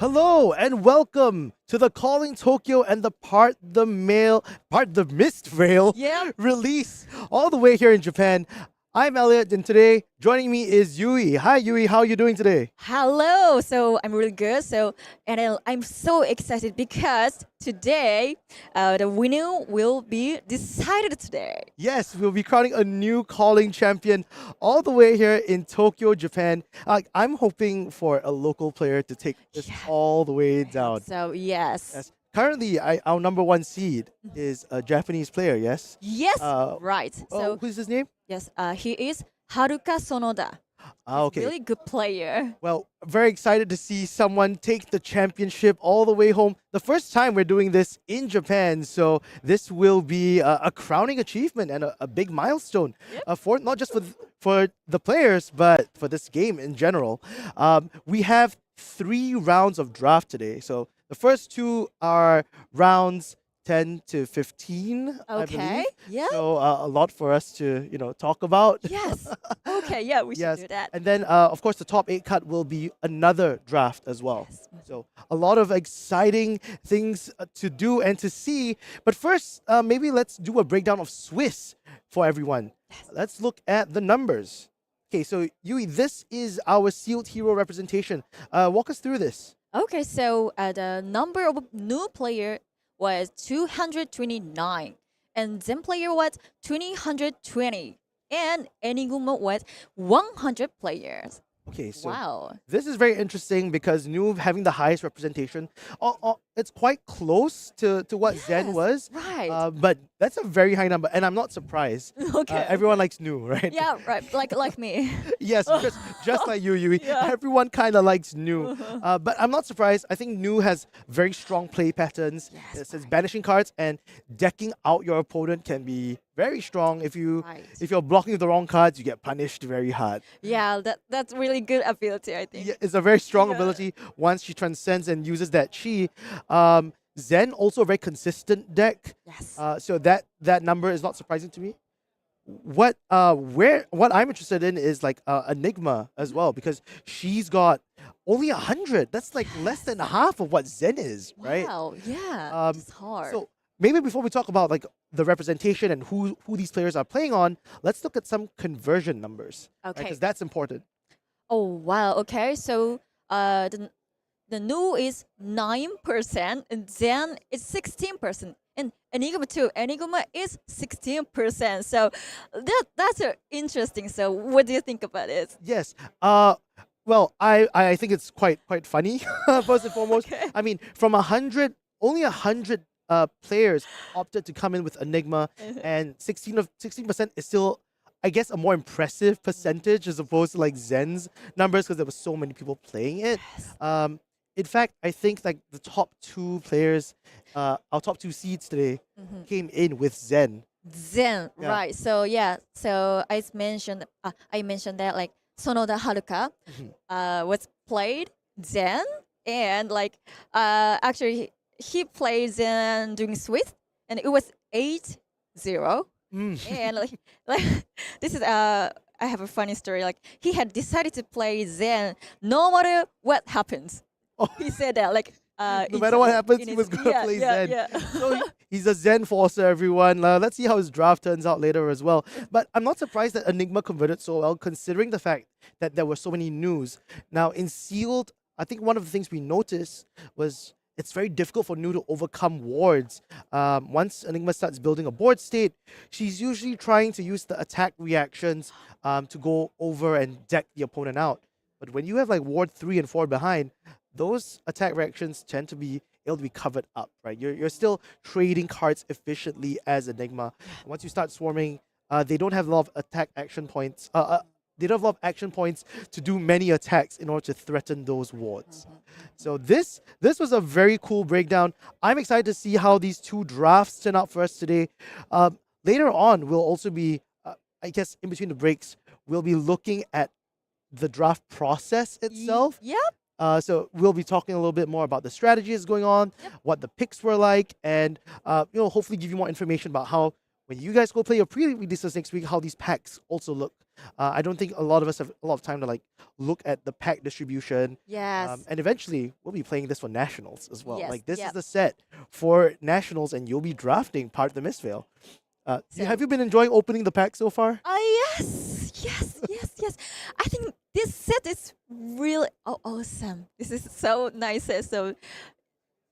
Hello and welcome to the Calling Tokyo and the Mistveil Yep. release all the way here in Japan. I'm Elliot and today joining me is Yui. Hi Yui, how are you doing today? Hello. So I'm really good. I'm so excited because today the winner will be decided today. Yes, we'll be crowning a new Calling champion all the way here in Tokyo, Japan. I'm hoping for a local player to take this Yeah. all the way down. So yes. Yes. Currently, our number one seed is a Japanese player, yes? Yes. Uh, Right. So who's his name? yes, he is Haruka Sonoda. Okay. Really good player. Well, very excited to see someone take the championship all the way home. The first time we're doing this in Japan, so this will be a crowning achievement and a big milestone Yep. for not just for the players, but for this game in general. We have 3 rounds of draft today. So the first two are rounds 10 to 15, I Okay. believe. Yeah. So a lot for us to talk about. Yes. Okay. Yeah, we should Yes, do that. and then of course the top 8 cut will be another draft as well. Yes. So a lot of exciting things to do and to see. But first, maybe let's do a breakdown of Swiss for everyone. Let's look at the numbers. Okay, so Yui, this is our sealed hero representation. Walk us through this. Okay, so the number of new player was 229, and Zen player was 220, and Enigma was 100 players. Okay, so Wow. this is very interesting because New having the highest representation, it's quite close to what Zen Yes, was. right. But that's a very high number, and I'm not surprised. Okay. Everyone likes New, right? Yeah, right. Like me. Yes, just like you, Yui. Yeah. Everyone kind of likes New. But I'm not surprised. I think New has very strong play patterns. Yes, It says banishing cards and decking out your opponent can be very strong. If Right. you're blocking with the wrong cards, you get punished very hard. Yeah, that's really good ability, I think. Yeah, it's a very strong Yeah. ability once she transcends and uses that chi. Zen also a very consistent deck. Yes. So that number is not surprising to me. What I'm interested in is like Enigma as well because she's got only 100. That's like less than half of what Zen is, right? Wow. Yeah. Um, It's hard. So maybe before we talk about like the representation and who these players are playing on, let's look at some conversion numbers. Okay. Because that's important. Oh wow. Okay. So the new is 9%, and then it's 16%. And Enigma too. Enigma is 16%. So that's interesting. So what do you think about it? Yes. Well, I think it's quite funny first and foremost. Okay. I mean, from 100, only 100 players opted to come in with Enigma, and 16% is still, I guess, a more impressive percentage as opposed to like Zen's numbers because there were so many people playing it. Yes. In fact, I think like the top 2 players, our top 2 seeds today Mhm. came in with Zen. Zen, Yeah. right? So yeah. So I mentioned that like Sonoda Haruka, was played Zen, and like actually he played Zen during Swiss, and it was 8-0. Mm. And like this is I have a funny story. Like he had decided to play Zen no matter what happens. Oh. He said that like No matter what happens, he was gonna yeah, play yeah, Zen. Yeah. So he's a Zen forcer, everyone. Let's see how his draft turns out later as well. But I'm not surprised that Enigma converted so well, considering the fact that there were so many news. Now in Sealed, I think one of the things we noticed was it's very difficult for New to overcome wards. Once Enigma starts building a board state, she's usually trying to use the attack reactions to go over and deck the opponent out. But when you have like ward 3 and 4 behind, those attack reactions tend to be able to be covered up, right? You're still trading cards efficiently as Enigma. Once you start swarming, they don't have a lot of attack action points. They don't have a lot of action points to do many attacks in order to threaten those wards. So this was a very cool breakdown. I'm excited to see how these 2 drafts turn out for us today. Later on, we'll also be, I guess, in between the breaks, we'll be looking at the draft process itself. Yep. So we'll be talking a little bit more about the strategies going on, what the picks were like, and hopefully give you more information about how when you guys go play your pre-releases next week, how these packs also look. I don't think a lot of us have a lot of time to like look at the pack distribution. Yes. And eventually, we'll be playing this for nationals as well. Yes, Like this is yep. the set for nationals, and you'll be drafting part of the Mistveil. So- Have you been enjoying opening the pack so far? Yes. I think this set is really awesome. This is so nice. So,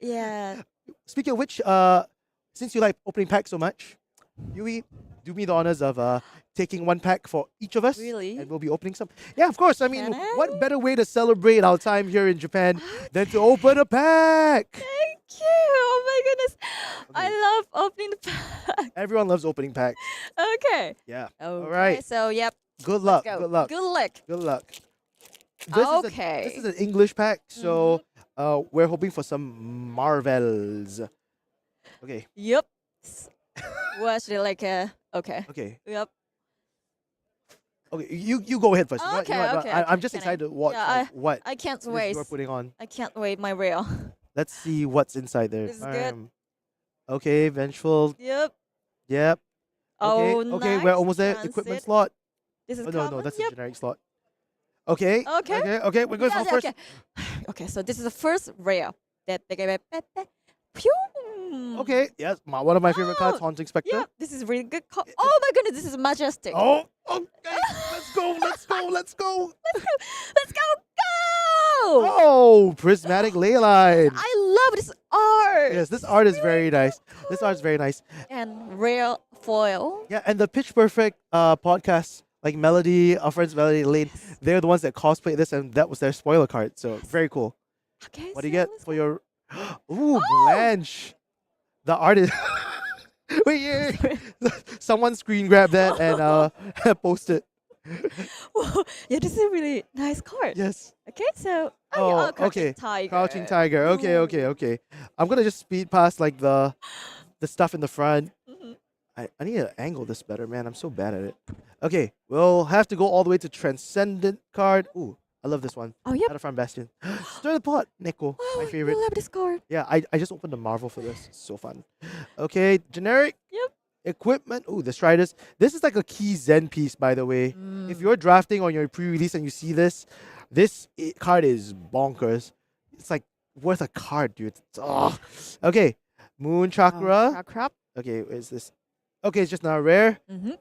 yeah. Speaking of which, since you like opening packs so much, Yui, do me the honors of taking one pack for each of us. Really? And we'll be opening some. Yeah, of course. I mean, Can I? what better way to celebrate our time here in Japan than to open a pack? Thank you. Oh my goodness. Okay. I love opening the pack. Everyone loves opening packs. Okay. Yeah. Okay. right. So, yep. Good luck. Go. Good luck. Good luck. Good luck. Okay. This is an English pack, so we're hoping for some marvels. Okay. Yep. Was it like a okay? Okay. Yep. Okay. You go ahead first. You know what, Okay, no, okay, I'm okay. just Can I- excited to watch Yeah, like, what I can't it is wait. you're putting on. I can't wait. My real. Let's see what's inside there. This is good. Okay, vengeful. Yep. Yep. Okay. Oh, Okay, nice. we're almost there. Equipment Transit. slot. This is Oh common. no, that's yep. a generic slot. Okay. Okay. Okay. We're going Yeah, for yeah, first. okay. Okay, so this is the first rare. Pew. Okay. Yes, one of my favorite cards, Oh, Haunting Spectre. Yeah, this is really good. Oh my goodness, this is majestic. Oh. Okay. Let's go. Let's go. Let's go. Go. Oh, prismatic ley line. I love this art. Yes, this art is very nice. This art is very nice. And rare foil. Yeah, and the Pitch Perfect podcast, like Melody, our friends Melody and Lane, they're the ones that cosplayed this, and that was their spoiler card. So very cool. Okay. What do you so get let's for go. your? Ooh, Blanche. The art is. Wait, yeah. Someone screen grab that and post it. Whoa, yeah, this is a really nice card. Yes. Okay, so Oh, Crouching okay. Tiger. Crouching Tiger. Okay, Ooh. okay. I'm gonna just speed past like the stuff in the front. Mhm. I need to angle this better, man. I'm so bad at it. Okay, we'll have to go all the way to Transcendent card. Ooh, I love this one. Oh yep. Battlefront Bastion. Stir the Pot, Neko, Oh, my favorite. I love this card. Yeah, I just opened the Marvel for this. It's so fun. Okay, generic. Yep. Equipment. Ooh, the Striders. This is like a key Zen piece, by the way. If you're drafting on your pre-release and you see this, card is bonkers. It's like worth a card, dude. Okay, Moon Chakra. Crap. Okay, where's this? Okay, it's just not rare. Mm-hmm.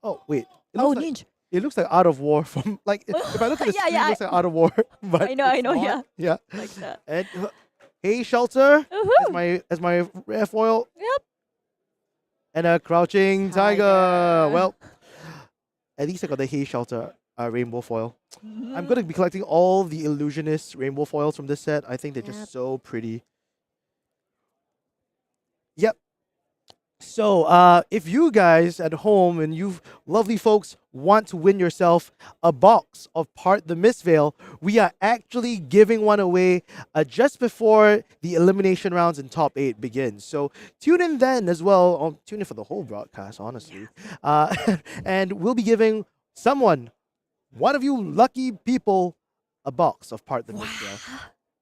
Oh wait, it Oh, looks like, ninja. it looks like Art of War from like if I look at the Yeah, screen, yeah, it looks like Art of War. But I know, it's not. yeah. Yeah. Like that. And Hey Shelter Woohoo. as my rare foil. Yep. And a Crouching Tiger. Tiger. Well, at least I got the Hay Shelter rainbow foil. I'm Mhm. gonna be collecting all the Illusionist rainbow foils from this set. I think they're Yep. just so pretty. Yep. So, if you guys at home and you lovely folks want to win yourself a box of Part the Mistveil, we are actually giving one away just before the elimination rounds in top 8 begins. So tune in then as well. Or tune in for the whole broadcast, honestly. And we'll be giving one of you lucky people, a box of Part the Mistveil. Wow.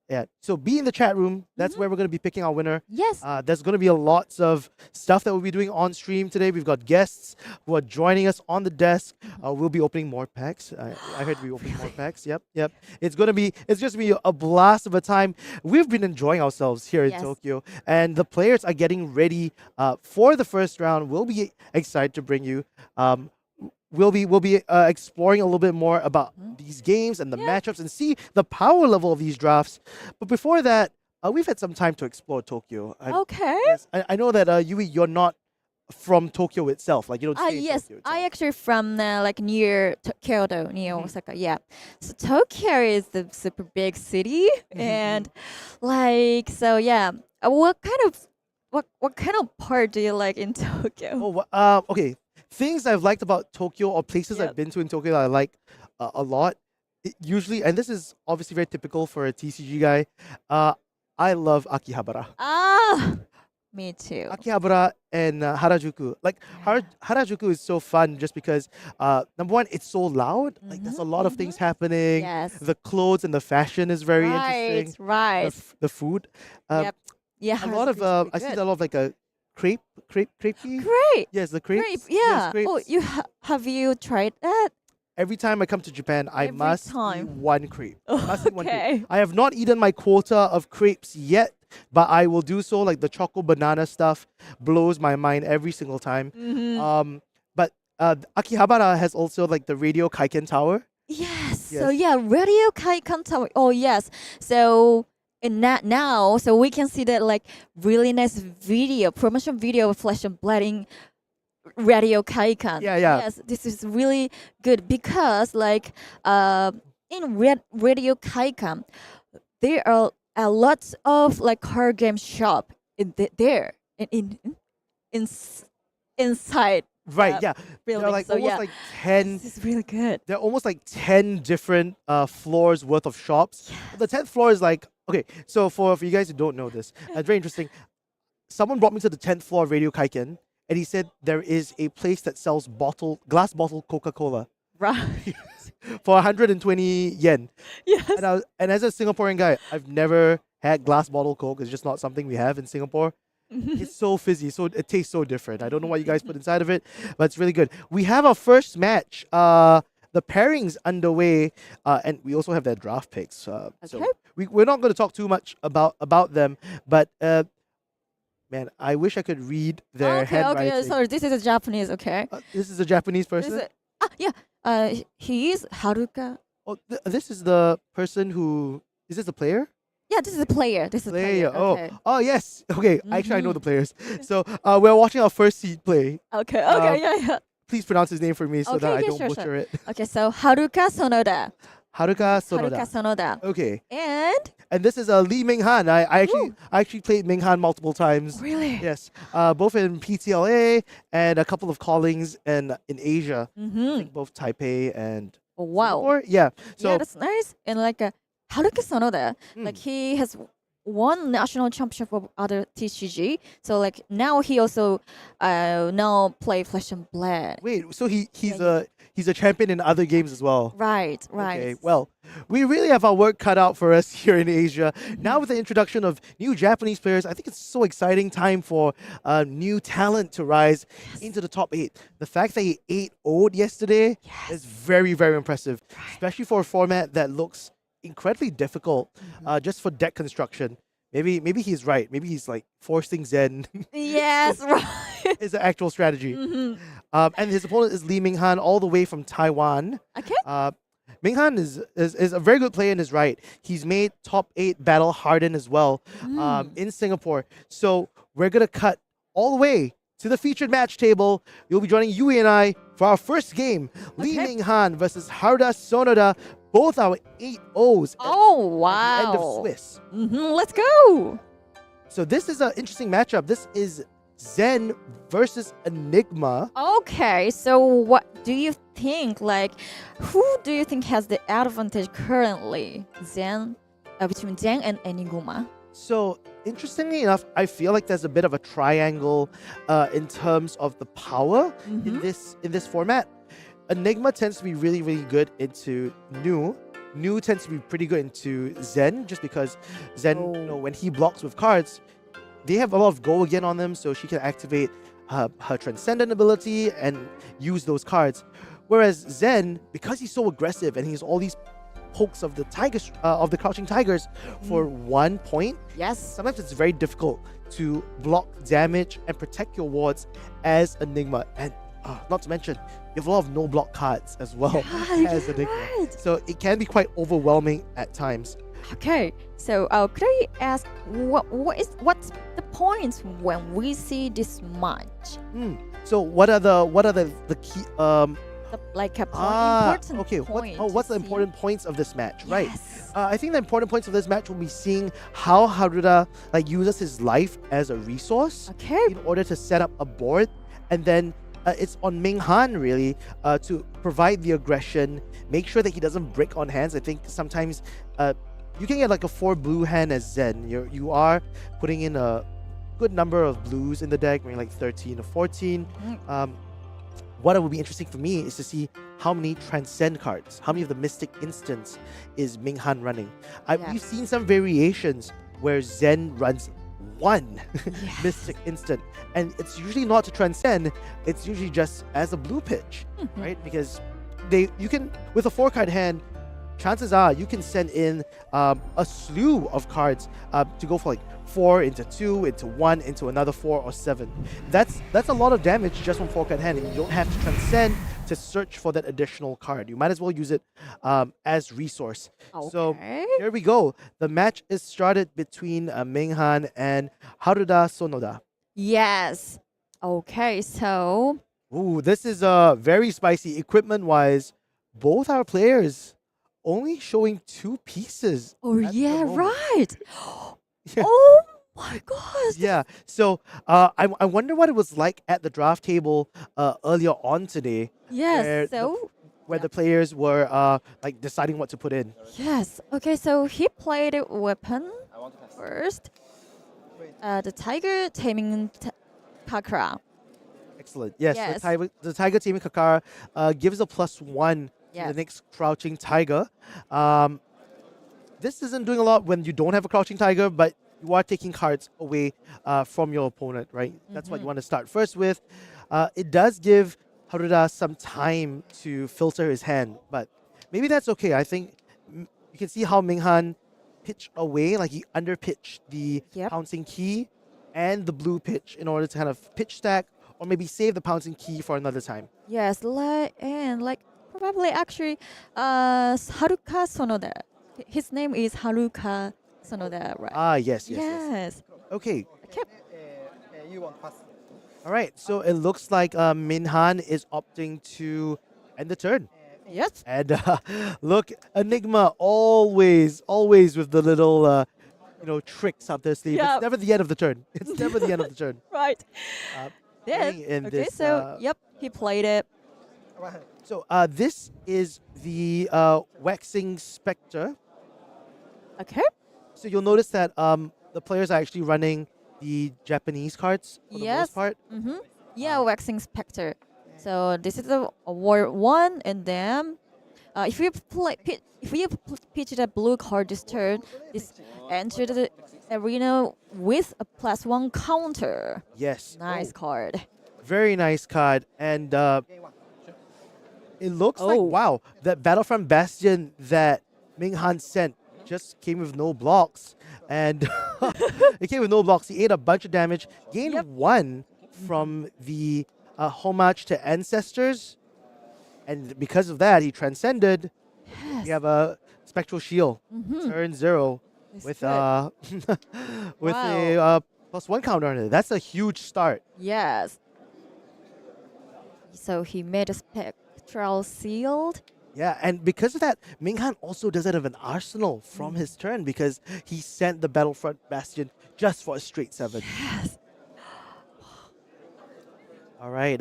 Yeah. So be in the chat room. That's where we're going to be picking our winner. Yes. There's going to be lots of stuff that we'll be doing on stream today. We've got guests who are joining us on the desk. We'll be opening more packs. I heard we opening more packs. Yep. It's just be a blast of a time. We've been enjoying ourselves here in Yes. Tokyo, and the players are getting ready for the first round. We'll be excited to bring you. We'll be exploring a little bit more about these games and the matchups and see the power level of these drafts. But before that, we've had some time to explore Tokyo. Okay. Yes, I know that Yui, you're not from Tokyo itself. Like you don't stay in Yes, Tokyo I itself. actually from like near Kyoto, near Osaka. Yeah, so Tokyo is the super big city, and like so yeah. What kind of part do you like in Tokyo? Okay. Things I've liked about Tokyo or places Yep. I've been to in Tokyo that I like a lot. Usually, and this is obviously very typical for a TCG guy. I love Akihabara. Me too. Akihabara and Harajuku. Like Harajuku is so fun just because number one, it's so loud. Like there's a lot of things happening. Yes. The clothes and the fashion is very interesting. Right. The food. Yep. Yeah. A lot of Harajuku is I pretty see good. a lot of like a crepey. Great. Yes, the crepes. Grape, Yes, yeah. Oh, crepes. have you tried that? Every time I come to Japan, I Every must eat time. one crepe. Must eat one crepe. Okay. I have not eaten my quota of crepes yet, but I will do so. Like the choco banana stuff blows my mind every single time. But Akihabara has also like the Radio Kaiken Tower. Yes. So Yes. yeah, Radio Kaikan Tower. Oh yes. So in that now, so we can see that like really nice video, promotion video of Flesh and Blood in Radio Kaikan. Yeah, yeah. Yes, this is really good because like in Radio Kaikan, there are a lot of like card game shop there in inside. Right, yeah. There are Building. like So almost yeah, like 10 this is really good. there are almost like 10 different floors worth of shops. The 10th floor is like, okay, so for you guys who don't know this, it's very interesting. Someone brought me to the 10th floor of Radio Kaiken, and he said there is a place that sells glass bottle Coca-Cola Right. for 120 yen. Yes. And as a Singaporean guy, I've never had glass bottle Coke. It's just not something we have in Singapore. It's so fizzy, so it tastes so different. I don't know what you guys put inside of it, but it's really good. We have our first match. The pairings underway, and we also have their draft picks. So Okay. we're not going to talk too much about them, but man, I wish I could read their handwriting. Okay. Sorry, this is a Japanese. Okay. This is a Japanese This person. is, he is Haruka. Oh, this is the person who is this the player? Yeah, this is a player. This is a player. Okay. Oh yes. Okay, actually I know the players. So we're watching our first seed play. Okay. Yeah. Please pronounce his name for me so that I don't butcher it. Okay, so Haruka Sonoda. Haruka Sonoda. Haruka Sonoda. Okay. And this is Lee Ming-Han. I actually played Ming-Han multiple times. really? Yes. Both in PTLA and a couple of callings in Asia. I think both Taipei and Wow. Singapore. Yeah. So Yeah, that's nice. And like Haruka Sonoda, like he has won national championship of other TCG. So like now he also now play Flesh and Blood. wait, so he's a champion in other games as well. Right. Okay, well, we really have our work cut out for us here in Asia. Now with the introduction of new Japanese players, I think it's so exciting time for new talent to rise into the top 8. The fact that he 8-0'd yesterday is very, very impressive, especially for a format that looks incredibly difficult just for deck construction. Maybe he's right. Maybe he's like forcing Zen Yes, right. is the actual strategy. And his opponent is Lee Ming-Han, all the way from Taiwan. Okay. Ming-Han is a very good player in his right. He's made top 8 battle hardened as well in Singapore. So we're going to cut all the way to the featured match table. You'll be joining Yui and I for our first game. Lee Ming-Han versus Haruka Sonoda. Both our 8-0s Oh at wow. the end of Swiss. Let's go. So this is an interesting matchup. This is Zen versus Enigma. Okay, so what do you think? Like, who do you think has the advantage currently? Between Tsang and Enigma. So interestingly enough, I feel like there's a bit of a triangle in terms of the power in this format. Enigma tends to be really, really good into Nu. Nu tends to be pretty good into Zen, just because Zen, when he blocks with cards, they have a lot of go again on them, so she can activate her Transcendent ability and use those cards. Whereas Zen, because he's so aggressive and he's all these pokes of the tigers, of the crouching tigers for 1 point, Yes. sometimes it's very difficult to block damage and protect your wards as Enigma. And not to mention, you have a lot of no block cards as well as Enigma. Right. So it can be quite overwhelming at times. Okay, so could I ask what's the points when we see this match? So what are the key Like a important okay. point. What's the to see? important points of this match? Right. Yes. I think the important points of this match will be seeing how Haruka uses his life as a resource Okay. in order to set up a board, and then it's on Ming-Han really to provide the aggression, make sure that he doesn't brick on hands. I think sometimes you can get like a 4 blue hand as Zen. You are putting in a good number of blues in the deck, maybe like 13 or 14. What would be interesting for me is to see how many Transcend cards, how many of the Mystic Instants is Ming-Han running. We've seen some variations where Zen runs one Yes. Mystic Instant. And it's usually not to transcend, it's usually just as a blue pitch, right? Because you can, with a 4-card hand, chances are you can send in a slew of cards to go for like 4 into 2 into 1 into another 4 or 7. That's a lot of damage just from 4-card hand, and you don't have to transcend to search for that additional card. You might as well use it as resource. So Okay. here we go. The match is started between Ming-Han and Haruka Sonoda. Yes. Okay, so Ooh, this is very spicy equipment-wise. Both our players only showing 2 pieces. oh at the yeah, moment. right. Yeah. Oh my gosh. Yeah. So I wonder what it was like at the draft table earlier on today, Yes. where So the players were like deciding what to put in. yes. Okay, so he played a weapon first. The tiger taming Kakra. Excellent. Yes. Yes. The tiger teaming Kakara gives a +1 to Yes. the next crouching tiger. This isn't doing a lot when you don't have a crouching tiger, but you are taking cards away from your opponent, right? That's what you want to start first with. It does give Haruka some time to filter his hand, but maybe that's okay. I think you can see how Ming-Han pitched away, like he underpitched the Yep. pouncing key and the blue pitch in order to kind of pitch stack or maybe save the pouncing key for another time. Yes, like probably actually Haruka Sonoda. His name is Haruka Sonoda, right? Ah, yes. Yes. Okay. Okay. You want pass. All right. So it looks like Ming-Han is opting to end the turn. Yes. And look, Enigma always with the little, tricks up their sleeve. Yeah. It's never the end of the turn. It's never the end of the turn. Right. Playing Then in okay, this, so yep, he played it. So this is the Waxing Spectre. Okay. So you'll notice that the players are actually running the Japanese cards for the Yes. most part. Mm-hmm. Yeah, waxing spectre. So this is the award 1, and then if you pitch a blue card this turn, this enter the arena with a +1 counter. Yes. Nice Oh, card. very nice card. And it looks like, Oh. wow, that Battlefront Bastion that Ming-Han sent just came with no blocks. And it came with no blocks. He ate a bunch of damage, gained Yep. 1 from the homage to ancestors. And because of that, he transcended. Yes. You have a Spectral Shield, turn 0 It's with good. with Wow. a +1 counter on it. That's a huge start. Yes. So he made a spectral sealed. Yeah, and because of that, Ming-Han also does it have an arsenal from his turn because he sent the Battlefront Bastion just for a straight 7. Yes. All right,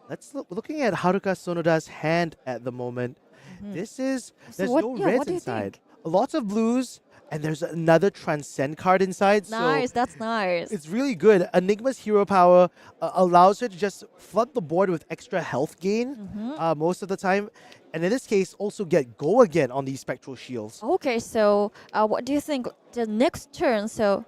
let's looking at Haruka Sonoda's hand at the moment. This is So there's what- no yeah, reds what do you inside. think? Lots of blues, and there's another Transcend card inside. Nice. So That's nice. it's really good. Enigma's hero power allows her to just flood the board with extra health gain most of the time. And in this case, also get go again on these Spectral Shields. Okay, so what do you think the next turn? So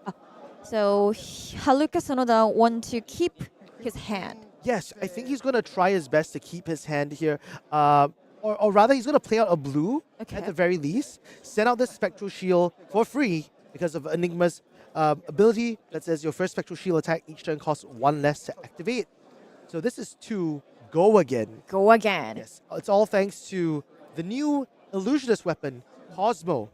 Haruka Sonoda want to keep his hand. Yes, I think he's going to try his best to keep his hand here. Or rather, he's going to play out a blue Okay. at the very least. Send out this Spectral Shield for free because of Enigma's ability that says your first Spectral Shield attack each turn costs 1 less to activate. So this is to go again. Go again. Yes, it's all thanks to the new illusionist weapon, Cosmo.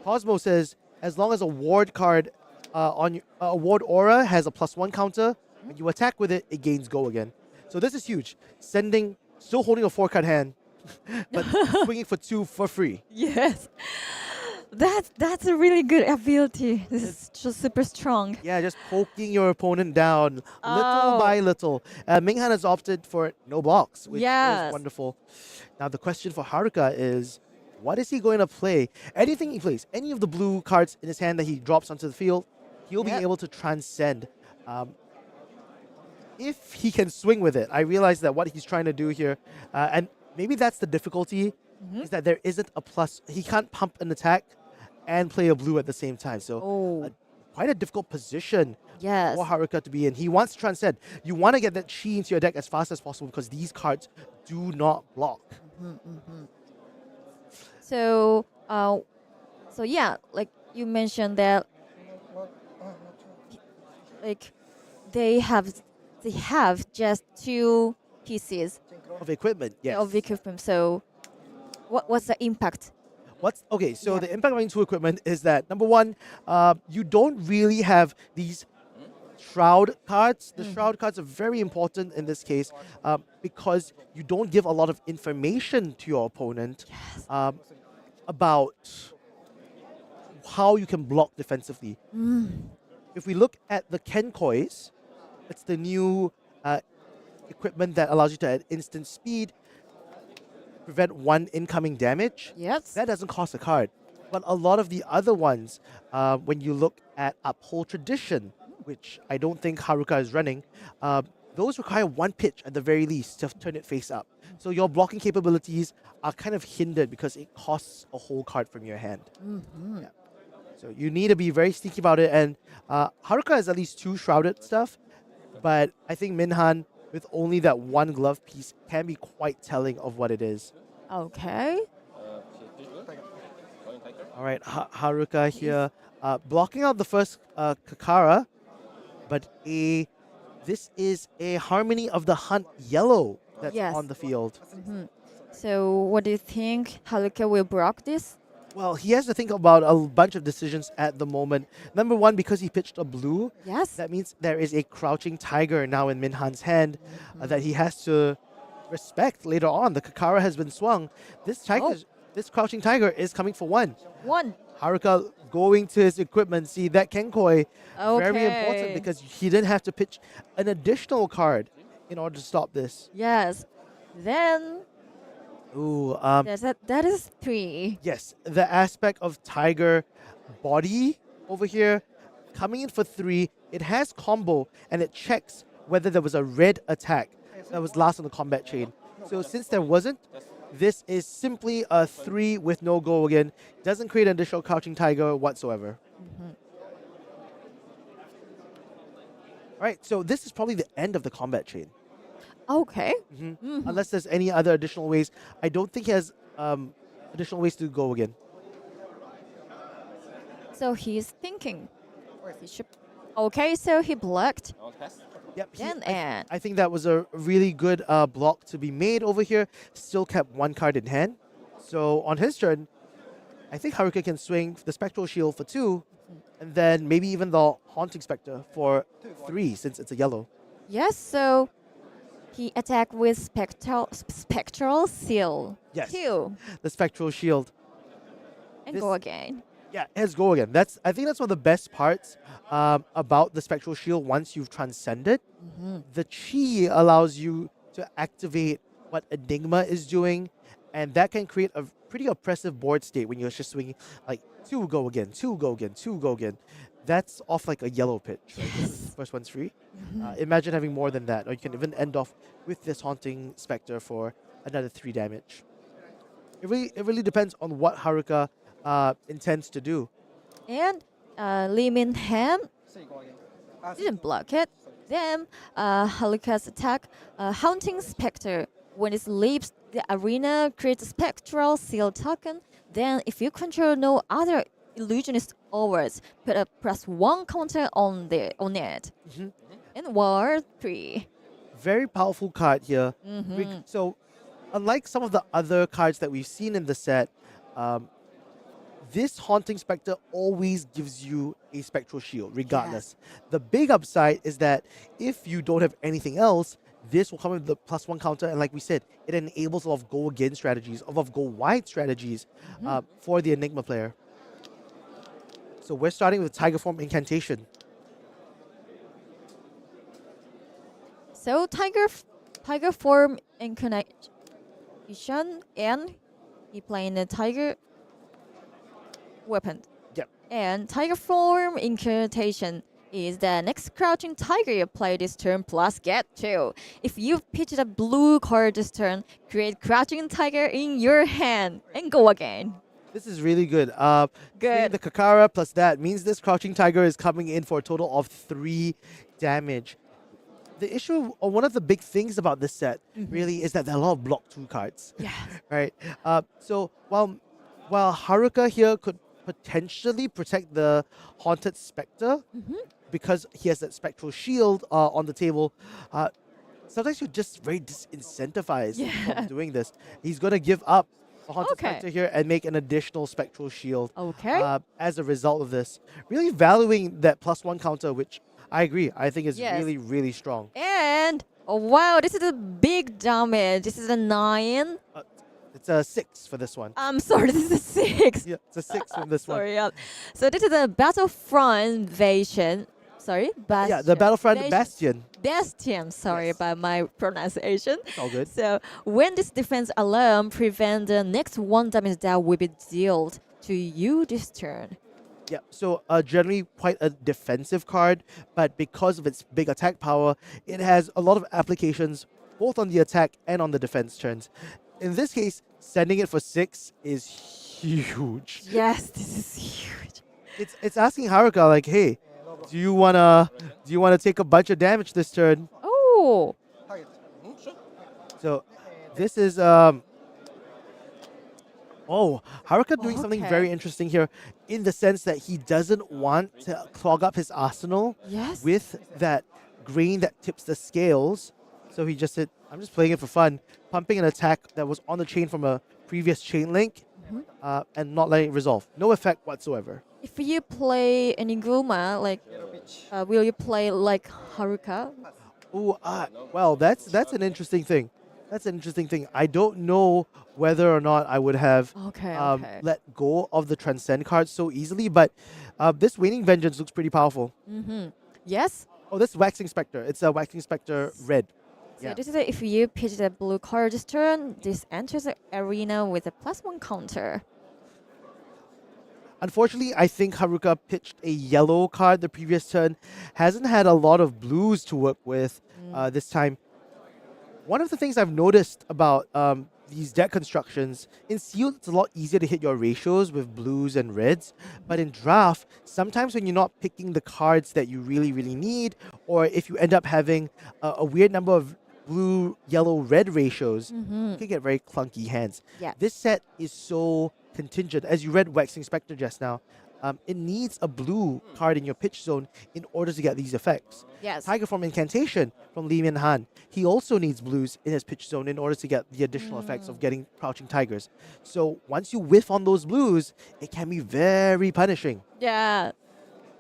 Cosmo says as long as a ward card on your ward aura has a +1 counter, when you attack with it, it gains go again. So this is huge. Still holding a 4-card hand, but swinging for 2 for free. Yes. That's a really good ability. This is just super strong. Yeah, just poking your opponent down little Oh. by little. Ming-Han has opted for no blocks, which Yes. is wonderful. Now the question for Haruka is, what is he going to play? Anything he plays, any of the blue cards in his hand that he drops onto the field, he'll be Yep. able to transcend. If he can swing with it. I realize that what he's trying to do here, and maybe that's the difficulty, is that there isn't a plus. He can't pump an attack and play a blue at the same time. So Oh. quite a difficult position Yes. for Haruka to be in. He wants to transcend. You want to get that chi into your deck as fast as possible because these cards do not block. So, yeah, like you mentioned that, like they have just two pieces Of equipment, yes. of equipment. So, what's the impact? Okay? So Yeah. the impact of having two equipment is that number one, you don't really have these shroud cards. The shroud cards are very important in this case because you don't give a lot of information to your opponent about how you can block defensively. If we look at the Kenkois, it's the new equipment that allows you to at instant speed prevent one incoming damage. Yes. That doesn't cost a card. But a lot of the other ones, when you look at Uphold Tradition, which I don't think Haruka is running, those require one pitch at the very least to turn it face up. So your blocking capabilities are kind of hindered because it costs a whole card from your hand. Yeah. So you need to be very sneaky about it. And Haruka has at least two shrouded stuff, but I think Ming-Han, with only that one glove piece, can be quite telling of what it is. Okay. All right, Haruka here, blocking out the first Kakara, but this is a Harmony of the Hunt yellow that's Yes. on the field. So, what do you think? Haruka will block this? Well, he has to think about a bunch of decisions at the moment. Number one, because he pitched a blue, Yes. that means there is a Crouching Tiger now in Ming-Han's hand that he has to respect later on. The Kakara has been swung. This Crouching Tiger is coming for one. One. Haruka going to his equipment. See, that Kenkoi, very important Okay. because he didn't have to pitch an additional card in order to stop this. Yes. Then Ooh, that is 3. yes, the aspect of Tiger body over here coming in for 3. It has combo and it checks whether there was a red attack that was last on the combat chain. So since there wasn't, this is simply a 3 with no go again. Doesn't create an additional Crouching Tiger whatsoever. All right, so this is probably the end of the combat chain. Okay. Unless there's any other additional ways. I don't think he has additional ways to go again. So he's thinking. He should. Okay, so he blocked. Yep. Then and I think that was a really good block to be made over here. Still kept one card in hand. So on his turn, I think Haruka can swing the Spectral Shield for 2, and then maybe even the Haunting Spectre for 3 since it's a yellow. yes, so he attacked with spectral seal. Yes. 2 The Spectral Shield. and This- go again. Yeah, let's go again. I think that's one of the best parts about the Spectral Shield once you've transcended. The Chi allows you to activate what Enigma is doing, and that can create a pretty oppressive board state when you're just swinging like 2 go again, 2 go again, 2 go again. That's off like a yellow pitch. Right? The first one's free. Imagine having more than that, or you can even end off with this Haunting Spectre for another 3 damage. It really depends on what Haruka intends to do. And Lee Min-Han didn't block it. Then Haruka's attack, Haunting Spectre. When it leaves the arena, creates a spectral seal token. Then, if you control no other illusionist awards, put a +1 counter on it. And War 3. Very powerful card here. So, unlike some of the other cards that we've seen in the set, this Haunting Spectre always gives you a Spectral Shield, regardless. The big upside is that if you don't have anything else, this will come with the +1 counter, and like we said, it enables a lot of go again strategies, a lot of go wide strategies for the Enigma player. So we're starting with Tiger Form Incantation. So Tiger form incarnation, and he playing a Tiger weapon. Yep. And Tiger form incantation is the next Crouching Tiger you play this turn plus get 2. If you pitched a blue card this turn, create Crouching Tiger in your hand and go again. This is really good. Freeing Good. the Kakara plus that means this Crouching Tiger is coming in for a total of 3 damage. The issue, or one of the big things about this set, really, is that there are a lot of block 2 cards. Yeah. Right? So while Haruka here could potentially protect the Haunted Spectre, because he has that Spectral Shield on the table, sometimes you're just very disincentivized Yeah. from doing this. He's going to give up the Haunted Okay. Spectre here and make an additional Spectral Shield Okay. as a result of this. Really valuing that +1 counter, which I agree, I think is Yes. really, really strong. And oh, wow, this is a big damage. This is a 9. It's a 6 for this one. I'm sorry, this is a 6. Yeah, it's a 6 from this one. Sorry. So this is a Battlefront invasion. Sorry, Bastion. Yeah, the Battlefront Invasion. Bastion. Bastion. Sorry Yes. about my pronunciation. It's all good. So when this defense alarm prevent the next 1 damage that will be dealt to you this turn. Yeah, so generally quite a defensive card, but because of its big attack power, it has a lot of applications both on the attack and on the defense turns. In this case, sending it for 6 is huge. Yes, this is huge. It's asking Haruka like, hey, do you wanna take a bunch of damage this turn? Oh, Target. So this is Haruka doing something Okay. very interesting here, in the sense that he doesn't want to clog up his arsenal yes. with that grain that tips the scales. So he just said, I'm just playing it for fun, pumping an attack that was on the chain from a previous chain link, and not letting it resolve. No effect whatsoever. If you play Enigma, like, will you play like Haruka? Ooh, well, that's an interesting thing. That's an interesting thing. I don't know whether or not I would have Okay, let go of the Transcend card so easily, but this Waning Vengeance looks pretty powerful. Yes. Oh, this Waxing Spectre. It's a Waxing Spectre red. So Yeah. this is if you pitch the blue card this turn, this enters the arena with a +1 counter. Unfortunately, I think Haruka pitched a yellow card the previous turn. Hasn't had a lot of blues to work with this time. One of the things I've noticed about these deck constructions, in Sealed, it's a lot easier to hit your ratios with blues and reds. But in Draft, sometimes when you're not picking the cards that you really, really need, or if you end up having a weird number of blue, yellow, red ratios, you can get very clunky hands. Yeah. This set is so contingent. As you read Waxing Spectre just now, it needs a blue card in your pitch zone in order to get these effects. Yes. Tiger Form Incantation from Ming-Han. He also needs blues in his pitch zone in order to get the additional effects of getting Crouching Tigers. So once you whiff on those blues, it can be very punishing. Yeah.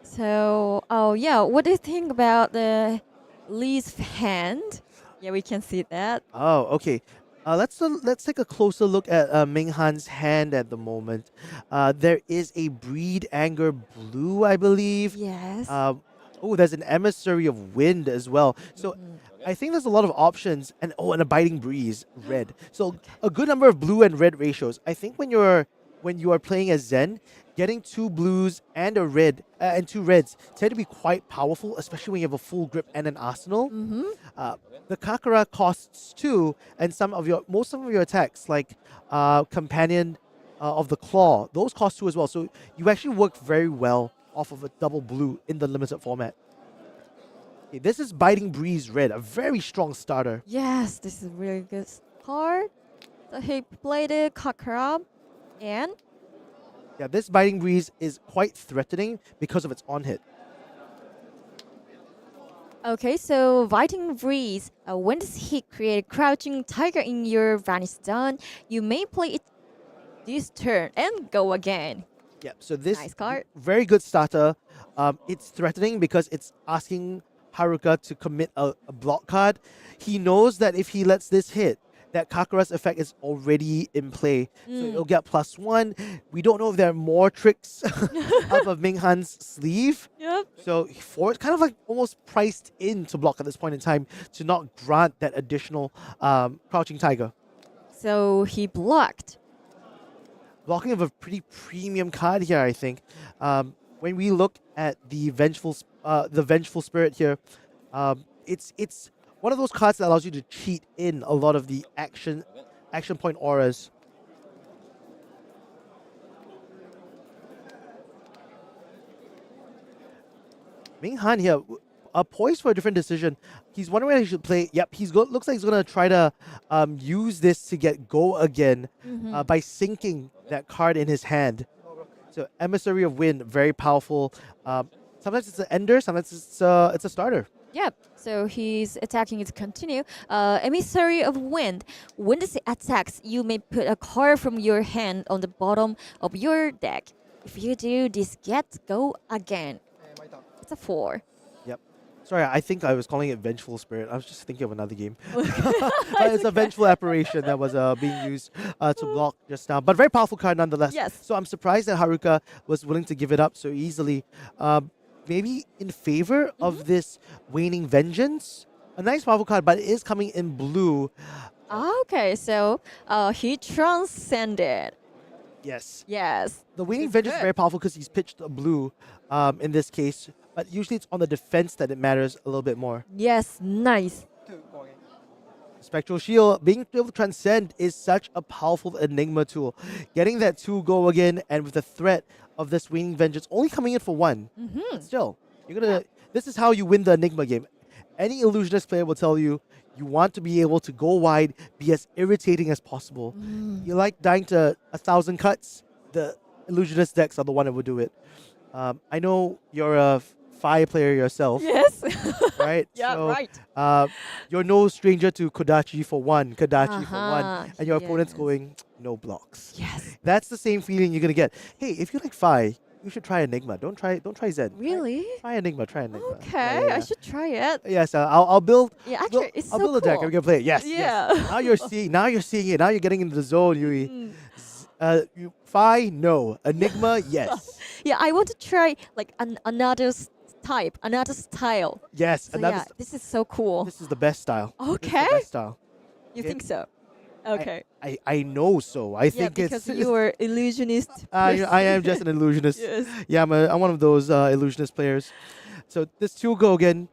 So, oh yeah, what do you think about the Lee's hand? Yeah, we can see that. Oh, okay. Let's take a closer look at Ming-Han's hand at the moment. There is a Breed Anger Blue, I believe. Yes. There's an Emissary of Wind as well. So I think there's a lot of options, and a Biting Breeze red. So a good number of blue and red ratios. I think when you are playing as Zen, getting 2 blues and a red and 2 reds tend to be quite powerful, especially when you have a full grip and an arsenal. The Kakara costs 2, and most of your attacks, like Companion of the Claw, those cost 2 as well. So you actually work very well off of a double blue in the limited format. Okay, this is Biting Breeze red, a very strong starter. Yes, this is a really good card. So he played it Kakara, and Yeah, this Biting Breeze is quite threatening because of its on hit. okay, so Biting Breeze. When this hit create a Crouching Tiger in your Vanish Zone, you may play it this turn and go again. Yeah, so this Nice card. very good starter. It's threatening because it's asking Haruka to commit a block card. He knows that if he lets this hit, that Kakara's effect is already in play. So it'll get +1. We don't know if there are more tricks up of Ming-Han's sleeve. Yep. So for it's kind of like almost priced in to block at this point in time to not grant that additional Crouching Tiger. So he blocked. Blocking of a pretty premium card here, I think. When we look at the Vengeful Spirit here, it's one of those cards that allows you to cheat in a lot of the action point auras. Ming-Han here, poised for a different decision. He's wondering whether he should play. Yep, looks like he's gonna try to use this to get go again by sinking that card in his hand. No block. So Emissary of Wind, very powerful. Sometimes it's an ender, sometimes it's a starter. Yep. So he's attacking it continue. Emissary of Wind. When this attacks, you may put a card from your hand on the bottom of your deck. If you do, this gets go again. My turn. It's a 4. Yep. Sorry, I think I was calling it Vengeful Spirit. I was just thinking of another game. But it's a Vengeful Apparition that was being used to block just now. But very powerful card nonetheless. Yes. So I'm surprised that Haruka was willing to give it up so easily. Maybe in favor of this Waning Vengeance. A nice powerful card, but it is coming in blue. Okay, so he transcended. Yes. Yes. The Waning It's Vengeance is good. very powerful because he's pitched a blue in this case. But usually it's on the defense that it matters a little bit more. Yes, nice. 2 go again. Spectral Shield, being able to transcend is such a powerful Enigma tool. Getting that 2 go again, and with the threat of this Waning Vengeance only coming in for 1. But still, you're gonna. This is how you win the Enigma game. Any illusionist player will tell you you want to be able to go wide, be as irritating as possible. You like dying to 1,000 cuts. The illusionist decks are the one that will do it. I know you're a Fire player yourself, Yes. right? Yeah, So, right. you're no stranger to Kodachi for 1, Kodachi for 1, and your opponent's yes. going no blocks. Yes. That's the same feeling you're gonna get. Hey, if you like Fi, you should try Enigma. Don't try Zen. Really? Try Enigma. Try Enigma. Okay, I should try it. Yes, I'll build. Yeah, actually, it's I'll so build a deck cool. and we can play it. Yes. Yeah. Yes. Now you're seeing. Now you're seeing it. Now you're getting into the zone, Yui. Fi, no. Enigma, yes. Yeah, I want to try like another type, another style. Yes. So And that yeah, is, this is so cool. this is the best style. This is Okay. the best style. You it- think so? Okay. I know so. I Yeah, think because it's. you are illusionist. I am just an illusionist. Yes. Yeah, I'm one of those illusionist players. So this 2 go again.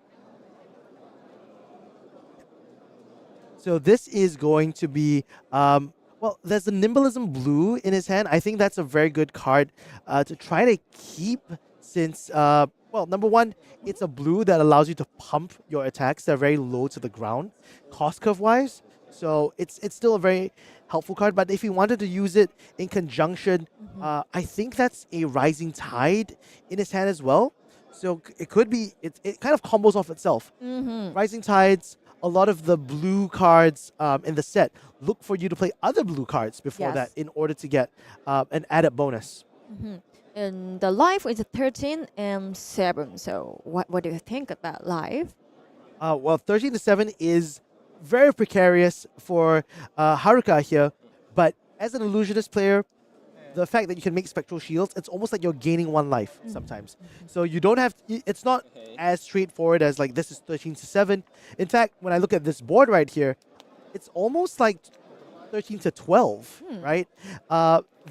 So this is going to be well, there's the Nimbalism Blue in his hand. I think that's a very good card to try to keep since well, number 1, it's a blue that allows you to pump your attacks. They're very low to the ground, cost curve wise. So it's still a very helpful card. But if you wanted to use it in conjunction, I think that's a Rising Tide in his hand as well. So it could be it kind of combos off itself. Rising Tides, a lot of the blue cards in the set look for you to play other blue cards before Yes. that in order to get an added bonus. And the life is 13 and 7. So what do you think about life? Well, 13 to 7 is very precarious for Haruka here, but as an illusionist player, the fact that you can make spectral shields, it's almost like you're gaining 1 life sometimes. So you don't have, it's not as straightforward as like this is 13 to 7. In fact, when I look at this board right here, it's almost like 13 to 12, right?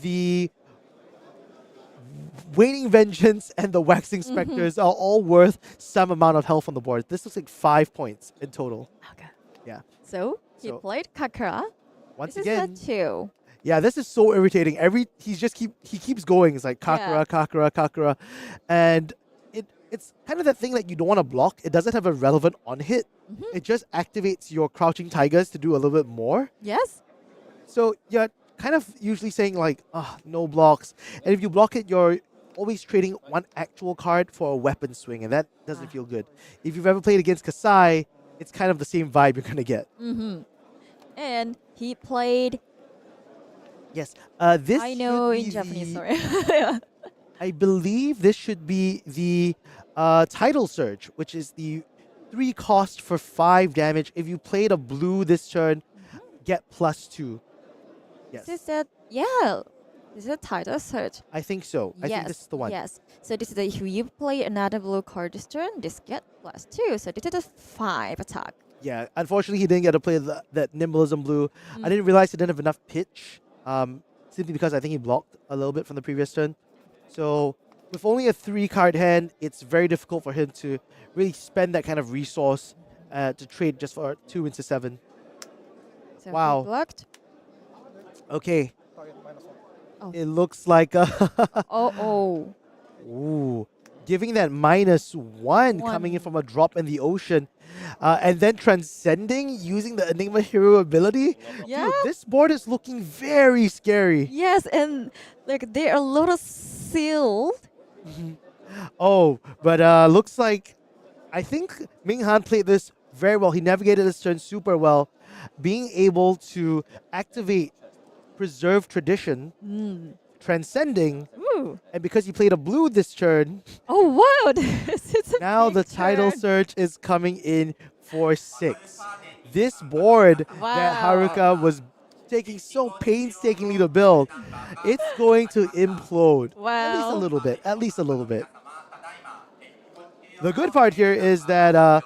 The Waning Vengeance and the Waxing Spectres are all worth some amount of health on the board. This looks like 5 points in total. Okay. Yeah. So he So- played Kakara. Once This again, is a 2. yeah, this is so irritating. He keeps going. It's like Kakara, Kakara, Kakara, and it's kind of that thing that you don't want to block. It doesn't have a relevant on hit. It just activates your Crouching Tigers to do a little bit more. Yes. So you're kind of usually saying like, no blocks. And if you block it, you're always trading 1 actual card for a weapon swing, and that doesn't feel good. If you've ever played against Kasai, it's kind of the same vibe you're gonna get. And he played. Yes. This I know should in be Japanese. the- Sorry. I believe this should be the Tidal Surge, which is the 3 cost for 5 damage. If you played a blue this turn, get +2. Yes, This is a yeah. This is a title search. I think so. I think this is the one. Yes. So this is if you play another blue card this turn, this get +2. So this is a 5 attack. Yeah, unfortunately, he didn't get to play that Nimbalism Blue. I didn't realize he didn't have enough pitch, simply because I think he blocked a little bit from the previous turn. So with only a 3-card hand, it's very difficult for him to really spend that kind of resource to trade just for 2 into 7. So Wow. he blocked. Okay, Target -1. Oh. it looks like Oh. ooh, giving that -1 coming in from a drop in the ocean. And then transcending using the Enigma hero ability. Yeah. Dude, this board is looking very scary. Yes, and like there are a lot of sealed. Oh, but looks like I think Ming-Han played this very well. He navigated this turn super well, being able to activate Preserve Tradition, transcending, Ooh. and because he played a blue this turn, Oh wow! It's a now the big title turn. search is coming in for 6. This board that Wow. Haruka was taking so painstakingly to build, it's going to implode. At least a Wow. little bit. At least a little bit. The good part here is that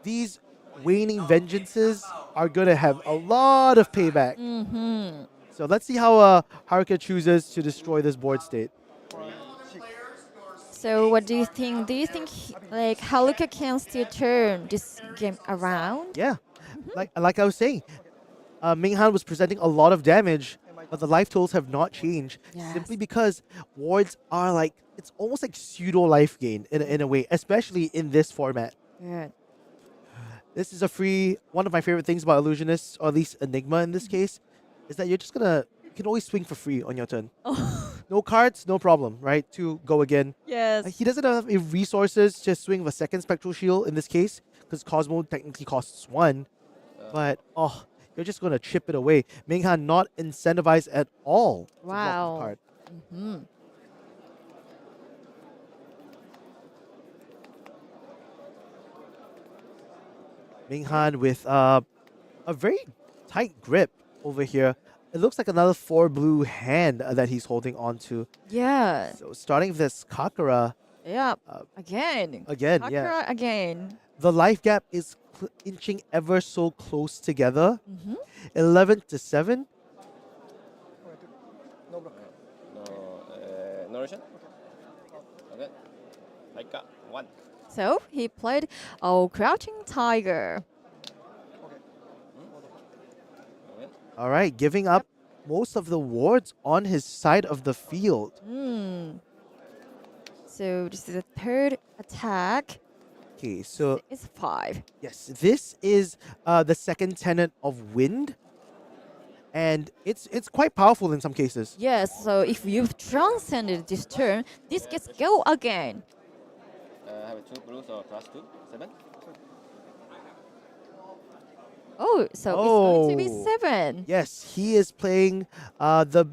these waning vengeances are going to have a lot of payback. So let's see how Haruka chooses to destroy this board state. So what do you think? Do you think like Haruka can still turn this game around? Yeah, like I was saying, Ming-Han was presenting a lot of damage, but the life totals have not changed Yes. simply because wards are like, it's almost like pseudo life gain in a way, especially in this format. Good. This is a free, one of my favorite things about Illusionists, or at least Enigma in this case, is that you can always swing for free on your turn. No cards, no problem, right? To go again. Yes. He doesn't have any resources to swing with a second Spectral Shield in this case, because Cosmo technically costs 1. But, you're just going to chip it away. Ming-Han not incentivized at all to block Wow. the card. Ming-Han with a very tight grip over here. It looks like another 4 blue hand that he's holding on to. Yeah. So starting with this Kakara, Yeah. Uh, Again. again, Sakura again. the life gap is inching ever so close together. 11 to 7. No block. No Russian? Okay. Like 1. So he played Crouching Tiger. Okay. All right, giving up most of the wards on his side of the field. So this is the third attack. Okay, so It's 5. yes, this is the second tenet of wind, and it's quite powerful in some cases. Yes, so if you've transcended this turn, this gets go again. Have 2 blues or plus 2? 7? Oh, so it's going to be Oh. 7. Yes, he is playing the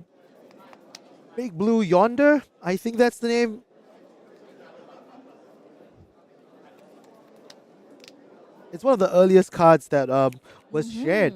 big blue yonder. I think that's the name. It's one of the earliest cards that was shared,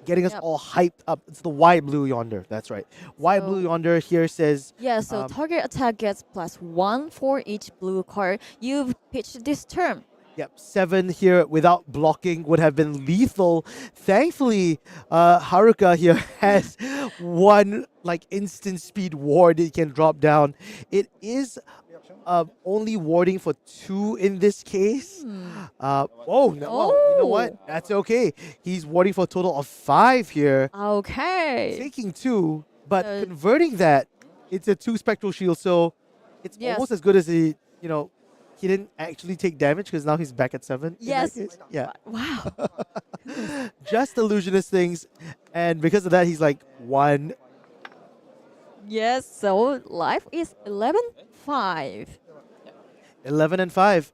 getting us Yep. all hyped up. It's the white blue yonder. That's right. White blue So- yonder here says Yeah, so target attack gets +1 for each blue card you've pitched this turn. yep, 7 here without blocking would have been lethal. Thankfully, Haruka here has one like instant speed ward he can drop down. It is only warding for 2 in this case. Well, you know what? Oh. That's okay. He's warding for a total of 5 here. Okay. Taking 2, but So- converting that, it's a 2 spectral shield, so it's Yes. almost as good as he didn't actually take damage because now he's back at 7. in that Yes. case. Yeah. Wow. Just illusionist things, and because of that, he's like 1. Yes, so life is 11-5. 11 and 5.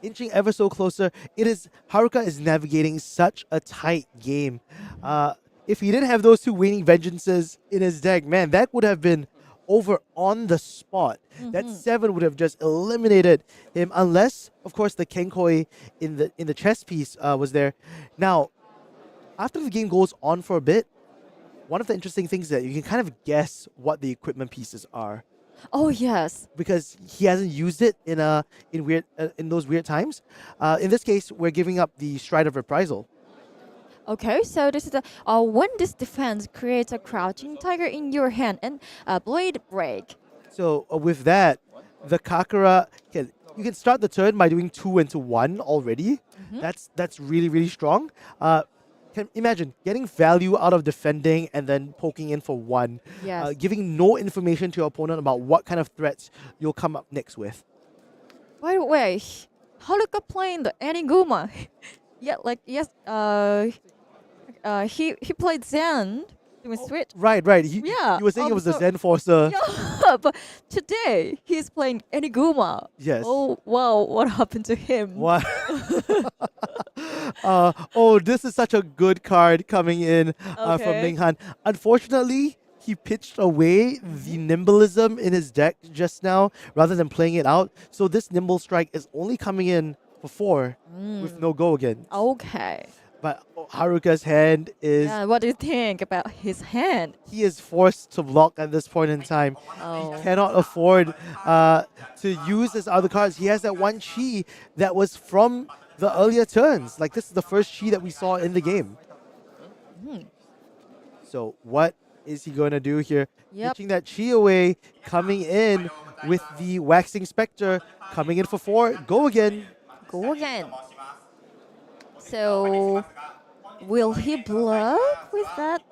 Inching ever so closer. Haruka is navigating such a tight game. If he didn't have those 2 waning vengeances in his deck, man, that would have been over on the spot. That 7 would have just eliminated him, unless, of course, the Kenkoi in the chess piece was there. Now, after the game goes on for a bit, one of the interesting things is that you can kind of guess what the equipment pieces are, Oh yes. because he hasn't used it in those weird times. In this case, we're giving up the Stride of Reprisal. Okay, so this is when this defense creates a crouching tiger in your hand and blade break. So with that, the Kakara you can start the turn by doing 2 into 1 already. That's really, really strong. Imagine getting value out of defending and then poking in for 1. Yes. Giving no information to your opponent about what kind of threats you'll come up next with. By the way, Haruka playing the Enigma. Yeah, like yes, he played Zen doing switch. Right. He Yeah, he was saying it was the so Zen Forcer. yeah, but today he's playing Enigma. Yes. Oh wow, what happened to him? What? Oh, this is such a good card coming in from Okay. Ming-Han. Unfortunately, he pitched away the nimbleism in his deck just now rather than playing it out. So this nimble strike is only coming in for 4 with no go again. Okay. But Haruka's hand is Yeah, what do you think about his hand? he is forced to block at this point in time. Oh. He cannot afford to use his other cards. He has that one chi that was from the earlier turns. Like this is the first chi that we saw in the game. So what is he going to do here? Yep. Pitching that chi away, coming in with the Waxing Spectre, coming in for 4. Go again. Go again. So, will he block with that?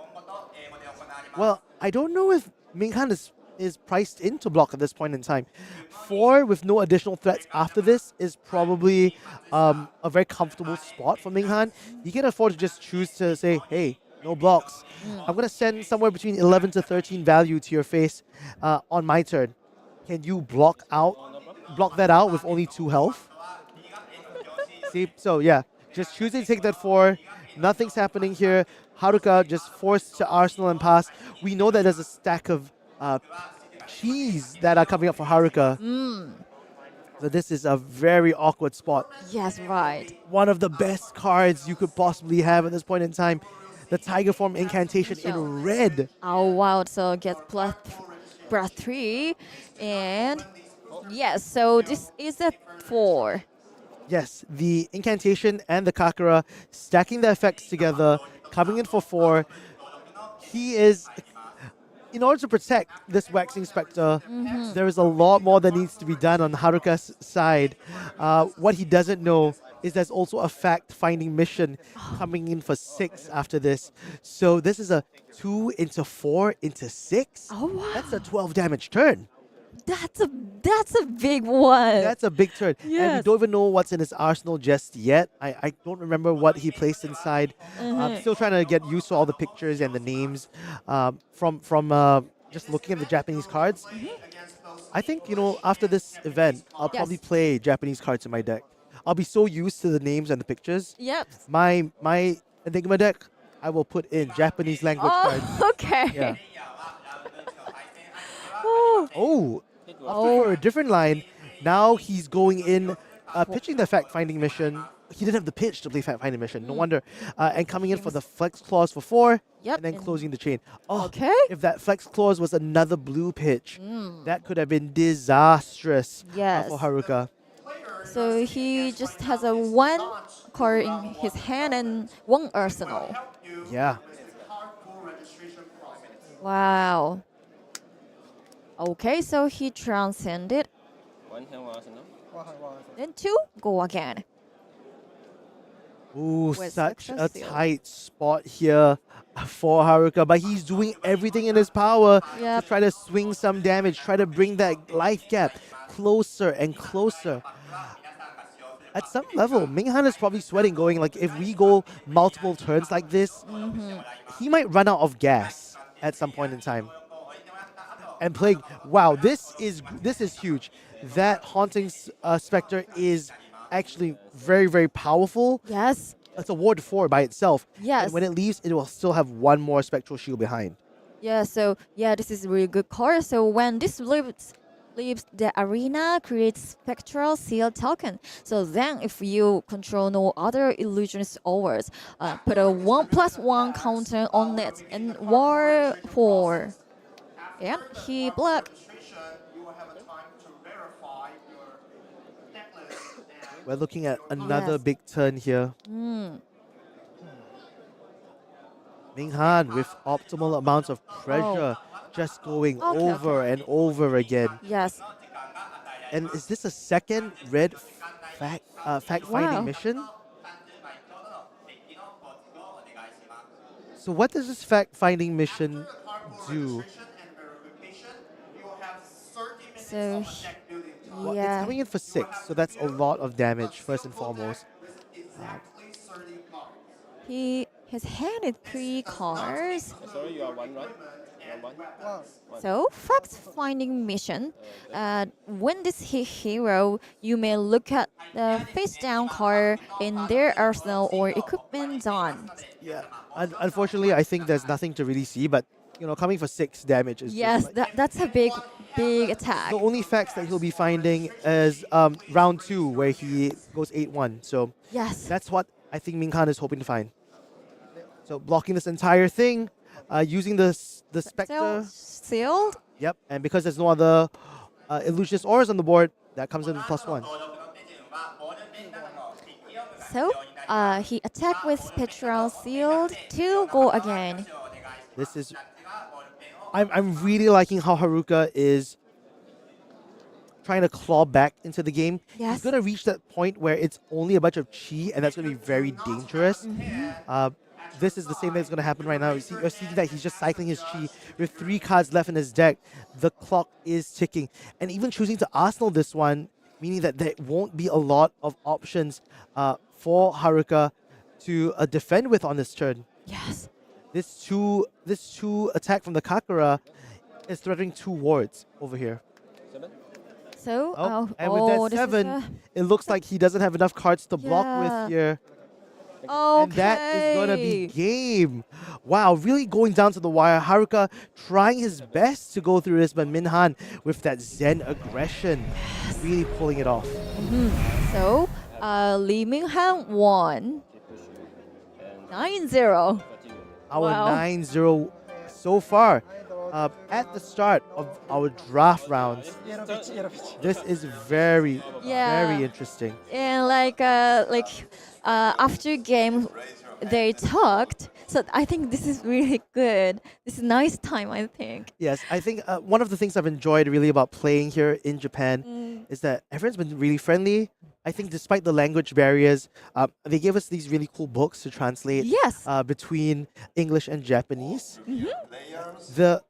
Well, I don't know if Ming-Han is priced in to block at this point in time. 4 with no additional threats after this is probably a very comfortable spot for Ming-Han. He can afford to just choose to say, hey, no blocks. I'm going to send somewhere between 11 to 13 value to your face on my turn. Can you block that out with only 2 health? See, so yeah, just choosing to take that 4. Nothing's happening here. Haruka just forced to Arsenal and pass. We know that there's a stack of cheese that are coming up for Haruka. So this is a very awkward spot. Yes, right. One of the best cards you could possibly have at this point in time. The Tiger Form incantation in red. Oh wow, so gets plus 3. And yes, so this is a 4. Yes, the incantation and the Kakara stacking the effects together, coming in for 4. He is, in order to protect this Waxing Spectre, there is a lot more that needs to be done on Haruka's side. What he doesn't know is there's also a fact-finding mission coming in for 6 after this. So this is a 2 into 4 into 6. Oh wow. That's a 12 damage turn. That's a big one. That's a big turn. And we Yes. don't even know what's in his arsenal just yet. I don't remember what he placed inside. I'm still trying to get used to all the pictures and the names from just looking at the Japanese cards. I think, after this event, I'll probably play Japanese cards in my deck. I'll be so used to the names and the pictures. Yep. My Enigma deck, I will put in Japanese language cards. Oh, okay. Yeah. Oh. Oh, after for a different line, now he's going in, pitching the fact-finding mission. He didn't have the pitch to play fact-finding mission, no wonder. And coming in for the flex clause for 4, Yep, and then and- closing the chain. Oh, Okay. if that flex clause was another blue pitch, that could have been disastrous Yes. for Haruka. So he just has a 1 card in his hand and 1 arsenal. Yeah. Wow. Okay, so he transcended. 1 hand, 1 arsenal. Then 2, go again. Ooh, With such a success seal. tight spot here for Haruka, but he's doing everything in his power Yep. to try to swing some damage, try to bring that life gap closer and closer. At some level, Ming-Han is probably sweating, going like, if we go multiple turns like this, he might run out of gas at some point in time. And playing, wow, this is huge. That Haunting Spectre is actually very, very powerful. Yes. It's a ward 4 by itself. Yes. And when it leaves, it will still have 1 more Spectral Shield behind. Yeah, so yeah, this is a really good card. So when this leaves the arena, creates spectral sealed token. So then if you control no other illusionist overs, put a 1+1 counter on it and war 4. And he block. We're looking at another Yes. big turn here. Ming-Han with optimal amounts of pressure, just going Okay, over and over again. Yes. And is this a second red fact-finding Wow. mission? So what does this fact-finding mission do? So Well, it's Yeah. coming in for 6, so that's a lot of damage, first and foremost. His hand is 3 cards. Sorry, you are one, right? You are one. Wow. So, fact finding mission. When this hit hero, you may look at the face down card in their arsenal or equipment zone. Yeah. Unfortunately, I think there's nothing to really see, but coming for 6 damage is Yes, just like, that's a big attack. the only facts that he'll be finding is round 2 where he goes 8-1. So Yes. that's what I think Ming-Han is hoping to find. So blocking this entire thing, using the Spectre. Sealed. Yep, and because there's no other illusionist auras on the board, that comes in with +1. So, he attacked with Mistveil Sealed to go again. This is... I'm really liking how Haruka is trying to claw back into the game. Yes. He's going to reach that point where it's only a bunch of chi, and that's going to be very dangerous. This is the same thing that's going to happen right now. You're seeing that he's just cycling his chi with 3 cards left in his deck. The clock is ticking. And even choosing to Arsenal this one, meaning that there won't be a lot of options for Haruka to defend with on this turn. Yes. This two attack from the Kakura is threatening 2 wards over here. 7. So, And with that this is 7, it looks like he doesn't have enough cards to block Yeah. with here. okay. And that is going to be game. Wow, really going down to the wire. Haruka trying his best to go through this, but Ming-Han with that Zen aggression, really pulling it off. So, Lee Ming-Han won Keep pushing. 9-0. Continue. Our Wow. 9-0 so far. At the start of our draft rounds, Yellow pitch, yellow pitch. this is very, Yeah. very interesting. And after game, they talked. So I think this is really good. This is nice time, I think. Yes, I think one of the things I've enjoyed really about playing here in Japan is that everyone's been really friendly. I think despite the language barriers, they gave us these really cool books to translate Yes. between English and Japanese. The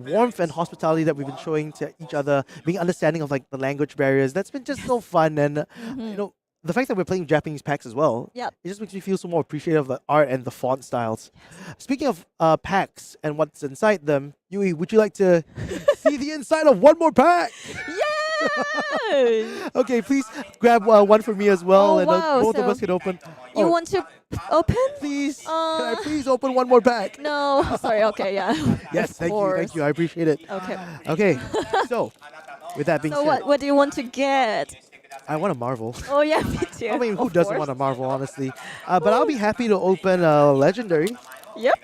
warmth and hospitality that we've been showing to each other, being understanding of like the language barriers, that's been just so fun. And the fact that we're playing Japanese packs as well, Yep. it just makes me feel so more appreciative of the art and the font styles. Speaking of packs and what's inside them, Yui, would you like to see the inside of one more pack? Yay! Okay, please grab one for me as well, Oh, and wow, both of so us can open. You Oh, want to open? please? Can I Uh, please open one more pack? No. Sorry. Okay. Yeah. Yes, Of thank you, course. thank you. I appreciate it. Okay. Okay, so with that being So said, what do you want to get? I want a Marvel. Oh yeah, me too. I mean, who of doesn't course. want a Marvel, honestly? But I'll be happy to open a legendary. Yep.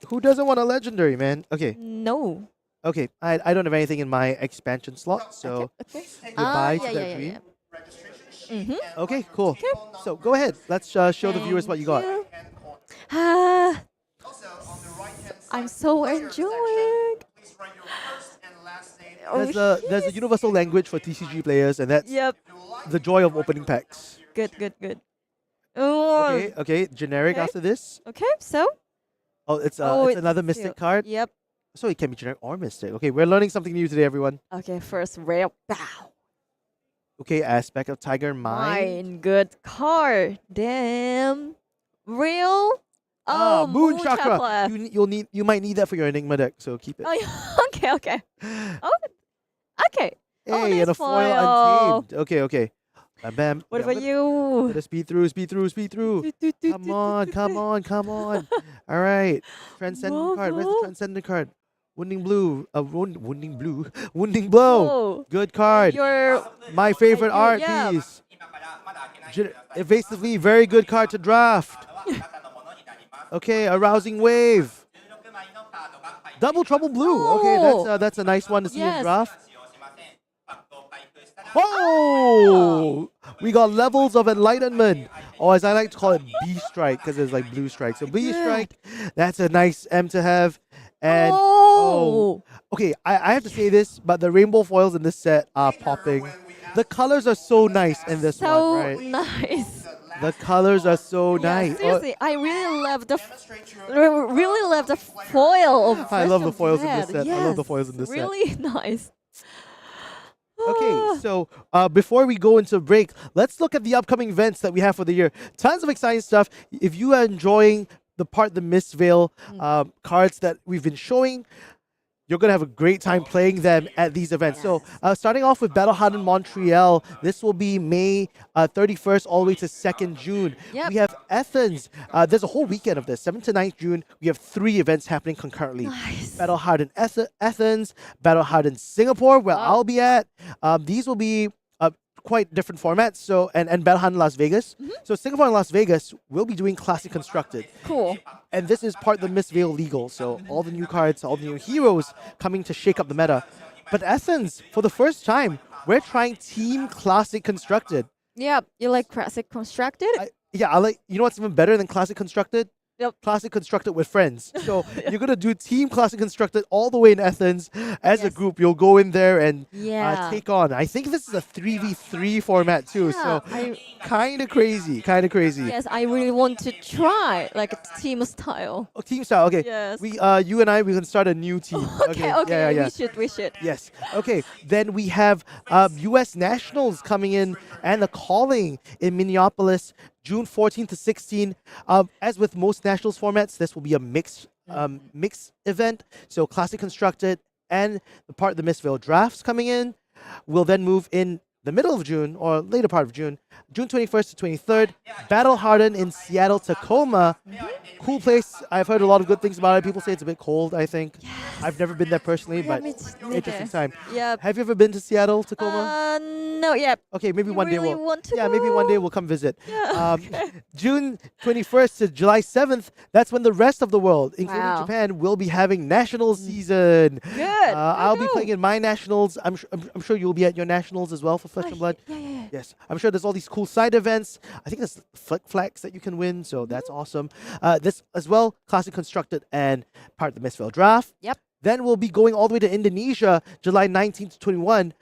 Who doesn't want a legendary, man? Okay, No. okay. I don't have anything in my expansion slot, so Okay. goodbye to yeah, that yeah, dream. yeah. Mm-hmm. Okay, cool. So go ahead. Let's show the viewers what you got. Ah, I'm so enjoying. There's a universal language for TCG players, and that's Yep. the joy of opening packs. Good. Oh. Okay, generic Okay. after this. Okay. So. Oh, it's it's another mystic sealed. card. Yep. So it can be generic or mystic. Okay, we're learning something new today, everyone. Okay. First rare. Bow. Okay, aspect of Tiger Mind. Good card. Damn. Real. Oh, Moon Chakra. You might need that for your Enigma deck, so keep it. Oh, yeah. Okay. Oh. Okay. Oh, Hey, and a there's foil foil. untamed. Okay. Bam, bam. What Yeah, about you? Gotta speed through. Come on. All right. Transcendent card. Where's the Marvel. transcendent card? Wounding blue. Wounding blow. Oh, Good card. your My favorite you, art yeah. piece. Evasively, very good card to draft. Okay, arousing wave. Double trouble blue. Okay, Oh. that's a nice one to see in Yes. draft. Oh, we got levels of enlightenment, or as I like to call it, B strike, because there's like blue strike. So B Good. strike, that's a nice M to have. And oh. okay, I have to say this, but the rainbow foils in this set are popping. The colors are so nice in this So one, right? nice. The colors are so Yeah, nice. Oh, seriously, I really love the foil of I love First the of foils in this Red. set. I love the Yes, foils in this set. really nice. Okay, so before we go into break, let's look at the upcoming events that we have for the year. Tons of exciting stuff. If you are enjoying the Mistveil cards that we've been showing, you're going to have a great time playing them at these events. So starting off with Battle Hard in Montreal, this will be May 31st all the way to 2nd June. Yep. We have Athens. There's a whole weekend of this, 7th to 9th June. We have 3 events happening concurrently. Nice. Battle Hard in Athens, Battle Hard in Singapore, where I'll be at. These will be quite different formats. So and Battle Hard in Las Vegas. So Singapore and Las Vegas will be doing Classic Constructed. Cool. And this is part of the Mistveil Legal. So all the new cards, all the new heroes coming to shake up the meta. But Athens, for the first time, we're trying Team Classic Constructed. Yeah, you like classic constructed? I like, you know what's even better than Classic Constructed? Yep. Classic Constructed with friends. So you're going to do Team Classic Constructed all the way in Athens. As a Yes. group, you'll go in there and Yeah. take on. I think this is a 3v3 format too. Yeah, So I- kind of crazy. Kind of crazy. Yes, I really want to try like a team style. Oh, team style. Okay. Yes. You and I, we can start a new team. Okay, Yeah. we should. Yes. Okay. Then we have U.S. Nationals coming in and a calling in Minneapolis, June 14th to 16th. As with most Nationals formats, this will be a mixed event. So Classic Constructed and the Mistveil drafts coming in. We'll then move in the middle of June or later part of June, June 21st to 23rd, Battle Harden in Seattle, Tacoma. Cool place. I've heard a lot of good things about it. People say it's a bit cold, I think. I've never been there personally, but interesting time. Yeah. Have you ever been to Seattle, Tacoma? No, yeah. Okay, maybe one day really we'll. want to Maybe one day go. we'll come visit. Yeah, June 21st to July 7th. That's when the rest of the world, including Wow. Japan, will be having national season. Good. I'll be playing in my nationals. I'm sure you'll be at your nationals as well for Flesh and Blood. Yeah. Yes, I'm sure there's all these cool side events. I think there's flick flags that you can win, so that's awesome. This as well, Classic Constructed and part of the Mistveil Draft. Yep. Then we'll be going all the way to Indonesia, July 19th to 21,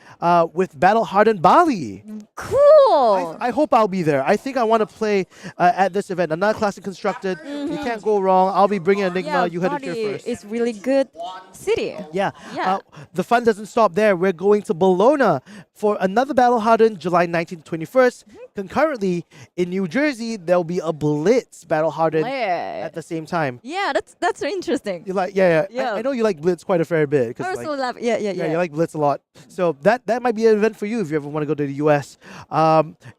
with Battle Hardened Bali. Cool. I hope I'll be there. I think I want to play at this event. Another Classic Constructed. You can't go wrong. I'll be bringing Enigma. You heard it here Brodie first. is really good city. Yeah. Yeah. The fun doesn't stop there. We're going to Bologna for another Battle Hardened, July 19th to 21st. Concurrently, in New Jersey, there'll be a Blitz Battle Hardened at the same time. Yeah, that's interesting. You like, yeah. Yeah. I know you like Blitz quite a fair bit. 'Cause I like, also love, yeah. you like Blitz a lot. So that might be an event for you if you ever want to go to the US.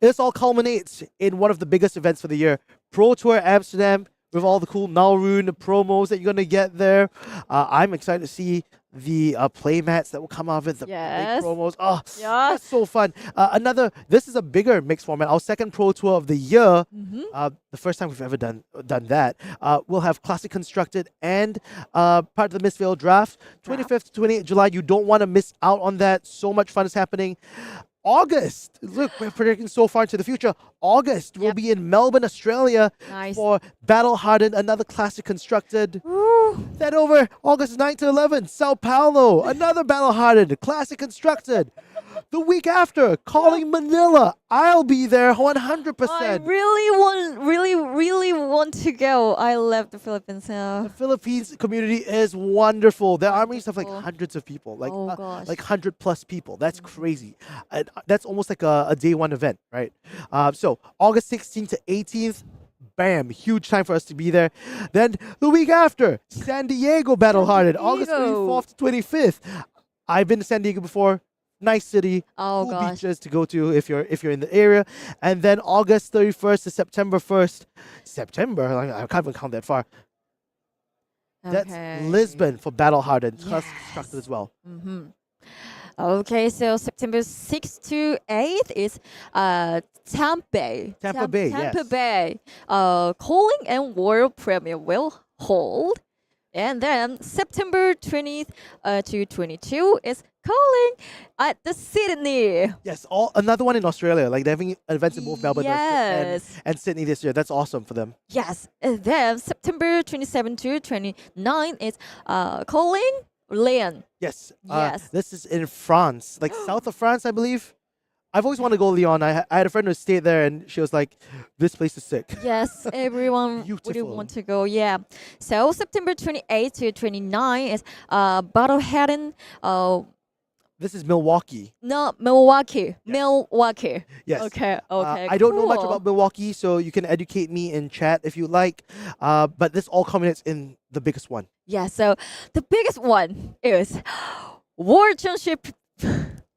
This all culminates in one of the biggest events for the year, Pro Tour Amsterdam, with all the cool Nalrune promos that you're going to get there. I'm excited to see the play mats that will come out of it, the big Yes. promos. Oh, Yes. that's so fun. This is a bigger mixed format. Our second Pro Tour of the year. The first time we've ever done that. We'll have Classic Constructed and part of the Mistveil Draft. 25th to 28th July. You don't want to miss out on that. So much fun is happening. August. Look, we're predicting so far into the future. August, we'll be in Melbourne, Australia Nice. for Battle Hardened, another Classic Constructed. Then over August 9th to 11th, Sao Paulo, another Battle Hardened, Classic Constructed. The week after, calling Manila. I'll be there 100%. I really want to go. I love the Philippines now. The Philippines community is wonderful. Their armies have like Wonderful. hundreds of people, like Oh, gosh. like 100+ people. That's crazy. And that's almost like a day one event, right? So August 16th to 18th, bam, huge time for us to be there. Then the week after, San Diego Battle Hardened, August Diego. 24th to 25th. I've been to San Diego before. Nice city, Oh, cool gosh. beaches to go to if you're in the area. And then August 31st to September 1st. September, I can't even count that far. That's Okay. Lisbon for Battle Hardened, Yes. constructed as well. Okay, so September 6th to 8th is Tampa Bay. Tampa Bay, Tampa yes. Bay. Calling and World Premier will hold. And then September 20th to 22 is calling at the Sydney. Yes, another one in Australia. Like they're having events in both Melbourne Yes. and Sydney this year. That's awesome for them. Yes. And then September 27 to 29 is calling Lyon. Yes. Yes. This is in France, like south of France, I believe. I've always wanted to go to Lyon. I had a friend who stayed there, and she was like, "This place is sick." Yes, everyone really Beautiful. want to go. Yeah. So September 28 to 29 is Battle Hardened This is Milwaukee. No, Milwaukee. Milwaukee. Yes. Okay. Okay. I don't know much cool. about Milwaukee, so you can educate me in chat if you like. But this all culminates in the biggest one. Yeah. So the biggest one is World Championship.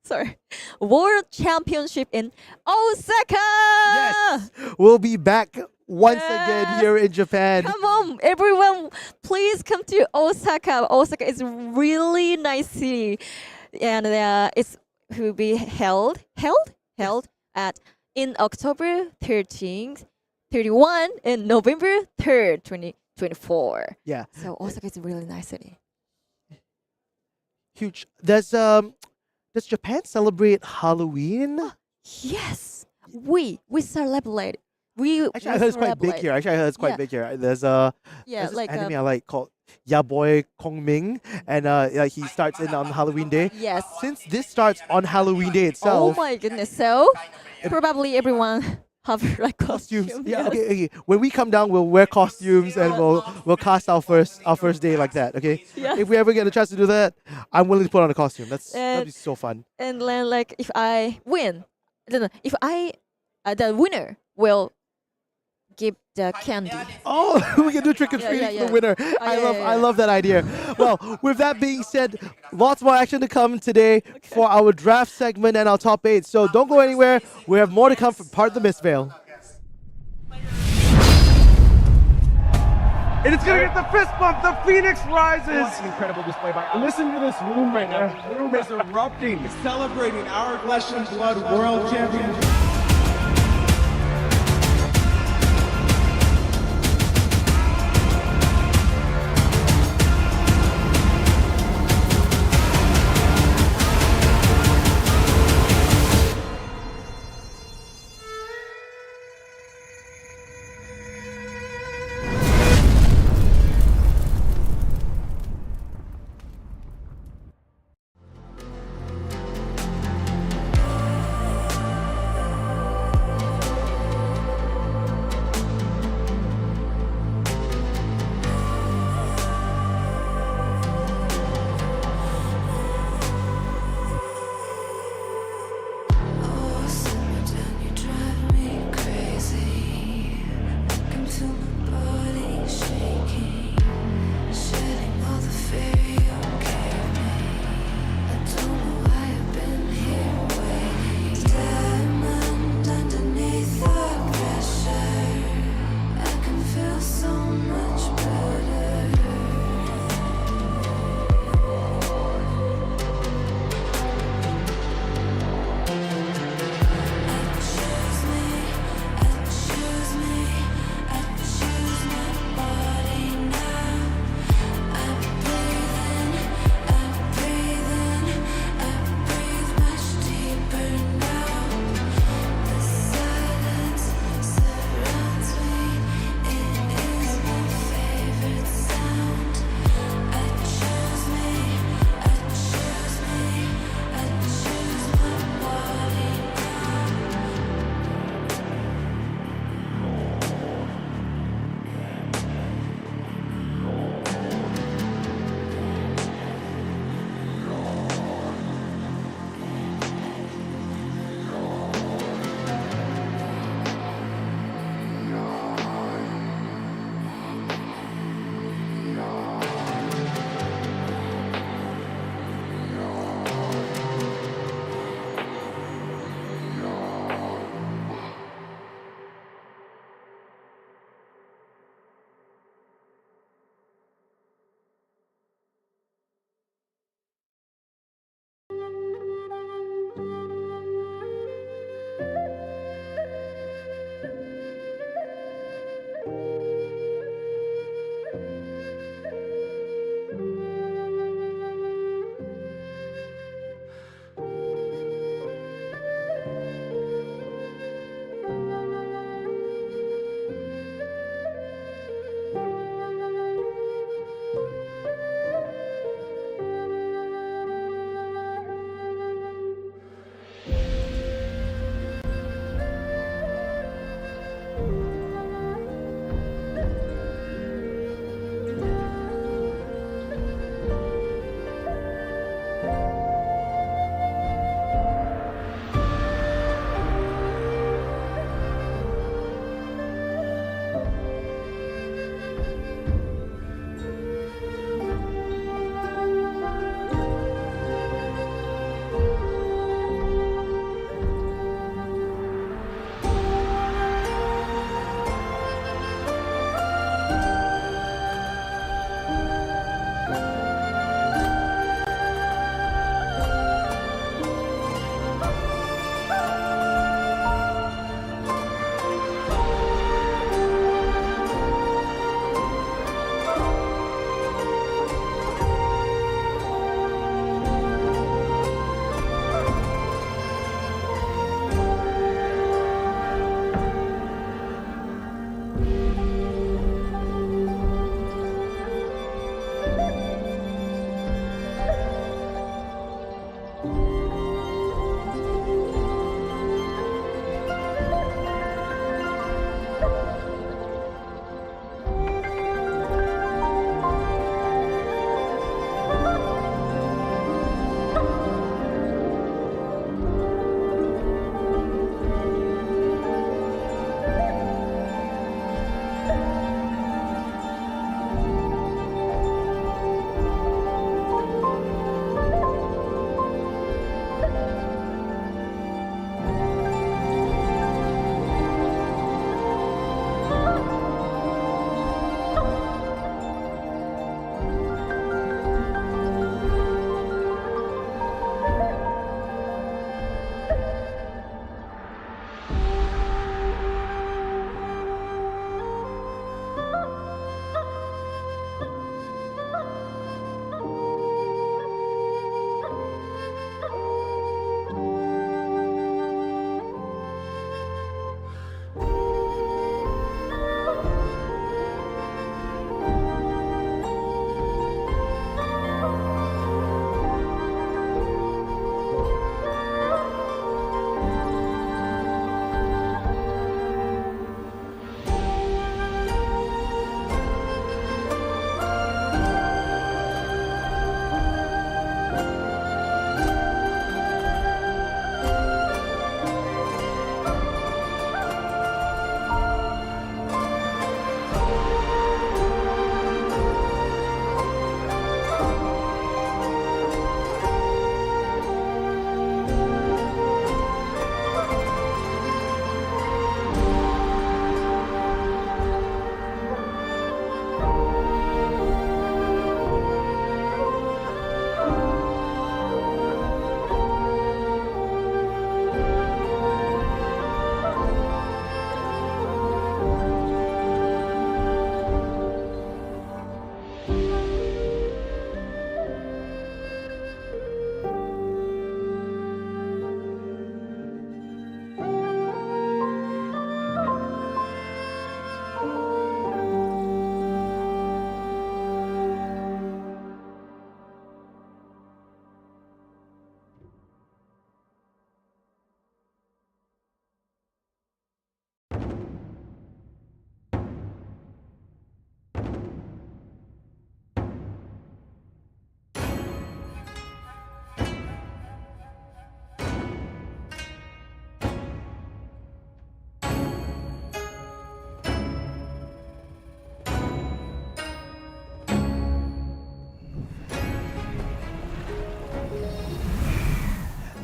Sorry, World Championship in Osaka. Yes, we'll be back once again Yes. here in Japan. Come on, everyone! Please come to Osaka. Osaka is really nice city, and it's will be held at in October 13th, 31, and November 3rd, 2024. Yeah, So Osaka is a really nice city. huge. Does Japan celebrate Halloween? Yes, we celebrate. We Actually, I heard it's quite big celebrate. here. Actually, I heard it's quite Yeah. big here. There's Yeah, this like anime I like called Ya Boy Kong Ming, and like he starts in on Halloween Day. yes. Since this starts on Halloween Day Oh itself, my goodness! So probably everyone have like costumes. costume. Yeah, yes. okay. When we come down, we'll wear costumes and we'll cast our first day like that. Okay. Yeah. If we ever get a chance to do that, I'm willing to put on a costume. That'd be And- so fun. And then like if I win, no, if I the winner will give the candy. Oh, we can do trick or Yeah, treating yeah, for the yeah. winner. Yeah, I love that idea. Well, with that being said, lots more action to come today for our draft segment and our top 8. So don't go anywhere. We have more to come from part of the Mistveil. And it's gonna get the fist bump. The Phoenix rises. An incredible display by. Listen to this room right now. The room is erupting, celebrating our Flesh and Blood World Championship.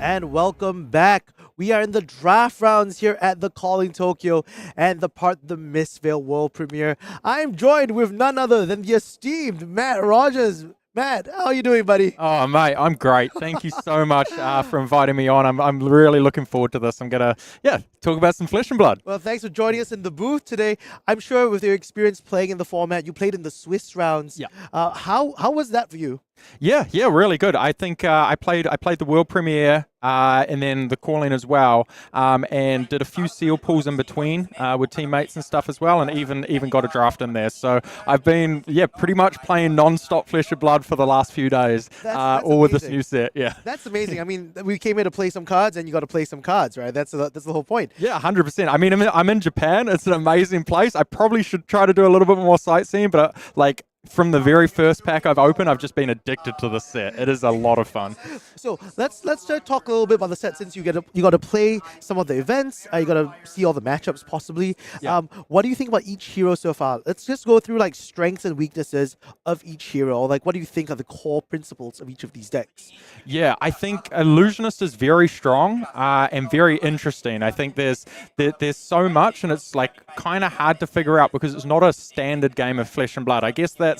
And welcome back. We are in the draft rounds here at the Calling Tokyo and the Mistveil World Premiere. I'm joined with none other than the esteemed Matt Rogers. Matt, how are you doing, buddy? Oh, mate, I'm great. Thank you so much for inviting me on. I'm really looking forward to this. I'm going to, talk about some flesh and blood. Well, thanks for joining us in the booth today. I'm sure with your experience playing in the format, you played in the Swiss rounds. Yeah. How was that for you? Yeah, really good. I think I played the world premiere and then the calling as well, and did a few seal pulls in between with teammates and stuff as well, and even got a draft in there. So I've been pretty much playing non-stop flesh and blood for the last few days, That's all with this amazing. new set. Yeah. That's amazing. I mean, we came here to play some cards, and you got to play some cards, right? That's the whole point. Yeah, 100%. I mean, I'm in Japan. It's an amazing place. I probably should try to do a little bit more sightseeing, but from the very first pack I've opened, I've just been addicted to the set. It is a lot of fun. So let's talk a little bit about the set, since you got to play some of the events. You got to see all the matchups possibly. Yeah. What do you think about each hero so far? Let's just go through like strengths and weaknesses of each hero. Like, what do you think are the core principles of each of these decks? Yeah, I think Illusionist is very strong and very interesting. I think there's so much, and it's like kind of hard to figure out because it's not a standard game of flesh and blood. I guess that's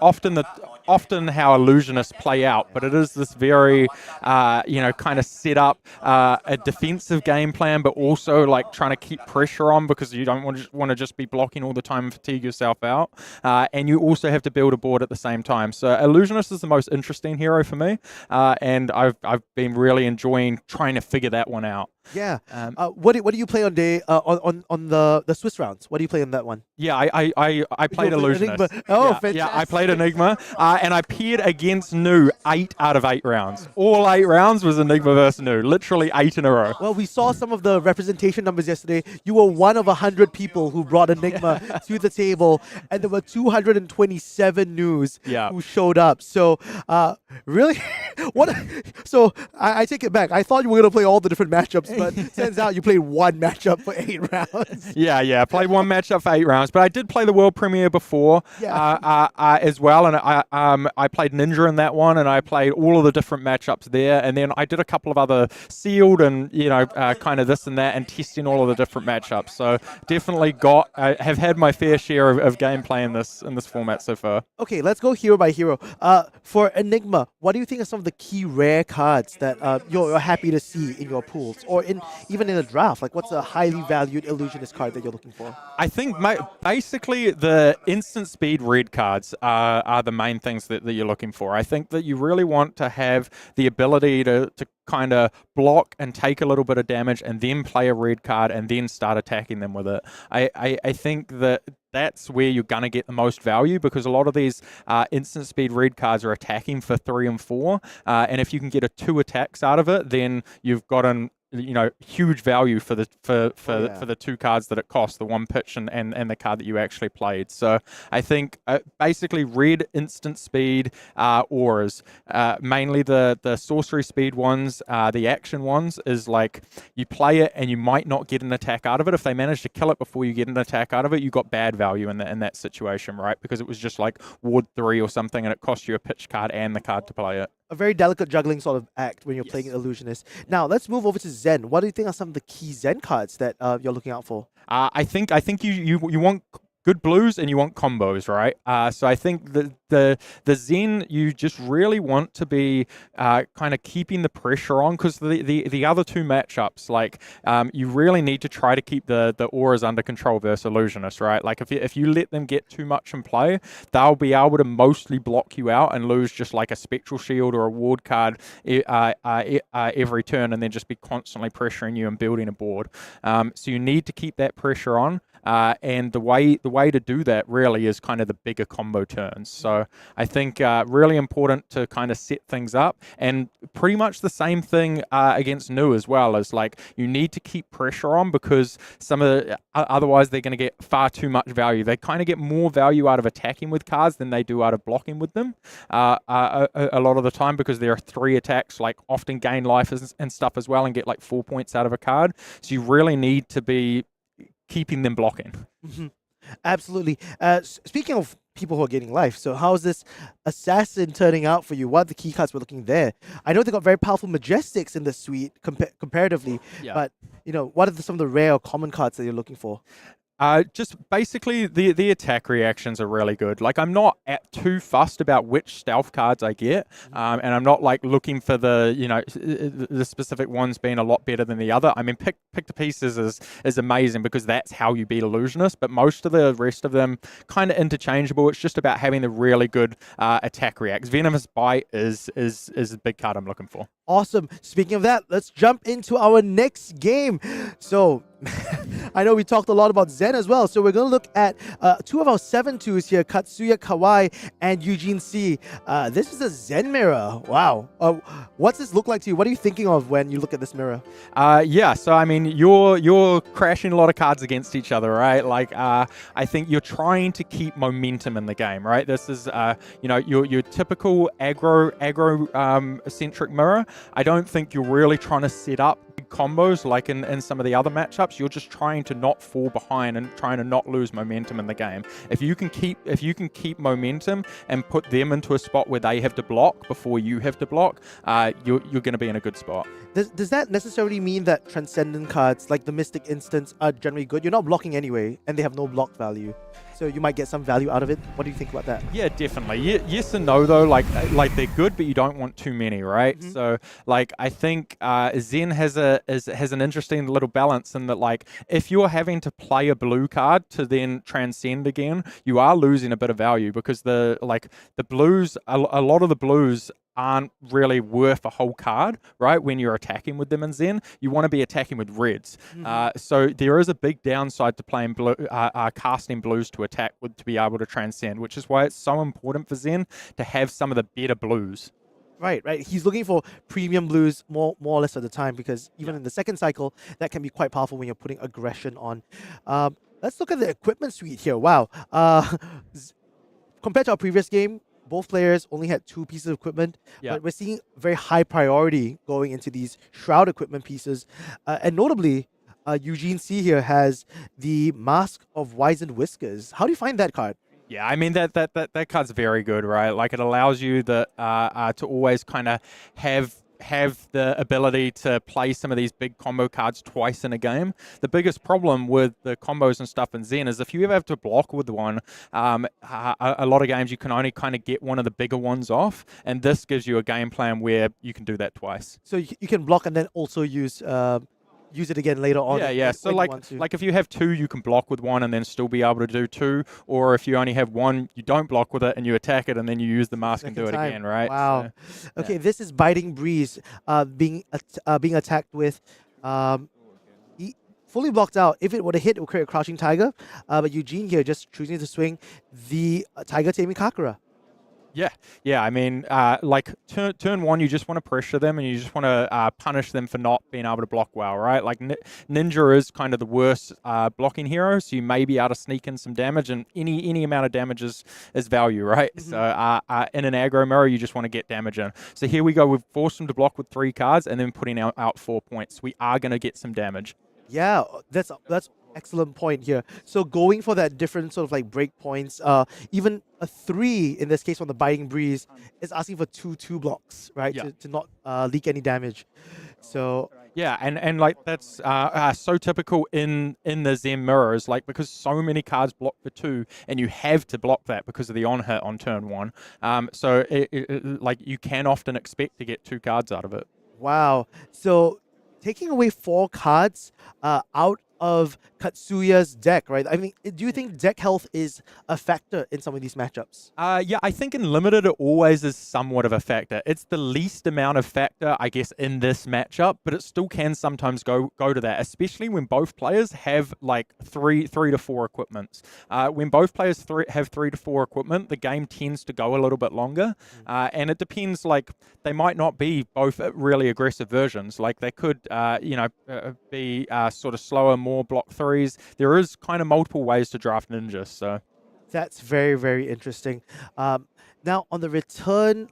often how illusionists play out, but it is this very kind of set up a defensive game plan, but also like trying to keep pressure on because you don't want to just be blocking all the time and fatigue yourself out, and you also have to build a board at the same time. So illusionist is the most interesting hero for me, and I've been really enjoying trying to figure that one out. Yeah. What do you play on the Swiss rounds? What do you play on that one? Yeah, I played Illusionist. Enigma. Oh, yeah, fantastic. Yeah, I played Enigma, and I paired against Nu 8 out of 8 rounds. All 8 rounds was Enigma versus Nu, literally 8 in a row. Well, we saw some of the representation numbers yesterday. You were one of 100 people who brought Enigma to the table, and there were 227 news who showed up. So, really, So I take it back. I thought you were gonna play all the different matchups, but turns out you played one matchup for 8 rounds. Yeah, I played one matchup for 8 rounds, but I did play the world premiere before as well, and I played Ninja in that one, and I played all of the different matchups there, and then I did a couple of other sealed and kind of this and that, and testing all of the different matchups. So definitely have had my fair share of gameplay in this format so far. Okay, let's go hero by hero. For Enigma, what do you think are some of the key rare cards that you're happy to see in your pools, or even in a draft? Like, what's a highly valued illusionist card that you're looking for? I think basically the instant speed red cards are the main things that you're looking for. I think that you really want to have the ability to kind of block and take a little bit of damage and then play a red card and then start attacking them with it. I think that's where you're going to get the most value, because a lot of these instant speed red cards are attacking for 3 and 4, and if you can get 2 attacks out of it, then you've got huge value for the 2 cards that it costs, the 1 pitch and the card that you actually played. So I think basically red instant speed auras, mainly the sorcery speed ones, the action ones, is like you play it and you might not get an attack out of it. If they manage to kill it before you get an attack out of it, you got bad value in that situation, right? Because it was just like ward 3 or something, and it cost you a pitch card and the card to play it. A very delicate juggling sort of act when you're playing an illusionist. Now, let's move over to Zen. What do you think are some of the key Zen cards that you're looking out for? I think you want good blues and you want combos, right? So I think the Zen, you just really want to be kind of keeping the pressure on, because the other 2 matchups, like you really need to try to keep the auras under control versus illusionist, right? Like if you let them get too much in play, they'll be able to mostly block you out and lose just like a spectral shield or a ward card every turn, and then just be constantly pressuring you and building a board. So you need to keep that pressure on. And the way to do that really is kind of the bigger combo turns. So I think really important to kind of set things up, and pretty much the same thing against Nu as well, as like you need to keep pressure on, because otherwise they're going to get far too much value. They kind of get more value out of attacking with cards than they do out of blocking with them a lot of the time, because there are 3 attacks, like often gain life and stuff as well, and get like 4 points out of a card. So you really need to be keeping them blocking. Absolutely. Speaking of people who are gaining life. So how's this assassin turning out for you? What are the key cards we're looking there? I know they got very powerful Majestics in the suite comparatively, Yeah. but what are some of the rare or common cards that you're looking for? Just basically the attack reactions are really good. Like I'm not too fussed about which stealth cards I get, and I'm not like looking for the specific ones being a lot better than the other. I mean, pick to pieces is amazing because that's how you beat illusionists. But most of the rest of them kind of interchangeable. It's just about having the really good attack reacts. Venomous Bite is a big card I'm looking for. Awesome. Speaking of that, let's jump into our next game. So, I know we talked a lot about Zen as well. So we're going to look at two of our 7-2s here, Katsuya Kawai and Eugene C. This is a Zen mirror. Wow. What's this look like to you? What are you thinking of when you look at this mirror? Yeah, so I mean, you're crashing a lot of cards against each other, right? Like, I think you're trying to keep momentum in the game, right? This is, your typical aggro centric mirror. I don't think you're really trying to set up big combos like in some of the other matchups. You're just trying to not fall behind and trying to not lose momentum in the game. If you can keep momentum and put them into a spot where they have to block before you have to block, you're going to be in a good spot. Does that necessarily mean that transcendent cards like the Mystic Instants are generally good? You're not blocking anyway, and they have no block value. So you might get some value out of it. What do you think about that? Yeah, definitely. Yes and no, though. Like they're good, but you don't want too many, right? Mm-hmm. So, like, I think Zen has an interesting little balance in that, like, if you're having to play a blue card to then transcend again, you are losing a bit of value because the blues, a lot of the blues aren't really worth a whole card, right? When you're attacking with them in Zen, you want to be attacking with reds. Mm-hmm. So there is a big downside to playing blue, casting blues to attack with to be able to transcend, which is why it's so important for Zen to have some of the better blues. Right. He's looking for premium blues more or less at the time because even in the second cycle, that can be quite powerful when you're putting aggression on. Let's look at the equipment suite here. Wow. Compared to our previous game, both players only had 2 pieces of equipment, but we're seeing very high priority going into these Shroud equipment pieces. And notably, Eugene C here has the Mask of Wizened Whiskers. How do you find that card? Yeah, I mean that card's very good, right? Like it allows you to always kind of have the ability to play some of these big combo cards twice in a game. The biggest problem with the combos and stuff in Zen is if you ever have to block with one, a lot of games you can only kind of get one of the bigger ones off, and this gives you a game plan where you can do that twice. So you can block and then also use it again later on. Yeah. So like if you have 2, you can block with one and then still be able to do 2. Or if you only have 1, you don't block with it and you attack it and then you use the mask and do it again, right? Wow. So, okay, this is Biting Breeze being attacked with. He fully blocked out. If it would have hit, it would create a Crouching Tiger. But Eugene here just choosing to swing the Tiger Taming Kakura. Yeah. I mean, like turn 1, you just want to pressure them and you just want to punish them for not being able to block well, right? Like Ninja is kind of the worst blocking hero, so you may be able to sneak in some damage, and any amount of damage is value, right? Mm-hmm. So in an aggro mirror, you just want to get damage in. So here we go. We've forced them to block with 3 cards and then putting out 4 points. We are going to get some damage. Yeah, that's excellent point here. So going for that different sort of like break points, even a 3 in this case on the Biting Breeze is asking for 2 blocks, right? Yeah. To not leak any damage. So yeah, and like that's so typical in the Zen mirrors, like because so many cards block for 2, and you have to block that because of the on hit on turn 1. So like you can often expect to get 2 cards out of it. wow. So taking away 4 cards out of Katsuya's deck, right? I mean, do you think deck health is a factor in some of these matchups? Yeah, I think in limited it always is somewhat of a factor. It's the least amount of factor, I guess, in this matchup, but it still can sometimes go to that, especially when both players have like 3 to 4 equipments. When both players have 3 to 4 equipment, the game tends to go a little bit longer, and it depends. Like they might not be both really aggressive versions. Like they could, be sort of slower, more block 3s. There is kind of multiple ways to draft Ninja, so That's very, very interesting. Now, on the return,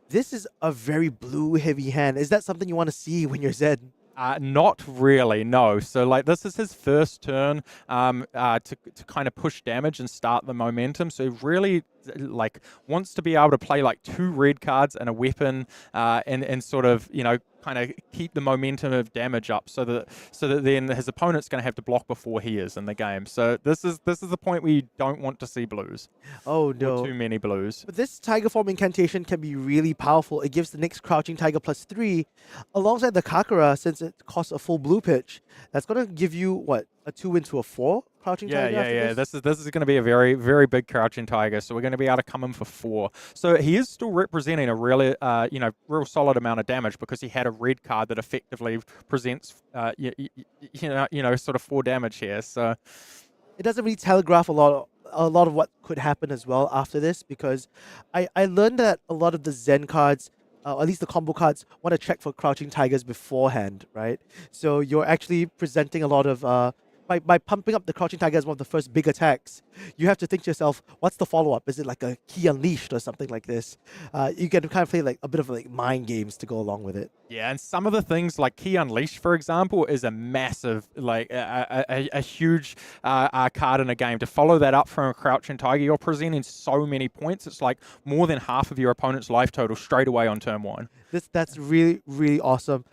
this is a very blue-heavy hand. Is that something you want to see when you're Zed? Not really, no. So like this is his first turn to kind of push damage and start the momentum. So he really like wants to be able to play like 2 red cards and a weapon and sort of, you know, kind of keep the momentum of damage up so that then his opponent's going to have to block before he is in the game. So this is the point where you don't want to see blues. Oh no. Or too many blues. But this Tiger Form incantation can be really powerful. It gives the next Crouching Tiger +3 alongside the Kakura, since it costs a full blue pitch. That's going to give you, what, a 2 into a 4 Crouching Tiger? after This is going to be a very, very big Crouching Tiger. So we're going to be able to come in for 4. So he is still representing a really, real solid amount of damage because he had a red card that effectively presents, sort of 4 damage here. So It doesn't really telegraph a lot of what could happen as well after this, because I learned that a lot of the Zen cards, at least the combo cards, want to check for Crouching Tigers beforehand, right? So you're actually presenting a lot of by pumping up the Crouching Tiger as one of the first big attacks, you have to think to yourself, what's the follow-up? Is it like a Key Unleashed or something like this? You can kind of play like a bit of like mind games to go along with it. yeah, and some of the things like Key Unleashed, for example, is a massive, like a huge card in a game. To follow that up from a Crouching Tiger, you're presenting so many points. It's like more than half of your opponent's life total straight away on turn 1. That's really, really awesome.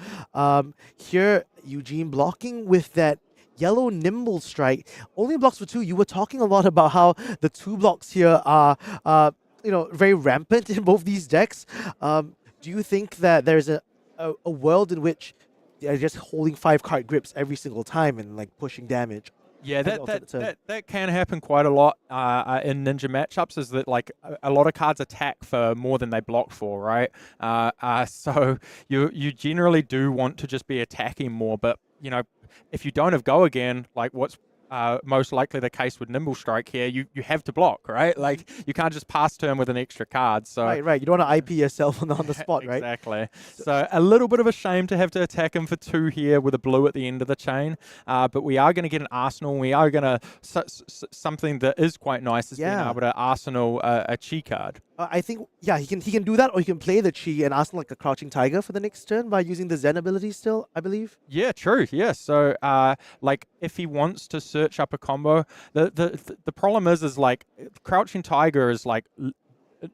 Here, Eugene blocking with that yellow Nimble Strike. Only blocks for 2. You were talking a lot about how the 2 blocks here are, very rampant in both these decks. Do you think that there's a world in which they're just holding 5-card grips every single time and like pushing damage? Yeah, that can happen quite a lot in Ninja matchups, is that like a lot of cards attack for more than they block for, right? So you generally do want to just be attacking more, but if you don't have go again, like what's most likely the case with Nimble Strike here, you have to block, right? Like you can't just pass turn with an extra card. So right. You don't want to IP yourself on the spot, right? Exactly. So a little bit of a shame to have to attack him for 2 here with a blue at the end of the chain. But we are going to get an arsenal. We are going to something that is quite nice is being able to arsenal a chi card. I think, he can do that, or he can play the Chi and arsenal like a Crouching Tiger for the next turn by using the Zen ability still, I believe. Yeah, true. Yeah, so like if he wants to search up a combo, the problem is like Crouching Tiger is like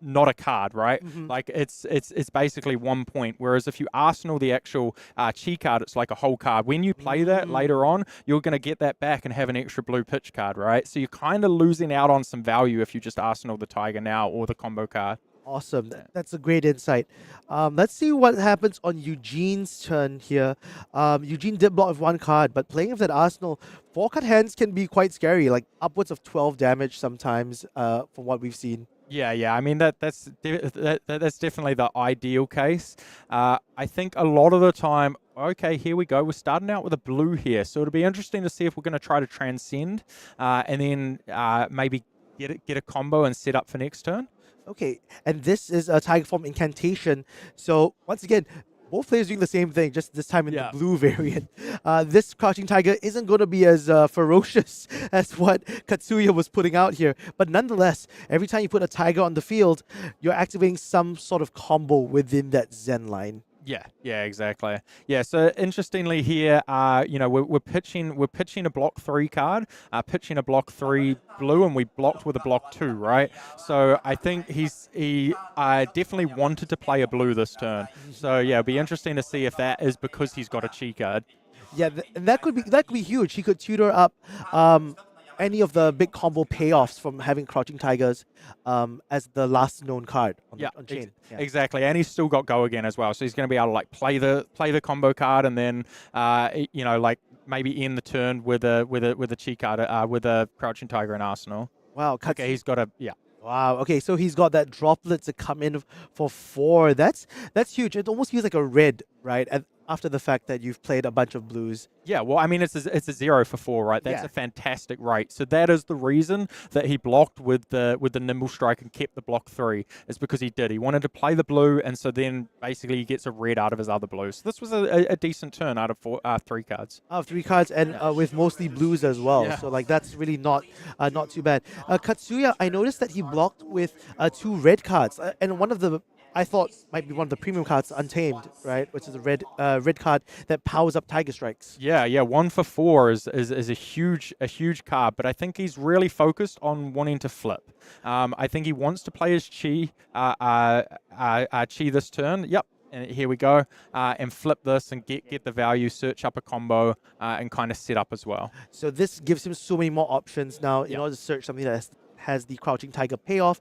not a card, right? Mm-hmm. Like it's basically 1 point, whereas if you arsenal the actual chi card, it's like a whole card. When you play that later on, you're going to get that back and have an extra blue pitch card, right? So you're kind of losing out on some value if you just arsenal the Tiger now or the combo card. Awesome. That's a great insight. Let's see what happens on Eugene's turn here. Eugene did block with 1 card, but playing with that arsenal, 4-card hands can be quite scary, like upwards of 12 damage sometimes from what we've seen. Yeah. I mean that's definitely the ideal case. I think a lot of the time. Okay, here we go. We're starting out with a blue here, so it'll be interesting to see if we're going to try to transcend and then maybe get a combo and set up for next turn. Okay, and this is a Tiger Form incantation. So once again, both players doing the same thing, just this time in the blue variant. This Crouching Tiger isn't going to be as ferocious as what Katsuya was putting out here. But nonetheless, every time you put a Tiger on the field, you're activating some sort of combo within that Zen line. Yeah, exactly. Yeah, so interestingly here, we're pitching a block 3 card, pitching a block 3 blue, and we blocked with a block 2, right? So I think he definitely wanted to play a blue this turn. So yeah, it'll be interesting to see if that is because he's got a chi card. Yeah, and that could be huge. He could tutor up any of the big combo payoffs from having Crouching Tigers as the last known card on chain. Exactly, and he's still got go again as well, so he's going to be able to like play the combo card and then like maybe end the turn with a chi card with a Crouching Tiger and arsenal. Wow, okay, he's got a Wow. Okay, so he's got that droplet to come in for 4. That's huge. It almost feels like a red, right? After the fact that you've played a bunch of blues. Yeah, well, I mean, it's a 0 for 4, right? That's a fantastic rate. So that is the reason that he blocked with the Nimble Strike and kept the block 3. Is because he did. He wanted to play the blue, and so then basically he gets a red out of his other blues. So this was a decent turn out of 3 cards. Out of 3 cards, and with mostly blues as well. Yeah. So like that's really not too bad. Katsuya, I noticed that he blocked with 2 red cards, and one of the I thought might be one of the premium cards, Untamed, right? Which is a red card that powers up Tiger Strikes. Yeah, 1 for 4 is a huge card, but I think he's really focused on wanting to flip. I think he wants to play his chi this turn. Yep. And here we go, and flip this and get the value, search up a combo, and kind of set up as well. So this gives him so many more options now in order to search something that has the Crouching Tiger payoff.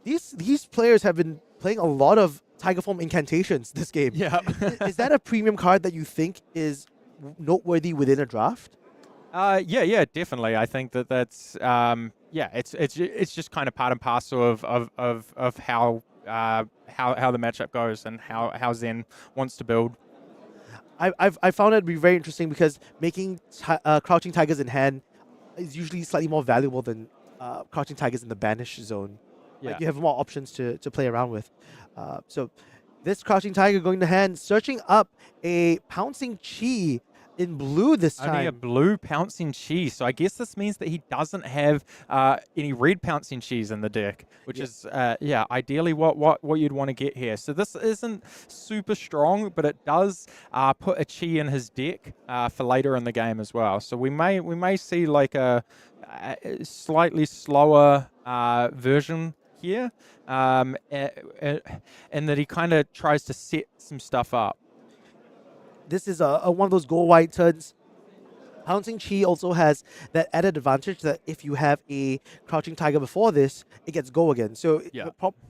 These players have been playing a lot of Tiger Form incantations this game. Yeah. Is that a premium card that you think is noteworthy within a draft? Yeah, definitely. I think that's it's just kind of part and parcel of how the matchup goes and how Zen wants to build. I found it to be very interesting because making Crouching Tigers in hand is usually slightly more valuable than Crouching Tigers in the banish zone. Yeah. Like you have more options to play around with. So this Crouching Tiger going to hand, searching up a Pouncing Chi in blue this time. Only a blue Pouncing Chi, so I guess this means that he doesn't have any red Pouncing Chis in the deck, which is ideally what you'd want to get here. So this isn't super strong, but it does put a Chi in his deck for later in the game as well. So we may see like a slightly slower version here, and that he kind of tries to set some stuff up. This is one of those go wide turns. Pouncing Chi also has that added advantage that if you have a Crouching Tiger before this, it gets go again. So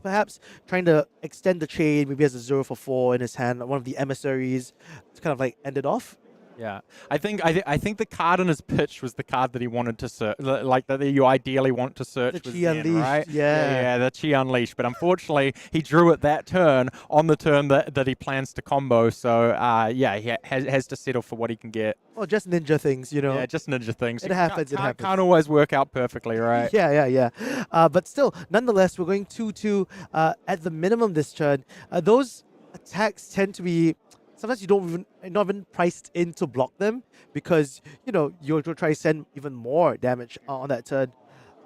perhaps trying to extend the chain, maybe as a 0 for 4 in his hand, one of the emissaries to kind of like end it off. Yeah, I think the card in his pitch was the card that he wanted to search, like that you ideally want to search. The with Chi Zen, Unleashed, right? yeah, the Chi Unleashed. But unfortunately, he drew it that turn on the turn that he plans to combo. So he has to settle for what he can get. Well, just ninja things, you know. Yeah, just ninja things. It happens. It happens. Can't always work out perfectly, right? Yeah. But still, nonetheless, we're going 2-2 at the minimum this turn. Those attacks tend to be. Sometimes you're not even priced in to block them because, you'll try to send even more damage on that turn.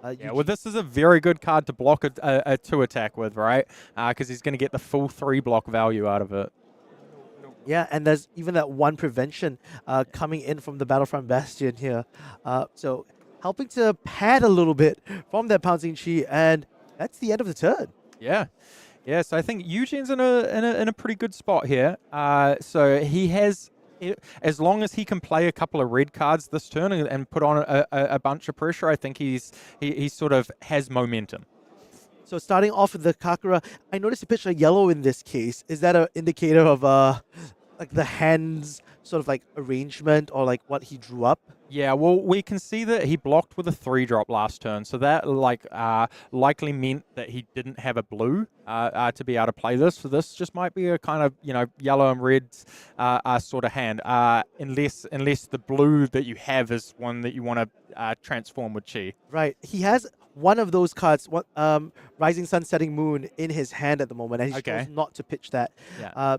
Well, this is a very good card to block a 2 attack with, right? Because he's going to get the full 3 block value out of it. Yeah, and there's even that 1 prevention coming in from the Battlefront Bastion here. So helping to pad a little bit from that Pouncing Chi, and that's the end of the turn. Yeah, so I think Eugene's in a pretty good spot here. So he has, as long as he can play a couple of red cards this turn and put on a bunch of pressure, I think he sort of has momentum. So starting off with the Kakura, I noticed he pitched a yellow in this case. Is that an indicator of like the hand's sort of like arrangement or like what he drew up? Yeah, well, we can see that he blocked with a 3-drop last turn, so that likely meant that he didn't have a blue to be able to play this. So this just might be a kind of yellow and red sort of hand, unless the blue that you have is one that you want to transform with Chi. Right, he has one of those cards, Rising Sun, Setting Moon, in his hand at the moment, and he chose not to pitch that. Yeah.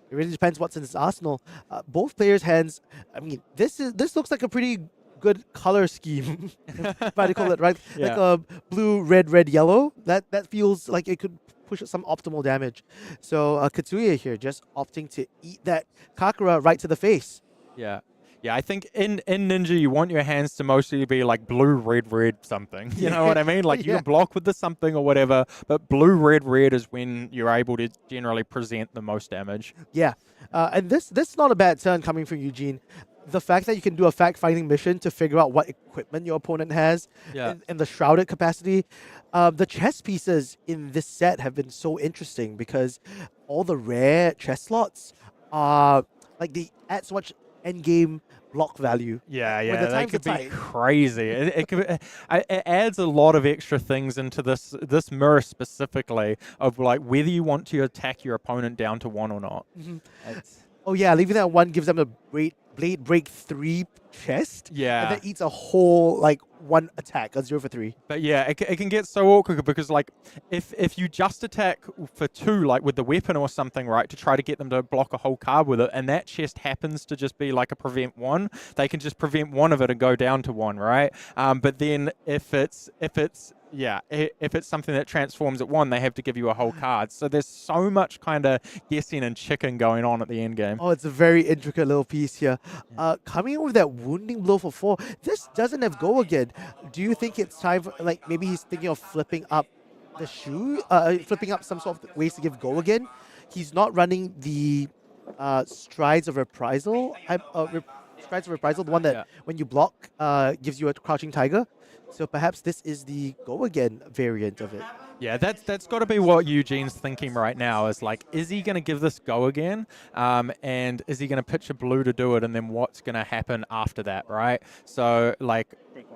It really depends what's in his arsenal. Both players' hands. I mean, this looks like a pretty good color scheme, if I call it right. Yeah. Like a blue, red, yellow. That feels like it could push some optimal damage. So Katsuya here just opting to eat that Kakura right to the face. Yeah, I think in Ninja, you want your hands to mostly be like blue, red, something. You know what I mean? Like you can block with the something or whatever, but blue, red is when you're able to generally present the most damage. Yeah, and this is not a bad turn coming from Eugene. The fact that you can do a fact-finding mission to figure out what equipment your opponent has in the shrouded capacity. The chess pieces in this set have been so interesting because all the rare chess slots are like they add so much endgame block value. Yeah, they could be crazy. It adds a lot of extra things into this mirror specifically of like whether you want to attack your opponent down to 1 or not. Mm-hmm. Oh yeah, leaving that 1 gives them the Blade Break 3 chest. Yeah. And that eats a whole, like, 1 attack, a 0 for 3. But yeah, it can get so awkward because, like, if you just attack for 2, like, with the weapon or something, right, to try to get them to block a whole card with it, and that chest happens to just be, like, a prevent 1, they can just prevent 1 of it and go down to 1, right? But then if it's if it's something that transforms at 1, they have to give you a whole card. So there's so much kind of guessing and chicken going on at the end game. Oh, it's a very intricate little piece here. Coming in with that wounding blow for 4. This doesn't have go again. Do you think it's time for, like, maybe he's thinking of flipping up the shoe, flipping up some sort of ways to give go again? He's not running the strides of reprisal. Strides of reprisal, the one that when you block gives you a crouching tiger. So perhaps this is the go again variant of it. Yeah, that's got to be what Eugene's thinking right now. Is like, is he going to give this go again? And is he going to pitch a blue to do it? And then what's going to happen after that, right? So, like,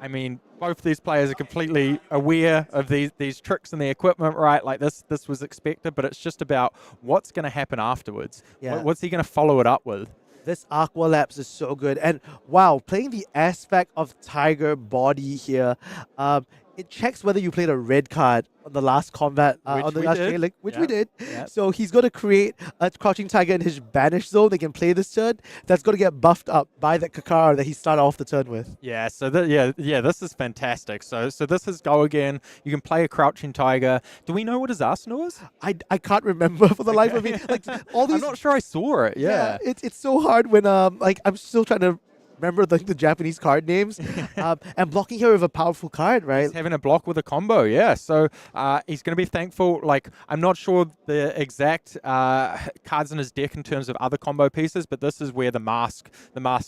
I mean, both these players are completely aware of these tricks and the equipment, right? Like, this was expected, but it's just about what's going to happen afterwards. Yeah. What's he going to follow it up with? This Aqua Lapse is so good. And wow, playing the aspect of Tiger body here, it checks whether you played a red card on the last combat, on the last trailing, which we did. Yep. So he's going to create a Crouching Tiger in his banish zone. They can play this turn. That's going to get buffed up by that Kakara that he started off the turn with. Yeah, so this is fantastic. So this is go again. You can play a Crouching Tiger. Do we know what his arsenal is? I can't remember for the life of me. Like all these, I'm not sure I saw it. Yeah. it's so hard when like I'm still trying to remember the Japanese card names, and blocking here with a powerful card, right? He's having a block with a combo, yeah. So he's going to be thankful. Like, I'm not sure the exact cards in his deck in terms of other combo pieces, but this is where the mask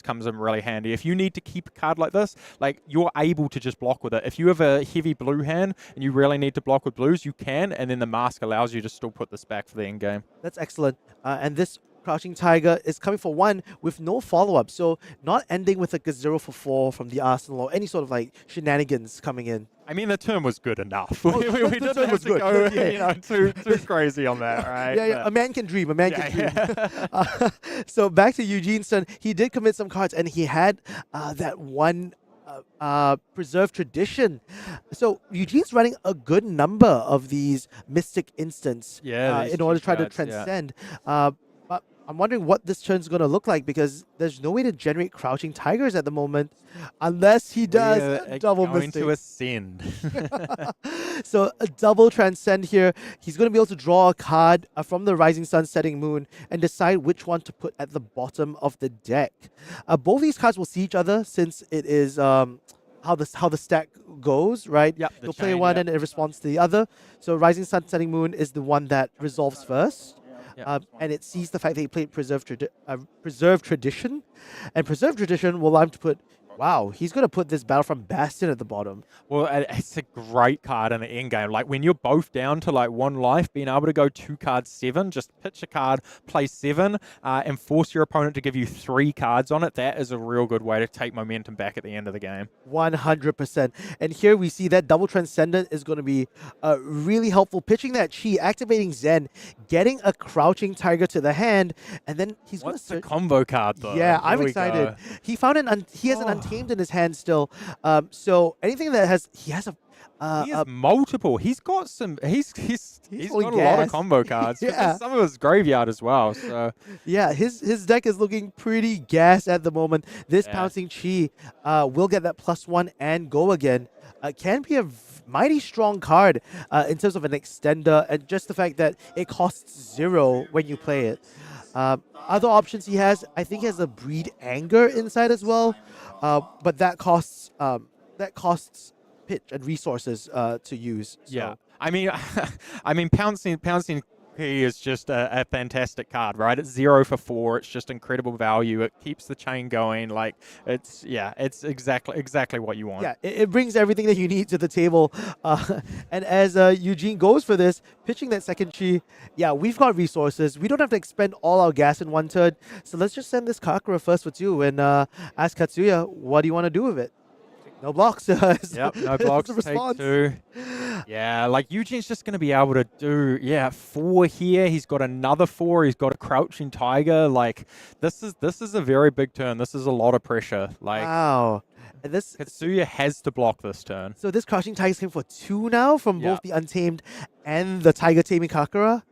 comes in really handy. If you need to keep a card like this, like, you're able to just block with it. If you have a heavy blue hand and you really need to block with blues, you can, and then the mask allows you to still put this back for the end game. That's excellent. And this Crouching Tiger is coming for 1 with no follow-up, so not ending with like a 0 for 4 from the arsenal or any sort of like shenanigans coming in. I mean, the turn was good enough. Oh, we the didn't turn have was to good. go Yeah. too crazy on that, right? Yeah, a man can dream. A man can dream. So back to Eugene's turn. He did commit some cards, and he had that one preserved tradition. So Eugene's running a good number of these mystic instants these in order to try to cards, yeah. transcend. But I'm wondering what this turn's going to look like, because there's no way to generate Crouching Tigers at the moment unless he does a double going mistake. to ascend. So a double transcend here. He's going to be able to draw a card from the Rising Sun, Setting Moon and decide which one to put at the bottom of the deck. Both these cards will see each other, since it is how the stack goes, right? Yep, You'll play one and it responds to the other. So Rising Sun, Setting Moon is the one that resolves first. And it sees the fact that he played Preserved Tradition. And Preserved Tradition will allow him to put, wow, he's going to put this Battlefront Bastion at the bottom. Well, it's a great card in the end game. Like, when you're both down to like 1 life, being able to go 2 cards 7, just pitch a card, play 7, and force your opponent to give you 3 cards on it. That is a real good way to take momentum back at the end of the game. 100%. And here we see that double Transcendent is going to be really helpful. Pitching that Chi, activating Zen, getting a Crouching Tiger to the hand, and then he's going to What's the combo card, though? Yeah, I'm Here we excited. go. He found he has an Untamed in his hand still. So anything that has he has He has multiple. He's got some. He's full got a lot of gas. combo cards. Yeah. Yeah. Some of his graveyard as well. So yeah, his deck is looking pretty gas at the moment. This Yeah. Pouncing Chi will get that +1 and go again. Can be a mighty strong card in terms of an extender, and just the fact that it costs 0 when you play it. Other options he has, I think he has a Breed Anger inside as well, but that costs pitch and resources to use. So. yeah, I mean, pouncing P is just a fantastic card, right? It's 0 for 4. It's just incredible value. It keeps the chain going. Like, it's exactly what you want. Yeah, it brings everything that you need to the table. And as Eugene goes for this, pitching that second Chi, yeah, we've got resources. We don't have to expend all our gas in one turn. So let's just send this Kakura first for 2 and ask Katsuya, what do you want to do with it? No blocks. Yep, no blocks. the Take response. 2. Yeah, like Eugene's just going to be able to do 4 here. He's got another 4. He's got a Crouching Tiger. Like, this is a very big turn. This is a lot of pressure. Like, Wow. And this Katsuya has to block this turn. So this Crouching Tiger came for 2 now from both the Untamed and the Tiger Taming Kakura.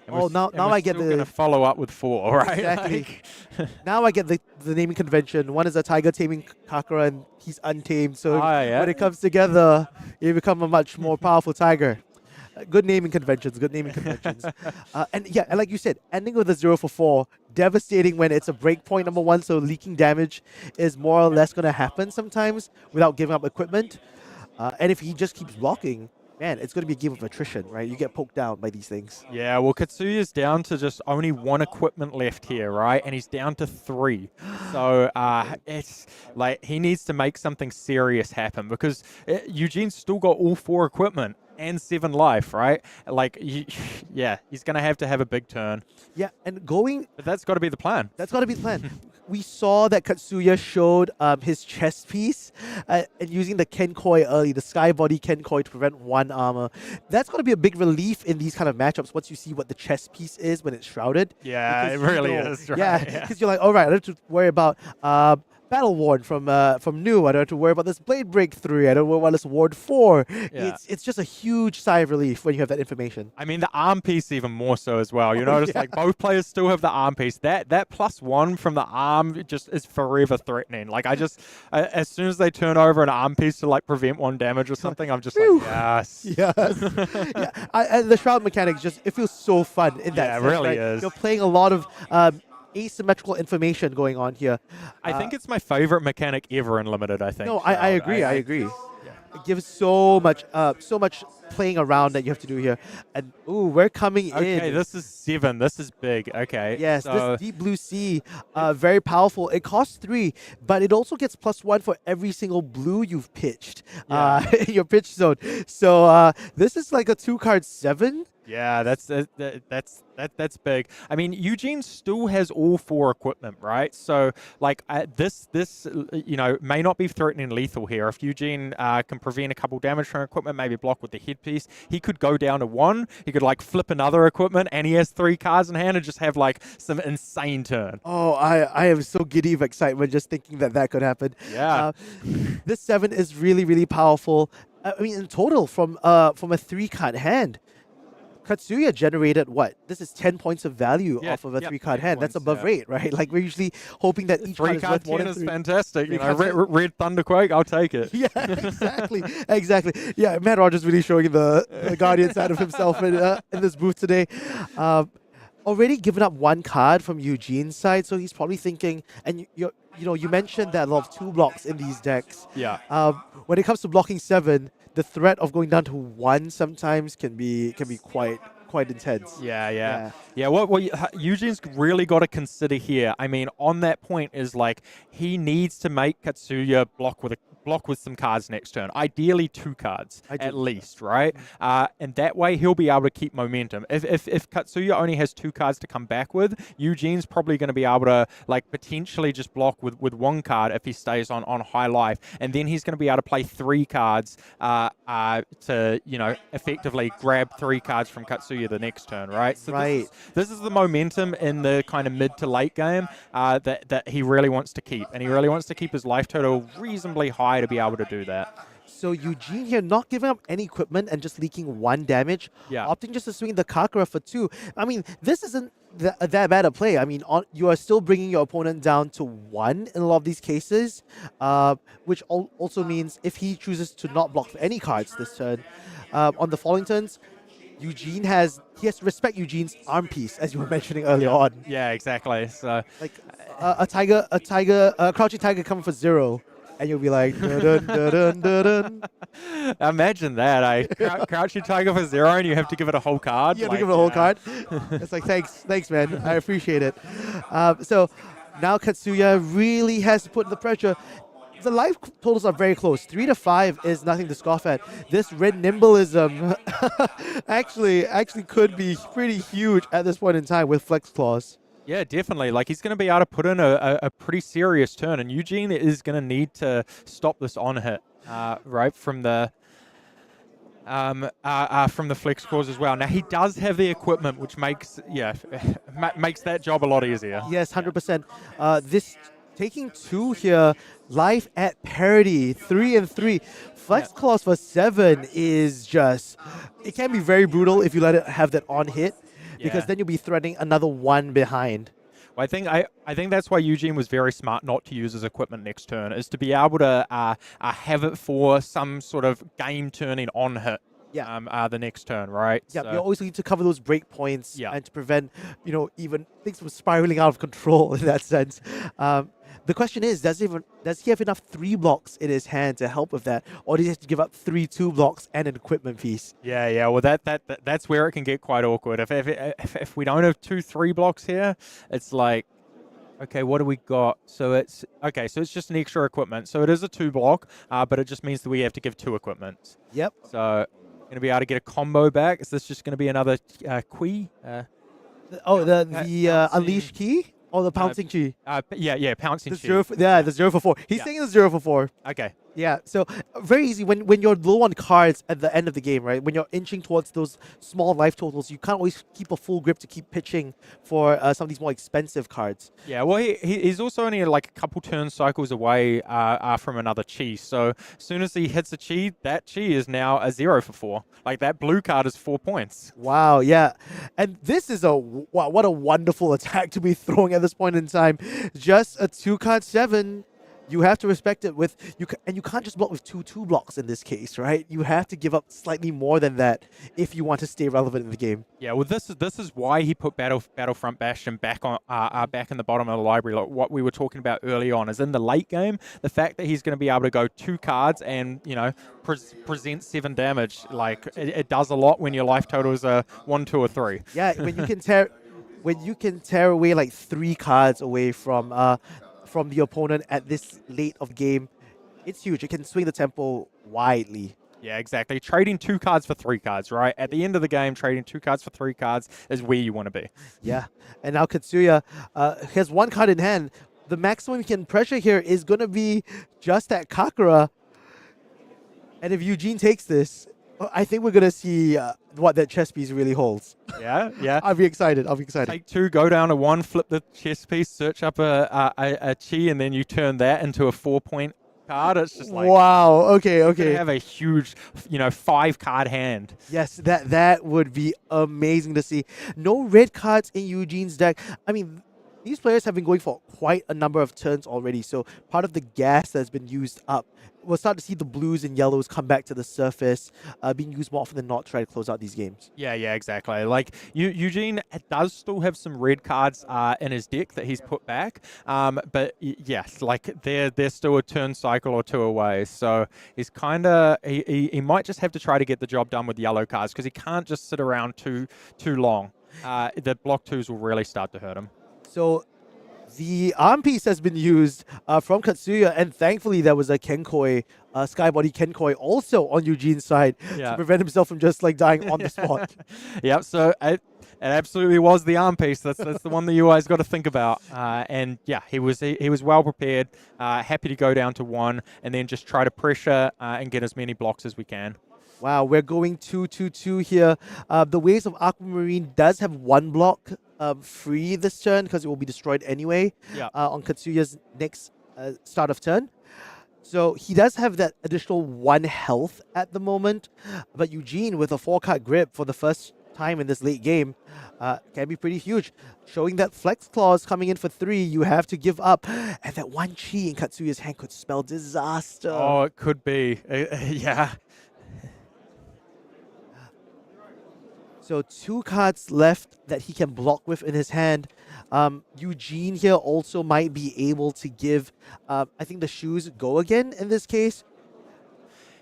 And Oh, now I get going to the follow up with 4, right? exactly. Now I get the naming convention. One is a tiger taming Kakura, and he's untamed. So Yeah. when it comes together, you become a much more powerful tiger. Good naming conventions. Good naming conventions. And yeah, and like you said, ending with a 0 for 4, devastating when it's a breakpoint number 1. So leaking damage is more or less going to happen sometimes without giving up equipment. And if he just keeps blocking, man, it's going to be a game of attrition, right? You get poked down by these things. Yeah, well, Katsuya's down to just only 1 equipment left here, right? And he's down to 3. So it's like he needs to make something serious happen because Eugene's still got all 4 equipment and 7 life, right? Like, yeah, he's going to have a big turn. Yeah, and going... But that's got to be the plan. That's got to be the plan. We saw that Katsuya showed his chest piece and using the Kenkoi early, the Sky Body Kenkoi to prevent 1 armor. That's going to be a big relief in these kind of matchups once you see what the chest piece is when it's shrouded. Yeah, it really is. Right? Yeah, because you're like, all right, I don't have to worry about Battle Worn from New. I don't have to worry about this Blade Break 3. I don't worry about this Ward 4. Yeah. It's just a huge sigh of relief when you have that information. I mean, the arm piece even more so as well. You notice, like, both players still have the arm piece. That +1 from the arm just is forever threatening. Like, as soon as they turn over an arm piece to, like, prevent 1 damage or something, I'm just like, yes. Yes. Yeah. And the shroud mechanics it feels so fun in that sense, it really right? is. You're playing a lot of asymmetrical information going on here. I think it's my favorite mechanic ever in Limited, I think. No, I agree. I agree. It gives so much playing around that you have to do here. And ooh, we're coming in. Okay, this is 7. This is big. Okay. Yes, so this Deep Blue Sea, very powerful. It costs 3, but it also gets +1 for every single blue you've pitched in your pitch zone. So this is like a 2-card 7. yeah, that's big. I mean, Eugene still has all 4 equipment, right? So, like, this may not be threatening lethal here. If Eugene can prevent a couple damage from equipment, maybe block with the headpiece, he could go down to 1. He could, like, flip another equipment, and he has 3 cards in hand and just have, like, some insane turn. Oh, I am so giddy of excitement just thinking that could happen. Yeah. This 7 is really, really powerful. I mean, in total, from a 3-card hand, Katsuya generated what? This is 10 points of value off of a 3-card hand. That's above rate, right? Like, we're usually hoping that each card is worth more than 3. Is fantastic. You know, red Thunderquake, I'll take it. Yeah, exactly. Yeah, Matt Rogers really showing the Guardian side of himself in this booth today. Already given up 1 card from Eugene's side, so he's probably thinking, and you mentioned that a lot of 2 blocks in these decks. Yeah. When it comes to blocking 7, the threat of going down to 1 sometimes can be quite intense. Yeah. What Eugene's really got to consider here, I mean, on that point is, like, he needs to make Katsuya block with some cards next turn. Ideally 2 cards at least, right? And that way he'll be able to keep momentum. If Katsuya only has 2 cards to come back with, Eugene's probably going to be able to, like, potentially just block with 1 card if he stays on high life, and then he's going to be able to play 3 cards to effectively grab 3 cards from Katsuya the next turn, right? So this is the momentum in the kind of mid to late game that he really wants to keep, and he really wants to keep his life total reasonably high to be able to do that. So Eugene here not giving up any equipment and just leaking 1 damage, opting just to swing the Kakura for 2. I mean, this isn't that bad a play. I mean, you are still bringing your opponent down to 1 in a lot of these cases, which also means if he chooses to not block for any cards this turn, on the following turns, he has to respect Eugene's arm piece, as you were mentioning earlier on. Yeah, exactly. So, like a crouching tiger coming for 0. And you'll be like, dun, dun, dun, dun, dun. Imagine that, Crouching Tiger for 0 and you have to give it a whole card. You have to give it a whole card. It's like, thanks, man. I appreciate it. So now Katsuya really has to put the pressure. The life totals are very close. 3 to 5 is nothing to scoff at. This red nimbleism actually could be pretty huge at this point in time with Flex Claws. Yeah, definitely. Like, he's going to be able to put in a pretty serious turn, and Eugene is going to need to stop this on hit, right from the flex clause as well. Now, he does have the equipment, which makes that job a lot easier. Yes, 100%. This taking 2 here, life at parity, 3 and 3. Flex clause for 7 is just, it can be very brutal if you let it have that on hit. because Yeah. then you'll be threatening another one behind. Well, I think that's why Eugene was very smart not to use his equipment next turn, is to be able to have it for some sort of game turning on hit. Yeah. The next turn, right? Yeah, So- you always need to cover those break points Yeah. and to prevent, even things from spiraling out of control in that sense. The question is, does he have enough 3 blocks in his hand to help with that, or does he have to give up 3 2 blocks and an equipment piece? Yeah. Well, that's where it can get quite awkward. If we don't have 2-3 blocks here, it's like, okay, what do we got? So it's just an extra equipment. So it is a 2 block, but it just means that we have to give 2 equipment. Yep. So going to be able to get a combo back. Is this just going to be another Kui? The pouncing- unleash key or the pouncing key? Pouncing. The 0 for 4. He's Yeah. saying the 0 for 4. Okay. Yeah, so very easy. When you're low on cards at the end of the game, right? When you're inching towards those small life totals, you can't always keep a full grip to keep pitching for some of these more expensive cards. Yeah, well, he's also only like a couple turn cycles away from another chi. So as soon as he hits a chi, that chi is now a 0 for 4. Like that blue card is 4 points. Wow, yeah. And this is what a wonderful attack to be throwing at this point in time. Just a 2-card 7. You have to respect it and you can't just block with 2 blocks in this case, right? You have to give up slightly more than that if you want to stay relevant in the game. Yeah, well, this is why he put Battlefront Bastion back on back in the bottom of the library. Like what we were talking about early on is in the late game, the fact that he's going to be able to go 2 cards and present 7 damage. Like it does a lot when your life total is a 1, 2, or 3. Yeah, when you can tear away like 3 cards away from the opponent at this late of game, it's huge. It can swing the tempo widely. Yeah, exactly. Trading 2 cards for 3 cards, right? At the end of the game, trading 2 cards for 3 cards is where you want to be. Yeah, and now Katsuya has 1 card in hand. The maximum he can pressure here is going to be just that Kakura. And if Eugene takes this, I think we're going to see what that chess piece really holds. Yeah. I'll be excited. Take 2, go down to 1, flip the chess piece, search up a chi, and then you turn that into a 4-point card. It's just like, wow. Okay. you're gonna have a huge, 5-card hand. Yes, that would be amazing to see. No red cards in Eugene's deck. I mean, these players have been going for quite a number of turns already, so part of the gas that's been used up, we'll start to see the blues and yellows come back to the surface, being used more often than not to try to close out these games. Yeah, exactly. Like Eugene does still have some red cards in his deck that he's put back, but yes, like they're still a turn cycle or 2 away. So he's kind of he might just have to try to get the job done with yellow cards because he can't just sit around too long. The block 2s will really start to hurt him. So the arm piece has been used from Katsuya, and thankfully there was a Kenkoi, Skybody Kenkoi also on Eugene's side to prevent himself from just like dying on the spot. Yep, so it absolutely was the arm piece. That's the one that you always got to think about. And yeah, he was well prepared, happy to go down to 1, and then just try to pressure and get as many blocks as we can. Wow, we're going 2-2-2 here. The Waves of Aquamarine does have 1 block free this turn because it will be destroyed anyway on Katsuya's next start of turn. So he does have that additional 1 health at the moment, but Eugene with a 4-card grip for the first time in this late game can be pretty huge. Showing that Flex Clause coming in for 3, you have to give up. And that 1 chi in Katsuya's hand could spell disaster. Oh, it could be. Yeah. So 2 cards left that he can block with in his hand. Eugene here also might be able to give, I think, the shoes go again in this case.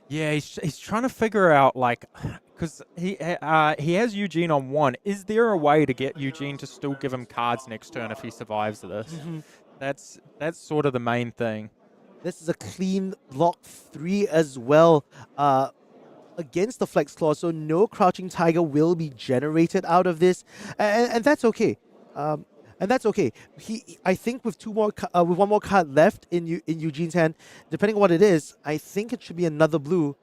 Yeah, he's trying to figure out, like, because he has Eugene on 1. Is there a way to get Eugene to still give him cards next turn if he survives this? Mm-hmm. That's sort of the main thing. This is a clean block 3 as well. Against the Flex Clause, so no Crouching Tiger will be generated out of this, and that's okay. And that's okay. I think with 1 more card left in Eugene's hand, depending on what it is, I think it should be another blue.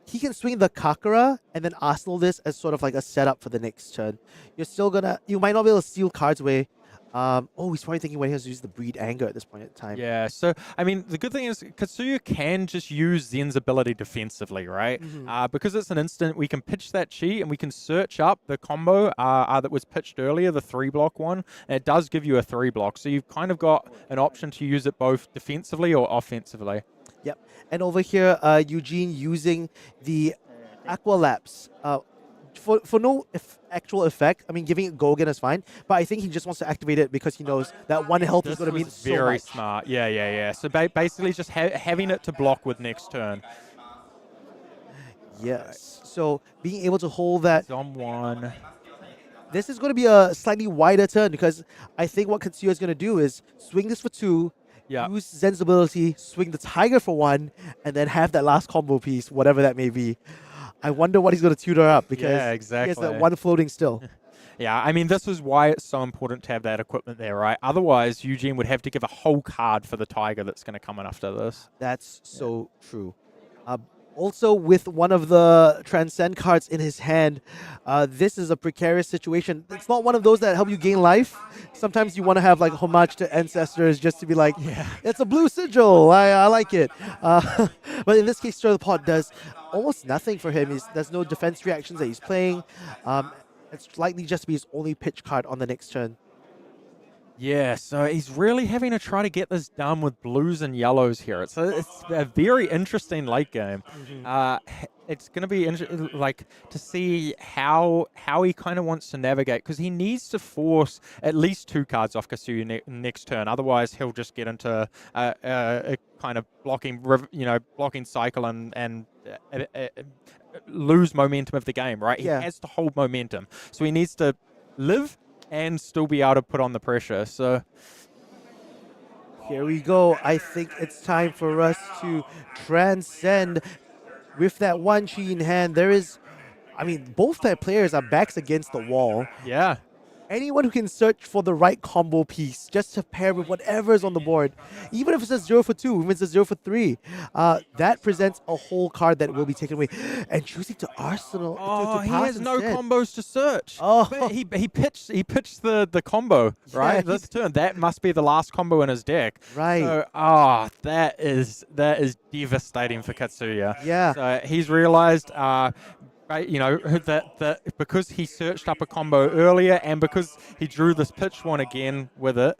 He can swing the Kakura and then Arsenal this as sort of like a setup for the next turn. You might not be able to steal cards away He's probably thinking when he has to use the breed anger at this point in time. Yeah, so I mean, the good thing is Katsuya can just use Zen's ability defensively, right? Because it's an instant, we can pitch that chi and we can search up the combo that was pitched earlier, the 3-block one, and it does give you a 3-block. So you've kind of got an option to use it both defensively or offensively. Yep. And over here, Eugene using the Aqua Lapse. For no actual effect, I mean, giving it go again is fine, but I think he just wants to activate it because he knows that 1 health is going to mean so very much. smart. Yeah. So basically just having it to block with next turn. Yes. So being able to hold that. He's on 1. This is going to be a slightly wider turn because I think what Katsuya is going to do is swing this for 2, use Zen's ability, swing the Tiger for 1, and then have that last combo piece, whatever that may be. I wonder what he's going to tutor up because he has that 1 floating still. Yeah, I mean, this is why it's so important to have that equipment there, right? Otherwise, Eugene would have to give a whole card for the Tiger that's going to come in after this. That's so true. Also, with one of the Transcend cards in his hand, this is a precarious situation. It's not one of those that help you gain life. Sometimes you want to have like homage to ancestors just to be like, it's a blue sigil. I like it. But in this case, Stir the Pot does almost nothing for him. There's no defense reactions that he's playing. It's likely just to be his only pitch card on the next turn. Yeah, so he's really having to try to get this done with blues and yellows here. It's a very interesting late game. It's going to be like to see how he kind of wants to navigate because he needs to force at least 2 cards off Katsuya next turn. Otherwise, he'll just get into a kind of blocking cycle and lose momentum of the game. Right? He has to hold momentum, so he needs to live and still be able to put on the pressure. So here we go. I think it's time for us to transcend with that 1 chi in hand. Both their players are backs against the wall. Yeah. Anyone who can search for the right combo piece just to pair with whatever is on the board, even if it's a 0 for 2, even if it's a 0 for 3, that presents a whole card that will be taken away. And choosing to Arsenal. He pass has no instead. combos to search. But he pitched the combo, right? This turn. That must be the last combo in his deck. Right. So, that is devastating for Katsuya. Yeah. So he's realized that because he searched up a combo earlier and because he drew this pitch one again with it,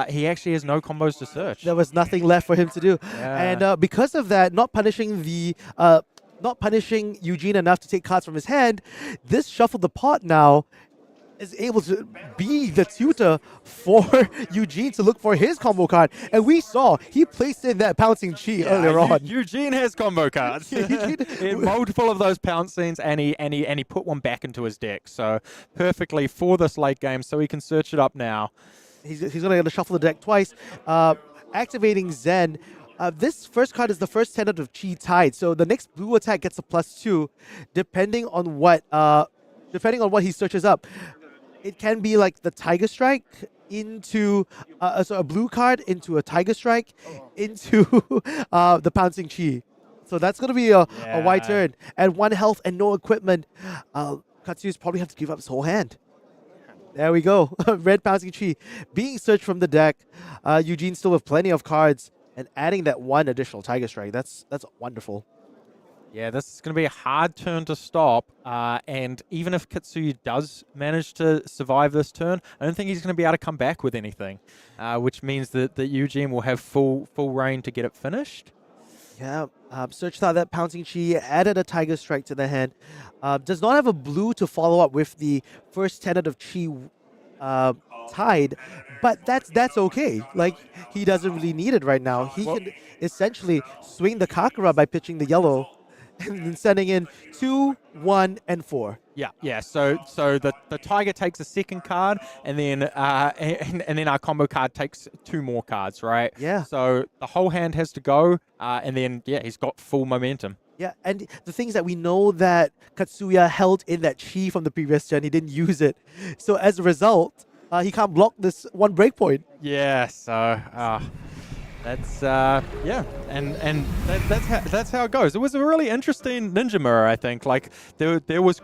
he actually has no combos to search. There was nothing left for him to do. Yeah. And because of that, not punishing Eugene enough to take cards from his hand, this Shuffle the Pot now is able to be the tutor for Eugene to look for his combo card. And we saw he placed in that Pouncing Chi earlier on. Eugene has combo cards. In multiple of those pouncings, and he put one back into his deck. So perfectly for this late game, so he can search it up now. He's going to shuffle the deck twice, activating Zen. This first card is the first tenet of Chi Tide. So the next blue attack gets a +2, depending on what he searches up. It can be like the Tiger Strike into a blue card into a Tiger Strike into the Pouncing Chi. So that's going to be a wide turn. And 1 health and no equipment. Katsuya's probably have to give up his whole hand. There we go. Red Pouncing Chi being searched from the deck. Eugene still with plenty of cards and adding that 1 additional Tiger Strike. That's wonderful. Yeah, this is going to be a hard turn to stop, and even if Katsuya does manage to survive this turn, I don't think he's going to be able to come back with anything, which means that Eugene will have full reign to get it finished. Yeah, searched out that Pouncing Chi, added a Tiger Strike to the hand. Does not have a blue to follow up with the first tenet of Chi Tide, but that's okay. Like, he doesn't really need it right now. He can essentially swing the Kakura by pitching the yellow and then sending in 2, 1, and 4. Yeah. So the Tiger takes a second card, and then and then our combo card takes 2 more cards, right? Yeah. So the whole hand has to go, and then he's got full momentum. Yeah, and the things that we know that Katsuya held in that Chi from the previous gen, he didn't use it. So as a result, he can't block this 1 breakpoint. Yeah. So. That's yeah, and that's how it goes. It was a really interesting ninja mirror, I think. Like there was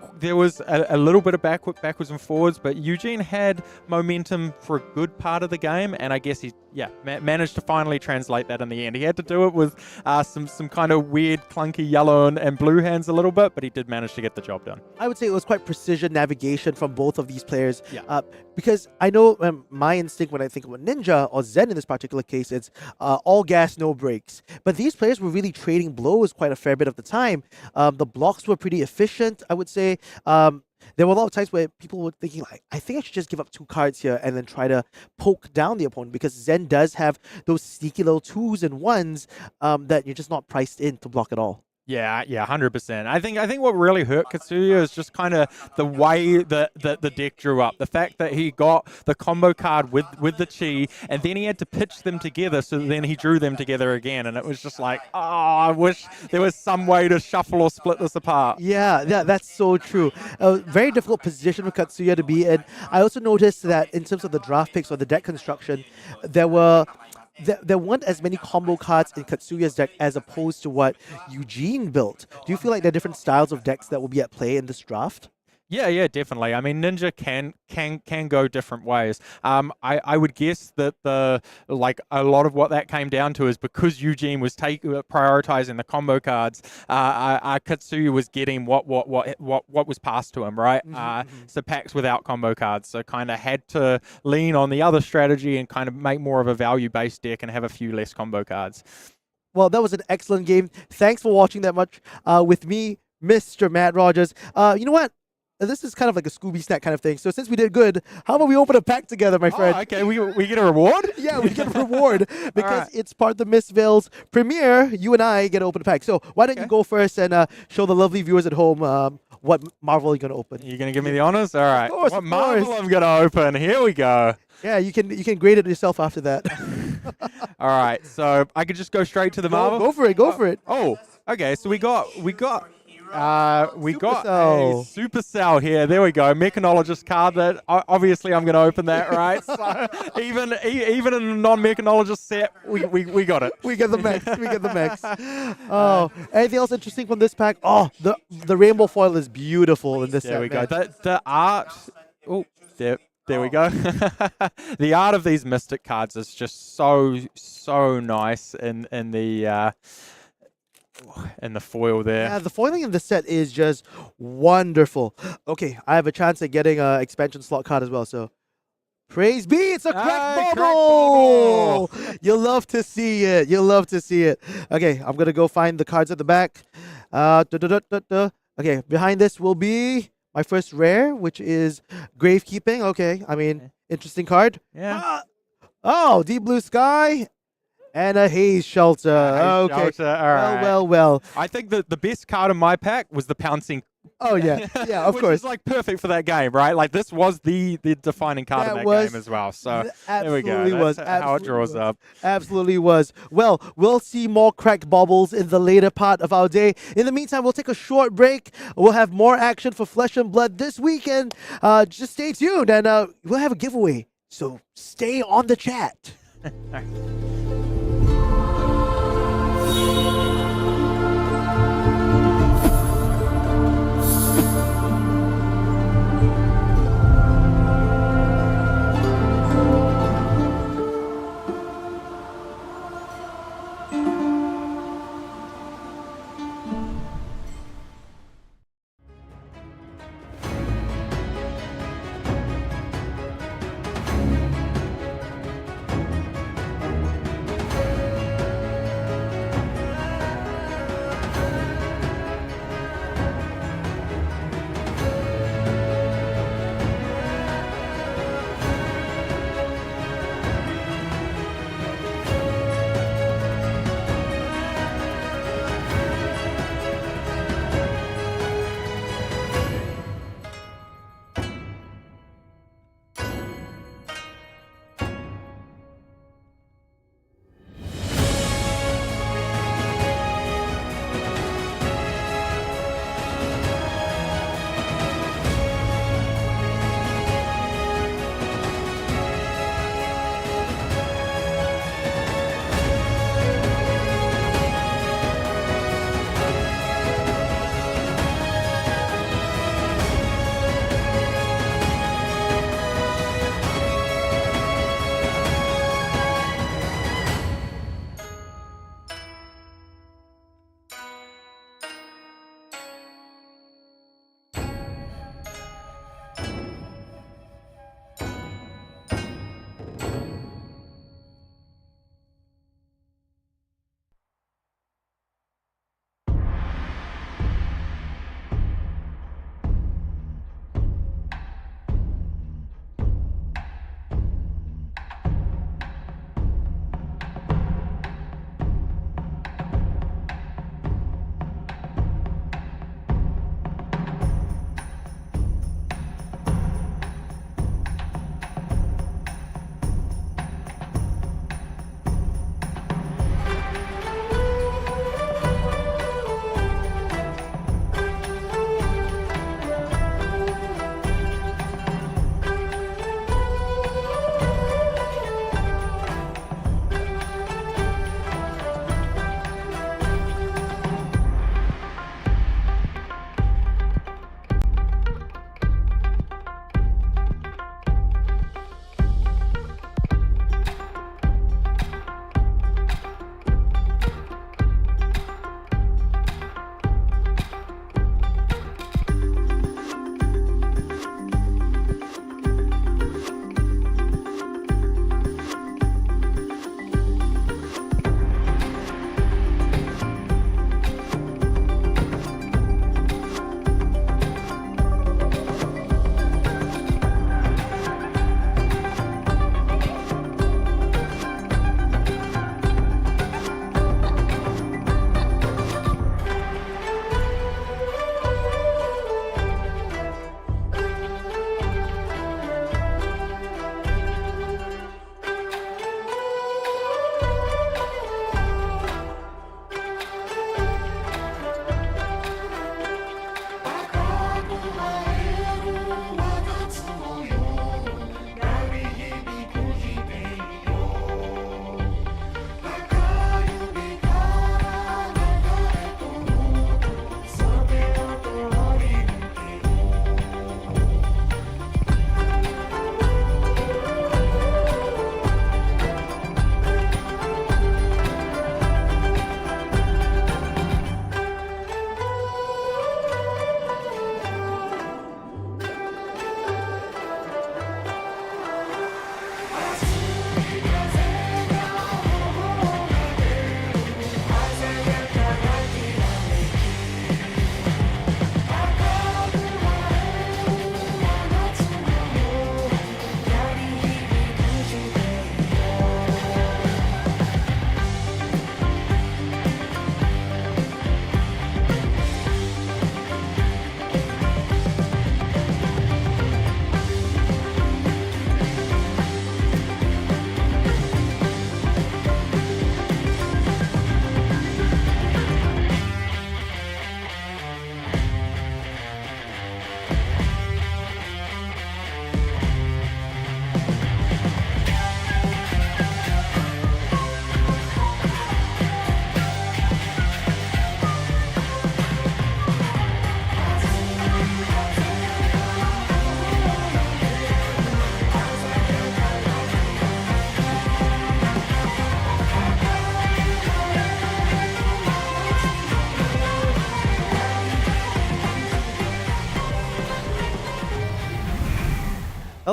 a little bit of backwards and forwards, but Eugene had momentum for a good part of the game, and I guess he managed to finally translate that in the end. He had to do it with some kind of weird clunky yellow and blue hands a little bit, but he did manage to get the job done. I would say it was quite precision navigation from both of these players. Yeah. Because I know my instinct when I think about Ninja or Zen in this particular case, it's all gas, no brakes. But these players were really trading blows quite a fair bit of the time. The blocks were pretty efficient, I would say. There were a lot of times where people were thinking, like, I think I should just give up 2 cards here and then try to poke down the opponent, because Zen does have those sneaky little 2s and 1s that you're just not priced in to block at all. Yeah, 100%. I think what really hurt Katsuya is just kind of the way that the deck drew up. The fact that he got the combo card with the chi, and then he had to pitch them together, so then he drew them together again, and it was just like, oh, I wish there was some way to shuffle or split this apart. Yeah, that's so true. A very difficult position for Katsuya to be in. I also noticed that in terms of the draft picks or the deck construction, there weren't as many combo cards in Katsuya's deck as opposed to what Eugene built. Do you feel like there are different styles of decks that will be at play in this draft? Yeah, definitely. I mean, Ninja can go different ways. I would guess that a lot of what that came down to is because Eugene was prioritizing the combo cards. Katsuya was getting what was passed to him, right? So packs without combo cards. So kind of had to lean on the other strategy and kind of make more of a value-based deck and have a few less combo cards. Well, that was an excellent game. Thanks for watching that much with me, Mr. Matt Rogers. You know what? This is kind of like a Scooby snack kind of thing. So since we did good, how about we open a pack together, my friend? Okay, we get a reward? Yeah, we get a reward because it's part of the Mistveil's premiere. You and I get to open a pack. So why don't you go first and show the lovely viewers at home what Marvel you're going to open? You're going to give me the honors? All right. Of course, what Marvel I'm going to open? Here we go. Yeah, you can grade it yourself after that. All right, so I could just go straight to the Marvel? Go for it, go for it. Oh, okay, so we got a Supercell. Supercell here. There we go. Mechanologist card. That obviously I'm going to open that, right? So even in a non-mechanologist set, we got it. We get the max. We get the max. Oh, anything else interesting from this pack? Oh, the rainbow foil is beautiful in this set. There we man. go. The art. Oh, there we go. The art of these Mystic cards is just so nice in the foil there. Yeah, the foiling in the set is just wonderful. Okay, I have a chance at getting an expansion slot card as well, so praise be, it's a crack bubble! You'll love to see it. You'll love to see it. Okay, I'm going to go find the cards at the back. Okay, behind this will be my first rare, which is Gravekeeping. Okay, I mean, interesting card. Yeah. Oh, Deep Blue Sky. And a Haze Shelter. Okay. Shelter. All right. Well. I think that the best card in my pack was the Pouncing. Oh, yeah. Yeah, of Which course. is like perfect for that game, right? Like this was the defining card in that game as well. So there we go. That's how it draws up. Absolutely was. Well, we'll see more crack baubles in the later part of our day. In the meantime, we'll take a short break. We'll have more action for Flesh and Blood this weekend. Just stay tuned and we'll have a giveaway. So stay on the chat.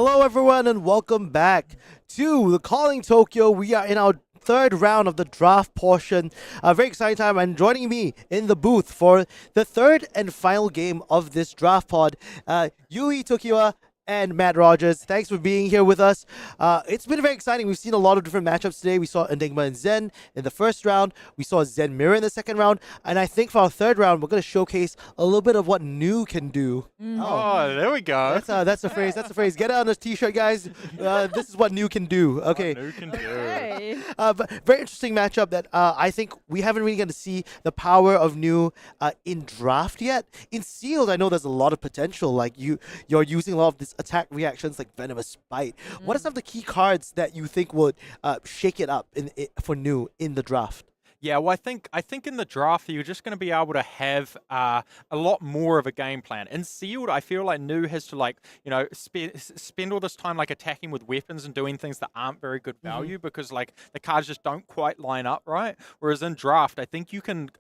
Hello, everyone, and welcome back to the Calling Tokyo. We are in our third round of the draft portion. A very exciting time, and joining me in the booth for the third and final game of this draft pod, Yui Tokiwa and Matt Rogers. Thanks for being here with us. It's been very exciting. We've seen a lot of different matchups today. We saw Enigma and Zen in the first round. We saw Zen Mirror in the second round. And I think for our third round, we're going to showcase a little bit of what new can do. Oh, there we go. That's a phrase. That's a phrase. Get it on this t-shirt, guys. This is what new can do. Okay. New can do. Okay. But very interesting matchup that I think we haven't really got to see the power of new in draft yet. In sealed, I know there's a lot of potential. Like you're using a lot of this attack reactions like Venomous Bite. What are some of the key cards that you think would shake it up for new in the draft? Yeah, well, I think in the draft you're just going to be able to have a lot more of a game plan. In sealed, I feel like new has to spend all this time like attacking with weapons and doing things that aren't very good value because like the cards just don't quite line up right. Whereas in draft, I think you can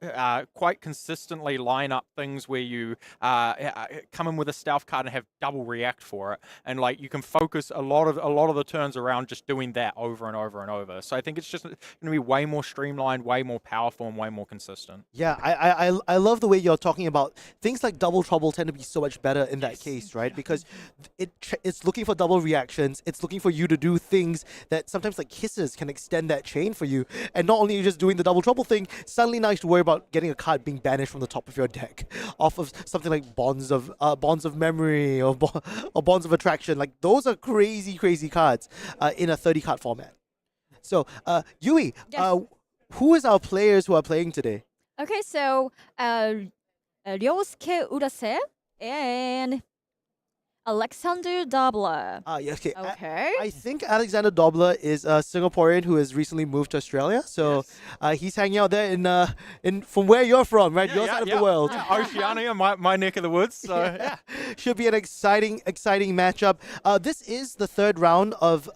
quite consistently line up things where you come in with a stealth card and have double react for it, and like you can focus a lot of the turns around just doing that over and over and over. So I think it's just going to be way more streamlined, way more powerful, and way more consistent. Yeah, I love the way you're talking about things like double trouble tend to be so much better in that case, right? Because it's looking for double reactions. It's looking for you to do things that sometimes like hisses can extend that chain for you. And not only are you just doing the double trouble thing, suddenly now you have to worry about getting a card being banished from the top of your deck off of something like bonds of memory or bonds of attraction. Like those are crazy cards in a 30 card format. So Yui, Yes. who is our players who are playing today? Okay, so Ryosuke Urase and Alexander Dobler. Yeah, okay. Okay. I think Alexander Dobler is a Singaporean who has recently moved to Australia. So he's hanging out there in from where you're from, right? Your side of the world. Yeah, Oceania, my neck of the woods. So yeah. Should be an exciting matchup. This is the third round of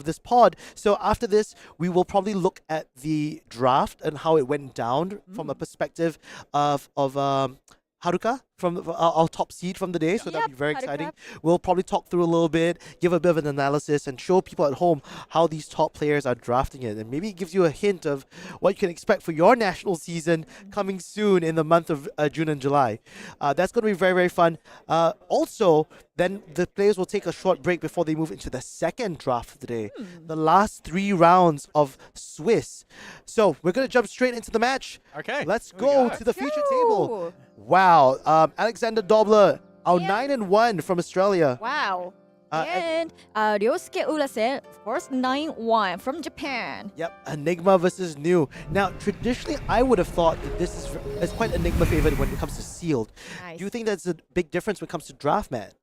this pod. So after this, we will probably look at the draft and how it went down from a perspective of Haruka from our top seed from the day, so that'll be very exciting. We'll probably talk through a little bit, give a bit of an analysis, and show people at home how these top players are drafting it, and maybe it gives you a hint of what you can expect for your national season coming soon in the month of June and July. That's going to be very, very fun. Also, then the players will take a short break before they move into the second draft of the day, the last 3 rounds of Swiss. So we're going to jump straight into the match. Okay. Let's here we go go. to the feature table. Wow. Alexander Dobler, our 9-1 from Australia. Wow. Uh, and Ryosuke Urase, of course, 9-1 from Japan. Yep, Enigma versus New. Now, traditionally, I would have thought that this is quite Enigma favored when it comes to sealed. Nice. Do you think that's a big difference when it comes to draft, Matt?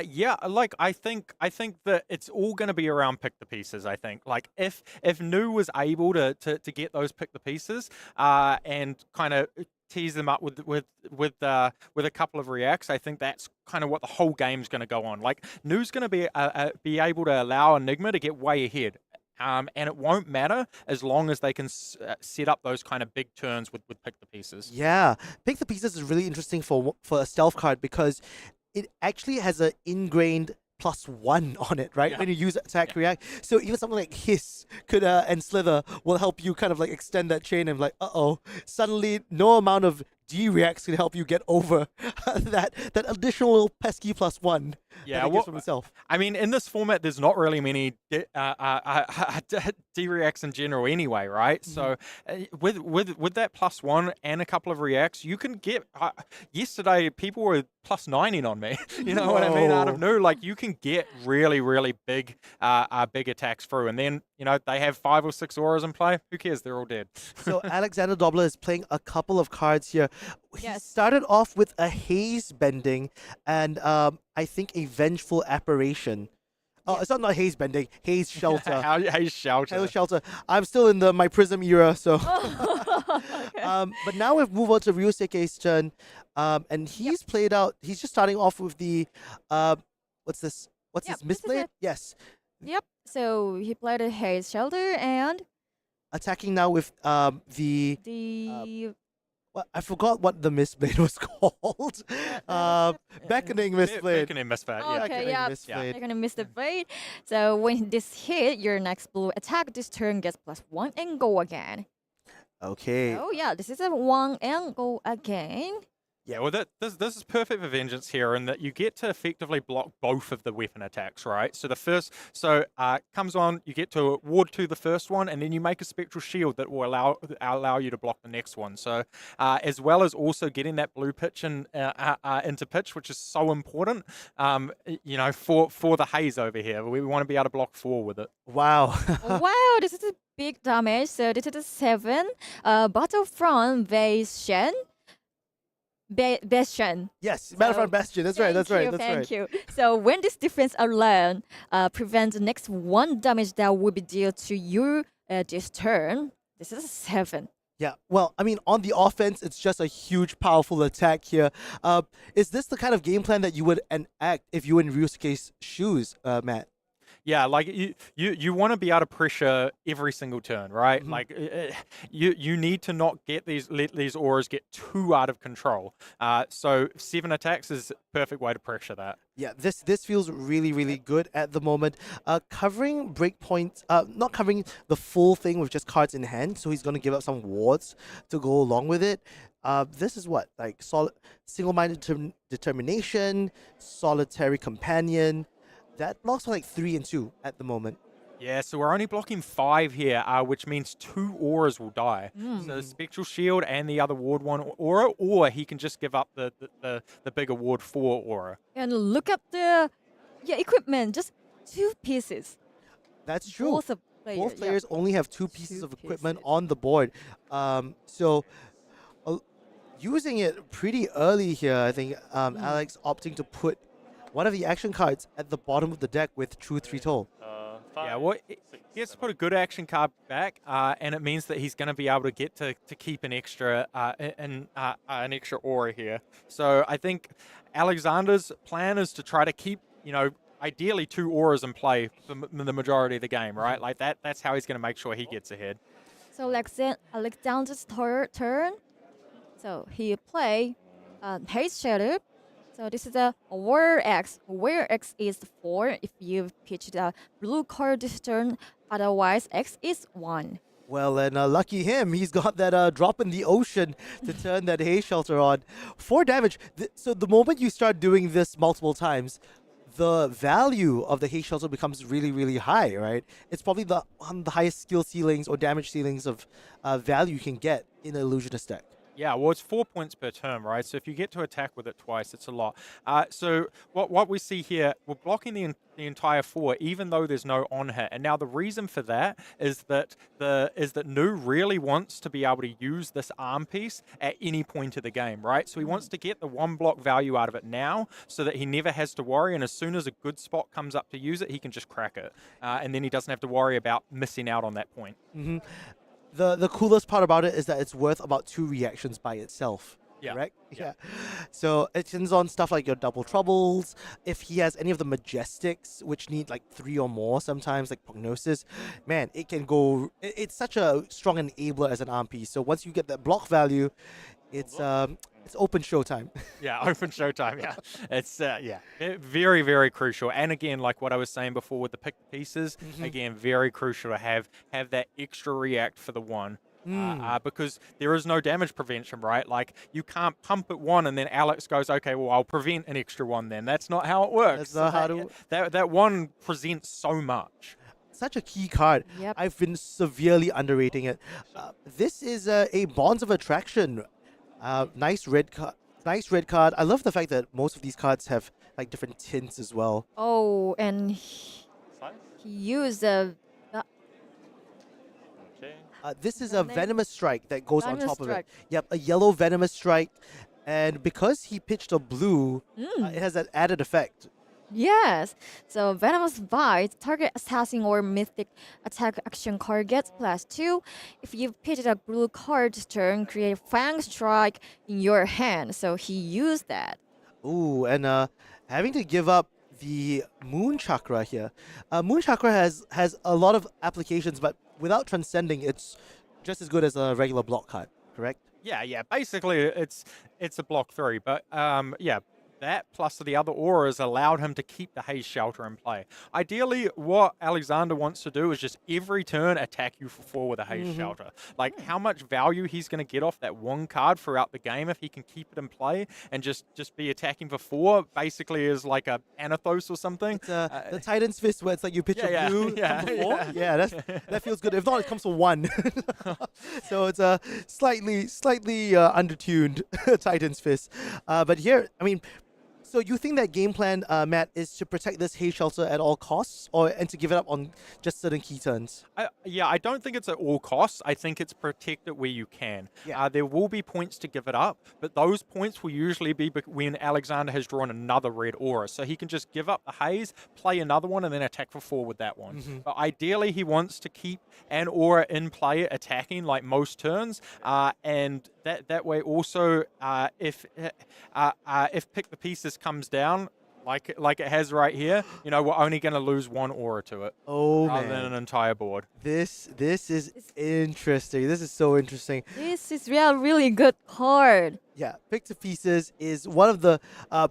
Yeah, like I think that it's all going to be around pick the pieces. I think like if New was able to get those pick the pieces and kind of tease them up with a couple of reacts, I think that's kind of what the whole game's going to go on. Like New's going to be able to allow Enigma to get way ahead. And it won't matter as long as they can set up those kind of big turns with pick the pieces. Yeah, pick the pieces is really interesting for a stealth card because it actually has an ingrained +1 on it, right? Yeah. When you use attack react. So even something like Hiss could and Slither will help you kind of like extend that chain and like, suddenly no amount of D-reacts can help you get over that additional pesky +1 Yeah, that it gives from itself. I mean, in this format, there's not really many D-reacts in general anyway, right? So with that +1 and a couple of reacts, you can get... yesterday, people were +9ing on me. You know what I mean? Out of New, like, you can get really, really big attacks through. And then, you know, they have 5 or 6 auras in play. Who cares? They're all dead. So Alexander Dobler is playing a couple of cards here. He Yes. started off with a haze bending and I think a vengeful apparition. Oh, it's not haze bending, haze shelter. Hey, shelter. Haze shelter. I'm still in my prism era, so. Okay. But now we've moved on to Ryosuke's turn, and he's played out. He's just starting off with the what's this? What's Yep, this? this is Mistblade? it. Yes. Yep. So he played a haze shelter and Attacking now with the the Well, I forgot what the Mistblade was called. Beckoning Mistblade. Beckoning Mistveil, yeah. Okay, yeah. Mistblade. They're gonna miss the blade. So when this hit, your next blue attack this turn gets +1 and go again. Okay. Oh yeah, this is a 1 and go again. Yeah, well, this is perfect for Vengeance here in that you get to effectively block both of the weapon attacks, right? So the first, comes on, you get to ward to the first one, and then you make a Spectral Shield that will allow you to block the next one. So as well as also getting that blue pitch into pitch, which is so important, for the haze over here. We want to be able to block 4 with it. Wow. Wow, this is a big damage. So this is a 7. Battlefront Shin. Bastion. Yes, Battlefront So, Bastion. That's right. That's right. That's Thank right. you. So when this defense alone prevents the next 1 damage that will be dealt to you this turn, this is a 7. Yeah. Well, I mean, on the offense, it's just a huge, powerful attack here. Is this the kind of game plan that you would enact if you were in Ryosuke's shoes, Matt? Yeah, like you want to be able to pressure every single turn, right? Mhm. Like you need to not let these auras get too out of control. So 7 attacks is a perfect way to pressure that. Yeah, this feels really, really good at the moment. Covering breakpoints, not covering the full thing with just cards in hand, so he's going to give up some wards to go along with it. This is what, like solid, single-minded determination, solitary companion. That blocks for like 3 and 2 at the moment. Yeah, so we're only blocking 5 here, which means 2 auras will die. So the Spectral Shield and the other ward 1 aura, or he can just give up the bigger ward 4 aura. And look at the equipment, just 2 pieces. That's true. Both of players. Both players only have 2 pieces 2 of equipment pieces. on the board. So using it pretty early here, I think Alex opting to put one of the action cards at the bottom of the deck with Truth Retold. Yeah, well, he has to put a good action card back, and it means that he's going to be able to get to keep an extra an extra aura here. So I think Alexander's plan is to try to keep, ideally 2 auras in play for the majority of the game, right? Like that's how he's going to make sure he gets ahead. So Alexander's turn. So he play Haze Shadow. So this is a Warrior X. Warrior X is 4 if you pitched a blue card this turn. Otherwise, X is 1. Well, and lucky him, he's got that drop in the ocean to turn that haze shelter on. 4 damage. So the moment you start doing this multiple times, the value of the haze shelter becomes really, really high, right? It's probably the highest skill ceilings or damage ceilings of value you can get in an illusionist deck. Yeah, well, it's 4 points per turn, right? So if you get to attack with it twice, it's a lot. So what we see here, we're blocking the entire 4, even though there's no on hit. And now the reason for that is that Nu really wants to be able to use this arm piece at any point of the game, right? So he wants to get the 1 block value out of it now, so that he never has to worry. And as soon as a good spot comes up to use it, he can just crack it, and then he doesn't have to worry about missing out on that point. Mm-hmm. The coolest part about it is that it's worth about 2 reactions by itself. Yeah. Correct? Yeah. So it turns on stuff like your double troubles. If he has any of the majestics, which need like 3 or more sometimes, like prognosis, man, it can go. It's such a strong enabler as an arm piece. So once you get that block value, it's open showtime. Yeah, open showtime. Yeah, it's very, very crucial. And again, like what I was saying before with the pick pieces, again, very crucial to have that extra react for the 1. Because there is no damage prevention, right? Like you can't pump at 1 and then Alex goes, okay, well, I'll prevent an extra 1 then. That's not how it works. That's not how that 1 presents so much. Such a key card. Yep. I've been severely underrating it. This is a Bonds of Attraction. Nice red card. Nice red card. I love the fact that most of these cards have like different tints as well. Oh, and he used a This is a Venomous Strike that goes on Venomous top of it. Strike. Yep, a yellow Venomous Strike. And because he pitched a blue, it has that added effect. Yes. So Venomous Bite, target assassin or mythic attack action card gets +2. If you've pitched a blue card this turn, create a Fang Strike in your hand. So he used that. Ooh, and having to give up the Moon Chakra here. Moon Chakra has a lot of applications, but without transcending, it's just as good as a regular block card. correct? Yeah. Basically, it's a block 3, but yeah. That plus the other auras allowed him to keep the haze shelter in play. Ideally, what Alexander wants to do is just every turn attack you for 4 with a haze shelter. Like how much value he's going to get off that 1 card throughout the game if he can keep it in play and just be attacking for 4, basically is like a Anathos or something. It's the Titan's Fist where it's like you pitch a blue, it comes for 4. Yeah, that feels good. If not, it comes for 1. So it's a slightly undertuned Titan's Fist. But here, I mean, so you think that game plan, Matt, is to protect this haze shelter at all costs, and to give it up on just certain key turns? Yeah, I don't think it's at all costs. I think it's protect it where you can. Yeah. There will be points to give it up, but those points will usually be when Alexander has drawn another red aura. So he can just give up the haze, play another one, and then attack for 4 with that one. But ideally, he wants to keep an aura in play attacking like most turns, and that way also, if Pick the Pieces comes down, like it has right here, we're only going to lose 1 aura to it. Oh, rather man. than an entire board. This is interesting. This is so interesting. This is really good card. Yeah, Pick to Pieces is one of the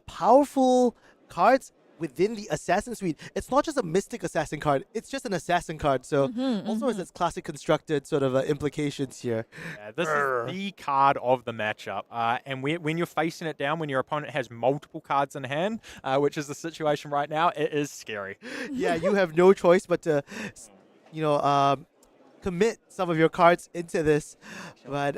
powerful cards within the Assassin Suite. It's not just a Mystic Assassin card, it's just an Assassin card. So also has its classic constructed sort of implications here. Yeah, this is the card of the matchup. And when you're facing it down, when your opponent has multiple cards in hand, which is the situation right now, it is scary. Yeah, you have no choice but to, commit some of your cards into this. But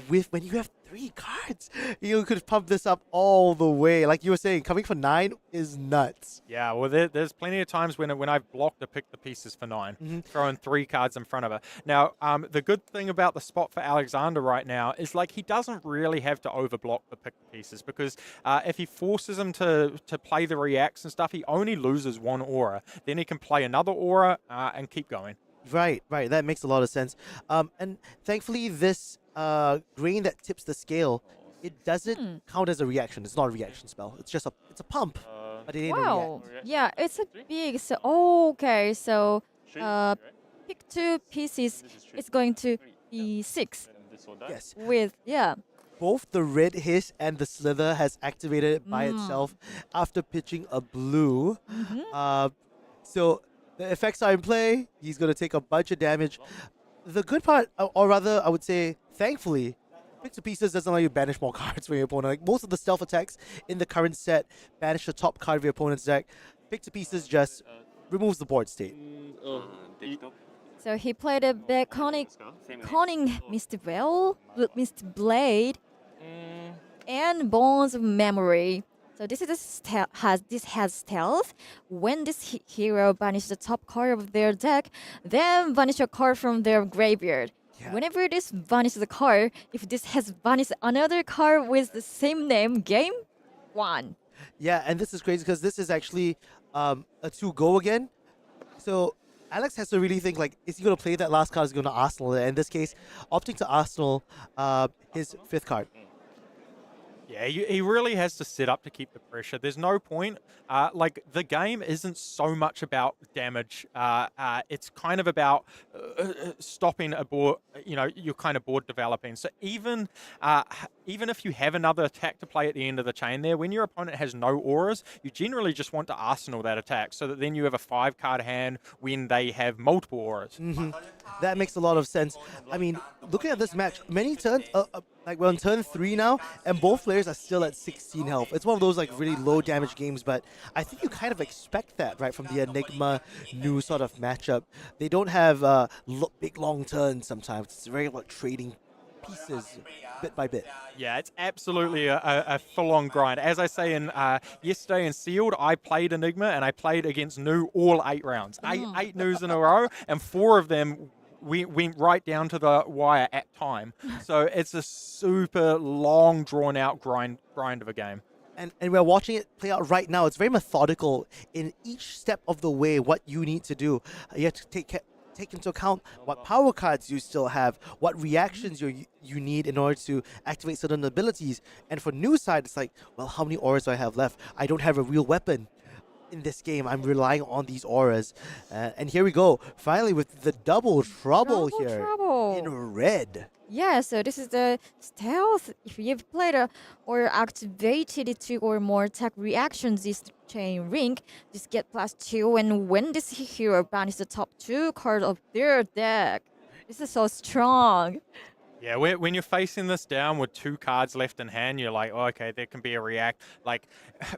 when you have 3 cards, you could pump this up all the way. Like you were saying, coming for 9 is nuts. Yeah, well, there's plenty of times when I've blocked to Pick the Pieces for 9, throwing 3 cards in front of it. Now, the good thing about the spot for Alexander right now is like he doesn't really have to overblock the Pick the Pieces because if he forces him to play the reacts and stuff, he only loses 1 aura. Then he can play another aura and keep going. Right. That makes a lot of sense. And thankfully, this grain that tips the scale, it doesn't count as a reaction. It's not a reaction spell. It's just it's a pump. But it ain't a Wow. react. Yeah, it's a big. So okay. So Pick 2 Pieces. It's going to be 6 Yes. with Both the red hiss and the slither has activated by itself after pitching a blue. So the effects are in play. He's going to take a bunch of damage. The good part, or rather, I would say, thankfully, Pick to Pieces doesn't allow you to banish more cards from your opponent. Like most of the stealth attacks in the current set banish the top card of your opponent's deck. Pick to Pieces just removes the board state. So he played a big conning Mistveil, Mistblade, and Bones of Memory. So this has stealth. When this hero banishes the top card of their deck, then banish a card from their graveyard. Yeah. Whenever this vanishes a card, if this has banished another card with the same name, game 1. Yeah, and this is crazy because this is actually a 2-go again. So Alex has to really think, like, is he going to play that last card? Is he going to Arsenal it? In this case, opting to Arsenal his 5th card. Yeah, he really has to set up to keep the pressure. There's no point. Like, the game isn't so much about damage. It's kind of about stopping a board, your kind of board developing. So even if you have another attack to play at the end of the chain there, when your opponent has no auras, you generally just want to arsenal that attack so that then you have a 5-card hand when they have multiple auras. That makes a lot of sense. I mean, looking at this match, many turns, like we're on turn 3 now, and both players are still at 16 health. It's one of those like really low damage games, but I think you kind of expect that, right, from the Enigma new sort of matchup. They don't have big long turns sometimes. It's very like trading pieces bit by bit. Yeah, it's absolutely a full-on grind. As I say in yesterday in Sealed, I played Enigma and I played against Nu all 8 rounds. Eight Nus in a row, and 4 of them we went right down to the wire at time. So it's a super long, drawn-out grind of a game. And we're watching it play out right now. It's very methodical in each step of the way what you need to do. You have to take into account what power cards you still have, what reactions you need in order to activate certain abilities. And for new side, it's like, well, how many auras do I have left? I don't have a real weapon in this game. I'm relying on these auras. And here we go. Finally with the double trouble here in red. Yeah, so this is the stealth. If you've played or activated 2 or more attack reactions this chain ring, just get +2. And when this hero banishes the top 2 cards of their deck, this is so strong. Yeah, when you're facing this down with 2 cards left in hand, you're like, oh, okay, there can be a react. Like,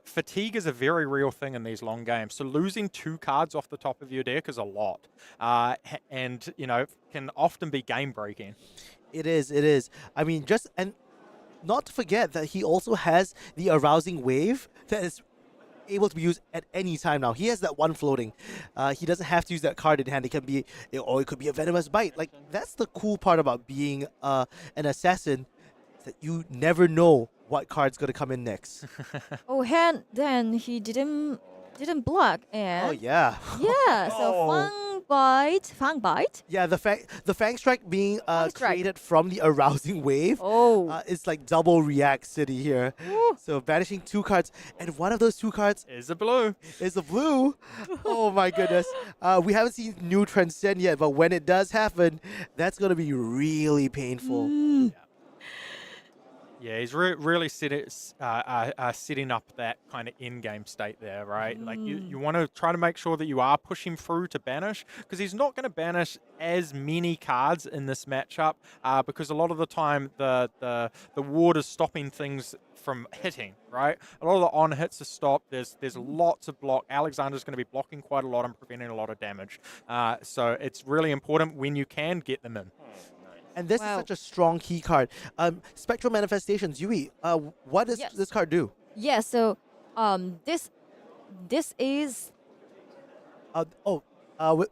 fatigue is a very real thing in these long games. So losing 2 cards off the top of your deck is a lot. And, can often be game breaking. It is, it is. I mean, and not to forget that he also has the arousing wave that is able to be used at any time now. He has that one floating. He doesn't have to use that card in hand. It can be, or it could be a venomous bite. Like, that's the cool part about being an assassin, that you never know what card's gonna come in next. Oh, and then he didn't block, and Oh yeah. yeah, so Oh. Fang bite. Yeah, the Fang Strike being Fang Strike. created from the arousing wave. Oh, It's like double react city here. Ooh. So banishing 2 cards, and one of those 2 cards Is a blue. is a blue. Oh my goodness. We haven't seen new transcend yet, but when it does happen, that's gonna be really painful. Yeah, he's really setting up that kind of in-game state there, right? Like you want to try to make sure that you are pushing through to banish, because he's not going to banish as many cards in this matchup, because a lot of the time the ward is stopping things from hitting, right? A lot of the on hits are stopped. There's lots of block. Alexander's going to be blocking quite a lot and preventing a lot of damage. So it's really important when you can get them in. And this Wow. is such a strong key card. Spectral Manifestations, Yui, what does Yes. this card do? yeah. So this is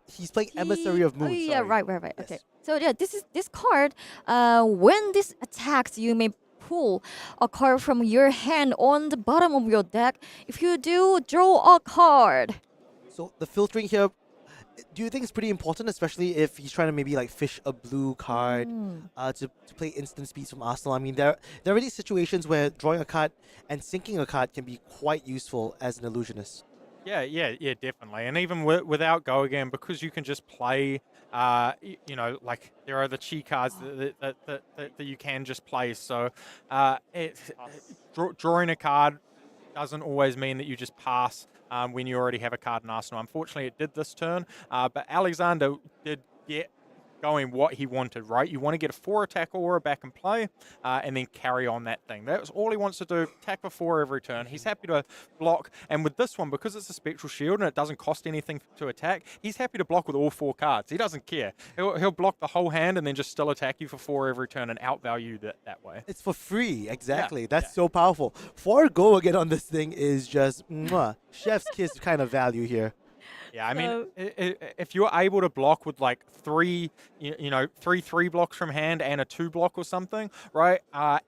He's playing Emissary of Moon. Oh, yeah, sorry. right. Yes. Okay. So yeah, this card. When this attacks, you may pull a card from your hand on the bottom of your deck. If you do, draw a card. So the filtering here, do you think it's pretty important, especially if he's trying to maybe like fish a blue card to play instant speeds from Arsenal? I mean, there are really situations where drawing a card and sinking a card can be quite useful as an illusionist. Yeah, definitely. And even without Go Again, because you can just play, like there are the chi cards that you can just play. So drawing a card doesn't always mean that you just pass when you already have a card in Arsenal. Unfortunately, it did this turn, but Alexander did get going what he wanted, right? You want to get a 4 attack aura back in play and then carry on that thing. That's all he wants to do, attack for 4 every turn. He's happy to block, and with this one, because it's a Spectral Shield and it doesn't cost anything to attack, he's happy to block with all 4 cards. He doesn't care. He'll block the whole hand and then just still attack you for 4 every turn and outvalue that way. It's for free, exactly. That's yeah. so powerful. 4 go again on this thing is just mwah, chef's kiss kind of value here. Yeah, I mean, if you're able to block with like 3 blocks from hand and a 2 block or something, right,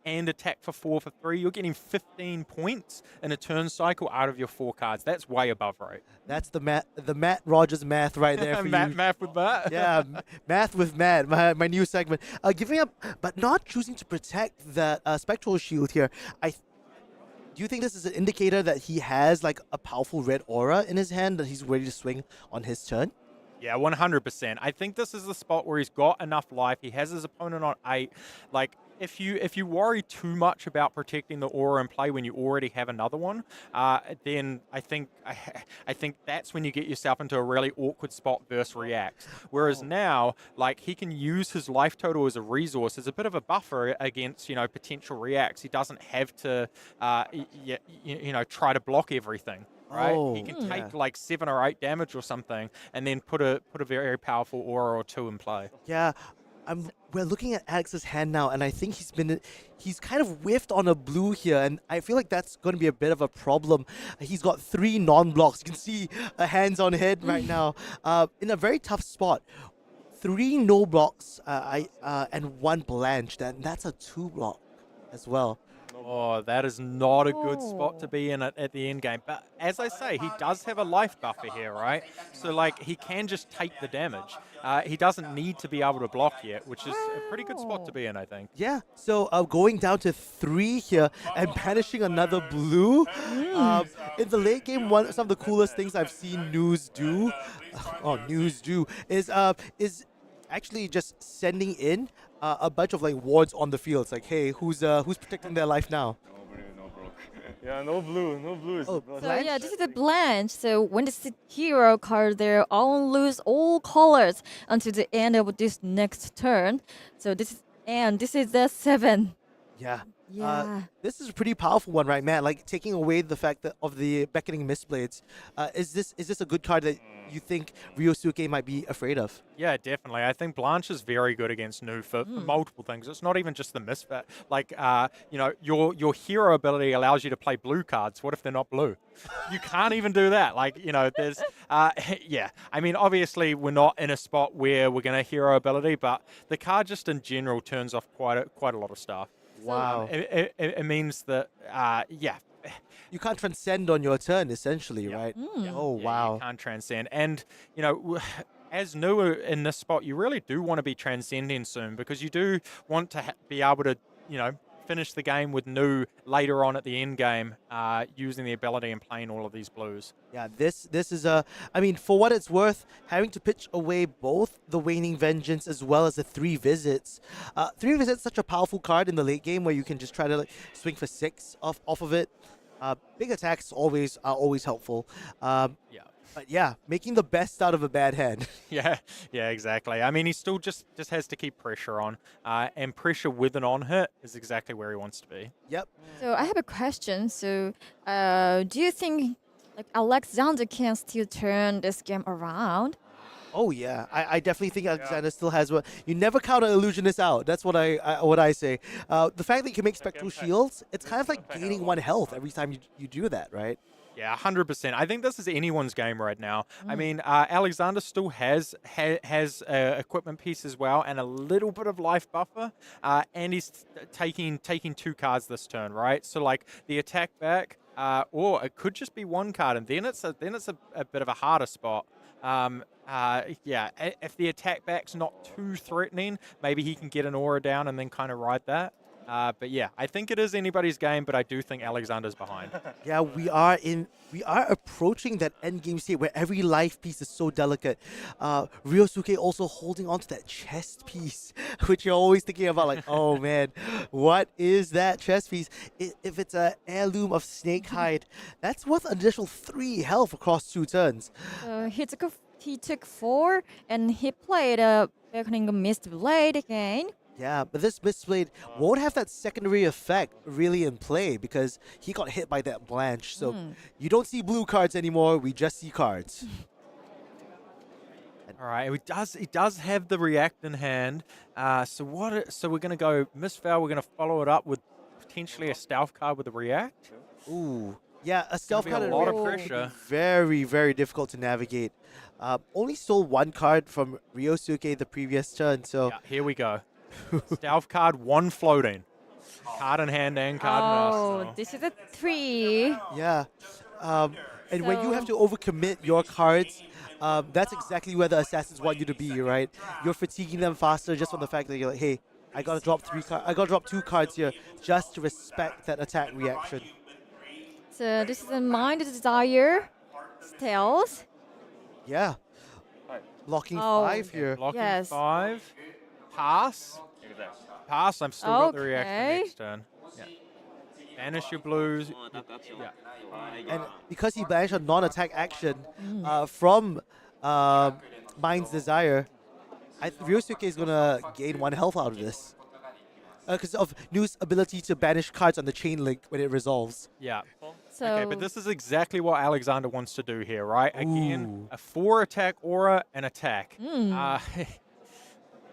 and attack for 4 for 3, you're getting 15 points in a turn cycle out of your 4 cards. That's way above, right? That's the Matt Rogers math right there for you. Math with that. Yeah, math with Matt, my new segment. Giving up, but not choosing to protect the Spectral Shield here. Do you think this is an indicator that he has like a powerful red aura in his hand that he's ready to swing on his turn? Yeah, 100%. I think this is the spot where he's got enough life. He has his opponent on 8. Like, if you worry too much about protecting the aura in play when you already have another one, then I think that's when you get yourself into a really awkward spot versus react. Whereas now, like, he can use his life total as a resource, as a bit of a buffer against potential reacts. He doesn't have to try to block everything. Right, he can take like 7 or 8 damage or something, and then put a very powerful aura or 2 in play. Yeah, we're looking at Alex's hand now, and I think he's kind of whiffed on a blue here, and I feel like that's going to be a bit of a problem. He's got 3 non-blocks. You can see a hands on head right now, in a very tough spot. 3 no blocks, and 1 blanched, and that's a 2 block as well. Oh, that is not a good spot to be in at the end game. But as I say, he does have a life buffer here, right? So, like, he can just take the damage. He doesn't need to be able to block yet, which is a pretty good spot to be in, I think. Yeah, so going down to 3 here and banishing another blue. In the late game, some of the coolest things I've seen News do is actually just sending in a bunch of like wards on the field. It's like, hey, who's protecting their life now? Yeah, no blue. No blue is Oh, So yeah, this is a blanch. So when the hero card, they all lose all colors until the end of this next turn. So this is the 7. Yeah. Yeah. This is a pretty powerful one, right, man? Like taking away the fact that of the beckoning mistblades. Is this a good card that you think Ryosuke might be afraid of? Yeah, definitely. I think Blanche is very good against Nu for multiple things. It's not even just the misfit. Like, your hero ability allows you to play blue cards. What if they're not blue? You can't even do that. Like, there's, yeah. I mean, obviously, we're not in a spot where we're going to hero ability, but the card just in general turns off quite a lot of stuff. Wow. It means that, yeah. You can't transcend on your turn, essentially, right? Oh, Yeah, wow. you can't transcend. And, as new in this spot, you really do want to be transcending soon because you do want to be able to, finish the game with Nu later on at the end game using the ability and playing all of these blues. Yeah, this is I mean, for what it's worth, having to pitch away both the Waning Vengeance as well as the 3 Visits. 3 Visits such a powerful card in the late game where you can just try to like swing for 6 off of it. Big attacks are always helpful. Yeah. But yeah, making the best out of a bad hand. Yeah, exactly. I mean, he still just has to keep pressure on, and pressure with an on hit is exactly where he wants to be. Yep. So I have a question. So do you think like Alexander can still turn this game around? Oh yeah, I definitely think Alexander still has one. You never count an illusionist out. That's what I say. The fact that you can make spectral shields, it's kind of like gaining 1 health every time you do that, right? Yeah, 100%. I think this is anyone's game right now. I mean, Alexander still has equipment piece as well and a little bit of life buffer, and he's taking 2 cards this turn, right? So like the attack back, or it could just be 1 card, and then it's a bit of a harder spot. Yeah, if the attack back's not too threatening, maybe he can get an aura down and then kind of ride that. But yeah, I think it is anybody's game, but I do think Alexander's behind. Yeah, we are approaching that end game state where every life piece is so delicate. Ryosuke also holding on to that chest piece, which you're always thinking about like, oh man, what is that chest piece? If it's an heirloom of snake hide, that's worth an additional 3 health across 2 turns. He took 4 and he played a Beckoning Mistblade again. Yeah, but this Mistblade won't have that secondary effect really in play because he got hit by that Blanche. So you don't see blue cards anymore, we just see cards. All right, it does have the react in hand. So we're going to go Mistveil, we're going to follow it up with potentially a stealth card with a react. Ooh. Yeah, a stealth be a card in lot of React would be pressure. very, very difficult to navigate. Only stole 1 card from Ryosuke the previous turn, so Yeah, here we go. Stealth card, 1 floating. Card in hand and card in Oh, arsenal. this is a 3. yeah. And when you have to So- overcommit your cards, that's exactly where the assassins want you to be, right? You're fatiguing them faster just from the fact that you're like, hey, I gotta drop 2 cards here just to respect that attack reaction. So this is a Mind Desire Stealth. Yeah. Locking Oh. 5 here. Blocking Yes. 5. Pass. Pass, I'm still got the reaction Okay. next turn. Yeah. Banish your blues. Yeah. And because he banished a non-attack action from Mind's Desire, Ryosuke is going to gain 1 health out of this. Because of Nu's ability to banish cards on the chain link when it resolves. Yeah. So Okay, but this is exactly what Alexander wants to do here, right? Again, Ooh. a 4 attack aura and attack.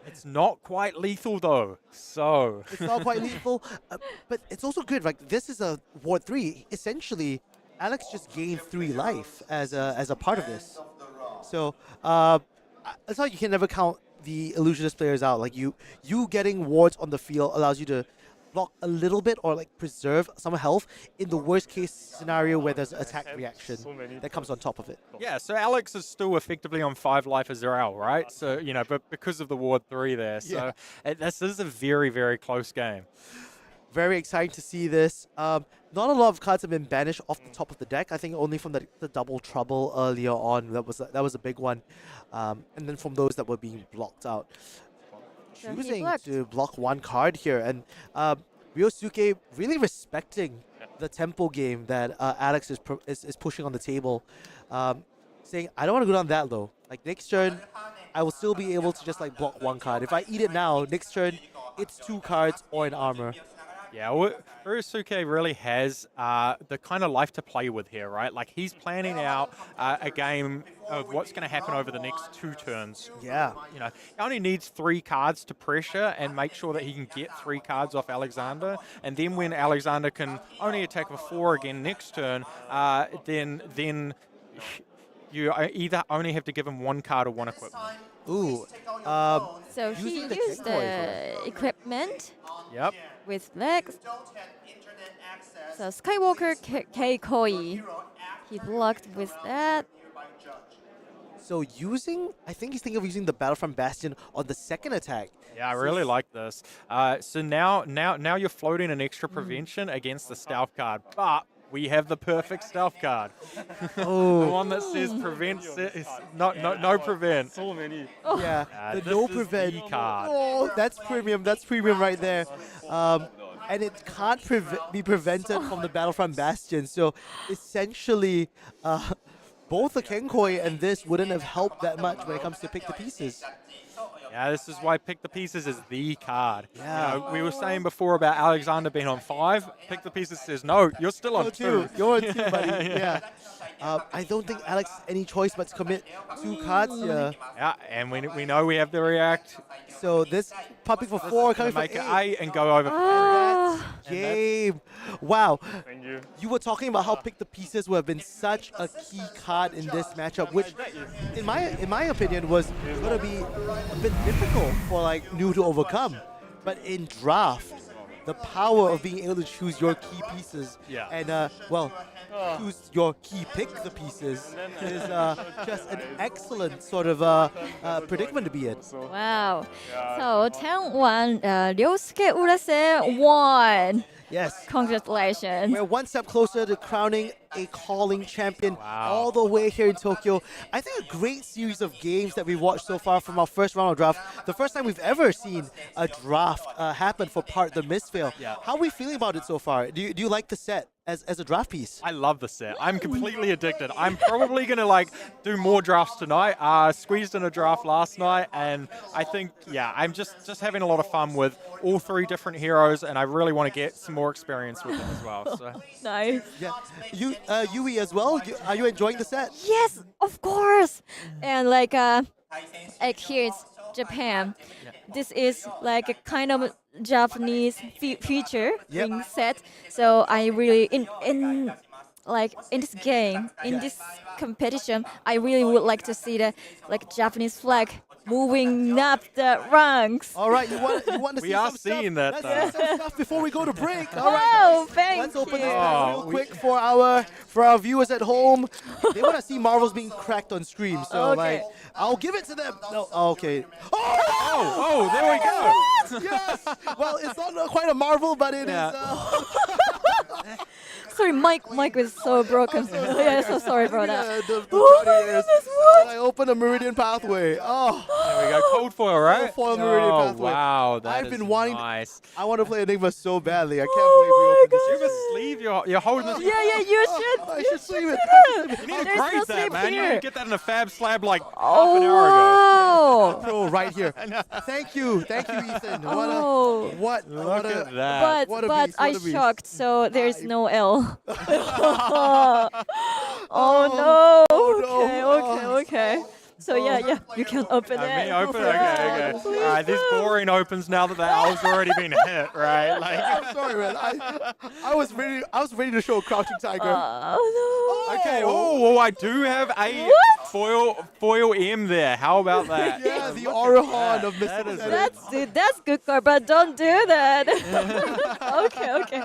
It's not quite lethal though. So It's not quite lethal, but it's also good. Like this is a Ward 3. Essentially, Alex just gained 3 life as a part of this. So that's how you can never count the illusionist players out. Like you getting wards on the field allows you to block a little bit or like preserve some health in the worst case scenario where there's an attack reaction that comes on top of it. yeah, so Alex is still effectively on 5 life as well, right? So, but because of the Ward 3 there. So this is a very, very close game. Very exciting to see this. Not a lot of cards have been banished off the top of the deck. I think only from the double trouble earlier on. That was a big one. And then from those that were being blocked out. So he choosing blocked. to block one card here, and Ryosuke really respecting the tempo game that Alex is pushing on the table, saying, I don't want to go down that low. Like next turn, I will still be able to just like block one card. If I eat it now, next turn, it's 2 cards or an armor. Yeah, Ryosuke really has the kind of life to play with here, right? Like he's planning out a game of what's going to happen over the next 2 turns. Yeah. You know, he only needs 3 cards to pressure and make sure that he can get 3 cards off Alexander. And then when Alexander can only attack for 4 again next turn, then you either only have to give him 1 card or 1 equipment. Ooh. So he using the used Kawai the equipment Yep. with legs. So Skywalker Koi. He blocked with that. So I think he's thinking of using the Battlefront Bastion on the second attack. Yeah, I really like this. So now you're floating an extra prevention against the stealth card, but we have the perfect stealth card. The one that says prevent, no prevent. So many. Yeah, the this no is prevent the card. Oh, that's premium. That's premium right there. And it can't be prevented from the Battlefront Bastion. So essentially, both the Kenkoi and this wouldn't have helped that much when it comes to pick the pieces. Yeah, this is why Pick the Pieces is the card. Yeah. You know, we were saying before about Alexander being on 5. Pick the Pieces says, no, you're still on 2. You're on 2, buddy. Yeah. I don't think Alex has any choice but to commit 2 cards here. Yeah, and we know we have the react. So this popping for 4, coming for Make 8. it 8 and go over. Game. Wow. Thank you. You were talking about how Pick the Pieces would have been such a key card in this matchup, which, in my opinion, was going to be a bit difficult for like New to overcome. But in draft, the power of being able to choose your key pieces and choose your key pick the pieces is just an excellent sort of predicament to be in. Wow. So Tsang won. Ryosuke Urase won. Yes. Congratulations. We're one step closer to crowning a calling champion Wow. all the way here in Tokyo. I think a great series of games that we watched so far from our first round of draft. The first time we've ever seen a draft happen for part the Mistveil. Yeah. How are we feeling about it so far? Do you like the set as a draft piece? I love the set. I'm completely addicted. I'm probably going to do more drafts tonight. Squeezed in a draft last night, and I think, I'm just having a lot of fun with all 3 different heroes, and I really want to get some more experience with them as well. So. Nice. Yeah. Yui as well. Are you enjoying the set? Yes, of course. And here it's Japan. This is like a kind of Japanese feature ring set. So I really in this game, in this competition, I really would like to see the Japanese flag moving up the ranks. All right, you want to see We are some seeing stuff? that, Let's see some stuff before we go to break. All right. Wow, thank Let's open you. this pack real quick for our viewers at home. They want to see marvels being cracked on stream, so Okay. I'll give it to them. No, okay. Oh, there we go. Yes. Well, it's not quite a marvel, but it is. Sorry, mic was so broken. Yeah, so sorry for that. Yeah, the Oh my Puttaree is- goodness, what? I opened a Meridian Pathway. Oh, There we go. Cold foil, right? Cold foil Meridian oh, Pathway. wow. That I've is been wanting- nice. I want to play Enigma so badly. I can't Oh believe we opened Do you have a sleeve? You're holding this. Yeah, you should. I you should sleeve it. do that. You need to There's no grade that, sleeve man. You here. didn't get that in a fab slab half an Oh, hour ago. wow. Pro right here. Thank you, Ethan. Oh. Look at that. What a But beast, I what a beast. shocked, so there's no L. Oh no. Okay. So yeah, you can open it. Me open? Yeah, Okay. please All right, this do. boring opens now that the L's already been hit, right? Like, I'm sorry, man. I was ready to show a crouching tiger. Oh okay. Oh, I do have a foil M there. How about that? Yeah, the Look at Orahon that. of That Mr. is Potato. That's good card, but don't do that. Okay.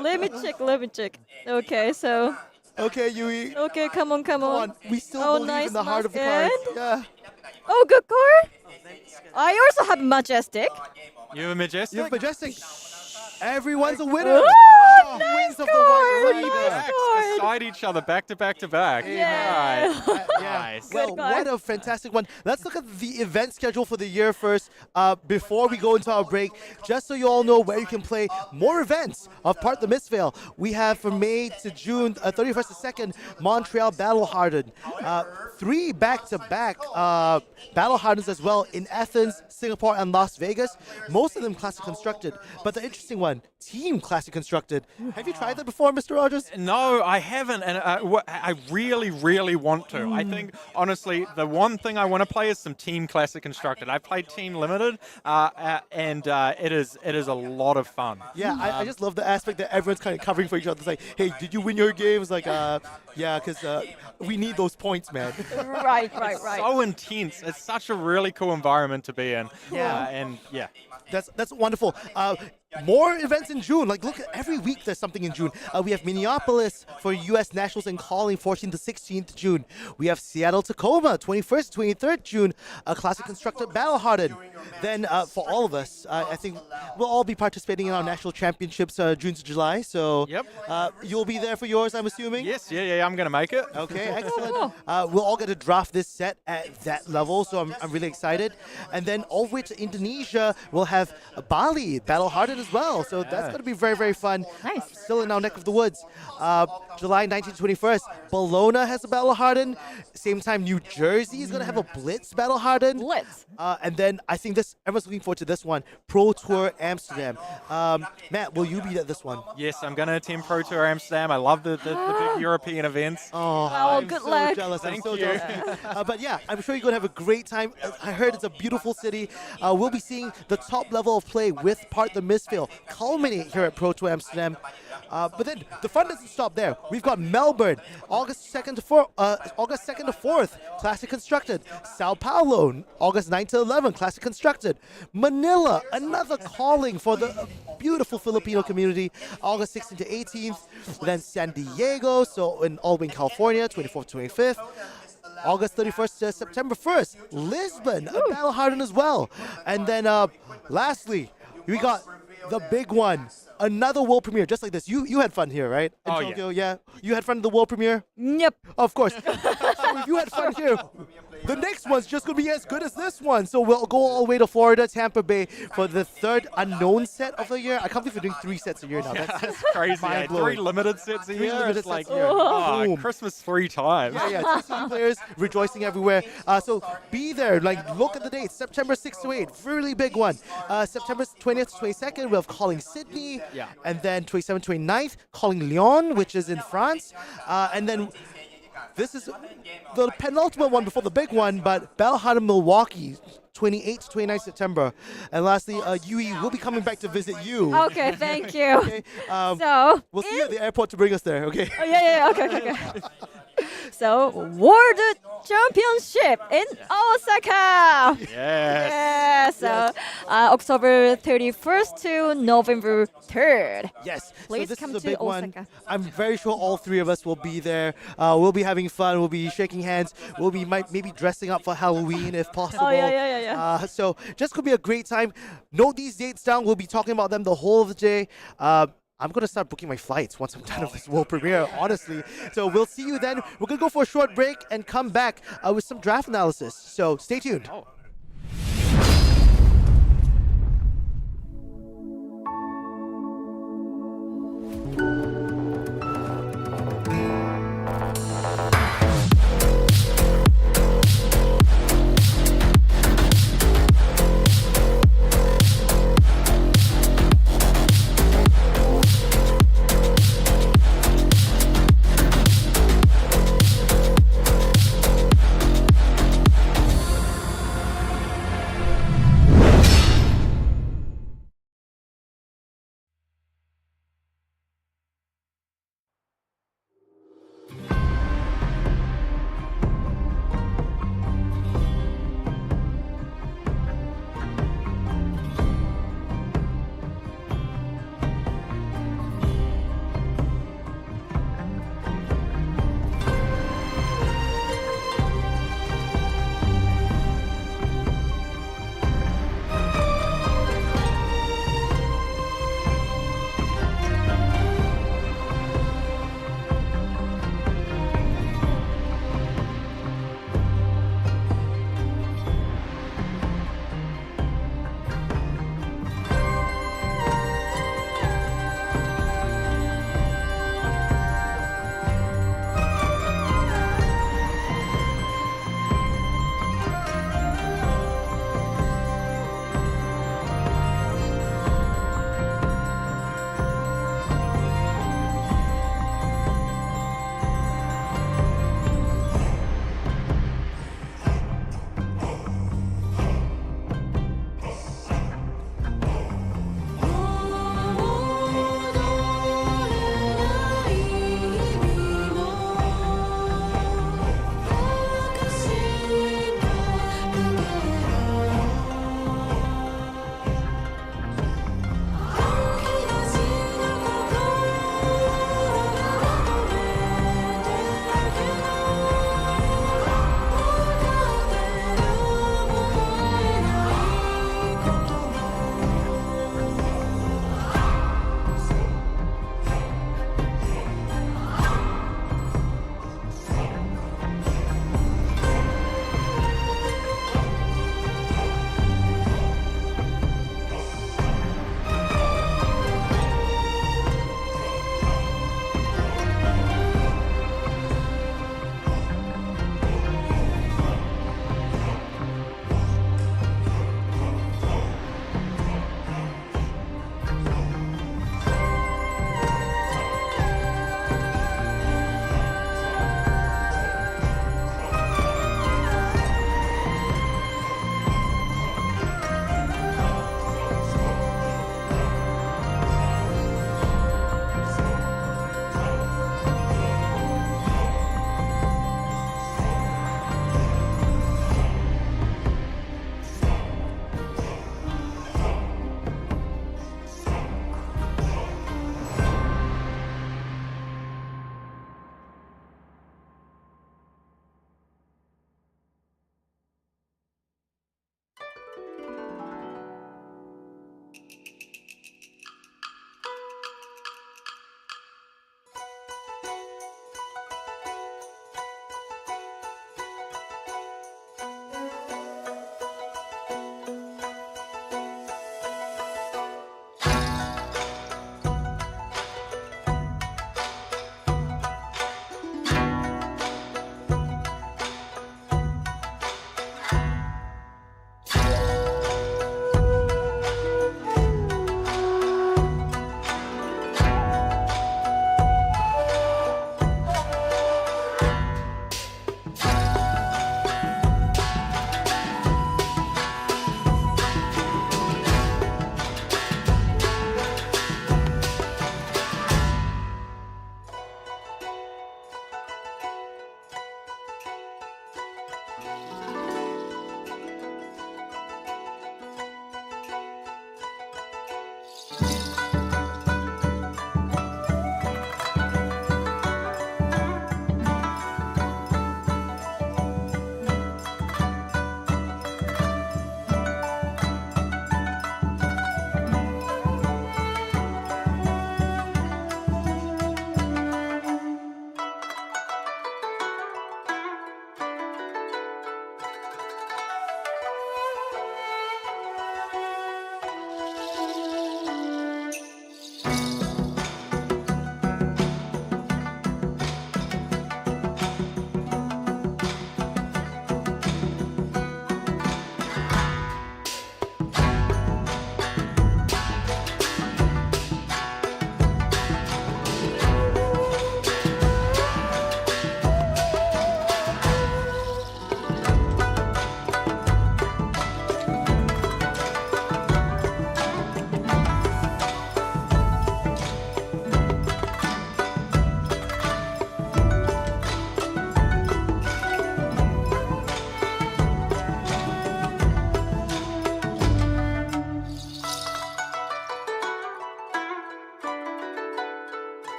Let me check. Okay, so Okay, Yui. okay, come on. Come on. We still Oh, believe nice in the heart of the basket. cards. Yeah. Oh, good card. I also have Majestic. You have a majestic? You have Majestic. Everyone's a winner. Wins of the White Three Rider. backs beside each other, back to back to back. Yeah. Right. Yeah. Nice. Well, Good guy. what a fantastic one. Let's look at the event schedule for the year first before we go into our break, just so you all know where you can play more events of Part the Mistveil. We have from May to June 31st to 2nd, Montreal Battle Hardened. 3 back-to-back Battle Hardens as well in Athens, Singapore, and Las Vegas. Most of them classic constructed, but the interesting one, team classic constructed. Have you tried that before, Mr. Rogers? No, I haven't, and I really, really want to. I think, honestly, the one thing I want to play is some Team Classic Constructed. I've played Team Limited, and it is a lot of fun. Yeah, I just love the aspect that everyone's kind of covering for each other. It's like, hey, did you win your game? It's like, yeah, because we need those points, man. Right. So intense. It's such a really cool environment to be in. Yeah. And yeah. That's wonderful. More events in June. Like, look, every week there's something in June. We have Minneapolis for U.S. Nationals and Calling, 14th to 16th June. We have Seattle, Tacoma, 21st to 23rd June, a Classic Constructed Battle Hardened. Then for all of us, I think we'll all be participating in our national championships June to July. So Yep. You'll be there for yours, I'm assuming? Yes, yeah, I'm going to make it. Okay, excellent. We'll all get to draft this set at that level, so I'm really excited. And then all the way to Indonesia, we'll have Bali, Battle Hardened as well. So that's going to be very, very fun. Nice. Still in our neck of the woods. July 19th to 21st, Bologna has a Battle Hardened. Same time, New Jersey is going to have a Blitz Battle Hardened. Blitz. And then I think everyone's looking forward to this one, Pro Tour Amsterdam. Matt, will you be at this one? Yes, I'm going to attend Pro Tour Amsterdam. I love the big European events. Oh, Oh, I'm good so luck. jealous. I'm Thank so you. jealous. But yeah, I'm sure you're going to have a great time. I heard it's a beautiful city. We'll be seeing the top level of play with Part the Mistveil culminate here at Pro Tour Amsterdam. But then the fun doesn't stop there. We've got Melbourne, August 2nd to 4th, Classic Constructed. Sao Paulo, August 9th to 11th, Classic Constructed. Manila, another calling for the beautiful Filipino community, August 16th to 18th. Then San Diego, so in Albany, California, 24th to 25th. August 31st to September 1st, Lisbon, a Battle Hardened as well. And then lastly, we got the big one. Another world premiere, just like this. You had fun here, right? In Oh, yeah. Tokyo, yeah. You had fun at the world premiere? Yep. Of course. So if you had fun here, the next one's just going to be as good as this one. So we'll go all the way to Florida, Tampa Bay for the third unknown set of the year. I can't believe we're doing 3 sets a year now. That's crazy. Eh? mind-blowing. 3 limited sets a year. limited It's like sets a year. Boom. Christmas 3 times. Yeah, TCG players rejoicing everywhere. So be there. Like, look at the dates. September 6th to 8th, really big one. September 20th to 22nd, we have Calling Sydney. Yeah. And then 27th, 29th, Calling Lyon, which is in France. And then this is the penultimate one before the big one, but Battle Hardened Milwaukee, 28th to 29th September. And lastly, Yui will be coming back to visit you. Okay, thank you. Okay. So, We'll see you at the airport to bring us there. Okay. oh, yeah, okay. So, World Championship in Osaka. Yes. Yeah, so October 31st to November 3rd. Yes. Please so this come is a to big one. Osaka. I'm very sure all 3 of us will be there. We'll be having fun. We'll be shaking hands. We'll be maybe dressing up for Halloween if possible. Oh, yeah. So just gonna be a great time. Note these dates down. We'll be talking about them the whole of the day. I'm going to start booking my flights once I'm done with this world premiere, honestly. So we'll see you then. We're going to go for a short break and come back with some draft analysis. So stay tuned.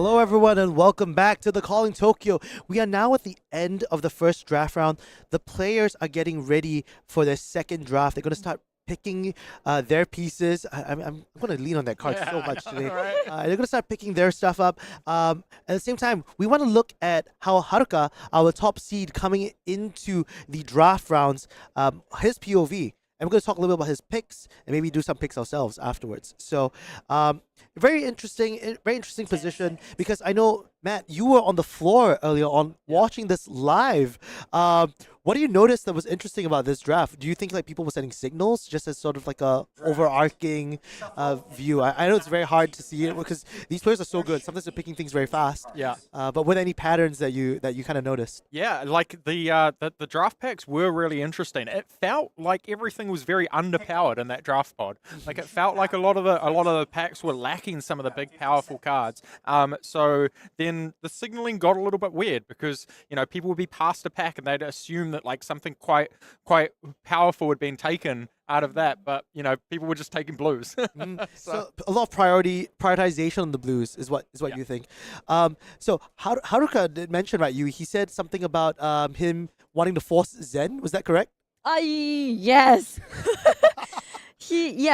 Hello, everyone, and welcome back to the Calling Tokyo. We are now at the end of the first draft round. The players are getting ready for their second draft. They're going to start picking their pieces. I'm going to lean on that card so much today. They're going to start picking their stuff up. At the same time, we want to look at how Haruka, our top seed coming into the draft rounds, his POV. And we're going to talk a little bit about his picks and maybe do some picks ourselves afterwards. So, very interesting position, because I know, Matt, you were on the floor earlier on watching this live. What do you notice that was interesting about this draft? Do you think like people were sending signals just as sort of like a overarching view? I know it's very hard to see it because these players are so good. Sometimes they're picking things very fast. Yeah. But were there any patterns that you kind of noticed? Yeah, like the draft packs were really interesting. It felt like everything was very underpowered in that draft pod. Like it felt like a lot of the packs were lacking some of the big powerful cards. So then the signaling got a little bit weird because people would be past a pack and they'd assume that like something quite powerful had been taken out of that, but people were just taking blues. So a lot of prioritization on the blues is what you think. So Haruka did mention about you. He said something about him wanting to force Zen. Was that correct? Yes. So he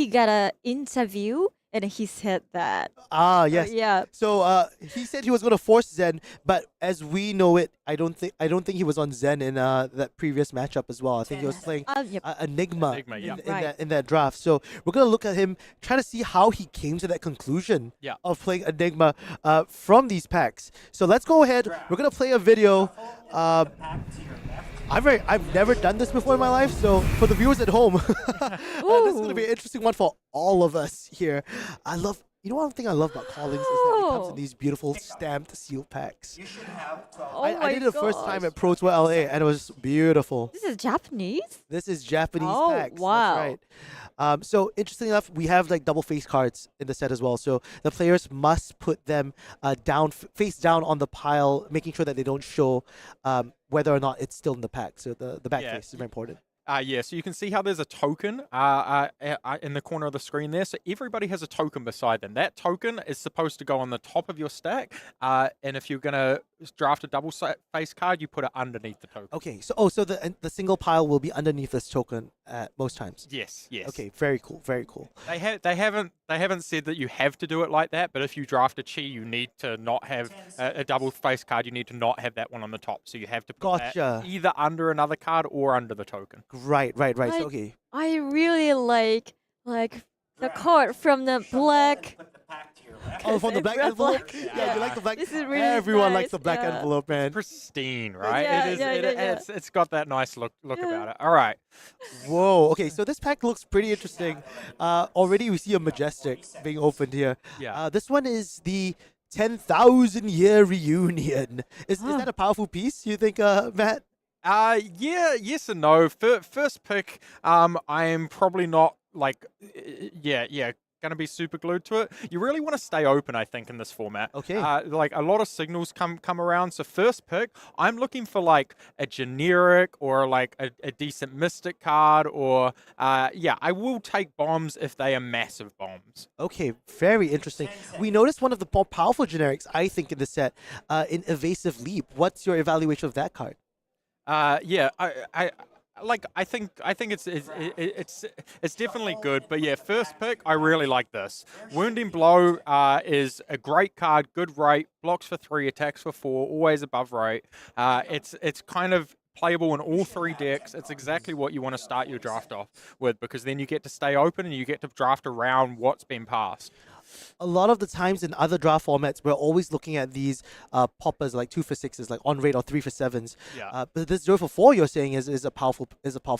got an interview and he said that. Yes. Yeah. So he said he was going to force Zen, but as we know it, I don't think he was on Zen in that previous matchup as well. I think he was playing Enigma, in that draft. So we're going to look at him, trying to see how he came to that conclusion of playing Enigma from these packs. So let's go ahead. We're going to play a video. I've never done this before in my life, so for the viewers at home, this is going to be an interesting one for all of us here. One thing I love about Callings is that it comes in these beautiful stamped sealed packs. You should have 12. I did it the first time at Pro Tour LA, and it was beautiful. This is Japanese? This is Japanese packs. Wow. That's right. So interesting enough, we have like double face cards in the set as well. So the players must put them face down on the pile, making sure that they don't show whether or not it's still in the pack. So the back face is very important. So you can see how there's a token in the corner of the screen there. So everybody has a token beside them. That token is supposed to go on the top of your stack. And if you're going to draft a double face card, you put it underneath the token. Okay, so the single pile will be underneath this token at most times. Yes. Okay, very cool, very cool. They haven't said that you have to do it like that, but if you draft a chi, you need to not have a double face card. You need to not have that one on the top. So you have to put that either under another card or under the token. Right. So, okay. I really like the card from the black. Oh, from the black envelope? Yeah, you like the black. This is really Everyone nice, likes the black envelope, man. Pristine, right? Yeah, It's got that nice look about it. All right. Whoa. Okay, so this pack looks pretty interesting. Already we see a Majestic being opened here. Yeah. This one is the 10,000 year reunion. Is that a powerful piece, you think, Matt? Yes and no. First pick, I am probably not going to be super glued to it. You really want to stay open, I think, in this format. Okay. Like a lot of signals come around. So first pick, I'm looking for like a generic or like a decent mystic card, or I will take bombs if they are massive bombs. Okay, very interesting. We noticed one of the more powerful generics, I think, in the set, in Evasive Leap. What's your evaluation of that card? I think it's definitely good, but yeah, first pick, I really like this. Wounding Blow is a great card, good rate, blocks for 3, attacks for 4, always above rate. It's kind of playable in all 3 decks. It's exactly what you want to start your draft off with, because then you get to stay open and you get to draft around what's been passed. A lot of the times in other draft formats, we're always looking at these poppers like 2 for 6s, like on rate, or 3 for 7s. Yeah. But this 0 for 4 you're saying is a powerful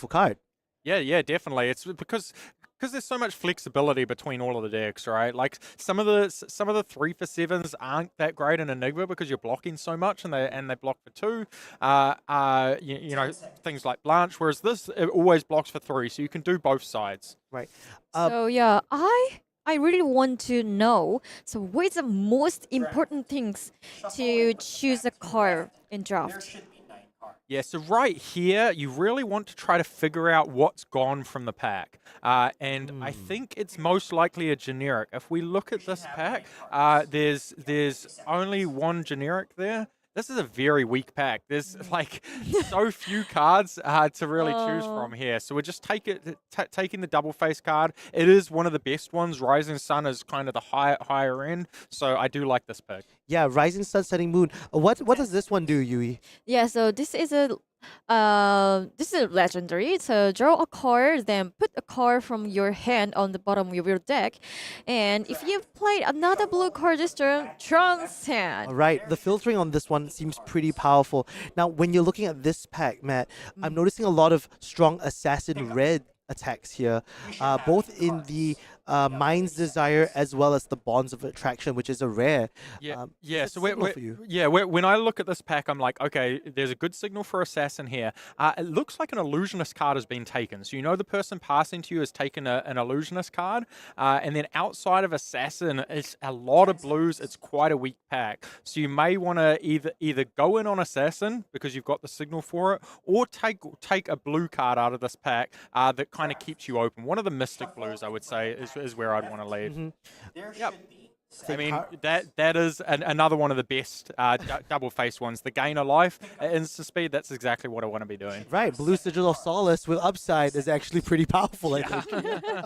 card. Yeah, definitely. It's because there's so much flexibility between all of the decks, right? Like some of the 3 for 7s aren't that great in Enigma because you're blocking so much, and they block for 2. Things like Blanche. Whereas this, it always blocks for 3, so you can do both sides. Right. So yeah, I really want to know. So what is the most important things to choose a card in draft? There should be 9 cards. Yeah, so right here, you really want to try to figure out what's gone from the pack. And I think it's most likely a generic. If we look at this pack, there's only one generic there. This is a very weak pack. There's like so few cards to really choose from here. So we're just taking the double face card. It is one of the best ones. Rising Sun is kind of the higher end. So I do like this pick. Yeah, Rising Sun, Setting Moon. What does this one do, Yui? Yeah, so this is a legendary. So draw a card, then put a card from your hand on the bottom of your deck, and if you played another blue card this turn, transcend. All right, the filtering on this one seems pretty powerful. Now, when you're looking at this pack, Matt, I'm noticing a lot of strong Assassin Red attacks here, both in the Mind's Desire as well as the Bonds of Attraction, which is a rare. Yeah, It's a So signal for you. when I look at this pack, I'm like, okay, there's a good signal for Assassin here. It looks like an Illusionist card has been taken. So you know the person passing to you has taken an Illusionist card. And then outside of Assassin, it's a lot of blues. It's quite a weak pack. So you may want to either go in on Assassin because you've got the signal for it, or take a blue card out of this pack that kind of keeps you open. One of the Mystic Blues, I would say, is where I'd want to lead. Yep. I mean, that is another one of the best double face ones. The gain of life, instant speed, that's exactly what I want to be doing. Right, Blue Sigil of Solace with upside is actually pretty powerful, I think.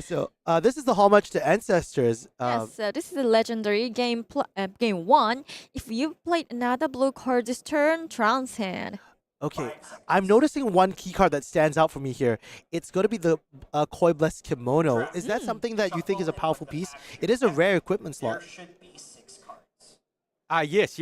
So, this is the homage to ancestors. Yes, so this is a legendary game 1. If you played another blue card this turn, transcend. Okay, I'm noticing one key card that stands out for me here. It's going to be the Koi Blessed Kimono. Is that something that you think is a powerful piece? It is a rare equipment slot. Yes,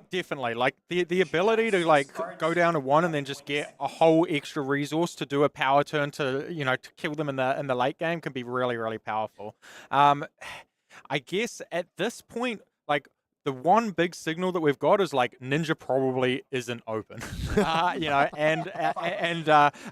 definitely. Like the ability to like go down to 1 and then just get a whole extra resource to do a power turn to to kill them in the late game can be really, really powerful. I guess at this point, like, the one big signal that we've got is like Ninja probably isn't open, and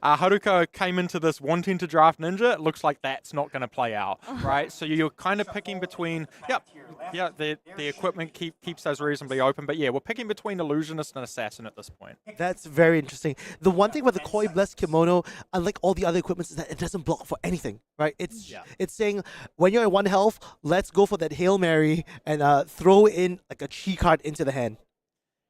Haruka came into this wanting to draft Ninja. It looks like that's not going to play out, right? So you're kind of picking between, the equipment keeps those reasonably open, but yeah, we're picking between Illusionist and Assassin at this point. That's very interesting. The one thing about the Koi Blessed Kimono, unlike all the other equipments, is that it doesn't block for anything, right? It's saying when you're at 1 health, let's go for that Hail Mary and throw in like a chi card into the hand.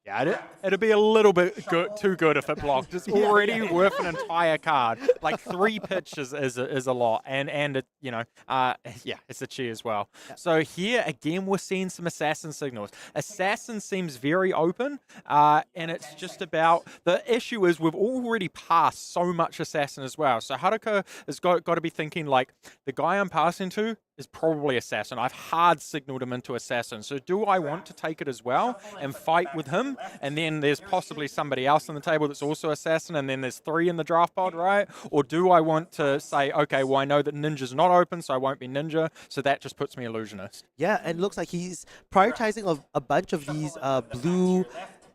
Yeah, it'd be a little bit too good if it blocked. It's already worth an entire card. Like 3 pitch is a lot, and it, it's a chi as well. Yeah. So here again, we're seeing some Assassin signals. Assassin seems very open, and it's just about, the issue is we've already passed so much Assassin as well. So Haruka has got to be thinking like, the guy I'm passing to is probably Assassin. I've hard signaled him into Assassin. So do I want to take it as well and fight with him? And then there's possibly somebody else on the table that's also Assassin, and then there's 3 in the draft pod, right? Or do I want to say, okay, well, I know that Ninja's not open, so I won't be Ninja. So that just puts me Illusionist. Yeah, and it looks like he's prioritizing a bunch of these blue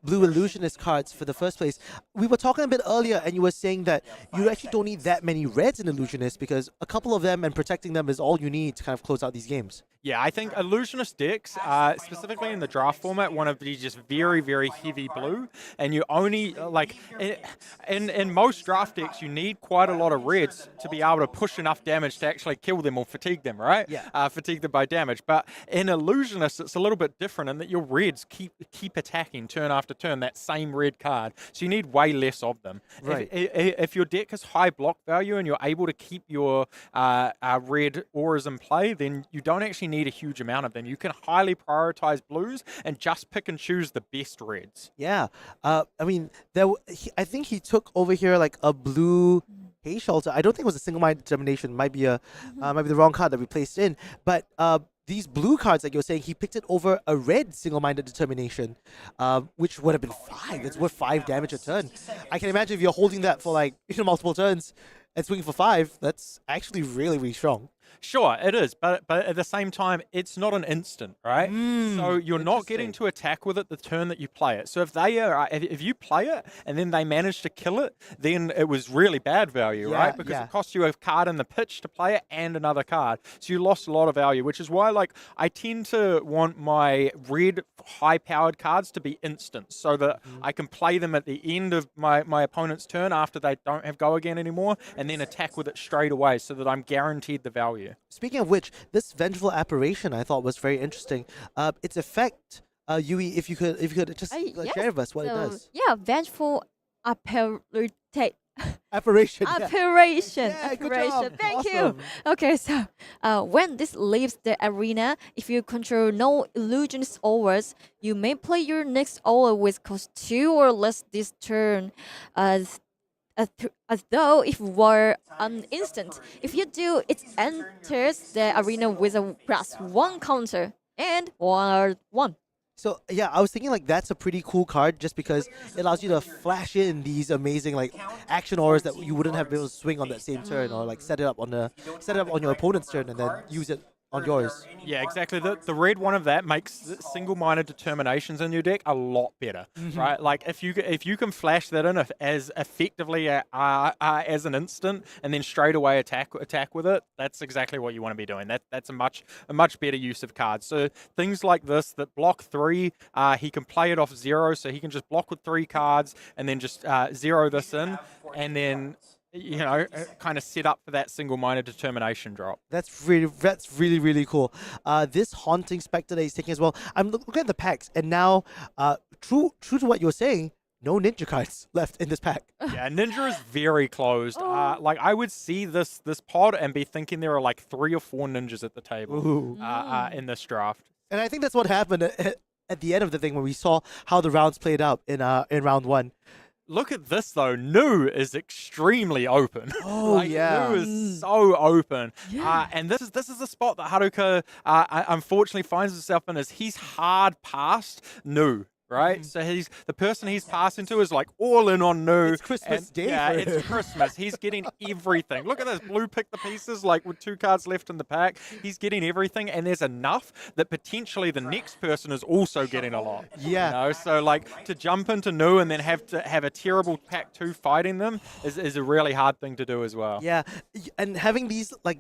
Illusionist cards for the first place. We were talking a bit earlier, and you were saying that you actually don't need that many reds in Illusionist because a couple of them and protecting them is all you need to kind of close out these games. Yeah, I think Illusionist decks, specifically in the draft format, want to be just very, very heavy blue. And you only, like, in most draft decks, you need quite a lot of reds to be able to push enough damage to actually kill them or fatigue them, right? Yeah. Fatigue them by damage. But in Illusionist, it's a little bit different in that your reds keep attacking turn after turn, that same red card. So you need way less of them. Right. If your deck has high block value and you're able to keep your red auras in play, then you don't actually need a huge amount of them. You can highly prioritize blues and just pick and choose the best reds. Yeah. I mean, I think he took over here like a blue Hay Shelter. I don't think it was a single-minded determination. Might be the wrong card that we placed in. But these blue cards, like you're saying, he picked it over a red single-minded determination, which would have been 5. It's worth 5 damage a turn. I can imagine if you're holding that for like multiple turns and swinging for 5, that's actually really, really strong. Sure, it is, but at the same time, it's not an instant, right? So you're not getting interesting. to attack with it the turn that you play it. So if you play it and then they manage to kill it, then it was really bad value, Yeah, right? Because yeah. it cost you a card in the pitch to play it and another card, so you lost a lot of value. Which is why, like, I tend to want my red high-powered cards to be instant, so that I can play them at the end of my opponent's turn after they don't have go again anymore, and then attack with it straight away, so that I'm guaranteed the value. Speaking of which, this vengeful apparition I thought was very interesting. Its effect, Yui, if you could just Yes, share with us what it so, does. Yeah, vengeful apparition. Apparition. yeah. Apparition. Yeah, good Apparition. job. Thank Awesome. you. Okay, so when this leaves the arena, if you control no illusionist auras, you may play your next aura with cost 2 or less this turn. As though if were an instant. If you do, it enters the arena with a +1 counter and 1. So yeah, I was thinking like that's a pretty cool card just because it allows you to flash in these amazing like action auras that you wouldn't have been able to swing on that same turn, or like set it up on your opponent's turn and then use it on yours. Yeah, exactly. The red one of that makes single-minded determinations in your deck a lot better, right? Like if you can flash that in as effectively as an instant and then straight away attack with it, that's exactly what you want to be doing. That's a much better use of cards. So things like this that block 3, he can play it off 0, so he can just block with 3 cards and then just 0 this in, and then kind of set up for that single-minded determination drop. That's really cool. This haunting specter that he's taking as well. I'm looking at the packs, and now, true to what you're saying, no ninja cards left in this pack. Yeah, Ninja is very closed. Like I would see this pod and be thinking there are like 3 or 4 ninjas at the table in this draft. And I think that's what happened at the end of the thing when we saw how the rounds played out in round 1. Look at this though. Nu is extremely open. Oh, yeah. Nu is so open. And this is the spot that Haruka unfortunately finds himself in, is he's hard past Nu. Right, so the person he's passing to is like all in on Nu. It's Christmas Day. Yeah, for it's him. Christmas. He's getting everything. Look at this. Blue pick the pieces, like with 2 cards left in the pack. He's getting everything, and there's enough that potentially the next person is also getting a lot. Yeah. So like to jump into Nu and then have to have a terrible pack 2 fighting them is a really hard thing to do as well. Yeah, and having these like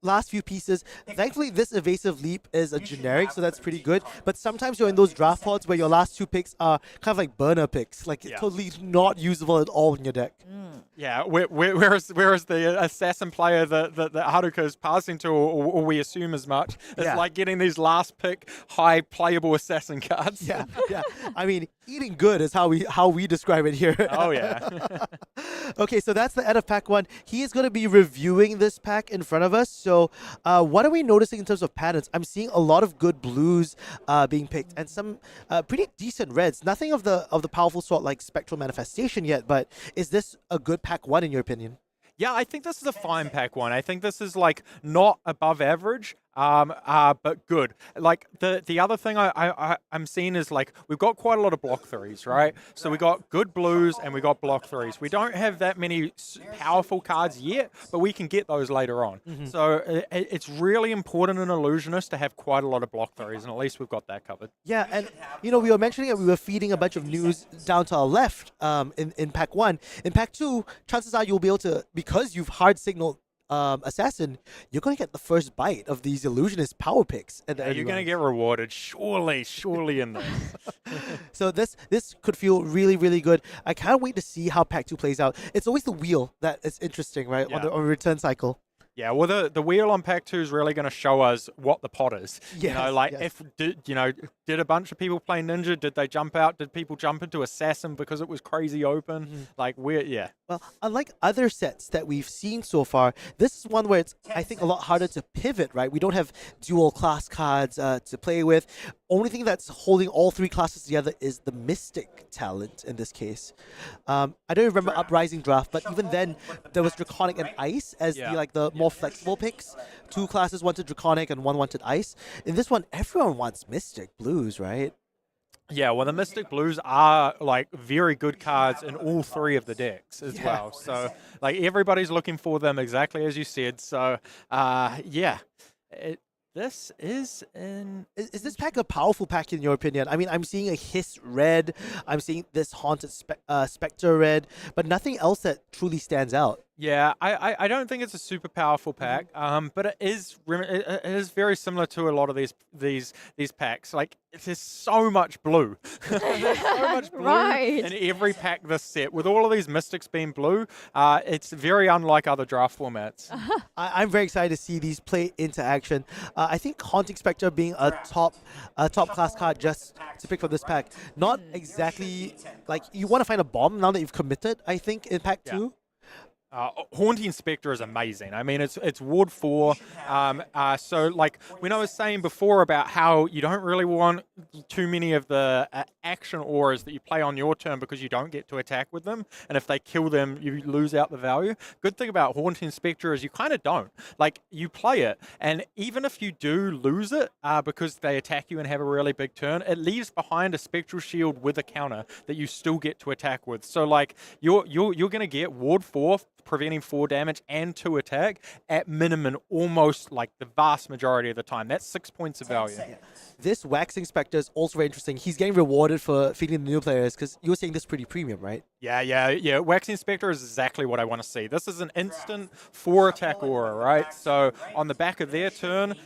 last few pieces, thankfully this evasive leap is a generic, so that's pretty good. But sometimes you're in those draft pods where your last 2 picks are kind of like burner picks, like totally not usable at all in your deck. Yeah, whereas the assassin player that Haruka is passing to, or we assume as much, is like getting these last pick high playable assassin cards. Yeah. I mean, eating good is how we describe it here. Oh yeah. Okay, so that's the end of pack 1. He is going to be reviewing this pack in front of us. So what are we noticing in terms of patterns? I'm seeing a lot of good blues being picked and some pretty decent reds. Nothing of the powerful sort like Spectral Manifestation yet, but is this a good pack 1 in your opinion? Yeah, I think this is a fine pack 1. I think this is like not above average, but good. Like the other thing I'm seeing is like we've got quite a lot of block 3s, right? So we got good blues and we got block 3s. We don't have that many powerful cards yet, but we can get those later on. So it's really important in Illusionist to have quite a lot of block 3s, and at least we've got that covered. Yeah, and we were mentioning that we were feeding a bunch of news down to our left in pack 1. In pack 2, chances are you'll be able to, because you've hard signaled Assassin, you're going to get the first bite of these Illusionist power picks. You're going to get rewarded, surely in this. So this could feel really good. I can't wait to see how pack 2 plays out. It's always the wheel that is interesting, right? Yeah. On the return cycle. Yeah, well, the wheel on pack 2 is really going to show us what the pot is. Yes, if did a bunch of people play Ninja? Did they jump out? Did people jump into Assassin because it was crazy open? Well, unlike other sets that we've seen so far, this is one where it's, I think, a lot harder to pivot, right? We don't have dual class cards to play with. Only thing that's holding all 3 classes together is the Mystic talent in this case. I don't remember Uprising Draft, but even then, there was Draconic and Ice as the more flexible picks. 2 classes wanted Draconic and 1 wanted Ice. In this one, everyone wants Mystic Blues, right? Yeah, well, the Mystic Blues are like very good cards in all three of the decks as well. So, like, everybody's looking for them exactly as you said. So, yeah, this is an. Is this pack a powerful pack in your opinion? I mean, I'm seeing a Hiss red, I'm seeing this Haunted Spectre red, but nothing else that truly stands out. Yeah, I don't think it's a super powerful pack, but it is it is very similar to a lot of these packs. Like, there's so much blue. There's so much blue Right. in every pack this set. With all of these Mystics being blue, it's very unlike other draft formats. I'm very excited to see these play into action. I think Haunting Spectre being a top class card just to pick from this pack, not exactly like you want to find a bomb now that you've committed. I think in pack 2. Haunting Spectre is amazing. I mean, it's Ward 4. So, like, when I was saying before about how you don't really want too many of the action auras that you play on your turn because you don't get to attack with them, and if they kill them, you lose out the value. Good thing about Haunting Spectre is you kind of don't. Like, you play it, and even if you do lose it because they attack you and have a really big turn, it leaves behind a Spectral Shield with a counter that you still get to attack with. So, like, you're going to get Ward 4, preventing 4 damage and 2 attack at minimum almost like the vast majority of the time. That's 6 points of value. This Waxing Spectre is also very interesting. He's getting rewarded for feeding the new players because you were saying this is pretty premium, right? Yeah. Waxing Spectre is exactly what I want to see. This is an instant 4 attack aura, right? So on the back of their turn,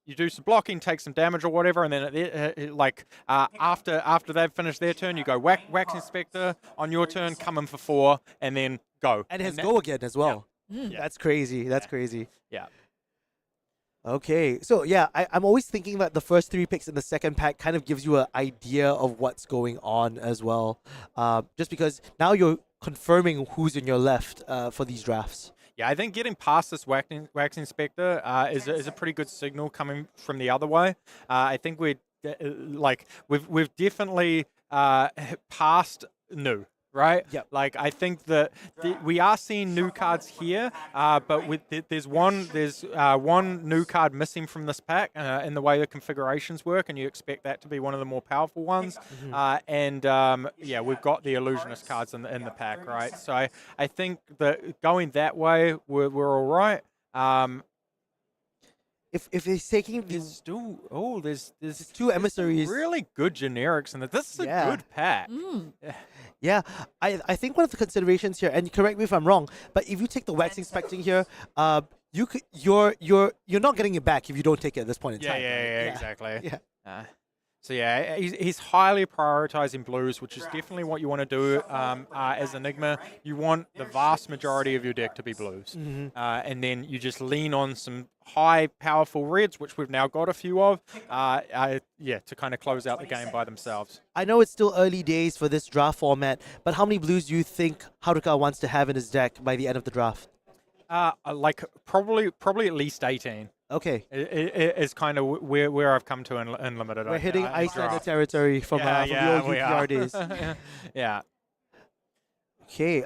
you do some blocking, take some damage or whatever, and then after they've finished their turn, you go Waxing Spectre on your turn, come in for 4, and then go. And his go again as well. Yeah. That's crazy. That's crazy. Yeah. Okay, so yeah, I'm always thinking that the first 3 picks in the second pack kind of gives you an idea of what's going on as well. Just because now you're confirming who's in your left for these drafts. Yeah, I think getting past this Waxing Spectre is a pretty good signal coming from the other way. I think we've definitely passed new. Right? Yep. Like, I think that we are seeing new cards here, but there's one new card missing from this pack in the way the configurations work, and you expect that to be one of the more powerful ones. We've got the Illusionist cards in the pack, right? So I think that going that way, we're all right. If he's taking There's these still there's 2 emissaries, really good generics, and this is a good pack. yeah, I think one of the considerations here, and correct me if I'm wrong, but if you take the Waxing Spectre here, you're not getting it back if you don't take it at this point in time. Yeah, exactly. Yeah. So yeah, he's highly prioritizing blues, which is definitely what you want to do as Enigma. You want the vast majority of your deck to be blues, and then you just lean on some high, powerful reds, which we've now got a few of, to kind of close out the game by themselves. I know it's still early days for this draft format, but how many blues do you think Haruka wants to have in his deck by the end of the draft? Probably at least 18. Okay. It is kind of where I've come to in limited. We're hitting Icelander territory from the old UPR days. Yeah. Okay.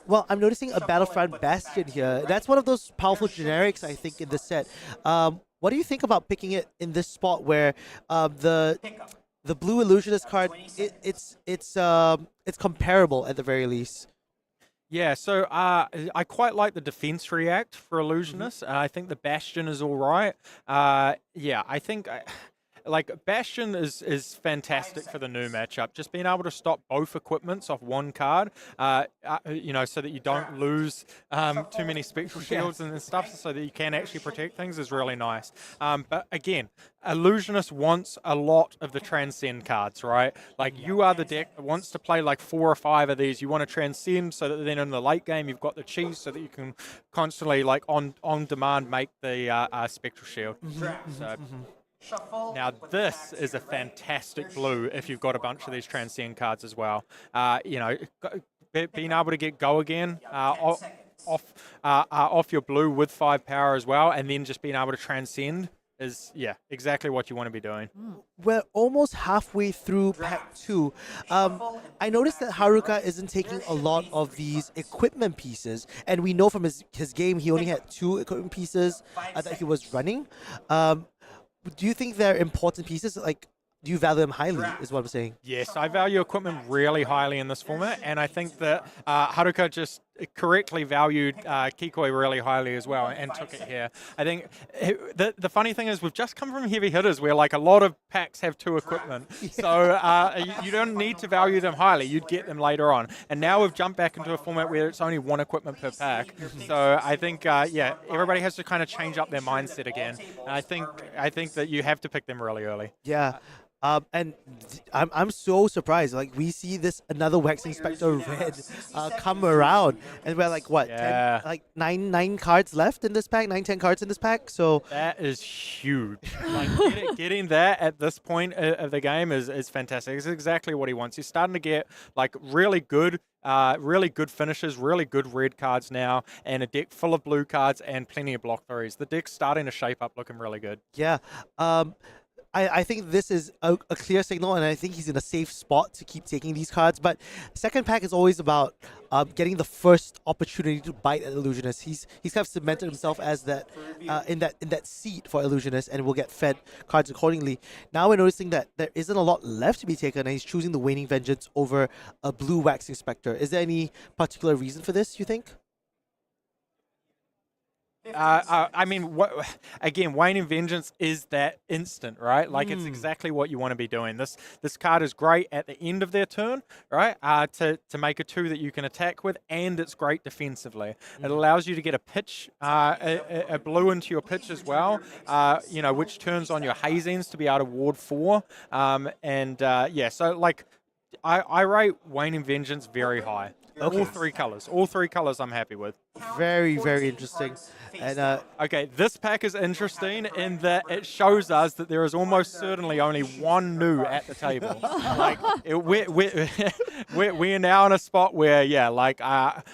Well, I'm noticing a Battlefront Bastion here. That's one of those powerful generics, I think, in this set. What do you think about picking it in this spot where the blue Illusionist card it's comparable at the very least? Yeah, so I quite like the defense react for Illusionist. I think the Bastion is all right. I think Bastion is fantastic for the new matchup. Just being able to stop both equipments off one card, so that you don't lose too many Spectral Shields and stuff, so that you can actually protect things is really nice. But again, Illusionist wants a lot of the Transcend cards, right? Like, you are the deck that wants to play like 4 or 5 of these. You want to Transcend so that then in the late game you've got the cheese so that you can constantly, like, on demand make the Spectral Shield. Now, this is a fantastic blue if you've got a bunch of these Transcend cards as well. Being able to get Go again off your blue with 5 power as well, and then just being able to Transcend is, exactly what you want to be doing. We're almost halfway through pack 2. I noticed that Haruka isn't taking a lot of these equipment pieces, and we know from his game he only had 2 equipment pieces that he was running. Do you think they're important pieces? Like, do you value them highly? Is what I'm saying. Yes, I value equipment really highly in this format, and I think that Haruka just correctly valued Kikoi really highly as well and took it here. I think the funny thing is we've just come from heavy hitters where like a lot of packs have 2 equipment, so you don't need to value them highly. You'd get them later on, and now we've jumped back into a format where it's only 1 equipment per pack. So I think yeah, everybody has to kind of change up their mindset again. And I think that you have to pick them really early. Yeah. And I'm so surprised. Like we see this another Waxing Spectre red come around, and we're like what? Yeah. 10, like nine cards left in this pack, 9-10 cards in this pack. So That is huge. Like getting that at this point of the game is fantastic. It's exactly what he wants. He's starting to get like really good finishes, really good red cards now, and a deck full of blue cards and plenty of block threes. The deck's starting to shape up, looking really good. yeah. I think this is a clear signal, and I think he's in a safe spot to keep taking these cards. But second pack is always about getting the first opportunity to bite at Illusionist. He's kind of cemented himself as that in that seat for Illusionist, and will get fed cards accordingly. Now we're noticing that there isn't a lot left to be taken, and he's choosing the Waning Vengeance over a blue Waxing Spectre. Is there any particular reason for this, you think? I mean, again, Waning Vengeance is that instant, right? Like it's exactly what you want to be doing. This card is great at the end of their turn, right? To make a 2 that you can attack with, and it's great defensively. It allows you to get a pitch, a blue into your pitch as well. You know, which turns on your Hazings to be able to ward 4. Yeah, so like I rate Waning Vengeance very high. Okay. All three colors I'm happy with. Very, very interesting. And Okay, this pack is interesting in that it shows us that there is almost certainly only 1 new at the table. Like we're now in a spot where, yeah, like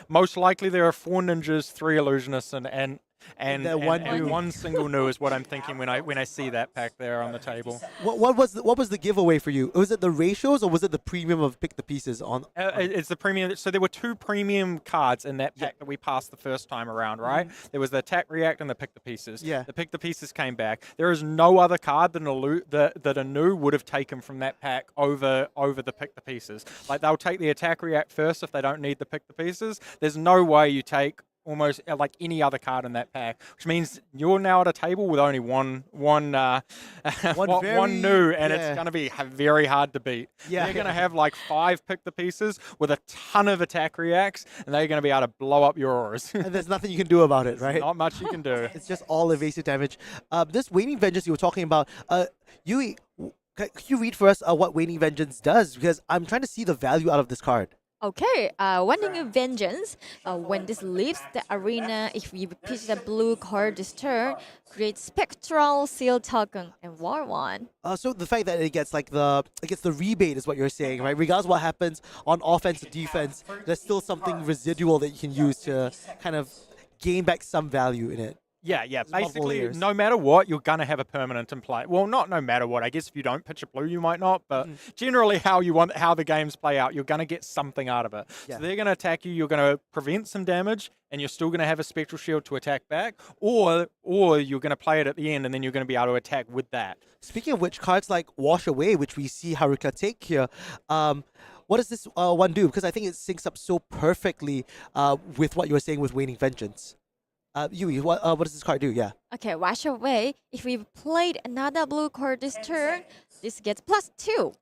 most likely there are 4 ninjas, 3 illusionists, and one single new is what I'm thinking when I see that pack there on the table. what was the giveaway for you? Was it the ratios, or was it the premium of pick the pieces on? It's the premium. So there were 2 premium cards in that pack that we passed the first time around, right? There was the attack react and the pick the pieces. Yeah. The pick the pieces came back. There is no other card that a new would have taken from that pack over the pick the pieces. Like they'll take the attack react first if they don't need the pick the pieces. There's no way you take almost like any other card in that pack, which means you're now at a table with only one new, and it's going to be very hard to beat. Yeah. They're going to have like 5 pick the pieces with a ton of attack reacts, and they're going to be able to blow up your auras. And there's nothing you can do about it, right? Not much you can do. It's just all evasive damage. This Waning Vengeance you were talking about, Yui, could you read for us what Waning Vengeance does? Because I'm trying to see the value out of this card. Okay, Waning Vengeance, when this leaves the arena, if you repeat the blue card this turn, create Spectral Sealed token and War 1. So the fact that it gets the rebate is what you're saying, right? Regardless of what happens on offense or defense, there's still something residual that you can use to kind of gain back some value in it. Yeah. multiple Basically, layers. no matter what, you're going to have a permanent in play. Well, not no matter what. I guess if you don't pitch a blue, you might not. But generally, how the games play out, you're going to get something out of it. Yeah. So they're going to attack you. You're going to prevent some damage, and you're still going to have a spectral shield to attack back. Or you're going to play it at the end, and then you're going to be able to attack with that. Speaking of which, cards like Wash Away, which we see Haruka take here, what does this one do? Because I think it syncs up so perfectly with what you were saying with Waning Vengeance. Yui, what does this card do? Yeah. Okay, Wash Away. If we played another blue card this turn, this gets +2.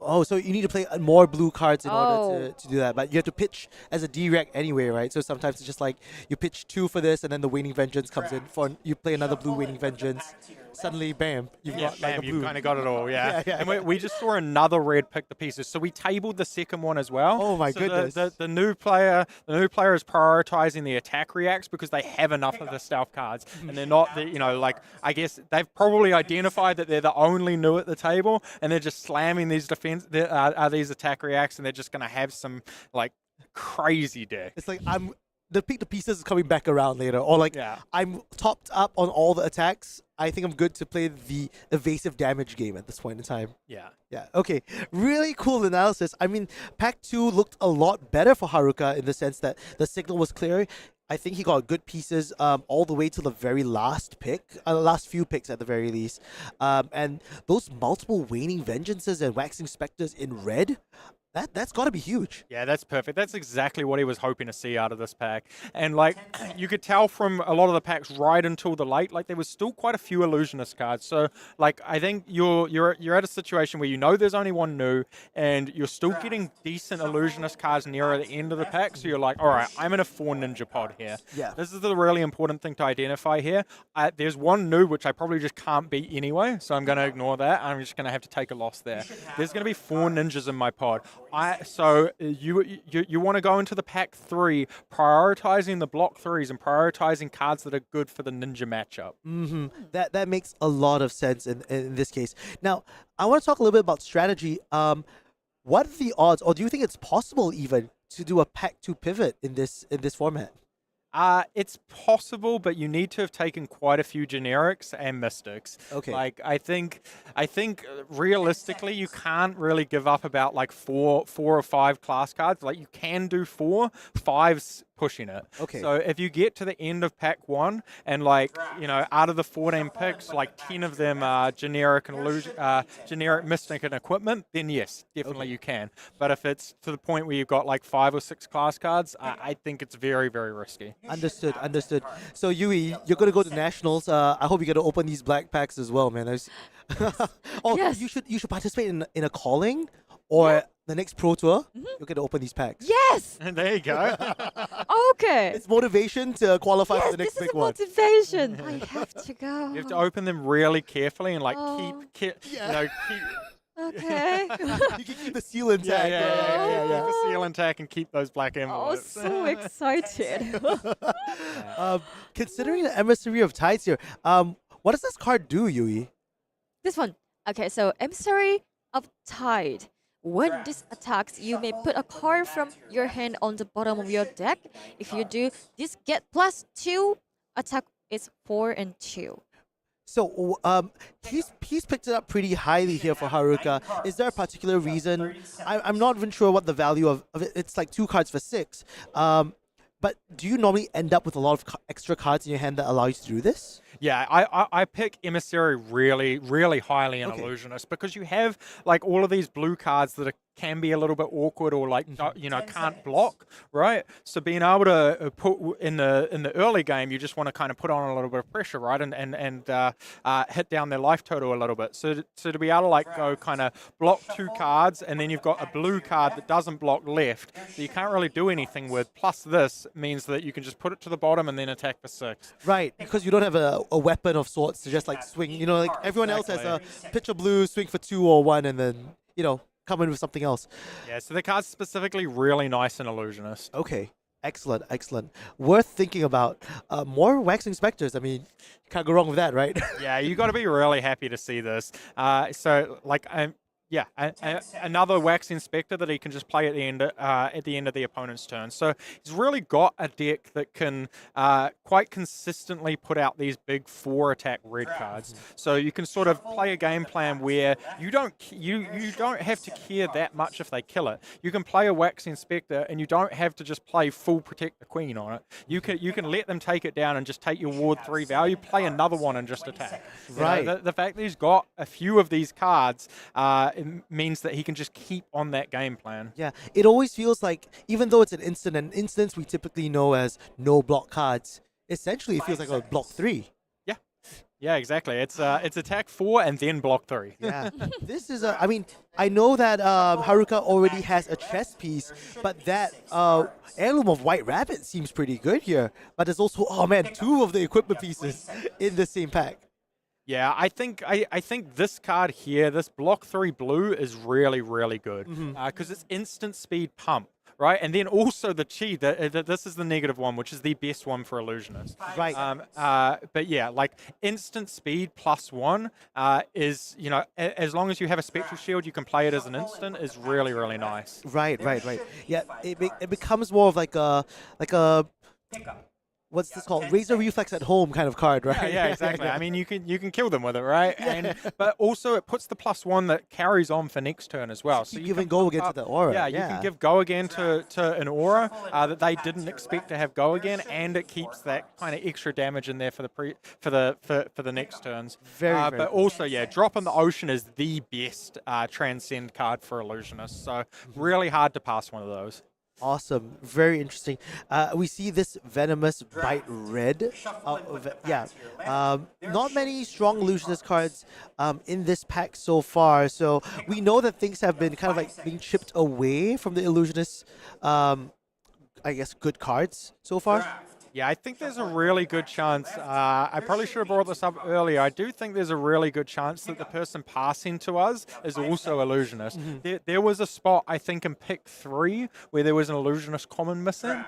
Oh, so you need to play more blue cards in order to do that. But you have to pitch as a direct anyway, right? So sometimes it's just like you pitch 2 for this, and then the Waning Vengeance comes in. You play another blue Waning Vengeance. Suddenly, bam, you've got like a blue. You've kind of got it all, yeah. Yeah. And we just saw another red pick the pieces. So we tabled the second one as well. Oh my so goodness. The new player is prioritizing the attack reacts because they have enough of the stealth cards, and they're not, I guess they've probably identified that they're the only new at the table, and they're just slamming these these attack reacts, and they're just going to have some like crazy deck. It's like the pick the pieces is coming back around later, or like I'm topped up on all the attacks. I think I'm good to play the evasive damage game at this point in time. Yeah. Yeah, okay. Really cool analysis. I mean, Pack 2 looked a lot better for Haruka in the sense that the signal was clear. I think he got good pieces all the way to the very last pick, last few picks at the very least. And those multiple waning vengeances and waxing specters in red, that's got to be huge. Yeah, that's perfect. That's exactly what he was hoping to see out of this pack. And like you could tell from a lot of the packs right until the late, like there was still quite a few illusionist cards. So like I think you're at a situation where you know there's only one new and you're still getting decent illusionist cards nearer the end of the pack. So you're like, all right, I'm in a 4 ninja pod here. Yeah. This is the really important thing to identify here. There's one new which I probably just can't beat anyway, so I'm going to ignore that. I'm just going to have to take a loss there. There's going to be 4 ninjas in my pod. So you want to go into the pack 3, prioritizing the block 3s and prioritizing cards that are good for the ninja matchup. Mm-hmm. That makes a lot of sense in this case. Now, I want to talk a little bit about strategy. What are the odds, or do you think it's possible even to do a pack 2 pivot in this format? It's possible, but you need to have taken quite a few generics and mystics. Okay. Like I think realistically you can't really give up about like four or 5 class cards. Like you can do 4, 5's pushing it. Okay. So if you get to the end of pack 1 and like, you know, out of the 14 picks, like 10 of them are generic and generic mystic and equipment, then yes, definitely you can. But if it's to the point where you've got like 5 or 6 class cards, I think it's very, very risky. Understood. So Yui, you're gonna go to nationals. I hope you get to open these black packs as well, man. Oh, Yes. you should participate in a calling or the next pro tour. Mm-hmm. You'll get to open these packs. Yes. And there you go. Okay. It's motivation to qualify Yes, for the next this is big a one. motivation. I have to go. You have to open them really carefully and like Oh. keep Okay. You can keep the seal intact. keep the seal intact and keep those black Oh, envelopes. so excited. Considering the emissary of tides here, what does this card do, Yui? This one. Okay, so Emissary of Tide. When this attacks, you may put a card from your hand on the bottom of your deck. If you do, this get +2. Attack is 4 and 2. So, he's picked it up pretty highly here for Haruka. Is there a particular reason? I'm not even sure what the value of it. It's like 2 cards for 6. But do you normally end up with a lot of extra cards in your hand that allow you to do this? Yeah, I pick Emissary really, really highly in Illusionist because you have like all of these blue cards that can be a little bit awkward or like can't block, right? So being able to put in the early game, you just want to kind of put on a little bit of pressure, right, and hit down their life total a little bit. So to be able to like go kind of block 2 cards and then you've got a blue card that doesn't block left that you can't really do anything with. Plus this means that you can just put it to the bottom and then attack for 6. Right, because you don't have a weapon of sorts to just like swing. You know, like everyone else has a pitch a blue, swing for 2 or 1, and then come in with something else. Yeah, so the card's specifically really nice in Illusionist. Okay, excellent. Worth thinking about. More waxing specters. I mean, can't go wrong with that, right? Yeah, you got to be really happy to see this. So like another wax inspector that he can just play at the end of the opponent's turn. So he's really got a deck that can quite consistently put out these big 4 attack red cards. So you can sort of play a game plan where you don't have to care that much if they kill it. You can play a wax inspector and you don't have to just play full protect the queen on it. You can let them take it down and just take your ward 3 value, play another one and just attack. Right. The fact that he's got a few of these cards means that he can just keep on that game plan. Yeah, it always feels like, even though it's an instance we typically know as no block cards, essentially it feels like a block 3. Yeah, exactly. It's attack 4 and then block 3. Yeah, this is I mean, I know that Haruka already has a chess piece, but that heirloom of White Rabbit seems pretty good here. But there's also, 2 of the equipment pieces in the same pack. Yeah, I think this card here, this block 3 blue, is really, really good because it's instant speed pump, right? And then also the chi, this is the negative one, which is the best one for Illusionist. Right. But yeah, like instant speed +1 is, as long as you have a spectral shield, you can play it as an instant, is really, really nice. Right. Yeah, it becomes more of like a what's this called? Razor reflex at home kind of card, right? Yeah, exactly. I mean, you can kill them with it, right? But also it puts the +1 that carries on for next turn as well. So you you give can and go pump again to up- the aura. Yeah, you can give go again to an aura that they didn't expect to have go again, and it keeps that kind of extra damage in there for the next turns. Very But cool. also, yeah, Drop in the Ocean is the best transcend card for Illusionist. So really hard to pass one of those. Awesome. Very interesting. We see this Venomous Bite Red. Not many strong illusionist cards in this pack so far. So we know that things have been kind of like being chipped away from the illusionist, I guess, good cards so far. Yeah, I think there's a really good chance. I probably should have brought this up earlier. I do think there's a really good chance that the person passing to us is also Illusionist. There was a spot, I think, in pick 3 where there was an Illusionist common missing.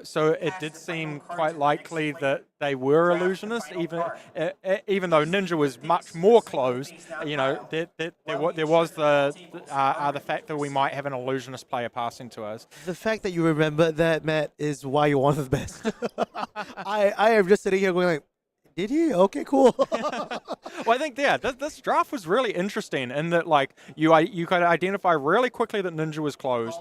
So it did seem quite likely that they were Illusionists, even though Ninja was much more closed. You know, there was the fact that we might have an Illusionist player passing to us. The fact that you remember that, Matt, is why you're one of the best. I am just sitting here going like, did he? Okay, cool. Well, I think this draft was really interesting in that like you could identify really quickly that Ninja was closed.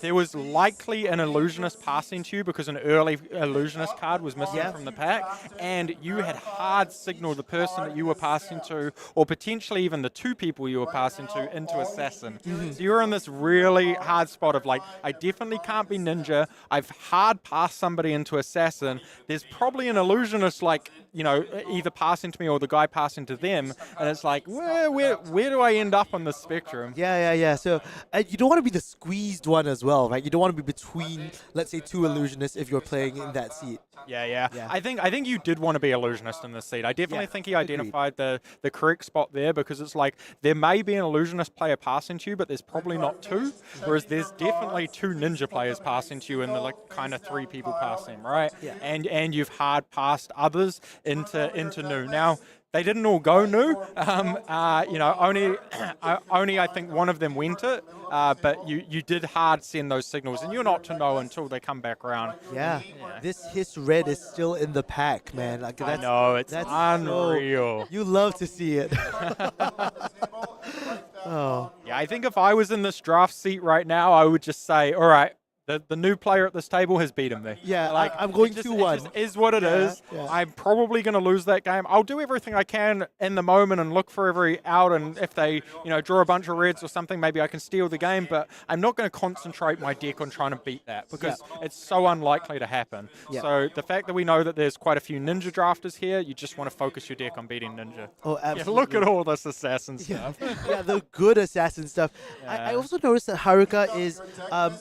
There was likely an Illusionist passing to you because an early Illusionist card was missing from the pack, and you had hard signaled the person that you were passing to, or potentially even the two people you were passing to, into Assassin. So you were in this really hard spot of like, I definitely can't be Ninja. I've hard passed somebody into Assassin. There's probably an Illusionist like, you know, either passing to me or the guy passing to them, and it's like, where do I end up on the spectrum? Yeah. So you don't want to be the squeezed one as well, right? You don't want to be between, let's say, two illusionists if you're playing in that seat. Yeah. I think you did want to be Illusionist in this seat. I definitely think he identified the correct spot there, because it's like there may be an Illusionist player passing to you, but there's probably not two. Whereas there's definitely two Ninja players passing to you, and the like kind of three people passing, right? Yeah. And you've hard passed others into new. Now they didn't all go new. You know, only I think one of them went it. But you did hard send those signals, and you're not to know until they come back around. Yeah. This Hiss Red is still in the pack, man. Like, I know, it's that's unreal. You love to see it. Oh. Yeah, I think if I was in this draft seat right now, I would just say, all right, the new player at this table has beaten me. Yeah, like I'm going it just, 2-1. It just is what it is. Yeah. I'm probably going to lose that game. I'll do everything I can in the moment and look for every out, and if they, you know, draw a bunch of reds or something, maybe I can steal the game, but I'm not going to concentrate my deck on trying to beat that, because it's so unlikely to happen. Yeah. So the fact that we know that there's quite a few Ninja drafters here, you just want to focus your deck on beating Ninja. Oh, Yeah, absolutely. look at all this assassin stuff. Yeah, the good assassin stuff. I also noticed that Haruka is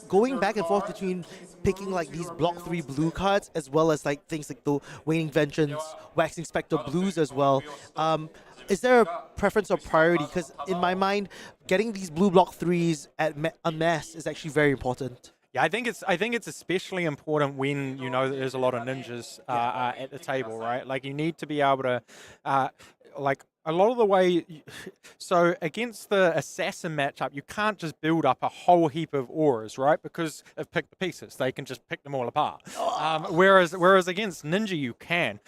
going back and forth between picking like these block 3 blue cards, as well as like things like the Waning Vengeance, Waxing Spectre blues as well. Is there a preference or priority? Because in my mind, getting these blue block 3s at en masse is actually very important. Yeah, I think it's especially important when you know that there's a lot of ninjas at the table, right? Like you need to be able to, like a lot of the way. So against the assassin matchup, you can't just build up a whole heap of auras, right? Because of pick the pieces, they can just pick them all apart. Whereas against ninja, you can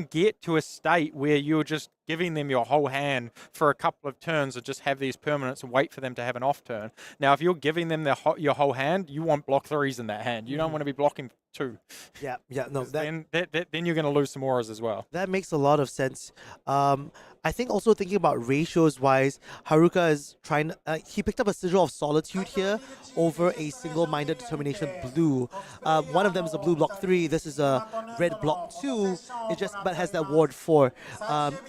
get to a state where you're just giving them your whole hand for a couple of turns and just have these permanents and wait for them to have an off turn. Now, if you're giving them your whole hand, you want block 3s in that hand. You don't want to be blocking 2. Yeah, no, Then you're going to lose some auras as well. that makes a lot of sense. I think also thinking about ratios wise, Haruka is trying. He picked up a Sigil of Solitude here over a single-minded determination blue. One of them is a blue block 3. This is a red block 2. But has that ward 4.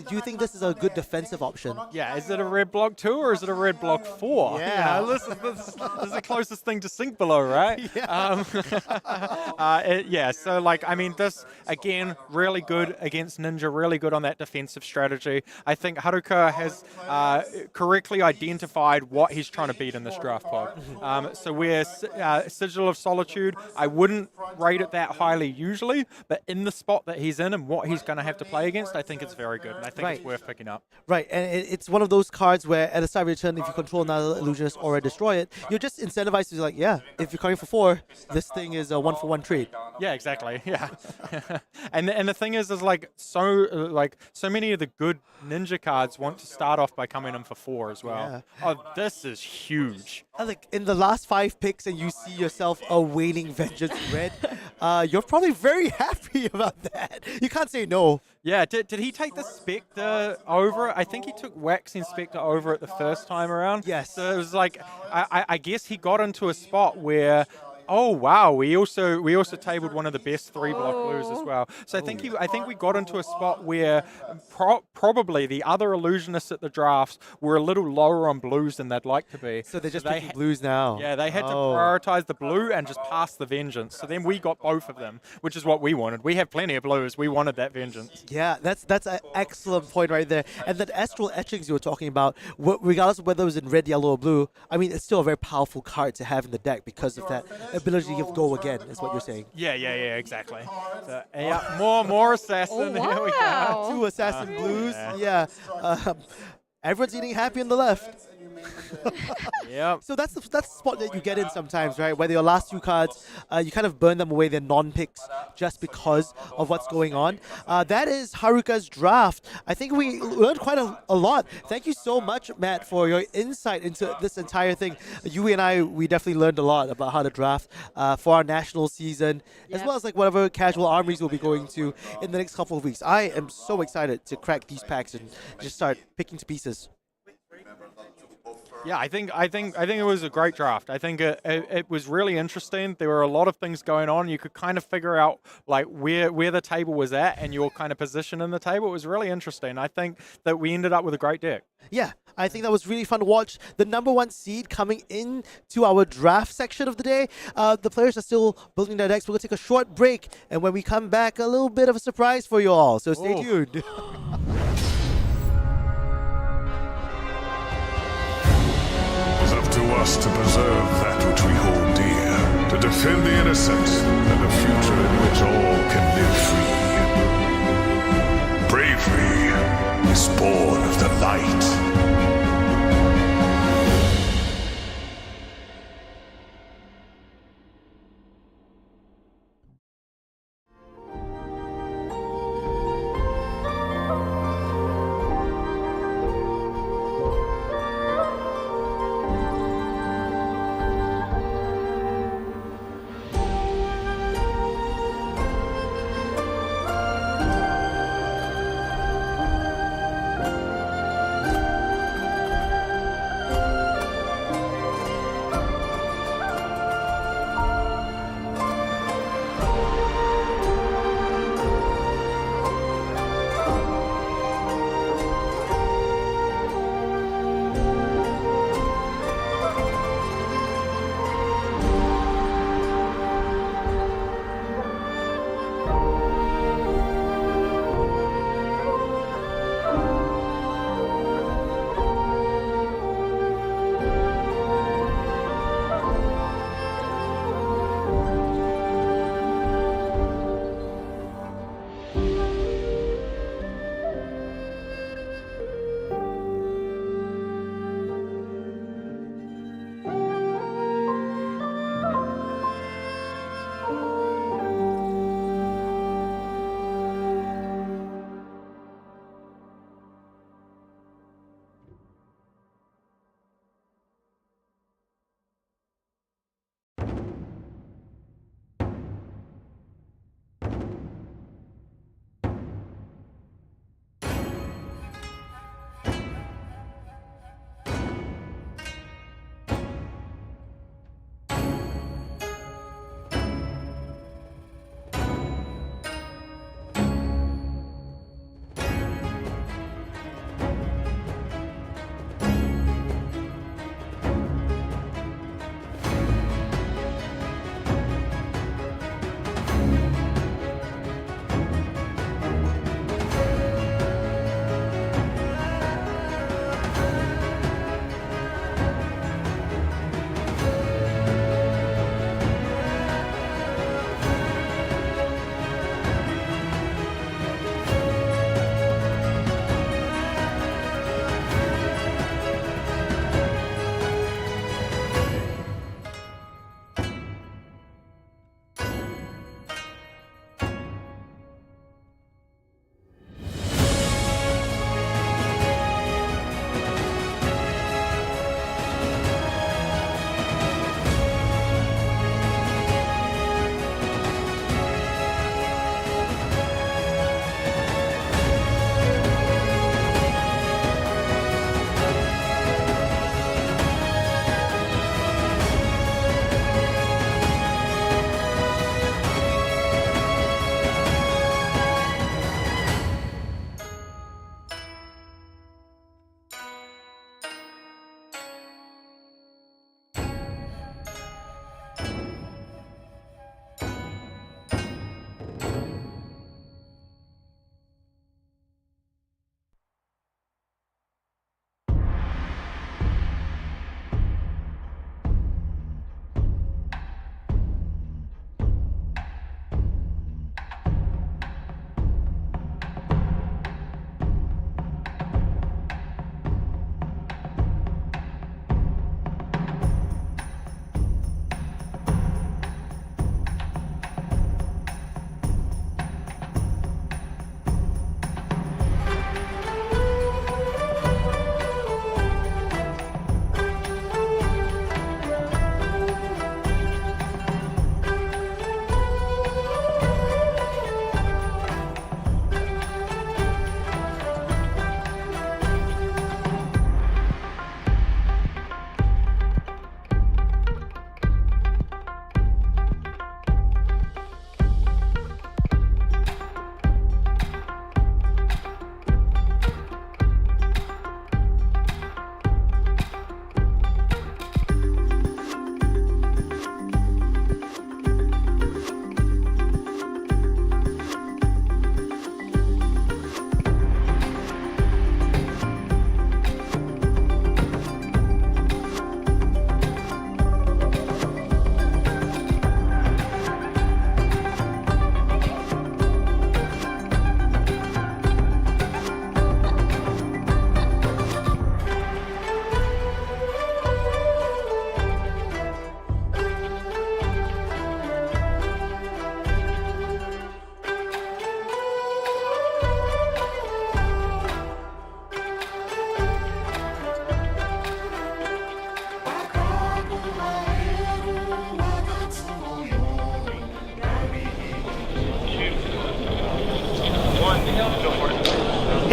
Do you think this is a good defensive option? Yeah, is it a red block 2 or is it a red block 4? Yeah. This is the closest thing to sink below, right? Yeah. So like, I mean, this again, really good against Ninja, really good on that defensive strategy. I think Haruka has correctly identified what he's trying to beat in this draft pod. So where Sigil of Solitude, I wouldn't rate it that highly usually, but in the spot that he's in and what he's going to have to play against, I think it's very good, and I think it's worth picking up. Right, and it's one of those cards where at the start of your turn, if you control another illusionist or destroy it, you're just incentivized to be like, yeah, if you're coming for 4, this thing is a 1-for-1 trade. Yeah, exactly. Yeah, and the thing is like so many of the good ninja cards want to start off by coming in for 4 as well. Yeah. Oh, this is huge. Like in the last 5 picks, and you see yourself a Wailing Vengeance red, you're probably very happy about that. You can't say no. Yeah, did he take the Spectre over? I think he took Waxing Spectre over it the first time around. Yes. So it was like, I guess he got into a spot where, oh wow, we also tabled one of the best 3-block blues as well. So I think we got into a spot where probably the other illusionists at the drafts were a little lower on blues than they'd like to be. So they're just picking blues now. Yeah, they had to prioritize the blue and just pass the vengeance. So then we got both of them, which is what we wanted. We have plenty of blues. We wanted that vengeance. Yeah, that's an excellent point right there. And that astral etchings you were talking about, regardless of whether it was in red, yellow, or blue, I mean, it's still a very powerful card to have in the deck because of that ability to give go again, is what you're saying. Yeah, exactly. So, yeah, more assassin. Oh, Here we go. wow. 2 assassin blues. Yeah. Everyone's eating happy on the left. Yep. So that's the spot that you get in sometimes, right? Where your last 2 cards, you kind of burn them away, they're non-picks just because of what's going on. That is Haruka's draft. I think we learned quite a lot. Thank you so much, Matt, for your insight into this entire thing. You and I, we definitely learned a lot about how to draft for our national season, as well as like whatever casual armories we'll be going to in the next couple of weeks. I am so excited to crack these packs and just start picking to pieces. Yeah, I think it was a great draft. I think it was really interesting. There were a lot of things going on. You could kind of figure out like where the table was at and your kind of position in the table. It was really interesting. I think that we ended up with a great deck. Yeah, I think that was really fun to watch. The number 1 seed coming into our draft section of the day. The players are still building their decks. We're going to take a short break, and when we come back, a little bit of a surprise for you all. So stay tuned. To us to preserve that which we hold dear, to defend the innocent and a future in which all can live free. Bravery is born of the light.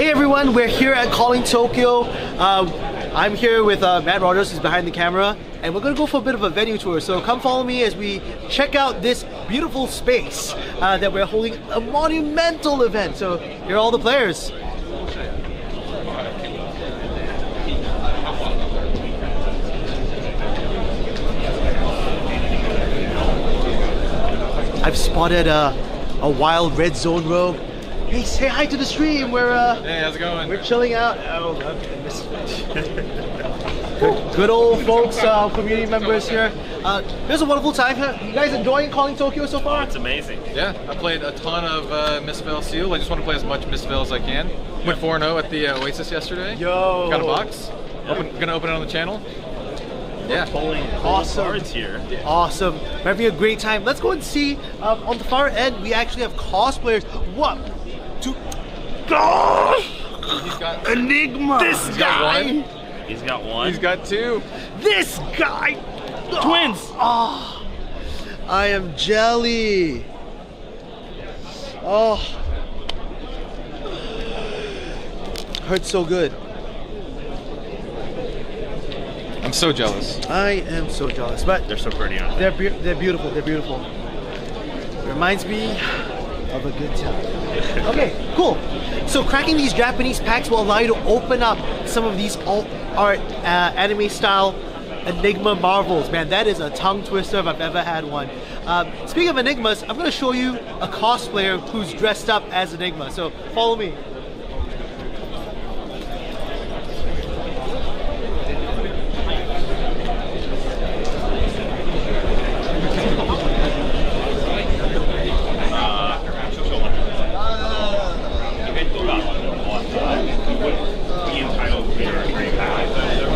Hey everyone, we're here at Calling Tokyo. I'm here with Matt Rogers, who's behind the camera, and we're going to go for a bit of a venue tour. So come follow me as we check out this beautiful space that we're holding a monumental event. So here are all the players. I've spotted a wild red zone robe. Hey, say hi to the stream. Hey, how's it going? We're chilling out. Oh, good old folks, community members here. There's a wonderful time here. You guys enjoying Calling Tokyo so far? It's amazing. Yeah, I played a ton of Mistveil Sealed. I just want to play as much Mistveil as I can. Went 4-0 at the Oasis yesterday. Yo. Got a box. Gonna open it on the channel. Yeah. Awesome. Cards here. Awesome. We're having a great time. Let's go and see. On the far end, we actually have cosplayers. What? He's got Enigma. This guy. He's got one. He's got two. This guy. Twins. Oh, I am jelly. Oh, hurts so good. I'm so jealous. I am so jealous, but They're so pretty, aren't they? they're beautiful. They're beautiful. Reminds me of a good time. Okay, cool. So cracking these Japanese packs will allow you to open up some of these alt art anime style Enigma marvels. Man, that is a tongue twister if I've ever had one. Speaking of Enigmas, I'm going to show you a cosplayer who's dressed up as Enigma. So follow me.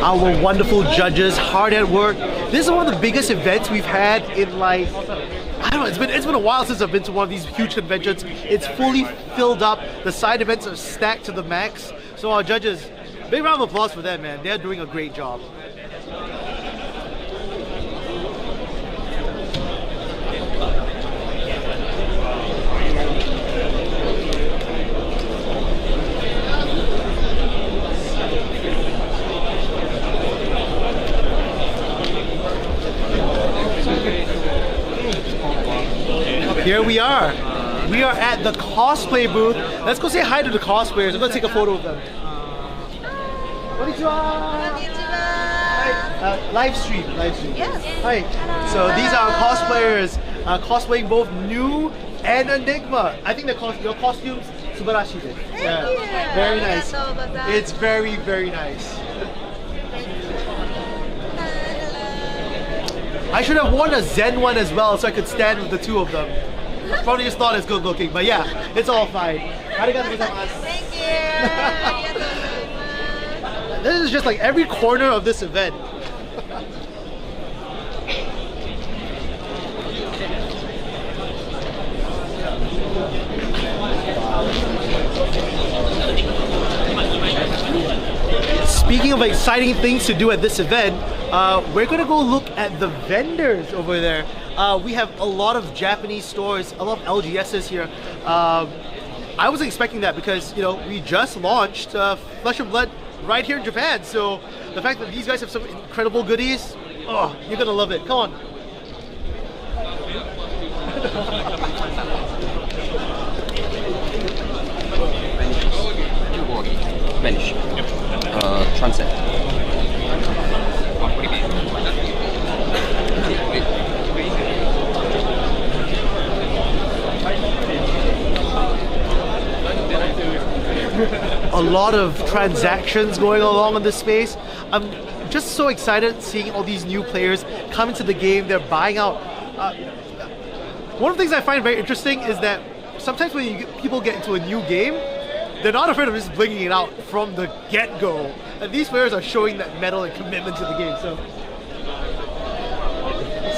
Our wonderful judges, hard at work. This is one of the biggest events we've had in like, I don't know, it's been a while since I've been to one of these huge conventions. It's fully filled up. The side events are stacked to the max. So our judges, big round of applause for them, man. They're doing a great job. Here we are. We are at the cosplay booth. Let's go say hi to the cosplayers. I'm gonna take a photo of them. Konnichiwa. Hi. Live stream. Yes. Hi. So these are our cosplayers cosplaying both new and Enigma. I think your costumes, subarashi. Yeah. Very nice. It's very, very nice. I should have worn a Zen one as well so I could stand with the two of them. It's probably just not as good looking, but yeah, it's all fine. Arigatou gozaimasu. Thank you. This is just like every corner of this event. Speaking of exciting things to do at this event, we're gonna go look at the vendors over there. We have a lot of Japanese stores, a lot of LGSs here. I wasn't expecting that because, you know, we just launched Flesh and Blood right here in Japan. So the fact that these guys have some incredible goodies, oh, you're gonna love it. Come on. Vanish. Transit. A lot of transactions going along in this space. I'm just so excited seeing all these new players come into the game. They're buying out. One of the things I find very interesting is that sometimes when people get into a new game, they're not afraid of just blinging it out from the get-go. And these players are showing that mettle and commitment to the game. So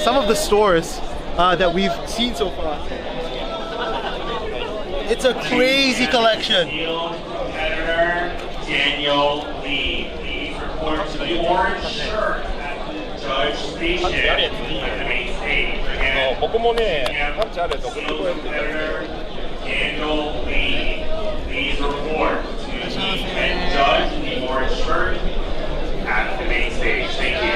some of the stores that we've seen so far, it's a crazy collection. Daniel Lee. Please report to the orange shirt at the judge station at the main stage. Again, Daniel Lee. Please report to the and judge the orange shirt at the main stage. Thank you.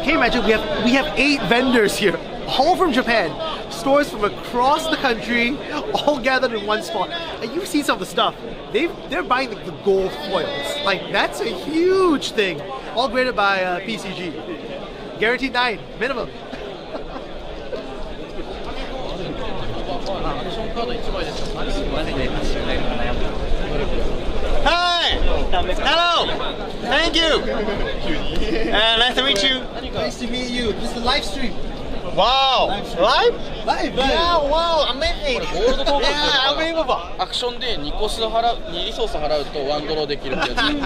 Can you imagine we have 8 vendors here, all from Japan, stores from across the country, all gathered in one spot. And you've seen some of the stuff. They're buying the gold foils. Like, that's a huge thing. All graded by PCG. Guaranteed 9 minimum. Hi! Hello! Thank you! Nice to meet you. Nice to meet you. This is the live stream. Wow! Live? Live, Yeah, wow, amazing! Yeah, unbelievable! アクションで2リソース払うと1ドローできるってやつなんで、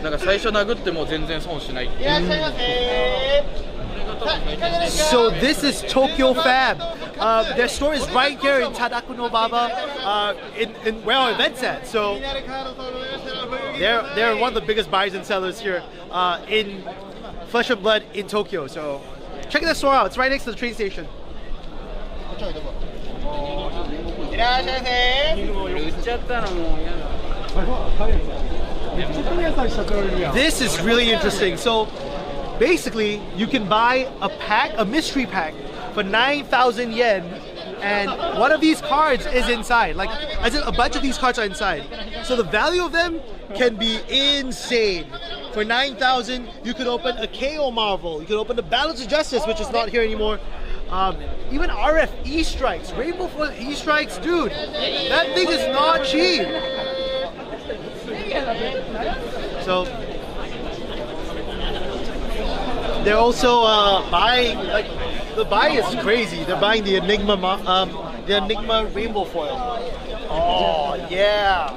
なんか最初殴っても全然損しないっていう。いらっしゃいませ。 So this is Tokyo Fab. Their store is right here in Tadakunobaba, in where our event's at. So they're one of the biggest buyers and sellers here in Flesh and Blood in Tokyo. So check the store out. It's right next to the train station. いらっしゃいませ。売っちゃったのもう嫌だ。 This is really interesting. So basically, you can buy a mystery pack for 9,000 yen, and one of these cards is inside. Like, as in a bunch of these cards are inside. So the value of them can be insane. For 9,000, you could open a KO Marvel. You could open the Balance of Justice, which is not here anymore. Even RF E-Strikes, Rainbow Foil E-Strikes, dude, that thing is not cheap. So they're also buying, like, the buy is crazy. They're buying the Enigma Rainbow Foil. Oh yeah.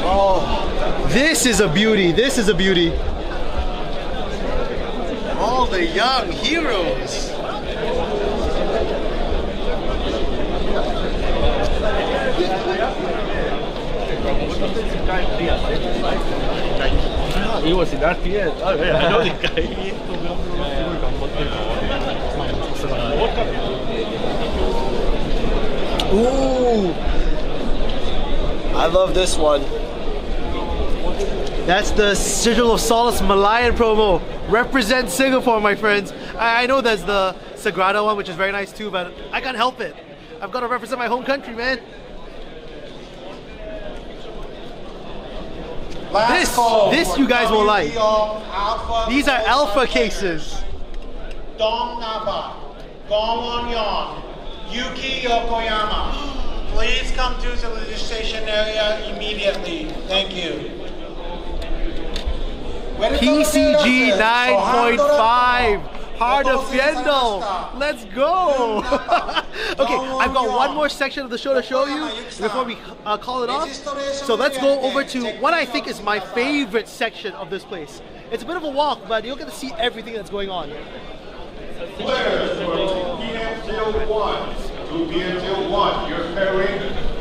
Oh, this is a beauty. This is a beauty. All the young heroes. It was in that year. I know the guy. Ooh, I love this one. That's the Sigil of Solace Malayan promo. Represent Singapore, my friends. I know there's the Sagrada one, which is very nice too, but I can't help it. I've got to represent my home country, man. This you guys will like. These are alpha cases. Dong Naba, Gongwon Yon, Yuki Yokoyama. Please come to the registration area immediately. Thank you. PCG 9.5. Heart of Fiendel. Let's go. Okay, I've got one more section of the show to show you before we call it off. So let's go over to what I think is my favorite section of this place. It's a bit of a walk, but you'll get to see everything that's going on. Players for PM01 to PM01.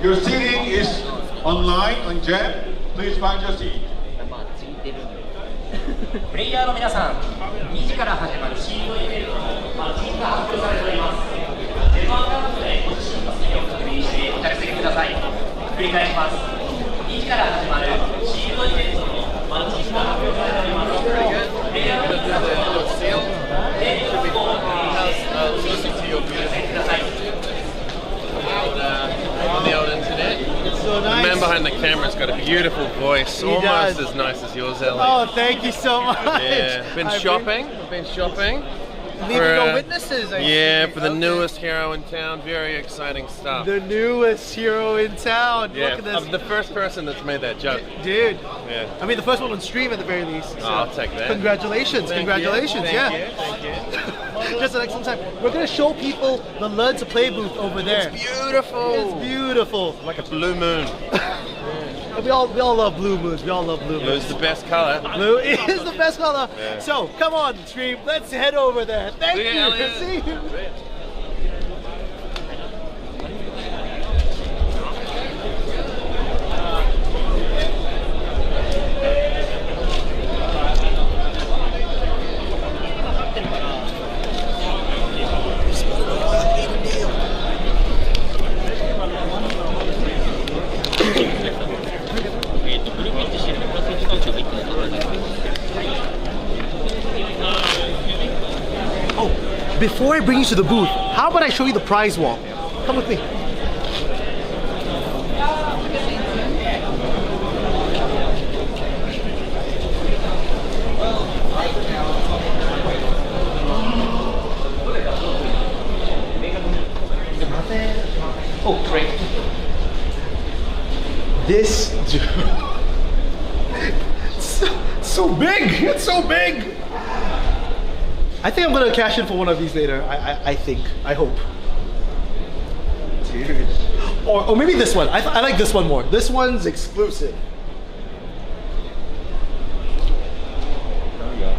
Your seating is online on Jet. Please find your seat. プレイヤーの皆さん、2時から始まるシードイベントのマッチングが発表されております。レバーカードでご自身の席を確認してお着席ください。繰り返します。2時から始まるシードイベントのマッチングが発表されております。プレイヤーの皆さん、お着席ください。On the old internet. So nice. The man behind the camera's got a beautiful voice, He almost does. as nice as yours, Ellie. Oh, thank you so much. Yeah, been shopping. Leaving no witnesses. For the newest hero in town. Very exciting stuff. The newest hero in town. Yeah, Look at this. I'm the first person that's made that joke. Dude. Yeah. I mean, the first one on stream at the very least. So I'll take that. Congratulations. Thank Congratulations. you. Yeah. Thank you. Just an excellent time. We're going to show people the Learn to Play booth over there. It's beautiful. It's beautiful. Like a blue moon. we all love blue moons. We all love blue moons. Blue's the best color. Blue is the best color. Yeah. So come on, stream. Let's head over there. Thank See you, you. Elliot. See you. Before I bring you to the booth, how about I show you the prize wall? Come with me. Oh, great. This dude. so big! It's so big! I think I'm gonna cash in for one of these later. I think. I hope. Dude. Or maybe this one. I like this one more. This one's exclusive. There we go.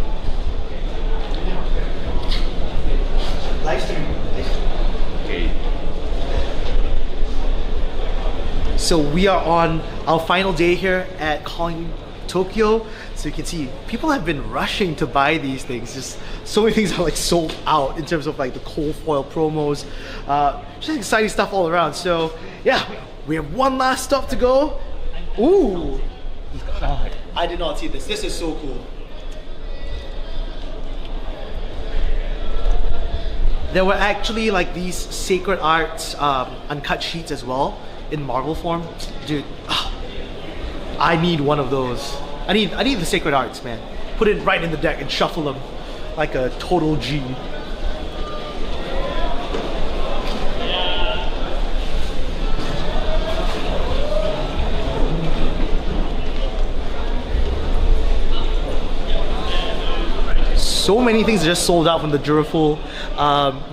Live stream. Okay. So we are on our final day here at Calling Tokyo. So you can see people have been rushing to buy these things. Just so many things are like sold out in terms of like the cold foil promos. Just exciting stuff all around. So yeah, we have one last stop to go. Ooh, I did not see this. This is so cool. There were actually like these sacred arts uncut sheets as well in Marvel form. Dude, I need one of those. I need the sacred arts, man. Put it right in the deck and shuffle them like a total G. So many things are just sold out from the Duraful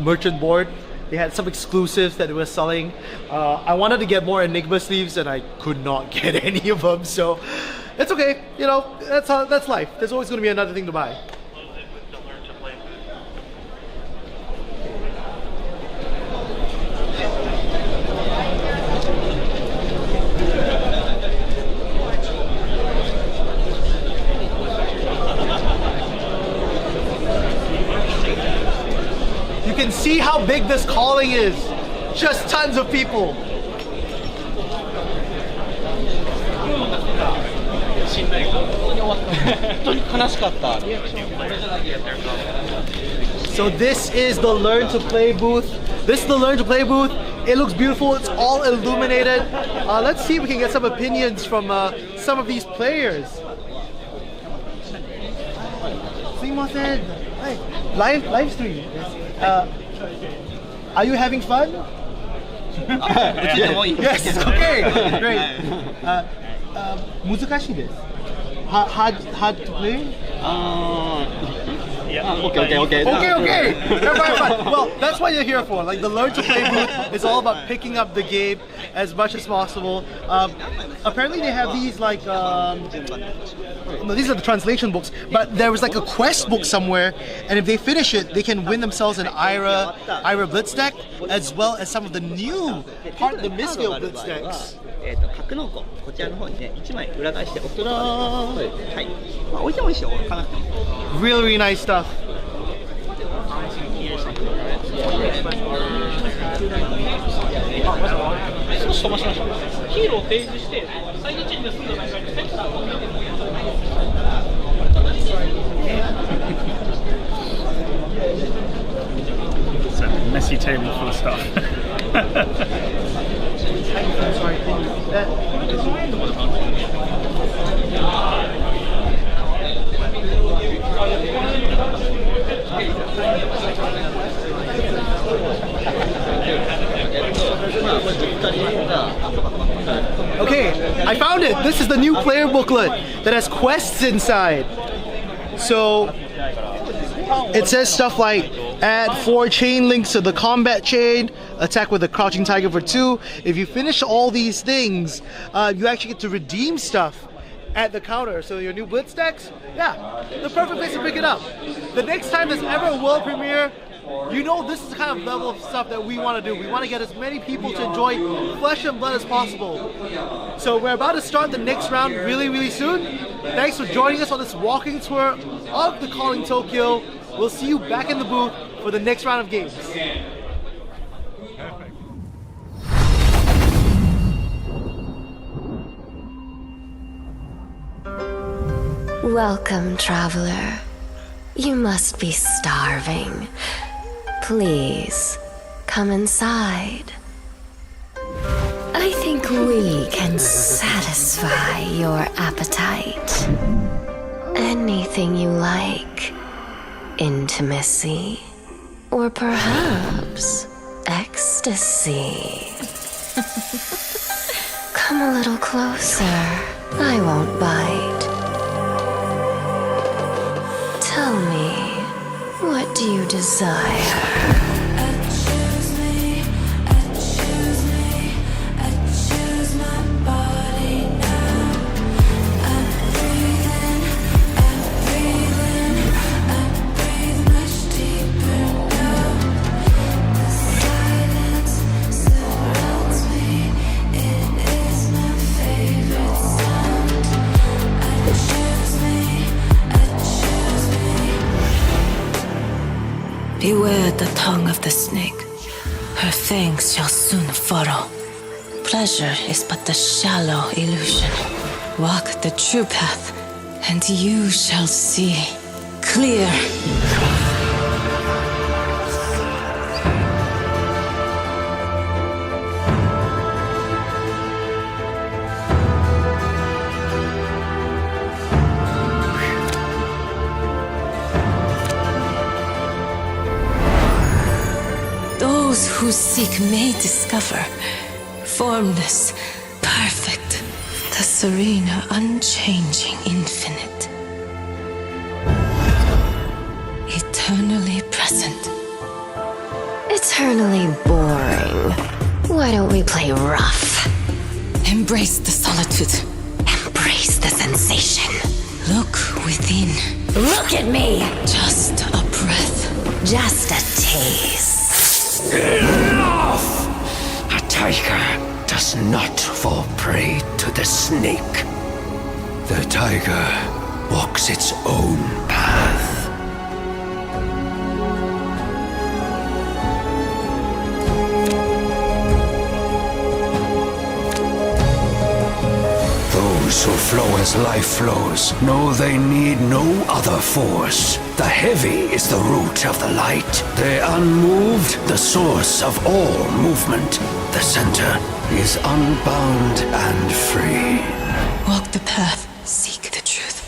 merchant board. They had some exclusives that they were selling. I wanted to get more Enigma sleeves and I could not get any of them, so it's okay. You know, that's life. There's always going to be another thing to buy. You can see how big this calling is. Just tons of people. So this is the Learn to Play booth. This is the Learn to Play booth. It looks beautiful. It's all illuminated. Let's see if we can get some opinions from some of these players. Live stream. Are you having fun? Yes. Okay. Great. 難しいです。Hard to play? Yeah. Okay. Okay. Everybody fine. Well, that's what you're here for. Like the Learn to Play booth is all about picking up the game as much as possible. Apparently they have these like no, these are the translation books, but there was like a quest book somewhere, and if they finish it, they can win themselves an Ira Blitz deck, as well as some of the new part of the Mistveil Blitz decks. 格納庫こちらの方にね1枚裏返しておくことができます。はい。まあ置いてもいいし置かなくても。Really nice stuff. 少し飛ばしましょう。ヒーローを提示してサイドチェンジが済んだ段階でセンターを It's a messy table full of stuff. I'm sorry, can Okay, I found it! This is the new player booklet that has quests inside. So, it says stuff like Add 4 chain links to the combat chain. Attack with a crouching tiger for 2. If you finish all these things, you actually get to redeem stuff at the counter. So your new blitz decks, yeah, the perfect place to pick it up. The next time there's ever a world premiere, you know this is the kind of level of stuff that we want to do. We want to get as many people to enjoy Flesh and Blood as possible. So we're about to start the next round really, really soon. Thanks for joining us on this walking tour of the Calling Tokyo. We'll see you back in the booth for the next round of games. Welcome, traveler. You must be starving. Please, come inside. I think we can satisfy your appetite. Anything you like. Intimacy. Or perhaps ecstasy. Come a little closer. I won't bite. Tell me, what do you desire? Beware the tongue of the snake. Her fangs shall soon furrow. Pleasure is but the shallow illusion. Walk the true path, and you shall see clear. Those who seek may discover formless, perfect, the serene, unchanging infinite. Eternally present. Eternally boring. Why don't we play rough? Embrace the solitude. Embrace the sensation. Look within. Look at me! Just a breath. Just a taste. Enough! A tiger does not fall prey to the snake. The tiger walks its own path. Those who flow as life flows know they need no other force. The heavy is the root of the light. The unmoved, the source of all movement. The center is unbound and free. Walk the path, seek the truth.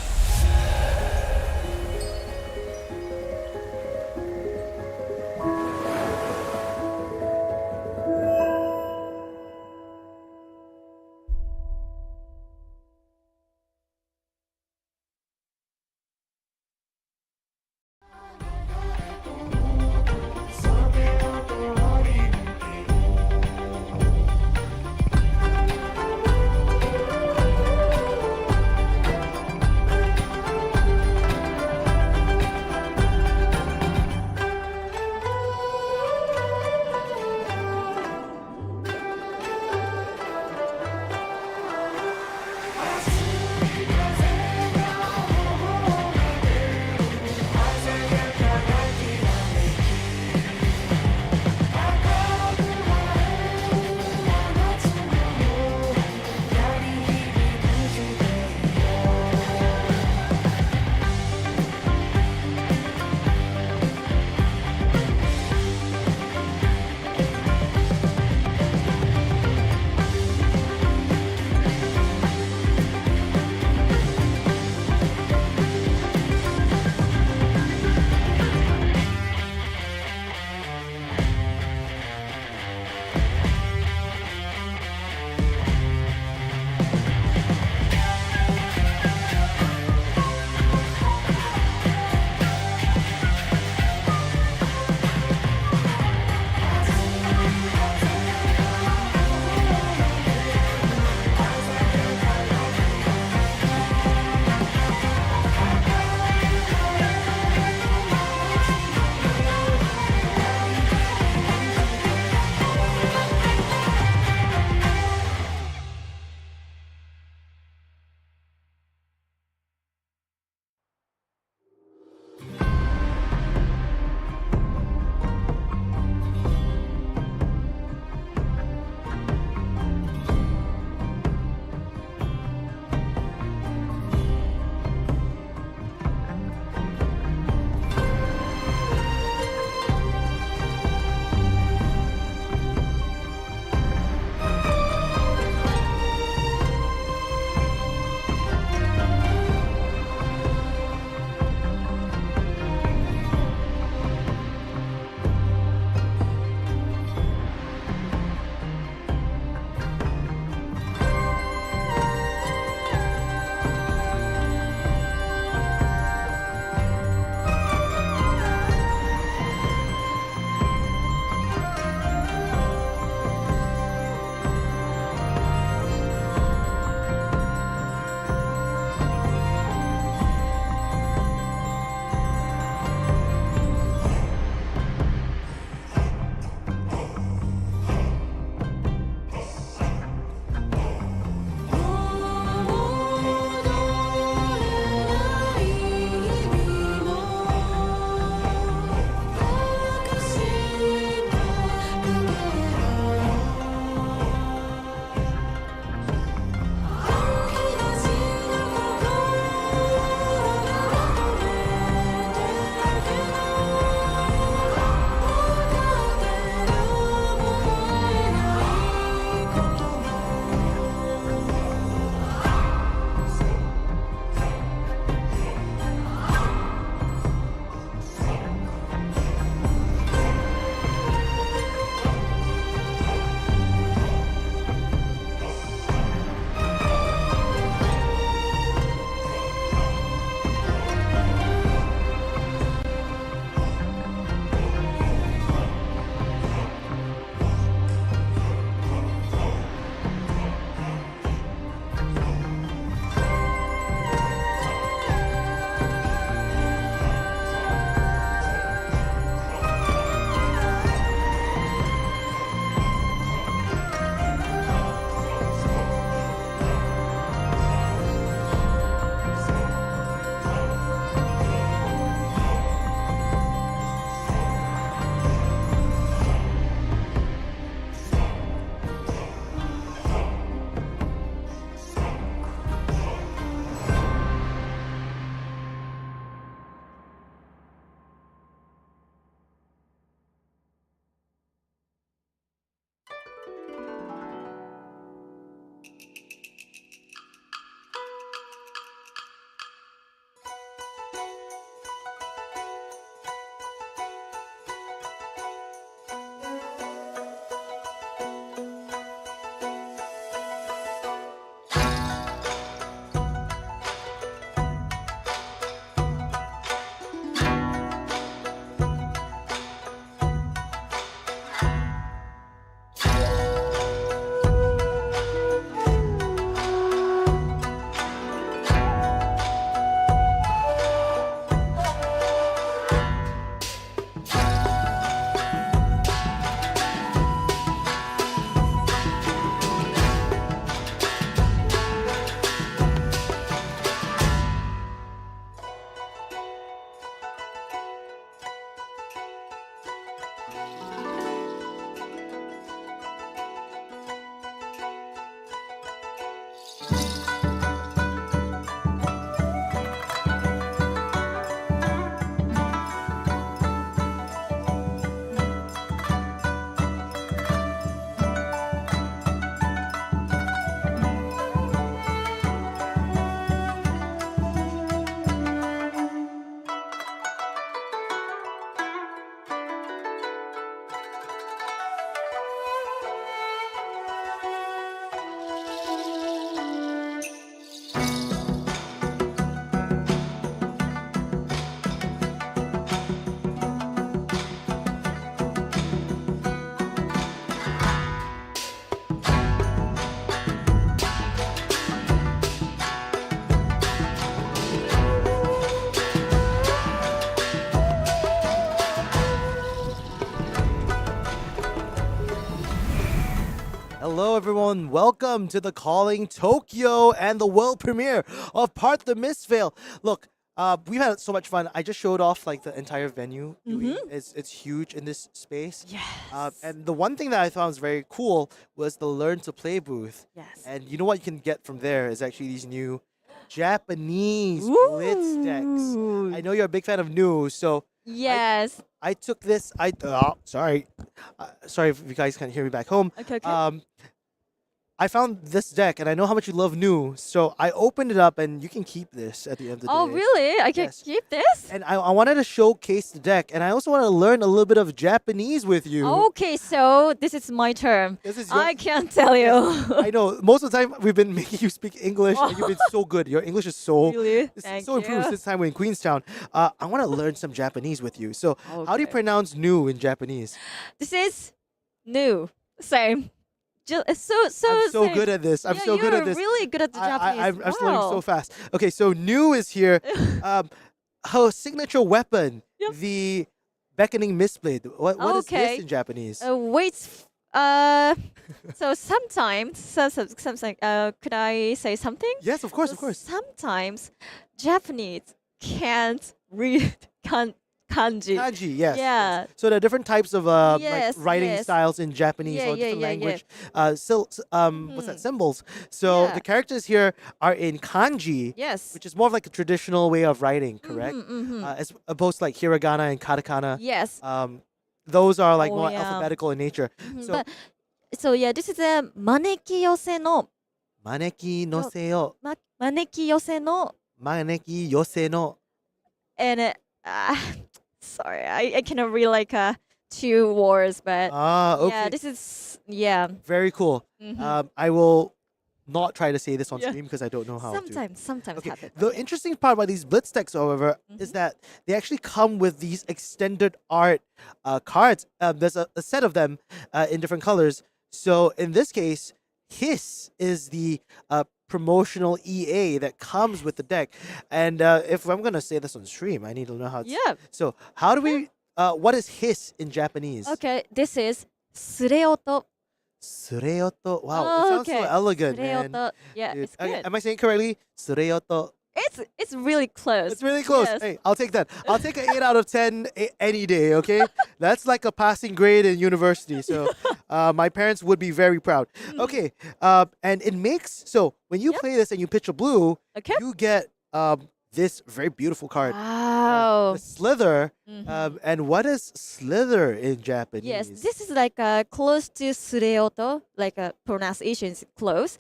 Hello, everyone. Welcome to the Calling Tokyo and the world premiere of Part the Mistveil. Look, we've had so much fun. I just showed off like the entire venue. It's huge in this space. Yes. And the one thing that I found was very cool was the Learn to Play booth. Yes. And you know what you can get from there is actually these new Japanese blitz decks. I know you're a big fan of new, so Yes. I took this. Sorry if you guys can't hear me back home. Okay. I found this deck, and I know how much you love new, so I opened it up, and you can keep this at the end of the Oh, day. really? I can Yes. keep this? And I wanted to showcase the deck, and I also want to learn a little bit of Japanese with you. Okay, so this is my turn. This is your- I can't tell you. I know most of the time we've been making you speak English, and you've been so good. Your English is so Really? it's Thank so improved you. since time we're in Queenstown. I want to learn some Japanese with you. So, how do you pronounce new in Japanese? This is new. Same. It's so I'm so same. good at this. I'm Yeah, so good at you're this. really good at the Japanese. I'm learning so Wow. fast. Okay, so new is here. Her signature weapon, the beckoning mistblade. What is Okay. this in Japanese? Wait. So sometimes, something. Could I say something? Yes, of course, of course. Sometimes Japanese can't read kanji. Kanji, yes. Yeah. Yes. So there are different types of Yes, like writing yes. styles in Japanese Yeah, or yeah, different yeah, language. What's that? Mhm. Symbols. So Yeah. the characters here are in kanji. Yes. Which is more of like a traditional way of writing, correct? As opposed to like hiragana and katakana. Yes. Those are like Oh, more yeah. alphabetical in nature. So So yeah, this is a maneki yose no maneki no seo. maneki yose no, Maneki yose no. and sorry, I cannot read like 2 words, but Okay. yeah, this is Very cool. Mhm. I will not try to say this on Yeah. stream because I don't know how to. sometimes Okay. happen. The interesting part about these blitz decks, however, is that they actually come with these extended art cards. There's a set of them in different colors. So in this case, Hiss is the promotional EA that comes with the deck. And if I'm gonna say this on stream, I need to know how. Yeah. So how do we? What is Hiss in Japanese? Okay, this is sureoto. Sureoto. Wow, Oh, it sounds so okay. elegant, man. Sureoto. Yeah, Dude, it's okay, good. am I saying it correctly? Sureoto. It's really close. It's really close. Yes. Hey, I'll take that. I'll take an 8 out of 10 any day, okay? That's like a passing grade in university. So my parents would be very proud. Okay. And it makes, so when you play this and you pitch a blue, you get this very beautiful card. Wow. The Slither. And what is Slither in Japanese? Yes, this is like close to sureoto, like pronunciation is close.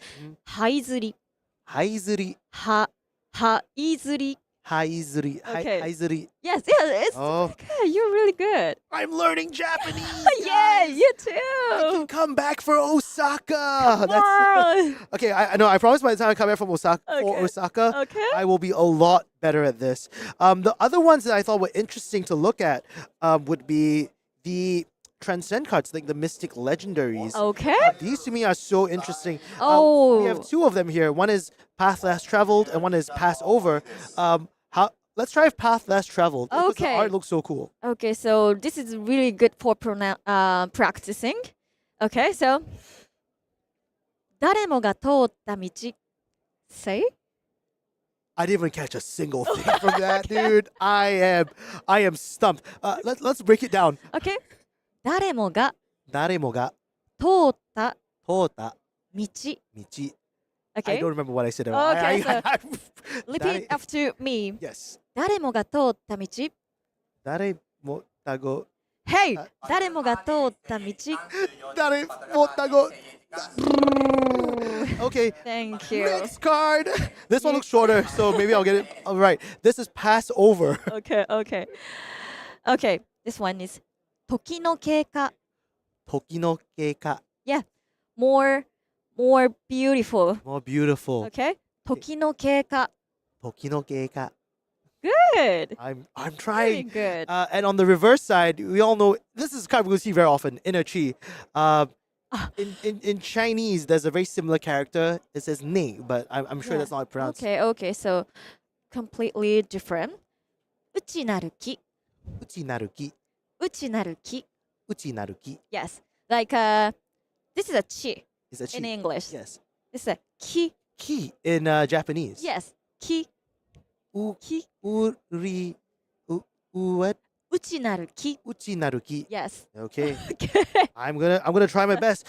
Haizuri. Haizuri. Haizuri. Haizuri. Okay. Haizuri. Yes, it's good. You're really good. I'm learning Japanese. Yeah, you too. I can come back for Osaka. on. Okay, I know. I promise by the time I come back from Osaka, for Osaka, I will be a lot better at this. The other ones that I thought were interesting to look at would be the Transcend cards, like the Mystic Legendaries. Okay. These to me are so interesting. Oh. We have 2 of them here. One is Path Less Traveled, and one is Pass Over. Let's try Path Less Traveled. Because the Okay. art looks so cool. Okay, so this is really good for practicing. Okay, so 誰もが通った道 say? I didn't even catch a single thing from that, dude. I am stumped. Let's break it down. Okay. 誰もが誰もが通った通った道。道。Okay. I don't remember what I said. Okay, so I- repeat after me. Yes. 誰もが通った道。誰もたご Hey! 誰もが通った道。誰もたご Okay. Thank you. Next card. This one looks shorter, so maybe I'll get it. All right. This is Pass Over. Okay. Okay, this one is 時の経過。時の経過 Yeah, more beautiful. More beautiful. Okay, 時の経過。時の経過 Good. I'm Very trying. good. And on the reverse side, we all know this is a card we see very often. Inner Chi. In Chinese, there's a very similar character. It says "ni," but I'm sure Yeah. that's not pronounced. Okay, so completely different. 内なる木。内なる木。内なる木。内なる木。 Yes, like this is a chi. Is that in chi? English. Yes. It's a ki. Ki in Japanese. Yes, ki. U, Ki. uri, what? Uchi naru ki. Uchi naruki. Yes. Okay. I'm gonna try my best.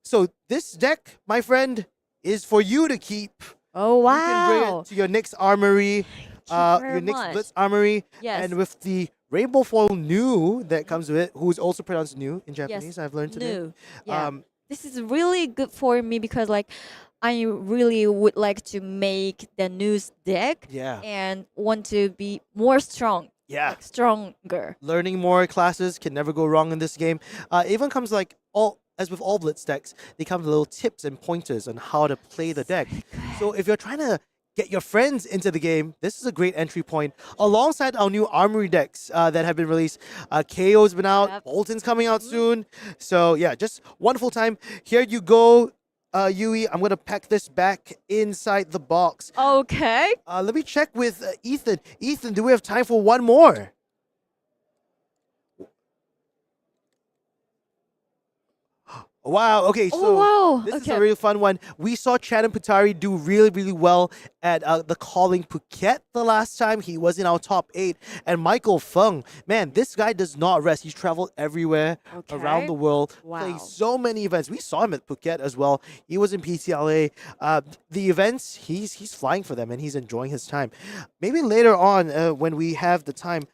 So this deck, my friend, is for you to keep. Oh You can bring wow. it to your next armory, very your next much. Blitz armory, Yes. and with the rainbow foil new that comes with it, who's also pronounced new in Japanese. I've learned today. New. Yeah. Um, This is really good for me because like I really would like to make the news deck Yeah. and want to be more strong. Yeah. Like stronger. Learning more classes can never go wrong in this game. Even comes like as with all Blitz decks, they come with little tips and pointers on how to play the deck. So if you're trying to get your friends into the game, this is a great entry point. Alongside our new armory decks that have been released, KO's been out, Bolton's coming out soon. So yeah, just wonderful time. Here you go, Yui. I'm gonna pack this back inside the box. Okay. Let me check with Ethan. Ethan, do we have time for one more? Wow, okay, so wow, this is okay. a really fun one. We saw Channon Puttaree do really, really well at the Calling Phuket the last time. He was in our top 8. And Michael Feng, man, this guy does not rest. He's traveled everywhere around the world, playing so many events. We saw him at Phuket as well. He was in PTLA. The events, he's flying for them and he's enjoying his time. Maybe later on, when we have the time,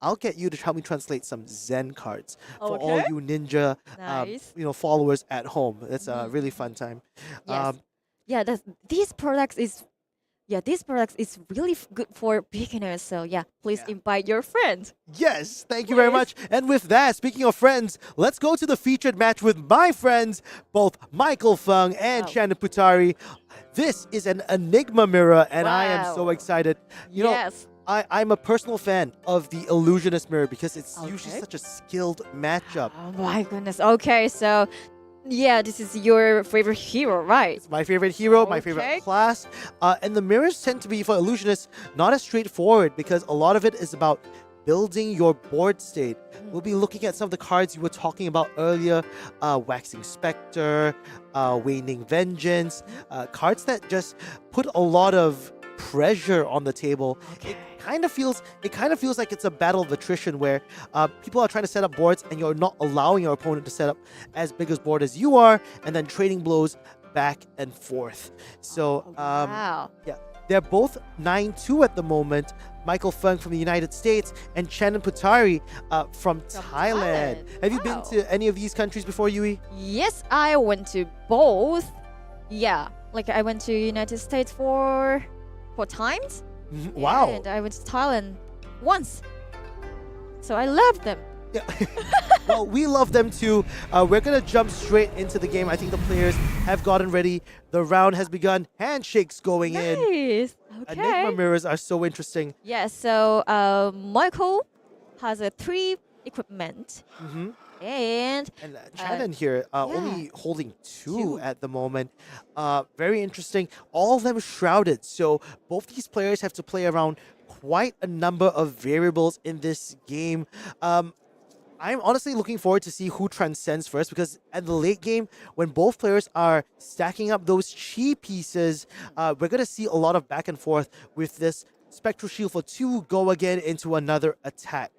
I'll get you to help me translate some Zen cards for all you ninja Nice. followers at home. That's a really fun time. Yes. Yeah, these products is really good for beginners. So yeah, please invite your friends. Yes, thank you very much. And with that, speaking of friends, let's go to the featured match with my friends, both Michael Feng and Channon Puttaree. This is an Enigma mirror, and I am so excited. You know, I'm a personal fan of the Illusionist mirror because it's usually such a skilled matchup. Oh my goodness. Okay, so yeah, this is your favorite hero, right? It's my favorite hero, my favorite class. And the mirrors tend to be, for Illusionists, not as straightforward because a lot of it is about building your board state. We'll be looking at some of the cards you were talking about earlier. Waxing Spectre, Waning Vengeance. Cards that just put a lot of pressure on the table. It kind of feels like it's a battle of attrition where people are trying to set up boards and you're not allowing your opponent to set up as big a board as you are, and then trading blows back and forth. So yeah, they're both 9-2 at the moment. Michael Feng from the United States and Channon Puttaree from Thailand. Have you been to any of these countries before, Yui? Yes, I went to both. Yeah, like I went to United States for 4 times. Wow. And I went to Thailand once. So I love them. Yeah. Well, we love them too. We're going to jump straight into the game. I think the players have gotten ready. The round has begun. Handshakes going in. Nice. Okay. Enigma mirrors are so interesting. Yeah, so Michael has 3 equipment. And Channon here, only holding 2 at the moment. Very interesting. All of them shrouded. So both these players have to play around quite a number of variables in this game. I'm honestly looking forward to see who transcends first, because at the late game, when both players are stacking up those chi pieces, we're going to see a lot of back and forth with this Spectral Shield for 2 go again into another attack.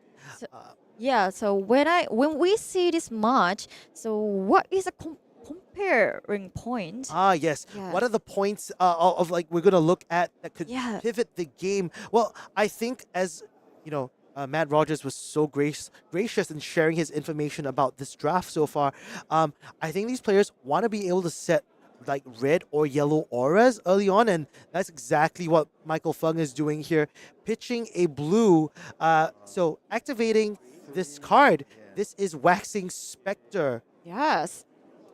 yeah, so when we see this match, so what is a comparing point? Yes. What are the points of like we're gonna look at that could pivot the game? Well, I think as you know, Matt Rogers was so gracious in sharing his information about this draft so far. I think these players want to be able to set like red or yellow auras early on, and that's exactly what Michael Feng is doing here, pitching a blue. So activating this card. This is Waxing Spectre. Yes.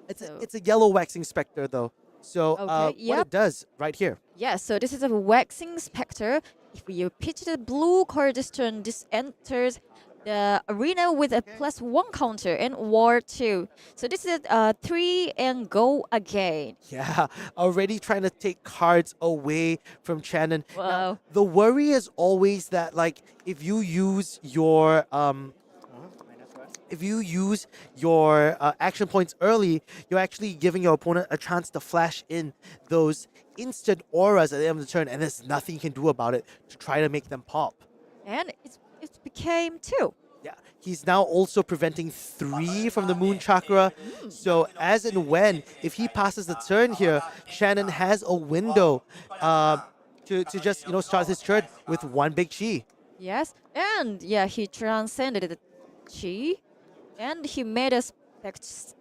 It's a yellow Waxing Spectre though. So what it does right here. Yeah, so this is a Waxing Spectre. If you pitch the blue card this turn, this enters the arena with a +1 counter and War 2. So this is 3 and go again. Yeah, already trying to take cards away from Channon. Wow. Now, the worry is always that like if you use your if you use your action points early, you're actually giving your opponent a chance to flash in those instant auras at the end of the turn, and there's nothing you can do about it to try to make them pop. And it became 2. Yeah, he's now also preventing 3 from the Moon Chakra. So as and when, if he passes the turn here, Channon has a window to just start his turn with 1 big chi. Yes, and yeah, he transcended the chi, and he made a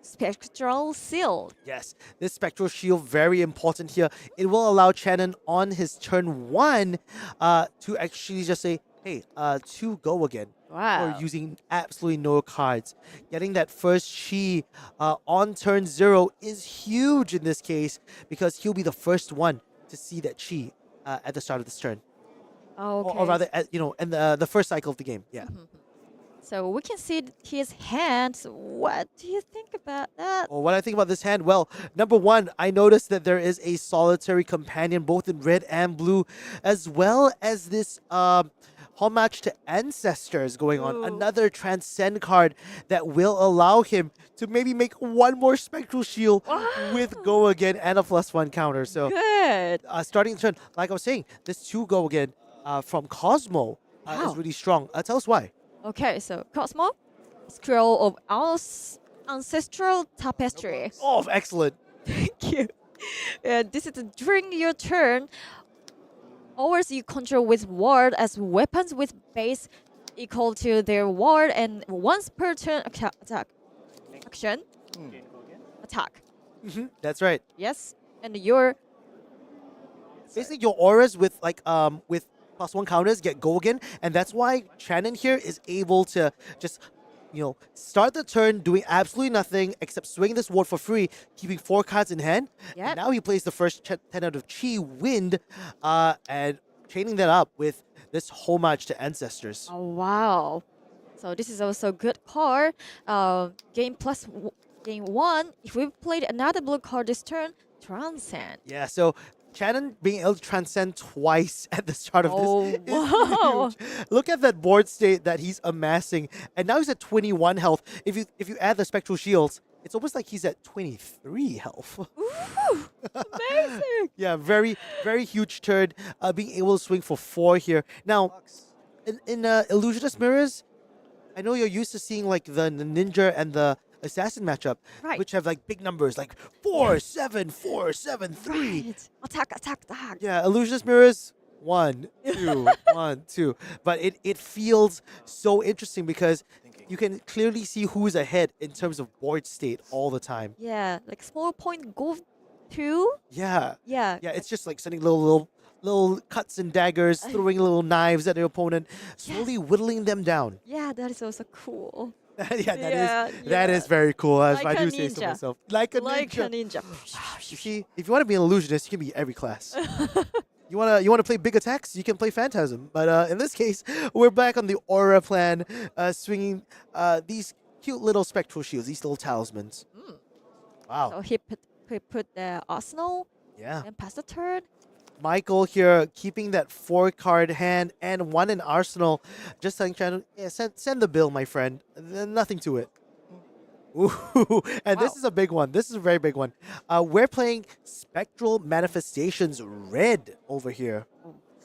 spectral seal. Yes, this Spectral Shield very important here. It will allow Channon on his turn 1 to actually just say, hey, 2 go again. Wow. Or using absolutely no cards. Getting that first chi on turn 0 is huge in this case because he'll be the first one to see that chi at the start of this turn. Okay. Or rather, in the first cycle of the game. Yeah. So we can see his hands. What do you think about that? Well, what I think about this hand, well, number 1, I noticed that there is a solitary companion both in red and blue, as well as this homage to ancestors going on. Another transcend card that will allow him to maybe make 1 more spectral shield with go again and a +1 counter. So good. Starting the turn, like I was saying, this 2 go again from Cosmo is really strong. Tell us why. Okay, so Cosmo, Scroll of Ancestral Tapestry. Oh, excellent. Thank you. This is during your turn. Ores you control with ward as weapons with base equal to their ward and once per turn attack. Action. Attack. That's right. Yes. And your basically your auras with +1 counters get go again, and that's why Channon here is able to just start the turn doing absolutely nothing except swing this ward for free, keeping 4 cards in hand. Yep. And now he plays the first 10 out of Chi Wind, and chaining that up with this homage to ancestors. Oh wow! So this is also a good card. Game 1. If we played another blue card this turn, Transcend. Yeah. So Channon being able to transcend twice at the start of this is wow. huge. Look at that board state that he's amassing, and now he's at 21 health. If you add the spectral shields, it's almost like he's at 23 health. Ooh, amazing! Yeah, very very huge turn. Being able to swing for 4 here. Now, in Illusionist Mirrors, I know you're used to seeing like the ninja and the assassin matchup, which have like big numbers like 4, 7, 4, 7, 3. Right. Attack. Yeah, Illusionist Mirrors 1, 2, 1, 2. But it feels so interesting because you can clearly see who's ahead in terms of board state all the time. Yeah, like small point go 2. Yeah. Yeah. Yeah, it's just like sending little cuts and daggers, throwing little knives at your opponent, slowly whittling them down. Yeah, that is also cool. That is very cool, as Like I a do say so ninja. myself. Like a ninja. You see, if you want to be an illusionist, you can be every class. You wanna play big attacks, you can play Phantasm. But in this case, we're back on the Aura plan, swinging these cute little spectral shields, these little talismans. Wow. So he put the arsenal. Yeah. And pass the turn. Michael here keeping that 4-card hand and 1 in arsenal. Just telling Channon, yeah, send the bill, my friend. Nothing to it. Ooh, and this is a big one. This is a very big one. We're playing Spectral Manifestations Red over here.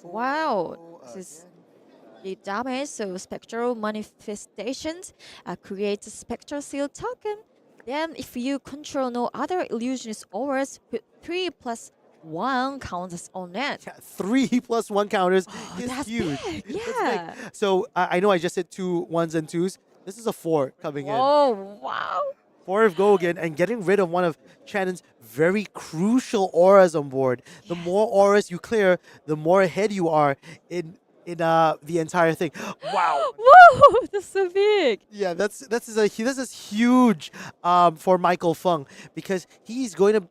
Wow. This is the damage. So Spectral Manifestations creates a Spectral Seal token. Then if you control no other illusionist auras, put 3+1 counters on it. Yeah, 3+1 counters is that's huge. big. It's Yeah. big. So I know I just said 2 1s and 2s. This is a 4 coming in. Oh, wow. 4 of go again and getting rid of one of Channon's very crucial auras on board. The more auras you clear, the more ahead you are in the entire thing. Wow. Whoa, that's so big. Yeah, this is huge for Michael Feng because he's going to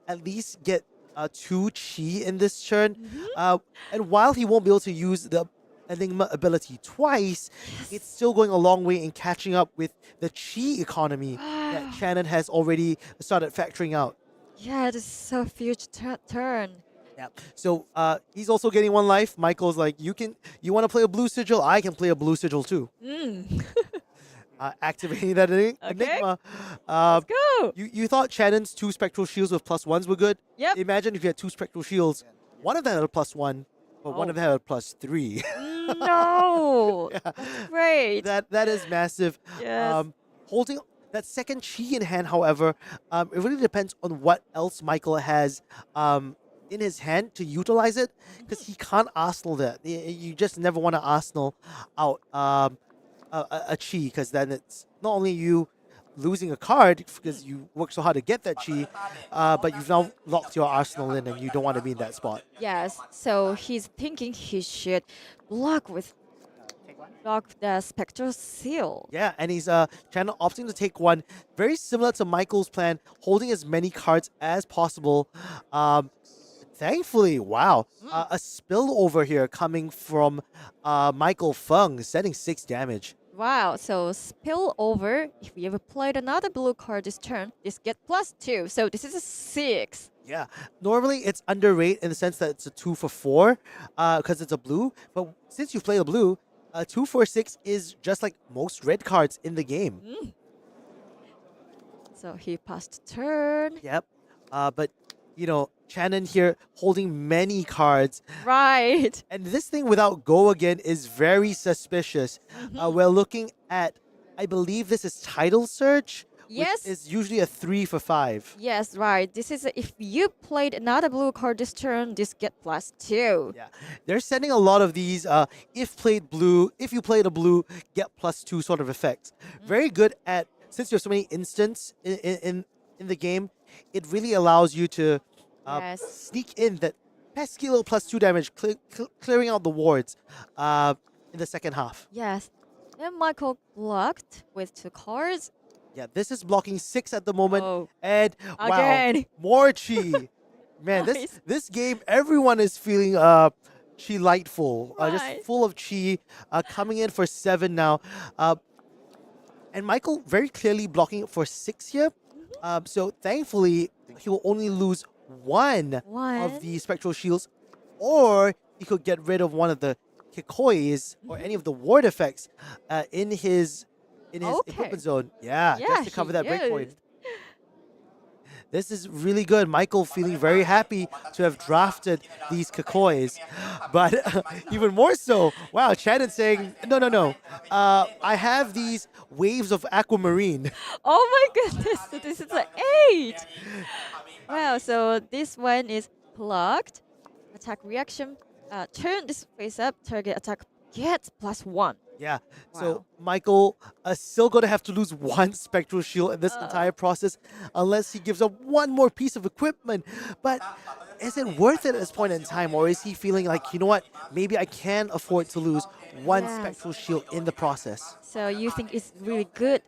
at least get 2 chi in this turn. And while he won't be able to use the Enigma ability twice, it's still going a long way in catching up with the chi economy that Channon has already started factoring out. Yeah, this is so huge turn. Yeah. So he's also getting 1 life. Michael's like, you want to play a blue sigil? I can play a blue sigil too. activating that Enigma. Let's go. You thought Channon's 2 spectral shields with +1s were good? Yep. Imagine if you had 2 spectral shields, one of them had a +1, but one of them had a +3. No. Yeah. That's great. That is massive. Yes. Holding that second chi in hand, however, it really depends on what else Michael has in his hand to utilize it, because he can't arsenal that. You just never want to arsenal out a chi, because then it's not only you losing a card because you worked so hard to get that chi, but you've now locked your arsenal in and you don't want to be in that spot. Yes. So he's thinking he should block the Spectral Seal. Yeah, and he's Channon opting to take one, very similar to Michael's plan, holding as many cards as possible. Thankfully, wow, a spill over here coming from Michael Feng, setting 6 damage. Wow, so spill over. If you ever played another blue card this turn, this get +2. So this is a 6. Yeah, normally it's underrated in the sense that it's a 2 for 4 because it's a blue. But since you play a blue, 2 for 6 is just like most red cards in the game. So he passed turn. Yep, but you know, Channon here holding many cards. Right. And this thing without go again is very suspicious. We're looking at, I believe this is Tidal Surge. Yes. Which is usually a 3 for 5. Yes, right. This is if you played another blue card this turn, this get +2. Yeah, they're sending a lot of these if you played a blue, get +2 sort of effects. Very good at, since there's so many instants in the game, it really allows you to sneak in that pesky little +2 damage, clearing out the wards in the second half. Yes. And Michael blocked with 2 cards. Yeah, this is blocking 6 at the moment. Oh. And Again. wow, more chi. Man, Nice. this game, everyone is feeling chi lightful, just Right. full of chi, coming in for 7 now. And Michael very clearly blocking for 6 here. So thankfully, he will only lose one of the spectral shields, or he could get rid of one of the kikois or any of the ward effects in his equipment zone. Yeah, just to cover that breakpoint. This is really good. Michael feeling very happy to have drafted these kikois. But even more so, wow, Channon saying, no. I have these waves of aquamarine. Oh my goodness, so this is an 8. Wow, so this one is blocked. Attack reaction. Turn this face up, target attack gets +1. Yeah, so Michael still going to have to lose 1 spectral shield in this entire process unless he gives up one more piece of equipment. But is it worth it at this point in time, or is he feeling like, you know what, maybe I can afford to lose 1 spectral shield in the process? So you think it's really good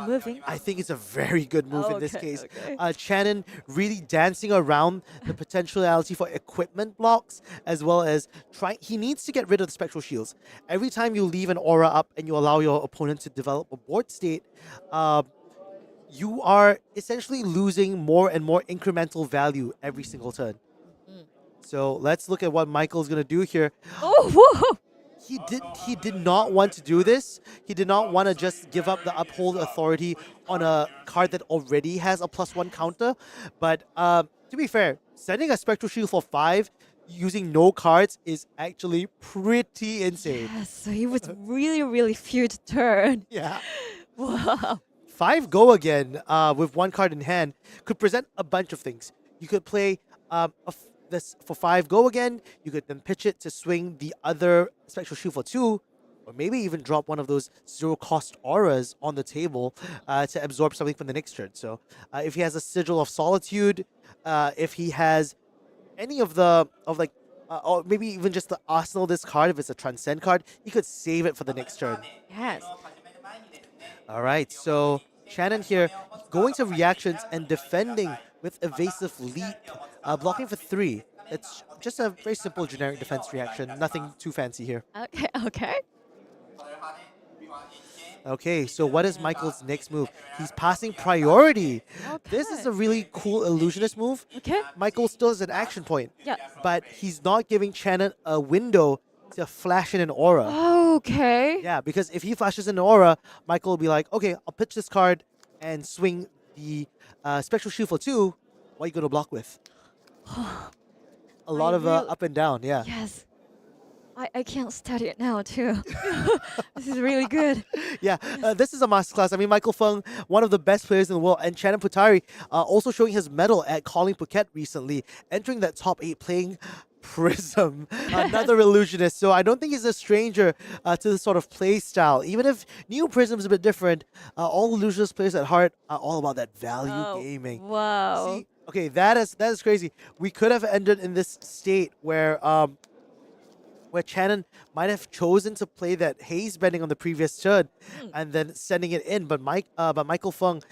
moving? I think it's a very good move in this Okay, case. okay. Channon really dancing around the potentiality for equipment blocks, as well as he needs to get rid of the spectral shields. Every time you leave an aura up and you allow your opponent to develop a board state, you are essentially losing more and more incremental value every single turn. So let's look at what Michael's going to do here. Oh, whoa! He did not want to do this. He did not want to just give up the uphold authority on a card that already has a +1 counter. But to be fair, sending a spectral shield for 5 using no cards is actually pretty insane. Yes, so he was really feared turn. Yeah. Wow. 5 go again with 1 card in hand could present a bunch of things. You could play this for 5 go again. You could then pitch it to swing the other spectral shield for 2, or maybe even drop one of those 0 cost auras on the table to absorb something from the next turn. So if he has a Sigil of Solitude, if he has any of the or maybe even just the arsenal this card, if it's a Transcend card, he could save it for the next turn. Yes. All right, so Channon here going to reactions and defending with Evasive Leap, blocking for 3. It's just a very simple generic defense reaction, nothing too fancy here. Okay. Okay, so what is Michael's next move? He's passing priority. This is a really cool illusionist move. Okay. Michael still has an action point. Yeah. But he's not giving Channon a window to flash in an aura. Oh, Okay. Yeah, because if he flashes an aura, Michael will be like, okay, I'll pitch this card and swing the Spectral Shield for 2. What are you going to block with? A lot of up and down, yeah. Yes. I can't study it now too. This is really good. Yeah, this is a masterclass. I mean, Michael Feng, one of the best players in the world, and Channon Puttaree also showing his medal at calling Phuket recently, entering that top 8, playing Prism, another illusionist. So I don't think he's a stranger to this sort of play style. Even if new Prism is a bit different, all illusionist players at heart are all about that value gaming. Wow. See, okay, that is crazy. We could have ended in this state where Channon might have chosen to play that haze bending on the previous turn and then sending it in, but Michael Feng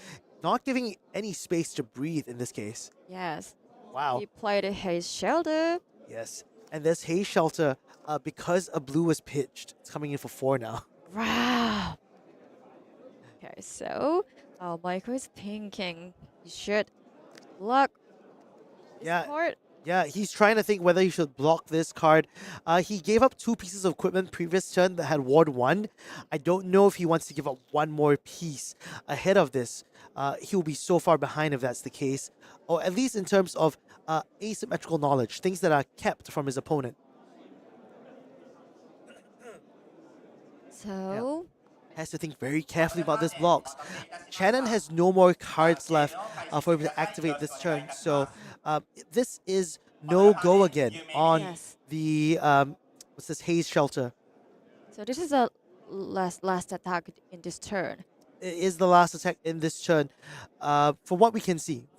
not giving any space to breathe in this case. Yes. Wow. He played a haze shelter. Yes. And this haze shelter, because a blue was pitched, it's coming in for 4 now. Wow. Okay, so Michael is thinking he should block this card. Yeah, he's trying to think whether he should block this card. He gave up 2 pieces of equipment previous turn that had Ward 1. I don't know if he wants to give up 1 more piece ahead of this. He'll be so far behind if that's the case. Or at least in terms of asymmetrical knowledge, things that are kept from his opponent. So... Has to think very carefully about this blocks. Channon has no more cards left for him to activate this turn. So this is no go again on the what's this, haze shelter. So this is a last attack in this turn. It is the last attack in this turn. From what we can see,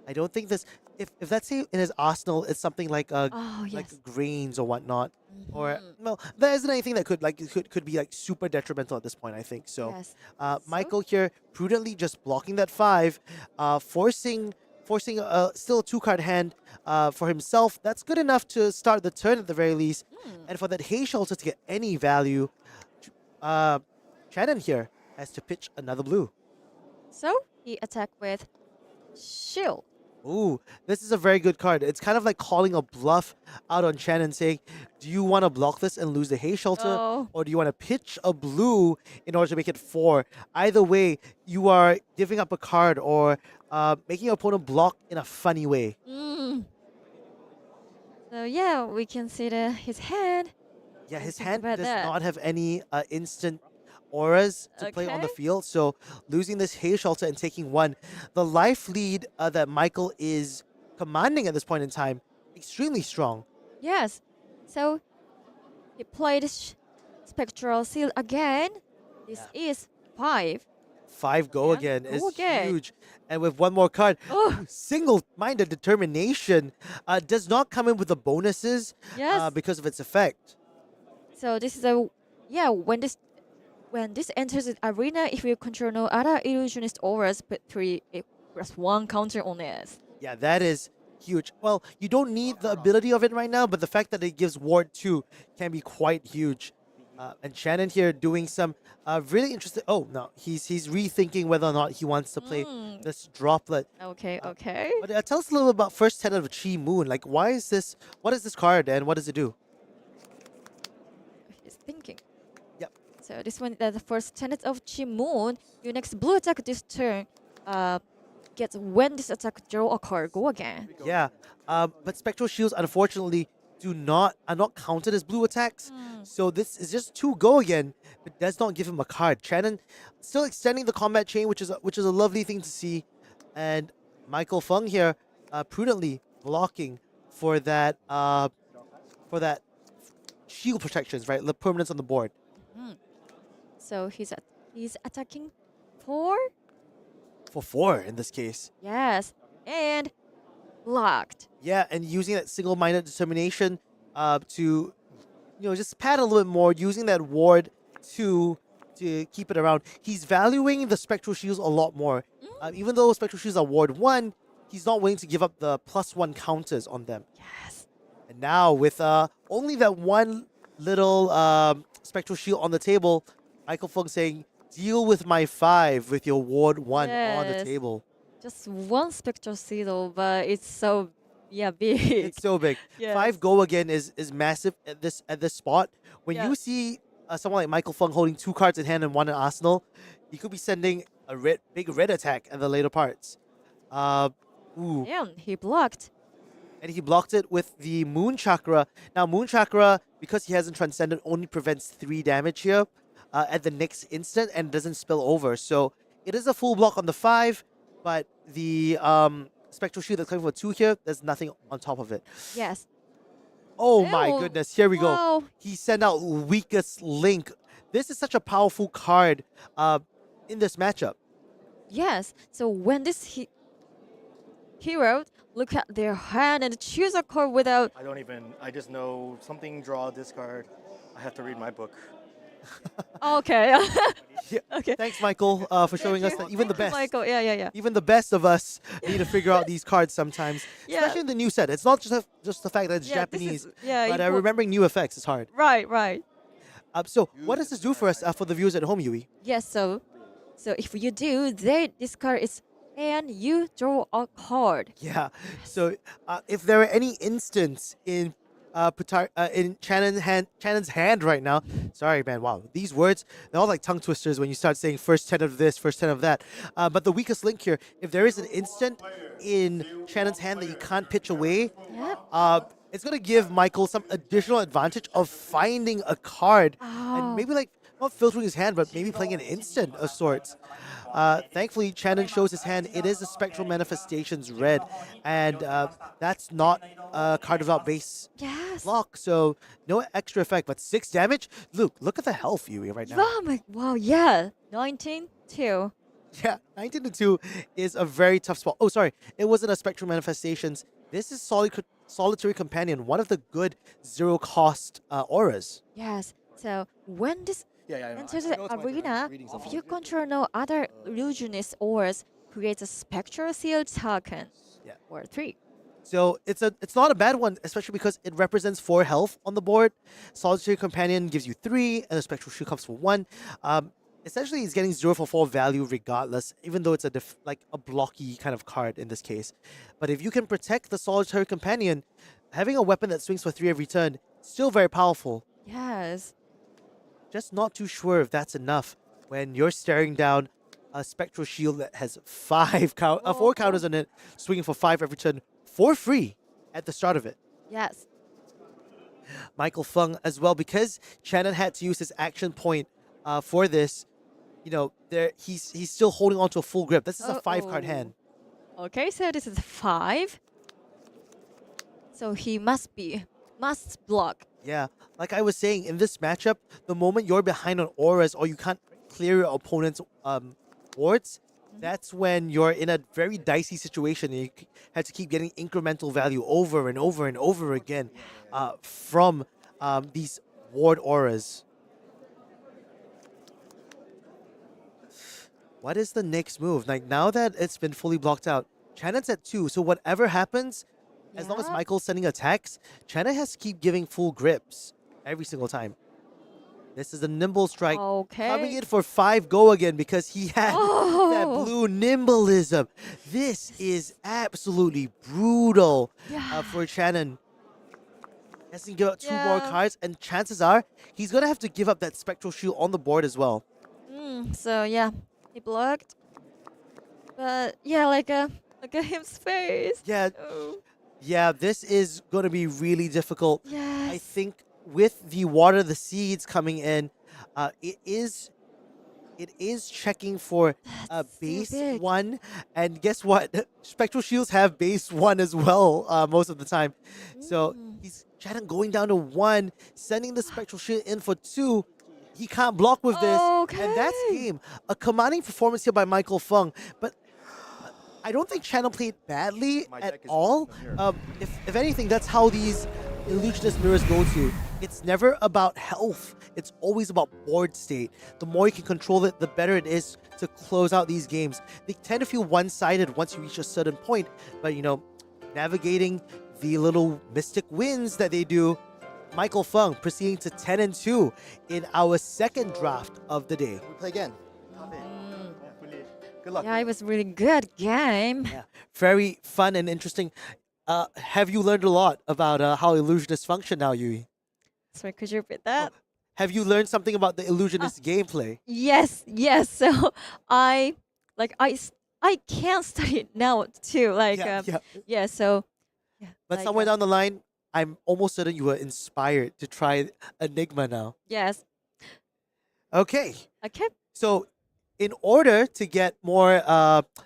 I don't think this. If let's say in his arsenal, it's something like like grains or whatnot, or no, there isn't anything that could be like super detrimental at this point. I think so. Yes. Michael here prudently just blocking that 5, forcing still a 2-card hand for himself. That's good enough to start the turn at the very least, and for that haze shelter to get any value, Channon here has to pitch another blue. So he attacked with shield. Ooh, this is a very good card. It's kind of like calling a bluff out on Channon, saying, do you want to block this and lose the haze shelter? Or do you want to pitch a blue in order to make it 4? Either way, you are giving up a card or making your opponent block in a funny way. So yeah, we can see his hand. Yeah, his hand does not have any instant auras to play on the field, so losing this haze shelter and taking 1. The life lead that Michael is commanding at this point in time, extremely strong. Yes, so he played Spectral Seal again. This is 5. 5 go again is huge. And with 1 more card, single-minded determination does not come in with the bonuses because of its effect. So this is when this enters the arena, if you control no other illusionist auras, put 3 +1 counter on it. Yeah, that is huge. Well, you don't need the ability of it right now, but the fact that it gives Ward 2 can be quite huge. And Channon here doing some really interesting... Oh, no, he's rethinking whether or not he wants to play this droplet. Okay. But tell us a little bit about first tenet of Chi Moon. Like, what is this card and what does it do? He's thinking. Yep. So this one, the first tenet of Chi Moon, your next blue attack this turn gets when this attack draw a card, go again. Yeah, but Spectral Shields, unfortunately, are not counted as blue attacks. So this is just 2 go again, but does not give him a card. Channon still extending the combat chain, which is a lovely thing to see. And Michael Feng here prudently blocking for that shield protections, right? The permanence on the board. So he's attacking 4? For 4 in this case. Yes, and blocked. Yeah, and using that single-minded determination to, just pad a little bit more, using that ward to keep it around. He's valuing the Spectral Shields a lot more. Even though Spectral Shields are ward 1, he's not willing to give up the +1 counters on them. Yes. And now with only that 1 little Spectral Shield on the table, Michael Feng saying, deal with my 5 with your ward 1 on the table. Just 1 Spectral Seal, but it's so Yeah, big. It's so big. Yes. 5 go again is massive at this spot. When Yeah. you see someone like Michael Feng holding 2 cards in hand and 1 in arsenal, he could be sending a big red attack at the later parts. Ooh. Damn, he blocked. And he blocked it with the Moon Chakra. Now, Moon Chakra, because he hasn't transcended, only prevents 3 damage here at the next instant and doesn't spill over. So it is a full block on the 5, but the Spectral Shield that's coming for 2 here, there's nothing on top of it. Yes. Oh my Ew. goodness, here we go. Wow. He sent out Weakest Link. This is such a powerful card in this matchup. Yes. So when this hero look at their hand and choose a card without. I just know something, draw, discard. I have to read my book. Okay. Yeah. Okay. Thanks, Michael, for showing us that even the best, Michael. Yeah. even the best of us need to figure out these cards sometimes, Yeah. especially in the new set. It's not just the fact that it's Yeah, this Japanese, is- yeah, but import- remembering new effects is hard. Right. So what does this do for us for the viewers at home, Yui? Yes. So if you do, this card is and you draw a card. Yeah. So if there are any instance in in Channon's hand right now, sorry man, wow, these words, they're all like tongue twisters when you start saying first 10 of this, first 10 of that. But the weakest link here, if there is an instant in Channon's hand that you can't pitch away, Yep. it's gonna give Michael some additional advantage of finding a card and maybe like not filtering his hand, but maybe playing an instant of sorts. Thankfully, Channon shows his hand. It is a Spectral Manifestations red, and that's not a card without base block, so no extra effect, but 6 damage. Look at the health, Yui, right now. Oh wow, yeah. 19-2. Yeah, 19-2 is a very tough spot. Oh, sorry, it wasn't a Spectral Manifestations. This is Solitary Companion, one of the good zero-cost auras. Yes. So when this Yeah. enters the arena, if you control no other illusionist auras, creates a Spectral Sealed token. Yeah. Or 3. So it's not a bad one, especially because it represents 4 health on the board. Solitary Companion gives you 3, and the Spectral Shield comes for 1. Essentially, it's getting 0 for 4 value regardless, even though it's a blocky kind of card in this case. But if you can protect the Solitary Companion, having a weapon that swings for 3 every turn, still very powerful. Yes. Just not too sure if that's enough when you're staring down a Spectral Shield that has 4 counters on it, swinging for 5 every turn for free at the start of it. Yes. Michael Feng as well, because Channon had to use his action point for this. You know, he's still holding on to a full grip. This is a 5-card hand. Okay, so this is 5. So he must block. Yeah, like I was saying, in this matchup, the moment you're behind on auras or you can't clear your opponent's boards, that's when you're in a very dicey situation and you have to keep getting incremental value over and over and over again from these ward auras. What is the next move? Like, now that it's been fully blocked out, Channon's at 2, so whatever happens, as long as Michael's sending attacks, Channon has to keep giving full grips every single time. This is a Nimble Strike coming in for 5 go again because he had that blue Nimbleism. This is absolutely brutal for Channon. Has to give up 2 more cards, and chances are he's going to have to give up that Spectral Shield on the board as well. So yeah, he blocked. But yeah, like a him's face. Yeah. Yeah, this is going to be really difficult. Yes. I think with the Water the Seeds coming in, it is checking for base 1. And guess what? Spectral Shields have base 1 as well most of the time. So he's Channon going down to 1, sending the Spectral Shield in for 2. He can't block with this. And that's game. A commanding performance here by Michael Feng. But I don't think Channon played badly at all. If anything, that's how these Illusionist mirrors go to. It's never about health. It's always about board state. The more you can control it, the better it is to close out these games. They tend to feel one-sided once you reach a certain point. But, you know, navigating the little mystic wins that they do, Michael Feng proceeding to 10-2 in our second draft of the day. We play again. Good luck. Yeah, it was really good game. Yeah, very fun and interesting. have you learned a lot about how illusionists function now, Yui? Sorry, could you repeat that? Have you learned something about the illusionist gameplay? Yes. So I can't study it now too. Like So But like, somewhere down the line, I'm almost certain you were inspired to try Enigma now. yes. Okay. Okay. So, in order to get more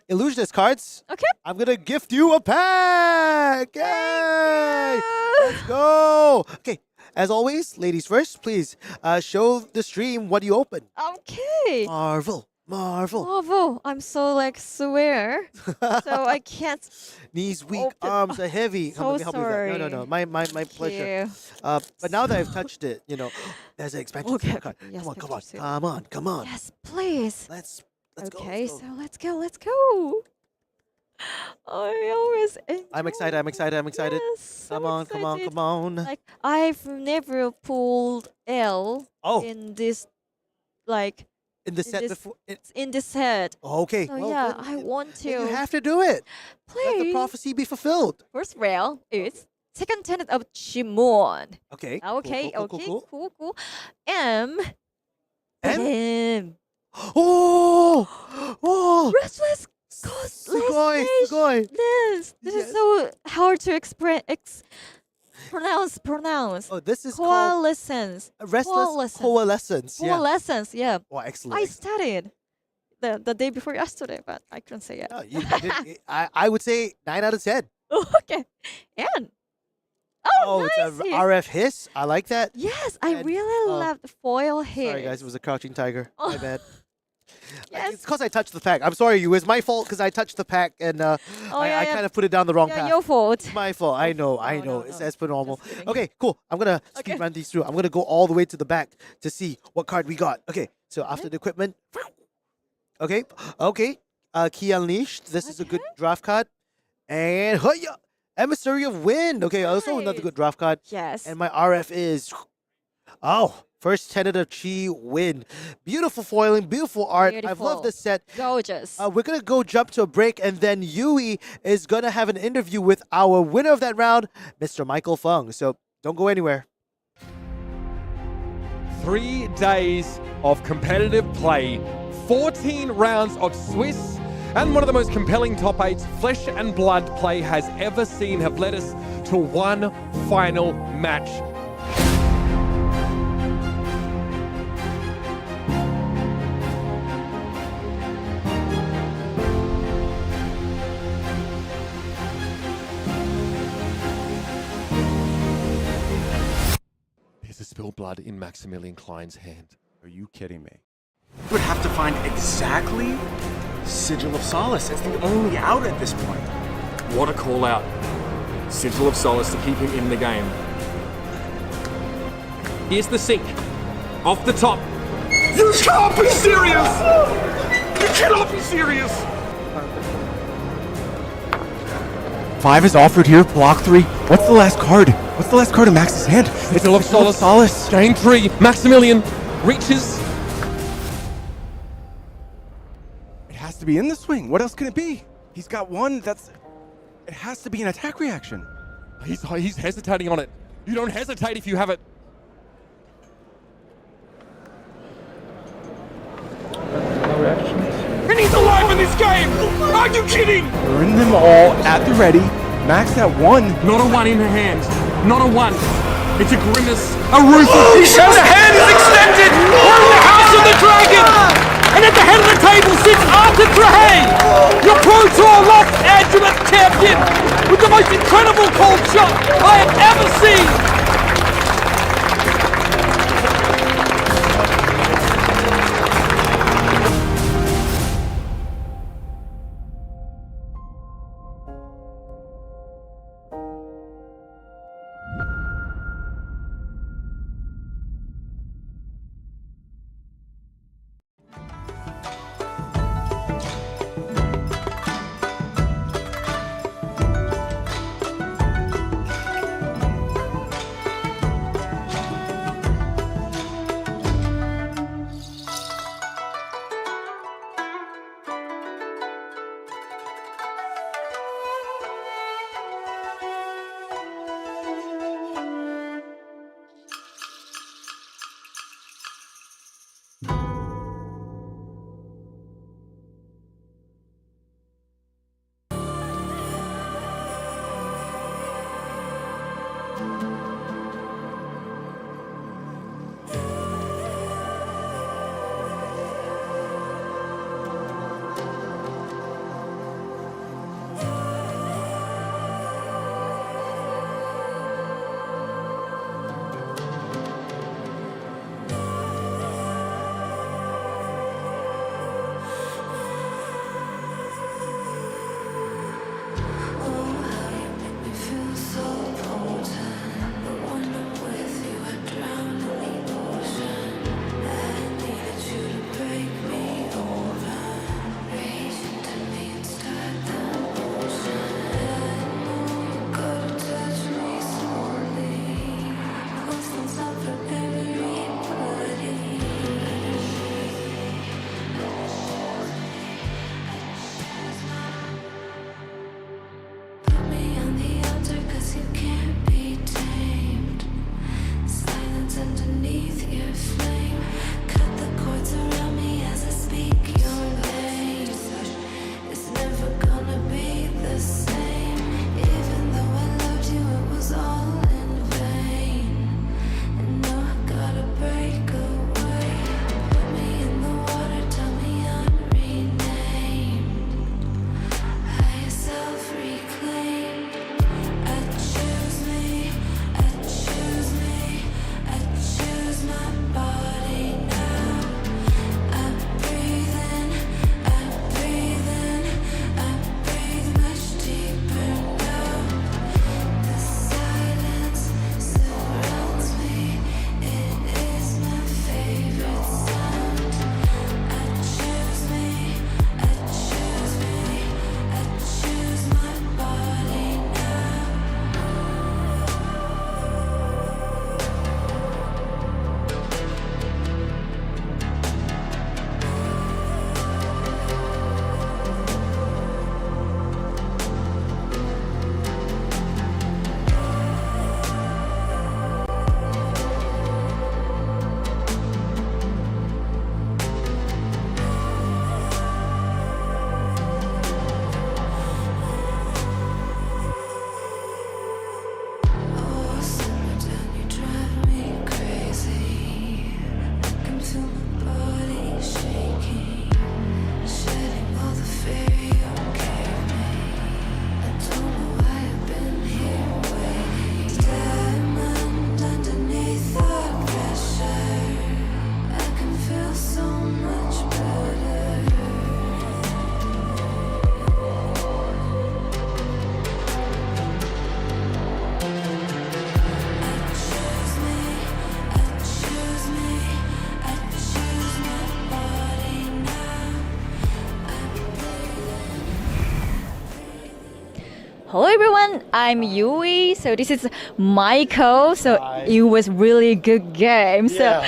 illusionist cards, I'm gonna gift you a pack. Yay! Let's go. Okay. As always, ladies first. Please show the stream what you open. Okay. Marvel. Marvel. I'm so like swear. So I can't. Knees weak, arms are heavy. Come, So let me help you with that. No. sorry. My pleasure. But now that I've touched it, there's an expansion card. Yes, Come on. Yes, please. Let's okay, so let's go. I always. I'm excited. Yes, Come on. Like I've never pulled L in this, like in the set before. In this set. Okay. So well, yeah, then I want to. You have to do it. Let the Please. prophecy be fulfilled. First rail is second tenet of Shimon. Okay. Okay. Cool. M. Oh. Restless Sugoi. This is so hard to pronounce. Oh, this is coalescence. called restless coalescence. Yeah. Coalescence. Yeah. Oh, excellent. I studied the day before yesterday, but I couldn't say it. No, you did, I would say 9 out of 10. Okay. And it's a RF hiss. I like that. yes, I really love the foil here. Sorry, guys, it was a crouching tiger. My bad. Yes. It's because I touched the pack. I'm sorry, you. It's my fault because I touched the pack and I kind of put it down the wrong path. Your fault. It's my fault. I know. It's as per normal. Okay, cool. I'm going to speed run these through. I'm going to go all the way to the back to see what card we got. Okay, so after the equipment. Okay. Key Unleashed. This is a good draft card. And Emissary of Wind. Okay, also another good draft card. Yes. And my RF is... First tenet of Chi, Wind. Beautiful foiling, beautiful art. I've loved this set. Gorgeous. We're going to go jump to a break, and then Yui is going to have an interview with our winner of that round, Mr. Michael Feng. So don't go anywhere. 3 days of competitive play, 14 rounds of Swiss, and one of the most compelling top 8s flesh and blood play has ever seen have led us to one final match. There's a spilled blood in Maximilian Klein's hand. Are you kidding me? You would have to find exactly Sigil of Solace. It's the only out at this point. What a call out. Sigil of Solace to keep him in the game. Here's the sink. Off the top. You can't be serious! You cannot be serious! 5 is offered here, block 3. What's the last card? What's the last card in Max's hand? It's Sigil of Solace. Game 3. Maximilian reaches. It has to be in the swing. What else can it be? He's got one that's... It has to be an attack reaction. He's hesitating on it. You don't hesitate if you have it. And he's alive in this game! Are you kidding? Burn them all at the ready. Max at 1. Not a 1 in the hand. Not a 1. It's a grimace. A ruthless. And the hand is extended! We're in the House of the Dragon! And at the head of the table sits Arthur Trahay, your Pro Tour Los Angeles champion, with the most incredible cold shot I have ever seen. Hello everyone, I'm Yui. So this is Michael. So it was really good game. So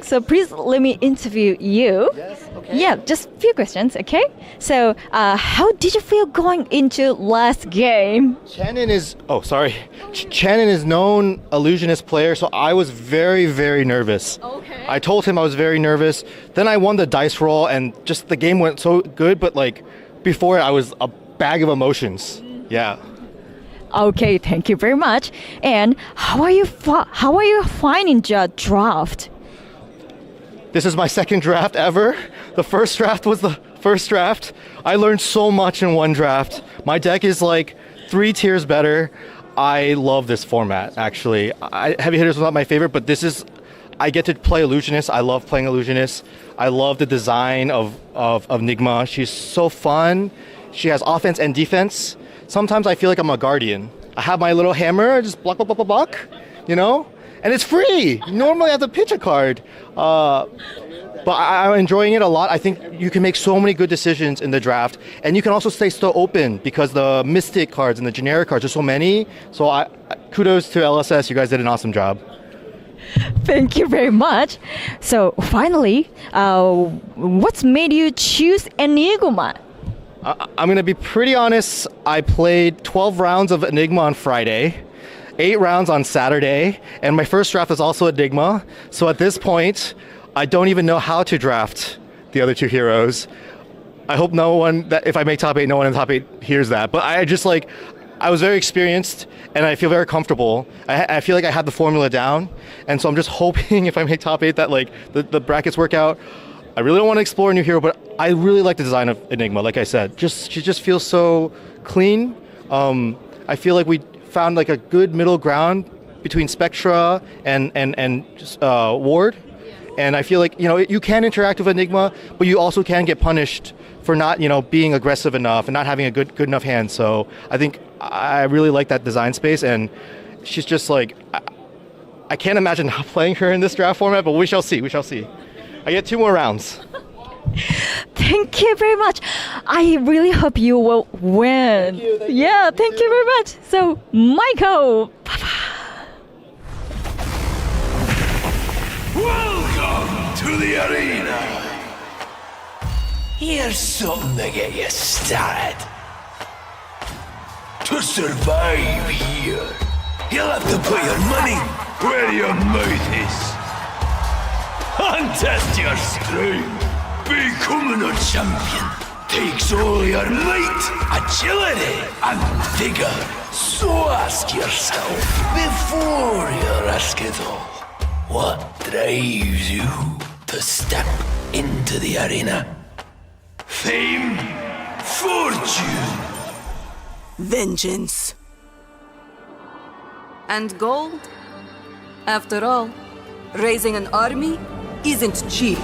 so please let me interview you. Yes, okay. Yeah, just a few questions, okay? So how did you feel going into last game? Channon is Channon is known illusionist player, so I was very, very nervous. Okay. I told him I was very nervous. Then I won the dice roll and just the game went so good, but like before I was a bag of emotions. Yeah. Okay, thank you very much. And how are you finding the draft? This is my second draft ever. The first draft was the first draft. I learned so much in one draft. My deck is like 3 tiers better. I love this format, actually. Heavy Hitters was not my favorite, but I get to play Illusionist. I love playing Illusionist. I love the design of Enigma. She's so fun. She has offense and defense. Sometimes I feel like I'm a guardian. I have my little hammer, I just block, block, block, block, block, you know? And it's free. Normally I have to pitch a card. But I'm enjoying it a lot. I think you can make so many good decisions in the draft. And you can also stay so open because the Mystic cards and the generic cards are so many. So kudos to LSS. You guys did an awesome job. Thank you very much. So finally, what's made you choose Enigma? I'm going to be pretty honest. I played 12 rounds of Enigma on Friday, 8 rounds on Saturday, and my first draft is also Enigma. So at this point, I don't even know how to draft the other 2 heroes. I hope if I make top 8, no one in top 8 hears that. But I just I was very experienced, and I feel very comfortable. I feel like I had the formula down, and so I'm just hoping if I make top 8 that like the brackets work out. I really don't want to explore a new hero, but I really like the design of Enigma. Like I said, she just feels so clean. I feel like we found like a good middle ground between Spectra and Ward, and I feel like you can interact with Enigma, but you also can get punished for not being aggressive enough and not having a good enough hand. So I think I really like that design space, and she's just like I can't imagine not playing her in this draft format, but we shall see. We shall see. I get 2 more rounds. Thank you very much. I really hope you will win. Thank you thank you very much. So, Michael. Welcome to the arena. Here's something to get you started. To survive here, you'll have to put your money where your mouth is. And test your strength. Becoming a champion takes all your might, agility, and vigor. So ask yourself, before you risk it all, what drives you to step into the arena? Fame? Fortune? Vengeance. And gold? After all, raising an army isn't cheap.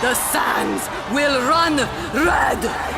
The sands will run red!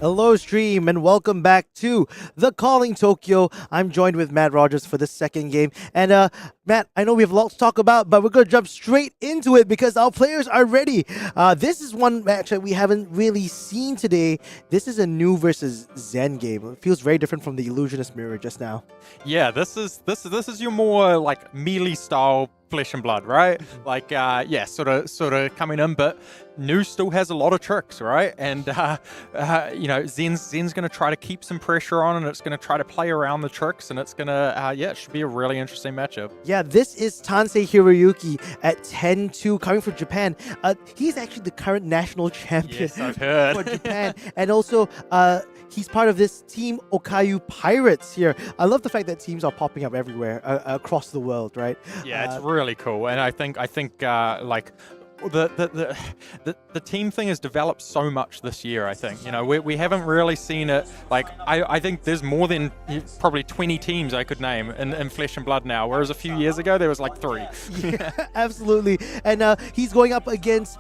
Hello, stream, and welcome back to The Calling Tokyo. I'm joined with Matt Rogers for the second game. And Matt, I know we have a lot to talk about, but we're going to jump straight into it because our players are ready. This is one match that we haven't really seen today. This is a Nu versus Zen game. It feels very different from the Illusionist Mirror just now. Yeah, this is your more like melee style flesh and blood, right? Like sort of coming in, but Nu still has a lot of tricks, right? And Zen's gonna try to keep some pressure on, and it's gonna try to play around the tricks, and it's gonna it should be a really interesting matchup. Yeah, this is Tansei Hiroyuki at 10-2 coming from Japan. He's actually the current national champion Yes, I've heard. for Japan, and also he's part of this team Okayu Pirates here. I love the fact that teams are popping up everywhere across the world, right? Yeah, it's really cool, and I think like the team thing has developed so much this year. I think we haven't really seen it. Like I think there's more than probably 20 teams I could name in Flesh and Blood now, whereas a few years ago there was like 3. Yeah, absolutely. And he's going up against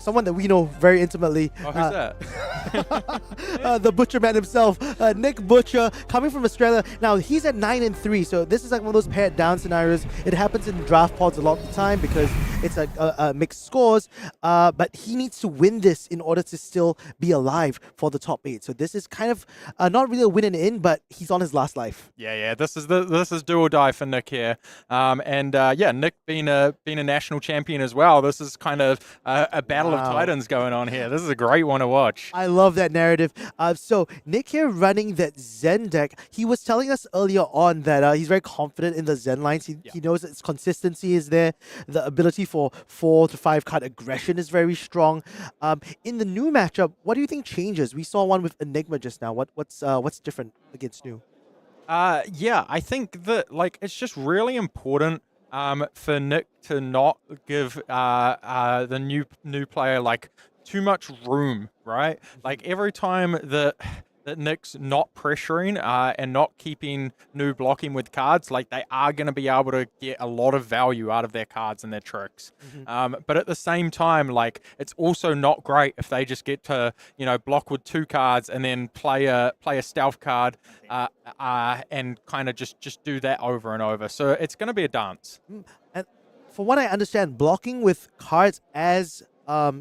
someone that we know very intimately. Oh, who's that? The Butcher Man himself, Nick Butcher, coming from Australia. Now, he's at 9-3, so this is like one of those paired down scenarios. It happens in draft pods a lot of the time because it's a mixed scores, but he needs to win this in order to still be alive for the top 8. So this is kind of not really a win and in, but he's on his last life. Yeah. This is do or die for Nick here, Nick being a national champion as well. This is kind of a battle of titans going on here. This is a great one to watch. I love that narrative. So Nick here running that Zen deck. He was telling us earlier on that he's very confident in the Zen lines. He knows that its consistency is there. The ability for 4 to 5 card aggression is very strong. In the Nu matchup, what do you think changes? We saw one with Enigma just now. What's different against Nu? I think that it's just really important for Nick to not give the new player too much room, right? Like every time that Nick's not pressuring and not keeping Nu blocking with cards, they are going to be able to get a lot of value out of their cards and their tricks. But at the same time, it's also not great if they just get to block with 2 cards and then play a stealth card and kind of just do that over and over. So it's going to be a dance. And from what I understand, blocking with cards as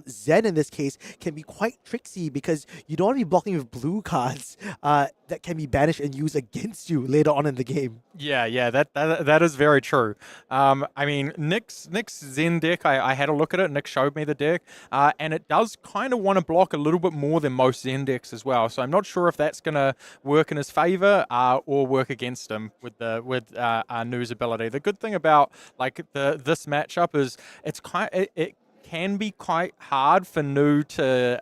Zen in this case can be quite tricksy because you don't want to be blocking with blue cards that can be banished and used against you later on in the game. Yeah, that is very true. I mean, Nick's Zen deck, I had a look at it. Nick showed me the deck, and it does kind of want to block a little bit more than most Zen decks as well. So I'm not sure if that's going to work in his favor or work against him with Nu's ability. The good thing about this matchup is it can be quite hard for Nu to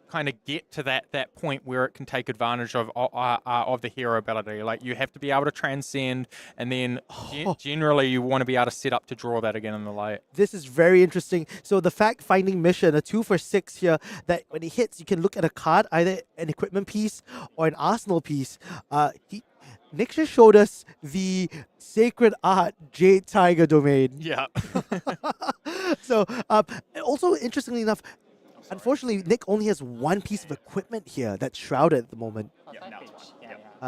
kind of get to that point where it can take advantage of the hero ability. You have to be able to transcend, and then generally you want to be able to set up to draw that again in the late. This is very interesting. So the fact-finding mission, a 2 for 6 here, that when it hits, you can look at a card, either an equipment piece or an arsenal piece. Nick just showed us the Sacred Art Jade Tiger domain. Yeah. So, also interestingly enough, unfortunately, Nick only has 1 piece of equipment here that's shrouded at the moment.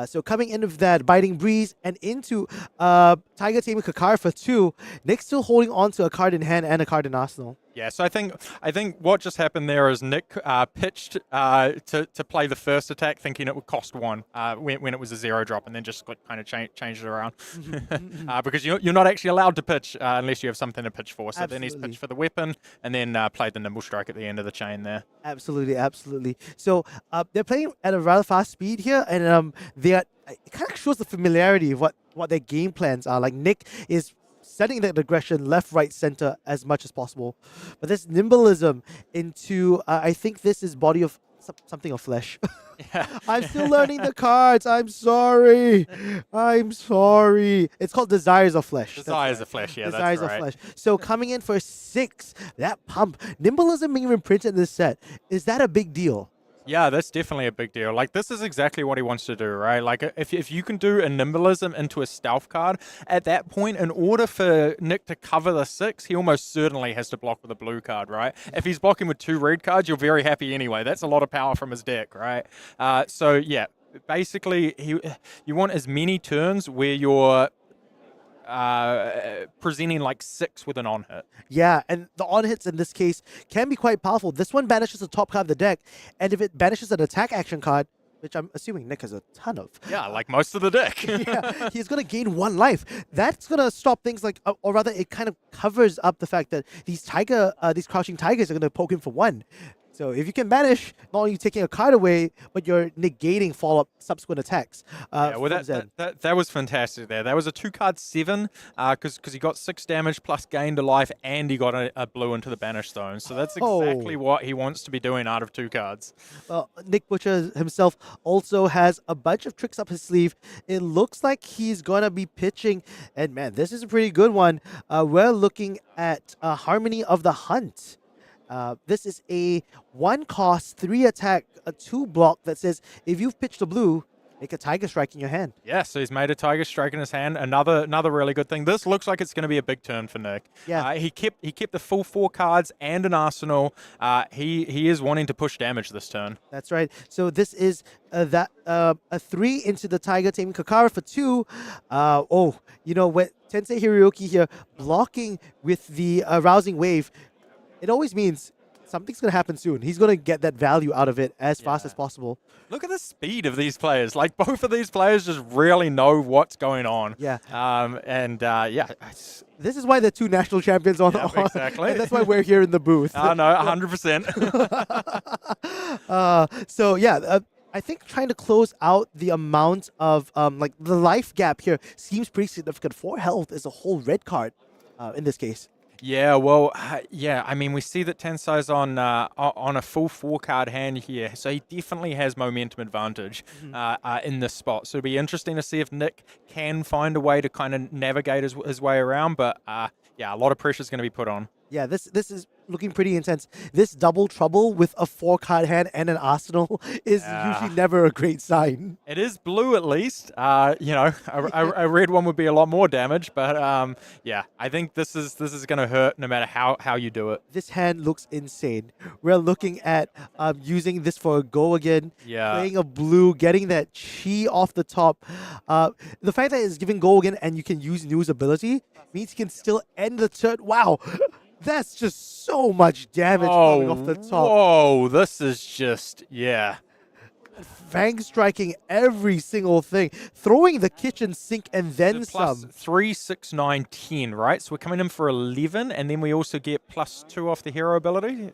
So coming in with that Biting Breeze and into Tiger Tamer Kakar for 2, Nick's still holding on to a card in hand and a card in arsenal. Yeah, so I think what just happened there is Nick pitched to play the first attack thinking it would cost 1 when it was a 0 drop, and then just kind of changed it around. Because you're not actually allowed to pitch unless you have something to pitch for. So Absolutely. then he's pitched for the weapon and then played the Nimble Strike at the end of the chain there. Absolutely. So they're playing at a rather fast speed here, and it kind of shows the familiarity of what their game plans are. Nick is setting that aggression left, right, center as much as possible. But this nimbleism into, I think this is body of something of flesh. Yeah. I'm still learning the cards. I'm sorry. It's called Desires of Flesh. Desires of Flesh, yeah, Desires that's right. of Flesh. So coming in for 6, that pump. Nimbleism being imprinted in this set, is that a big deal? Yeah, that's definitely a big deal. Like, this is exactly what he wants to do, right? Like, if you can do a Nimbalism into a stealth card, at that point, in order for Nick to cover the 6, he almost certainly has to block with a blue card, right? If he's blocking with 2 red cards, you're very happy anyway. That's a lot of power from his deck, right? So, yeah, basically, you want as many turns where you're presenting like 6 with an on hit. Yeah, and the on hits in this case can be quite powerful. This one banishes the top card of the deck, and if it banishes an attack action card, which I'm assuming Nick has a ton of. Yeah, like most of the deck. Yeah, he's going to gain 1 life. That's going to stop things like, or rather, it kind of covers up the fact that these crouching tigers are going to poke him for 1. So if you can banish, not only taking a card away, but you're negating follow-up subsequent attacks. Yeah, well, that was fantastic there. That was a 2-card 7, because he got 6 damage plus gained a life, and he got a blue into the banish stone. So that's exactly what he wants to be doing out of 2 cards. Well, Nick Butcher himself also has a bunch of tricks up his sleeve. It looks like he's going to be pitching, and man, this is a pretty good one. We're looking at Harmony of the Hunt. This is a 1-cost, 3-attack, a 2-block that says if you've pitched a blue, make a Tiger Strike in your hand. Yeah, so he's made a Tiger Strike in his hand. Another really good thing. This looks like it's going to be a big turn for Nick. Yeah. He kept the full 4 cards and an arsenal. He is wanting to push damage this turn. That's right. So this is a 3 into the Tiger, taming Kakara for 2. When Tansei Hiroyuki here blocking with the Rousing Wave, it always means something's going to happen soon. He's going to get that value out of it as fast as possible. Look at the speed of these players. Like, both of these players just really know what's going on. Yeah. This is why they're 2 national champions on. Exactly. And that's why we're here in the booth. Oh, no, 100%. I think trying to close out the amount of, the life gap here seems pretty significant. 4 health is a whole red card in this case. Yeah, well, I mean, we see that Tansei's on a full 4-card hand here, so he definitely has momentum advantage in this spot. So it'll be interesting to see if Nick can find a way to kind of navigate his way around, but a lot of pressure is going to be put on. Yeah, this is looking pretty intense. This double trouble with a 4-card hand and an arsenal is usually never a great sign. It is blue, at least. A red one would be a lot more damage, but I think this is going to hurt no matter how you do it. This hand looks insane. We're looking at using this for a go again. Yeah. Playing a blue, getting that chi off the top. The fact that it's giving go again and you can use New's ability means you can still end the turn. Wow. That's just so much damage coming off the top. Whoa, this is just, Feng striking every single thing, throwing the kitchen sink and then some. 3, 6, 9, 10, right? So we're coming in for 11, and then we also get +2 off the hero ability.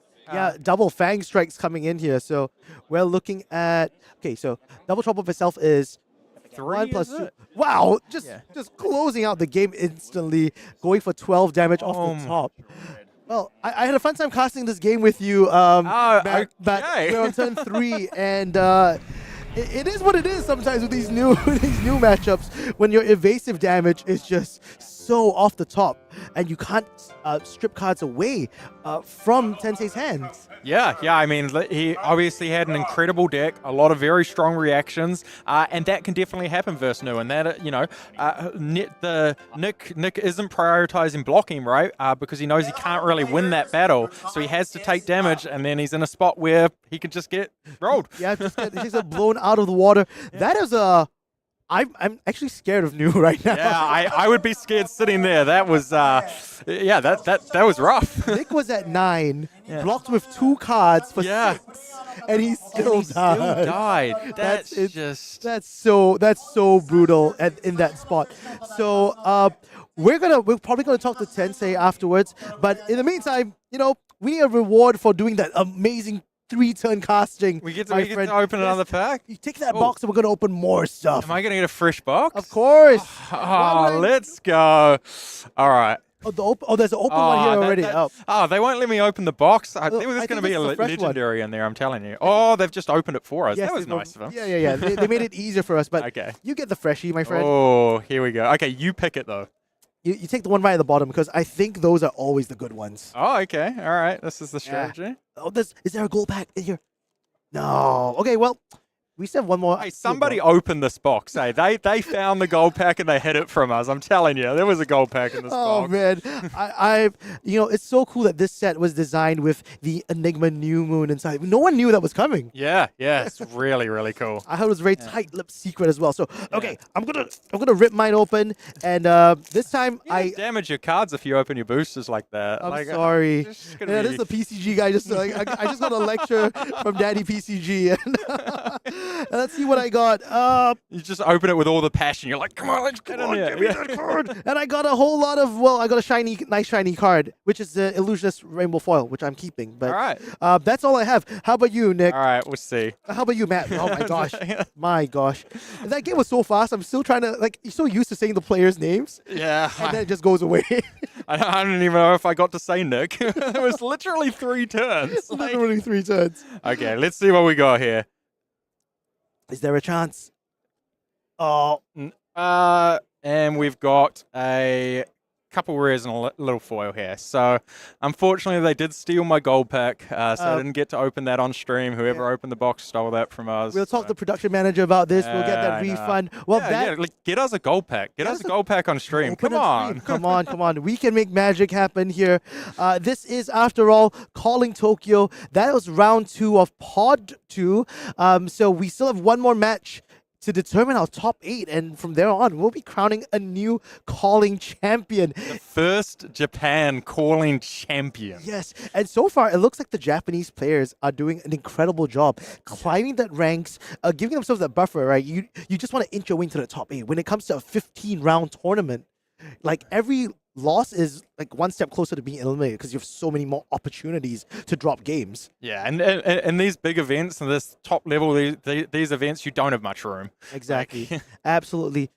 Double Fang strikes coming in here. So we're looking at, so double trouble itself is 3 + 2. Wow, just closing out the game instantly, going for 12 damage off the top. Well, I had a fun time casting this game with you, but we're on turn 3, and it is what it is sometimes with these new matchups, when your evasive damage is just so off the top, and you can't strip cards away from Tensei's hands. Yeah, I mean, he obviously had an incredible deck, a lot of very strong reactions, and that can definitely happen versus New. And that, Nick isn't prioritizing blocking, right? Because he knows he can't really win that battle, so he has to take damage, and then he's in a spot where he can just get rolled. Yeah, just get blown out of the water. That is I'm actually scared of New right now. Yeah, I would be scared sitting there. That was, that was rough. Nick was at 9, blocked with 2 cards for 6, and he still died. That's so brutal in that spot. So we're probably gonna talk to Tansei afterwards. But in the meantime, we need a reward for doing that amazing 3-turn casting. We get to open another pack? You take that box and we're going to open more stuff. Am I going to get a fresh box? Of course. Let's go. All right. There's an open one here already. They won't let me open the box. I think there's going to be a legendary in there, I'm telling you. Oh, they've just opened it for us. Yes, that was nice of them. Yeah. They made it easier for us, but you get the freshie, my friend. Oh, here we go. Okay, you pick it, though. You take the one right at the bottom, because I think those are always the good ones. Oh, okay. All right. This is the strategy. Is there a gold pack in here? No. Okay, well, we still have one more. Hey, somebody opened this box. Hey, they found the gold pack and they hid it from us. I'm telling you, there was a gold pack in this Oh box. man, it's so cool that this set was designed with the Enigma New Moon inside. No one knew that was coming. Yeah, it's really, really cool. I heard it was a very tight-lipped secret as well. So okay, I'm gonna rip mine open, and this time I damage your cards if you open your boosters like that. I'm like, sorry. this This is the PCG guy. Just like I just got a lecture from Daddy PCG, and let's see what I got. You just open it with all the passion. You're like, come on, let's get in here. Give me that card. And I got a whole lot of, I got a nice shiny card, which is the Illusionist Rainbow Foil, which I'm keeping. But all right. That's all I have. How about you, Nick? All right, we'll see. How about you, Matt? Oh my gosh. My gosh. That game was so fast. I'm still trying to, you're so used to saying the players' names. Yeah. And then it just goes away. I don't even know if I got to say Nick. It was literally 3 turns. Literally 3 turns. Okay, let's see what we got here. Is there a chance? Oh. And we've got a couple rares and a little foil here. So, unfortunately, they did steal my gold pack, so I didn't get to open that on stream. Whoever opened the box stole that from us. We'll talk to the production manager about this. We'll get that I know. refund. Well, get us a gold pack. Get us a gold pack on stream. Come on. Come on. We can make magic happen here. This is, after all, Calling Tokyo. That was round 2 of Pod 2. So we still have one more match to determine our top 8, and from there on, we'll be crowning a new Calling champion. The first Japan Calling champion. Yes, and so far, it looks like the Japanese players are doing an incredible job climbing that ranks, giving themselves that buffer, right? You just want to inch your way into the top 8. When it comes to a 15-round tournament, every loss is one step closer to being eliminated because you have so many more opportunities to drop games. Yeah, and these big events and this top level, these events, you don't have much room. Exactly. Absolutely.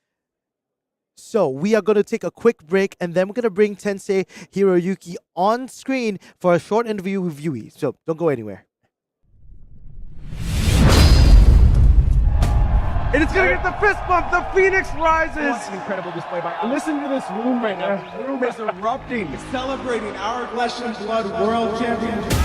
So we are going to take a quick break, and then we're going to bring Tansei Hiroyuki on screen for a short interview with Yui. So don't go anywhere. And it's gonna get the fist bump. The Phoenix rises. What an incredible display by. Listen to this room right now. This room is erupting, celebrating our Flesh and Blood World Championship.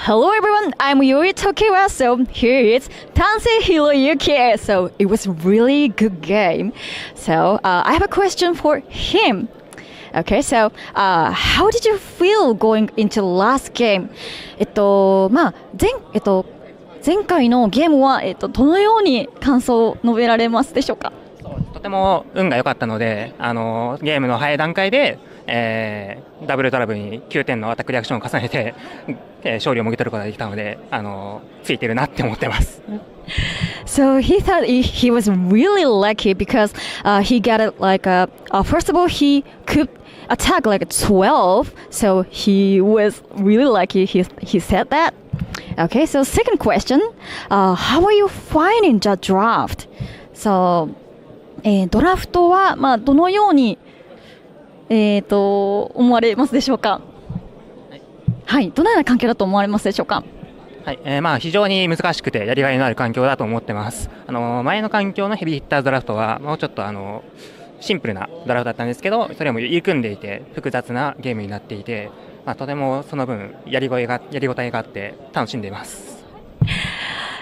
hello everyone, I'm Yuri Tokiwa. So here is Tansei Hiroyuki. So it was really good game. So I have a question for him. Okay, so how did you feel going into last game? 前回のゲームはどのように感想を述べられますでしょうか？とても運が良かったので、ゲームの早い段階で、ダブルトラブルに9点のアタックリアクションを重ねて、勝利をもぎ取ることができたので、ついてるなって思ってます。So he thought he was really lucky because he got it like first of all he could attack like 12, so he was really lucky. He said that. Okay, so second question, how are you finding the draft? So ドラフトはどのように思われますでしょうか？はい、どのような環境だと思われますでしょうか？はい、非常に難しくてやりがいのある環境だと思ってます。前の環境のヘビーヒッターズドラフトはもうちょっとシンプルなドラフトだったんですけど、それも入り組んでいて複雑なゲームになっていて、とてもその分やりごたえがあって楽しんでいます。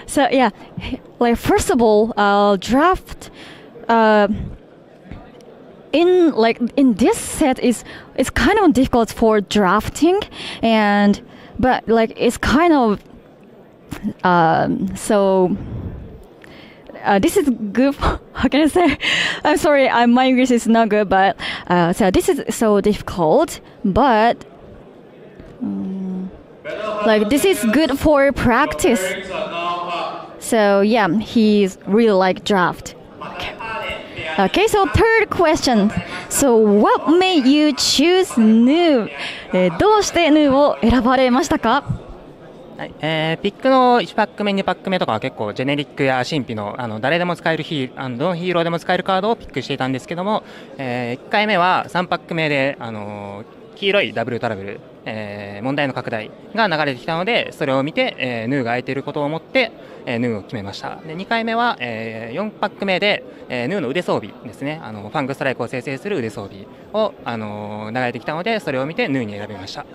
So yeah, like first of all, draft in this set is kind of difficult for drafting, but like it's kind of so. This is good. How can I say? I'm sorry, my English is not good, but so this is so difficult. But like this is good for practice. So yeah, he's really like draft. Okay, so third question. So what made you choose Nu? どうしてNuを選ばれましたか？ピックの1パック目2パック目とかは結構ジェネリックや神秘の誰でも使えるどのヒーローでも使えるカードをピックしていたんですけども、1回目は3パック目で黄色いダブルトラブル、問題の拡大が流れてきたので、それを見て、ヌーが空いていることを思って、ヌーを決めました。で2回目は、4パック目で、ヌーの腕装備ですね、ファングストライクを生成する腕装備を、流れてきたので、それを見てヌーに選びました。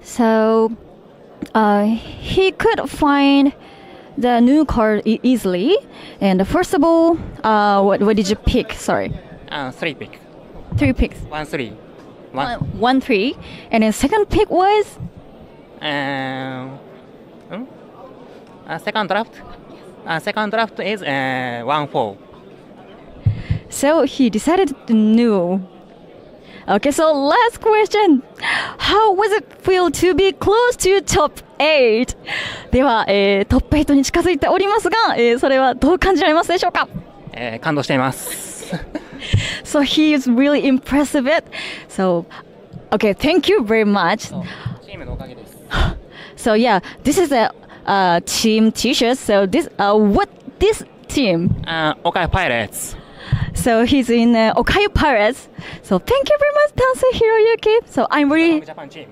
So he could find the new card easily. And first of all, what did you pick? Sorry. 3 pick. 3 picks. 1 3. 1 3. And then second pick was? Second draft. Second draft is 1 4. So he decided new. Okay, so last question. How was it feel to be close to top 8? では、トップ8に近づいておりますが、それはどう感じられますでしょうか？感動しています。So he is really impressive it. So, okay, thank you very much. チームのおかげです。So yeah, this is a team T-shirt. So what this team? Okayu Pirates. So he's in Okayu Pirates. So thank you very much, Tansei Hiroyuki. So I'm really Japan team.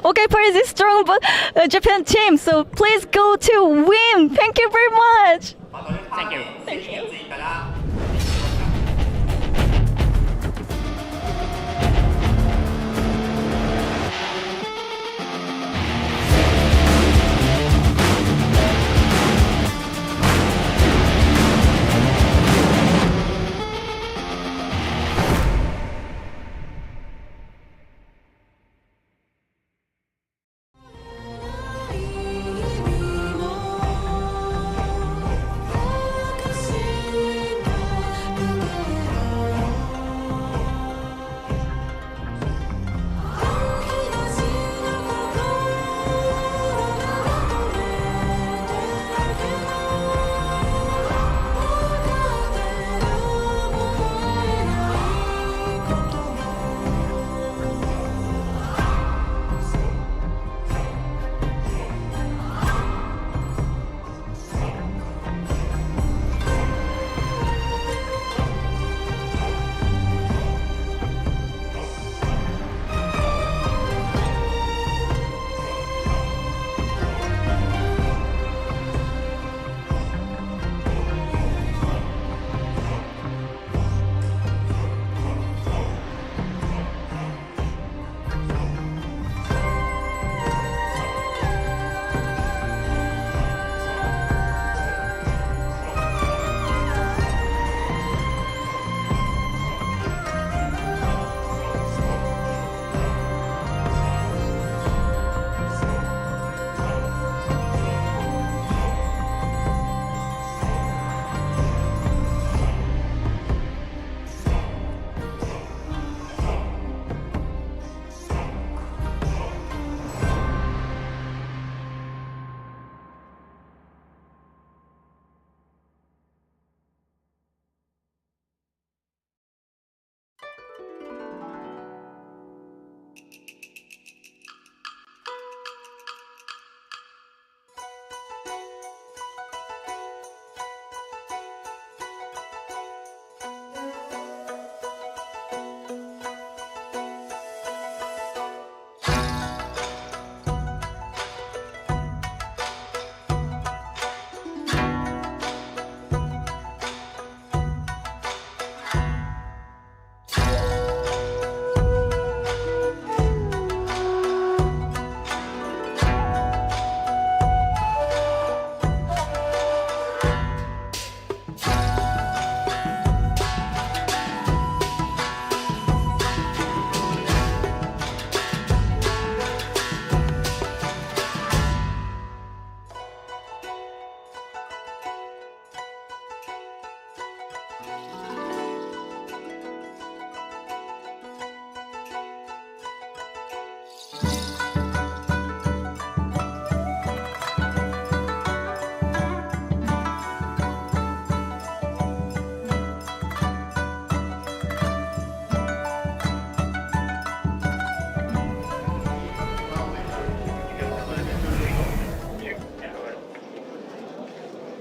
Okayu Pirates is strong, but Japan team. So please go to win. Thank you very much. Thank you. Thank you.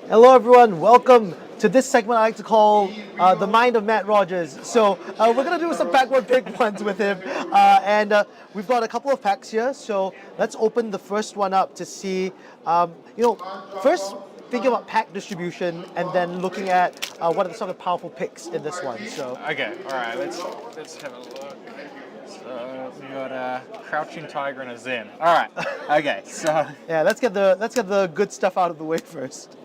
Hello, everyone. Welcome to this segment I like to call The Mind of Matt Rogers. So we're going to do some pack one pick ones with him. And we've got a couple of packs here. So let's open the first one up to see, first thinking about pack distribution and then looking at what are the sort of powerful picks in this one. So Okay, all right, let's have a look. So we got a Crouching Tiger and a Zen. All right, okay, so yeah, let's get the good stuff out of the way first.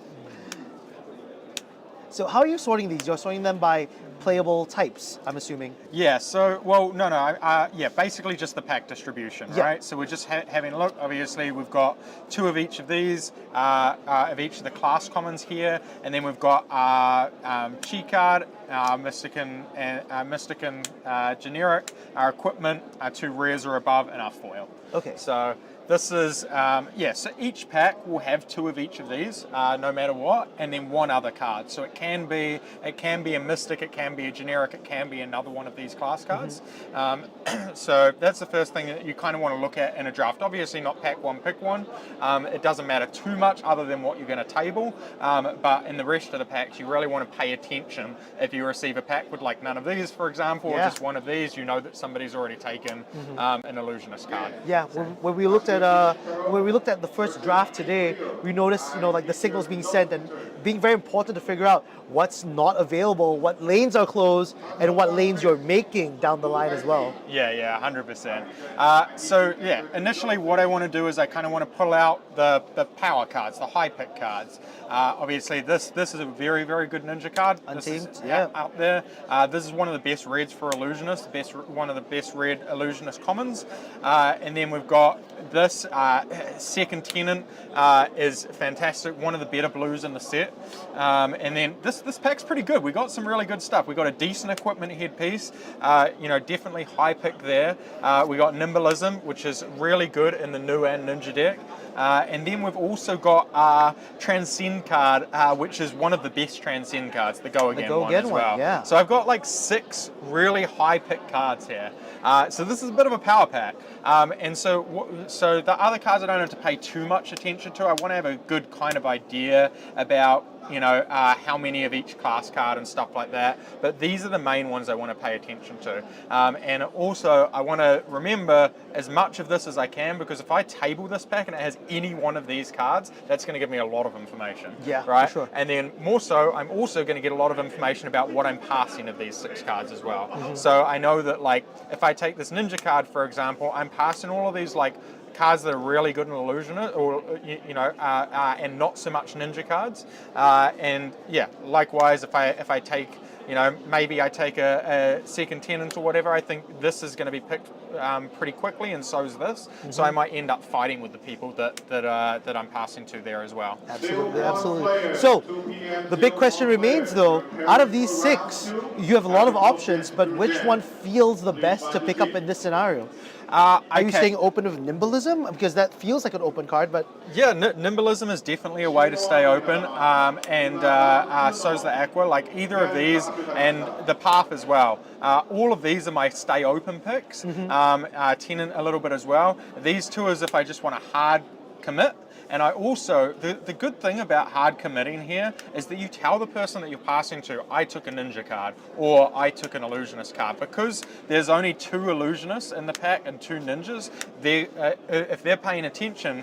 So how are you sorting these? You're sorting them by playable types, I'm assuming. yeah, so basically just the pack distribution, right? So we're just having a look. Obviously, we've got 2 of each of these, of each of the class commons here, and then we've got Chi card, Mystic and generic, our equipment, our 2 rares or above, and our foil. Okay. So this is, so each pack will have 2 of each of these, no matter what, and then 1 other card. So it can be a Mystic, it can be a generic, it can be another one of these class cards. So that's the first thing that you kind of want to look at in a draft. Obviously not pack 1, pick 1. It doesn't matter too much other than what you're going to table, but in the rest of the packs you really want to pay attention. If you receive a pack with like none of these, for example, or just 1 of these, you know that somebody's already taken an Illusionist card. Yeah, when we looked at the first draft today, we noticed, like the signals being sent and being very important to figure out what's not available, what lanes are closed, and what lanes you're making down the line as well. Yeah, 100%. Initially what I want to do is I kind of want to pull out the power cards, the high pick cards. Obviously this is a very, very good ninja card. Untamed, out there. This is one of the best reds for Illusionist, one of the best red Illusionist commons. And then we've got this second Tenant is fantastic, one of the better blues in the set. And then this pack's pretty good. We got some really good stuff. We got a decent equipment headpiece, definitely high pick there. We got Nimbalism, which is really good in the new and ninja deck. And then we've also got Transcend card, which is one of the best Transcend cards, the Go Again one as well. Yeah. So I've got like 6 really high pick cards here. So this is a bit of a power pack. And so the other cards I don't have to pay too much attention to. I want to have a good kind of idea about how many of each class card and stuff like that. But these are the main ones I want to pay attention to. And also I want to remember as much of this as I can, because if I table this pack and it has any one of these cards, that's going to give me a lot of information. Yeah, right? for sure. And then more so, I'm also going to get a lot of information about what I'm passing of these 6 cards as well. So I know that, like, if I take this ninja card, for example, I'm passing all of these, like, cards that are really good in Illusionist, or and not so much ninja cards. And yeah, likewise, if I take, maybe I take a second Tenant or whatever, I think this is going to be picked pretty quickly, and so is this. So I might end up fighting with the people that I'm passing to there as well. Absolutely. So the big question remains, though, out of these 6, you have a lot of options, but which one feels the best to pick up in this scenario? Are you staying open with Nimbalism? Because that feels like an open card, but... Yeah, Nimbalism is definitely a way to stay open, and so's the Aqua, like either of these, and the Path as well. All of these are my stay open picks, Tenant a little bit as well. These 2 is if I just want a hard commit. And I also, the good thing about hard committing here is that you tell the person that you're passing to, I took a ninja card, or I took an illusionist card. Because there's only 2 illusionists in the pack and 2 ninjas, if they're paying attention,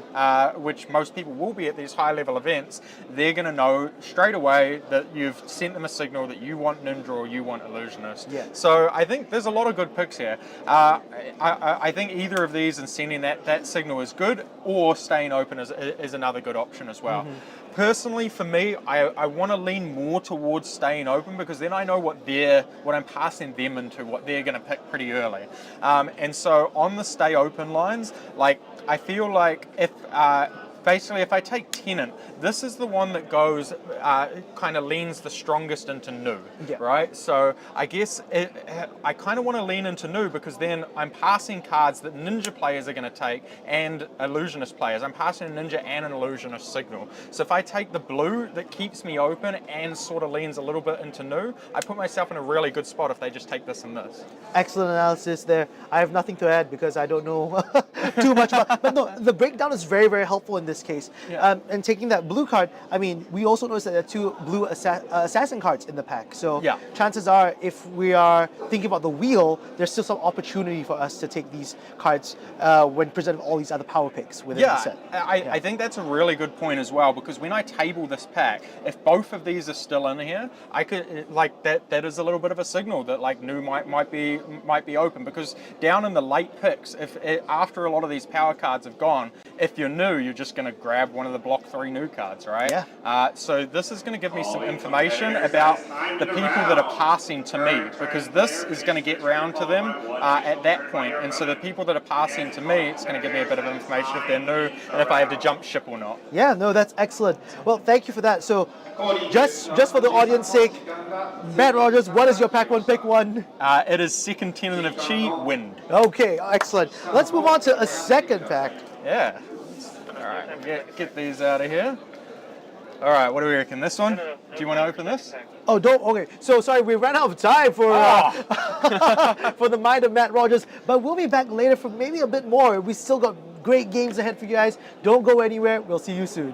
which most people will be at these high level events, they're going to know straight away that you've sent them a signal that you want ninja or you want illusionist. Yeah. So I think there's a lot of good picks here. I think either of these and sending that signal is good, or staying open is another good option as well. Personally, for me, I want to lean more towards staying open, because then I know what I'm passing them into, what they're going to pick pretty early. And so on the stay open lines, like, I feel like if I take Tenant, this is the one that goes, kind of leans the strongest into new, right? So I guess I kind of want to lean into new, because then I'm passing cards that ninja players are going to take and illusionist players. I'm passing a ninja and an illusionist signal. So if I take the blue that keeps me open and sort of leans a little bit into new, I put myself in a really good spot if they just take this and this. Excellent analysis there. I have nothing to add because I don't know too much about, but no, the breakdown is very, very helpful in this this case. Yeah. And taking that blue card, I mean, we also noticed that there are 2 blue assassin cards in the pack. So Yeah. chances are, if we are thinking about the wheel, there's still some opportunity for us to take these cards when presented with all these other power picks within the set. I think that's a really good point as well, because when I table this pack, if both of these are still in here, I could like that is a little bit of a signal that like new might be open, because down in the late picks, if after a lot of these power cards have gone, if you're new, you're just going to grab one of the block 3 new cards, right? Yeah. So this is going to give me some information about the people that are passing to me, because this is going to get round to them at that point, and so the people that are passing to me, it's going to give me a bit of information if they're new and if I have to jump ship or not. Yeah, no, that's excellent. Well, thank you for that. So, just for the audience sake, Matt Rogers, what is your pack 1 pick 1? It is second Tenon of Chi, Wind. Okay, excellent. Let's move on to a second pack. Yeah. All right, get these out of here. All right, what do we reckon? This one? Do you want to open this? Oh, don't. Okay. So sorry, we ran out of time for for the mind of Matt Rogers, but we'll be back later for maybe a bit more. We still got great games ahead for you guys. Don't go anywhere. We'll see you soon.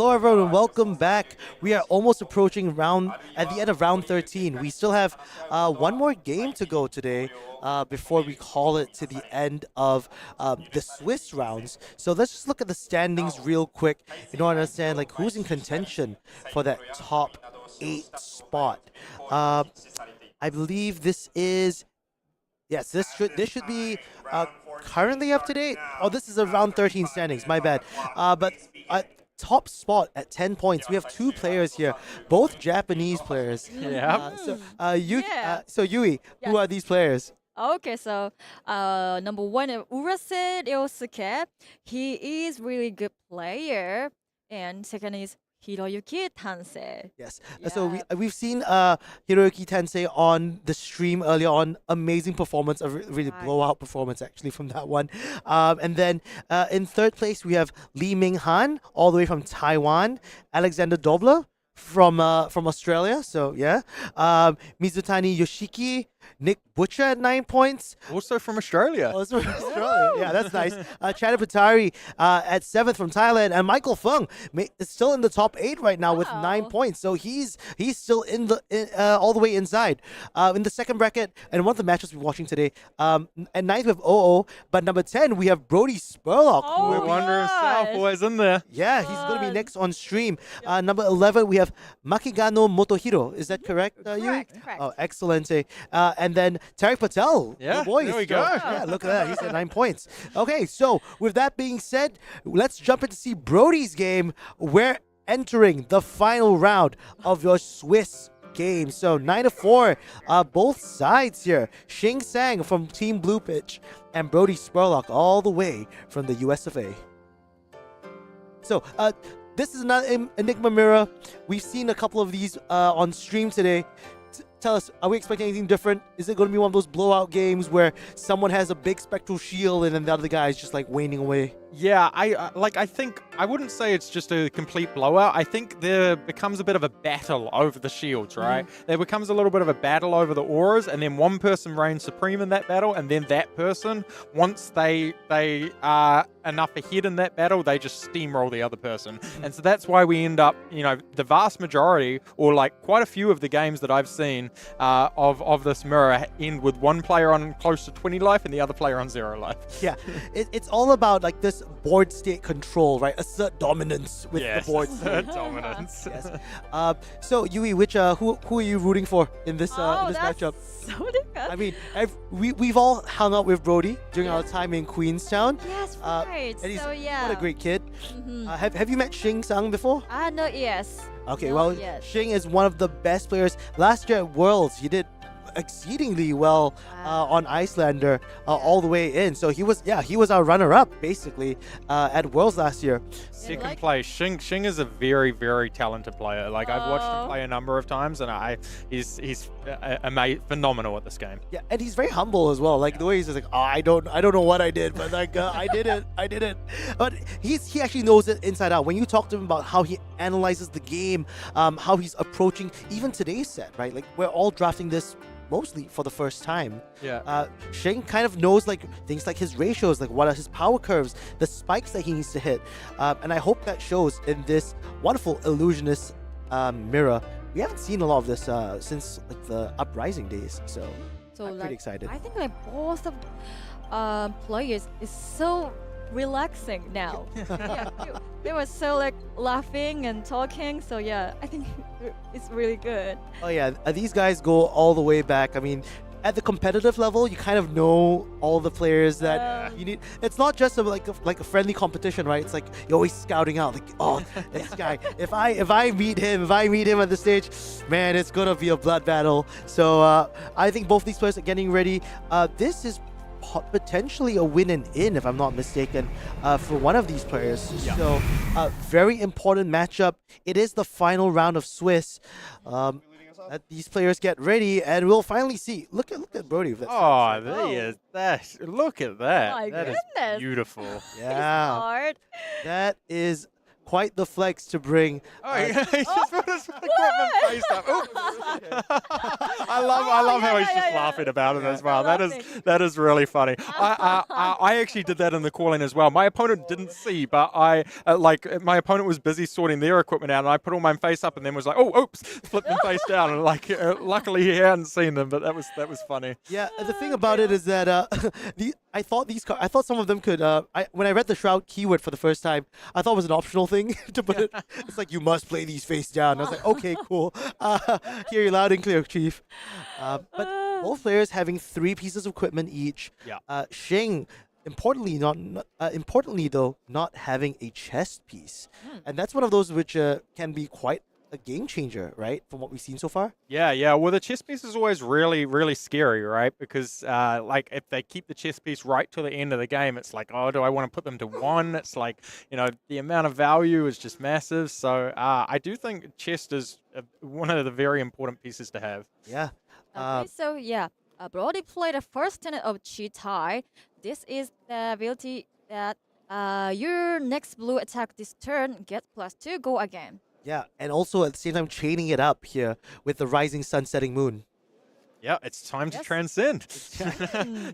Hello everyone and welcome back. We are almost approaching at the end of round 13. We still have one more game to go today before we call it to the end of the Swiss rounds. So let's just look at the standings real quick in order to understand like who's in contention for that top 8 spot. I believe this is this should be currently up to date. Oh, this is a round 13 standings. My bad. But top spot at 10 points. We have 2 players here, both Japanese players. Yeah. So Yui, who are these players? Okay, so number 1, Urase Ryosuke. He is really good player, and second is Hiroyuki Tansei. Yes. So we've seen Hiroyuki Tansei on the stream earlier on. Amazing performance, a really blowout performance actually from that one. And then in third place we have Ming-Han, all the way from Taiwan. Alexander Dobler from Australia. So yeah. Mizutani Yoshiki. Nick Butcher at 9 points. Also from Australia. Also from Australia. Yeah, that's nice. Channon Puttaree at 7th from Thailand. And Michael Feng is still in the top 8 right now with 9 points. So he's still in all the way inside. In the second bracket, and one of the matches we're watching today, at 9th we have OO, but number 10 we have Brodie Spurlock. We're wondering South always in there. Yeah, he's going to be next on stream. Number 11 we have Makigano Motohiro. Is that correct? Correct. Oh, excellent. And then Tariq Patel. Yeah, the boys. there we go. Yeah, look at that. He's at 9 points. Okay, so with that being said, let's jump in to see Brodie's game. We're entering the final round of your Swiss game. So 9-4, both sides here. Tsang from Team Blue Pitch and Brodie Spurlock all the way from the US of A. So, this is another Enigma Mirror. We've seen a couple of these on stream today. Tell us, are we expecting anything different? Is it going to be one of those blowout games where someone has a big spectral shield and then the other guy is just like waning away? Yeah, I think I wouldn't say it's just a complete blowout. I think there becomes a bit of a battle over the shields, right? There becomes a little bit of a battle over the auras, and then one person reigns supreme in that battle, and then that person, once they are enough ahead in that battle, they just steamroll the other person. And so that's why we end up, the vast majority, or like quite a few of the games that I've seen of this mirror end with one player on close to 20 life and the other player on 0 life. Yeah, it's all about like this board state control, right? Assert dominance with the board state. Dominance. Yes. So Yui, who are you rooting for in this matchup? So difficult. I mean, we've all hung out with Brodie during our time in Queenstown. Yes, right. And he's so yeah. what a great kid. Have you met Tsang before? No, yes. Okay, No, well, yes. Shin is one of the best players. Last year at Worlds, he did exceedingly well on Icelander all the way in. So he was our runner-up basically at Worlds last year. Second place. Shin is a very, very talented player. Like I've watched him play a number of times, and he's phenomenal at this game. Yeah, and he's very humble as well. Like the way he's just like, oh, I don't know what I did, but like I did it. But he actually knows it inside out. When you talk to him about how he analyzes the game, how he's approaching even today's set, right? Like we're all drafting this mostly for the first time. Yeah. Shane kind of knows like things like his ratios, like what are his power curves, the spikes that he needs to hit, and I hope that shows in this wonderful illusionist mirror. We haven't seen a lot of this since like the Uprising days, so I'm like, pretty excited. I think like both of players is so relaxing now. Yeah, they were so like laughing and talking. So yeah, I think it's really good. Oh yeah, these guys go all the way back. I mean, at the competitive level, you kind of know all the players that you need. It's not just like a friendly competition, right? It's like you're always scouting out, like, oh, this guy. If I meet him at the stage, man, it's gonna be a blood battle. So I think both these players are getting ready. This is potentially a win and in, if I'm not mistaken, for one of these players. Yeah. So very important matchup. It is the final round of Swiss. Let these players get ready, and we'll finally see. Look at Brodie. Oh, there he is. Look at that. My That is goodness. beautiful. Yeah. Hard. That is quite the flex to bring. He just put his equipment face up. I love how he's just laughing about it as well. That is really funny. I actually did that in the call-in as well. My opponent didn't see, but my opponent was busy sorting their equipment out, and I put all mine face up, and then was like, oh, oops, flipped them face down, and luckily he hadn't seen them, but that was funny. Yeah, the thing about it is that I thought some of them could. When I read the Shroud keyword for the first time, I thought it was an optional thing to put it. It's like you must play these face down. I was like, okay, cool. Hear you loud and clear, Chief. But both players having 3 pieces of equipment each. Yeah. Shing, importantly though, not having a chest piece, and that's one of those which can be quite a game changer, right? From what we've seen so far. Yeah. Well, the chess piece is always really, really scary, right? Because if they keep the chess piece right to the end of the game, it's like, oh, do I want to put them to 1? It's like, the amount of value is just massive. So I do think chest is one of the very important pieces to have. Yeah. Brodie played the first turn of Chitai. This is the ability that your next blue attack this turn gets +2, go again. Yeah, and also at the same time chaining it up here with the rising sun, setting moon. Yeah, it's time to transcend.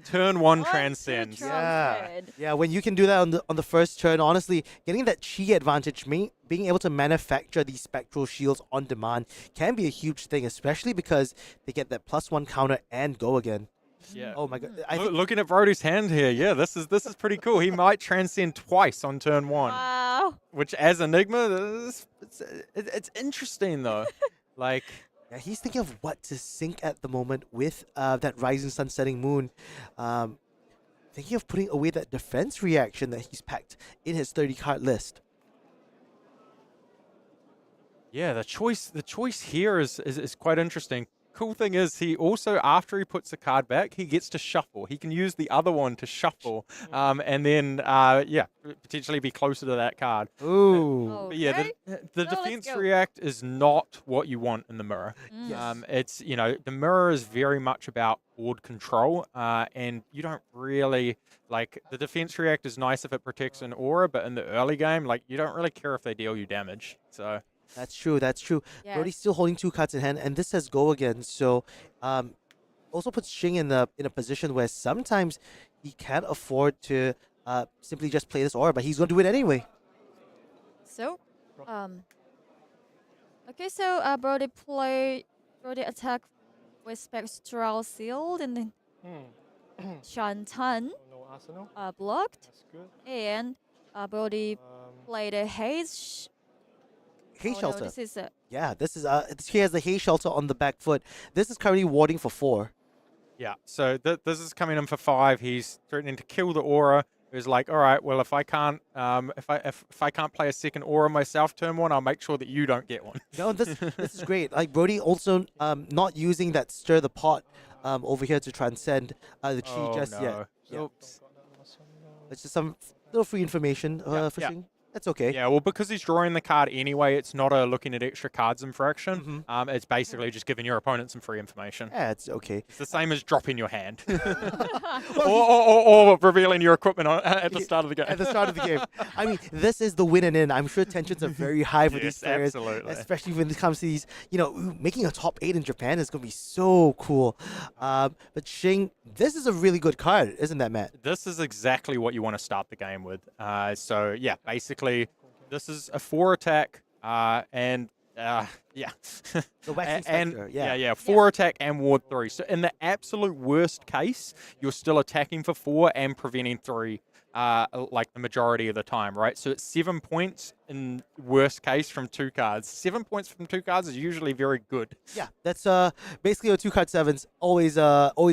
Turn 1 transcend. Yeah. When you can do that on the first turn, honestly, getting that chi advantage, being able to manufacture these spectral shields on demand can be a huge thing, especially because they get that +1 counter and go again. Yeah. Oh my god. Looking at Brodie's hand here, yeah, this is pretty cool. He might transcend twice on turn 1. Wow. Which, as Enigma, it's interesting though. Yeah, he's thinking of what to sync at the moment with that rising sun, setting moon. Thinking of putting away that defense reaction that he's packed in his 30-card list. Yeah, the choice here is quite interesting. Cool thing is he also, after he puts the card back, he gets to shuffle. He can use the other one to shuffle, and then potentially be closer to that card. Ooh. But yeah, the defense react is not what you want in the mirror. It's the mirror is very much about board control, and you don't really the defense react is nice if it protects an aura, but in the early game, you don't really care if they deal you damage. So. That's true. Yes. Brodie's still holding 2 cards in hand, and this says go again. So, also puts Shing in a position where sometimes he can't afford to simply just play this aura, but he's going to do it anyway. So, Brodie attack with Spectral Sealed, and then Channon blocked, and Brodie played a Haze. Hay shelter. No, this is he has the hay shelter on the back foot. This is currently warding for 4. Yeah, so this is coming in for 5. He's threatening to kill the aura. He's like, all right, well, if I can't play a second aura myself turn 1, I'll make sure that you don't get one. No, this is great. Brodie also not using that stir the pot over here to transcend the chi just yet. Oops. It's just some little free information for Shing. That's okay. Yeah, well, because he's drawing the card anyway, it's not a looking at extra cards infraction. It's basically just giving your opponent some free information. Yeah, it's okay. It's the same as dropping your hand. or revealing your equipment at the start of the game. At the start of the game. I mean, this is the win and in. I'm sure tensions are very high for these players. Absolutely. Especially when it comes to these, making a top 8 in Japan is going to be so cool. But Shing, this is a really good card, isn't that, Matt? This is exactly what you want to start the game with. So, yeah, basically, this is a 4 attack, and the waxing spectre, 4 attack and ward 3. So in the absolute worst case, you're still attacking for 4 and preventing 3, the majority of the time, right? So it's 7 points in worst case from 2 cards. 7 points from 2 cards is usually very good. Yeah, that's basically a 2-card 7s always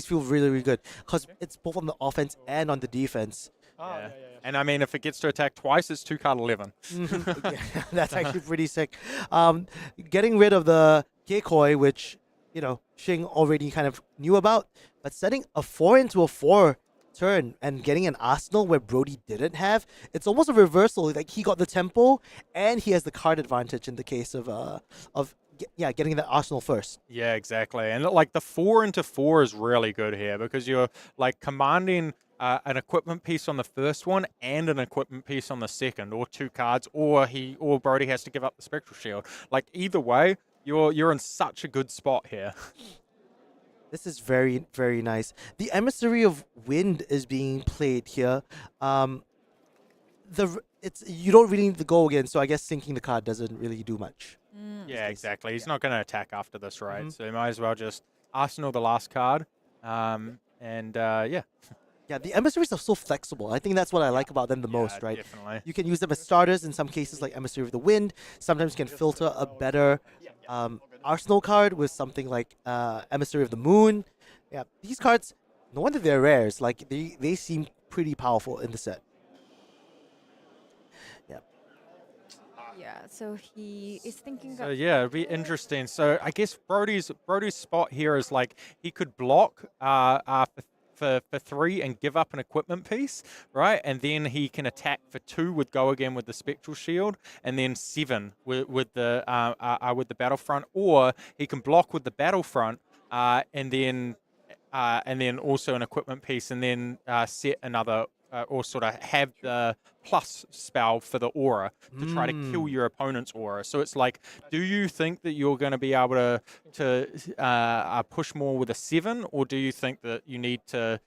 feel really, really good because it's both on the offense and on the defense. Yeah. And I mean, if it gets to attack twice, it's 2-card 11. That's actually pretty sick. Getting rid of the Gekoi, which, Shing already kind of knew about, but setting a 4 into a 4 turn and getting an arsenal where Brodie didn't have, it's almost a reversal. Like he got the tempo and he has the card advantage in the case of getting that arsenal first. Yeah, exactly. And like the 4 into 4 is really good here because you're like commanding an equipment piece on the first one and an equipment piece on the second, or 2 cards, or Brodie has to give up the Spectral Shield. Like either way, you're in such a good spot here. This is very, very nice. The Emissary of Wind is being played here. You don't really need to go again, so I guess sinking the card doesn't really do much. Yeah, exactly. He's not going to attack after this, right? So you might as well just arsenal the last card. Yeah. Yeah, the emissaries are so flexible. I think that's what I like about them the most, right? Definitely. You can use them as starters in some cases, like Emissary of the Wind. Sometimes you can filter a better arsenal card with something like Emissary of the Moon. Yeah, these cards, no wonder they're rares. Like they seem pretty powerful in the set. Yeah. Yeah, so he is thinking. So yeah, it'd be interesting. So I guess Brodie's spot here is like he could block for 3 and give up an equipment piece, right? And then he can attack for 2 with go again with the Spectral Shield, and then 7 with the Battlefront, or he can block with the Battlefront and then also an equipment piece, and then set another. Or sort of have the plus spell for the aura to try to kill your opponent's aura. So it's like, do you think that you're going to be able to push more with a 7, or do you think that you need to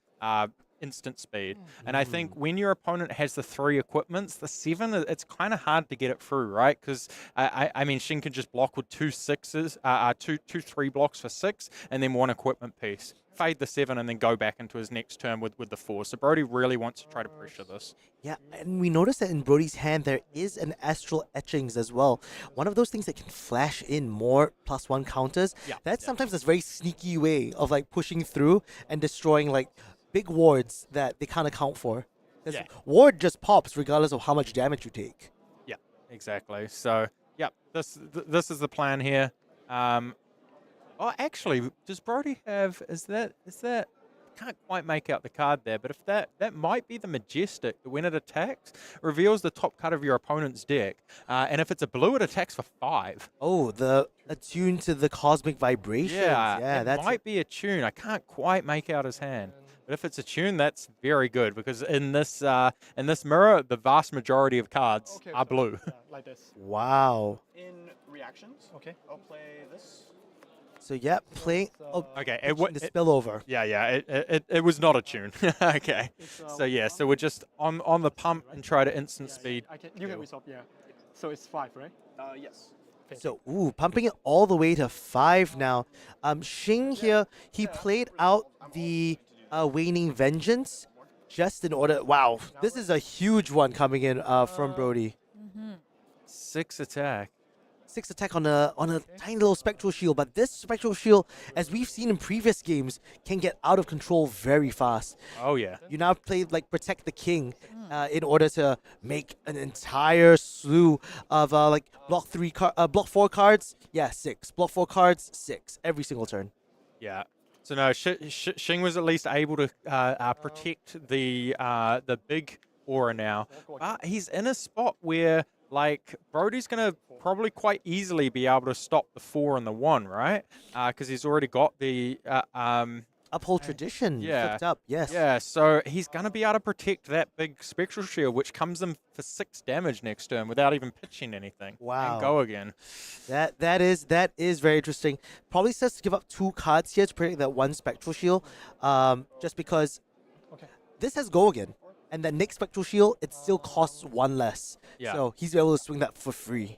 instant speed? And I think when your opponent has the 3 equipments, the 7, it's kind of hard to get it through, right? Because I mean, Shin can just block with 2 6s, 2 3 blocks for 6, and then 1 equipment piece. Fade the 7 and then go back into his next turn with the 4. So Brodie really wants to try to pressure this. Yeah, and we notice that in Brodie's hand there is an Astral Etchings as well. One of those things that can flash in more +1 counters. Yeah, that's sometimes a very sneaky way of like pushing through and destroying like big wards that they can't account for. Because ward just pops regardless of how much damage you take. Yeah, exactly. So yeah, this is the plan here. Oh, actually, does Brodie have? Is that? Can't quite make out the card there, but if that might be the Majestic. That when it attacks, reveals the top card of your opponent's deck, and if it's a blue, it attacks for 5. Oh, attuned to the cosmic vibrations. Yeah, that might be a tune. I can't quite make out his hand, but if it's a tune, that's very good because in this mirror, the vast majority of cards are blue. Like this. Wow. In reactions, I'll play this. So yeah, playing. Okay, the spillover. Yeah. It was not a tune. Okay. So we're just on the pump and try to instant speed. You can resolve. Yeah. So it's 5, right? Yes. So pumping it all the way to 5 now. Shin here, he played out the Waning Vengeance just in order. Wow, this is a huge one coming in from Brodie. 6 attack. 6 attack on a tiny little Spectral Shield, but this Spectral Shield, as we've seen in previous games, can get out of control very fast. Oh yeah. You now play like Protect the King in order to make an entire slew of like block 4 cards. Yeah, 6. Block 4 cards, 6 every single turn. Yeah. So no, Shin was at least able to protect the big aura now. But he's in a spot where like Brodie's gonna probably quite easily be able to stop the 4 and the 1, right? Because he's already got the Uphold Tradition flipped up. Yes. Yeah. So he's gonna be able to protect that big Spectral Shield, which comes in for 6 damage next turn without even pitching anything. Wow. And go again. That is very interesting. Probably says to give up 2 cards here to protect that 1 Spectral Shield. Just because this has go again. And that next Spectral Shield, it still costs 1 less. Yeah. So he's able to swing that for free.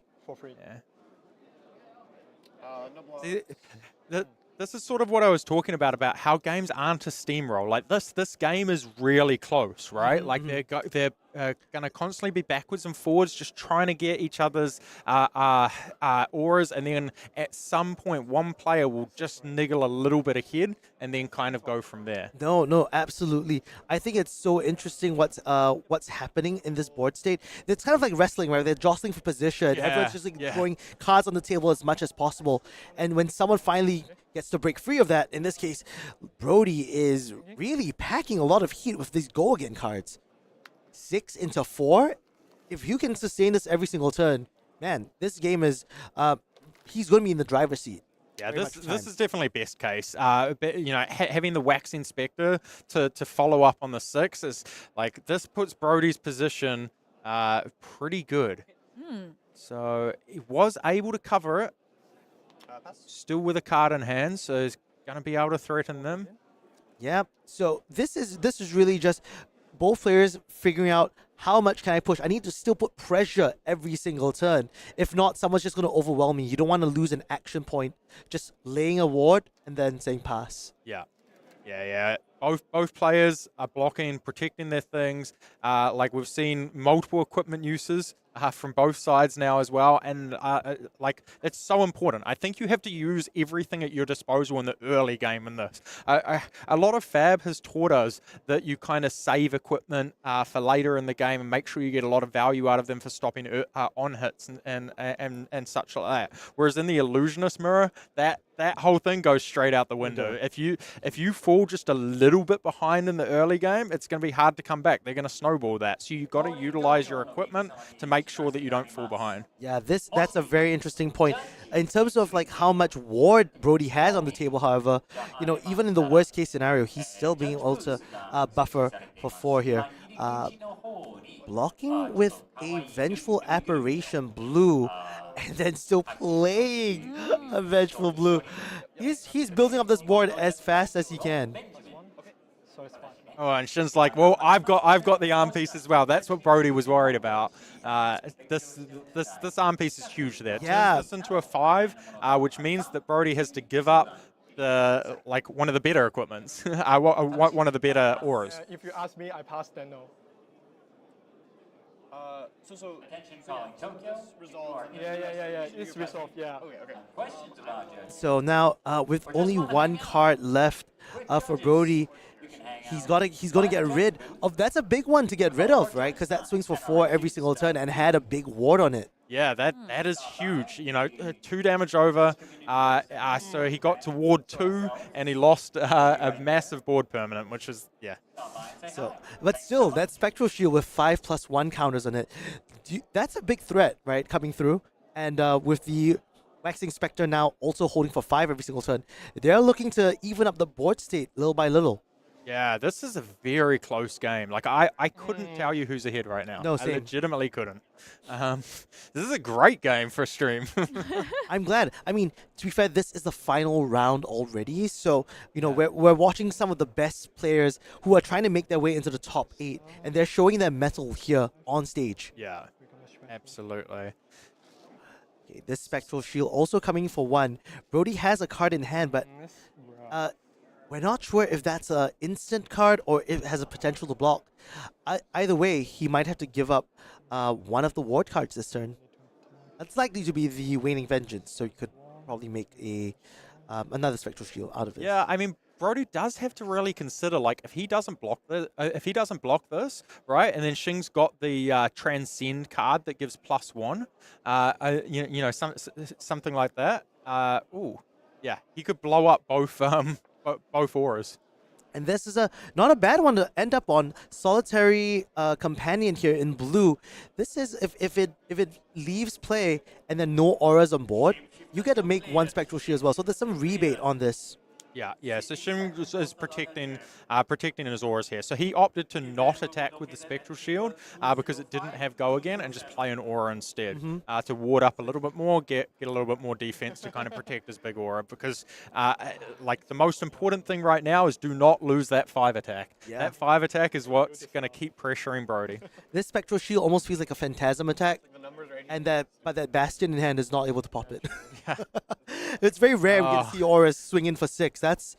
Yeah. This is sort of what I was talking about how games aren't a steamroll. Like this game is really close, right? Like they're going to constantly be backwards and forwards, just trying to get each other's auras, and then at some point, one player will just niggle a little bit ahead, and then kind of go from there. No, absolutely. I think it's so interesting what's happening in this board state. It's kind of like wrestling, right? They're jostling for position. Yeah, Everyone's just like throwing cards on the table as much as possible. And when someone finally gets to break free of that, in this case, Brodie is really packing a lot of heat with these go again cards. 6 into 4. If you can sustain this every single turn, man, this game is he's going to be in the driver's seat. Yeah, this is definitely best case. Having the Wax Inspector to follow up on the 6 is like, this puts Brodie's position pretty good. So he was able to cover it, still with a card in hand, so he's going to be able to threaten them. Yeah. So this is really just both players figuring out how much can I push. I need to still put pressure every single turn. If not, someone's just going to overwhelm me. You don't want to lose an action point just laying a ward and then saying pass. Yeah. Both players are blocking, protecting their things. Like we've seen multiple equipment uses from both sides now as well, and it's so important. I think you have to use everything at your disposal in the early game in this. A lot of Fab has taught us that you kind of save equipment for later in the game and make sure you get a lot of value out of them for stopping on hits and such like that. Whereas in the Illusionist Mirror, that whole thing goes straight out the window. If you fall just a little bit behind in the early game, it's going to be hard to come back. They're going to snowball that. So you've got to utilize your equipment to make sure that you don't fall behind. Yeah, that's a very interesting point. In terms of like how much ward Brodie has on the table, however, even in the worst case scenario, he's still being able to buffer for 4 here. Blocking with a Vengeful Apparition blue, and then still playing a Vengeful blue. He's building up this board as fast as he can. Oh, and Shin's like, well, I've got the arm piece as well. That's what Brodie was worried about. This arm piece is huge there. Yeah. Turns this into a 5, which means that Brodie has to give up one of the better equipments, one of the better auras. If you ask me, I pass, then no. Yeah. It's resolved. Yeah. Okay. So now, with only 1 card left for Brodie, he's gonna get rid of. That's a big one to get rid of, right? Because that swings for 4 every single turn and had a big ward on it. Yeah, that is huge. 2 damage over. So he got to ward 2, and he lost a massive board permanent, which is So, but still, that Spectral Shield with 5+1 counters on it, that's a big threat, right? Coming through, and with the Waxing Spectre now also holding for 5 every single turn, they're looking to even up the board state little by little. Yeah, this is a very close game. Like, I couldn't tell you who's ahead right now. No, I legitimately couldn't. This is a great game for a stream. I'm glad. I mean, to be fair, this is the final round already. So, we're watching some of the best players who are trying to make their way into the top 8. And they're showing their mettle here on stage. Yeah, absolutely. Okay, this Spectral Shield also coming for 1. Brodie has a card in hand, but we're not sure if that's an instant card or if it has a potential to block. Either way, he might have to give up one of the ward cards this turn. That's likely to be the Waning Vengeance, so you could probably make another Spectral Shield out of it. Yeah, I mean, Brodie does have to really consider, like, if he doesn't block this, right, and then Shing's got the Transcend card that gives +1, something like that. He could blow up both auras. And this is not a bad one to end up on. Solitary Companion here in blue. This is if it leaves play and then no auras on board, you get to make 1 Spectral Shield as well. So there's some rebate on this. Yeah. So Shin is protecting his auras here. So he opted to not attack with the Spectral Shield because it didn't have go again, and just play an aura instead to ward up a little bit more, get a little bit more defense to kind of protect his big aura. Because the most important thing right now is do not lose that 5 attack. Yeah. That 5 attack is what's going to keep pressuring Brodie. This Spectral Shield almost feels like a Phantasm attack, and that Bastion in hand is not able to pop it. It's very rare we can see auras swing in for 6. That's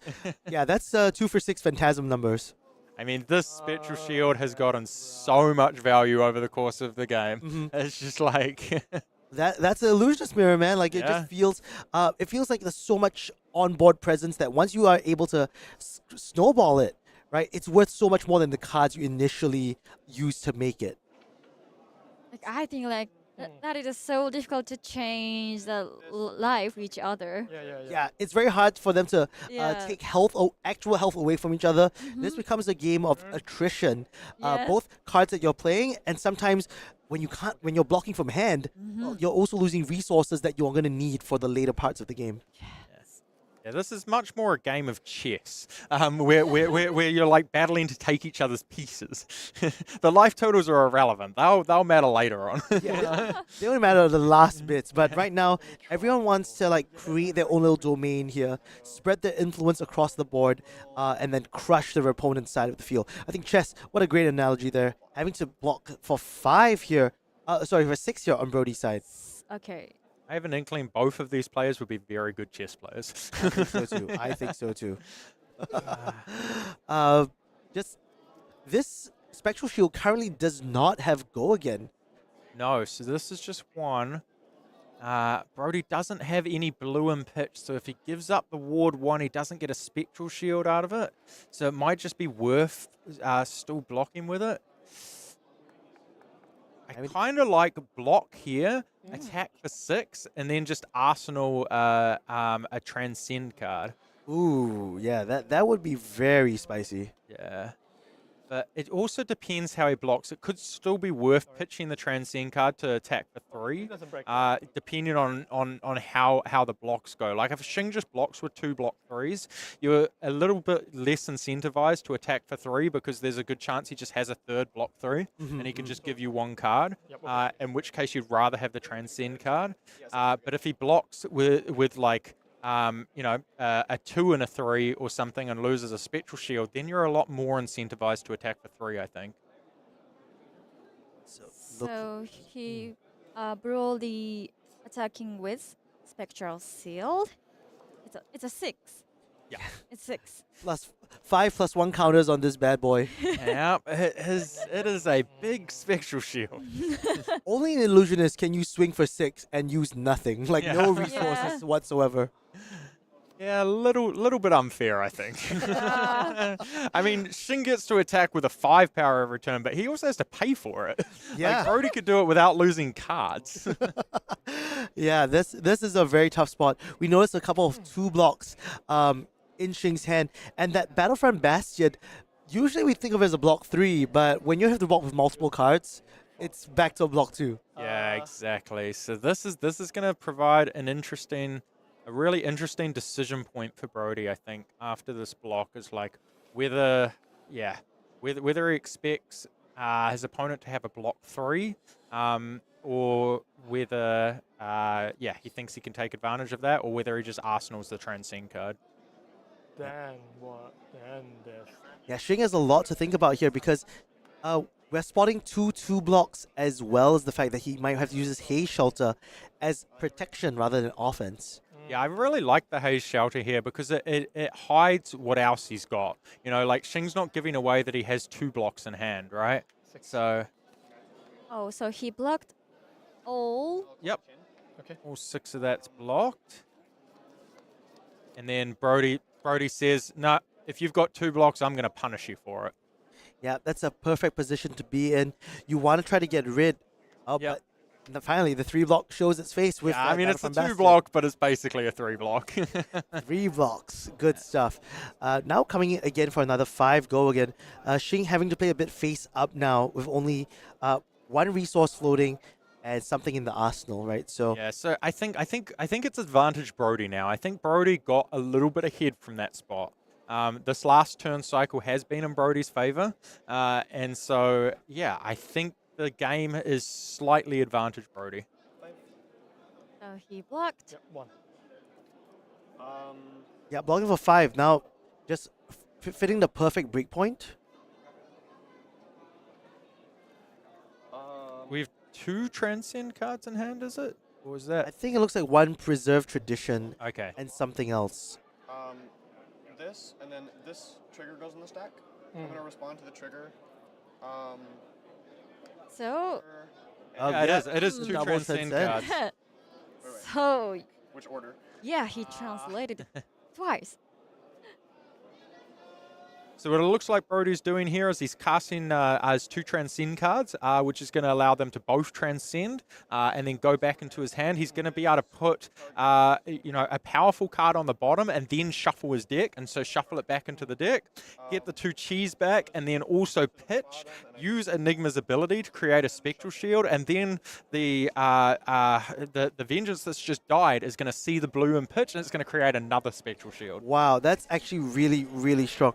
2 for 6 Phantasm numbers. I mean, this Spectral Shield has gotten so much value over the course of the game. It's just like... That's an illusionist mirror, man. Like, it just feels, it feels like there's so much onboard presence that once you are able to snowball it, right, it's worth so much more than the cards you initially used to make it. Like, I think like that is so difficult to change the life each other. Yeah, it's very hard for them to take actual health away from each other. This becomes a game of attrition. Both cards that you're playing, and sometimes when you're blocking from hand, you're also losing resources that you're going to need for the later parts of the game. Yeah, this is much more a game of chess, where you're like battling to take each other's pieces. The life totals are irrelevant. They'll matter later on. They only matter the last bits, but right now everyone wants to like create their own little domain here, spread their influence across the board, and then crush their opponent's side of the field. I think chess, what a great analogy there. Having to block for 5 here, for 6 here on Brodie's side. Okay. I have an inkling both of these players would be very good chess players. I think so too. I think so too. Just this Spectral Shield currently does not have go again. No, so this is just one. Brodie doesn't have any blue in pitch, so if he gives up the ward 1, he doesn't get a Spectral Shield out of it. So it might just be worth still blocking with it. I kind of like block here, attack for 6, and then just arsenal a Transcend card. Ooh, yeah, that would be very spicy. Yeah. But it also depends how he blocks. It could still be worth pitching the Transcend card to attack for 3, depending on how the blocks go. Like if Shin just blocks with 2 block 3s, you're a little bit less incentivized to attack for 3 because there's a good chance he just has a 3rd block 3 and he can just give you 1 card, in which case you'd rather have the Transcend card. But if he blocks with like... a 2 and a 3 or something and loses a Spectral Shield, then you're a lot more incentivized to attack for 3, I think. So he Brodie attacking with Spectral Sealed. It's a 6. Yeah. It's 6. Plus 5+1 counters on this bad boy. Yeah, it is a big Spectral Shield. Only an illusionist can you swing for 6 and use nothing, like no resources whatsoever. Yeah, a little bit unfair, I think. I mean, Shin gets to attack with a 5 power every turn, but he also has to pay for it. Yeah. Like, Brodie could do it without losing cards. Yeah, this is a very tough spot. We noticed a couple of 2 blocks in Shin's hand, and that Battlefront Bastion, usually we think of it as a block 3, but when you have to block with multiple cards, it's back to a block 2. Yeah, exactly. So this is going to provide a really interesting decision point for Brodie, I think, after this block is like whether he expects his opponent to have a block 3, or whether he thinks he can take advantage of that, or whether he just arsenals the Transcend card. Then what? Then this. Yeah, Shin has a lot to think about here because we're spotting 2 blocks as well as the fact that he might have to use his Haze Shelter as protection rather than offense. Yeah, I really like the Haze Shelter here because it hides what else he's got. You know, like Shin's not giving away that he has 2 blocks in hand, right? So... Oh, so he blocked all... Yep. Okay. All 6 of that's blocked. And then Brodie says, no, if you've got 2 blocks, I'm going to punish you for it. Yeah, that's a perfect position to be in. You want to try to get rid of, but finally the 3 block shows its face with. Yeah, I mean, it's a 2 block, but it's basically a 3 block. 3 blocks, good stuff. Now coming in again for another 5 go again. Shin having to play a bit face up now with only 1 resource floating and something in the arsenal, right? So yeah, so I think it's advantage Brodie now. I think Brodie got a little bit ahead from that spot. This last turn cycle has been in Brodie's favor, and so yeah, I think the game is slightly advantage Brodie. So he blocked. Yep, 1. Yeah, blocking for 5 now, just fitting the perfect breakpoint. We've 2 Transcend cards in hand, is it? Or was that? I think it looks like 1 Preserved Tradition. Okay. And something else. This, and then this trigger goes in the stack? I'm gonna respond to the trigger. So. It is two Double transcend transcend. cards. So. Which order? Yeah, he translated twice. So what it looks like Brodie's doing here is he's casting as two transcend cards, which is going to allow them to both transcend and then go back into his hand. He's going to be able to put, a powerful card on the bottom and then shuffle his deck, and so shuffle it back into the deck, get the two cheese back, and then also pitch, use Enigma's ability to create a spectral shield, and then the vengeance that's just died is going to see the blue and pitch, and it's going to create another spectral shield. Wow, that's actually really, really strong.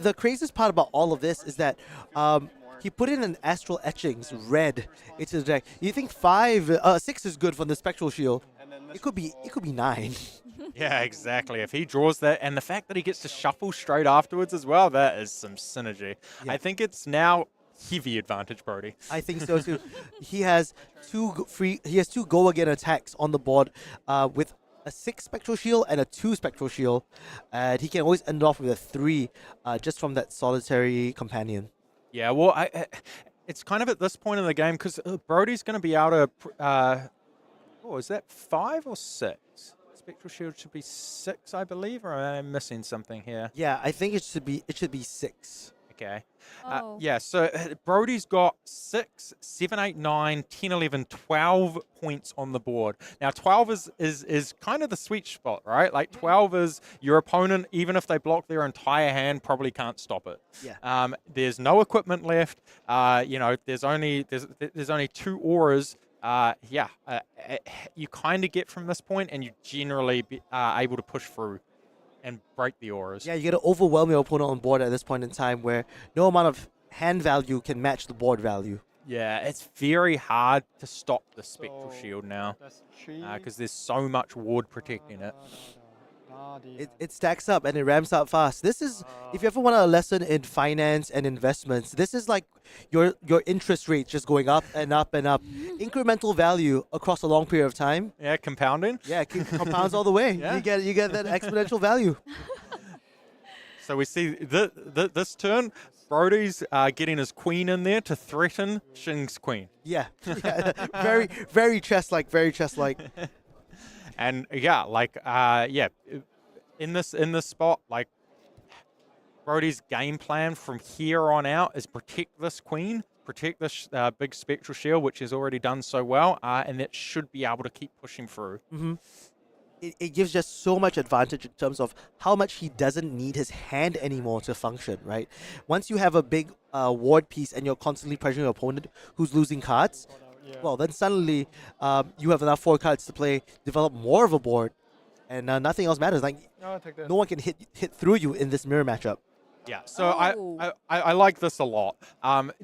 The craziest part about all of this is that he put in an astral etchings red into the deck. You think 6 is good for the spectral shield? It could be 9. Yeah, exactly. If he draws that, and the fact that he gets to shuffle straight afterwards as well, that is some synergy. Yeah. I think it's now heavy advantage, Brodie. I think so too. He has two go again attacks on the board with a 6 spectral shield and a 2 spectral shield, and he can always end off with a 3 just from that solitary companion. Yeah, well, it's kind of at this point in the game because Brodie's going to be able to. Is that 5 or 6? Spectral shield should be 6, I believe, or am I missing something here? Yeah, I think it should be 6. Okay. Oh. Yeah, so Brodie's got 6, 7, 8, 9, 10, 11, 12 points on the board. Now, 12 is kind of the sweet spot, right? Like 12 is your opponent, even if they block their entire hand, probably can't stop it. Yeah. There's no equipment left. There's only 2 auras. You kind of get from this point, and you generally be able to push through and break the auras. Yeah, you got to overwhelm your opponent on board at this point in time where no amount of hand value can match the board value. Yeah, it's very hard to stop the spectral shield now because there's so much ward protecting it. It stacks up and it ramps up fast. This is, if you ever want a lesson in finance and investments, this is like your interest rate just going up and up and up. Incremental value across a long period of time. Yeah, compounding. Yeah, compounds all the way. Yeah. You get that exponential value. So we see this turn, Brodie's getting his queen in there to threaten Shin's queen. Yeah, very, very chess-like, very chess-like. And in this spot, like Brodie's game plan from here on out is protect this queen, protect this big spectral shield, which he's already done so well, and that should be able to keep pushing through. Mm-hmm. It gives just so much advantage in terms of how much he doesn't need his hand anymore to function, right? Once you have a big ward piece and you're constantly pressuring your opponent who's losing cards, well, then suddenly you have enough 4 cards to play, develop more of a board, and nothing else matters. Like no one can hit through you in this mirror matchup. Yeah, so I like this a lot.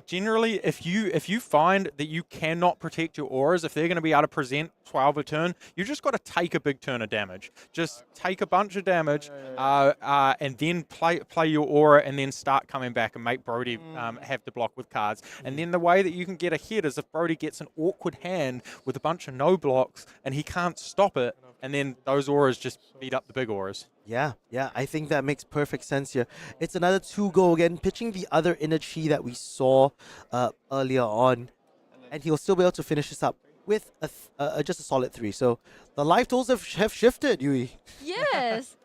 Generally, if you find that you cannot protect your auras, if they're going to be able to present 12 a turn, you just got to take a big turn of damage. Just take a bunch of damage, and then play your aura, and then start coming back and make Brodie have to block with cards. And then the way that you can get ahead is if Brodie gets an awkward hand with a bunch of no blocks, and he can't stop it, and then those auras just beat up the big auras. Yeah, I think that makes perfect sense here. It's another 2 go again, pitching the other inner chi that we saw earlier on, and he'll still be able to finish this up with just a solid 3. So the life totals have shifted, Yui. Yes.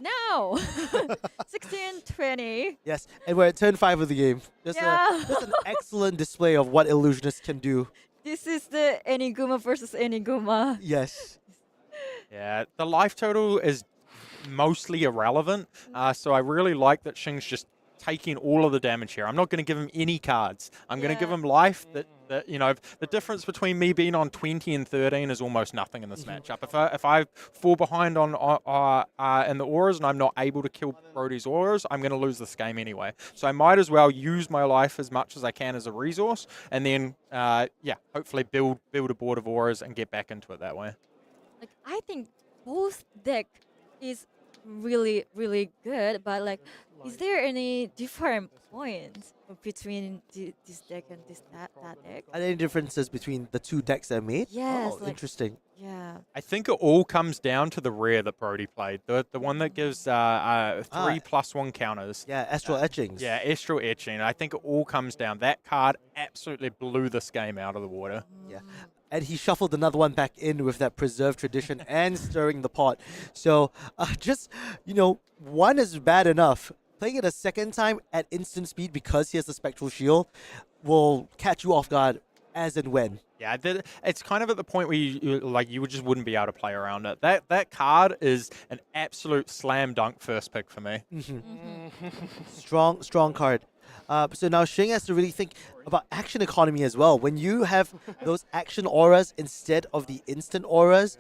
Now, 16-20. Yes, and we're at turn 5 of the game. Just Yeah. an excellent display of what illusionists can do. This is the Enigma versus Enigma. Yes. Yeah, the life total is mostly irrelevant, so I really like that Shin's just taking all of the damage here. I'm not going to give him any cards. I'm going to give him life. That the difference between me being on 20 and 13 is almost nothing in this matchup. If I fall behind on in the auras and I'm not able to kill Brodie's auras, I'm going to lose this game anyway. So I might as well use my life as much as I can as a resource, and then hopefully build a board of auras and get back into it that way. Like I think both deck is really, really good, but like Is there any different points between this deck and that deck? Are there any differences between the two decks that are made? Yes, Oh, like- interesting. Yeah. I think it all comes down to the rare that Brodie played, the one that gives 3+1 counters. Yeah, Astral Etchings. Yeah, Astral Etching. I think it all comes down. That card absolutely blew this game out of the water. Yeah. And he shuffled another one back in with that preserved tradition and stirring the pot. So just, one is bad enough. Playing it a second time at instant speed because he has the Spectral Shield will catch you off guard as and when. Yeah, it's kind of at the point where you just wouldn't be able to play around it. That card is an absolute slam dunk first pick for me. Strong card. So now Shin has to really think about action economy as well. When you have those action auras instead of the instant auras,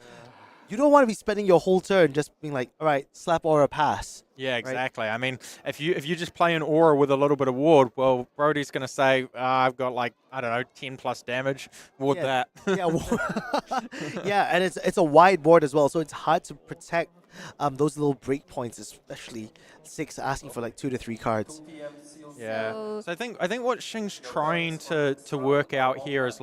you don't want to be spending your whole turn just being like, all right, slap aura, pass. Yeah, exactly. Right? I mean, if you just play an aura with a little bit of ward, well, Brodie's going to say, I've got 10 plus damage. Ward that. Yeah, and it's a wide board as well, so it's hard to protect those little breakpoints, especially 6 asking for 2 to 3 cards. Yeah. So I think what Shin's trying to work out here is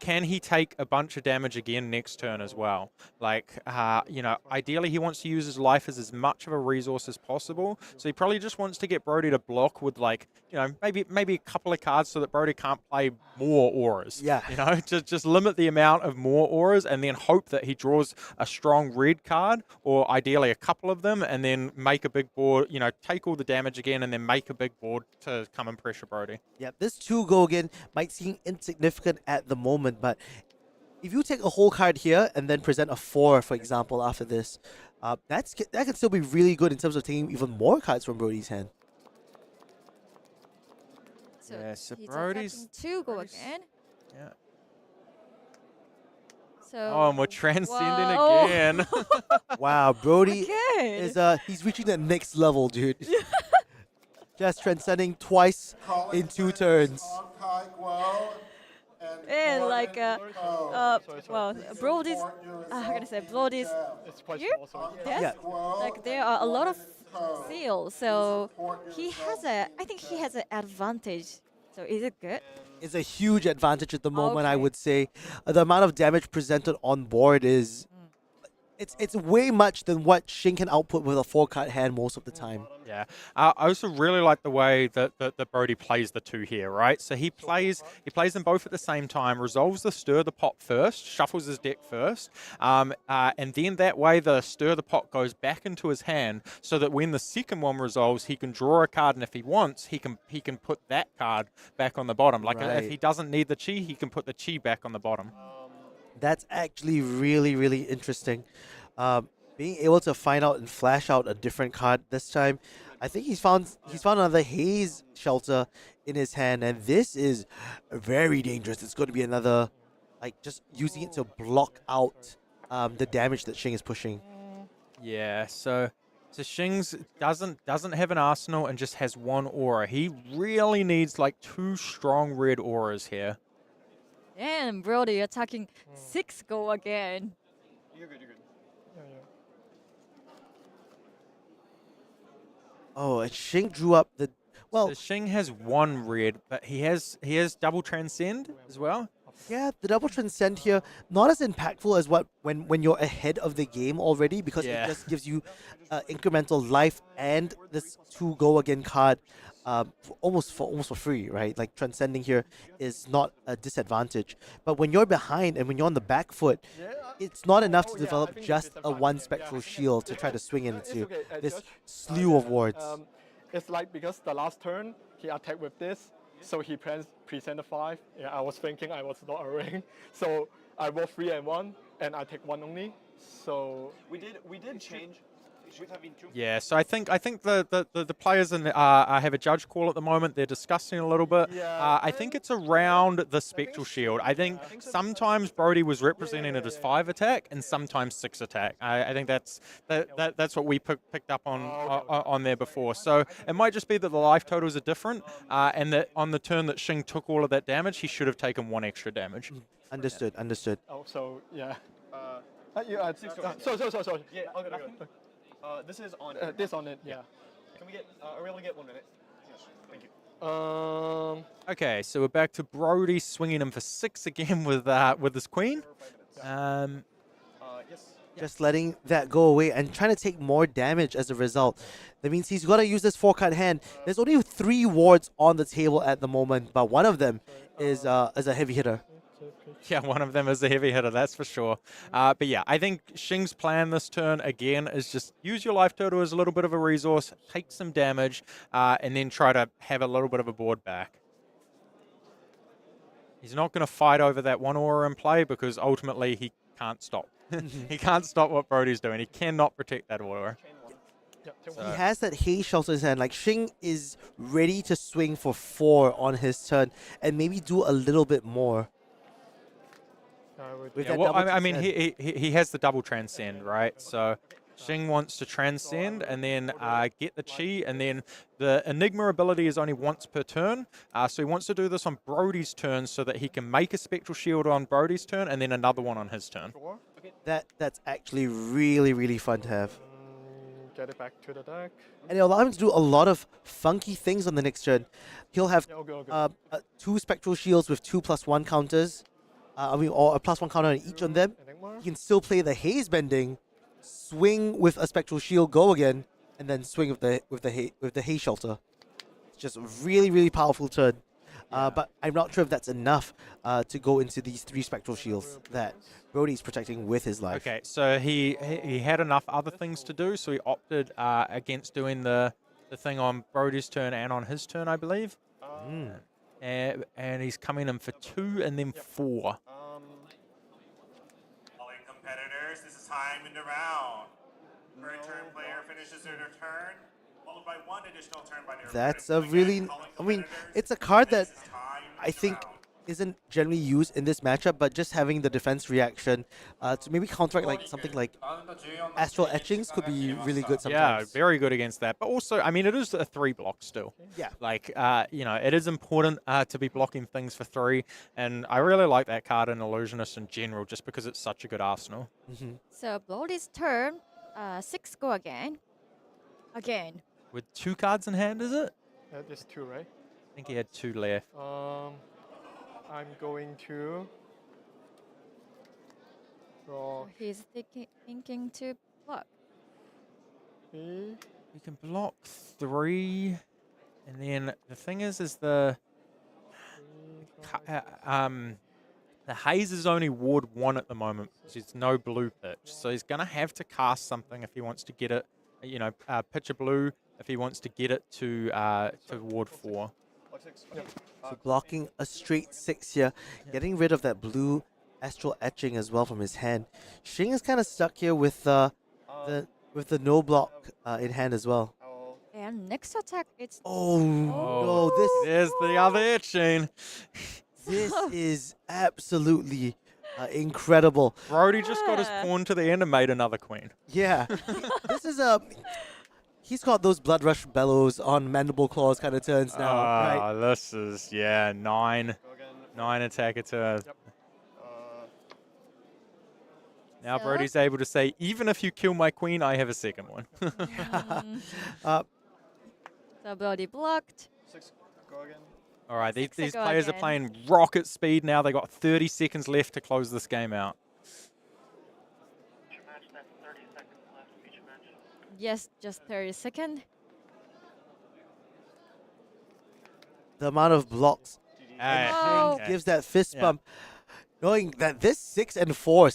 can he take a bunch of damage again next turn as well? Ideally he wants to use his life as much of a resource as possible. So he probably just wants to get Brodie to block with maybe a couple of cards so that Brodie can't play more auras. Yeah. Just limit the amount of more auras and then hope that he draws a strong red card or ideally a couple of them and then make a big board, take all the damage again and then make a big board to come and pressure Brodie. Yeah, this 2 go again might seem insignificant at the moment, but if you take a whole card here and then present a 4, for example, after this, that can still be really good in terms of taking even more cards from Brodie's hand. So Brodie's 2 go again. Yeah. So and we're transcending again. Wow, Brodie Okay. is he's reaching the next level, dude. Just transcending twice in 2 turns. And Brodie's, how can I say, Brodie's here? Yes. There are a lot of seals, so I think he has an advantage. So is it good? It's a huge advantage at the moment, I would say. The amount of damage presented on board is... It's way much than what Shin can output with a 4-card hand most of the time. Yeah, I also really like the way that Brodie plays the 2 here, right? So he plays them both at the same time, resolves the Stir the Pot first, shuffles his deck first, and then that way the Stir the Pot goes back into his hand so that when the second one resolves, he can draw a card, and if he wants, he can put that card back on the bottom. If he doesn't need the Chi, he can put the Chi back on the bottom. That's actually really, really interesting. Being able to find out and flash out a different card this time. I think he's found another Haze Shelter in his hand, and this is very dangerous. It's going to be another, just using it to block out the damage that Shin is pushing. Yeah, so Shing's doesn't have an arsenal and just has 1 aura. He really needs 2 strong red auras here. And Brodie attacking 6 go again. You're good. Oh, and Shin drew up the... Well, so Shin has 1 red, but he has double transcend as well. Yeah, the double transcend here, not as impactful as when you're ahead of the game already, because it just gives you incremental life and this 2 go again card almost for free, right? Transcending here is not a disadvantage. But when you're behind and when you're on the back foot, it's not enough to develop just a 1 Spectral Shield to try to swing into this slew of wards. It's because the last turn he attacked with this, so he presented 5. Yeah, I was thinking I was not a ring, so I roll 3 and 1, and I take 1 only. So we did change. It should have been 2. Yeah, so I think the players have a judge call at the moment. They're discussing a little bit. I think it's around the Spectral Shield. I think sometimes Brodie was representing it as 5 attack and sometimes 6 attack. I think that's what we picked up on there before. So it might just be that the life totals are different, and that on the turn that Shin took all of that damage, he should have taken 1 extra damage. Understood. Oh, so yeah. Sorry. Yeah, okay. This is on. This on it, yeah. Can we get, are we able to get 1 minute? Yes, thank you. Okay, so we're back to Brodie swinging him for 6 again with his queen. Just letting that go away and trying to take more damage as a result. That means he's got to use this 4-card hand. There's only 3 wards on the table at the moment, but one of them is a heavy hitter. Yeah, one of them is a heavy hitter, that's for sure. But yeah, I think Shing's plan this turn, again, is just use your life total as a little bit of a resource, take some damage, and then try to have a little bit of a board back. He's not going to fight over that 1 aura in play because ultimately he can't stop. He can't stop what Brodie's doing. He cannot protect that aura. He has that haze shelter in his hand. Like, Shing is ready to swing for 4 on his turn and maybe do a little bit more. Yeah, well, I mean, he has the double transcend, right? So Shing wants to transcend and then get the chi, and then the Enigma ability is only once per turn. So he wants to do this on Brodie's turn so that he can make a Spectral Shield on Brodie's turn and then another one on his turn. That's actually really, really fun to have. Get it back to the deck. And it'll allow him to do a lot of funky things on the next turn. He'll have 2 Spectral Shields with 2+1 counters. Or a +1 counter on each of them. He can still play the haze bending, swing with a Spectral Shield, go again, and then swing with the haze shelter. It's just a really, really powerful turn. But I'm not sure if that's enough to go into these 3 Spectral Shields that Brodie's protecting with his life. Okay, so he had enough other things to do, so he opted against doing the thing on Brodie's turn and on his turn, I believe. And he's coming in for 2 and then 4. All competitors, this is time in the round. Current turn player finishes their turn, followed by 1 additional turn by their That's a really, I mean, it's a card that I think isn't generally used in this matchup, but just having the defense reaction to maybe counteract like something like Astral Etchings could be really good sometimes. Yeah, very good against that. But also, I mean, it is a 3 block still. Yeah. Like, you know, it is important to be blocking things for 3. And I really like that card in Illusionist in general, just because it's such a good arsenal. So Brodie's turn, 6 go again. With 2 cards in hand, is it? There's 2, right? I think he had 2 left. I'm going to draw. He's thinking to block. You can block 3, and then the thing is the haze is only ward 1 at the moment, because it's no blue pitch. So he's gonna have to cast something if he wants to get it. You know, pitch a blue if he wants to get it to ward 4. So blocking a straight 6 here, getting rid of that blue Astral Etching as well from his hand. Shing is kind of stuck here with the no block in hand as well. And next attack, it's... No, there's the other etching. This is absolutely incredible. Brodie just got his pawn to the end and made another queen. Yeah. This is he's got those Blood Rush Bellows on Mandible Claws kind of turns now, right? This is, 9 attack a turn. Now Brodie's able to say, even if you kill my queen, I have a second one. So Brodie blocked. 6 go again. All right, these go players again. are playing rocket speed now. They got 30 seconds left to close this game out. Yes, just 30 seconds. The amount of blocks Oh. gives that fist bump, knowing that this 6 and 4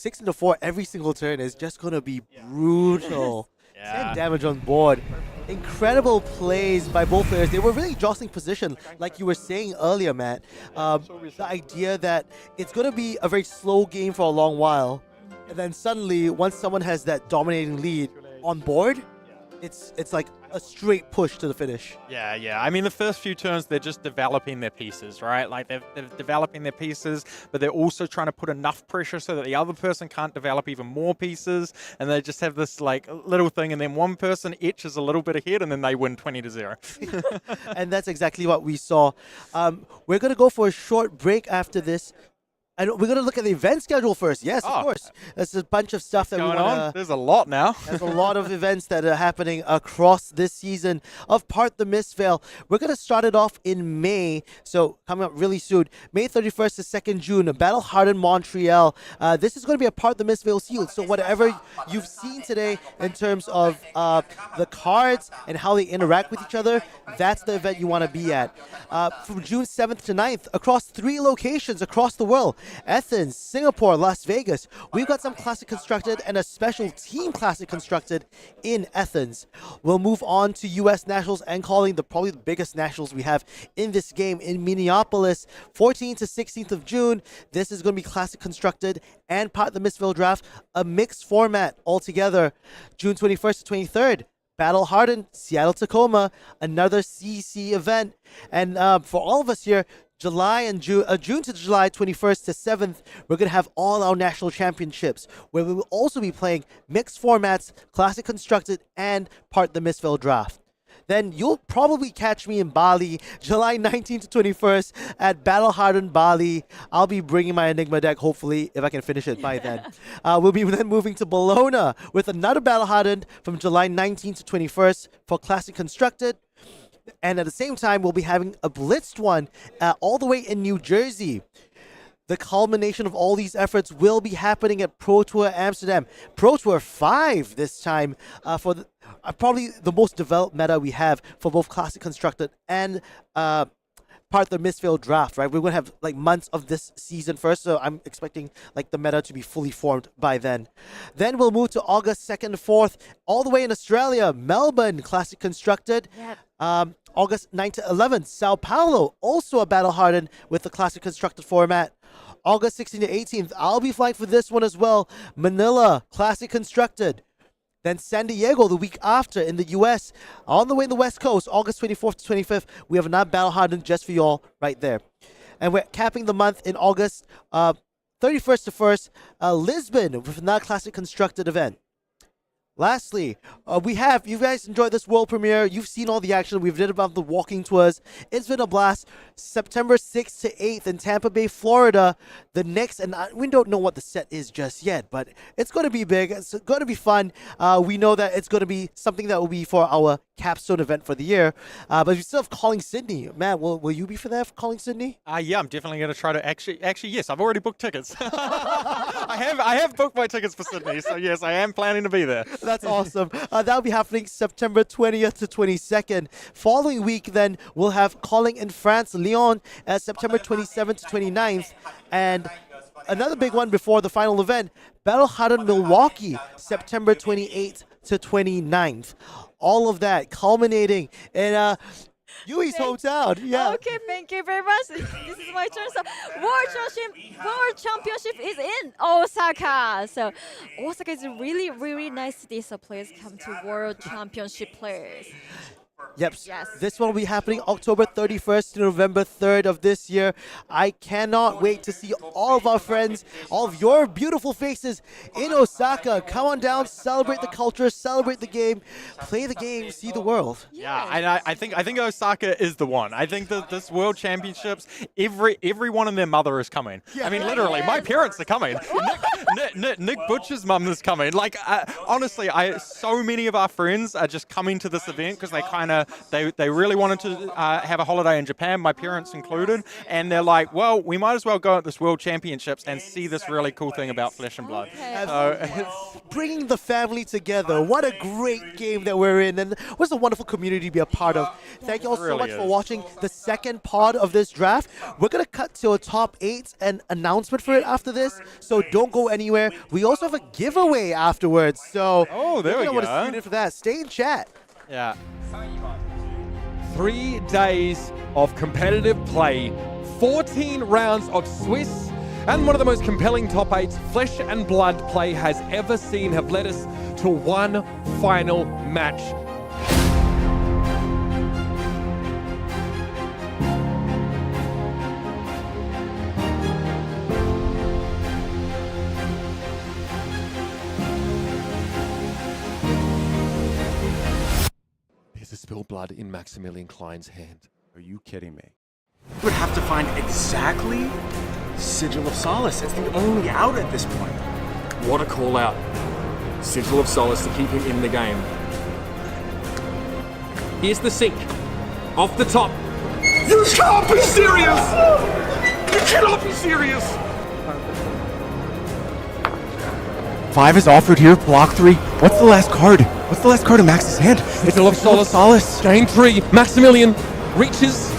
every single turn is just going to be brutal. 10 damage on board. Incredible plays by both players. They were really jostling position, like you were saying earlier, Matt. The idea that it's going to be a very slow game for a long while, and then suddenly, once someone has that dominating lead on board, it's like a straight push to the finish. Yeah. I mean, the first few turns, they're just developing their pieces, right? Like, they're developing their pieces, but they're also trying to put enough pressure so that the other person can't develop even more pieces, and they just have this, like, little thing, and then one person etches a little bit ahead, and then they win 20-0. And that's exactly what we saw. We're going to go for a short break after this. And we're going to look at the event schedule first. Yes, of Oh. course. There's a bunch of stuff that we Going want on. to... There's a lot now. There's a lot of events that are happening across this season of Part the Mistveil. We're going to start it off in May, so coming up really soon. May 31st to 2nd June, Battle Hardened Montreal. This is going to be a Part the Mistveil Sealed, so whatever you've seen today in terms of the cards and how they interact with each other, that's the event you want to be at. From June 7th to 9th, across 3 locations across the world, Athens, Singapore, Las Vegas. We've got some Classic Constructed and a special Team Classic Constructed in Athens. We'll move on to U.S. Nationals and calling probably the biggest Nationals we have in this game in Minneapolis, 14th to 16th of June. This is going to be Classic Constructed and part of the Mistveil Draft, a mixed format altogether. June 21st to 23rd. Battle Hardened, Seattle Tacoma, another CC event. And for all of us here, June to July 21st to 7th, we're going to have all our national championships, where we will also be playing mixed formats, Classic Constructed, and part the Mistveil Draft. Then you'll probably catch me in Bali, July 19th to 21st at Battle Hardened Bali. I'll be bringing my Enigma deck, hopefully, if I can finish it by then. We'll be then moving to Bologna with another Battle Hardened from July 19th to 21st for Classic Constructed. And at the same time, we'll be having a blitzed one all the way in New Jersey. The culmination of all these efforts will be happening at Pro Tour Amsterdam. Pro Tour 5 this time for probably the most developed meta we have for both Classic Constructed and part of the Mistveil Draft, right? We're going to have like months of this season first, so I'm expecting like the meta to be fully formed by then. Then we'll move to August 2nd, 4th, all the way in Australia, Melbourne, Classic Constructed. Yep. August 9th to 11th, Sao Paulo, also a Battle Hardened with the Classic Constructed format. August 16th to 18th, I'll be flying for this one as well. Manila, Classic Constructed. Then San Diego the week after in the US. On the way in the West Coast, August 24th to 25th, we have another Battle Hardened just for y'all right there. And we're capping the month in August 31st to 1st, Lisbon with another Classic Constructed event. Lastly, you guys enjoyed this world premiere. You've seen all the action. We've did about the walking tours. It's been a blast. September 6th to 8th in Tampa Bay, Florida. The next, and we don't know what the set is just yet, but it's going to be big. It's going to be fun. We know that it's going to be something that will be for our capstone event for the year. But we still have Calling Sydney. Man, will you be for that, for Calling Sydney? Yeah, I'm definitely going to try to actually, yes, I've already booked tickets. I have booked my tickets for Sydney, so yes, I am planning to be there. That's awesome. That'll be happening September 20th to 22nd. Following week, then, we'll have Calling in France, Lyon, September 27th to 29th. And another big one before the final event, Battle Hardened Milwaukee, September 28th to 29th. All of that culminating in Yui's hometown. Yeah. Okay, thank you very much. This is my turn. So, World Championship is in Osaka. So, Osaka is a really, really nice city. So, please come to World Championship players. Yep. Yes. This one will be happening October 31st to November 3rd of this year. I cannot wait to see all of our friends, all of your beautiful faces in Osaka. Come on down, celebrate the culture, celebrate the game, play the game, see the world. Yeah, and I think Osaka is the one. I think that this World Championships, everyone and their mother is coming. I mean, literally, my parents are coming. Nick Butcher's mum is coming. Like, honestly, so many of our friends are just coming to this event because they really wanted to have a holiday in Japan, my parents included, and they're like, well, we might as well go at this World Championships and see this really cool thing about Flesh and Blood. So, bringing the family together. What a great game that we're in, and what's a wonderful community to be a part of. Thank you all so much for watching the second pod of this draft. We're going to cut to a top 8 and announcement for it after this, so don't go anywhere. We also have a giveaway afterwards, so there we go. Want to tune in for that. Stay in chat. Yeah. 3 days of competitive play, 14 rounds of Swiss, and one of the most compelling top 8s Flesh and Blood play has ever seen have led us to one final match. There's a spilled blood in Maximilian Klein's hand. Are you kidding me? You would have to find exactly Sigil of Solace. It's the only out at this point. What a call out. Sigil of Solace to keep him in the game. Here's the sink. Off the top. You can't be serious! You cannot be serious! 5 is offered here, block 3. What's the last card? What's the last card in Max's hand? It's Sigil of Solace. Game 3. Maximilian reaches.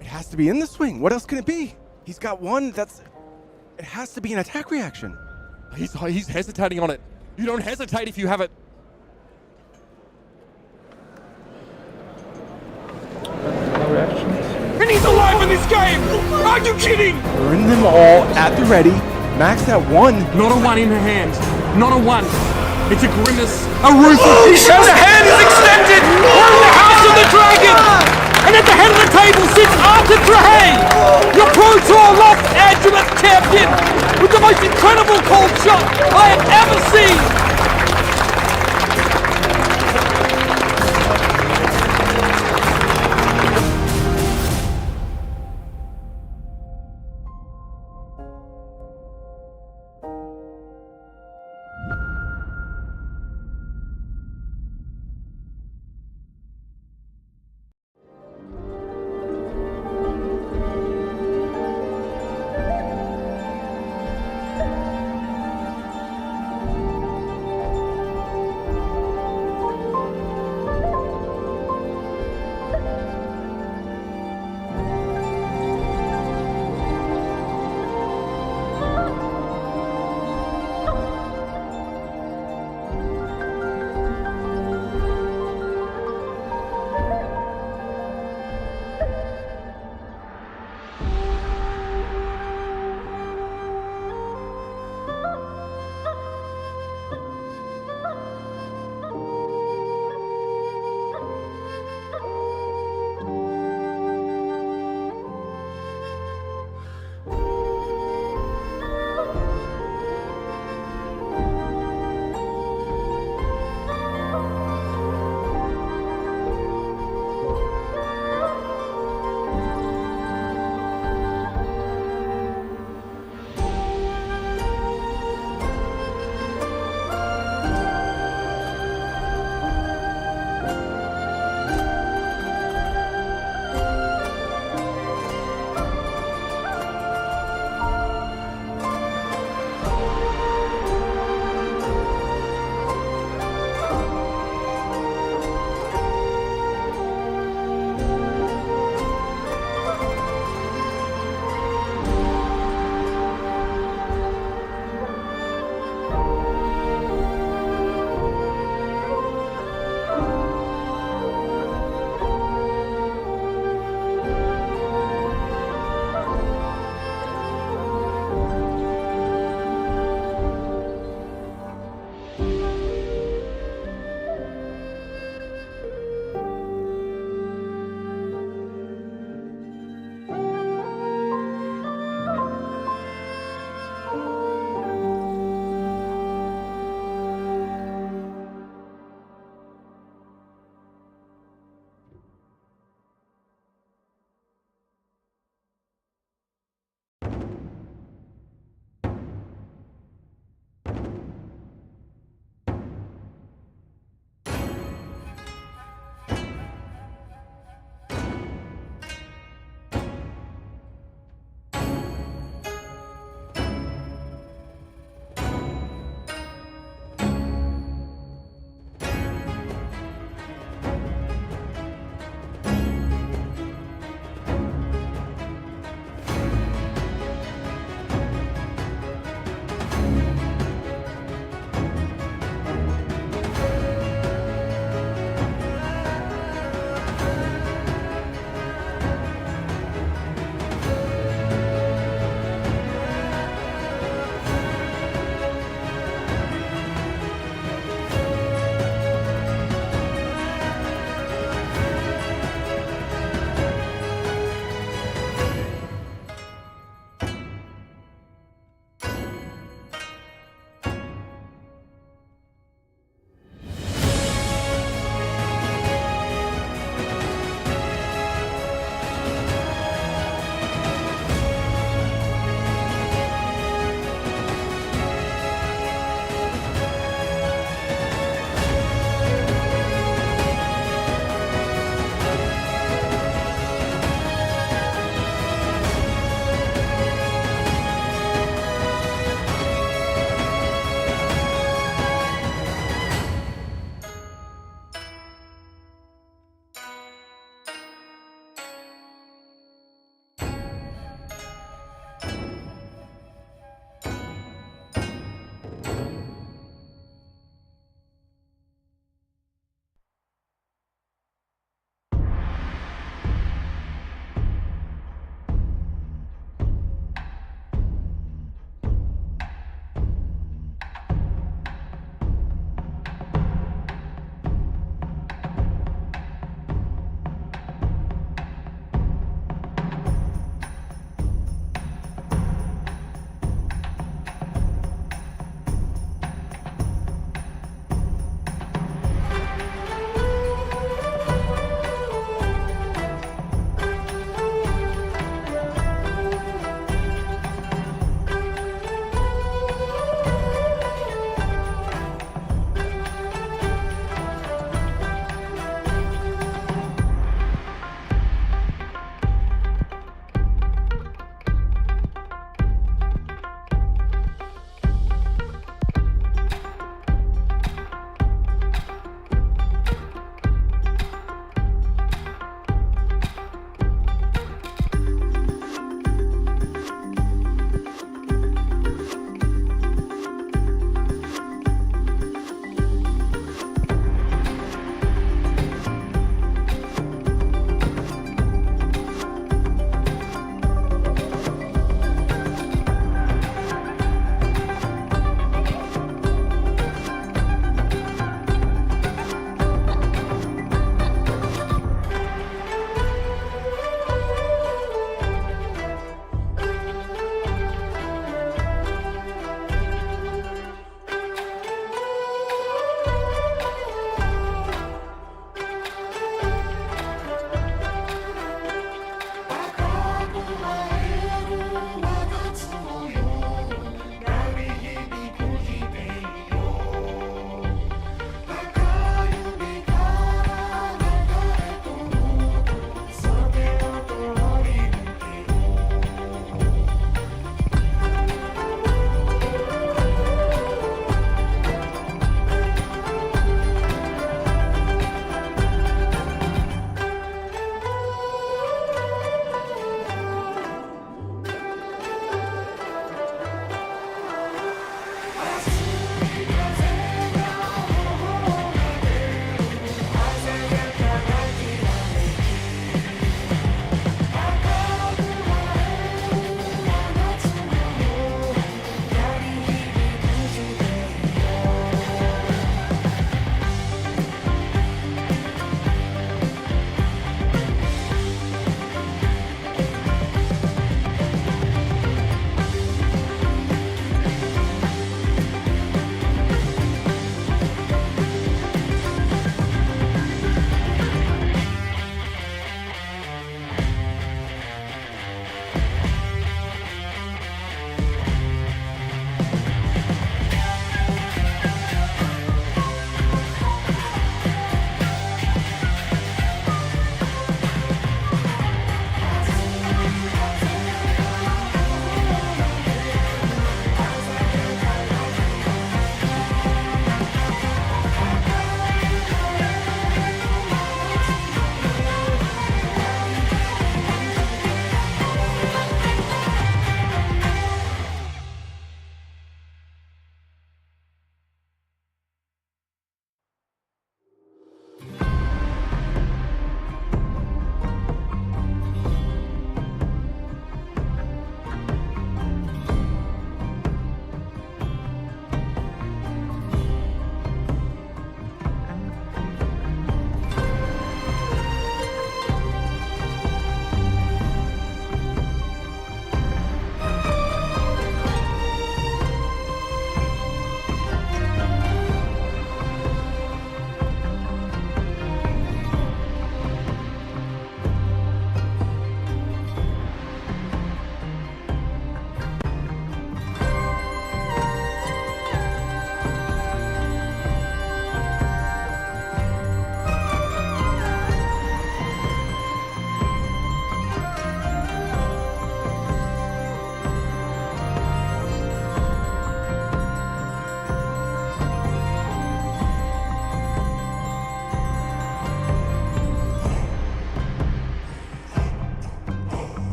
It has to be in the swing. What else can it be? He's got one that's... It has to be an attack reaction. He's hesitating on it. You don't hesitate if you have it. And he's alive in this game! Are you kidding? Burn them all at the ready. Max at 1. Not a 1 in her hand. Not a 1. It's a grimace. A ruthless. And the hand is extended! We're in the House of the Dragon! And at the head of the table sits Arthur Trahay, your Pro Tour Lost Angeles champion, with the most incredible cold shot I have ever seen.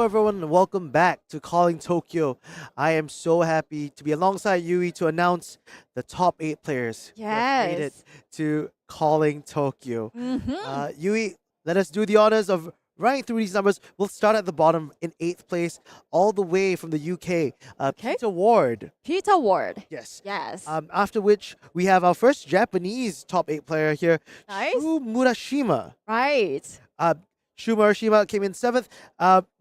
Hello, everyone, and welcome back to Calling Tokyo. I am so happy to be alongside Yui to announce the top 8 players who have made it Yes. to Calling Tokyo. Mhm. Yui, let us do the honors of running through these numbers. We'll start at the bottom in 8th place, all the way from the UK, Peter Ward. Peter Ward. Yes. Yes. After which, we have our first Japanese top 8 player here, Nice. Shu Murashima. Right. Shu Murashima came in 7th.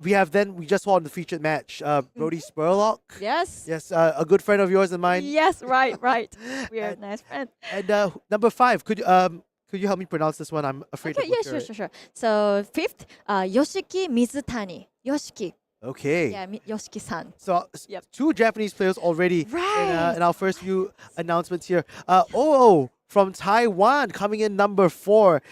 We just saw in the featured match, Brodie Spurlock. Yes. Yes, a good friend of yours and mine. Yes, right. We are nice friends. And number 5, could you help me pronounce this one? I'm afraid Okay, to yeah, butcher it. sure. So 5th, Yoshiki Mizutani. Yoshiki. Okay. Yeah, Yoshiki-san. So Yep. 2 Japanese players already Right. in our first few announcements here. Oh, from Taiwan coming in number 4.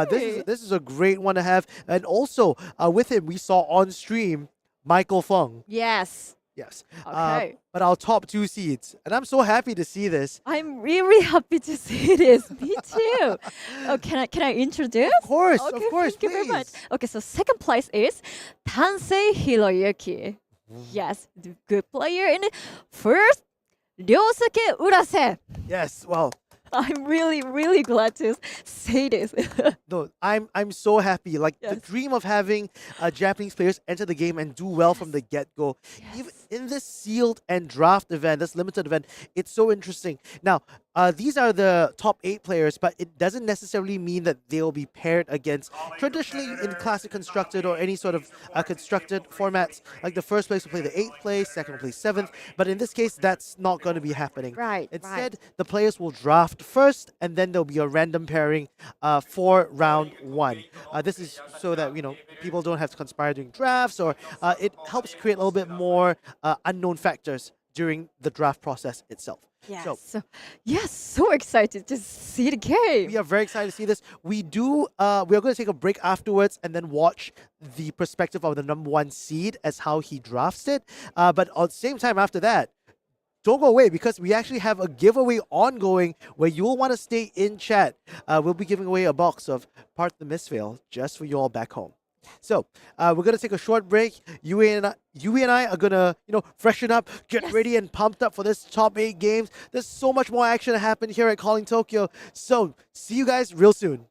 This is a great one to have. And also with him we saw on stream Michael Feng. Yes. Yes. Okay. But our top 2 seeds, and I'm so happy to see this. I'm really happy to see this. Me too. Oh, can I introduce? Of course, Okay, of course, thank you very much. please. Okay, so second place is Tansei Hiroyuki. Yes, the good player. And first, Ryosuke Urase. Yes, well, I'm really glad to say this. no, I'm so happy. Like the dream of having Japanese players enter the game and do well from the get-go. Even in this sealed and draft event, this limited event, it's so interesting. Now, these are the top 8 players, but it doesn't necessarily mean that they'll be paired against traditionally in classic constructed or any sort of constructed formats. Like the first place will play the 8th place, second will play 7th, but in this case, that's not going to be happening. Right. Instead, the players will draft first, and then there'll be a random pairing for round 1. This is so that people don't have to conspire during drafts, or it helps create a little bit more unknown factors during the draft process itself. Yes. So, so excited to see the game. we are very excited to see this. We are going to take a break afterwards and then watch the perspective of the number 1 seed as how he drafts it. But at the same time after that, don't go away because we actually have a giveaway ongoing where you'll want to stay in chat. We'll be giving away a box of Part the Mistveil just for you all back home. So we're gonna take a short break. Yui and I are gonna freshen up, get ready and pumped up for this top 8 games. There's so much more action to happen here at Calling Tokyo. So see you guys real soon.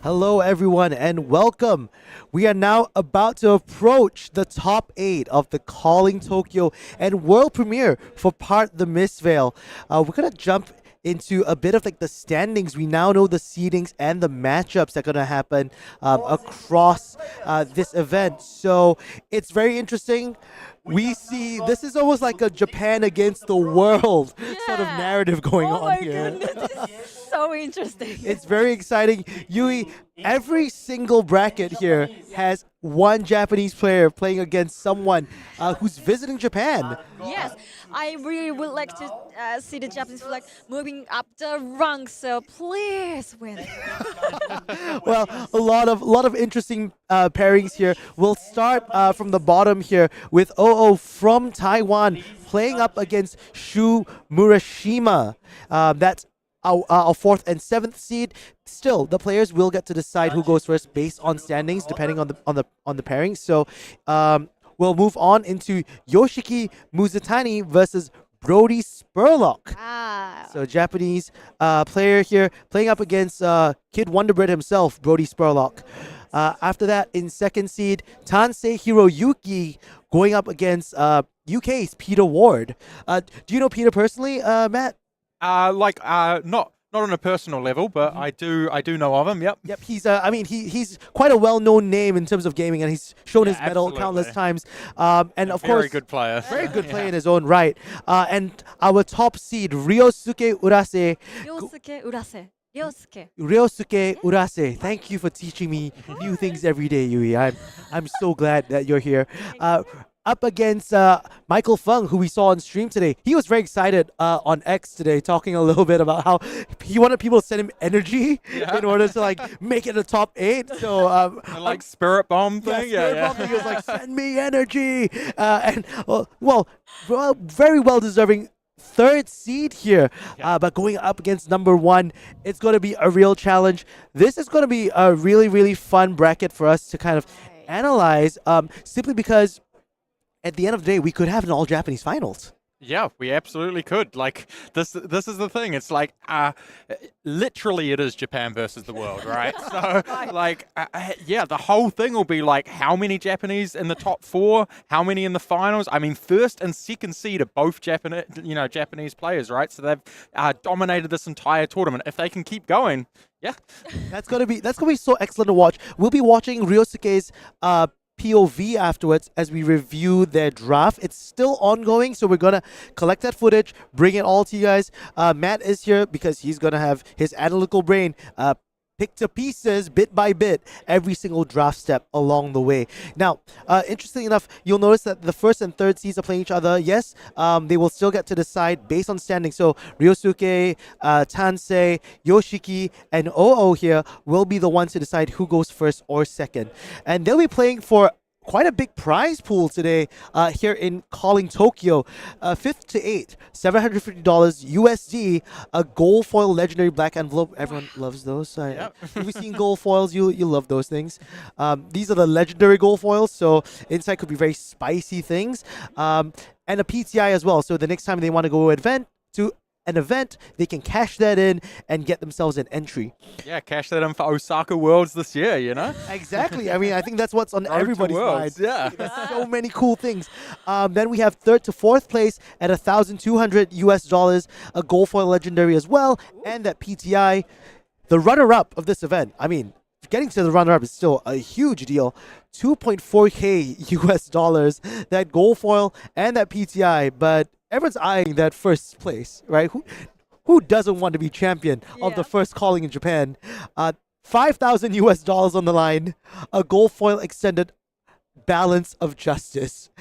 Hello, everyone, and welcome. We are now about to approach the top 8 of the Calling Tokyo and world premiere for part the Mistveil. We're gonna jump into a bit of like the standings. We now know the seedings and the matchups that are gonna happen across this event. So it's very interesting. We see this is almost like a Japan against the world sort of narrative going on here. Goodness, so interesting. It's very exciting. Yui, every single bracket here has one Japanese player playing against someone who's visiting Japan. Yes, I really would like to see the Japanese flag moving up the ranks. So please win. Well, a lot of interesting pairings here. We'll start from the bottom here with OO from Taiwan playing up against Shu Murashima. That's our 4th and 7th seed. Still, the players will get to decide who goes first based on standings, depending on the pairing. So, we'll move on into Yoshiki Mizutani versus Brodie Spurlock. So Japanese player here playing up against Kid Wonderbread himself, Brodie Spurlock. After that, in 2nd seed, Tansei Hiroyuki going up against UK's Peter Ward. Do you know Peter personally, Matt? Not on a personal level, but I do know of him. Yep. Yep. He's quite a well-known name in terms of gaming, and he's shown his medal countless times. And of course, very good player. Very good player in his own right. And our top seed, Ryosuke Urase. Ryosuke Urase. Thank you for teaching me new things every day, Yui. I'm so glad that you're here. Up against Michael Feng, who we saw on stream today. He was very excited on X today, talking a little bit about how he wanted people to send him energy in order to like make it a top 8. So like Spirit Bomb thing. Spirit Bomb thing. He was like, send me energy, and very well deserving 3rd seed here, but going up against number 1, it's going to be a real challenge. This is going to be a really, really fun bracket for us to kind of analyze, simply because at the end of the day, we could have an all-Japanese finals. Yeah, we absolutely could. Like, this is the thing. It's like, literally it is Japan versus the world, right? So, like, the whole thing will be like, how many Japanese in the top 4? How many in the finals? I mean, 1st and 2nd seed are both Japanese players, right? So they've dominated this entire tournament. If they can keep going, yeah. That's gonna be so excellent to watch. We'll be watching Ryosuke's POV afterwards as we review their draft. It's still ongoing, so we're gonna collect that footage, bring it all to you guys. Matt is here because he's gonna have his analytical brain pick to pieces bit by bit every single draft step along the way. Now, interestingly enough, you'll notice that the 1st and 3rd seeds are playing each other. Yes, they will still get to decide based on standing. So Ryosuke, Tansei, Yoshiki, and OO here will be the ones to decide who goes 1st or 2nd. And they'll be playing for quite a big prize pool today here in Calling Tokyo. 5th to 8th, $750 USD, a gold foil legendary black envelope. Everyone loves those. If you've seen gold foils, you love those things. These are the legendary gold foils, so inside could be very spicy things. And a PTI as well, so the next time they want to go to an event, they can cash that in and get themselves an entry. Yeah, cash that in for Osaka Worlds this year, you know? Exactly. I mean, I think that's what's on everybody's mind. Yeah. There's so many cool things. Then we have 3rd to 4th place at $1,200 US, a gold foil legendary as well, and that PTI. The runner-up of this event, I mean, getting to the runner-up is still a huge deal. $2.4K US, that gold foil and that PTI, but everyone's eyeing that 1st place, right? Who doesn't want to be champion of the 1st calling in Japan? $5,000 US on the line, a gold foil extended balance of justice.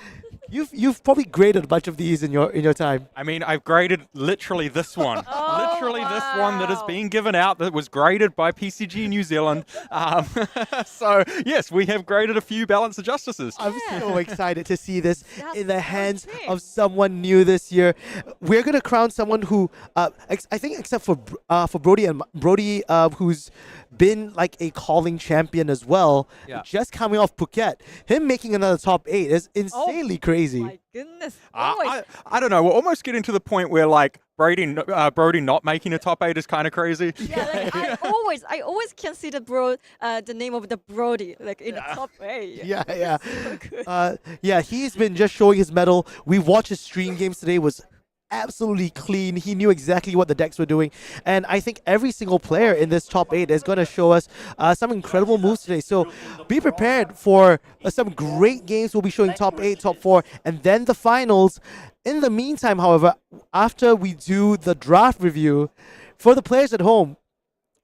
You've probably graded a bunch of these in your time. I mean, I've graded literally this one. This one that is being given out that was graded by PCG New Zealand. So, yes, we have graded a few Balance of Justices. I'm so excited to see this in the hands of someone new this year. We're going to crown someone who, I think except for Brodie, who's been like a calling champion as well, just coming off Phuket. Him making another top 8 is insanely crazy. My goodness. I don't know. We're almost getting to the point where like Brodie not making a top 8 is kind of crazy. Yeah, like I always consider the name of the Brodie like in the top 8. Yeah. So good. Yeah, he's been just showing his mettle. We watched his stream games today, was absolutely clean. He knew exactly what the decks were doing. And I think every single player in this top 8 is going to show us some incredible moves today. So be prepared for some great games. We'll be showing top 8, top 4, and then the finals. In the meantime, however, after we do the draft review, for the players at home,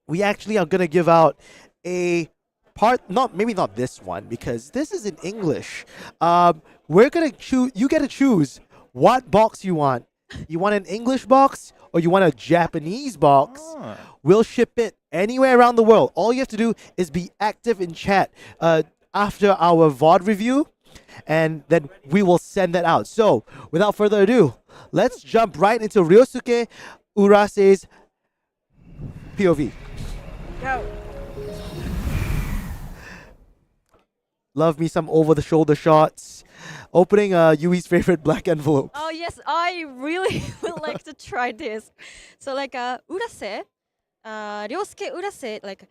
we actually are going to give out a part, maybe not this one, because this is in English. We're going to choose, you get to choose what box you want. You want an English box or you want a Japanese box? We'll ship it anywhere around the world. All you have to do is be active in chat after our VOD review, and then we will send that out. So, without further ado, let's jump right into Ryosuke Urase's POV. Go. Love me some over-the-shoulder shots. Opening Yui's favorite black envelope. Oh yes, I really would like to try this. So like Urase, Ryosuke Urase, like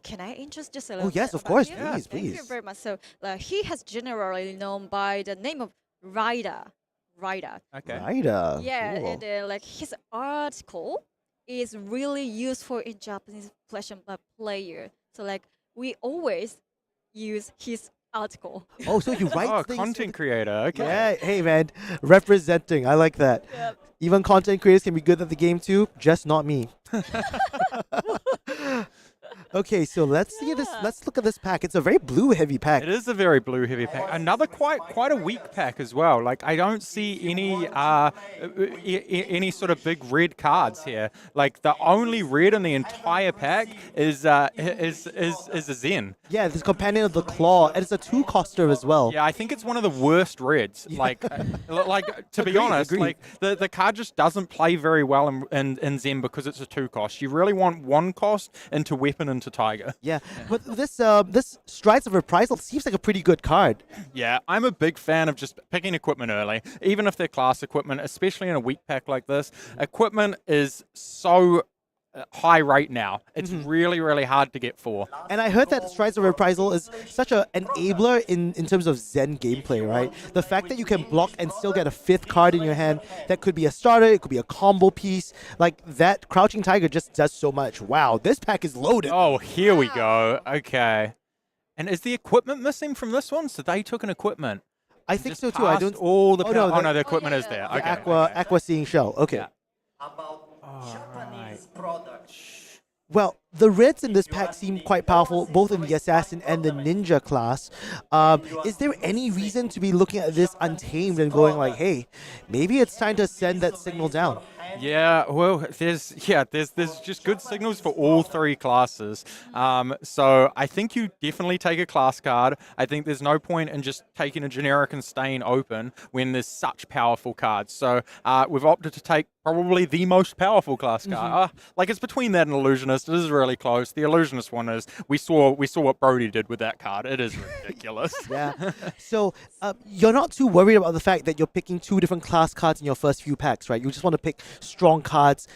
can I introduce just a little Oh yes, bit of about course, him? please, Thank you please. very much. So he has generally known by the name of Rider. Okay. Rider. Yeah, cool. and like his article is really useful in Japanese Flash and Blood player. So like we always use his article. Oh, so you write things. Content creator. Okay. Yeah, hey man, representing. I like that. Yep. Even content creators can be good at the game too, just not me. Okay, so let's see this. Let's look at this pack. It's a very blue heavy pack. It is a very blue heavy pack. Another quite a weak pack as well. Like I don't see any sort of big red cards here. Like the only red in the entire pack is a Zen. Yeah, this companion of the claw, and it's a 2-coster as well. Yeah, I think it's one of the worst reds. Like to be honest, like the card just doesn't play very well in Zen because it's a 2-cost. You really want 1-cost into weapon into tiger. Yeah, but this Strides of Reprisal seems like a pretty good card. Yeah, I'm a big fan of just picking equipment early, even if they're class equipment, especially in a weak pack like this. Equipment is so high right now. It's really, really hard to get for. And I heard that Strides of Reprisal is such an enabler in terms of Zen gameplay, right? The fact that you can block and still get a 5th card in your hand, that could be a starter, it could be a combo piece. Like that Crouching Tiger just does so much. Wow, this pack is loaded. Oh, here we go. Okay. And is the equipment missing from this one? So they took an equipment. I think so too. I don't. All the. no, the equipment is there. Okay. Aqua Seeing Shell. Okay. Yeah. Well, the reds in this pack seem quite powerful, both in the Assassin and the Ninja class. Is there any reason to be looking at this untamed and going like, hey, maybe it's time to send that signal down? Yeah, well, there's just good signals for all 3 classes. So I think you definitely take a class card. I think there's no point in just taking a generic and staying open when there's such powerful cards. So we've opted to take probably the most powerful class card. Like it's between that and Illusionist. It is really close. The Illusionist one is we saw what Brodie did with that card. It is ridiculous. Yeah. So you're not too worried about the fact that you're picking 2 different class cards in your first few packs, right? You just want to pick strong cards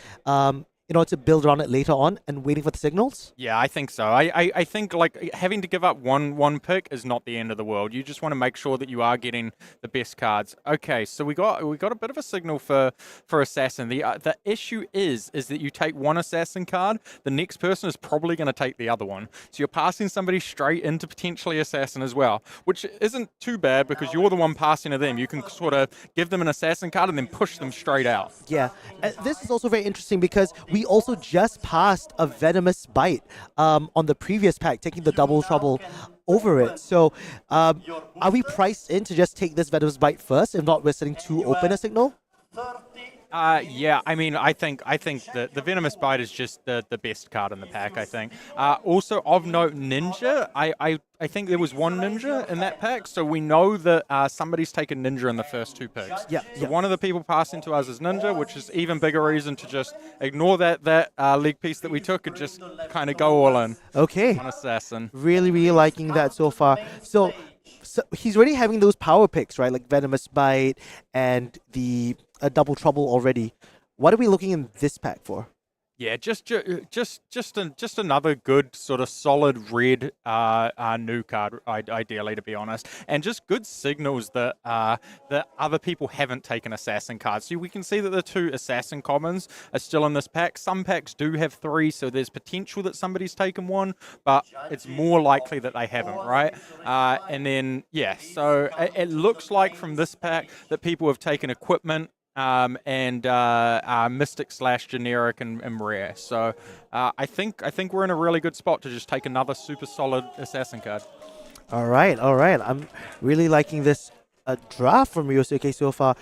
in order to build around it later on and waiting for the signals? Yeah, I think so. I think like having to give up one pick is not the end of the world. You just want to make sure that you are getting the best cards. Okay, so we got a bit of a signal for Assassin. The issue is that you take one Assassin card, the next person is probably going to take the other one. So you're passing somebody straight into potentially Assassin as well, which isn't too bad because you're the one passing to them. You can sort of give them an Assassin card and then push them straight out. Yeah, this is also very interesting because we also just passed a Venomous Bite on the previous pack, taking the Double Trouble over it. So are we priced in to just take this Venomous Bite first? If not, we're setting 2 open a signal? Yeah, I mean, I think that the Venomous Bite is just the best card in the pack, I think. Also, of note, Ninja. I think there was 1 Ninja in that pack, so we know that somebody's taken Ninja in the first 2 picks. Yeah. So one of the people passing to us is Ninja, which is even bigger reason to just ignore that leg piece that we took and just kind of go all in. Okay. On Assassin. Really, really liking that so far. So So he's already having those power picks, right? Like Venomous Bite and the Double Trouble already. What are we looking in this pack for? Yeah, just another good sort of solid red new card, ideally, to be honest, and just good signals that that other people haven't taken assassin cards. So we can see that the 2 assassin commons are still in this pack. Some packs do have 3, so there's potential that somebody's taken 1, but it's more likely that they haven't, right? And then so it looks like from this pack that people have taken equipment. And Mystic / generic and rare. So I think we're in a really good spot to just take another super solid assassin card. All right. I'm really liking this draft from Ryosuke so far.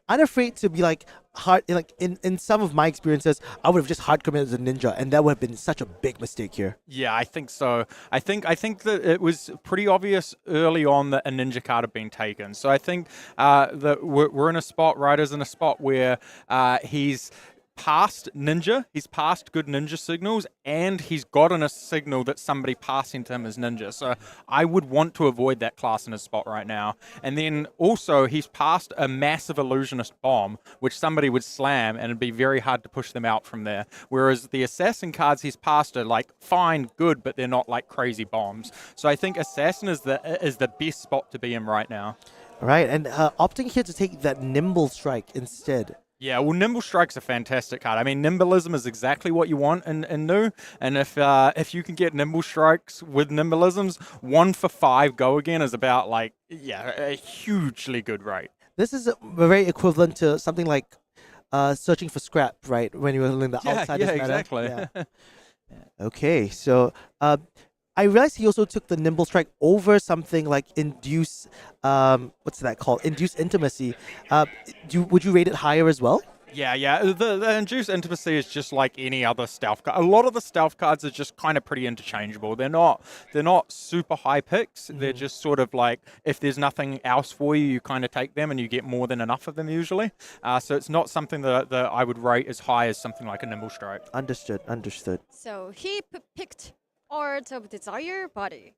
Unafraid to be like hard. Like in some of my experiences, I would have just hard committed as a ninja, and that would have been such a big mistake here. Yeah, I think so. I think that it was pretty obvious early on that a ninja card had been taken. So I think that we're in a spot, Ryder's in a spot where he's past ninja, he's past good ninja signals, and he's gotten a signal that somebody passing to him is ninja. So I would want to avoid that class in his spot right now. And then also he's past a massive illusionist bomb, which somebody would slam, and it'd be very hard to push them out from there. Whereas the assassin cards he's past are like fine, good, but they're not like crazy bombs. So I think assassin is the best spot to be in right now. All right, and opting here to take that nimble strike instead. Yeah, well, Nimble Strike's a fantastic card. I mean, Nimbleism is exactly what you want in new. And if you can get Nimble Strikes with Nimbleisms, 1 for 5 go again is about a hugely good rate. This is very equivalent to something like searching for scrap, right? When you were in the outsiders meta. Exactly. Yeah. Okay, so I realized he also took the Nimble Strike over something like Induce, what's that called? Induce Intimacy. Would you rate it higher as well? Yeah. The Induce Intimacy is just like any other stealth card. A lot of the stealth cards are just kind of pretty interchangeable. They're not super high picks. They're just sort of like, if there's nothing else for you, you kind of take them and you get more than enough of them usually. So it's not something that I would rate as high as something like a Nimble Strike. Understood. So he picked Art of Desire Body.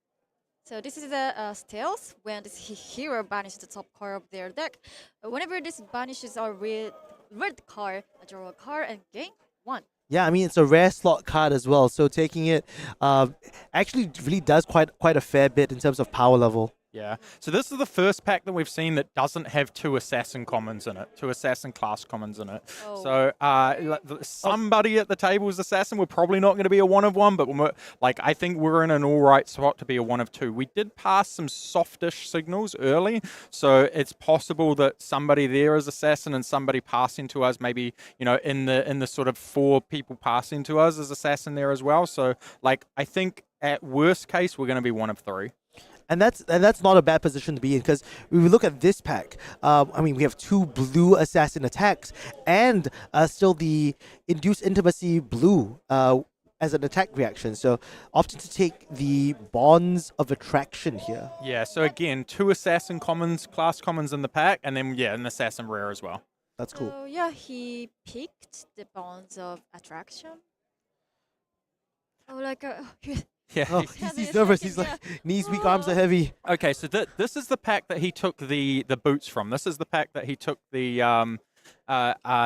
So this is a stealth. When this hero banishes the top card of their deck, whenever this banishes a red card, draw a card and gain 1. Yeah, I mean, it's a rare slot card as well. So taking it actually really does quite a fair bit in terms of power level. Yeah, so this is the first pack that we've seen that doesn't have 2 assassin commons in it, 2 assassin class commons in it. Oh. So somebody at the table is assassin. We're probably not going to be a 1 of 1, but I think we're in an all right spot to be a 1 of 2. We did pass some softish signals early, so it's possible that somebody there is assassin and somebody passing to us, maybe in the sort of 4 people passing to us is assassin there as well. So I think at worst case we're going to be 1 of 3. And that's not a bad position to be in, because when we look at this pack, I mean, we have 2 blue assassin attacks and still the Induced Intimacy blue as an attack reaction. So opting to take the Bonds of Attraction here. Yeah, so again, 2 assassin class commons in the pack, and then an assassin rare as well. That's cool. So yeah, he picked the Bonds of Attraction. Oh, Yeah, he's nervous. He's like, knees weak, arms are heavy. Okay, so this is the pack that he took the boots from. This is the pack that he took the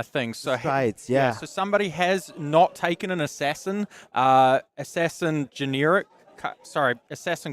thing. So Strides, yeah. So somebody has not taken an assassin, assassin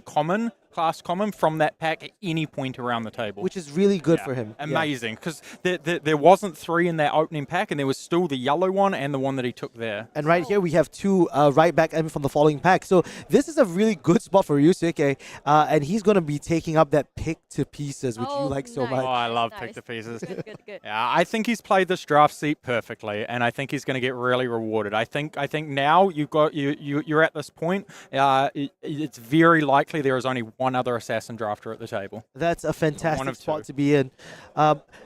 common, class common from that pack at any point around the table. Which is really good for him. Amazing, because there wasn't 3 in that opening pack, and there was still the yellow one and the one that he took there. And right here we have 2 right back and from the following pack. So this is a really good spot for Ryosuke, and he's going to be taking up that pick to pieces, which you like so much. Oh, I love pick to pieces. Good. Yeah, I think he's played this draft seat perfectly, and I think he's going to get really rewarded. I think now you're at this point. It's very likely there is only 1 other assassin drafter at the table. That's a fantastic spot to be in.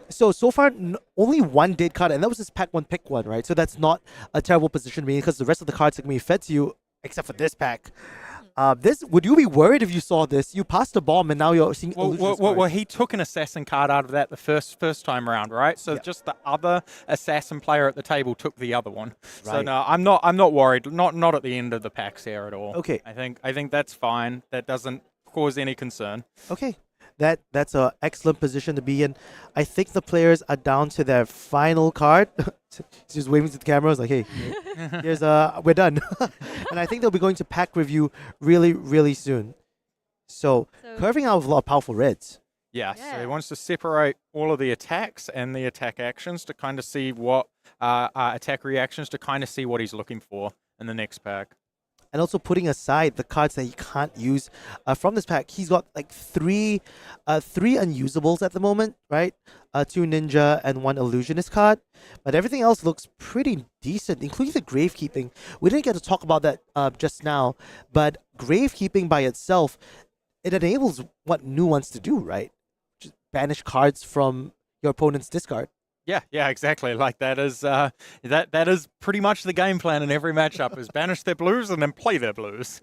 So far, only 1 dead card, and that was his pack 1 pick 1, right? So that's not a terrible position to be in, because the rest of the cards are going to be fed to you, except for this pack. Would you be worried if you saw this? You passed a bomb, and now you're seeing well, he took an assassin card out of that the first time around, right? So just the other assassin player at the table took the other one. Right. So no, I'm not worried. Not at the end of the packs here at all. Okay. I think that's fine. That doesn't cause any concern. Okay. That's an excellent position to be in. I think the players are down to their final card. He's just waving to the camera. It's like, hey, here's we're done. And I think they'll be going to pack review really, really soon. So curving out with a lot of powerful reds. Yeah, so he wants to separate all of the attacks and the attack actions to kind of see what attack reactions to kind of see what he's looking for in the next pack. And also putting aside the cards that he can't use from this pack, he's got like three unusables at the moment, right? 2 ninja and 1 illusionist card. But everything else looks pretty decent, including the gravekeeping. We didn't get to talk about that just now, but gravekeeping by itself, it enables what Nu wants to do, right? Just banish cards from your opponent's discard. Yeah, exactly. Like that is that is pretty much the game plan in every matchup: is banish their blues and then play their blues.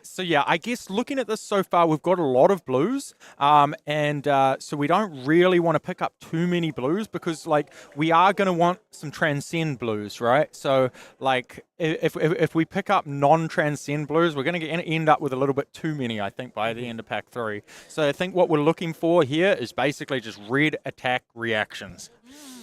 So yeah, I guess looking at this so far, we've got a lot of blues, and so we don't really want to pick up too many blues because like we are going to want some transcend blues, right? So like if we pick up non-transcend blues, we're going to end up with a little bit too many, I think, by the end of pack 3. So I think what we're looking for here is basically just red attack reactions.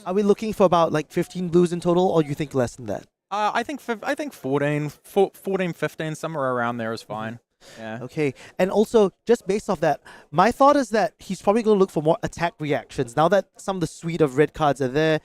Are we looking for about like 15 blues in total, or do you think less than that? I think 14, 15, somewhere around there is fine. Yeah. Okay. And also, just based off that, my thought is that he's probably going to look for more attack reactions. Now that some of the suite of red cards are there,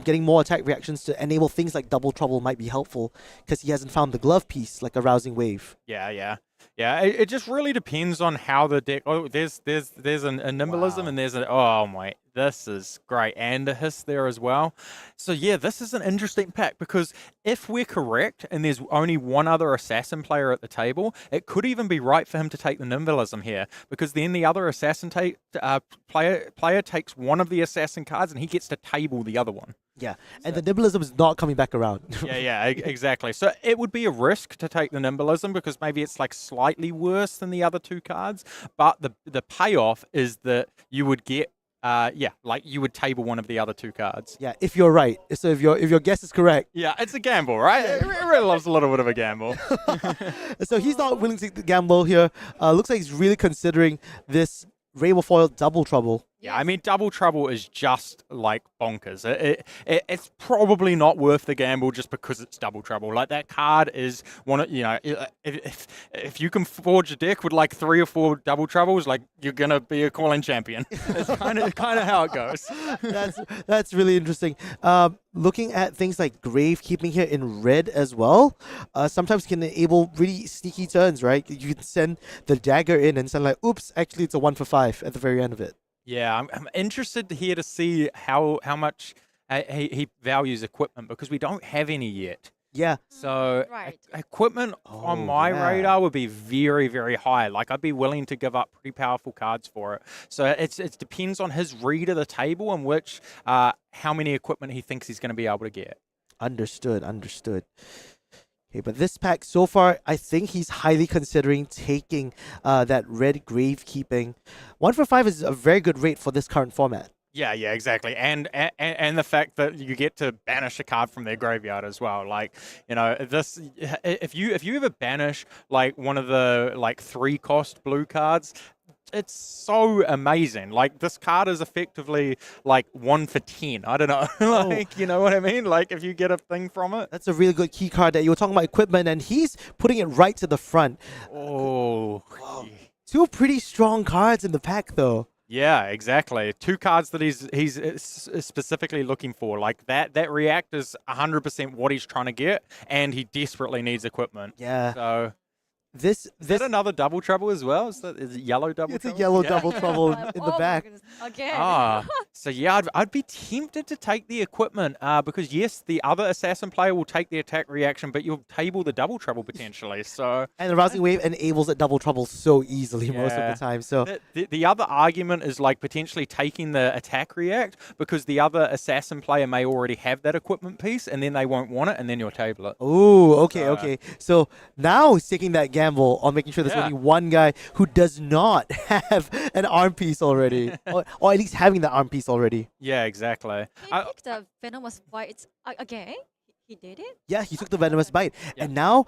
getting more attack reactions to enable things like double trouble might be helpful because he hasn't found the glove piece like a rousing wave. Yeah. It just really depends on how the deck. Oh, there's a nimblism and there's a. Oh my, this is great, and a hiss there as well. So yeah, this is an interesting pack because if we're correct and there's only one other assassin player at the table, it could even be right for him to take the nimblism here because then the other assassin player takes one of the assassin cards and he gets to table the other one. Yeah, and the nimblism is not coming back around. Yeah, exactly. So it would be a risk to take the nimblism because maybe it's like slightly worse than the other 2 cards, but the payoff is that you would get like you would table one of the other 2 cards. Yeah, if you're right. So if your guess is correct. Yeah, it's a gamble, right? It really loves a little bit of a gamble. So he's not willing to gamble here. Looks like he's really considering this Rainbow Foil Double Trouble. Yeah, I mean, Double Trouble is just like bonkers. It's probably not worth the gamble just because it's Double Trouble. Like that card is one of, if you can forge a deck with like 3 or 4 Double Troubles, like you're gonna be a calling champion. It's kind of how it goes. That's really interesting. Looking at things like Gravekeeping here in red as well, sometimes can enable really sneaky turns, right? You can send the dagger in and send like, oops, actually it's a 1 for 5 at the very end of it. Yeah, I'm interested here to see how much he values equipment because we don't have any yet. Yeah. So equipment on my radar would be very, very high. Like I'd be willing to give up pretty powerful cards for it. So it depends on his read of the table and which how many equipment he thinks he's going to be able to get. Understood. Okay, but this pack so far, I think he's highly considering taking that red Gravekeeping. 1 for 5 is a very good rate for this current format. Yeah, exactly, and the fact that you get to banish a card from their graveyard as well. Like, this if you ever banish like one of the like 3-cost blue cards, it's so amazing. Like this card is effectively like 1 for 10. I don't know, you know what I mean? Like if you get a thing from it. That's a really good key card that you were talking about equipment, and he's putting it right to the front. Oh, wow. 2 pretty strong cards in the pack, though. Yeah, exactly. 2 cards that he's specifically looking for. Like that react is 100% what he's trying to get, and he desperately needs equipment. Yeah. So Is that another Double Trouble as well? Is it yellow Double Trouble? It's a yellow Double Trouble in the back. Again. So yeah, I'd be tempted to take the equipment because yes, the other assassin player will take the attack reaction, but you'll table the Double Trouble potentially. So and the rousing wave enables that Double Trouble so easily most of the time. So the other argument is like potentially taking the attack react because the other assassin player may already have that equipment piece, and then they won't want it, and then you'll table it. Oh, okay. So now he's taking that gamble on making sure there's only one guy who does not have an arm piece already, or at least having the arm piece already. Yeah, exactly. He picked the Venomous White again. He did it? Yeah, he took the Venomous Bite. And now,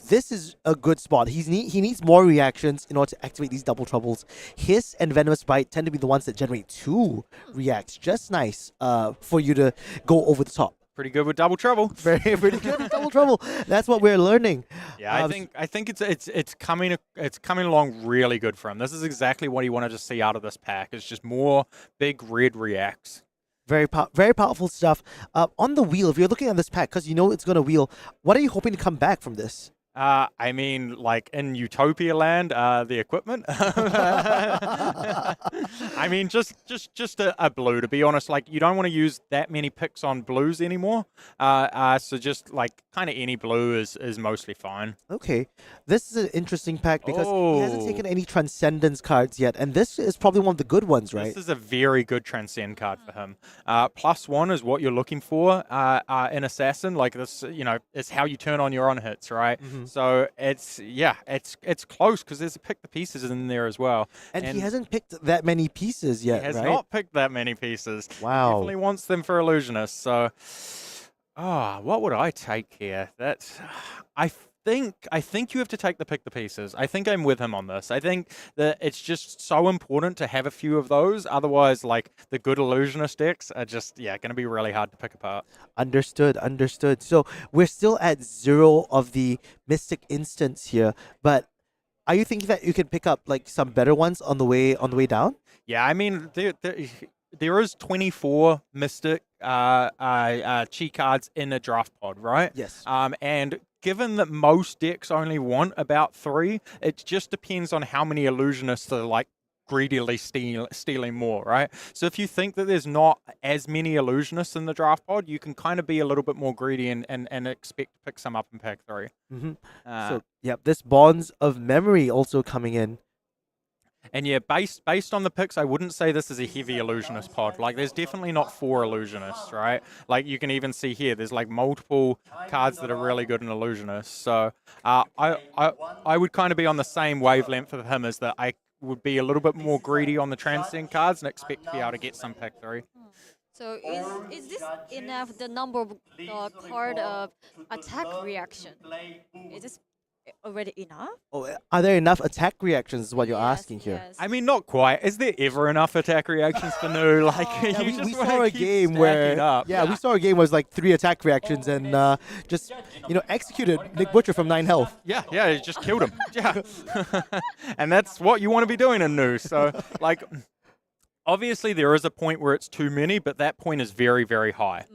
this is a good spot. He needs more reactions in order to activate these double troubles. Hiss and Venomous Bite tend to be the ones that generate 2 reacts. Just nice for you to go over the top. Pretty good with double trouble. Pretty good with double trouble. That's what we're learning. Yeah, I think it's coming along really good for him. This is exactly what he wanted to see out of this pack. It's just more big red reacts. Very powerful stuff. On the wheel, if you're looking at this pack, because you know it's going to wheel, what are you hoping to come back from this? I mean, like in Utopia Land, the equipment. I mean, just a blue, to be honest. Like, you don't want to use that many picks on blues anymore. So just like kind of any blue is mostly fine. Okay, this is an interesting pack because he hasn't taken any Transcendence cards yet, and this is probably one of the good ones, right? This is a very good Transcend card for him. +1 is what you're looking for in Assassin. Like this, it's how you turn on your own hits, right? Mm-hmm. So it's close because there's a pick the pieces in there as well. And he hasn't picked that many pieces yet, He has right? not picked that many pieces. Wow. He definitely wants them for Illusionist. So, what would I take here? I think you have to take the pick the pieces. I think I'm with him on this. I think that it's just so important to have a few of those. Otherwise, like the good Illusionist decks are just going to be really hard to pick apart. Understood. So we're still at 0 of the Mystic Instants here, but are you thinking that you can pick up like some better ones on the way down? Yeah, I mean there is 24 Mystic cheat cards in a draft pod, right? Yes. And given that most decks only want about 3, it just depends on how many Illusionists are like greedily stealing more, right? So if you think that there's not as many Illusionists in the draft pod, you can kind of be a little bit more greedy and expect to pick some up in pack 3. Mm-hmm. So this Bonds of Memory also coming in. And yeah, based on the picks, I wouldn't say this is a heavy Illusionist pod. Like, there's definitely not 4 Illusionists, right? Like, you can even see here, there's like multiple cards that are really good in Illusionists. So I would kind of be on the same wavelength of him, as that I would be a little bit more greedy on the Transcend cards and expect to be able to get some pack 3. So is this enough, the number of card attack reaction? Is this already enough? Oh, are there enough attack reactions is what you're asking here? I mean, not quite. Is there ever enough attack reactions for Nu? Like, we saw a game where we saw a game where it was like 3 attack reactions and just executed Nick Butcher from 9 health. Yeah, he just killed him. Yeah. And that's what you want to be doing in Nu. So like, obviously there is a point where it's too many, but that point is very, very high.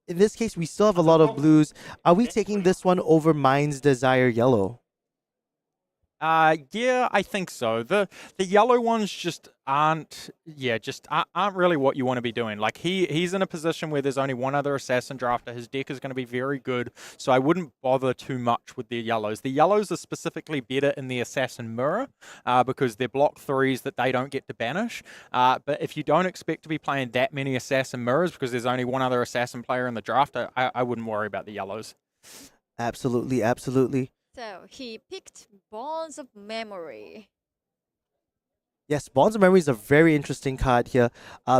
In this case, we still have a lot of blues. Are we taking this one over Mind's Desire Yellow? Yeah, I think so. The yellow ones just aren't really what you want to be doing. Like, he's in a position where there's only one other assassin drafter. His deck is going to be very good, so I wouldn't bother too much with the yellows. The yellows are specifically better in the assassin mirror because they're block 3s that they don't get to banish. But if you don't expect to be playing that many assassin mirrors because there's only one other assassin player in the draft, I wouldn't worry about the yellows. Absolutely. So he picked Bonds of Memory. Yes, Bonds of Memory is a very interesting card here,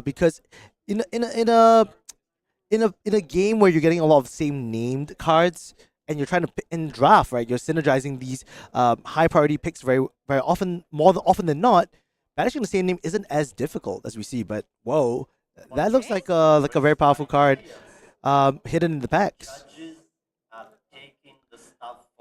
because in a game where you're getting a lot of same named cards and you're trying to in draft, right? You're synergizing these high priority picks very often, more often than not. Banishing the same name isn't as difficult as we see, but whoa, that looks like a very powerful card hidden in the packs.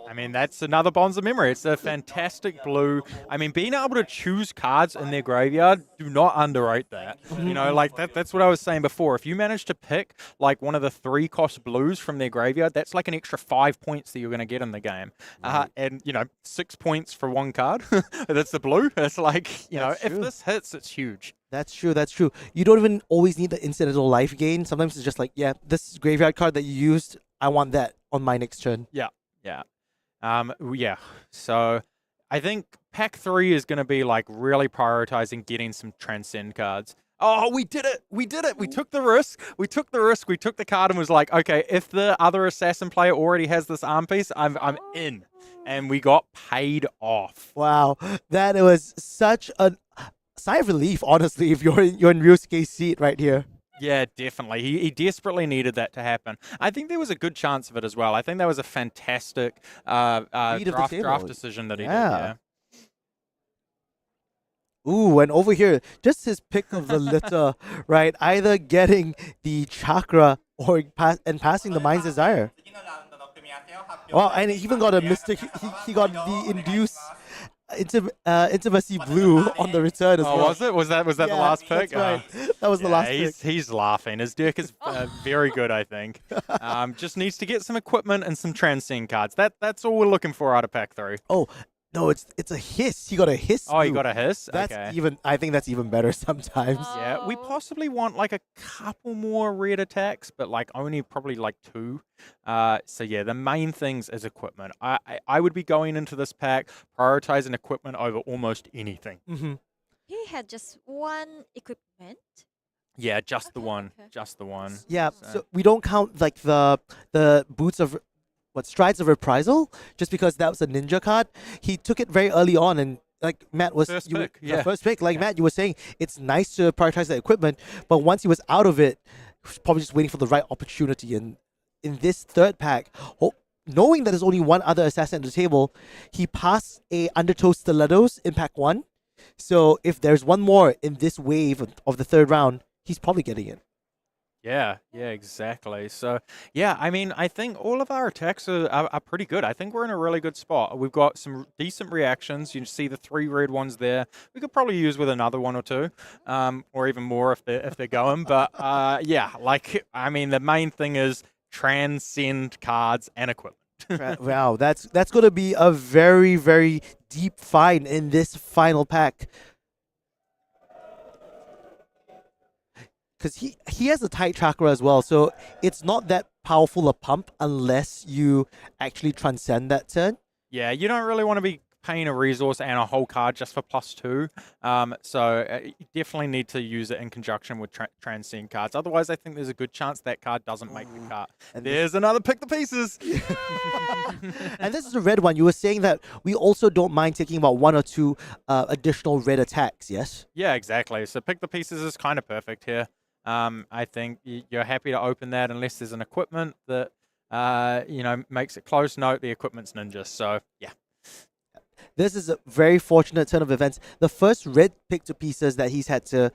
I mean, that's another Bonds of Memory. It's a fantastic blue. I mean, being able to choose cards in their graveyard, do not underrate that. Like that's what I was saying before. If you manage to pick like one of the 3-cost blues from their graveyard, that's like an extra 5 points that you're going to get in the game. And 6 points for one card. That's the blue. It's like, if this hits, it's huge. That's true. You don't even always need the incidental life gain. Sometimes it's just like, this graveyard card that you used, I want that on my next turn. Yeah. So I think pack 3 is going to be like really prioritizing getting some Transcend cards. Oh, we did it. We took the risk. We took the card and was like, okay, if the other assassin player already has this arm piece, I'm in. And we got paid off. Wow. That was such a sigh of relief, honestly, if you're in Ryosuke's seat right here. Yeah, definitely. He desperately needed that to happen. I think there was a good chance of it as well. I think that was a fantastic draft decision that he did. Yeah. Ooh, and over here, just his pick of the litter, right? Either getting the chakra or passing the mind's desire. Wow, and he even got a mystic. He got the induce intimacy blue on the return as well. Was it? Was that the last pick? That's right. That was the last pick. He's laughing. His deck is very good, I think. Just needs to get some equipment and some transcend cards. That's all we're looking for out of pack 3. Oh. No, it's a hiss. He got a hiss. Oh, he got a hiss? That's okay. I think that's even better sometimes. Yeah, we possibly want like a couple more red attacks, but like only probably like 2. So yeah, the main things is equipment. I would be going into this pack prioritizing equipment over almost anything. He had just 1 equipment. Yeah, just the one. Just the one. Yeah, so we don't count like the boots of Strides of Reprisal, just because that was a ninja card. He took it very early on, and like Matt was first pick. Like Matt, you were saying, it's nice to prioritize the equipment, but once he was out of it, he was probably just waiting for the right opportunity. And in this third pack, knowing that there's only one other assassin at the table, he passed a Undertow Stilettos in pack 1. So if there's one more in this wave of the third round, he's probably getting it. Yeah, exactly. So, yeah, I mean, I think all of our attacks are pretty good. I think we're in a really good spot. We've got some decent reactions. You see the 3 red ones there. We could probably use with another 1 or 2, or even more if they're going. But yeah, like I mean, the main thing is transcend cards and equipment. Wow, that's going to be a very, very deep find in this final pack. Because he has a tight chakra as well, so it's not that powerful a pump unless you actually transcend that turn. Yeah, you don't really want to be paying a resource and a whole card just for +2. So you definitely need to use it in conjunction with transcend cards. Otherwise, I think there's a good chance that card doesn't make the cut. And there's another pick the pieces. And this is a red one. You were saying that we also don't mind taking about 1 or 2 additional red attacks, yes? Yeah, exactly. So pick the pieces is kind of perfect here. I think you're happy to open that unless there's an equipment that makes it close. No, the equipment's ninja. So yeah. This is a very fortunate turn of events. The first red pick to pieces that he's had to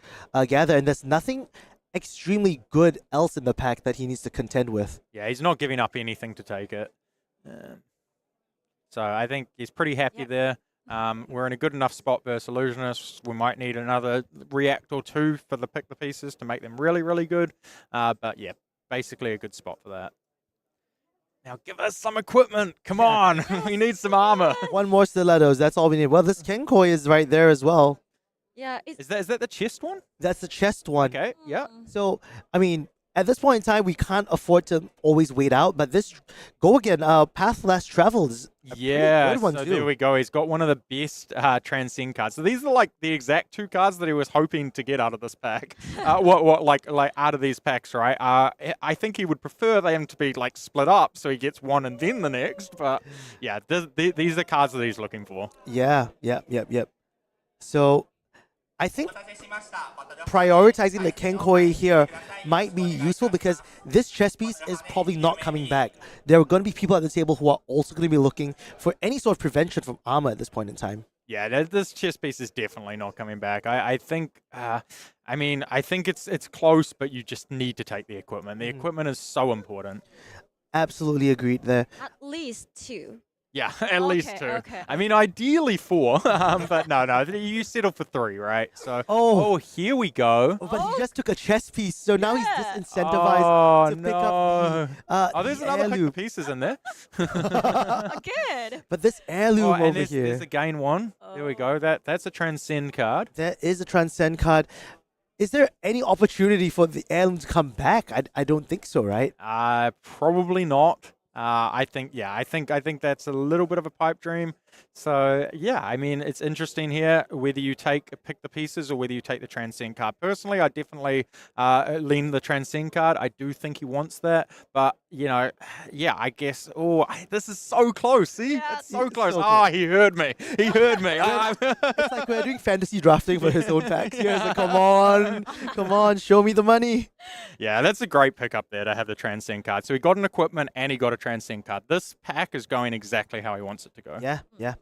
gather, and there's nothing extremely good else in the pack that he needs to contend with. Yeah, he's not giving up anything to take it. So I think he's pretty happy there. We're in a good enough spot versus Illusionists. We might need another react or 2 for the pick the pieces to make them really, really good. But yeah, basically a good spot for that. Now give us some equipment. Come on. We need some armor. 1 more stilettos. That's all we need. Well, this Kenkoi is right there as well. Yeah. Is that the chest one? That's the chest one. Okay, yeah. So, I mean, at this point in time, we can't afford to always wait out, but this go again, path less traveled is a good one so too. There we go. He's got one of the best transcend cards. So these are like the exact 2 cards that he was hoping to get out of this pack. Like out of these packs, right? I think he would prefer them to be like split up, so he gets one and then the next. But yeah, these are cards that he's looking for. Yeah. So I think prioritizing the Kenkoi here might be useful because this chess piece is probably not coming back. There are going to be people at the table who are also going to be looking for any sort of prevention from armor at this point in time. Yeah, this chess piece is definitely not coming back. I think, I think it's close, but you just need to take the equipment. The equipment is so important. Absolutely agreed there. At least 2. Yeah, at least 2. Okay. I mean, ideally 4, but no, you settle for 3, right? So, here we go. Oh, but he just took a chess piece, so now he's disincentivized to pick up the there's another pick the pieces in there. Good. But this heirloom over there's, here. There's a gain 1. There we go. That's a transcend card. That is a transcend card. Is there any opportunity for the heirloom to come back? I don't think so, right? Probably not. I think that's a little bit of a pipe dream. So yeah, I mean, it's interesting here whether you pick the pieces or whether you take the Transcend card. Personally, I definitely lean the Transcend card. I do think he wants that, but yeah, I guess. Oh, this is so close. See, it's so close. He heard me. He heard me. It's like we're doing fantasy drafting for his own packs. Here's like, come on, show me the money. Yeah, that's a great pickup there to have the Transcend card. So he got an equipment and he got a Transcend card. This pack is going exactly how he wants it to go. Yeah.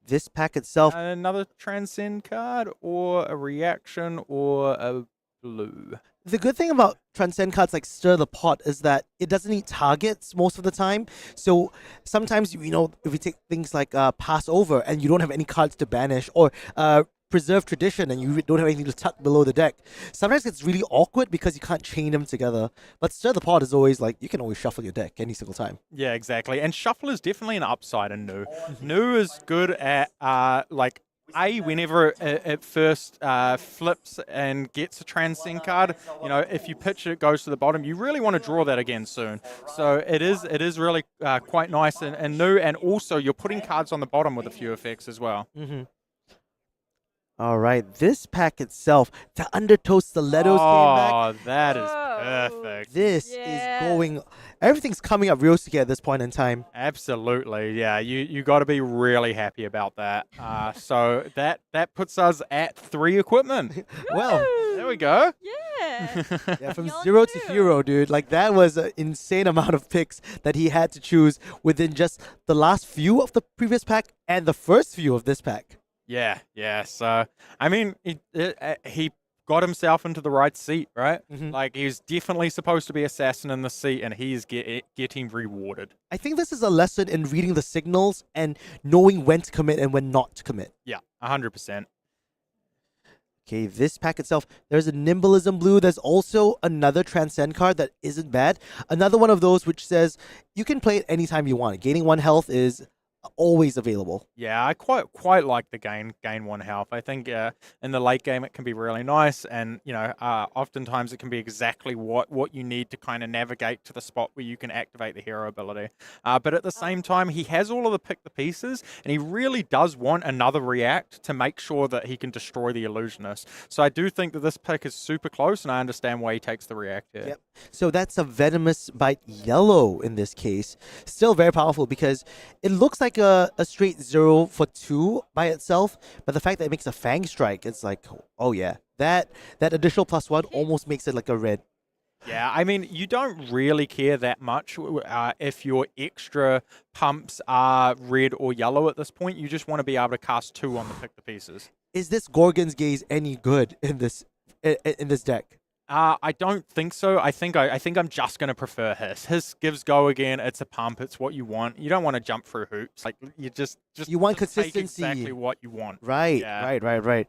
This pack itself. Another Transcend card or a reaction or a blue. The good thing about Transcend cards like Stir the Pot is that it doesn't need targets most of the time. So sometimes, if you take things like Pass Over and you don't have any cards to banish, or Preserve Tradition and you don't have anything to tuck below the deck, sometimes it's really awkward because you can't chain them together. But Stir the Pot is always like, you can always shuffle your deck any single time. Yeah, exactly. And Shuffle is definitely an upside in New. New is good at whenever it first flips and gets a Transcend card, if you pitch it goes to the bottom, you really want to draw that again soon. So it is really quite nice and New, and also you're putting cards on the bottom with a few effects as well. All right, this pack itself, the Undertow Stilettos came back. Oh, that is perfect. This is going... Everything's coming up Ryosuke at this point in time. Absolutely, yeah. You got to be really happy about that. So that puts us at 3 equipment. Well, there we go. Yeah. Yeah, from 0 to hero, dude. Like, that was an insane amount of picks that he had to choose within just the last few of the previous pack and the first few of this pack. Yeah. So, I mean, he got himself into the right seat, right? Like, he's definitely supposed to be assassin in the seat, and he's getting rewarded. I think this is a lesson in reading the signals and knowing when to commit and when not to commit. Yeah, 100%. Okay, this pack itself, there's a Nimblism Blue. There's also another Transcend card that isn't bad. Another one of those which says you can play it anytime you want. Gaining 1 health is always available. Yeah, I quite like the gain 1 health. I think in the late game it can be really nice, and oftentimes it can be exactly what you need to kind of navigate to the spot where you can activate the hero ability. But at the same time, he has all of the pick the pieces, and he really does want another react to make sure that he can destroy the illusionist. So I do think that this pick is super close, and I understand why he takes the react here. Yep. So that's a Venomous Bite Yellow in this case. Still very powerful because it looks like a straight 0 for 2 by itself, but the fact that it makes a Fang Strike, it's like, oh yeah, that additional +1 almost makes it like a red. Yeah, I mean, you don't really care that much if your extra pumps are red or yellow at this point. You just want to be able to cast 2 on the pick the pieces. Is this Gorgon's Gaze any good in this deck? I don't think so. I think I'm just going to prefer Hiss. Hiss gives go again. It's a pump. It's what you want. You don't want to jump through hoops. Like, you just you want consistency. Take exactly what you want. Right, yeah. right.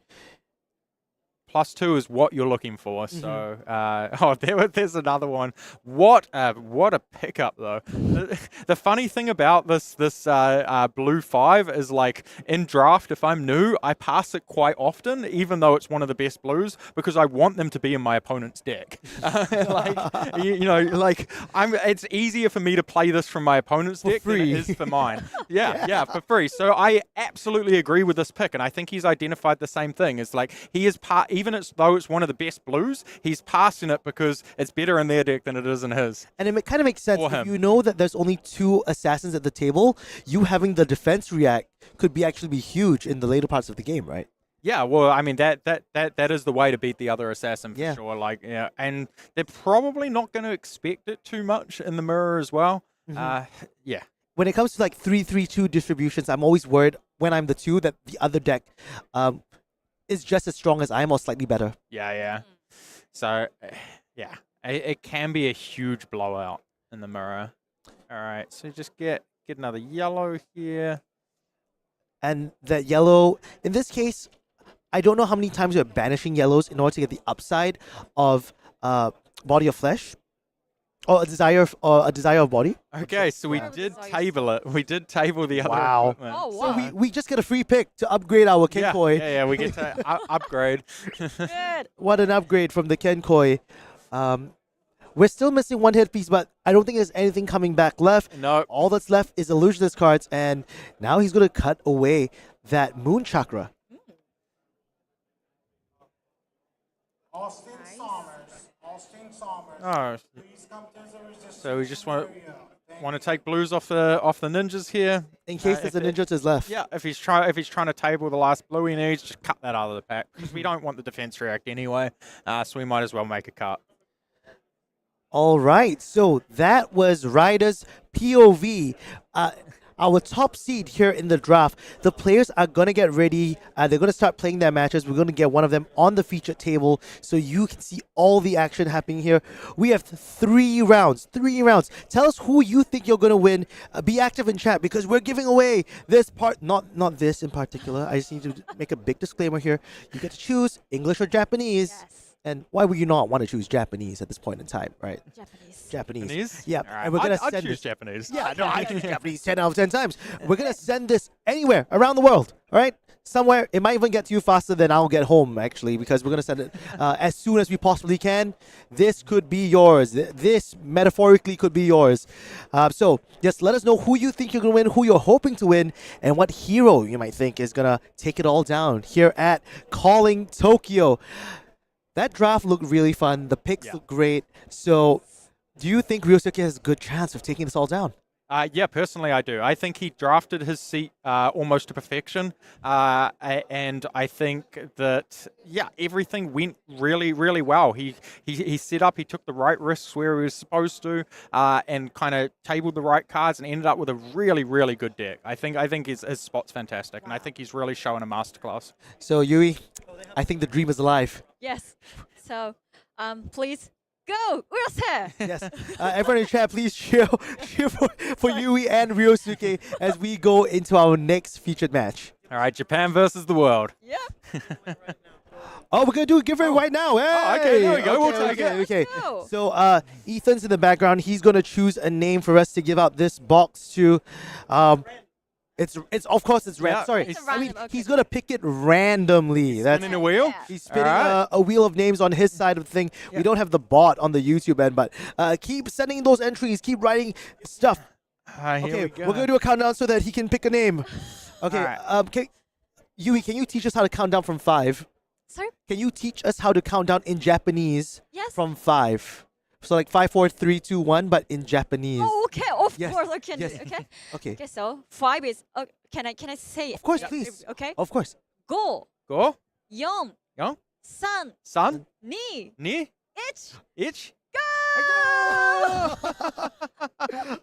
+2 is what you're looking for. So, there's another one. What a pickup though. The funny thing about this blue 5 is, like, in draft, if I'm new, I pass it quite often, even though it's one of the best blues, because I want them to be in my opponent's deck. It's easier for me to play this from my opponent's deck than it is for mine. Yeah, for free. So I absolutely agree with this pick, and I think he's identified the same thing. It's like he is even though it's one of the best blues, he's passing it because it's better in their deck than it is in his. And it kind of makes sense. If you know that there's only 2 assassins at the table, you having the defense react could actually be huge in the later parts of the game, right? Yeah, well, I mean, that is the way to beat the other assassin for sure. Like, yeah, and they're probably not going to expect it too much in the mirror as well. Yeah. When it comes to like 3-3-2 distributions, I'm always worried when I'm the 2 that the other deck is just as strong as I am or slightly better. Yeah. So, yeah, it can be a huge blowout in the mirror. All right, so just get another yellow here. And that yellow, in this case, I don't know how many times you're banishing yellows in order to get the upside of Body of Flesh. Or a desire of body. Okay, so we did table it. We did table the other equipment. Oh, wow. So we just get a free pick to upgrade our Kenkoi. Yeah, we get to upgrade. Good. What an upgrade from the Kenkoi. we're still missing one headpiece, but I don't think there's anything coming back left. No. All that's left is illusionist cards, and now he's going to cut away that moon chakra. Austin Somers. Austin Somers. Oh, Please come to the resistance so we just want area. to take blues off the ninjas here. In case there's a ninja to his left. Yeah, if he's trying to table the last blue he needs, just cut that out of the pack because we don't want the defense react anyway. So we might as well make a cut. All right, so that was Ryder's POV. Our top seed here in the draft. The players are going to get ready. They're going to start playing their matches. We're going to get one of them on the featured table so you can see all the action happening here. We have 3 rounds. 3 rounds. Tell us who you think you're going to win. Be active in chat because we're giving away this part. Not this in particular. I just need to make a big disclaimer here. You get to choose English or Japanese. Yes. And why would you not want to choose Japanese at this point in time, right? Japanese. Yeah, All right. and we're gonna I'd send choose this. Japanese. Yeah, no, I choose Japanese 10 out of 10 times. We're gonna send this anywhere around the world. All right, somewhere it might even get to you faster than I'll get home actually, because we're gonna send it as soon as we possibly can. This could be yours. This metaphorically could be yours. So just let us know who you think you're gonna win, who you're hoping to win, and what hero you might think is gonna take it all down here at Calling Tokyo. That draft looked really fun. The picks look great. So, do you think Ryosuke has a good chance of taking this all down? Yeah, personally I do. I think he drafted his seat almost to perfection. And I think that, everything went really, really well. He set up, he took the right risks where he was supposed to, and kind of tabled the right cards and ended up with a really, really good deck. I think his spot's fantastic, and I think he's really showing a masterclass. So, Yui, I think the dream is alive. Yes. So, please go, Urase! Yes. Everyone in chat, please cheer for Yui and Ryosuke as we go into our next featured match. All right, Japan versus the world. Yeah. Oh, we're going to do a giveaway right now. Hey! Okay, there we go. We'll take it. Okay. So, Ethan's in the background. He's going to choose a name for us to give out this box to. It's of course it's random. Sorry, he's gonna pick it randomly. That's spinning a wheel. He's spinning a wheel of names on his side of the thing. We don't have the bot on the YouTube end, but keep sending those entries. Keep writing stuff. Here we're gonna do a countdown so that he can pick a name. Okay. Yui, can you teach us how to count down from 5? Sorry. Can you teach us how to count down in Japanese? Yes. From 5. So like 5, 4, 3, 2, 1, but in Japanese. Oh, okay. Of Yes. course. Okay. Yes. Okay. Okay. Okay. So 5 is. Can I say? Of course, please. Okay. Of course. 5, Go. 4, 4, 3, 3, 2, 2, 1. 1.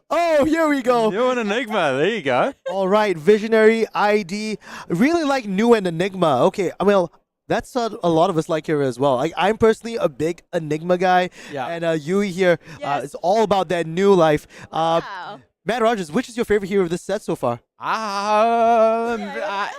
Oh, here we go. New and Enigma. There you go. All right, Visionary ID. Really like New and Enigma. Okay, well, that's what a lot of us like here as well. I'm personally a big Enigma guy. Yeah. And Yui here is all about that new life. Matt Rogers, which is your favorite hero of this set so far?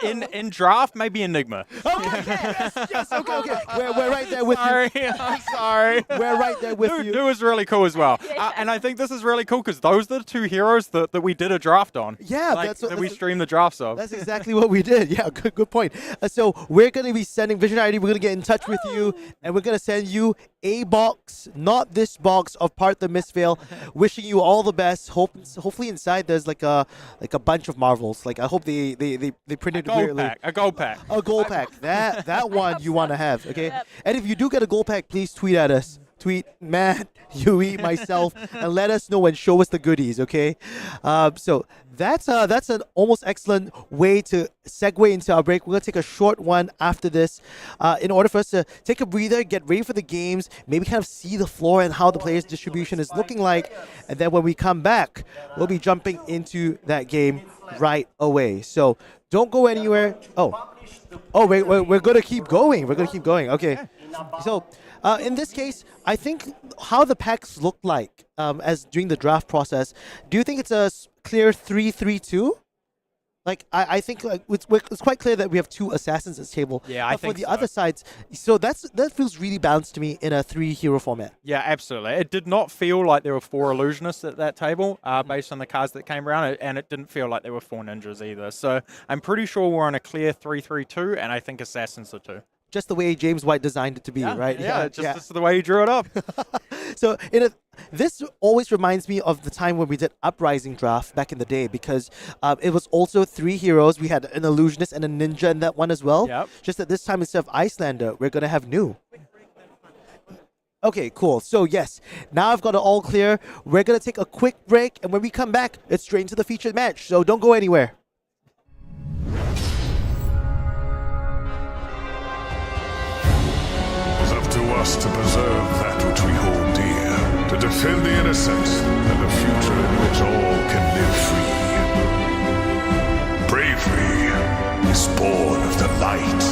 In draft, maybe Enigma. Yes, okay. We're right there with you. I'm sorry. We're right there with you. New was really cool as well. And I think this is really cool because those are the 2 heroes that we did a draft on. Yeah, that we streamed the drafts of. That's exactly what we did. Yeah, good point. So we're going to be sending Visionary ID. We're going to get in touch with you, and we're going to send you a box, not this box, of Part the Mistveil. Wishing you all the best. Hopefully inside there's like a bunch of Marvels. Like I hope they printed a gold pack. A gold pack. That one you want to have, okay? And if you do get a gold pack, please tweet at us. Tweet Matt, Yui, myself, and let us know and show us the goodies, okay? So that's an almost excellent way to segue into our break. We're going to take a short one after this in order for us to take a breather, get ready for the games, maybe kind of see the floor and how the players' distribution is looking like. And then when we come back, we'll be jumping into that game right away. So don't go anywhere. Oh, we're going to keep going. We're going to keep going. Okay. So in this case, I think how the packs look like as during the draft process, do you think it's a clear 3-3-2? Like, I think like it's quite clear that we have 2 assassins at this table. Yeah, I think for the so. other sides, so that feels really balanced to me in a 3-hero format. Yeah, absolutely. It did not feel like there were 4 illusionists at that table based on the cards that came around, and it didn't feel like there were 4 ninjas either. So I'm pretty sure we're on a clear 3-3-2, and I think assassins are 2. just the way James White designed it to be, right? Yeah, just the way he drew it up. So this always reminds me of the time when we did Uprising Draft back in the day, because it was also 3 heroes. We had an illusionist and a ninja in that one as well. Yep. Just that this time instead of Icelander, we're going to have new. Okay, cool. So yes, now I've got it all clear. We're going to take a quick break, and when we come back, it's straight into the featured match. So don't go anywhere. It's up to us to preserve that which we hold dear, to defend the innocent and a future in which all can live free. Bravery is born of the light.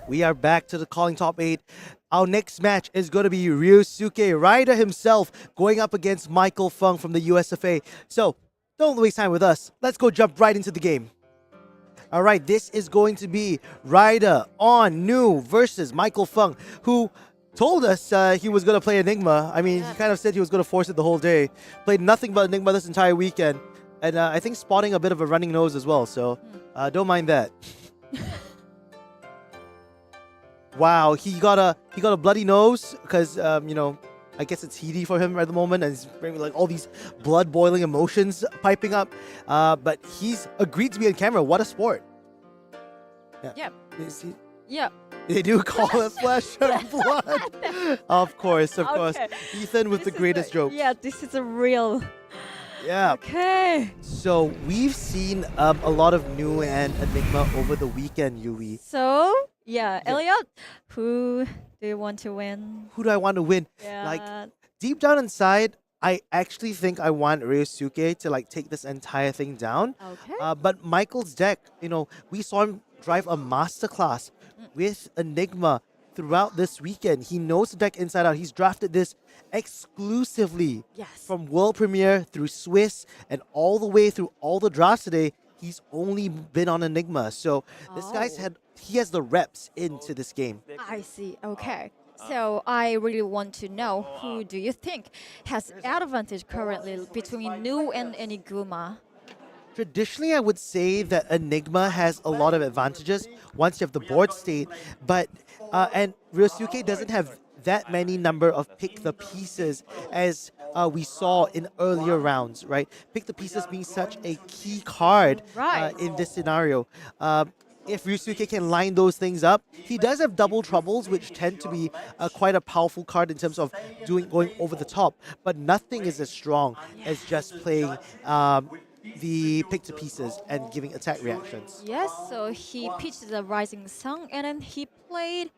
We are back to the calling top 8. Our next match is going to be Ryosuke Ryder himself going up against Michael Feng from the USFA. So, don't waste time with us. Let's go jump right into the game. All right, this is going to be Ryder on new versus Michael Feng, who told us he was going to play Enigma. I mean, he kind of said he was going to force it the whole day. Played nothing but Enigma this entire weekend. And I think spotting a bit of a running nose as well, so don't mind that. Wow, he got a bloody nose because you know, I guess it's heaty for him at the moment, and he's bringing like all these blood boiling emotions piping up. But he's agreed to be on camera. What a sport! Yeah. Is he- Yeah. They do call it flesh and blood. Of course. Okay. Ethan with the greatest jokes. Yeah, this is a real. Yeah. Okay. So we've seen a lot of new and Enigma over the weekend, Yui. So, yeah, Elliot, who do you want to win? Who do I want to win? Yeah. Like, deep down inside, I actually think I want Ryosuke to like take this entire thing down. Okay. But Michael's deck, you know, we saw him drive a masterclass with Enigma throughout this weekend. He knows the deck inside out. He's drafted this exclusively from World Premiere through Swiss and all the way through all the drafts today. He's only been on Enigma. So this guy's he has the reps into this game. I see. Okay. So I really want to know, who do you think has advantage currently between new and Enigma? Traditionally, I would say that Enigma has a lot of advantages once you have the board state, but and Ryosuke doesn't have that many number of pick the pieces as we saw in earlier rounds, right? Pick the pieces being such a key card in this scenario. If Ryosuke can line those things up, he does have double troubles, which tend to be quite a powerful card in terms of going over the top, but nothing is as strong as just playing the pick to pieces and giving attack reactions. Yes, so he pitched the Rising Sun and then he played.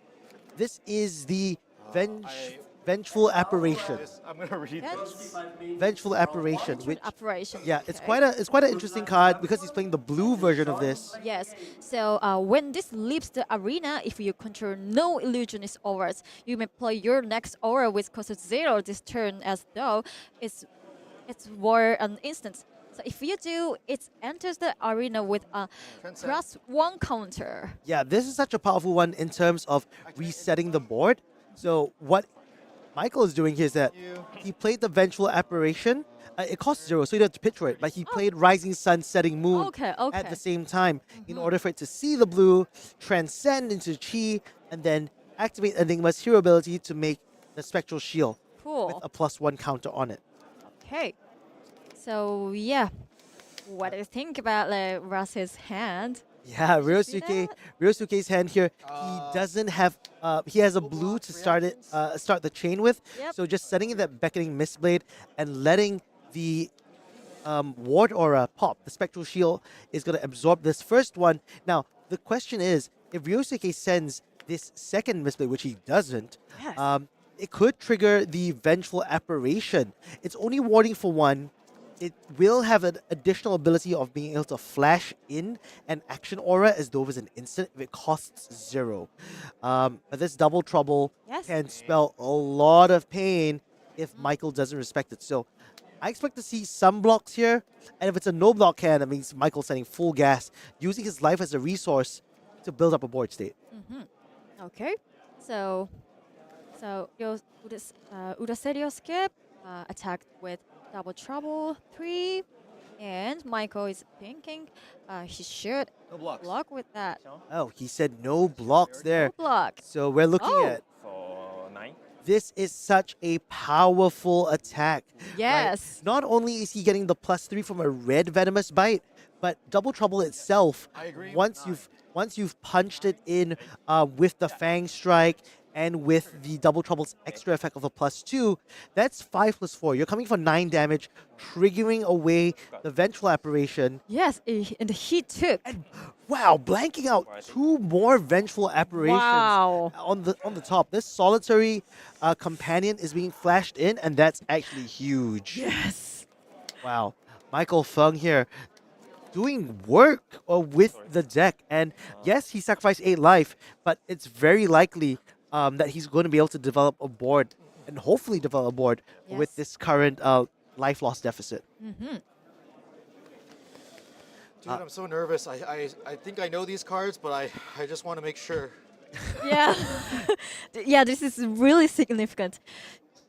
This is the Vengeful Apparition. I'm gonna read this. Vengeful Apparition, which Apparition. yeah, it's quite an interesting card because he's playing the blue version of this. Yes. So when this leaves the arena, if you control no illusionist auras, you may play your next aura with cost 0 this turn as though it's war an instance. So if you do, it enters the arena with a +1 counter. Yeah, this is such a powerful one in terms of resetting the board. So what Michael is doing here is that he played the Vengeful Apparition. It costs 0, so you don't have to pitch for it. But he played Rising Sun, Setting Moon at the same time in order for it to see the blue, transcend into Chi, and then activate Enigma's hero ability to make the Spectral Shield with a +1 counter on it. Okay. So yeah, what do you think about Urase's hand? Yeah, Ryosuke's hand here. He doesn't have. He has a blue to start the chain with. So just setting in that beckoning Mistblade and letting the ward aura pop. The Spectral Shield is going to absorb this first one. Now the question is, if Ryosuke sends this second Mistblade, which he doesn't, it could trigger the Vengeful Apparition. It's only warding for 1. It will have an additional ability of being able to flash in an action aura as though it was an instant if it costs 0. But this double trouble can spell a lot of pain if Michael doesn't respect it. So I expect to see some blocks here. And if it's a no block hand, that means Michael sending full gas, using his life as a resource to build up a board state. Okay. So Urase Ryosuke attacked with double trouble 3, and Michael is thinking he should block with that. Oh, he said no blocks there. No block. So we're looking at For 9. this is such a powerful attack. Yes. Right? Not only is he getting the +3 from a red venomous bite, but double trouble itself. Once you've punched it in with the Fang strike and with the double trouble's extra effect of a +2, that's 5 + 4. You're coming for 9 damage, triggering away the Vengeful Apparition. Yes, and he took. And wow, blanking out 2 more Vengeful Apparitions on the top. This solitary companion is being flashed in, and that's actually huge. Yes. Wow. Michael Feng here. doing work with the deck. And yes, he sacrificed 8 life, but it's very likely that he's going to be able to develop a board and hopefully develop a board with this current life loss deficit. Dude, I'm so nervous. I think I know these cards, but I just want to make sure. Yeah. Yeah, this is really significant.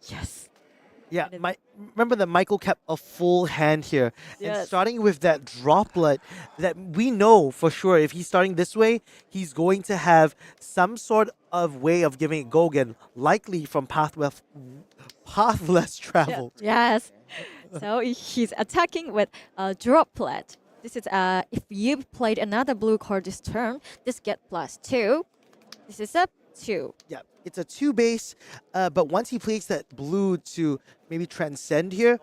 Yes. Yeah, remember that Michael kept a full hand here. And Yes. starting with that droplet, that we know for sure if he's starting this way, he's going to have some sort of way of giving it go again, likely from path less traveled. Yes. So he's attacking with a droplet. This is if you played another blue card this turn, this get +2. This is a 2. Yeah, it's a 2 base, but once he plays that blue to maybe transcend here,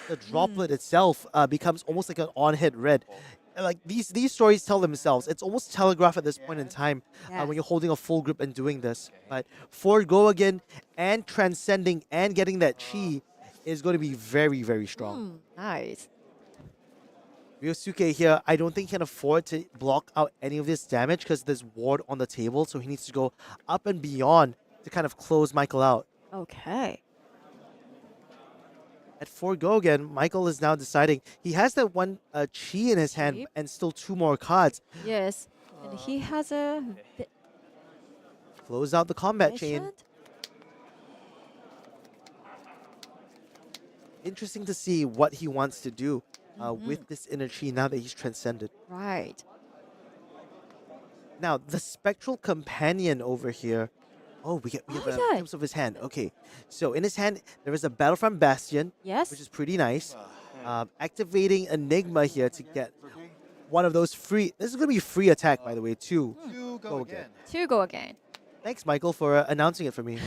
the droplet itself becomes almost like an on-hit red. And like these stories tell themselves. It's almost telegraph at this point in time when you're holding a full grip and doing this. But for go again and transcending and getting that chi is going to be very, very strong. Nice. Ryosuke here, I don't think he can afford to block out any of this damage because there's ward on the table, so he needs to go up and beyond to kind of close Michael out. Okay. At 4 go again, Michael is now deciding he has that one chi in his hand and still 2 more cards. Yes. And he has a bit Close out the combat chain. Interesting to see what he wants to do with this inner chi now that he's transcended. Right. Now, the spectral companion over here. Oh, we have a glimpse of his hand. Okay, so in his hand, there is a Battlefront Bastion, which is pretty nice. Activating Enigma here to get one of those free. This is going to be free attack, by the way, too. 2 go again. 2 go again. Thanks, Michael, for announcing it for me.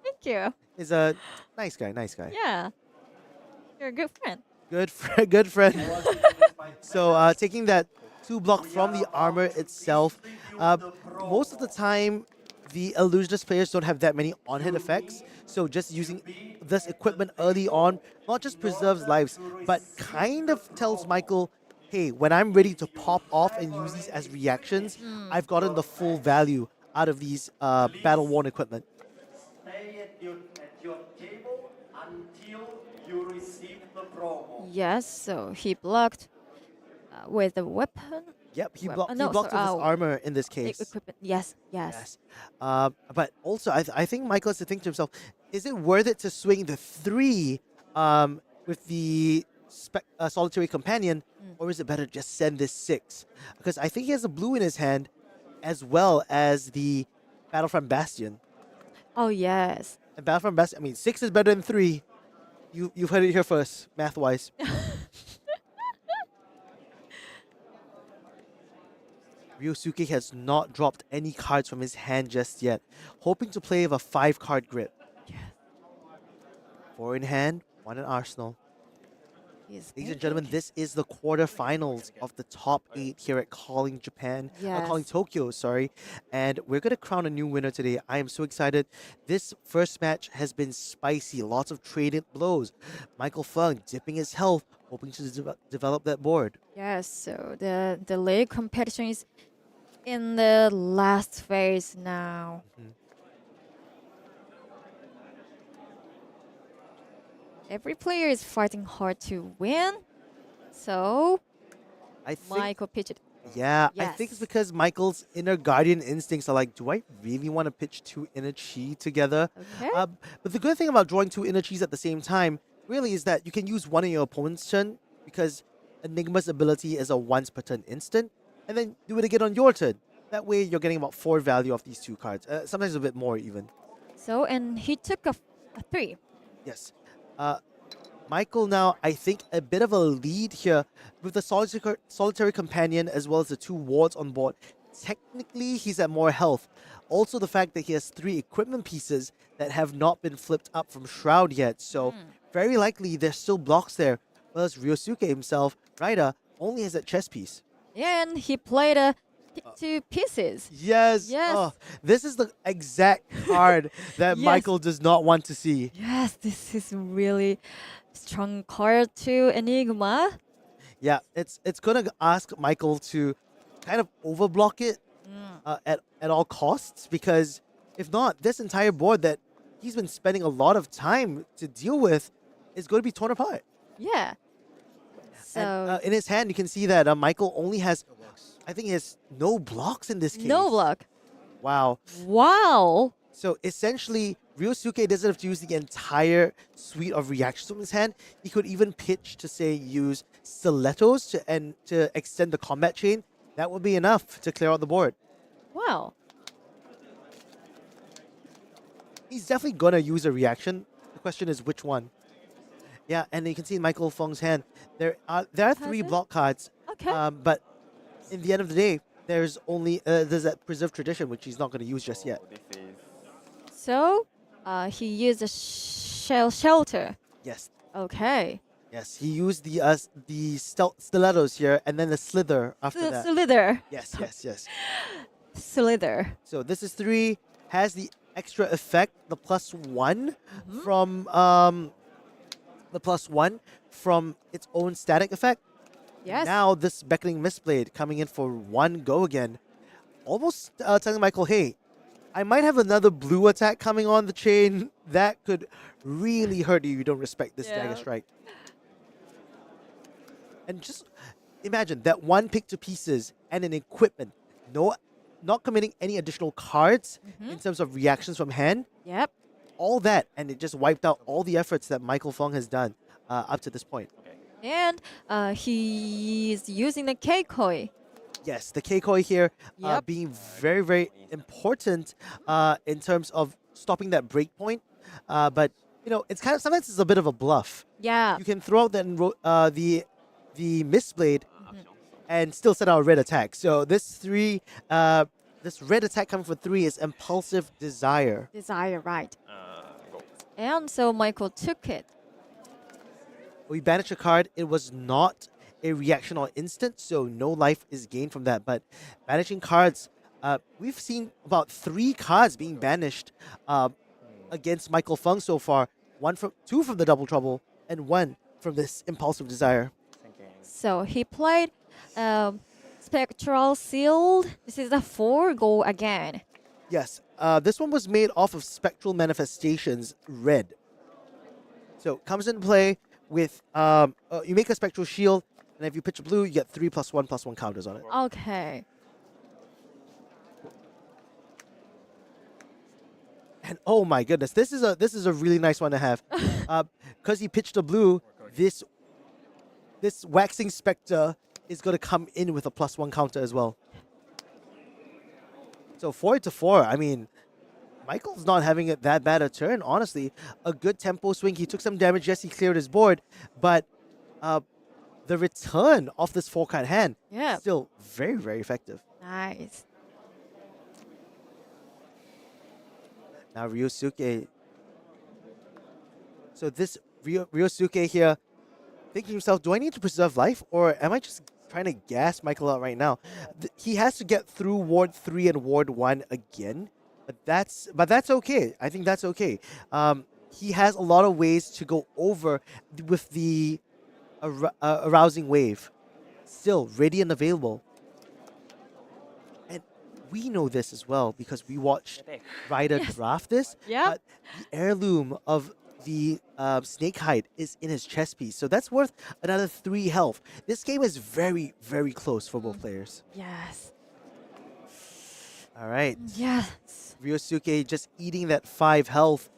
Thank you. He's a nice guy, Yeah. You're a good friend. Good friend. So taking that 2 block from the armor itself. Most of the time, the illusionist players don't have that many on-hit effects. So just using this equipment early on not just preserves lives, but kind of tells Michael, hey, when I'm ready to pop off and use these as reactions, I've gotten the full value out of these battle-worn equipment. Yes, so he blocked with a weapon. Yep, he blocked with his armor in this case. Equipment. Yes. But also, I think Michael has to think to himself, is it worth it to swing the 3 with the solitary companion, or is it better to just send this 6? Because I think he has a blue in his hand, as well as the Battlefront Bastion. Oh, yes. And Battlefront Bastion, I mean, 6 is better than 3. You've heard it here first, math-wise. Ryosuke has not dropped any cards from his hand just yet, hoping to play with a 5-card grip. Yes. 4 in hand, 1 in arsenal. Ladies and gentlemen, this is the quarterfinals of the top 8 here at Calling Japan. Calling Tokyo, sorry. And we're going to crown a new winner today. I am so excited. This first match has been spicy. Lots of traded blows. Michael Feng dipping his health, hoping to develop that board. Yes, so the league competition is in the last phase now. Every player is fighting hard to win, so Michael pitched it. Yeah, I think it's because Michael's inner guardian instincts are like, do I really want to pitch 2 inner chi together? Okay. But the good thing about drawing 2 inner chis at the same time really is that you can use one in your opponent's turn because Enigma's ability is a once per turn instant, and then do it again on your turn. That way you're getting about 4 value of these 2 cards, sometimes a bit more even. So, and he took a 3. Yes. Michael now, I think, a bit of a lead here with the solitary companion as well as the 2 wards on board. Technically, he's at more health. Also, the fact that he has 3 equipment pieces that have not been flipped up from Shroud yet. So, very likely there's still blocks there. Whereas Ryosuke himself, Raida, only has that chess piece. And he played 2 pieces. Yes. Oh, this is the exact card that Michael does not want to see. Yes, this is really strong card to Enigma. Yeah, it's gonna ask Michael to kind of overblock it at all costs, because if not, this entire board that he's been spending a lot of time to deal with is going to be torn apart. Yeah. So And in his hand, you can see that Michael only has, I think he has no blocks in this case. no block. Wow. Wow. So essentially, Ryosuke doesn't have to use the entire suite of reactions from his hand. He could even pitch to, say, use stilettos to extend the combat chain. That would be enough to clear out the board. Wow. He's definitely going to use a reaction. The question is which one. Yeah, and you can see in Michael Feng's hand, there are 3 block cards. Okay. But in the end of the day, there's that preserved tradition, which he's not going to use just yet. So he used a shelter. Yes. Okay. Yes, he used the stilettos here, and then the slither after that. Slither. Yes, yes, yes. Slither. So this is 3, has the extra effect, the +1 from its own static effect. Yes. Now this Beckoning Mistblade coming in for 1 go again. Almost telling Michael, hey, I might have another blue attack coming on the chain that could really hurt you if you don't respect this dagger strike. And just imagine that 1 pick to pieces and an equipment. Not committing any additional cards in terms of reactions from hand. Yep. All that, and it just wiped out all the efforts that Michael Feng has done up to this point. And he's using the Keikoi. Yes, the Keikoi here Yep. being very, very important in terms of stopping that break point. But, it's kind of, sometimes it's a bit of a bluff. Yeah. You can throw out the Mistblade and still set out a red attack. So this red attack coming for 3 is Impulsive Desire. Desire, right. And so Michael took it. We banished a card. It was not a reaction or instant, so no life is gained from that. But banishing cards, we've seen about 3 cards being banished against Michael Feng so far. 2 from the Double Trouble, and 1 from this Impulsive Desire. So he played Spectral Sealed. This is a 4 go again. Yes, this one was made off of Spectral Manifestations Red. So comes into play with, you make a Spectral Shield, and if you pitch a blue, you get 3+1/+1 counters on it. Okay. And oh my goodness, this is a really nice one to have. Because he pitched a blue, this Waxing Spectre is going to come in with a +1 counter as well. So 4-4, I mean, Michael's not having it that bad a turn, honestly. A good tempo swing. He took some damage. Yes, he cleared his board. But the return of this 4-card hand still very, very effective. Nice. Now Ryosuke. So this Ryosuke here, thinking to himself, do I need to preserve life, or am I just trying to gas Michael out right now? He has to get through Ward 3 and Ward 1 again, but that's okay. I think that's okay. He has a lot of ways to go over with the arousing wave. Still ready and available. And we know this as well because we watched Ryder draft this. Yep. But the heirloom of the snake hide is in his chest piece. So that's worth another 3 health. This game is very, very close for both players. Yes. All right. Yes. Ryosuke just eating that 5 health.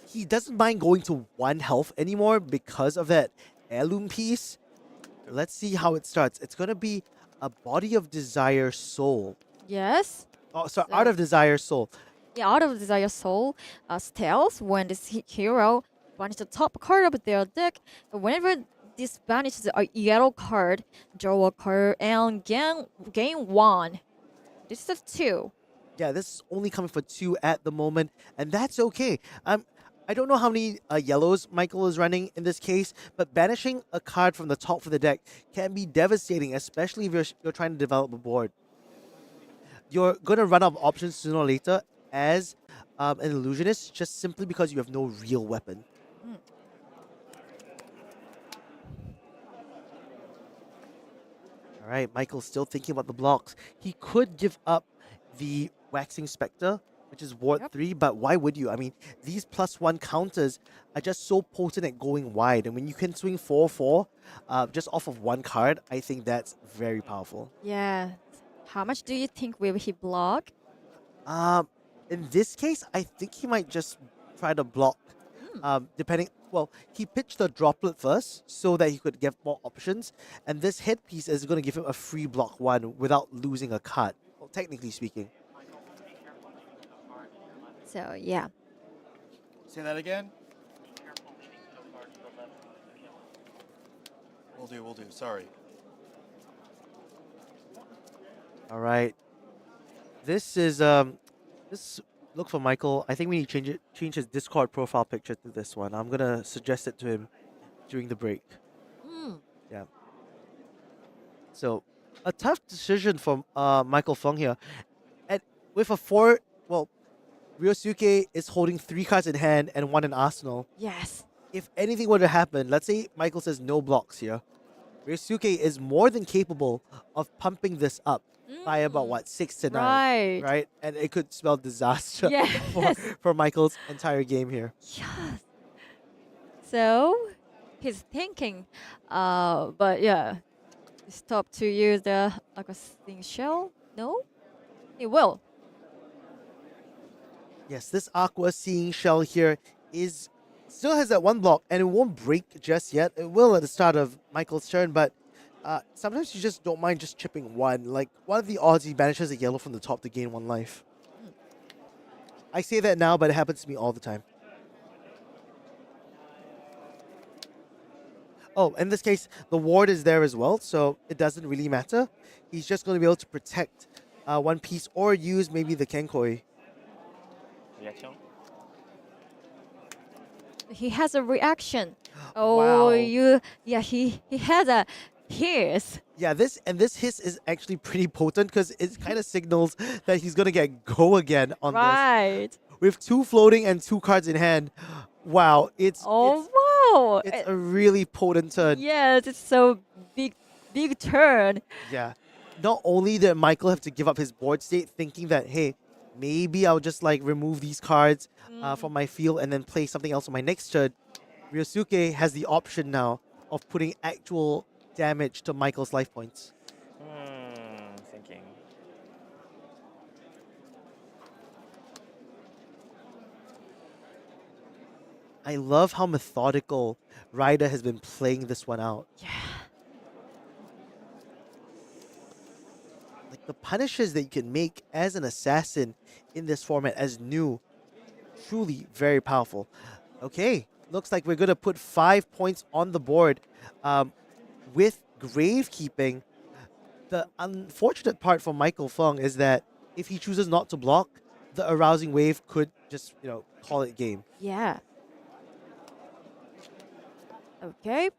He doesn't mind going to 1 health anymore because of that heirloom piece. Let's see how it starts. It's going to be a Body of Desire Soul. Yes. Oh, sorry, Art of Desire Soul. Yeah, Out of Desire Soul steals when this hero banishes the top card of their deck. Whenever this banishes a yellow card, draw a card and gain 1. This is 2. Yeah, this is only coming for 2 at the moment, and that's okay. I don't know how many yellows Michael is running in this case, but banishing a card from the top of the deck can be devastating, especially if you're trying to develop a board. You're going to run out of options sooner or later as an illusionist, just simply because you have no real weapon. All right, Michael's still thinking about the blocks. He could give up the Waxing Spectre, which is Ward 3, but why would you? I mean, these +1 counters are just so potent at going wide. And when you can swing 4/4 just off of one card, I think that's very powerful. Yeah. How much do you think will he block? In this case, I think he might just try to block, depending. Well, he pitched the droplet first so that he could get more options, and this headpiece is going to give him a free block 1 without losing a card, well, technically speaking. So, yeah. Say that again? We'll do. Sorry. All right. This is this look for Michael. I think we need to change his Discord profile picture to this one. I'm gonna suggest it to him during the break. Yeah. So a tough decision from Michael Feng here. And with a 4, well, Ryosuke is holding 3 cards in hand and 1 in arsenal. Yes. If anything were to happen, let's say Michael says no blocks here, Ryosuke is more than capable of pumping this up by about, what, 6 to 9. Right? And it could spell disaster for Michael's entire game here. Yes. So, he's thinking, but yeah, stop to use the Aquasting Shell? No? He will. Yes, this Aqua Seeing Shell here still has that 1 block, and it won't break just yet. It will at the start of Michael's turn, but sometimes you just don't mind just chipping 1. Like, one of the odds he banishes a yellow from the top to gain 1 life. I say that now, but it happens to me all the time. Oh, in this case, the ward is there as well, so it doesn't really matter. He's just going to be able to protect 1 piece or use maybe the Kenkoi. Reaction? He has a reaction. Wow. He has a hiss. Yeah, this hiss is actually pretty potent because it kind of signals that he's going to get go again on this. With 2 floating and 2 cards in hand. Wow, it's wow. It's a really potent turn. Yes, it's so big turn. Yeah. Not only did Michael have to give up his board state thinking that, hey, maybe I'll just like remove these cards from my field and then play something else on my next turn, Ryosuke has the option now of putting actual damage to Michael's life points. Thinking. I love how methodical Ryder has been playing this one out. Yeah. Like the punishes that you can make as an assassin in this format as new, truly very powerful. Okay, looks like we're going to put 5 points on the board with Gravekeeping. The unfortunate part for Michael Feng is that if he chooses not to block, the Arousing Wave could just, call it game. Yeah. Okay,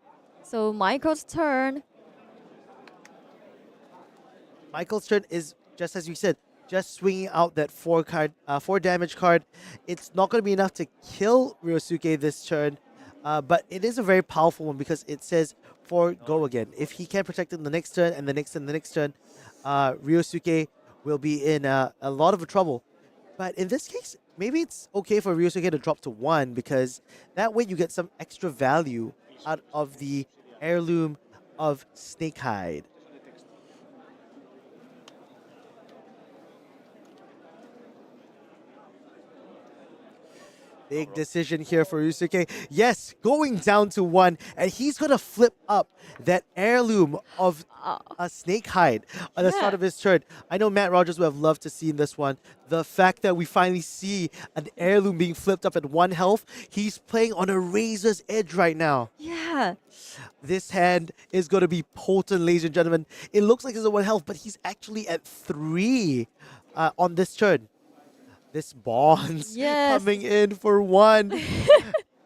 so Michael's turn. Michael's turn is, just as you said, just swinging out that 4 damage card. It's not going to be enough to kill Ryosuke this turn, but it is a very powerful one because it says for go again. If he can protect it in the next turn and the next turn, Ryosuke will be in a lot of trouble. But in this case, maybe it's okay for Ryosuke to drop to 1 because that way you get some extra value out of the heirloom of Snakehide. Big decision here for Ryosuke. Yes, going down to 1, and he's going to flip up that heirloom of a snake hide at the start of his turn. I know Matt Rogers would have loved to see in this one the fact that we finally see an heirloom being flipped up at 1 health. He's playing on a razor's edge right now. Yeah. This hand is going to be potent, ladies and gentlemen. It looks like he's at 1 health, but he's actually at 3 on this turn. This Bonds coming in for 1.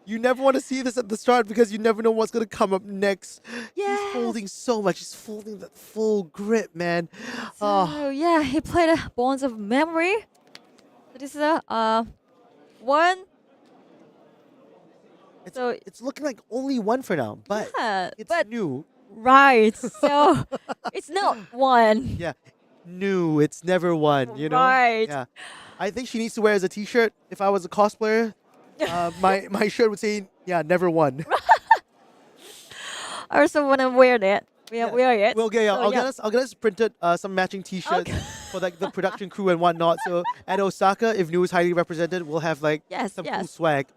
You never want to see this at the start because you never know what's going to come up next. He's holding so much. He's holding that full grip, man. So, yeah, he played a Bonds of Memory. So this is a 1. It's looking like only 1 for now, but it's new. Right. So it's not one. Yeah. No, it's never one, you know? Right. Yeah. I think she needs to wear as a t-shirt. If I was a cosplayer, my shirt would say, yeah, never one. I also want to wear that. Wear it. Well, okay, yeah, So, I'll get us printed some matching t-shirts for like the production crew and whatnot. So at Osaka, if Nu is highly represented, we'll have like some cool swag.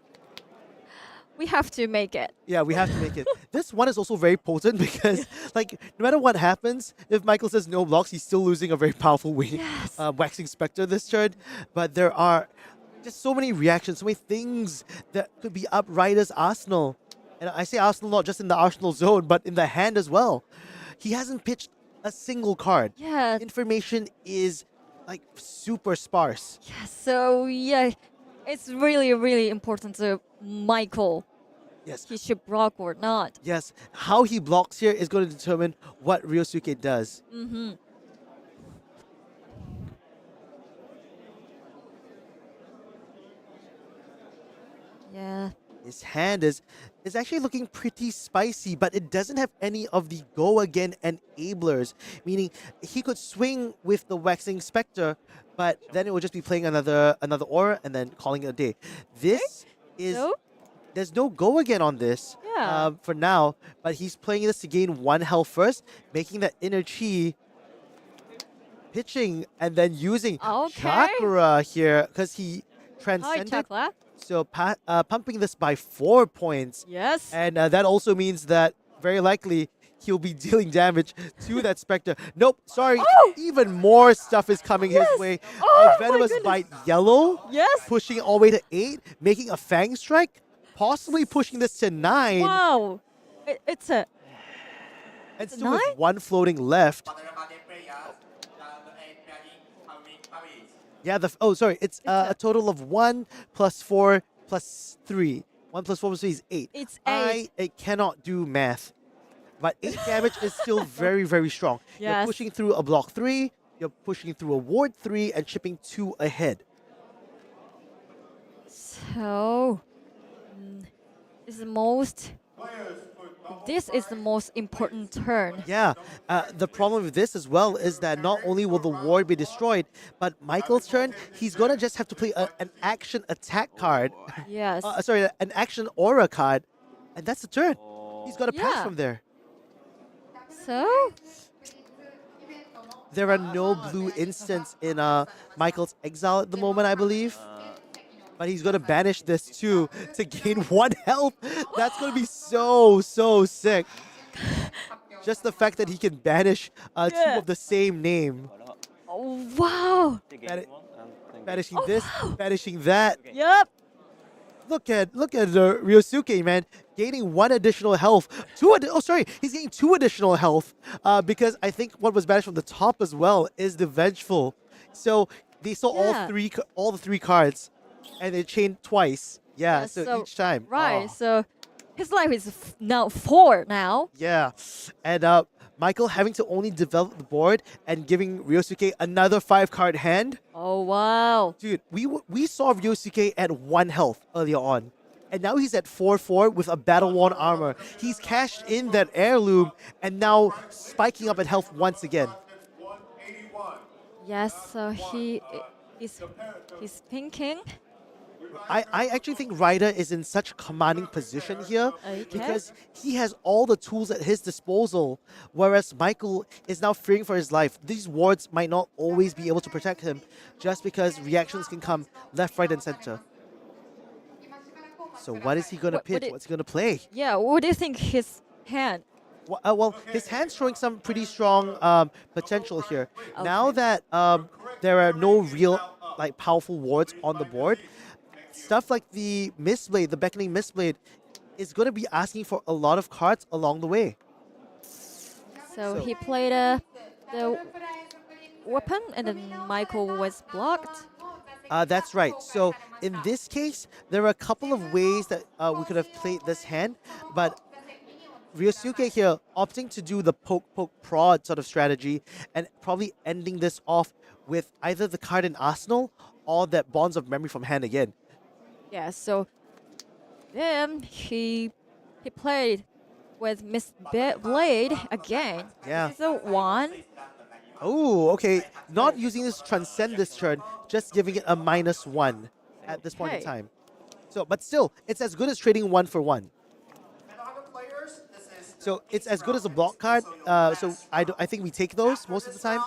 We have to make it. Yeah, we have to make it. This one is also very potent because, like, no matter what happens, if Michael says no blocks, he's still losing a very powerful wing, Waxing Spectre this turn. But there are just so many reactions, so many things that could be up Ryder's arsenal. And I say arsenal not just in the arsenal zone, but in the hand as well. He hasn't pitched a single card. Yeah. Information is, like, super sparse. Yeah, so yeah, it's really, really important to Michael. Yes. He should block or not. Yes, how he blocks here is going to determine what Ryosuke does. Mm-hmm. Yeah. His hand is actually looking pretty spicy, but it doesn't have any of the go again enablers. Meaning he could swing with the Waxing Spectre, but then it would just be playing another aura and then calling it a day. This is there's no go again on this for now, but he's playing this to gain 1 health first, making that inner chi, pitching and then using chakra here because he transcended. Chakra. So pumping this by 4 points. Yes. And that also means that very likely he'll be dealing damage to that Spectre. Nope, sorry. Even more stuff is coming his way. A Venomous Bite Yellow. Yes. Pushing it all the way to 8. Making a Fang Strike. Possibly pushing this to 9. Wow. It's a... And still with 1 floating left. Yeah, it's a total of 1 plus 4 plus 3. 1 plus 4 plus 3 is 8. It's 8. I cannot do math. But 8 damage is still very, very strong. You're Yes. pushing through a block 3, you're pushing through a ward 3, and chipping 2 ahead. So... This is the most important turn. Yeah, the problem with this as well is that not only will the ward be destroyed, but Michael's turn, he's going to just have to play an action attack card. Yes. An action aura card, and that's the turn. He's got to pass from there. So? There are no blue instants in Michael's exile at the moment, I believe. But he's going to banish this too to gain 1 health. That's going to be so sick. Just the fact that he can banish 2 of the same name. Oh, wow. Banishing this, banishing that. Yep. Look at Ryosuke, man, gaining 1 additional health. He's getting 2 additional health because I think what was banished from the top as well is the Vengeful. So they saw all the 3 cards. And they chained twice. Yeah, so each time. Right, so his life is now 4 now. Yeah, and Michael having to only develop the board and giving Ryosuke another 5-card hand. Oh, wow. Dude, we saw Ryosuke at 1 health earlier on. And now he's at 4-4 with a battle-worn armor. He's cashed in that heirloom and now spiking up at health once again. Yes, so he's thinking. I actually think Ryder is in such a commanding position here because he has all the tools at his disposal, whereas Michael is now fearing for his life. These wards might not always be able to protect him just because reactions can come left, right, and center. So what is he going to pitch? What's he going to play? Yeah, what do you think his hand? Well, his hand's showing some pretty strong potential here. Okay. Now that there are no real powerful wards on the board, stuff like the Mistveil, the Beckoning Mistveil, is going to be asking for a lot of cards along the way. So he played the weapon, and then Michael was blocked. That's right. So in this case, there are a couple of ways that we could have played this hand, but Ryosuke here opting to do the poke, prod sort of strategy and probably ending this off with either the card in Arsenal or that Bonds of Memory from hand again. Yeah, so then he played with Miss Blade again. Yeah. This is a 1. Oh, okay. Not using this transcend this turn, just giving it a -1 at this point in Okay. time. So, but still, it's as good as trading 1 for 1. So it's as good as a block card. So I think we take those most of the time.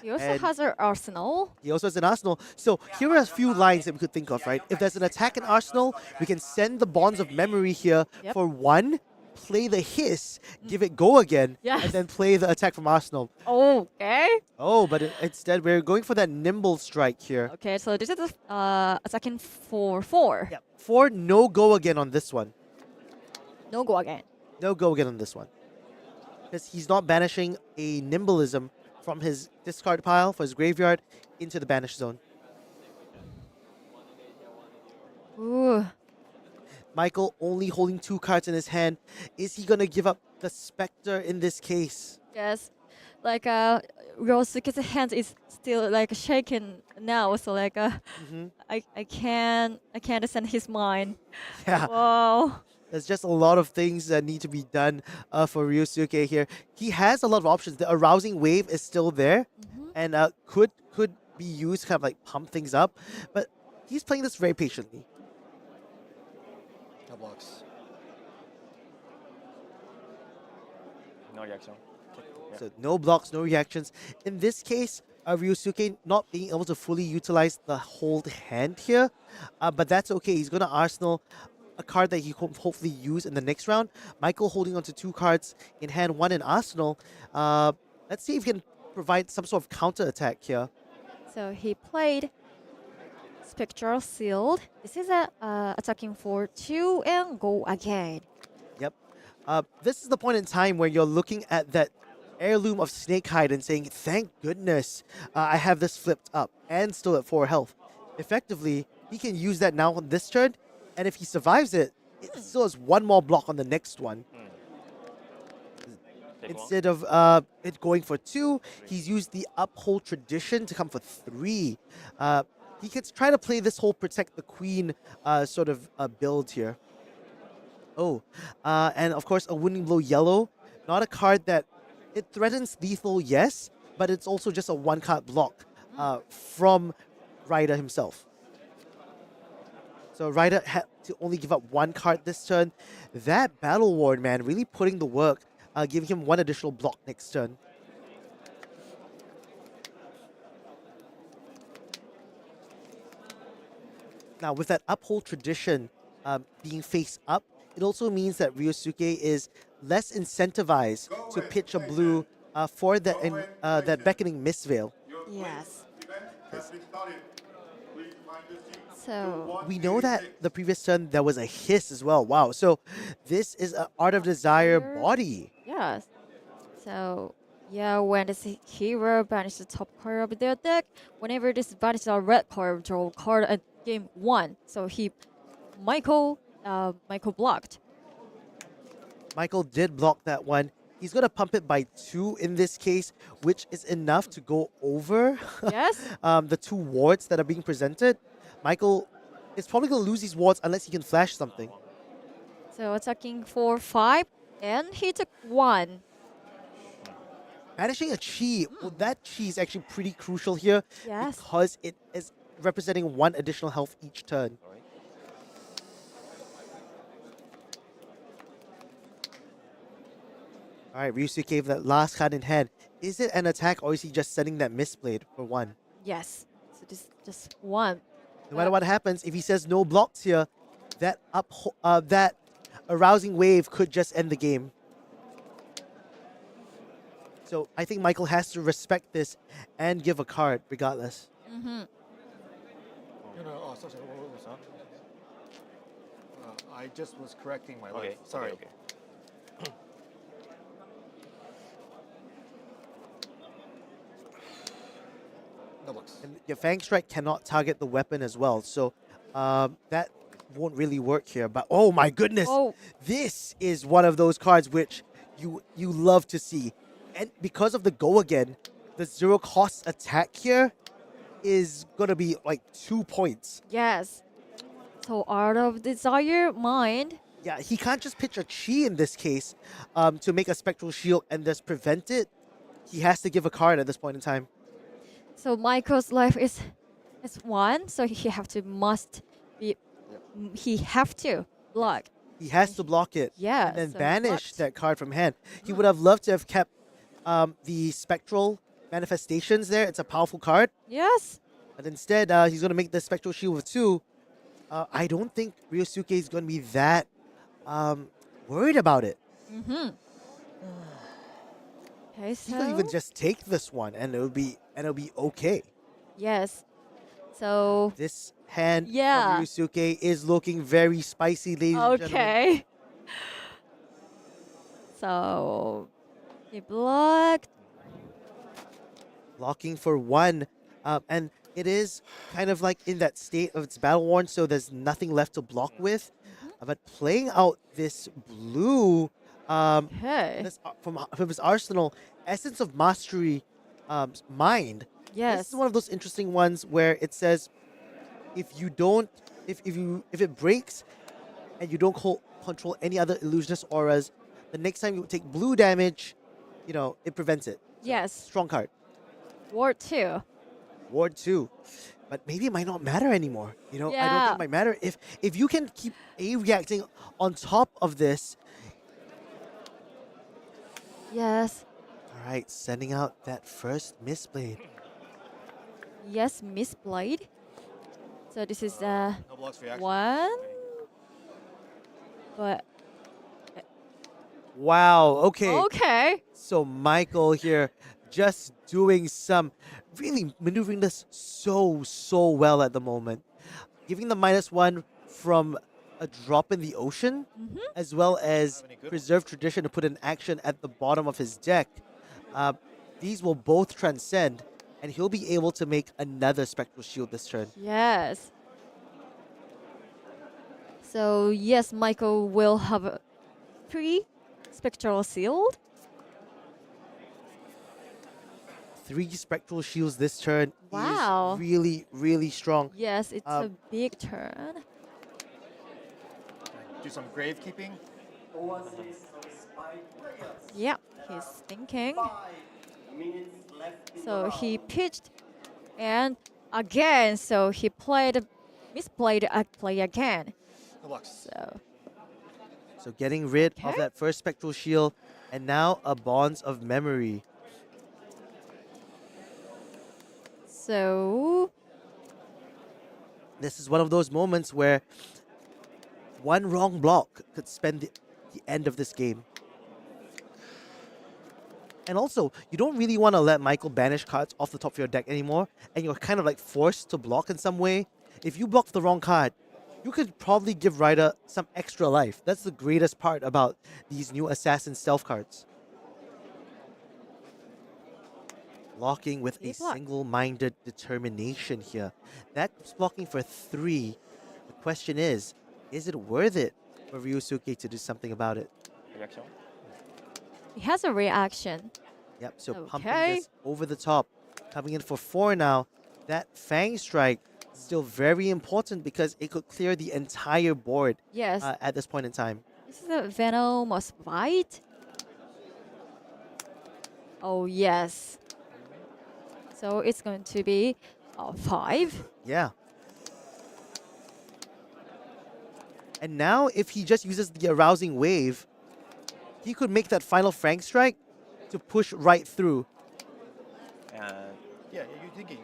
He also And- has an arsenal. He also has an arsenal. So here are a few lines that we could think of, right? If there's an attack in arsenal, we can send the bonds of memory here Yep. for 1, play the hiss, give it go again, Yes. and then play the attack from arsenal. Okay. Oh, but instead we're going for that nimble strike here. Okay, so this is attacking for 4. Yep. 4, no go again on this one. No go again. No go again on this one. Because he's not banishing a nimbleism from his discard pile for his graveyard into the banish zone. Ooh. Michael only holding 2 cards in his hand. Is he going to give up the Spectre in this case? Yes. Like Ryosuke's hand is still like shaking now, so like I can't understand his mind. Yeah. Wow. There's just a lot of things that need to be done for Ryosuke here. He has a lot of options. The arousing wave is still there and could be used to kind of like pump things up, but he's playing this very patiently. No blocks. No reaction. So no blocks, no reactions. In this case, Ryosuke not being able to fully utilize the hold hand here, but that's okay. He's going to arsenal a card that he hopefully use in the next round. Michael holding onto 2 cards in hand, 1 in arsenal. Let's see if he can provide some sort of counter attack here. So he played Spectral Sealed. This is attacking for 2 and go again. Yep. This is the point in time where you're looking at that heirloom of Snakehide and saying, thank goodness I have this flipped up and still at 4 health. Effectively, he can use that now on this turn, and if he survives it, it still has 1 more block on the next one. Instead of it going for 2, he's used the Uphold Tradition to come for 3. He can try to play this whole Protect the Queen sort of build here. Oh, and of course, a Wounding Blow yellow. Not a card that it threatens lethal, yes, but it's also just a 1-card block from Ryder himself. So Ryder had to only give up 1 card this turn. That Battle Ward, man, really putting the work, giving him 1 additional block next turn. Now, with that Uphold Tradition being face up, it also means that Ryosuke is less incentivized to pitch a blue for that Beckoning Mistveil. Yes. So We know that the previous turn there was a hiss as well. Wow. So this is an Art of Desire body. yes. So yeah, when this hero banishes the top card of their deck, whenever this banishes a red card, draw a card at game 1. So Michael blocked. Michael did block that one. He's going to pump it by 2 in this case, which is enough to go over Yes. the 2 wards that are being presented. Michael is probably going to lose these wards unless he can flash something. So attacking for 5, and he took 1. Banishing a chi, well, that chi is actually pretty crucial here Yes. because it is representing 1 additional health each turn. All right, Ryosuke gave that last card in hand. Is it an attack or is he just sending that Mistblade for 1? Yes. So just 1. No matter what happens, if he says no blocks here, that that arousing wave could just end the game. So I think Michael has to respect this and give a card regardless. Mm-hmm. I just was correcting my life. Sorry. Okay. No blocks. And your Fang Strike cannot target the weapon as well, so that won't really work here. But oh my goodness, this is one of those cards which you love to see. And because of the go again, the 0 cost attack here is going to be like 2 points. Yes. So Art of Desire Mind Yeah, he can't just pitch a chi in this case to make a spectral shield and just prevent it. He has to give a card at this point in time. So Michael's life is 1, so he have to block. He has to block it. Yeah, And then so banish that card from hand. He would have loved to have kept the spectral manifestations there. It's a powerful card. Yes. But instead, he's going to make the spectral shield with 2. I don't think Ryosuke is going to be that worried about it. Mm-hmm. Okay, He could even just take this one, and it'll be okay. Yes. So This hand Yeah. from Ryosuke is looking very spicy, ladies and gentlemen. okay. So he blocked. Blocking for 1. And it is kind of like in that state of its battle worn, so there's nothing left to block with. But playing out this blue from his arsenal, Essence of Mastery Mind. Yes. This is one of those interesting ones where it says if it breaks and you don't control any other illusionist auras, the next time you take blue damage, it prevents it. Yes. Strong card. Ward 2. Ward 2. But maybe it might not matter anymore. I don't think Yeah. it might matter. If you can keep A reacting on top of this. Yes. All right, sending out that first Mistblade. Yes, Mistblade. So this is blocks reaction. 1. But Wow, okay. okay. So Michael here just doing some really maneuvering this so well at the moment. Giving the -1 from a drop in the ocean, as well as Preserve Tradition to put an action at the bottom of his deck. These will both transcend, and he'll be able to make another Spectral Shield this turn. Yes. So yes, Michael will have 3 Spectral Sealed. 3 Spectral Shields this turn Wow. is really strong. Yes, it's a big turn. Do some grave keeping. Yeah, he's thinking. So he pitched, and again, so he misplayed a play again. So getting rid of that first Spectral Shield, and now a Bonds of Memory. So This is one of those moments where one wrong block could spend the end of this game. And also, you don't really want to let Michael banish cards off the top of your deck anymore, and you're kind of like forced to block in some way. If you block the wrong card, you could probably give Ryder some extra life. That's the greatest part about these new Assassin stealth cards. Blocking with a single-minded determination here. That's blocking for 3. The question is it worth it for Ryosuke to do something about it? Reaction. he has a reaction. Yep, so pumping Okay. this over the top. Coming in for 4 now. That Fang strike is still very important because it could clear the entire board Yes. at this point in time. This is a venomous bite. Oh yes. So it's going to be 5. Yeah. And now if he just uses the arousing wave, he could make that final Fang strike to push right through. And yeah, you're thinking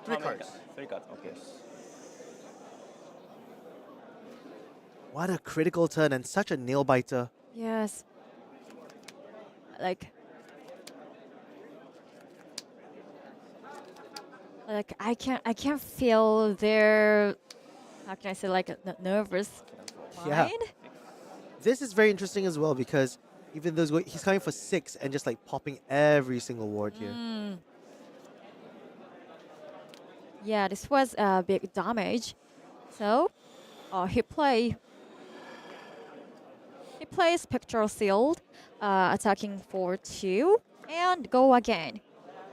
3 cards. 3 cards. Okay. What a critical turn and such a nail biter. Yes. Like I can feel their, how can I say, like nervous Yeah. mind. This is very interesting as well because even though he's coming for 6 and just like popping every single ward here. Yeah, this was a big damage. So he plays Spectral Sealed, attacking for 2, and go again.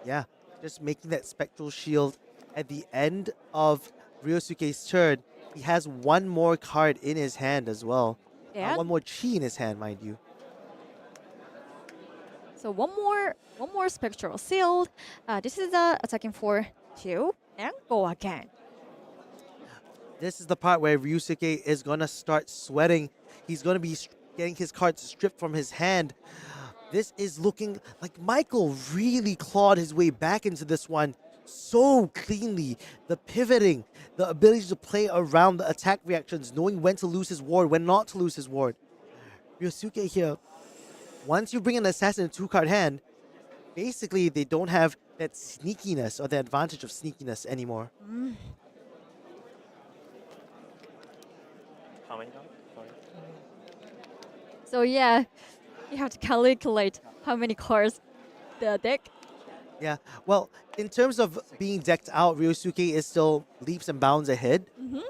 Yeah, just making that Spectral Shield at the end of Ryosuke's turn. He has 1 more card in his hand as well. And one more chi in his hand, mind you. so one more spectral sealed. This is attacking for 2 and go again. This is the part where Ryosuke is gonna start sweating. He's gonna be getting his cards stripped from his hand. This is looking like Michael really clawed his way back into this one so cleanly. The pivoting, the ability to play around the attack reactions, knowing when to lose his ward, when not to lose his ward. Ryosuke here, once you bring an assassin in 2-card hand, basically they don't have that sneakiness or the advantage of sneakiness anymore. How many cards? Sorry. So yeah, you have to calculate how many cards the deck. Yeah, well, in terms of being decked out, Ryosuke is still leaps and bounds ahead.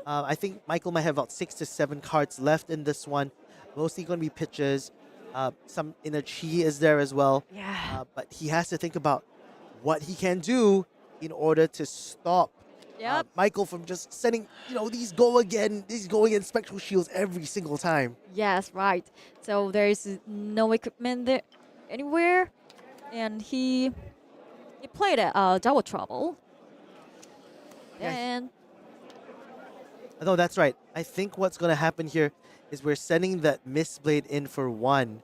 I think Michael might have about 6 to 7 cards left in this one. Mostly going to be pitches. Some inner chi is there as well. Yeah. But he has to think about what he can do in order to stop Michael from just sending, these go again spectral shields every single time. Yes, right. So there is no equipment there anywhere, and he played a double trouble. Yes. And No, that's right. I think what's going to happen here is we're sending that Mistblade in for 1.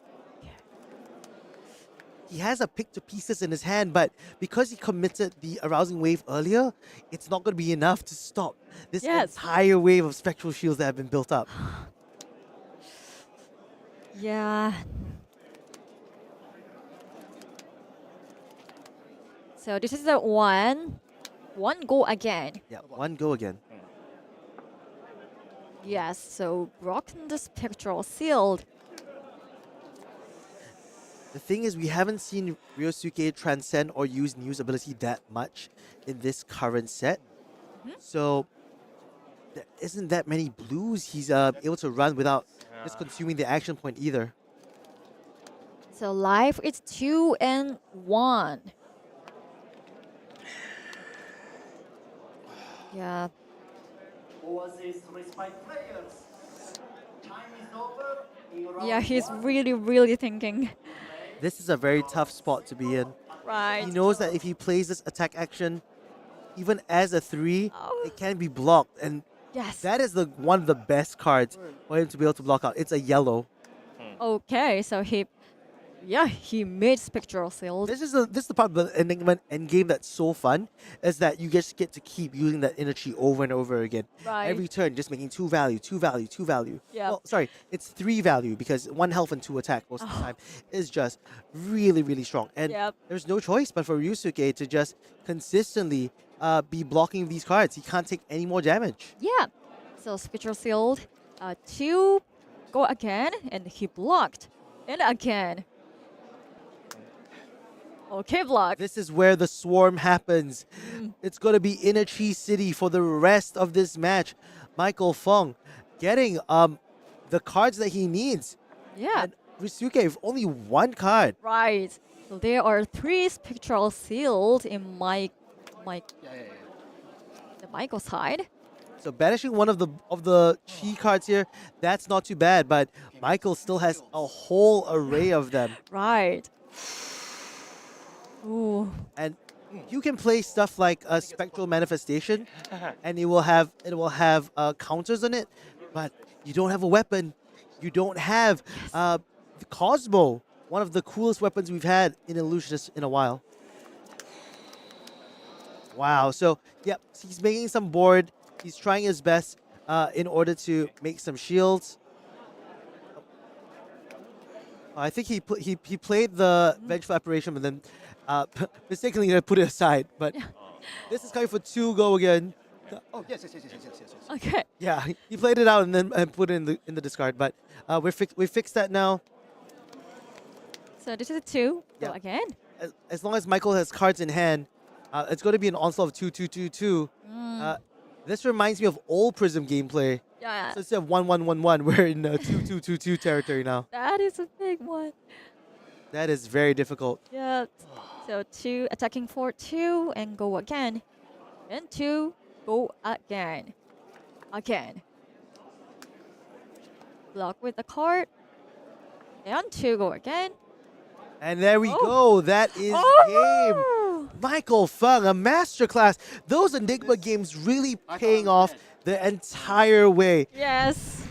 He has a pick to pieces in his hand, but because he committed the arousing wave earlier, it's not going to be enough to stop this entire wave of spectral shields that have been built up. yeah. So this is the one go again. Yeah, 1 go again. Yes, so broken the spectral sealed. The thing is, we haven't seen Ryosuke transcend or use News ability that much in this current set. So there isn't that many blues he's able to run without just consuming the action point either. So life is 2 and 1. Yeah. Yeah, he's really thinking. This is a very tough spot to be in. Right. He knows that if he plays this attack action, even as a 3, it can be blocked. And that is one of the best cards for him to be able to block out. It's a yellow. Okay, so he made spectral sealed. This is the part of the Enigma endgame that's so fun, is that you just get to keep using that energy over and over again. Right. Every turn, just making 2 value, 2 value, 2 value. Yep. Well, sorry, it's 3 value because 1 health and 2 attack most of the time is just really, really strong. And there's no choice but for Ryosuke to just consistently be blocking these cards. He can't take any more damage. Yeah. So spectral sealed, 2 go again, and he blocked, and again. Okay, block. This is where the swarm happens. It's going to be Inner Chi City for the rest of this match. Michael Feng getting the cards that he needs. Yeah. And Ryosuke with only 1 card. Right. So there are 3 spectral sealed in the Michael side. So banishing one of the chi cards here, that's not too bad. But Michael still has a whole array of them. Right. Ooh. And you can play stuff like a spectral manifestation, and it will have counters on it. But you don't have a weapon. You don't have the Cosmo, one of the coolest weapons we've had in Illusionist in a while. Wow. So he's making some board. He's trying his best in order to make some shields. I think he played the Vengeful Apparition, but then mistakenly put it aside. But this is coming for 2 go again. Oh yes. Okay. Yeah, he played it out and then put it in the discard. But we fixed that now. So this is a 2 go again. As long as Michael has cards in hand, it's going to be an onslaught of 2-2-2-2. This reminds me of old Prism gameplay. Yeah. So instead of 1-1-1-1, we're in 2-2-2-2 territory now. That is a big one. That is very difficult. Yeah. So 2 attacking for 2 and go again. And 2 go again. Again. block with the card. And 2 go again. And there we go. That is game. Michael Feng, a masterclass. Those Enigma games really paying off the entire way. Yes.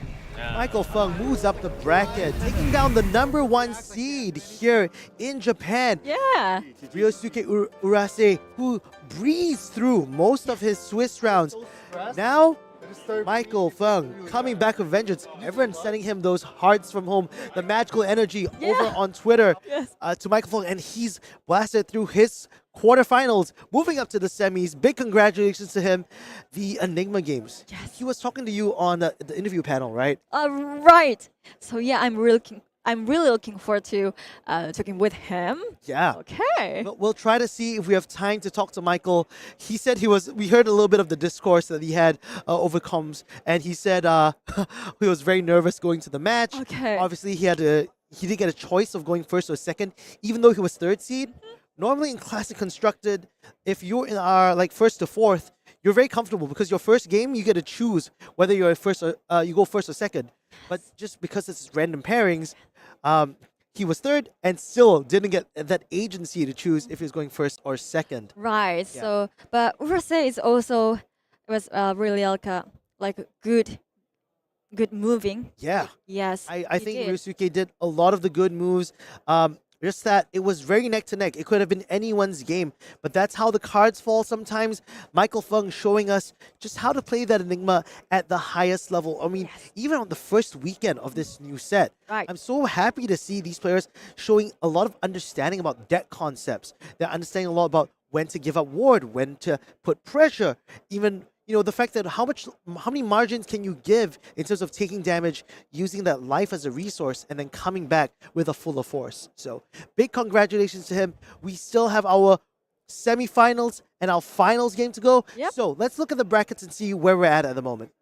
Michael Feng moves up the bracket, taking down the #1 seed here in Japan. Yeah. Ryosuke Urase, who breezed through most of his Swiss rounds. Now, Michael Feng coming back with vengeance. Everyone sending him those hearts from home, the magical energy over on Twitter to Michael Feng, and he's blasted through his quarterfinals, moving up to the semis. Big congratulations to him. The Enigma games. Yes. He was talking to you on the interview panel, right? Right. So yeah, I'm really looking forward to talking with him. Yeah. Okay. We'll try to see if we have time to talk to Michael. He said we heard a little bit of the discourse that he had over comms, and he said he was very nervous going to the match. Okay. Obviously, he didn't get a choice of going first or second, even though he was 3rd seed. Normally in Classic Constructed, if you're in our first to 4th, you're very comfortable because your first game you get to choose whether you're first or you go first or second. But just because it's random pairings, he was 3rd and still didn't get that agency to choose if he was going first or second. Right. Yeah. So, but Urase is also really like a good moving. Yeah. Yes. I he think did. Ryosuke did a lot of the good moves. Just that it was very neck to neck. It could have been anyone's game, but that's how the cards fall sometimes. Michael Feng showing us just how to play that Enigma at the highest level. I mean, even on the first weekend of this new set. Right. I'm so happy to see these players showing a lot of understanding about deck concepts. They're understanding a lot about when to give up ward, when to put pressure, even the fact that how many margins can you give in terms of taking damage, using that life as a resource, and then coming back with a fuller force. So big congratulations to him. We still have our semifinals and our finals game to go. Yep. So let's look at the brackets and see where we're at the moment.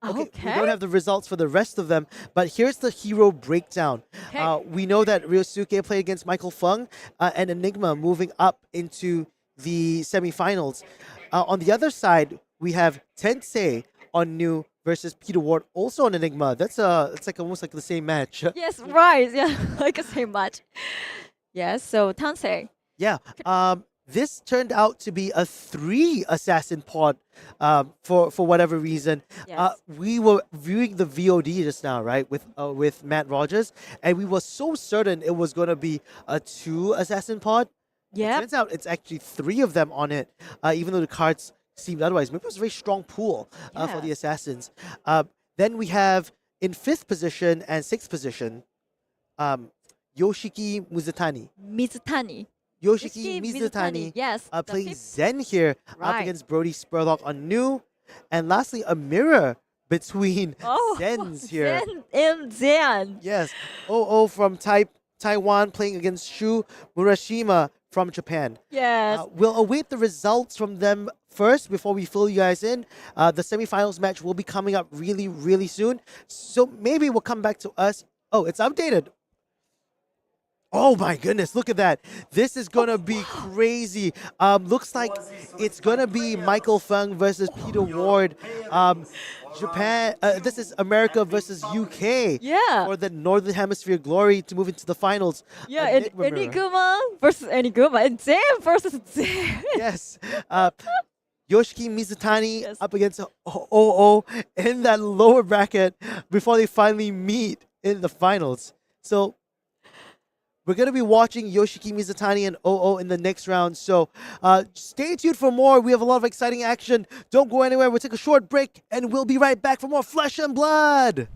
Okay, we don't have the results for the rest of them, but here's the hero breakdown. Okay. We know that Ryosuke played against Michael Feng and Enigma moving up into the semifinals. On the other side, we have Tansei on New versus Peter Ward, also on Enigma. It's like almost like the same match. Yes, right. Yeah, like the same match. Yes. So Tansei. Yeah. This turned out to be a 3 assassin pod for whatever reason. Yes. We were viewing the VOD just now, right, with Matt Rogers, and we were so certain it was going to be a 2 assassin pod. Yeah. Turns out it's actually 3 of them on it, even though the cards seemed otherwise. Maybe it was a very strong pool for the assassins. Then we have in 5th position and 6th position, Yoshiki Mizutani. Yoshiki Mizutani. Yes. Playing 5th. Zen here up Right. against Brodie Spurlock on New. And lastly, a mirror between Zens here. Zen and Zen. Yes. From Taiwan playing against Shu Murashima from Japan. Yes. We'll await the results from them first before we fill you guys in. The semifinals match will be coming up really, really soon. So maybe we'll come back to us. Oh, it's updated. Oh my goodness, look at that. This is going to be crazy. Looks like it's going to be Michael Feng versus Peter Ward. Japan, this is America versus UK. Yeah. For the Northern Hemisphere glory to move into the finals. Yeah, Enigma. Enigma versus Enigma and Zen versus Zen. Yes. Yoshiki Mizutani up against OO in that lower bracket before they finally meet in the finals. So we're going to be watching Yoshiki Mizutani and OO in the next round. So stay tuned for more. We have a lot of exciting action. Don't go anywhere. We'll take a short break and we'll be right back for more Flesh and Blood.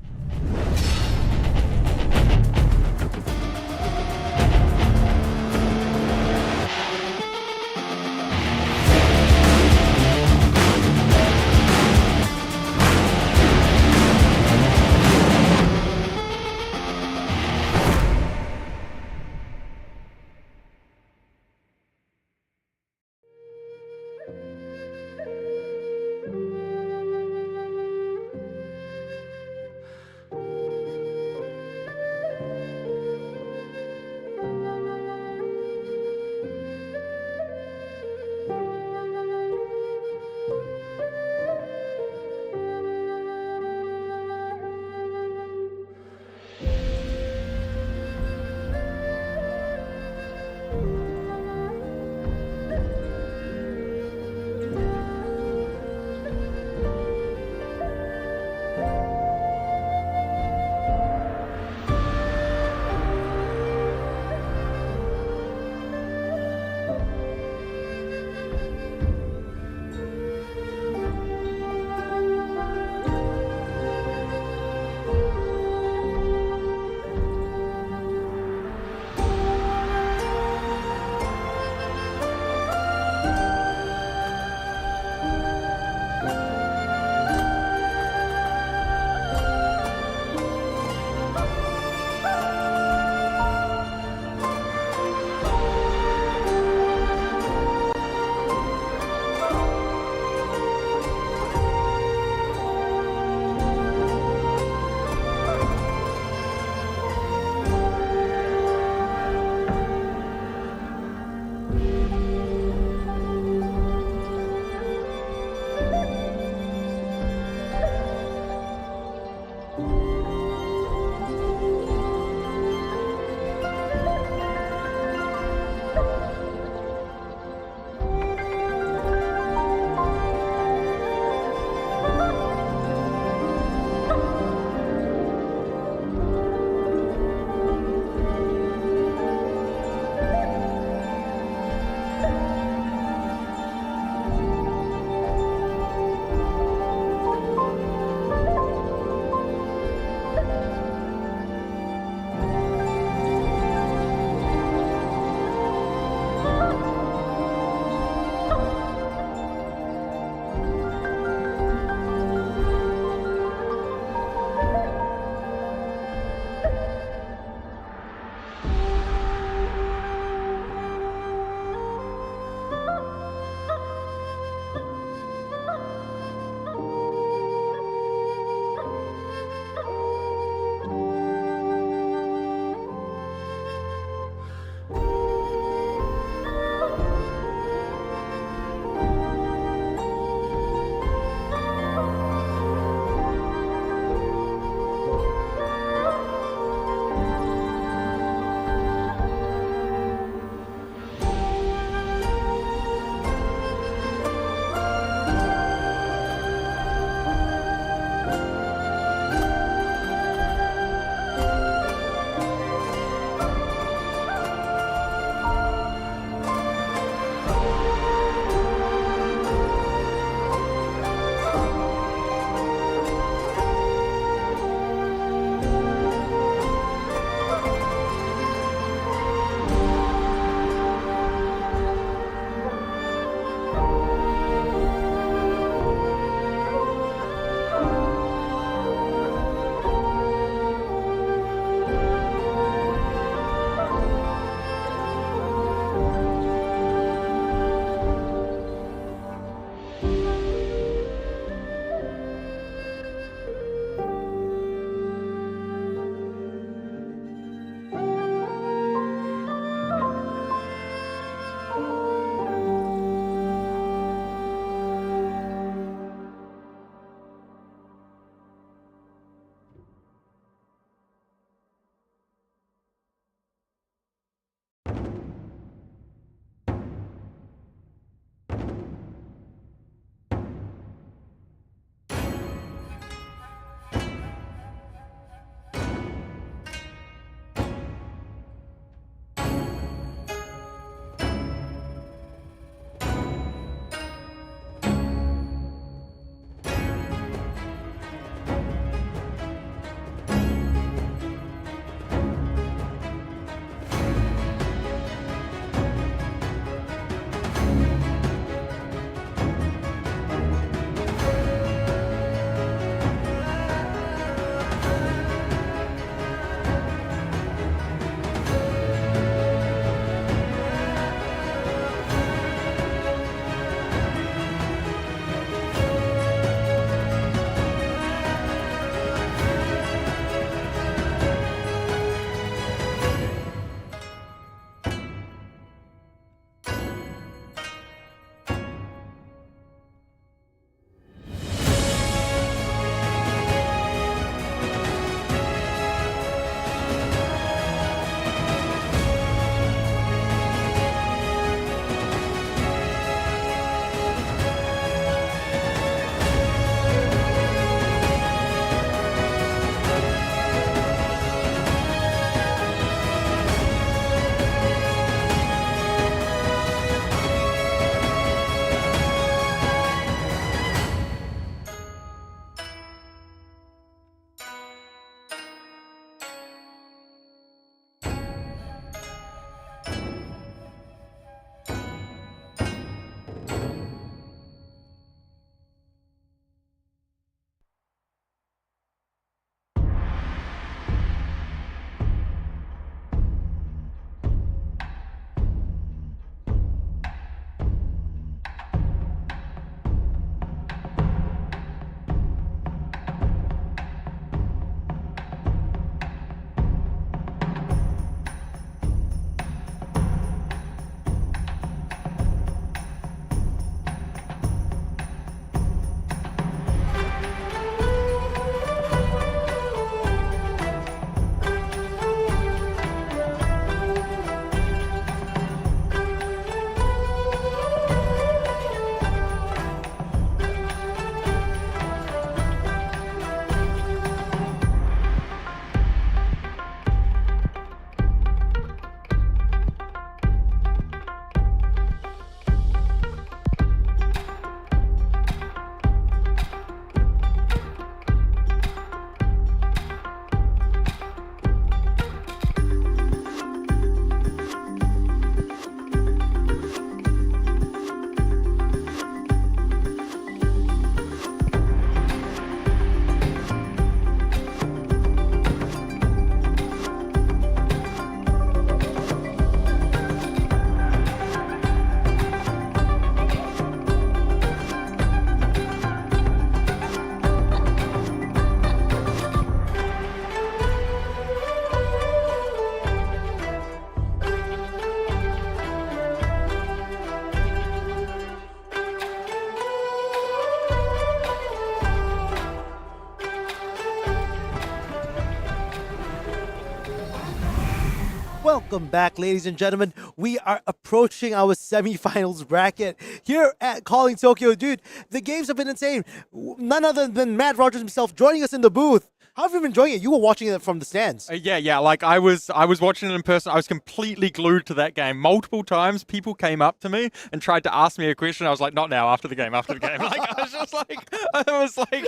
Welcome back, ladies and gentlemen. We are approaching our semifinals bracket here at Calling Tokyo. Dude, the games have been insane. None other than Matt Rogers himself joining us in the booth. How have you been enjoying it? You were watching it from the stands. Yeah. Like I was watching it in person. I was completely glued to that game. Multiple times, people came up to me and tried to ask me a question. I was like, not now. After the game. Like I was like,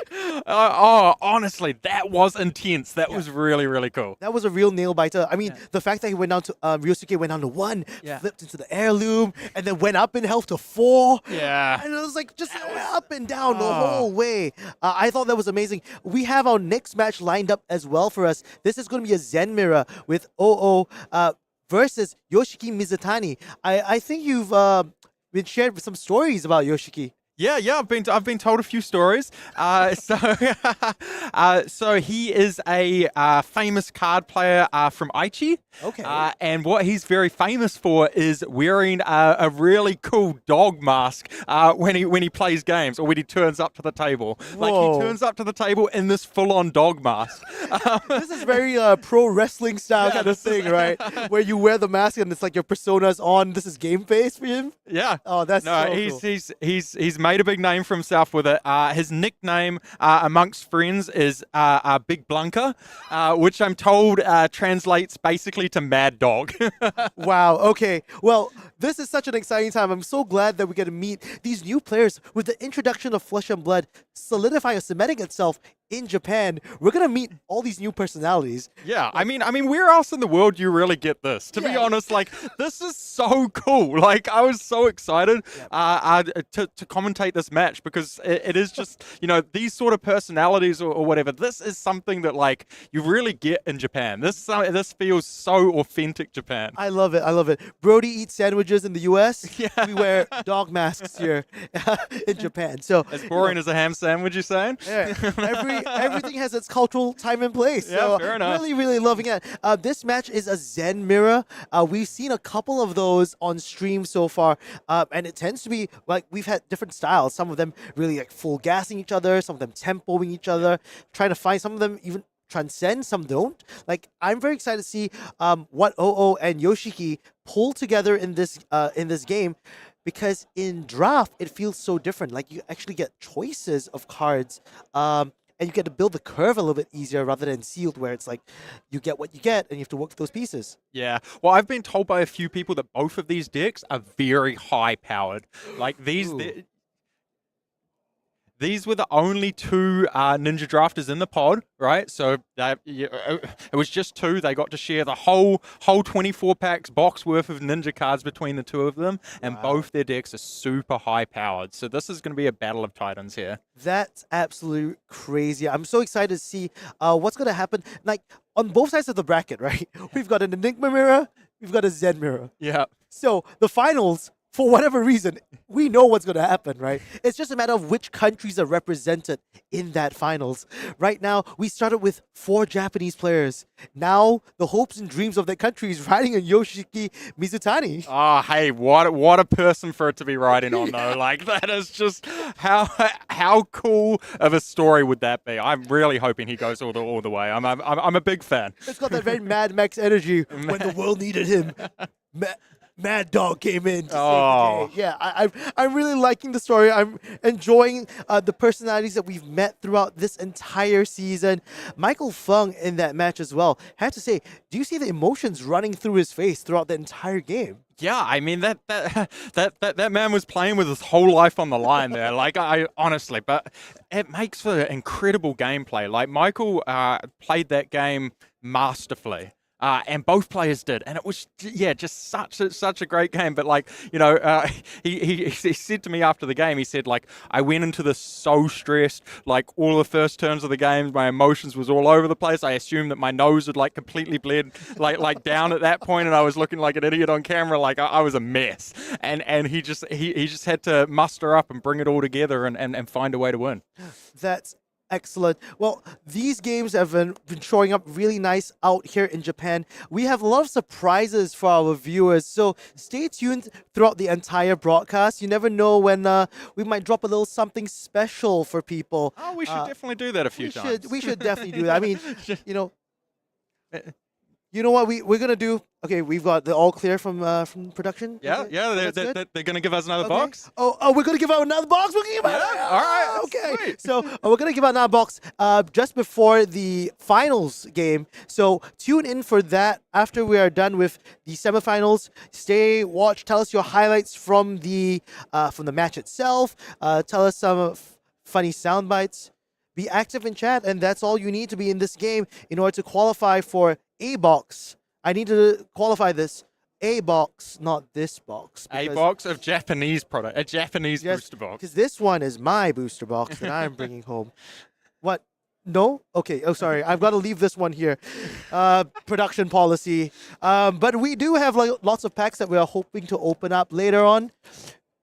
honestly, that was intense. That was really, really cool. That was a real nail biter. I mean, the fact that he went down to Ryosuke went down to 1, flipped into the heirloom, and then went up in health to 4. Yeah. And it was like just up and down the whole way. I thought that was amazing. We have our next match lined up as well for us. This is going to be a Zen Mirror with OO versus Yoshiki Mizutani. I think you've been shared with some stories about Yoshiki. Yeah, I've been told a few stories. So he is a famous card player from Aichi. Okay. And what he's very famous for is wearing a really cool dog mask when he plays games or when he turns up to the table. Whoa. Like he turns up to the table in this full-on dog mask. This is very pro wrestling style kind of thing, right? Where you wear the mask and it's like your persona's on. This is game face for him. Yeah. Oh, that's no. So He's made a big name for himself with it. His nickname amongst friends is Big Blunker, which I'm told translates basically to Mad Dog. Wow. Okay. Well, this is such an exciting time. I'm so glad that we get to meet these new players with the introduction of Flesh and Blood solidifying or cementing itself in Japan. We're gonna meet all these new personalities. Yeah, I mean, where else in the world do you really get this? To be honest, like this is so cool. Like I was so excited to commentate this match because it is just these sort of personalities or whatever. This is something that like you really get in Japan. This feels so authentic Japan. I love it. I love it. Brodie eats sandwiches in the U.S. Yeah. We wear dog masks here in Japan. So as boring as a ham sandwich, you're saying? Yeah. Everything has its cultural time and place. Yeah, so fair enough. Really, really loving it. This match is a Zen Mirror. We've seen a couple of those on stream so far, and it tends to be like we've had different styles. Some of them really like full gassing each other, some of them tempoing each other, trying to find some of them even transcend, some don't. Like I'm very excited to see what OO and Yoshiki pull together in this game. Because in draft, it feels so different. Like you actually get choices of cards, and you get to build the curve a little bit easier rather than sealed, where it's like you get what you get and you have to work with those pieces. Yeah. Well, I've been told by a few people that both of these decks are very high powered. Like these were the only 2 Ninja Drafters in the pod, right? So it was just 2. They got to share the whole 24 packs box worth of Ninja cards between the 2 of them, and both their decks are super high powered. So this is going to be a battle of titans here. That's absolute crazy. I'm so excited to see what's going to happen. Like on both sides of the bracket, right? We've got an Enigma mirror, we've got a Zen mirror. Yeah. So the finals, for whatever reason, we know what's going to happen, right? It's just a matter of which countries are represented in that finals. Right now, we started with 4 Japanese players. Now, the hopes and dreams of that country is riding on Yoshiki Mizutani. Oh, hey, what a person for it to be riding on, though. Like, that is just, how cool of a story would that be? I'm really hoping he goes all the way. I'm a big fan. It's got that very Mad Max energy when the world needed him. Mad Dog came in to save the day. Yeah, I'm really liking the story. I'm enjoying the personalities that we've met throughout this entire season. Michael Feng in that match as well. I have to say, do you see the emotions running through his face throughout the entire game? Yeah, I mean that man was playing with his whole life on the line there. Like honestly, but it makes for incredible gameplay. Like Michael played that game masterfully. And both players did, and it was just such a great game. But like he said to me after the game, he said like I went into this so stressed, like all the first turns of the game, my emotions was all over the place. I assumed that my nose had like completely bled like down at that point, and I was looking like an idiot on camera, like I was a mess. And he just had to muster up and bring it all together and find a way to win. That's excellent. Well, these games have been showing up really nice out here in Japan. We have a lot of surprises for our viewers, so stay tuned throughout the entire broadcast. You never know when we might drop a little something special for people. Oh, we should definitely do that a few times. We should definitely do that. I mean, You know what we're gonna do? Okay, we've got the all clear from production. Yeah, Okay, yeah, that's good? they're going to give us another Okay. box. Oh, we're gonna give out another box. We're gonna give out. Yeah, all right, Okay. sweet. So we're gonna give out another box just before the finals game. So tune in for that after we are done with the semifinals. Stay, watch, tell us your highlights from the match itself. Tell us some funny sound bites. Be active in chat, and that's all you need to be in this game in order to qualify for A box. I need to qualify this. A box, not this box. A box of Japanese product, a Japanese booster box. Because this one is my booster box that I'm bringing home. What? No? Okay. Oh, sorry. I've got to leave this one here. Production policy. But we do have lots of packs that we are hoping to open up later on.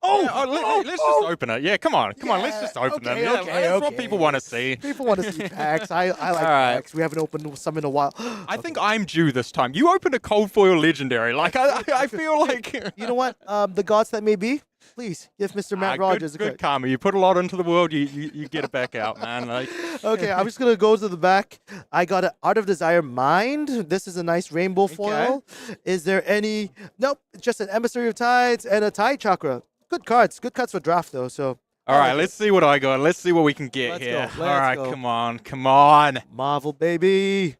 Let's just open it. Yeah, come on. Let's just open them. Yeah, that's what people want to see. People want to see packs. I like packs. We haven't opened some in a while. I think I'm due this time. You opened a cold foil legendary. Like I feel like you know what? The gods that may be. Please give Mr. Matt Rogers a good karma. You put a lot into the world, you get it back out, man. Like. Okay, I'm just gonna go to the back. I got an Art of Desire Mind. This is a nice rainbow foil. Is there any? Nope. It's just an Emissary of Tides and a Tide Chakra. Good cards. Good cards for draft though. So. All right, let's see what I got. Let's see what we can get here. All right, come on. Marvel baby.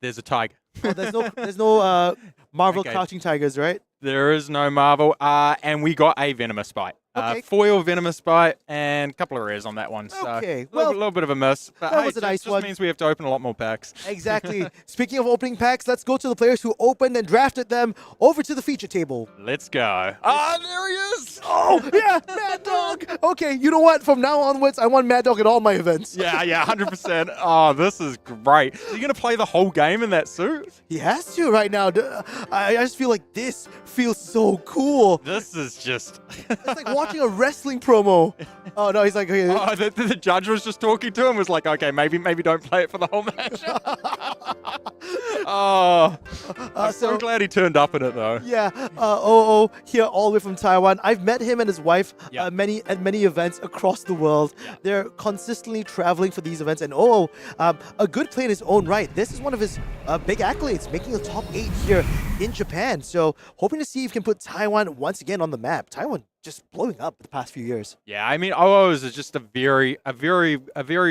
There's a tiger. Oh, there's no Marvel Crouching Tigers, right? There is no Marvel, and we got a Venomous Bite. Foil Venomous Bite and a couple of rares on that one. So okay, a little bit of a miss. But that hey, was a nice just one. Means we have to open a lot more packs. Exactly. Speaking of opening packs, let's go to the players who opened and drafted them over to the feature table. Let's go. Ah, there he is. Oh, yeah, Mad Dog. Okay, you know what? From now onwards, I want Mad Dog at all my events. Yeah, 100%. Oh, this is great. Are you going to play the whole game in that suit? He has to right now. I just feel like this feels so cool. This is just... It's like watching a wrestling promo. Oh, no, he's like... Okay. Oh, the judge was just talking to him, was like, okay, maybe don't play it for the whole match. I'm so glad he turned up in it, though. Yeah, here all the way from Taiwan. I've met him and his wife at many events across the world. They're consistently traveling for these events, and a good play in his own right. This is one of his big accolades, making the top 8 here in Japan. So hoping to see if he can put Taiwan once again on the map. Taiwan just blowing up the past few years. Yeah, I mean, OOs is just a very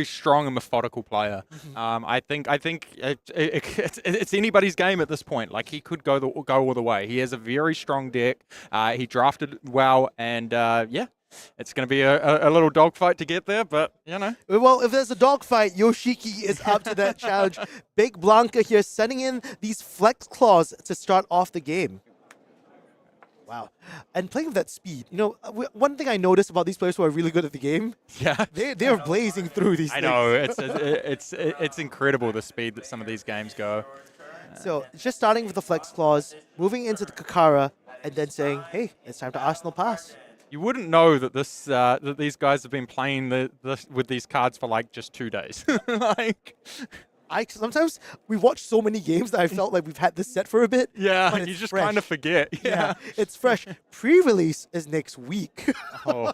strong and methodical player. I think it's anybody's game at this point. Like, he could go all the way. He has a very strong deck. He drafted well, and it's going to be a little dogfight to get there, but, you know. Well, if there's a dogfight, Yoshiki is up to that challenge. Big Blanca here sending in these flex claws to start off the game. Wow. And playing with that speed. You know, one thing I noticed about these players who are really good at the game, they're blazing through these things. I know. It's incredible the speed that some of these games go. So, just starting with the flex claws, moving into the Kakara, and then saying, hey, it's time to Arsenal pass. You wouldn't know that that these guys have been playing with these cards for like just 2 days. Sometimes we watch so many games that I felt like we've had this set for a bit. Yeah, but you just kind of forget. Yeah, it's fresh. Pre-release is next week. Are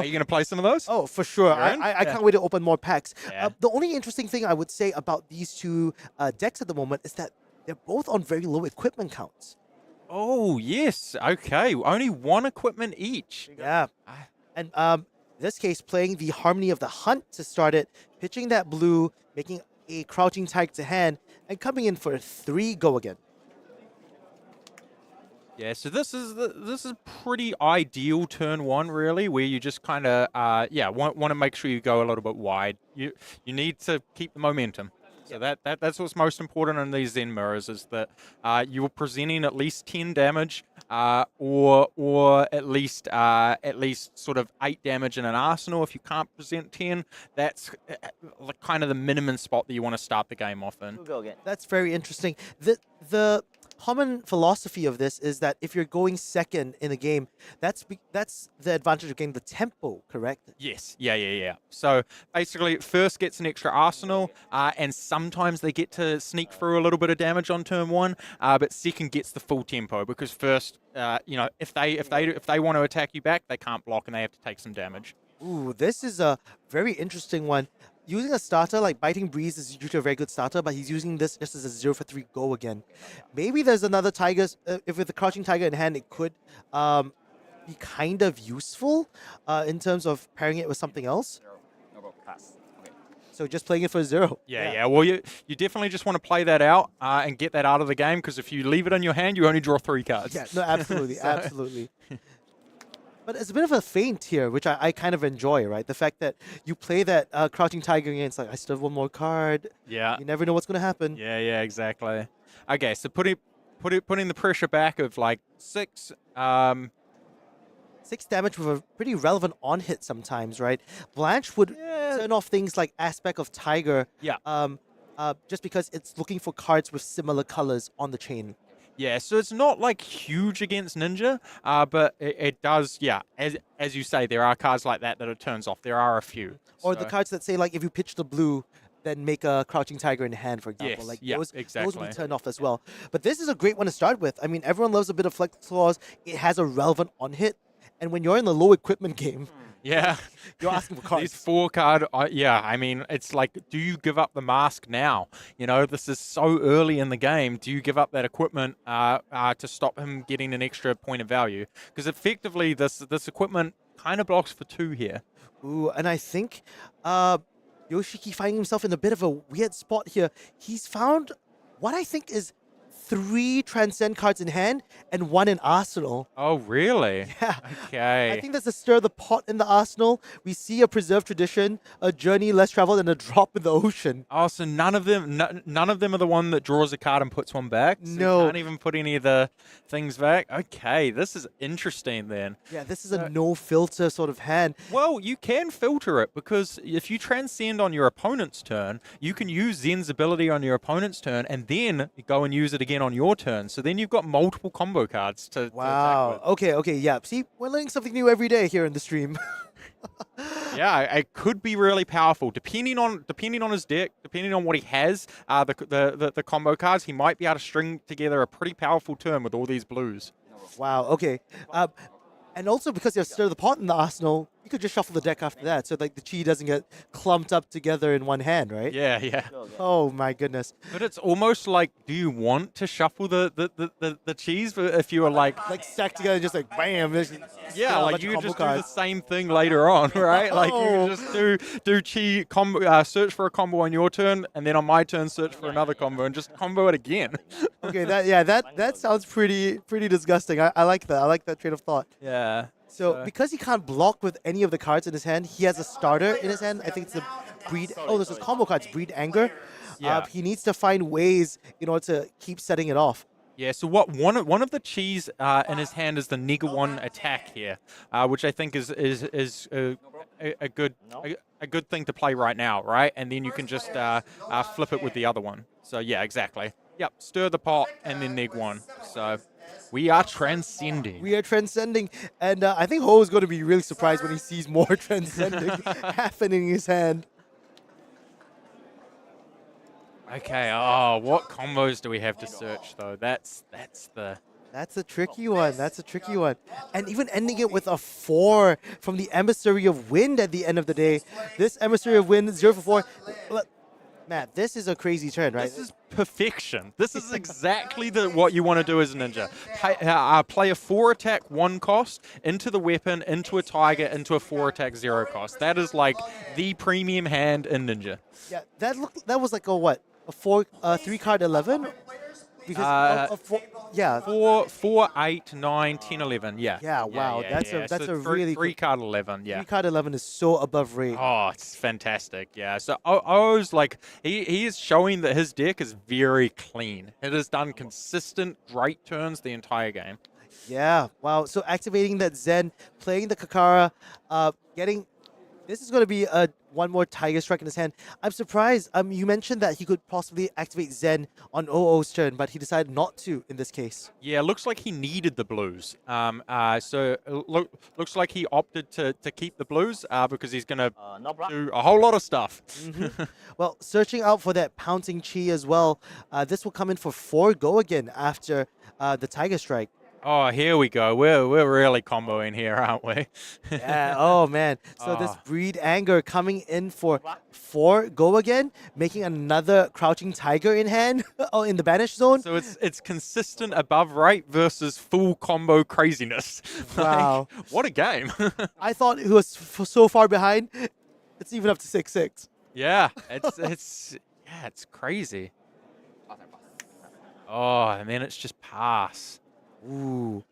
you going to play some of those? Oh, for sure. I can't wait to open more packs. The only interesting thing I would say about these two decks at the moment is that they're both on very low equipment counts. Oh, yes. Okay. Only one equipment each. Yeah. And in this case, playing the Harmony of the Hunt to start it, pitching that blue, making a Crouching Tiger to hand, and coming in for a 3 go again. Yeah, so this is pretty ideal turn 1, really, where you just kind of want to make sure you go a little bit wide. You need to keep the momentum. So that's what's most important in these Zen mirrors, is that you're presenting at least 10 damage, or at least sort of 8 damage in an arsenal. If you can't present 10, that's kind of the minimum spot that you want to start the game off in. That's very interesting. The common philosophy of this is that if you're going second in the game, that's the advantage of getting the tempo, correct? Yes. Yeah. So basically, first gets an extra arsenal, and sometimes they get to sneak through a little bit of damage on turn 1, but second gets the full tempo, because first, if they want to attack you back, they can't block and they have to take some damage. Ooh, this is a very interesting one. using a starter like Biting Breeze is usually a very good starter, but he's using this just as a 0 for 3 go again. Maybe there's another Tiger, if with the Crouching Tiger in hand, it could be kind of useful in terms of pairing it with something else. So just playing it for 0. Yeah. Well, you definitely just want to play that out and get that out of the game, because if you leave it in your hand, you only draw 3 cards. Yeah, no, absolutely, absolutely. But it's a bit of a feint here, which I kind of enjoy, right? The fact that you play that Crouching Tiger and it's like, I still have one more card. Yeah. You never know what's going to happen. Yeah, exactly. Okay, so putting the pressure back of like 6. 6 damage with a pretty relevant on-hit sometimes, right? Blanche would turn off things like Aspect of Tiger. Yeah. Just because it's looking for cards with similar colors on the chain. Yeah, so it's not like huge against Ninja, but it does, as you say, there are cards like that it turns off. There are a few. Or the cards that say, like, if you pitch the blue, then make a Crouching Tiger in hand, for example. Yes, like exactly. Those will be turned off as well. But this is a great one to start with. I mean, everyone loves a bit of Flex Claws. It has a relevant on-hit. And when you're in the low equipment game, yeah, you're asking for cards. These 4 card, I mean, it's like, do you give up the mask now? You know, this is so early in the game. Do you give up that equipment to stop him getting an extra point of value? Because effectively, this equipment kind of blocks for 2 here. Ooh, and I think Yoshiki finding himself in a bit of a weird spot here. He's found what I think is 3 Transcend cards in hand and 1 in Arsenal. Oh, really? Yeah. Okay. I think that's a Stir the Pot in the Arsenal. We see a Preserved Tradition, a Journey Less Traveled, and a Drop in the Ocean. Oh, so none of them are the one that draws a card and puts one back? So No. You can't even put any of the things back? Okay, this is interesting then. Yeah, this is a no-filter sort of hand. Well, you can filter it, because if you Transcend on your opponent's turn, you can use Zen's ability on your opponent's turn and then go and use it again on your turn. So then you've got multiple combo cards to Wow. attack with. Okay, yeah. See, we're learning something new every day here in the stream. Yeah, it could be really powerful depending on his deck, depending on what he has. The combo cards, he might be able to string together a pretty powerful turn with all these blues. Wow. Okay. And also because you have Stir the Pot in the Arsenal, you could just shuffle the deck after that, so like the chi doesn't get clumped up together in one hand, right? Yeah. Oh my goodness. But it's almost like, do you want to shuffle the cheese if you were like stack together and just like bam? Yeah, like you could just do the same thing later on, right? Like you could just do chi combo, search for a combo on your turn, and then on my turn search for another combo and just combo it again. Okay, that sounds pretty disgusting. I like that. I like that train of thought. Yeah. So because he can't block with any of the cards in his hand, he has a starter in his hand. I think it's the Breed. Oh, there's a combo cards, Breed Anger. Yeah. He needs to find ways in order to keep setting it off. Yeah, so one of the cheese in his hand is the Nigga 1 attack here, which I think is a good thing to play right now, right? And then you can just flip it with the other one. So yeah, exactly. Yep, Stir the Pot and then Nig 1. So we are transcending. We are transcending, and I think Ho is going to be really surprised when he sees more transcending happening in his hand. Okay, what combos do we have to search though? That's a tricky one. That's a tricky one. And even ending it with a 4 from the Emissary of Wind at the end of the day. This Emissary of Wind, 0 for 4. Matt, this is a crazy turn, right? This is perfection. This is exactly what you want to do as a ninja. Play a 4 attack 1 cost into the weapon, into a tiger, into a 4 attack 0 cost. That is like the premium hand in ninja. Yeah, that was like a what? A 3 card 11? Because yeah. 4, 8, 9, 10, 11. Yeah. Yeah, wow. That's a really 3 card 11. Yeah. 3 card 11 is so above rate. Oh, it's fantastic. Yeah. So O's like he is showing that his deck is very clean. It has done consistent great turns the entire game. Yeah. Wow. So activating that Zen, playing the Kakara, this is going to be one more Tiger Strike in his hand. I'm surprised. You mentioned that he could possibly activate Zen on OO's turn, but he decided not to in this case. Yeah, looks like he needed the blues. So looks like he opted to keep the blues because he's going to do a whole lot of stuff. Mm-hmm. Well, searching out for that Pouncing Chi as well. This will come in for 4 go again after the Tiger Strike. Oh, here we go. We're really comboing here, aren't we? Yeah. Oh man. So this breed anger coming in for 4 go again, making another crouching tiger in hand. Oh, in the banish zone. So it's consistent above right versus full combo craziness. Wow. Like, what a game. I thought it was so far behind. It's even up to 6-6. Yeah, it's crazy. Oh, and then it's just pass. Ooh.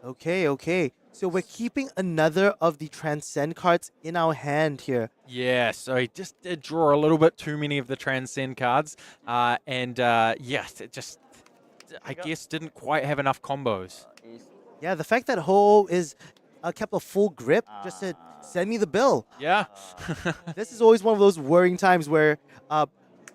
Okay. So we're keeping another of the Transcend cards in our hand here. Yeah, so he just did draw a little bit too many of the Transcend cards. Yes, it just, I guess, didn't quite have enough combos. Yeah, the fact that Ho is kept a full grip just said, send me the bill. Yeah. This is always one of those worrying times where you're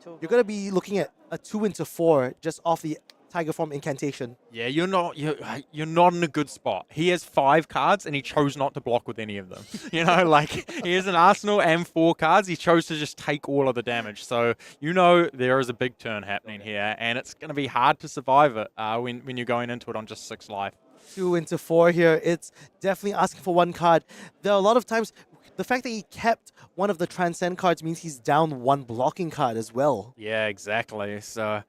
going to be looking at a 2-4 just off the Tiger Form incantation. Yeah, you're not in a good spot. He has 5 cards and he chose not to block with any of them. You know, like he has an arsenal and 4 cards. He chose to just take all of the damage. So there is a big turn happening here, and it's going to be hard to survive it when you're going into it on just 6 life. 2-4 here. It's definitely asking for 1 card. There are a lot of times. The fact that he kept one of the Transcend cards means he's down 1 blocking card as well. Yeah, exactly. So.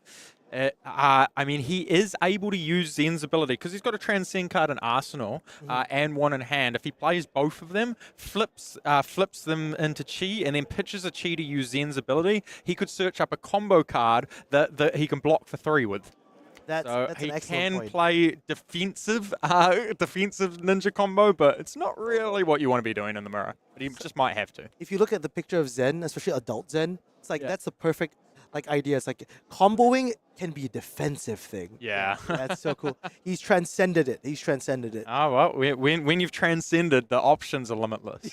I mean, he is able to use Zen's ability because he's got a Transcend card in Arsenal and 1 in hand. If he plays both of them, flips them into Chi, and then pitches a Chi to use Zen's ability, he could search up a combo card that he can block for 3 with. That's he an excellent can point. play defensive ninja combo, but it's not really what you want to be doing in the mirror. But he just might have to. If you look at the picture of Zen, especially adult Zen, it's like that's the perfect idea. It's like comboing can be a defensive thing. Yeah. That's so cool. He's transcended it. Oh, well, when you've transcended, the options are limitless.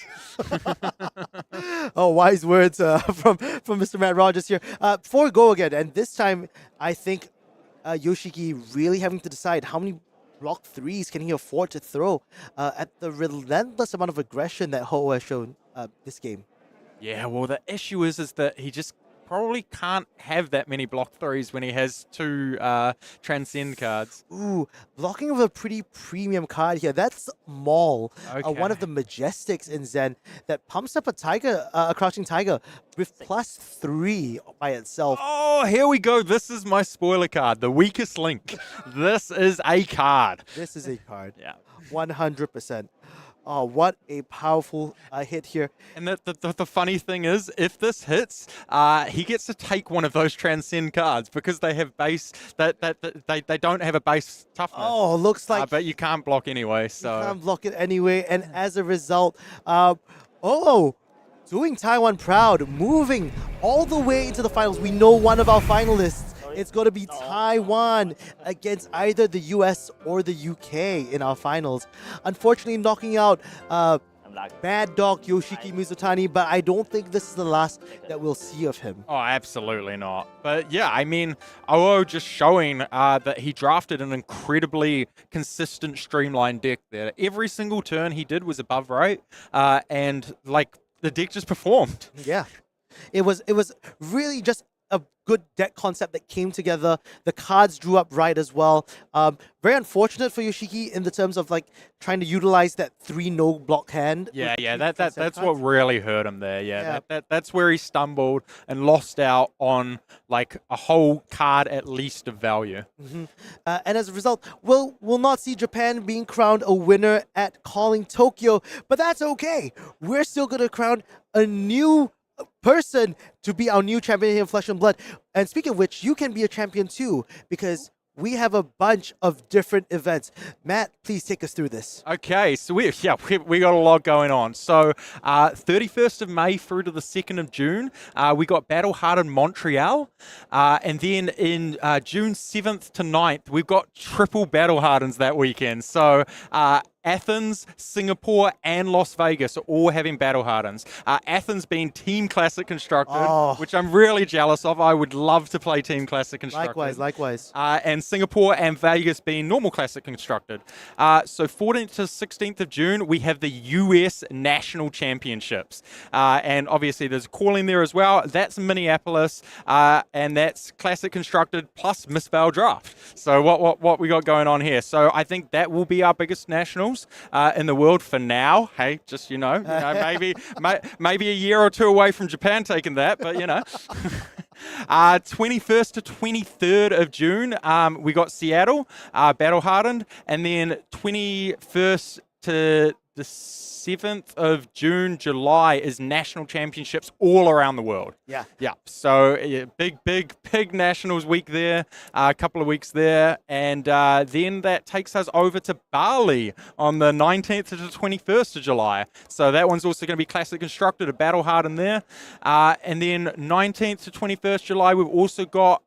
Oh, wise words from Mr. Matt Rogers here. 4 go again, and this time I think Yoshiki really having to decide how many block 3s can he afford to throw at the relentless amount of aggression that Ho has shown this game. Yeah, well, the issue is that he just probably can't have that many block 3s when he has 2 Transcend cards. Ooh, blocking of a pretty premium card here. That's Maul, Okay. one of the Majestics in Zen that pumps up a Crouching Tiger with +3 by itself. Oh, here we go. This is my spoiler card, the weakest link. This is a card. This is a card. Yeah. 100%. Oh, what a powerful hit here. And the funny thing is, if this hits, he gets to take one of those Transcend cards because they have base, they don't have a base toughness. Oh, looks like... but you can't block anyway, so... You can't block it anyway, and as a result, doing Taiwan proud, moving all the way into the finals. We know one of our finalists. It's going to be Taiwan against either the US or the UK in our finals. Unfortunately, knocking out Bad Dog Yoshiki Mizutani, but I don't think this is the last that we'll see of him. Oh, absolutely not. But yeah, I mean, OO just showing that he drafted an incredibly consistent, streamlined deck there. Every single turn he did was above right, and like the deck just performed. Yeah, it was really just a good deck concept that came together. The cards drew up right as well. Very unfortunate for Yoshiki in the terms of like trying to utilize that 3 no block hand. Yeah, that's what really hurt him there. Yeah, that's where he stumbled and lost out on like a whole card at least of value. And as a result, we'll not see Japan being crowned a winner at Calling Tokyo, but that's okay. We're still going to crown a new person to be our new champion here in Flesh and Blood. And speaking of which, you can be a champion too, because we have a bunch of different events. Matt, please take us through this. Okay, so we got a lot going on. So 31st of May through to the 2nd of June, we got Battle Hardened Montreal. And then in June 7th to 9th, we've got triple Battle Hardens that weekend. So Athens, Singapore, and Las Vegas are all having battle hardens. Athens being Team Classic Constructed, which I'm really jealous of. I would love to play Team Classic Constructed. Likewise. And Singapore and Vegas being normal Classic Constructed. So 14th to 16th of June, we have the US National Championships. And obviously there's a call in there as well. That's Minneapolis, and that's Classic Constructed plus Mistveil Draft. So what we got going on here? So I think that will be our biggest nationals in the world for now. Hey, just maybe a year or two away from Japan taking that, but 21st to 23rd of June, we got Seattle, battle hardened, and then 21st to the 7th of June, July is national championships all around the world. Yeah. So big nationals week there, a couple of weeks there, and then that takes us over to Bali on the 19th to the 21st of July. So that one's also going to be Classic Constructed, a battle hardened there, and then 19th to 21st July we've also got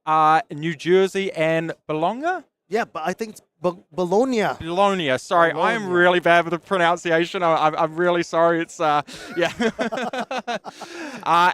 New Jersey and Bologna. Yeah, but I think it's Bologna. Sorry, I am really bad with the pronunciation. I'm really sorry. It's yeah.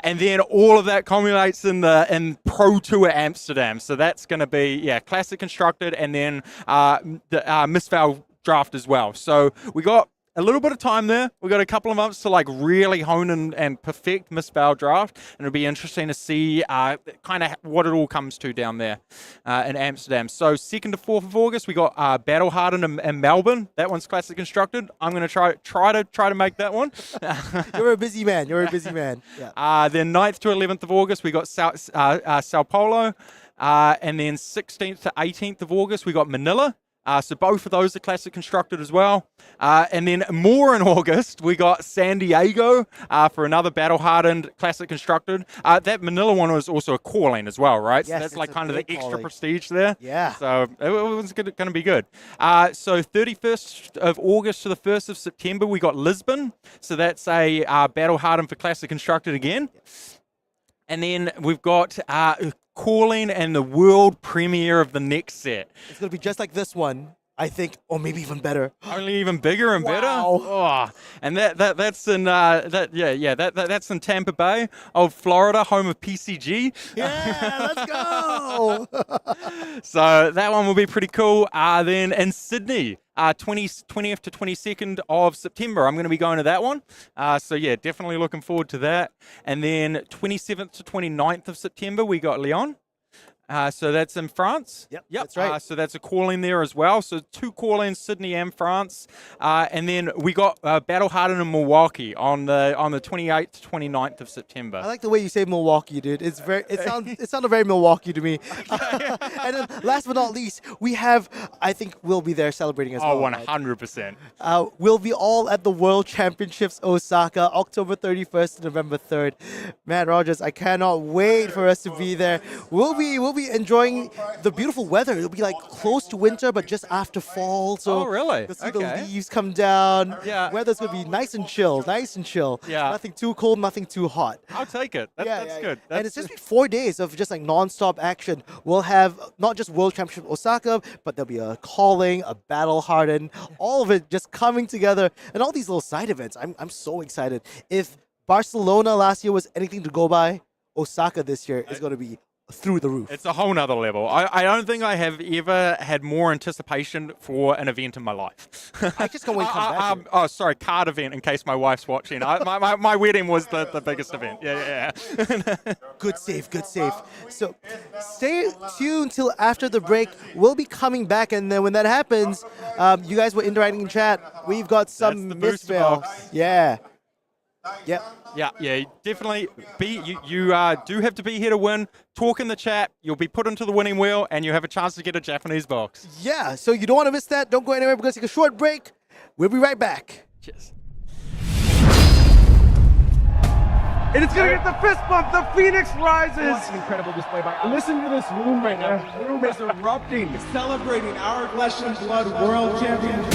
And then all of that culminates in Pro Tour Amsterdam. So that's going to be Classic Constructed, and then the Mistveil Draft as well. So we got a little bit of time there. We've got a couple of months to really hone and perfect Mistveil Draft, and it'll be interesting to see kind of what it all comes to down there in Amsterdam. So 2nd to 4th of August, we got Battle Hardened in Melbourne. That one's Classic Constructed. I'm going to try to make that one. You're a busy man. Yeah. Then 9th to 11th of August, we got Sao Paulo, and then 16th to 18th of August, we got Manila. So both of those are Classic Constructed as well. And then more in August, we got San Diego for another Battle Hardened Classic Constructed. That Manila one was also a calling as well, right? Yes, so that's kind of the extra prestige there. Yeah. So it was going to be good. So 31st of August to the 1st of September, we got Lisbon. So that's a Battle Hardened for Classic Constructed again. And then we've got calling and the world premiere of the next set. It's going to be just like this one, I think, or maybe even better. Only even bigger and better. Wow. And that's in that's in Tampa Bay, Florida, home of PCG. Yeah, let's go. So that one will be pretty cool. Then in Sydney, 20th to 22nd of September, I'm going to be going to that one. So yeah, definitely looking forward to that. And then 27th to 29th of September, we got Lyon. So that's in France. Yep. That's right. So that's a call-in there as well. So 2 call-ins, Sydney and France. And then we got Battle Hardened in Milwaukee on the 28th to 29th of September. I like the way you say Milwaukee, dude. It sounded very Milwaukee to me. And then last but not least, we have, I think we'll be there celebrating as well. 100%. We'll be all at the World Championships Osaka, October 31st to November 3rd. Man, Rogers, I cannot wait for us to be there. We'll be enjoying the beautiful weather. It'll be close to winter, but just after fall. So really? You'll see the leaves come down. Yeah. Weather's gonna be nice and chill. Yeah. Nothing too cold, nothing too hot. I'll take it. That's good. And it's just 4 days of just non-stop action. We'll have not just World Championship Osaka, but there'll be a calling, a battle hardened, all of it just coming together, and all these little side events. I'm so excited. If Barcelona last year was anything to go by, Osaka this year is going to be through the roof. It's a whole nother level. I don't think I have ever had more anticipation for an event in my life. I just can't wait to come back. Card event in case my wife's watching. My wedding was the biggest event. Yeah. Good save. So stay tuned till after the break. We'll be coming back, and then when that happens, you guys were interacting in chat. We've got some Mistveil. Yeah. Yeah, definitely. You do have to be here to win. Talk in the chat. You'll be put into the winning wheel, and you have a chance to get a Japanese box. Yeah, so you don't want to miss that. Don't go anywhere. We're going to take a short break. We'll be right back. Cheers. And it's going to get the fist bump. The Phoenix rises. An incredible display by. Listen to this room right now. The room is erupting, celebrating our Flesh and Blood World Championship.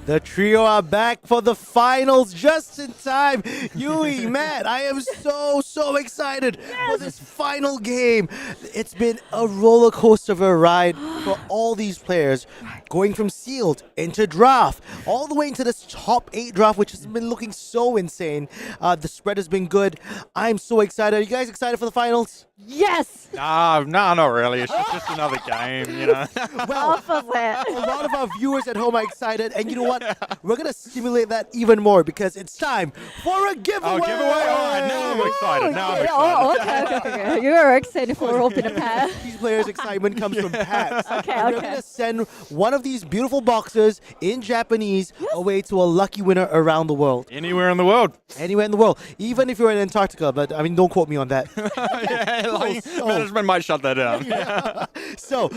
The trio are back for the finals just in time. Yui, Matt, I am so excited for this final game. It's been a roller coaster of a ride for all these players, going from sealed into draft, all the way into this top 8 draft, which has been looking so insane. The spread has been good. I'm so excited. Are you guys excited for the finals? Yes! No, not really. It's just another game, you know. Well, a lot of our viewers at home are excited, and you know what? We're going to stimulate that even more because it's time for a giveaway! Oh, giveaway? All right, now I'm excited. Okay. You're excited for opening a pack. These players' excitement comes from packs. Okay. We're going to send one of these beautiful boxes in Japanese away to a lucky winner around the world. Anywhere in the world. Anywhere in the world. Even if you're in Antarctica, but I mean, don't quote me on that. Management might shut that down. So,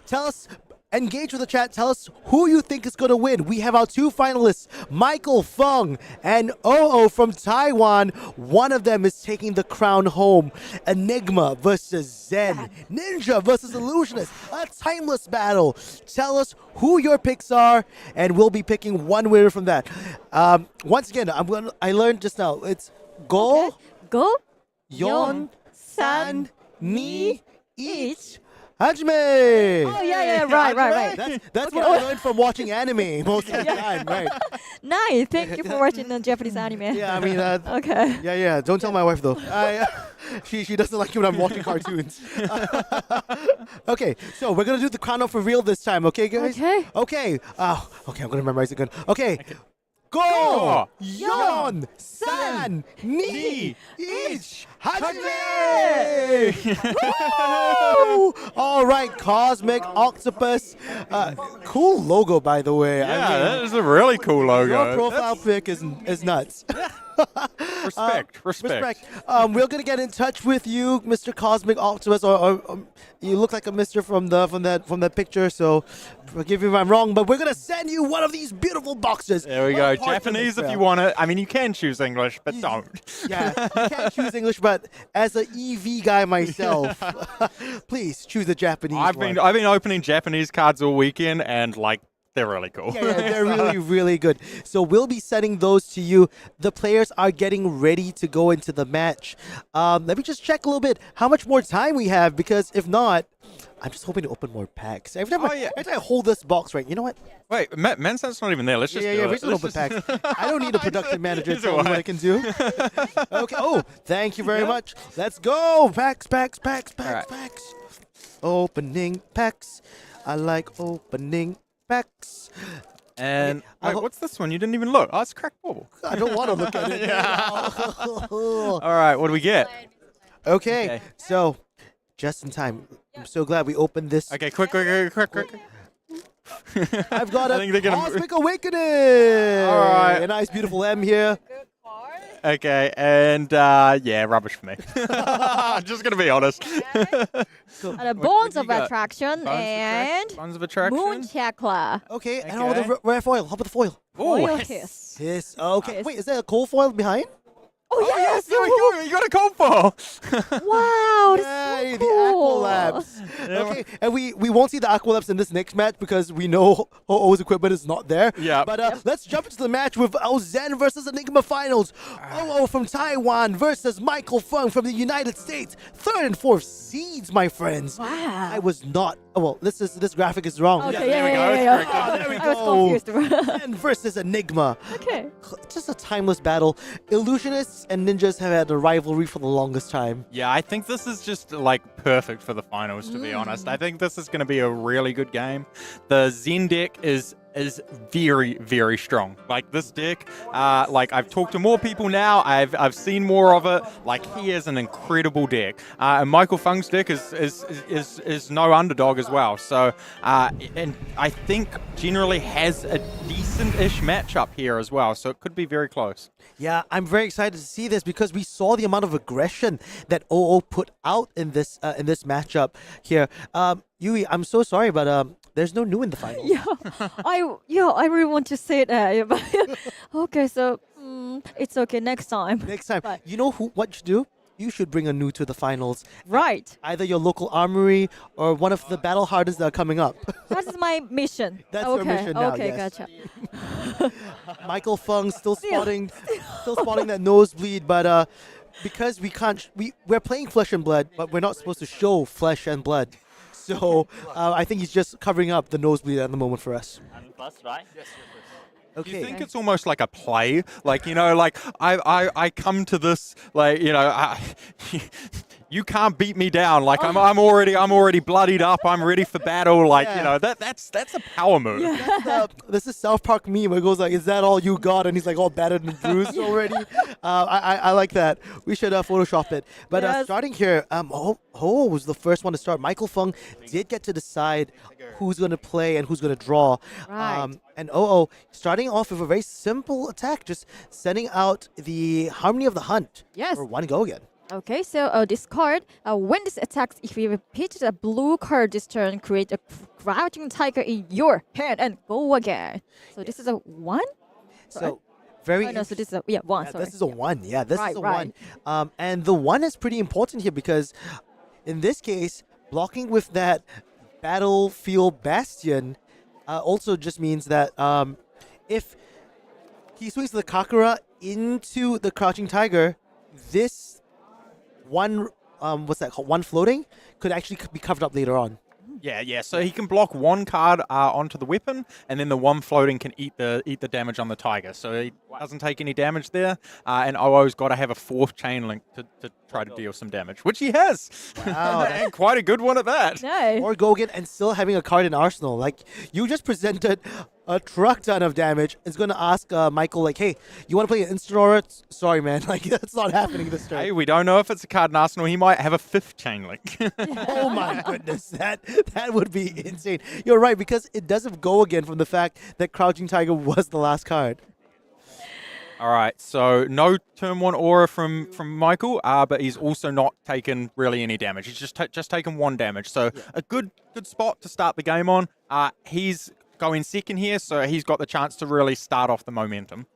tell us, engage with the chat. Tell us who you think is going to win. We have our 2 finalists, Michael Feng and Oo from Taiwan. One of them is taking the crown home. Enigma versus Zen. Ninja versus Illusionist. A timeless battle. Tell us who your picks are, and we'll be picking one winner from that. Once again, I learned just now. It's Go, Yon, San, Ni, Ich, Hajime! Oh, yeah, right. That's what I learned from watching anime most of the time, right? Nice. Thank you for watching the Japanese anime. Yeah, I mean, okay. Yeah. Don't tell my wife though. She doesn't like it when I'm watching cartoons. Okay, so we're gonna do the crown for real this time, okay, guys? Okay. Okay. I'm gonna memorize it good. Okay. Go! Yon! San! Ni! Ich! Hajime! All right, Cosmic Octopus. Cool logo, by the way. Yeah, that is a really cool logo. Your profile pic is nuts. Respect. We're gonna get in touch with you, Mr. Cosmic Octopus, or you look like a Mister from that picture. So forgive me if I'm wrong, but we're gonna send you one of these beautiful boxes. There we go. Japanese if you want it. I mean, you can choose English, but don't. Yeah, you can't choose English, but as an EV guy myself, please choose a Japanese. I've been opening Japanese cards all weekend, and they're really cool. Yeah, they're really, really good. So we'll be sending those to you. The players are getting ready to go into the match. Let me just check a little bit how much more time we have, because if not, I'm just hoping to open more packs. Every time I hold this box, right, you know what? Wait, Manson's not even there. Let's just do it. We should open packs. I don't need a production manager to tell me what I can do. Okay. Oh, thank you very much. Let's go. Packs. Opening packs. I like opening packs. And what's this one? You didn't even look. Oh, it's cracked bubble. I don't want to look at it. All right, what do we get? Okay, so just in time. I'm so glad we opened this. Okay, quick. I've got a Cosmic Awakening. All right, a nice, beautiful M here. Okay, and rubbish for me. I'm just gonna be honest. The Bones of Attraction and Bones of Attraction. Moon Chakra. Okay, and all the rare foil. How about the foil? Foil Kiss. Yes. Okay. Wait, is there a cold foil behind? Oh, yes! You got a cold foil. Wow, Yay, so cool. the Aqualabs. Okay, and we won't see the Aqualabs in this next match because we know OO's equipment is not there. Yeah. But let's jump into the match with our Zen versus Enigma finals. OO from Taiwan versus Michael Feng from the United States. 3rd and 4th seeds, my friends. Wow. I was not. Oh, well, this graphic is wrong. Okay, there we go. There we I was confused. Zen versus Enigma. Okay. Just a timeless battle. Illusionists and ninjas have had a rivalry for the longest time. Yeah, I think this is just perfect for the finals, to be honest. I think this is going to be a really good game. The Zen deck is very, very strong. This deck, I've talked to more people now. I've seen more of it. He is an incredible deck. And Michael Feng's deck is no underdog as well. So, and I think generally has a decent-ish matchup here as well. So it could be very close. Yeah, I'm very excited to see this because we saw the amount of aggression that OO put out in this matchup here. Yui, I'm so sorry, but there's no new in the finals. I really want to say that. But okay, so it's okay next time. Next time. But you know what you should do? You should bring a new to the finals. Right. Either your local armory or one of the battle hardest that are coming up. That is my mission. That's your mission now, Okay, yes. gotcha. Michael Feng still spotting that nosebleed, but because we're playing flesh and blood, but we're not supposed to show flesh and blood. So I think he's just covering up the nosebleed at the moment for us. I'm first, right? Yes, Do you think it's almost like a play? Like, like I come to this, like, you can't beat me down. Like I'm already bloodied up. I'm ready for battle. Like, that's a power move. This is South Park meme where it goes like, "Is that all you got?" And he's like all battered and bruised already. I like that. We should Photoshop it. But starting here, Ho was the first one to start. Michael Feng did get to decide who's going to play and who's going to draw. Right. And starting off with a very simple attack, just sending out the Harmony of the Hunt. Yes. For one go again. Okay, so this card, when this attacks, if you repeat a blue card this turn, create a crouching tiger in your hand and go again. So this is a 1? So very. Oh, no, so this is a 1. Yeah, sorry. this is a 1. Yeah, this is a Right. 1. And the 1 is pretty important here because in this case, blocking with that Battlefield Bastion also just means that if he swings the Kakura into the Crouching Tiger, this one, what's that called? One floating could actually be covered up later on. Yeah. So he can block one card onto the weapon, and then the one floating can eat the damage on the tiger. So he doesn't take any damage there. And OO's got to have a 4th chain link to try to deal some damage, which he has. Wow, and quite a good one at that. No. Or Gogan and still having a card in arsenal. Like, you just presented a truck ton of damage. It's going to ask Michael, like, "Hey, you want to play an instant aura?" Sorry, man. Like, that's not happening this turn. Hey, we don't know if it's a card in arsenal. He might have a 5th chain link. Oh my goodness, that would be insane. You're right, because it doesn't go again from the fact that Crouching Tiger was the last card. All right, so no turn 1 aura from Michael, but he's also not taken really any damage. He's just taken 1 damage. So a good spot to start the game on. He's going second here, so he's got the chance to really start off the momentum.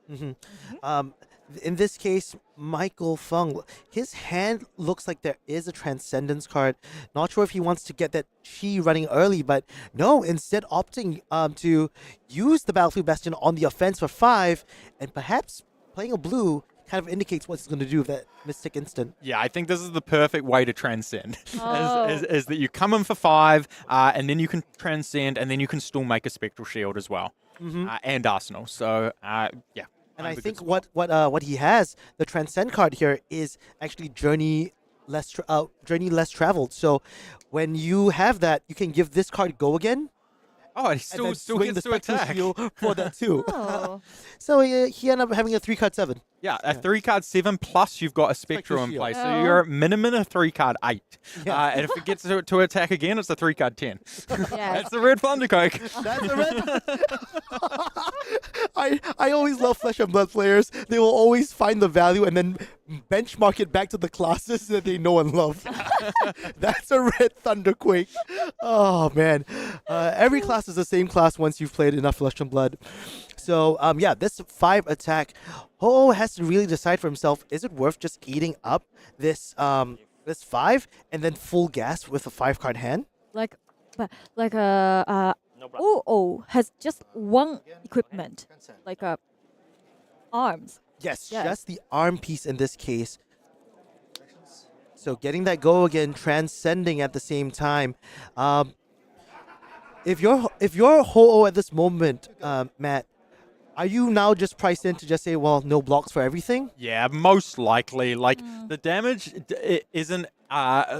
In this case, Michael Feng, his hand looks like there is a Transcendence card. Not sure if he wants to get that Chi running early, but no, instead opting to use the Battlefield Bastion on the offense for 5, and perhaps playing a blue kind of indicates what he's going to do with that Mystic Instant. Yeah, I think this is the perfect way to transcend. Is that you come in for 5, and then you can transcend, and then you can still make a Spectral Shield as well, and Arsenal. So, yeah. And I think what he has, the Transcend card here, is actually Journey Less Traveled. So when you have that, you can give this card go again. Oh, he still gets to attack. For that too. Oh. So he ended up having a 3-card 7. Yeah, a 3-card 7 plus you've got a Spectral in place. So Oh. you're at minimum a 3-card 8. And if it gets to attack again, it's a 3-card 10. Yes. That's the red Thundercoke. That's the red. I always love Flesh and Blood players. They will always find the value and then benchmark it back to the classes that they know and love. That's a red Thunderquake. Oh, man. Every class is the same class once you've played enough Flesh and Blood. So, yeah, this 5 attack, Ho has to really decide for himself, is it worth just eating up this 5 and then full gas with a 5-card hand? OO has just 1 equipment, like arms. Yes, just the arm piece in this case. So getting that go again, transcending at the same time. If you're Ho-Oh at this moment, Matt, are you now just priced in to just say, well, no blocks for everything? Yeah, most likely. Like, the damage isn't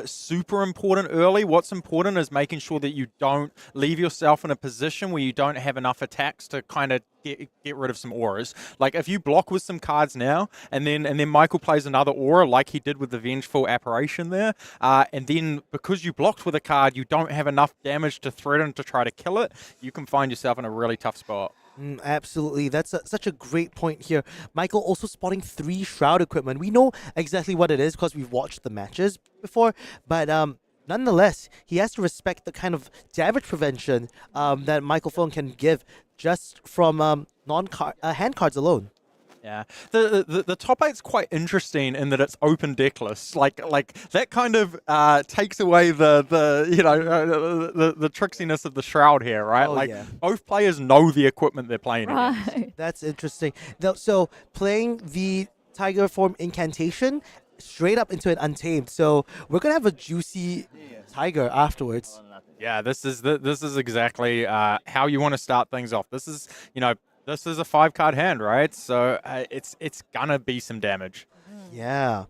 super important early. What's important is making sure that you don't leave yourself in a position where you don't have enough attacks to kind of get rid of some auras. Like, if you block with some cards now, and then Michael plays another aura like he did with the Vengeful Apparition there, and then because you blocked with a card, you don't have enough damage to threaten to try to kill it, you can find yourself in a really tough spot. Absolutely. That's such a great point here. Michael also spotting 3 Shroud equipment. We know exactly what it is because we've watched the matches before, but nonetheless, he has to respect the kind of damage prevention that Michael Feng can give just from hand cards alone. Yeah, the top eight's quite interesting in that it's open deckless. Like that kind of takes away the tricksiness of the shroud here, right? Both players know the equipment they're playing against. That's interesting. So playing the Tiger form incantation straight up into an Untamed. So we're gonna have a juicy Tiger afterwards. Yeah, this is exactly how you want to start things off. This is This is a 5-card hand, right? So it's gonna be some damage. Yeah.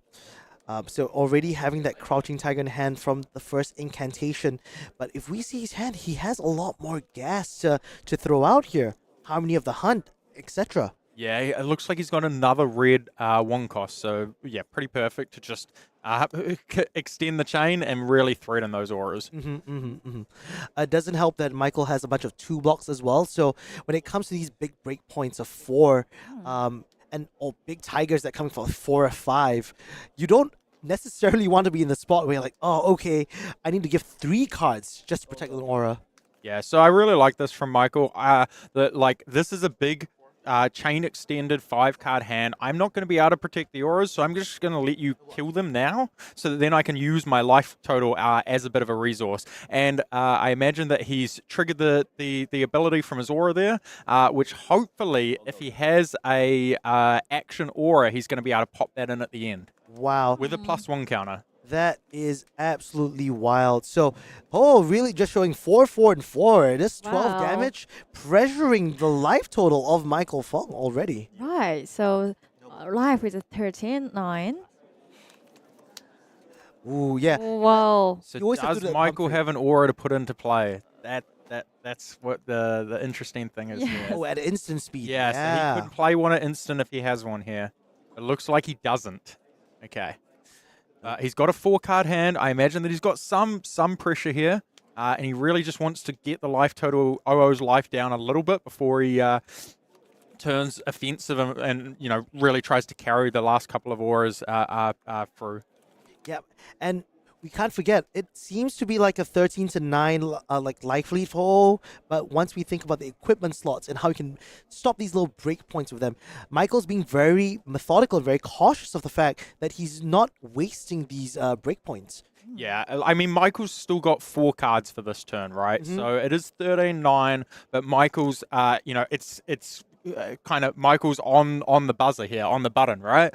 So already having that Crouching Tiger in hand from the first incantation. But if we see his hand, he has a lot more gas to throw out here. Harmony of the Hunt, etc. Yeah, it looks like he's got another red 1 cost. So yeah, pretty perfect to just extend the chain and really threaten those auras. It doesn't help that Michael has a bunch of 2 blocks as well. So when it comes to these big break points of 4, and big tigers that come for 4 or 5, you don't necessarily want to be in the spot where you're like, oh, okay, I need to give 3 cards just to protect an aura. Yeah, so I really like this from Michael. This is a big chain extended 5-card hand. I'm not going to be able to protect the auras, so I'm just going to let you kill them now, so that then I can use my life total as a bit of a resource. And I imagine that he's triggered the ability from his aura there, which hopefully, if he has a action aura, he's going to be able to pop that in at the end. Wow. With a +1 counter. That is absolutely wild. So, really just showing 4, 4, and 4. This 12 damage, pressuring the life total of Michael Feng already. Right, so life is 13, 9. Ooh, yeah. Wow. So does Michael have an aura to put into play? That's what the interesting thing is here. Oh, at instant speed. Yeah, so he could play one at instant if he has one here. It looks like he doesn't. Okay. He's got a 4-card hand. I imagine that he's got some pressure here, and he really just wants to get the life total, OO's life down a little bit before he turns offensive and really tries to carry the last couple of auras through. Yep, and we can't forget, it seems to be like a 13 to 9 life lead for O, but once we think about the equipment slots and how we can stop these little break points with them, Michael's being very methodical and very cautious of the fact that he's not wasting these break points. Yeah, I mean, Michael's still got 4 cards for this turn, right? So it is 13-9, but Michael's, it's kind of Michael's on the buzzer here, on the button, right?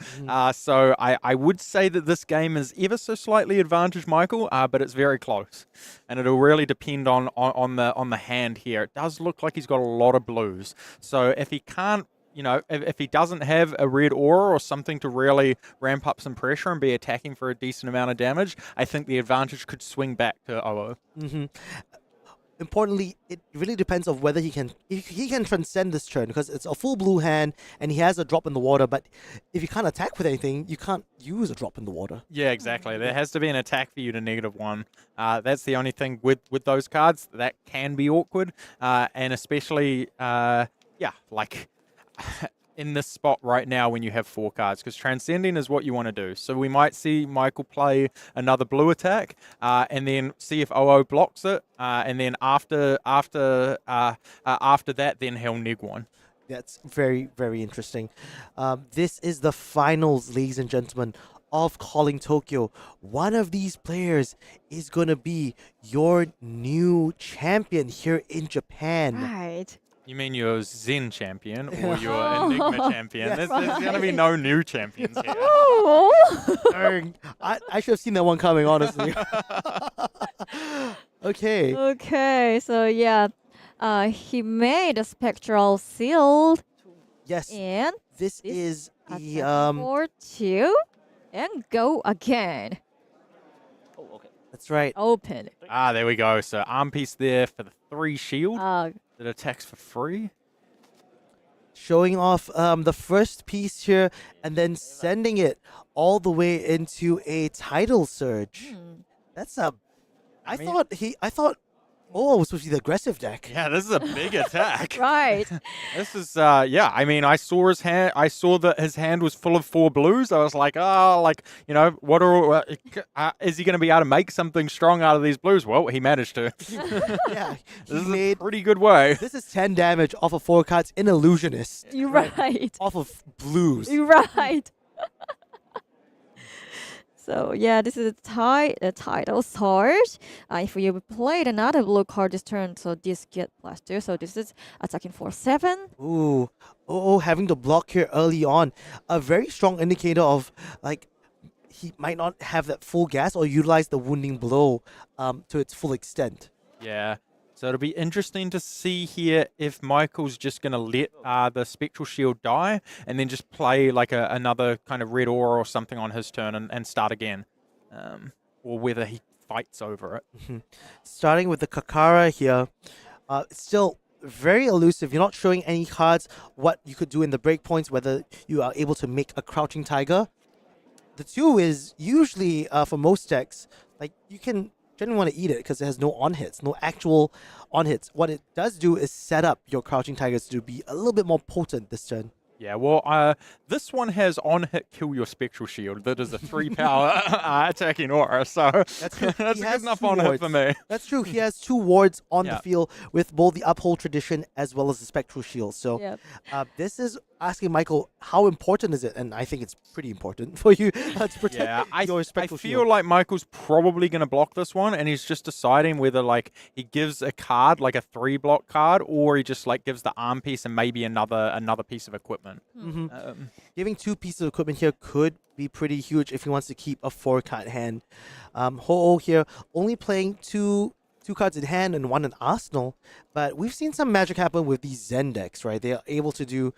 So I would say that this game is ever so slightly advantage Michael, but it's very close, and it'll really depend on the hand here. It does look like he's got a lot of blues, so if he can't, if he doesn't have a red aura or something to really ramp up some pressure and be attacking for a decent amount of damage, I think the advantage could swing back to OO. Importantly, it really depends on whether he can transcend this turn, because it's a full blue hand and he has a drop in the water, but if you can't attack with anything, you can't use a drop in the water. Yeah, exactly. There has to be an attack for you to -1. That's the only thing with those cards that can be awkward, and especially in this spot right now when you have 4 cards, because transcending is what you want to do. So we might see Michael play another blue attack, and then see if OO blocks it, and then after that, then he'll neg 1. That's very, very interesting. This is the finals, ladies and gentlemen, of Calling Tokyo. One of these players is going to be your new champion here in Japan. Right. You mean your Zen champion or your Enigma champion? There's going to be no new champions here. I should have seen that one coming, honestly. Okay. Okay, so yeah, he made a Spectral Sealed. Yes. And this is the 4-2 and go again. Oh, okay. That's right. Open. There we go. So arm piece there for the 3 shield. That attacks for free. Showing off the first piece here and then sending it all the way into a tidal surge. That's a... I thought Oh, supposed to be the aggressive deck. Yeah, this is a big attack. Right. This is yeah. I mean, I saw his hand. I saw that his hand was full of 4 blues. I was like, oh, like what are is he going to be able to make something strong out of these blues? Well, he managed to. Yeah, This is a pretty good way. This is 10 damage off of 4 cards in Illusionist. You're right. Off of blues. You're right. So yeah, this is the title sword. If you played another blue card this turn, so this get +2. So this is attacking for 7. Ooh. Oh, having to block here early on. A very strong indicator of, like, he might not have that full gas or utilize the wounding blow to its full extent. Yeah. So it'll be interesting to see here if Michael's just going to let the Spectral Shield die and then just play like another kind of red aura or something on his turn and start again. Or whether he fights over it. Starting with the Kakara here, it's still very elusive. You're not showing any cards what you could do in the breakpoints, whether you are able to make a Crouching Tiger. The 2 is usually, for most decks, like you can generally want to eat it because it has no on-hits, no actual on-hits. What it does do is set up your Crouching Tigers to be a little bit more potent this turn. Yeah, well, this one has on-hit kill your Spectral Shield. That is a 3-power attacking aura, so that's a good enough on-hit for me. That's true. He has 2 wards on the field with both the Uphold Tradition as well as the Spectral Shield. So this is asking Michael, how important is it? And I think it's pretty important for you to protect your Spectral Shield. I feel like Michael's probably going to block this one, and he's just deciding whether like he gives a card, like a 3-block card, or he just like gives the arm piece and maybe another piece of equipment. Giving 2 pieces of equipment here could be pretty huge if he wants to keep a 4-card hand. Ho-Oh here only playing two cards in hand and 1 in arsenal, but we've seen some magic happen with these Zen decks, right? They are able to do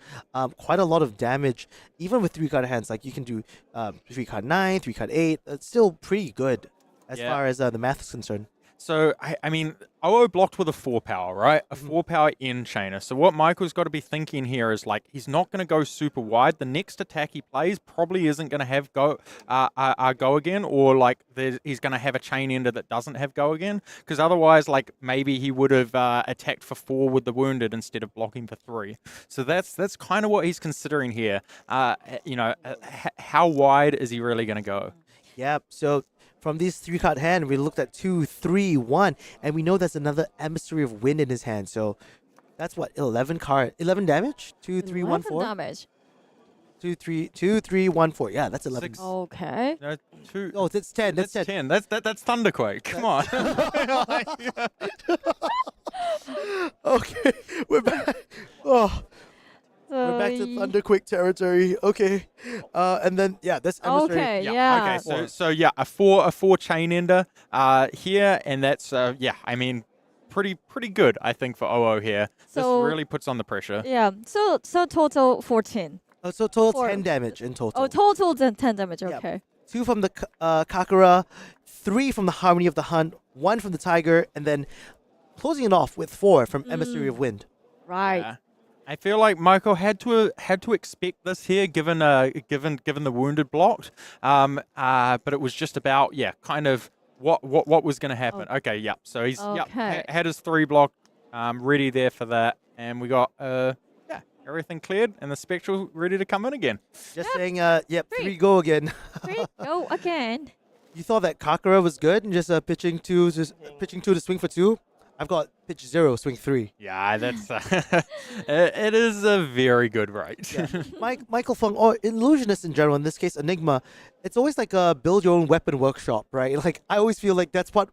quite a lot of damage, even with 3-card hands. Like you can do 3-card 9, 3-card 8. It's still pretty good as far as the math is concerned. So, I mean, OO blocked with a 4-power, right? A 4-power in chainer. So what Michael's got to be thinking here is, like, he's not going to go super wide. The next attack he plays probably isn't going to have go again, or, like, he's going to have a chain ender that doesn't have go again. Because otherwise, like, maybe he would have attacked for 4 with the wounded instead of blocking for 3. So that's kind of what he's considering here. How wide is he really going to go? Yep, so from this 3-card hand, we looked at 2, 3, 1, and we know there's another Emissary of Wind in his hand. So that's what, 11 damage? 2, 3, 1, 4? Damage. 2, 3, 1, 4. Yeah, that's 11. Okay. No, 2. Oh, that's 10. That's 10. That's Thunderquake. Come on. Okay, we're back. Oh. We're back to Thunderquake territory. Okay. And then this emissary. Okay, yeah. Okay, so yeah, a 4 chain ender here, and that's I mean pretty good, I think, for OO here. So, this really puts on the pressure. Yeah. So total 14. So total 10 damage in total. Oh, total 10 damage. Okay. 2 from the Kakura, 3 from the Harmony of the Hunt, 1 from the Tiger, and then closing it off with 4 from Emissary of Wind. Right. Yeah. I feel like Michael had to expect this here, given the wounded blocked, but it was just about kind of what was going to happen. Okay, yep. So he's had his 3 block ready there for that, and we got everything cleared, and the Spectral ready to come in again. Just saying, 3 go again. 3 go again. You thought that Kakura was good and just pitching 2 to swing for 2? I've got pitch 0, swing 3. Yeah, that's it is a very good rate. Yeah. Michael Feng, or Illusionist in general, in this case Enigma, it's always like a build your own weapon workshop, right? Like I always feel like that's what,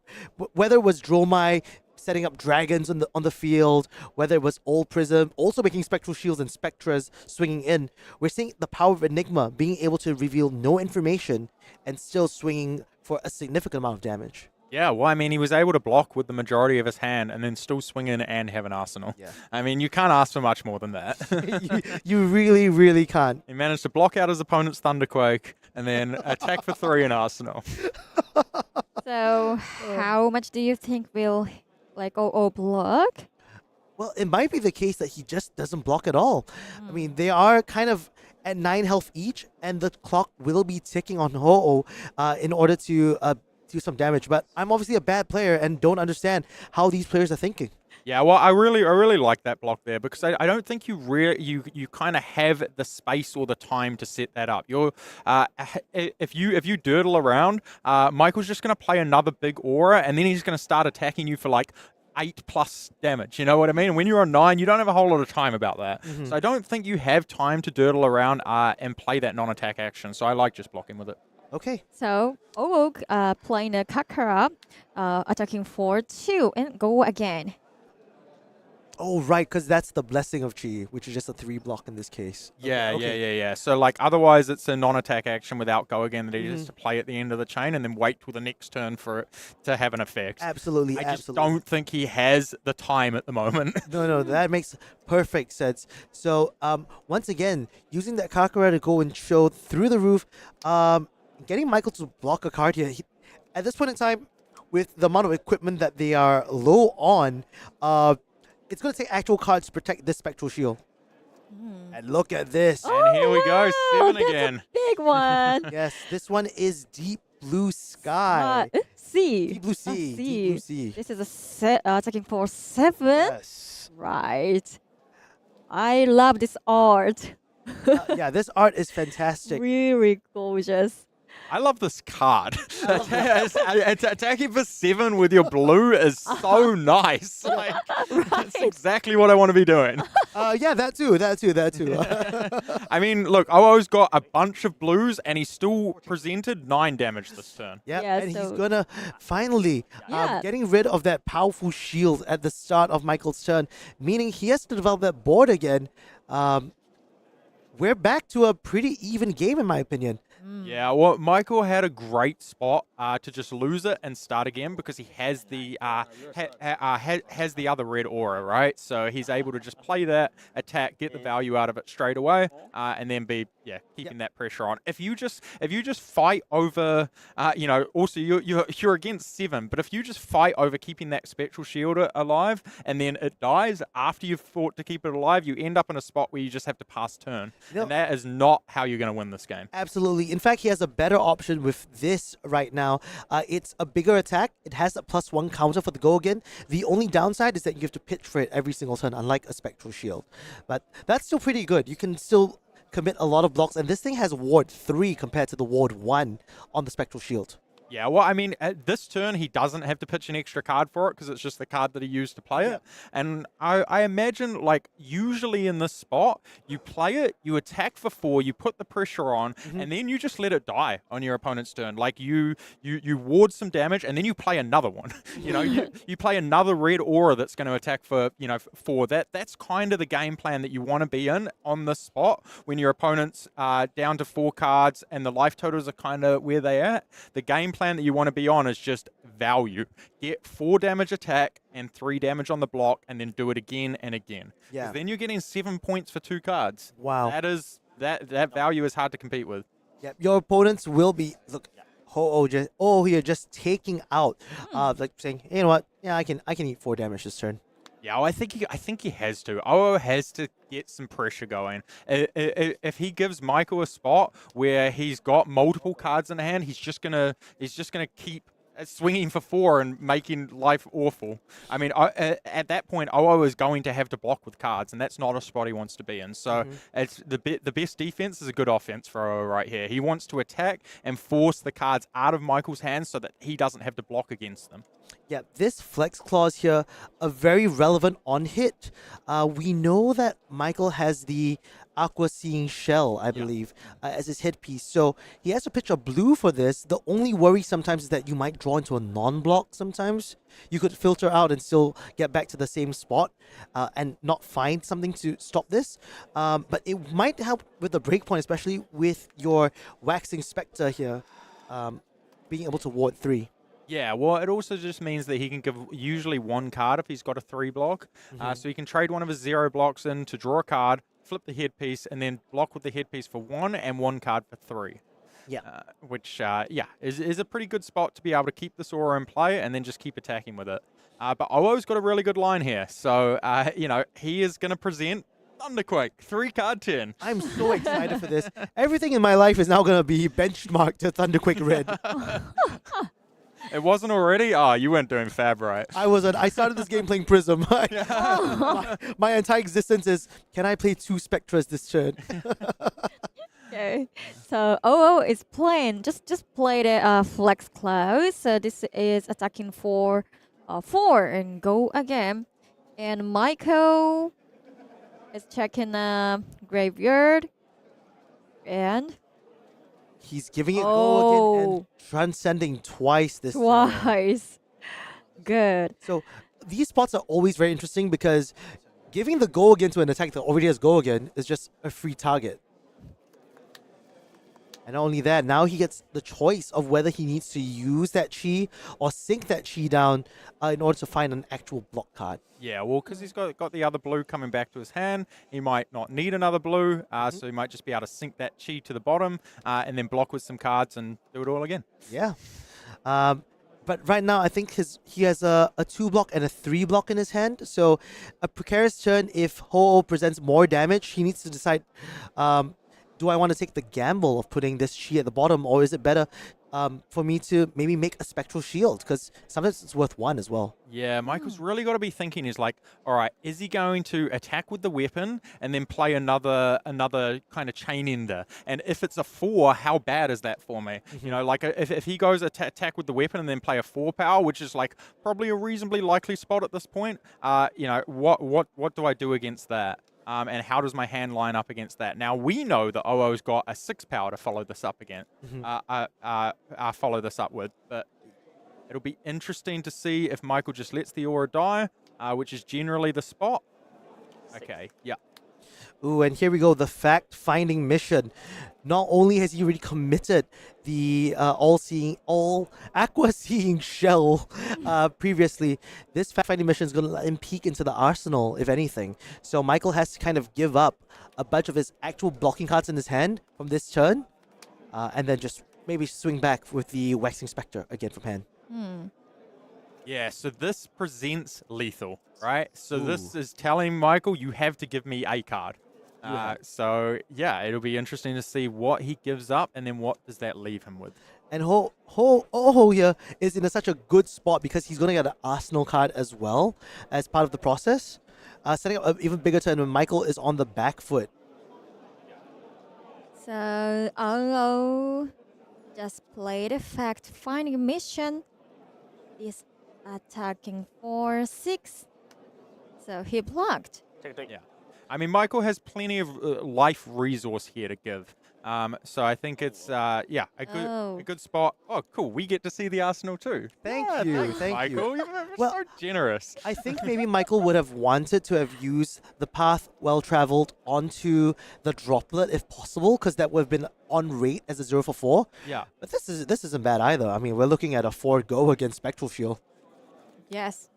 whether it was Dromai setting up dragons on the field, whether it was Old Prism, also making Spectral Shields and Spectras swinging in, we're seeing the power of Enigma being able to reveal no information and still swinging for a significant amount of damage. Yeah, well, I mean, he was able to block with the majority of his hand and then still swing in and have an arsenal. Yeah. I mean, you can't ask for much more than that. you really, really can't. He managed to block out his opponent's Thunderquake and then attack for 3 in arsenal. So, how much do you think will OO block? Well, it might be the case that he just doesn't block at all. I mean, they are kind of at 9 health each, and the clock will be ticking on Ho-Oh in order to deal some damage. But I'm obviously a bad player and don't understand how these players are thinking. Yeah, well, I really like that block there because I don't think you kind of have the space or the time to set that up. You're if you dirtle around, Michael's just going to play another big aura, and then he's going to start attacking you for like 8+ damage. You know what I mean? And when you're on 9, you don't have a whole lot of time about that. Mm-hmm. So I don't think you have time to dirtle around and play that non-attack action. So I like just blocking with it. Okay. So Oog playing a Kakara, attacking for 2 and go again. Oh, right, because that's the Blessing of Chi, which is just a 3 block in this case. Yeah. So, like, otherwise it's a non-attack action without go again that he has to play at the end of the chain and then wait till the next turn for it to have an effect. Absolutely, I just absolutely. don't think he has the time at the moment. No, that makes perfect sense. So, once again, using that Kakara to go and show through the roof, getting Michael to block a card here. At this point in time, with the amount of equipment that they are low on, it's going to take actual cards to protect this Spectral Shield. And look at this. And here we go, 7 that's again. A big one. Yes, this one is Deep Blue Sky. C. Deep Blue Sea. Deep Blue Sea. This is attacking for 7. Yes. Right. I love this art. Yeah, this art is fantastic. Really gorgeous. I love this card. Attacking for 7 with your blue is so nice. Like, That's exactly what I want to be doing. Yeah, that too. I mean, look, Owo's got a bunch of blues and he still presented 9 damage this turn. Yeah, and so- he's gonna finally getting rid of that powerful shield at the start of Michael's turn, meaning he has to develop that board again. We're back to a pretty even game, in my opinion. Yeah, well, Michael had a great spot to just lose it and start again because he has the has the other red aura, right? So he's able to just play that, attack, get the value out of it straight away, and then be keeping that pressure on. If you just fight over, also you're against 7, but if you just fight over keeping that spectral shield alive and then it dies after you've fought to keep it alive, you end up in a spot where you just have to pass turn, and that is not how you're going to win this game. Absolutely. In fact, he has a better option with this right now. It's a bigger attack. It has a +1 counter for the go again. The only downside is that you have to pitch for it every single turn, unlike a Spectral Shield. But that's still pretty good. You can still commit a lot of blocks, and this thing has Ward 3 compared to the Ward 1 on the Spectral Shield. Yeah, well, I mean, at this turn, he doesn't have to pitch an extra card for it because it's just the card that he used to play it. And I imagine, like, usually in this spot, you play it, you attack for 4, you put the pressure on, and then you just let it die on your opponent's turn. Like, you ward some damage, and then you play another one. You play another red aura that's going to attack for, 4. That's kind of the game plan that you want to be in on this spot when your opponent's down to 4 cards and the life totals are kind of where they at. The game plan that you want to be on is just value. Get 4 damage attack and 3 damage on the block, and then do it again and again. Yeah. Then you're getting 7 points for 2 cards. Wow. That value is hard to compete with. Yep. Your opponents will be you're just taking out, like saying, hey, you know what? Yeah, I can eat 4 damage this turn. Yeah, well, I think he has to. Owo has to get some pressure going. If he gives Michael a spot where he's got multiple cards in hand, he's just gonna keep swinging for 4 and making life awful. I mean, at that point, Owo is going to have to block with cards, and that's not a spot he wants to be in. So it's the best defense is a good offense for Owo right here. He wants to attack and force the cards out of Michael's hands so that he doesn't have to block against them. Yeah, this Flex Clause here, a very relevant on hit. We know that Michael has the Aqua Seeing Shell, I believe, as his headpiece. So he has to pitch a blue for this. The only worry sometimes is that you might draw into a non-block sometimes. You could filter out and still get back to the same spot and not find something to stop this. But it might help with the breakpoint, especially with your Waxing Spectre here, being able to ward 3. Yeah, well, it also just means that he can give usually 1 card if he's got a 3 block. So he can trade one of his 0 blocks in to draw a card, flip the headpiece, and then block with the headpiece for 1 and 1 card for 3. Yeah. Which is a pretty good spot to be able to keep this aura in play and then just keep attacking with it. But Owo's got a really good line here. So, he is going to present Thunderquake, 3-card turn. I'm so excited for this. Everything in my life is now going to be benchmarked to Thunderquake Red. It wasn't already? Oh, you weren't doing fab right. I started this game playing Prism. my entire existence is, can I play 2 Spectras this turn? Okay, so OO is playing, just played a Flex Cloud. So this is attacking for 4 and go again. And Michael is checking a graveyard. And he's giving it go again and transcending twice this turn. Twice. Good. So these spots are always very interesting because giving the go again to an attack that already has go again is just a free target. And not only that, now he gets the choice of whether he needs to use that chi or sink that chi down in order to find an actual block card. Yeah, well, because he's got the other blue coming back to his hand, he might not need another blue, so he might just be able to sink that chi to the bottom and then block with some cards and do it all again. Yeah. But right now, I think he has a 2 block and a 3 block in his hand. So a precarious turn, if Ho-Oh presents more damage, he needs to decide, do I want to take the gamble of putting this chi at the bottom, or is it better for me to maybe make a Spectral Shield? Because sometimes it's worth 1 as well. Yeah, Michael's really got to be thinking is like, all right, is he going to attack with the weapon and then play another kind of chain ender? And if it's a 4, how bad is that for me? You know, like if he goes attack with the weapon and then play a 4 power, which is like probably a reasonably likely spot at this point, you know, what do I do against that? And how does my hand line up against that? Now, we know that OO's got a 6 power to follow this up again, follow this up with, but it'll be interesting to see if Michael just lets the aura die, which is generally the spot. Okay, yeah. Ooh, and here we go, the fact-finding mission. Not only has he already committed the all aqua-seeing shell previously, this fact-finding mission is going to let him peek into the arsenal, if anything. So Michael has to kind of give up a bunch of his actual blocking cards in his hand from this turn, and then just maybe swing back with the Waxing Spectre again from hand. Yeah, so this presents lethal, right? So this is telling Michael, you have to give me a card. So, yeah, it'll be interesting to see what he gives up and then what does that leave him with. And Ho here is in such a good spot because he's going to get an Arsenal card as well as part of the process. Setting up an even bigger turn when Michael is on the back foot. So, OO just played a fact-finding mission. Is attacking for 6. So he blocked. Yeah. I mean, Michael has plenty of life resource here to give. So I think it's, a good spot. Oh, cool. We get to see the Arsenal too. Thank you. Michael. You're so generous. I think maybe Michael would have wanted to have used the path well-traveled onto the droplet if possible, because that would have been on rate as a 0 for 4. Yeah. But this isn't bad either. I mean, we're looking at a 4 go against Spectral Shield. Yes.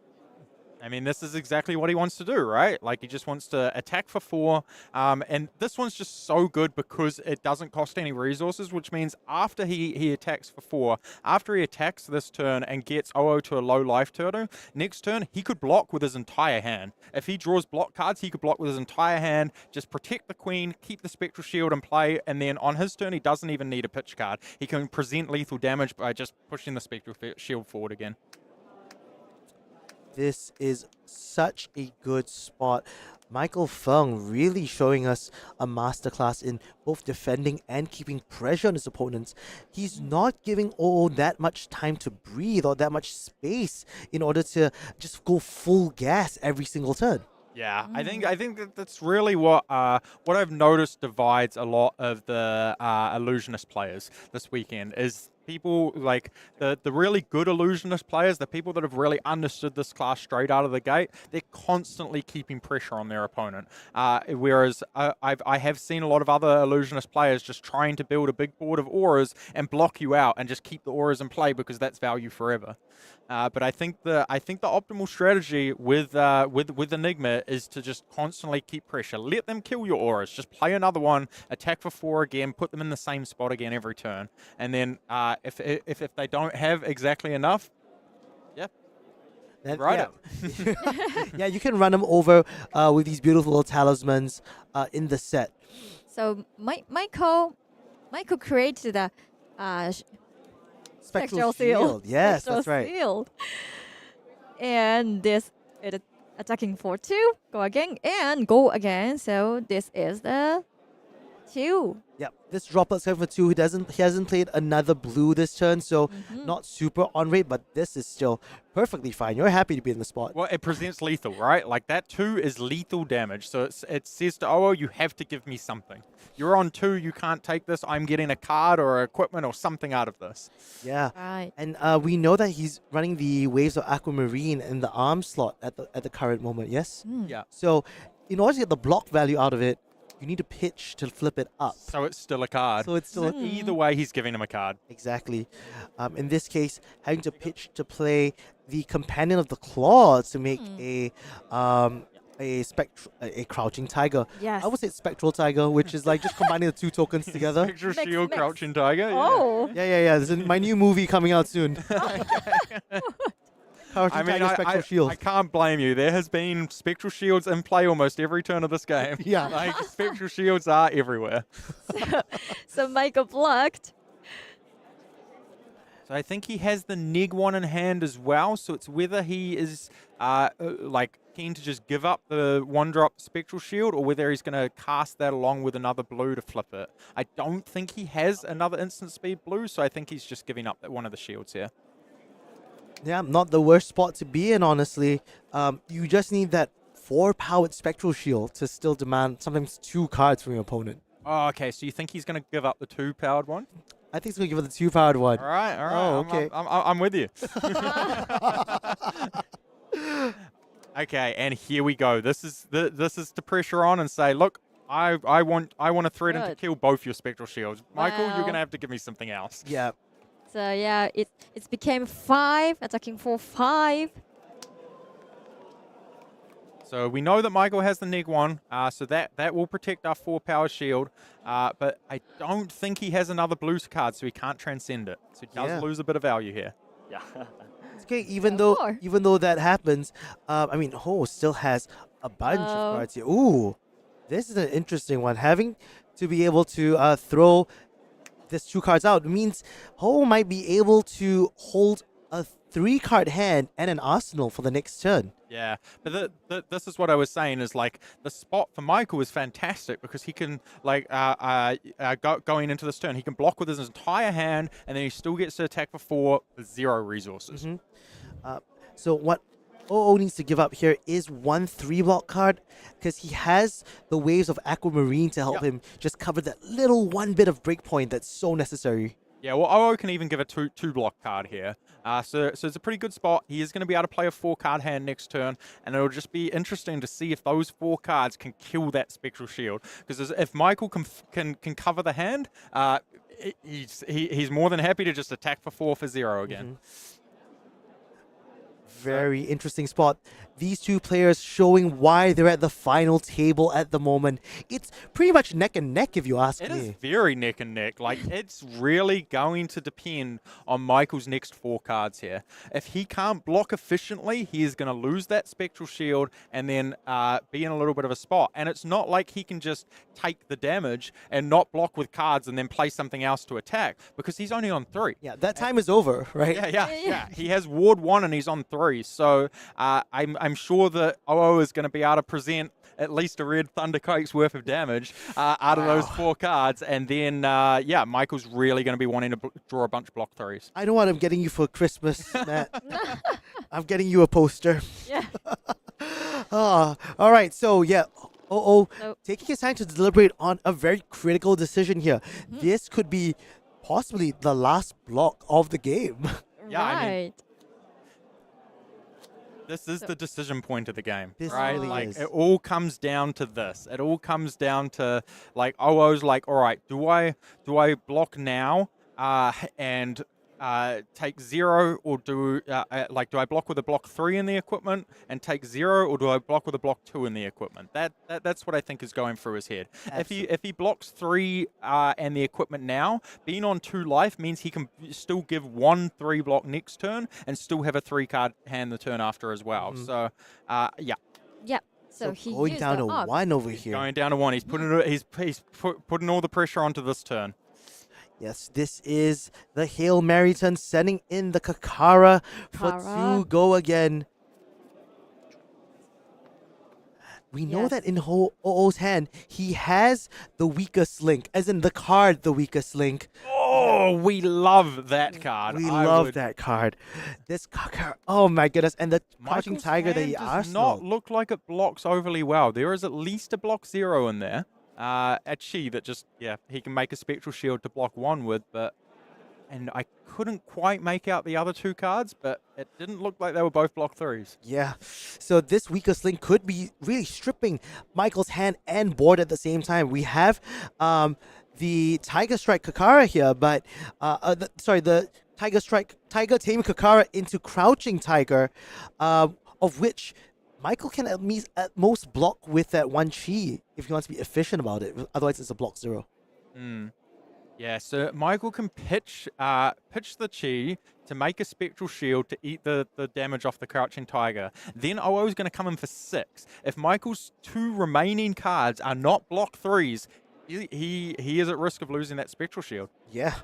I mean, this is exactly what he wants to do, right? Like, he just wants to attack for 4. And this one's just so good because it doesn't cost any resources, which means after he attacks for 4, after he attacks this turn and gets OO to a low life turn, next turn, he could block with his entire hand. If he draws block cards, he could block with his entire hand, just protect the queen, keep the Spectral Shield in play, and then on his turn, he doesn't even need a pitch card. He can present lethal damage by just pushing the Spectral Shield forward again. This is such a good spot. Michael Feng really showing us a masterclass in both defending and keeping pressure on his opponents. He's not giving OO that much time to breathe or that much space in order to just go full gas every single turn. Yeah, I think that's really what I've noticed divides a lot of the illusionist players this weekend is people like the really good illusionist players, the people that have really understood this class straight out of the gate. They're constantly keeping pressure on their opponent. Whereas I have seen a lot of other illusionist players just trying to build a big board of auras and block you out and just keep the auras in play because that's value forever. But I think the optimal strategy with Enigma is to just constantly keep pressure. Let them kill your auras. Just play another one, attack for 4 again, put them in the same spot again every turn, and then if they don't have exactly enough, Yeah, you can run them over with these beautiful little talismans in the set. So Michael created the Spectral Shield. Yes, Spectral that's right. Shield. And this it attacking for 2, go again. So this is the 2. Yep, this droplet's going for 2. He hasn't played another blue this turn, so not super on rate, but this is still perfectly fine. You're happy to be in the spot. Well, it presents lethal, right? Like that 2 is lethal damage. So it says to OO, you have to give me something. You're on 2, you can't take this. I'm getting a card or equipment or something out of this. Yeah. Right. And we know that he's running the Waves of Aquamarine in the arm slot at the current moment, yes? Yeah. So in order to get the block value out of it, you need to pitch to flip it up. So it's still a card. So it's still either way, he's giving him a card. Exactly. In this case, having to pitch to play the Companion of the Claws to make a Crouching Tiger. Yes. I would say Spectral Tiger, which is like just combining the 2 tokens together. Spectral Shield, Crouching Tiger. Oh. Yeah. There's my new movie coming out soon. Crouching Tiger, Spectral Shield. I can't blame you. There has been Spectral Shields in play almost every turn of this game. Yeah. Like, Spectral Shields are everywhere. So Michael blocked. So I think he has the Neg one in hand as well. So it's whether he is like keen to just give up the 1-drop Spectral Shield or whether he's going to cast that along with another blue to flip it. I don't think he has another instant speed blue, so I think he's just giving up one of the shields here. Yeah, not the worst spot to be in, honestly. You just need that 4-powered Spectral Shield to still demand sometimes 2 cards from your opponent. Oh, okay. So you think he's going to give up the 2-powered one? I think he's going to give it the 2-powered one. All right. Oh, okay. I'm with you. Okay, and here we go. This is to pressure on and say, look, I want to threaten to kill both your Spectral Shields. Michael, you're going to have to give me something else. Yeah. So yeah, it became 5, attacking for 5. So we know that Michael has the Neg 1, so that will protect our 4-power shield. But I don't think he has another blue card, so he can't transcend it. So he does lose a bit of value here. Yeah. It's okay, even though that happens, I mean, Ho still has a bunch of cards here. Ooh, this is an interesting one. Having to be able to throw this 2 cards out means Ho might be able to hold a 3-card hand and an arsenal for the next turn. Yeah, but this is what I was saying is like the spot for Michael is fantastic because he can like going into this turn he can block with his entire hand and then he still gets to attack for 4 with 0 resources. So what OO needs to give up here is 1 3-block card because he has the Waves of Aquamarine to help him just cover that little 1 bit of breakpoint that's so necessary. Yeah, well, OO can even give a 2-block card here. So it's a pretty good spot. He is going to be able to play a 4-card hand next turn, and it'll just be interesting to see if those 4 cards can kill that Spectral Shield. Because if Michael can cover the hand, he's more than happy to just attack for 4 for 0 again. Very interesting spot. These 2 players showing why they're at the final table at the moment. It's pretty much neck and neck, if you ask me. It is very neck and neck. Like, it's really going to depend on Michael's next 4 cards here. If he can't block efficiently, he is going to lose that Spectral Shield and then be in a little bit of a spot. And it's not like he can just take the damage and not block with cards and then play something else to attack because he's only on 3. Yeah, that time is over, right? Yeah. He has Ward 1 and he's on 3. So I'm sure that OO is going to be able to present at least a red Thunderquake's worth of damage out of those 4 cards. And then, Michael's really going to be wanting to draw a bunch of block 3s. I know what I'm getting you for Christmas, Matt. I'm getting you a poster. Yeah. All right, so yeah. Taking his time to deliberate on a very critical decision here. This could be possibly the last block of the game. Yeah, I mean, this is the decision point of the game, right? Really like, is. it all comes down to this. It all comes down to, like, OO's like, all right, do I block now and take 0, or do I block with a block 3 in the equipment and take 0, or do I block with a block 2 in the equipment? That's what I think is going through his head. If he blocks 3 and the equipment now, being on 2 life means he can still give 1 3-block next turn and still have a 3-card hand the turn after as well. So yeah. Yep. So he going used down the to up. 1 over here. Going down to 1. He's putting all the pressure onto this turn. Yes, this is the Hail Mary turn, sending in the Kakara for Kara. 2 go again. We know Yes. that in Oo's hand, he has the weakest link, as in the card, the weakest link. Oh, we love that card. We I love would- that card. This Kakara, oh my goodness, and the Crouching Michael's Tiger that hand he does asked. not look like it blocks overly well. There is at least a block 0 in there. A Chi that just, he can make a Spectral Shield to block 1 with, and I couldn't quite make out the other 2 cards, but it didn't look like they were both block 3s. Yeah, so this weakest link could be really stripping Michael's hand and board at the same time. We have the Tiger Strike Kakara here, but the Tiger Tame Kakara into Crouching Tiger, of which Michael can at most block with that 1 Chi if he wants to be efficient about it. Otherwise, it's a block 0. Yeah, so Michael can pitch the Chi to make a Spectral Shield to eat the damage off the Crouching Tiger. Then is going to come in for 6. If Michael's 2 remaining cards are not block 3s, he is at risk of losing that Spectral Shield. Yeah,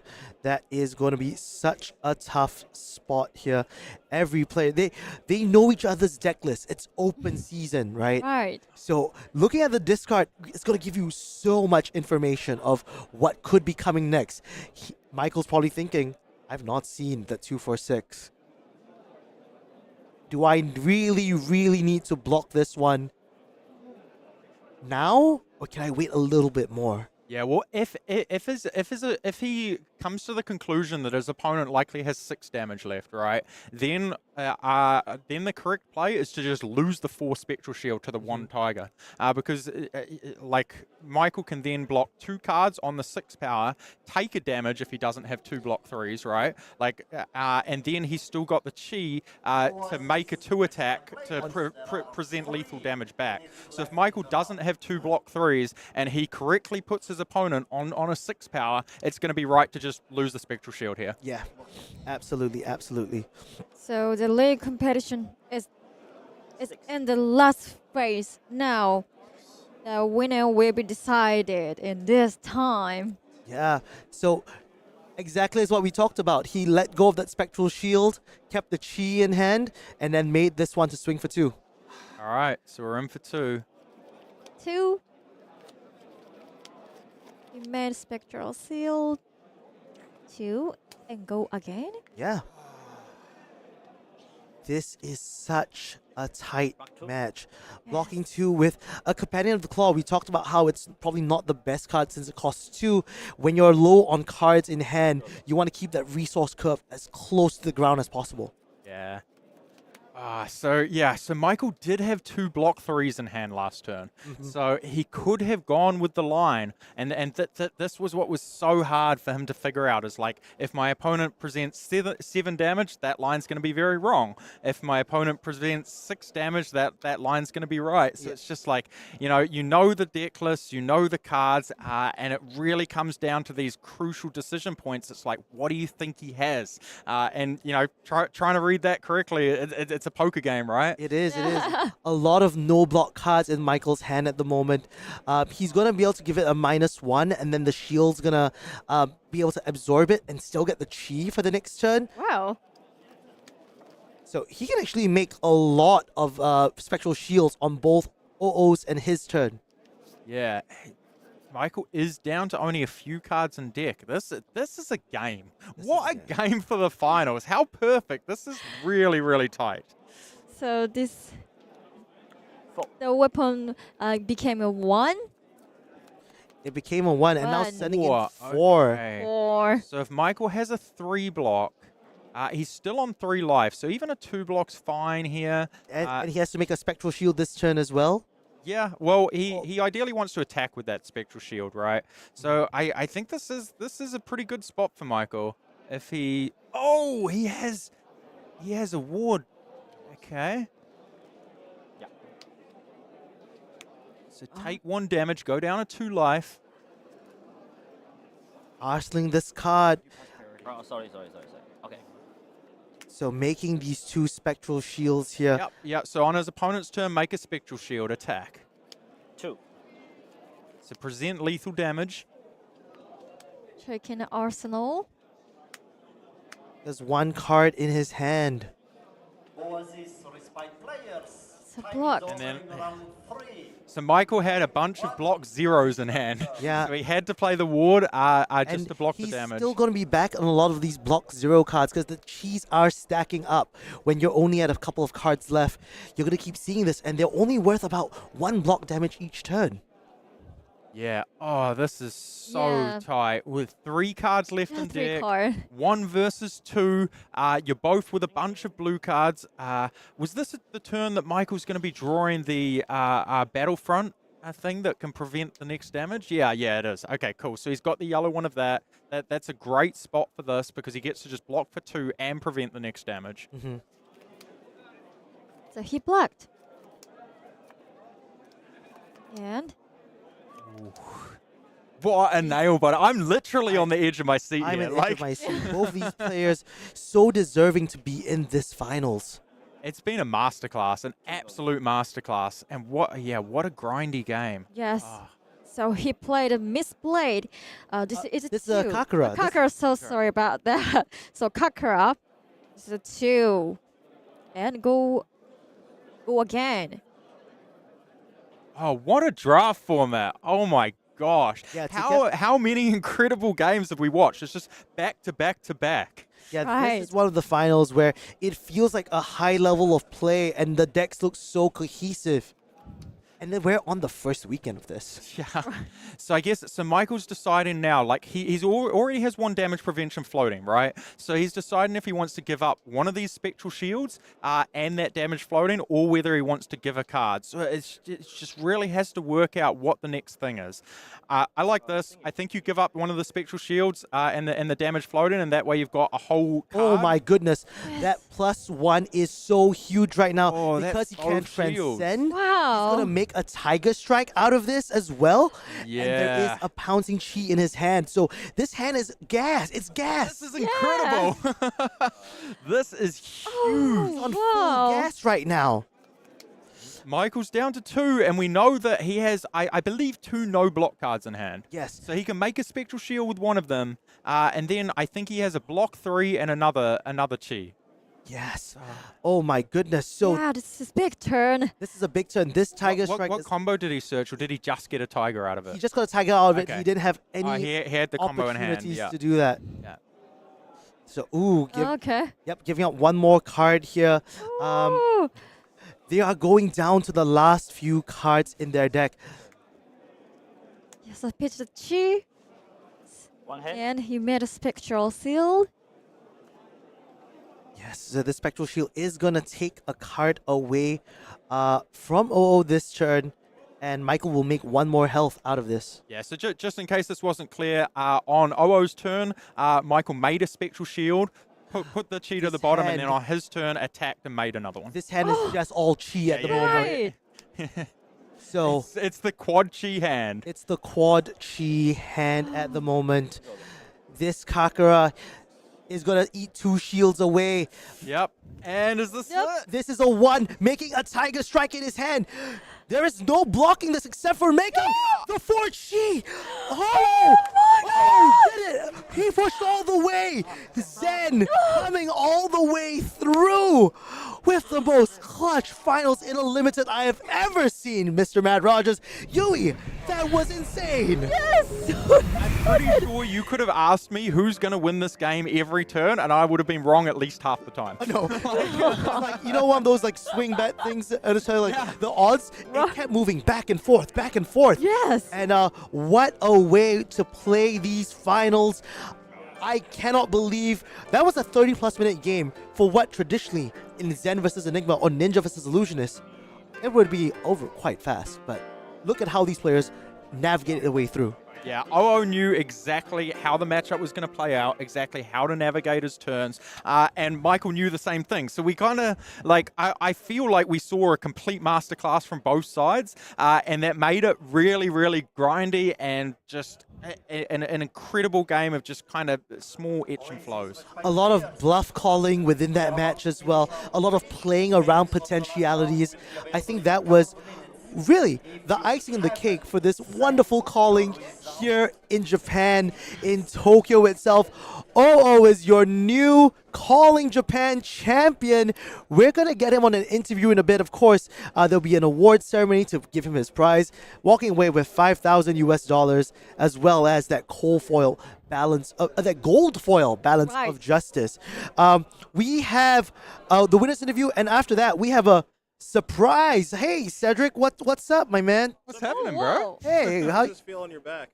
that is going to be such a tough spot here. Every player, they know each other's deck list. It's open season, right? Right. So looking at the discard, it's going to give you so much information of what could be coming next. Michael's probably thinking, I've not seen the 2-4-6. Do I really need to block this one now, or can I wait a little bit more? Yeah, well, if he comes to the conclusion that his opponent likely has 6 damage left, right, then the correct play is to just lose the 4 Spectral Shield to the 1 Tiger, because like Michael can then block 2 cards on the 6 power, take a damage if he doesn't have 2 block 3s, right? Like, and then he's still got the Chi to make a 2 attack to present lethal damage back. So if Michael doesn't have 2 block 3s and he correctly puts his opponent on a 6 power, it's going to be right to just lose the Spectral Shield here. Yeah, absolutely. So the league competition is in the last phase now. The winner will be decided in this time. Yeah, so exactly as what we talked about. He let go of that Spectral Shield, kept the Chi in hand, and then made this one to swing for 2. All right, so we're in for 2. 2. He made Spectral Sealed. 2. And go again? Yeah. This is such a tight match. Blocking 2 with a Companion of the Claw. We talked about how it's probably not the best card since it costs 2. When you're low on cards in hand, you want to keep that resource curve as close to the ground as possible. Yeah. So Michael did have 2 block 3s in hand last turn. So he could have gone with the line. And this was what was so hard for him to figure out, is like, if my opponent presents 7 damage, that line's going to be very wrong. If my opponent presents 6 damage, that line's going to be right. So it's just like, you know the deck list, you know the cards, and it really comes down to these crucial decision points. It's like, what do you think he has? And trying to read that correctly, it's a poker game, right? It is. A lot of no block cards in Michael's hand at the moment. He's going to be able to give it a -1, and then the shield's going to be able to absorb it and still get the Chi for the next turn. Wow. So he can actually make a lot of Spectral Shields on both OO's and his turn. Yeah. Michael is down to only a few cards in deck. This is a game. What a game for the finals. How perfect. This is really, really tight. So the weapon became a 1. It became a 1, and now One. sending in 4. Okay. 4. So if Michael has a 3 block, he's still on 3 life. So even a 2 block's fine here. And he has to make a Spectral Shield this turn as well. Yeah, well, he ideally wants to attack with that Spectral Shield, right? So I think this is a pretty good spot for Michael. If he has a ward. Okay. Yeah. So take 1 damage, go down to 2 life. Arsling this card. Oh, sorry. Okay. So making these 2 Spectral Shields here. Yep. So on his opponent's turn, make a Spectral Shield attack. 2. So present lethal damage. Checking the arsenal. There's one card in his hand. It's a block. And then, so Michael had a bunch of block zeros in hand. Yeah. So he had to play the ward just to block the damage. He's still going to be back on a lot of these block zero cards because the cheese are stacking up. When you're only at a couple of cards left, you're going to keep seeing this, and they're only worth about 1 block damage each turn. Yeah. Oh, this is so tight. With 3 cards left in deck, 1 versus 2. You're both with a bunch of blue cards. Was this the turn that Michael's going to be drawing the Battlefront thing that can prevent the next damage? Yeah, it is. Okay, cool. So he's got the yellow one of that. That's a great spot for this because he gets to just block for 2 and prevent the next damage. Mm-hmm. So he blocked. And what a nail biter. I'm literally on the edge of my seat I'm here. on the edge of my seat. Both these players so deserving to be in this finals. It's been a masterclass, an absolute masterclass. And what a grindy game. yes. So he played a misplayed. This is Kakura. Kakura, so sorry about that. So Kakura is a 2. And go again. Oh, what a draft format. Oh my gosh. Yeah, how many incredible games have we watched? It's just back to back to back. Yeah, this is one of the finals where it feels like a high level of play and the decks look so cohesive. And then we're on the first weekend of this. Yeah. So I guess, Michael's deciding now, like he's already has 1 damage prevention floating, right? So he's deciding if he wants to give up one of these spectral shields and that damage floating, or whether he wants to give a card. So it just really has to work out what the next thing is. I like this. I think you give up one of the spectral shields and the damage floating, and that way you've got a whole card. Oh my goodness. That +1 is so huge right now because he can shields. transcend. Wow. He's going to make a Tiger Strike out of this as well. Yeah. And there is a pouncing chi in his hand. So this hand is gas. It's gas. This is incredible. This is huge. He's on full gas right now. Michael's down to 2, and we know that he has, I believe, 2 no block cards in hand. Yes. So he can make a spectral shield with one of them, and then I think he has a block 3 and another chi. Yes. Oh my goodness. So yeah, this is big turn. This is a big turn. This Tiger Strike. What combo did he search, or did he just get a tiger out of it? He just got a tiger out of it. He didn't have any he had the combo in hand. opportunities to do that. Yeah. So okay. Yep, giving out one more card here. They are going down to the last few cards in their deck. Yes, I pitched the chi. And he made a spectral seal. Yes, so the Spectral Shield is going to take a card away from OO this turn, and Michael will make 1 more health out of this. Yeah, so just in case this wasn't clear, on OO's turn, Michael made a Spectral Shield, put the chi to the bottom, and then on his turn, attacked and made another one. This hand is just all chi at the moment. So it's the quad chi hand. It's the quad chi hand at the moment. This Kakura is going to eat 2 shields away. Yep. And is this it? This is a 1, making a Tiger Strike in his hand. There is no blocking this except for making the 4 chi. Did it. He pushed all the way. Zen coming all the way through with the most clutch finals in a limited I have ever seen, Mr. Matt Rogers. Yui, that was insane. Yes. I'm pretty sure you could have asked me who's going to win this game every turn, and I would have been wrong at least half the time. No. Like, you know, one of those like swing bet things, like the odds, it kept moving back and forth, back and forth. Yes. And what a way to play these finals. I cannot believe that was a 30+ minute game for what traditionally in Zen versus Enigma or Ninja versus Illusionist, it would be over quite fast. But look at how these players navigated their way through. Yeah, OO knew exactly how the matchup was going to play out, exactly how to navigate his turns, and Michael knew the same thing. So we kind of, like, I feel like we saw a complete masterclass from both sides, and that made it really, really grindy and just an incredible game of just kind of small etch and flows. A lot of bluff calling within that match as well, a lot of playing around potentialities. I think that was really the icing on the cake for this wonderful calling here in Japan, in Tokyo itself. OO is your new Calling Japan champion. We're going to get him on an interview in a bit, of course. There'll be an award ceremony to give him his prize, walking away with $5,000 as well as that coal foil balance, that gold foil balance of justice. We have the winner's interview, and after that, we have a surprise. Hey, Cedric, what's up, my man? What's happening, bro? Hey, how Just feel on your back.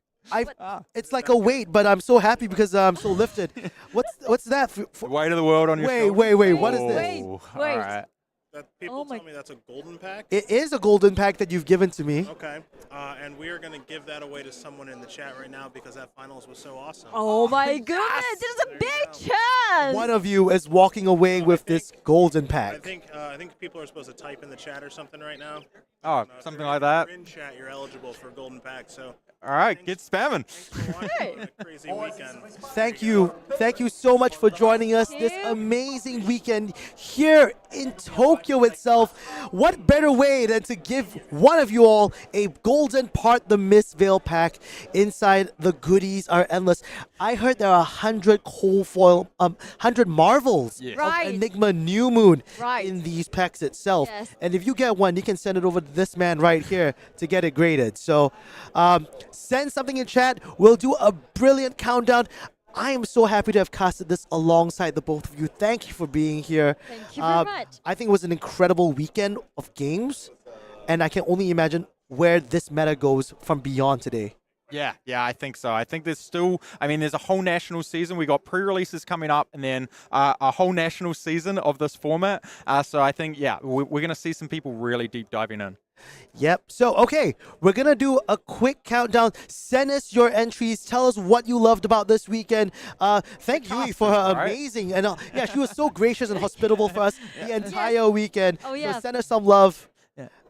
It's like a weight, but I'm so happy because I'm so lifted. What's that? The weight of the world on your shoulder. Wait. What is this? Wait. All right. That people tell me that's a golden pack. It is a golden pack that you've given to me. Okay, and we are going to give that away to someone in the chat right now because that finals was so awesome. Oh my goodness, this is a big chance. One of you is walking away with this golden pack. I think people are supposed to type in the chat or something right now. Oh, something like that. If you're in chat, you're eligible for a golden pack. So. All right, get spamming. Crazy weekend. Thank you so much for joining us this amazing weekend here in Tokyo itself. What better way than to give one of you all a golden part the Mistveil pack? Inside, the goodies are endless. I heard there are 100 coal foil, 100 marvels of Enigma New Moon in these packs itself. Yes. And if you get one, you can send it over to this man right here to get it graded. So send something in chat. We'll do a brilliant countdown. I am so happy to have casted this alongside the both of you. Thank you for being here. Thank you very much. I think it was an incredible weekend of games, and I can only imagine where this meta goes from beyond today. Yeah, I think so. I think there's still, there's a whole national season. We got pre-releases coming up and then a whole national season of this format. So I think, we're going to see some people really deep diving in. Yep. So, okay, we're going to do a quick countdown. Send us your entries. Tell us what you loved about this weekend. Thank Yui for her amazing. And she was so gracious and hospitable for us the entire weekend. Oh, yeah. So send us some love.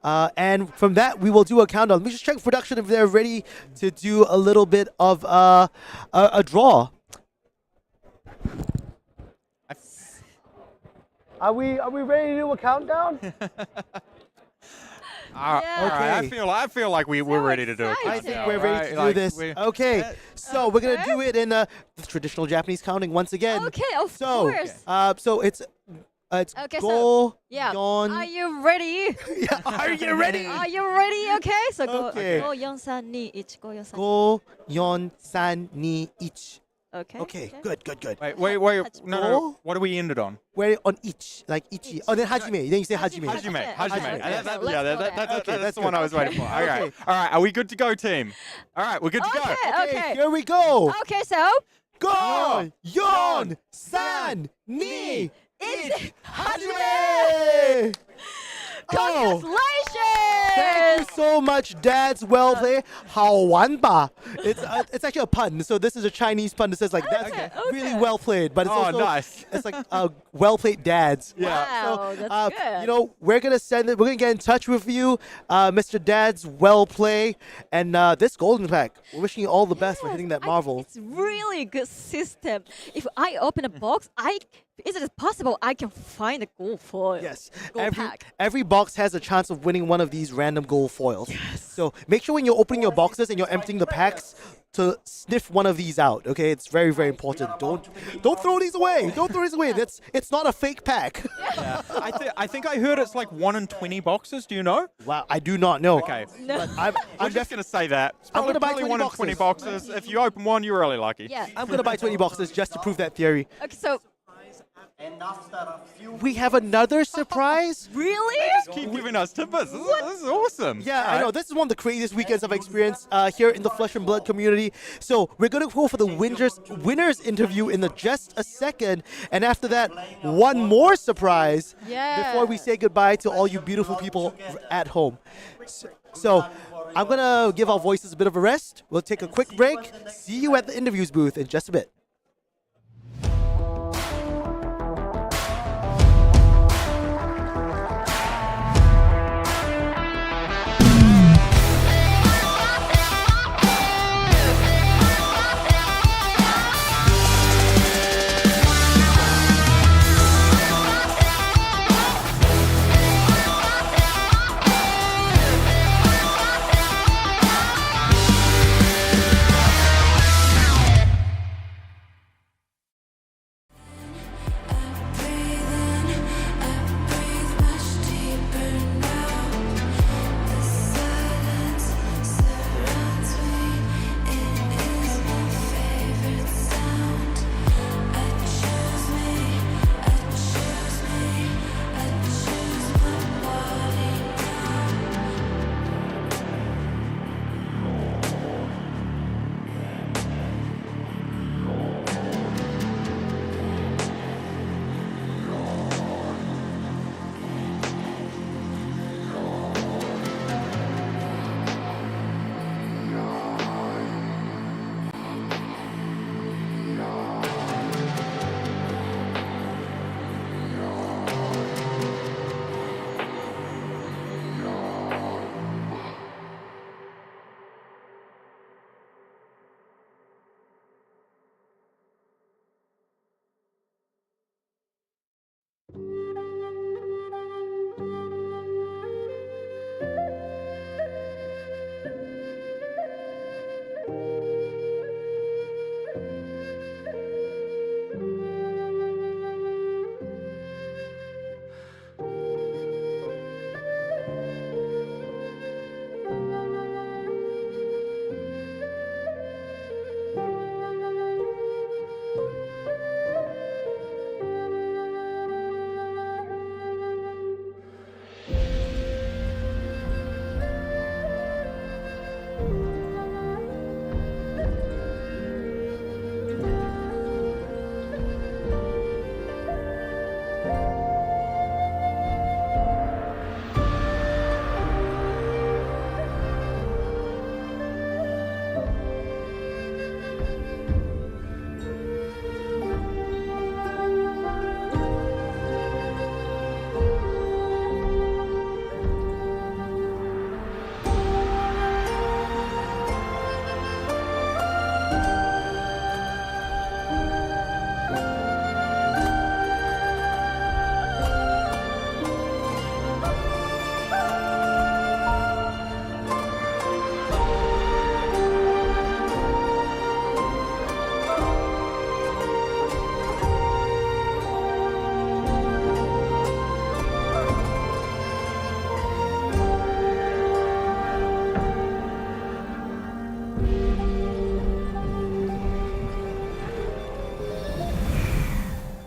And from that, we will do a countdown. Let me just check production if they're ready to do a little bit of a draw. Are we ready to do a countdown? Okay. I feel like we're ready to do it. I think we're ready to do this. Okay, so we're gonna do it in the traditional Japanese counting once again. Okay, of course. So it's Okay, go, yon. Are you ready? Are you ready? Are you ready? Okay, so Okay. go 4 3 2 1 go 4 3 Go, yon, san, ni, ich. Okay. Good. Wait. No. What do we end it on? We're on ich, like ichi. Oh, then hajime. Then you say hajime. Hajime. That's the one I was waiting for. Okay. Okay. All right. Are we good to go, team? All right. We're good to go. Okay. Here we go. Okay, so Go, yon, san, ni, ich, hajime. congratulations! Thank you so much, dads. Well played. 好玩吧? It's actually a pun. So this is a Chinese pun that says like that's really well played, but it's also nice. It's like well played dads. Wow, So that's good. you know, we're gonna send it. We're gonna get in touch with you, Mr. Dads. Well play, and this golden pack. We're wishing you all the best for hitting that marvel. It's really good system. If I open a box, is it possible I can find a gold foil? Yes. Gold pack. Every box has a chance of winning one of these random gold foils. Yes. So make sure when you're opening your boxes and you're emptying the packs to sniff one of these out. Okay, it's very, very important. Don't throw these away. Don't throw these away. It's not a fake pack. Yeah. I think I heard it's like 1 in 20 boxes. Do you know? Wow, I do not know. Okay. No. But I'm just gonna say that. It's I'm gonna buy probably 20 1 in boxes. 20 boxes. If you open one, you're really lucky. Yeah. I'm gonna buy 20 boxes just to prove that theory. Okay, so We have another surprise. really? Just keep giving us tidbits. This is awesome. Yeah, I know. This is one of the craziest weekends I've experienced here in the Flesh and Blood community. So we're going to go for the winners interview in just a second. And after that, one more surprise before we say goodbye to all you beautiful people at home. So I'm going to give our voices a bit of a rest. We'll take a quick break. See you at the interviews booth in just a bit.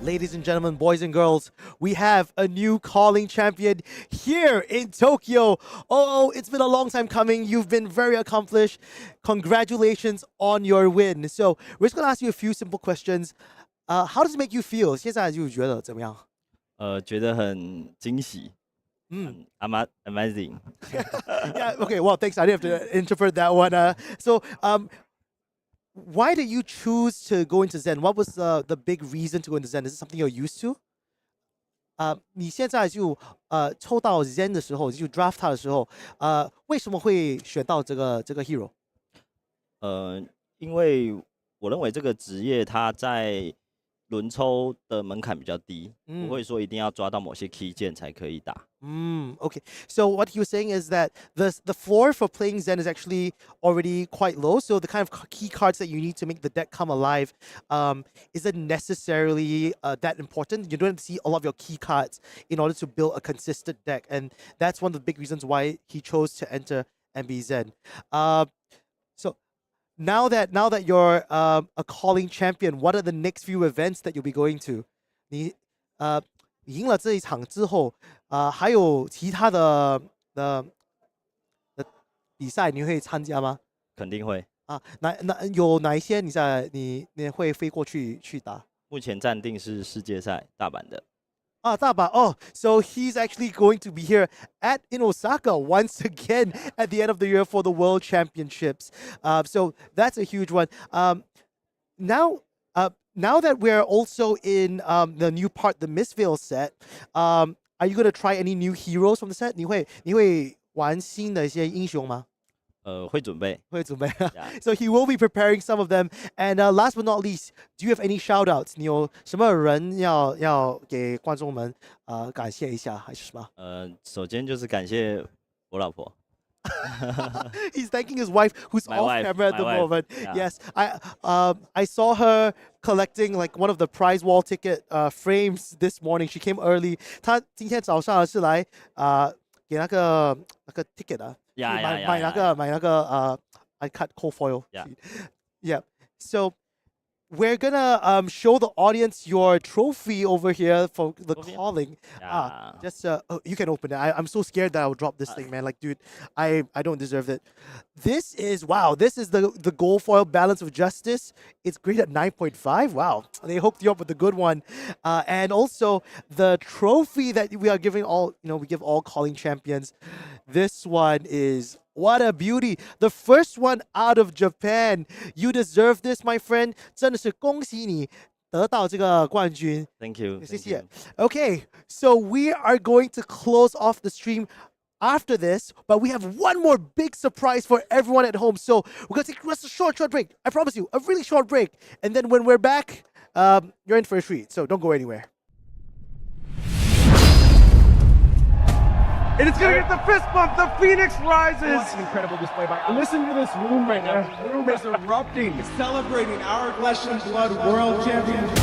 Ladies and gentlemen, boys and girls, we have a new calling champion here in Tokyo. Oh, it's been a long time coming. You've been very accomplished. Congratulations on your win. So we're just going to ask you a few simple questions. How does it make you feel? 现在就觉得怎么样？觉得很惊喜。amazing. Yeah, okay, well, thanks. I didn't have to interpret that one. Why did you choose to go into Zen? What was the big reason to go into Zen? Is it something you're used to? 你现在就抽到 Zen 的时候，就 draft 它的时候，为什么会选到这个 hero？ 因为我认为这个职业它在轮抽的门槛比较低，不会说一定要抓到某些 key 键才可以打。Okay. So what he was saying is that the floor for playing Zen is actually already quite low. So the kind of key cards that you need to make the deck come alive isn't necessarily that important. You don't have to see a lot of your key cards in order to build a consistent deck, and that's one of the big reasons why he chose to enter MB Zen. So now that you're a calling champion, what are the next few events that you'll be going to? 你赢了这一场之后，还有其他的比赛你会参加吗？肯定会。有哪一些你会飞过去打？目前暂定是世界赛大阪的。大阪. Oh, so he's actually going to be here in Osaka once again at the end of the year for the World Championships. So that's a huge one. Now that we're also in the new part, the Mistveil set, are you going to try any new heroes from the set? 你会玩新的一些英雄吗？会准备。So he will be preparing some of them. And last but not least, do you have any shout outs? 你有什么人要给观众们感谢一下还是什么？首先就是感谢我老婆。He's thanking his wife, who's off camera at the moment. Yeah. Yes, I saw her collecting like one of the prize wall ticket frames this morning. She came early. 她今天早上是来给那个 ticket 买那个uncut cold foil. Yeah. So we're gonna show the audience your trophy over here for the calling. You can open it. I'm so scared that I'll drop this thing, man. Like, dude, I don't deserve it. This is the gold foil Balance of Justice. It's graded at 9.5. Wow, they hooked you up with a good one. And also the trophy that we are giving we give all calling champions. This one is, what a beauty. The first one out of Japan. You deserve this, my friend. 真的是恭喜你得到这个冠军。 Thank you. 谢谢。Okay, so we are going to close off the stream after this, but we have one more big surprise for everyone at home. So we're going to take a short break. I promise you, a really short break. And then when we're back, you're in for a treat. So don't go anywhere. And it's gonna get the fist bump. The Phoenix rises. What an incredible display by. Listen to this room right now. The room is erupting, celebrating our Flesh and Blood World Championship.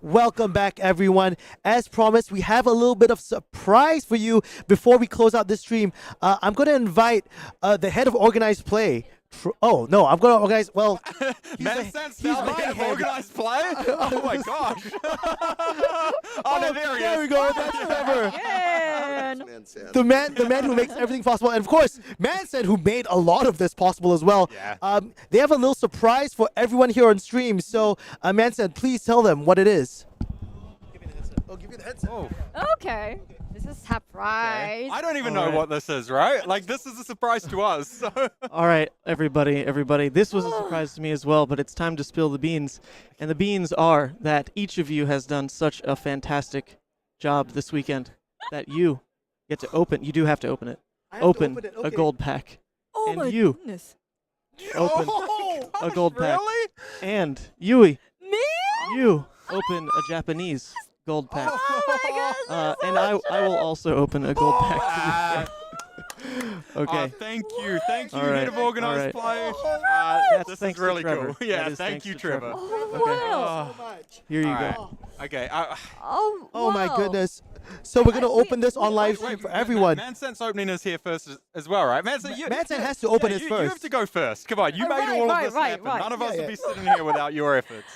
Welcome back, everyone. As promised, we have a little bit of surprise for you before we close out this stream. I'm going to invite the head of organized play. Oh, no, I'm going to organize. Well, he's my head of organized play? Oh my gosh. Oh, no, there we go. That's Trevor. Again. The man who makes everything possible. And of course, Manson, who made a lot of this possible as well. Yeah. They have a little surprise for everyone here on stream. So, Manson, please tell them what it is. I'll give you the headset. Oh. Okay. This is surprise. I don't even know what this is, right? Like, this is a surprise to us. So. All right, everybody. This was a surprise to me as well, but it's time to spill the beans. And the beans are that each of you has done such a fantastic job this weekend that you get to open. You do have to open it. Open a gold pack. Oh and my you goodness. open a gold pack. Really? And Yui, Me? you open a Japanese gold pack. Oh my goodness. And I will also open a gold pack. Okay. Thank you. Thank you, All right, head of organized all play. This thanks is to really Trevor. cool. Yeah, That is thank thanks you, to Trevor. Trevor. Oh, wow. Here you All right. go. Okay. Oh, my wow. goodness. So we're going to open this on live stream for everyone. Manson's opening is here first as well, right? Manson has to open his You first. have to go first. Come on, you made all of this happen. None of us would be sitting here without your efforts.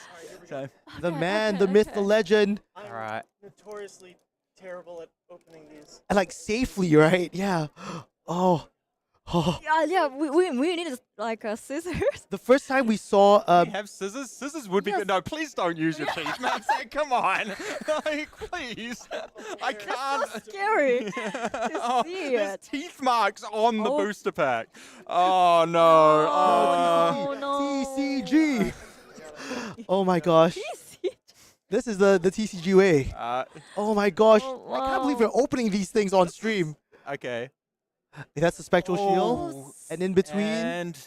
So. The man, the myth, the legend. All right. Notoriously terrible at opening these. And like safely, right? Yeah. Oh. Yeah, we need like scissors. The first time we saw you have scissors? Scissors would be good. No, please don't use your teeth, man. Come on. Like, please. I can't. It's so scary to see there's it. teeth marks on the booster pack. Oh, no. Oh, no. TCG. Oh, my gosh. This is the TCG way. Oh, my gosh. I can't believe we're opening these things on stream. Okay. That's the spectral shield. And in between. And.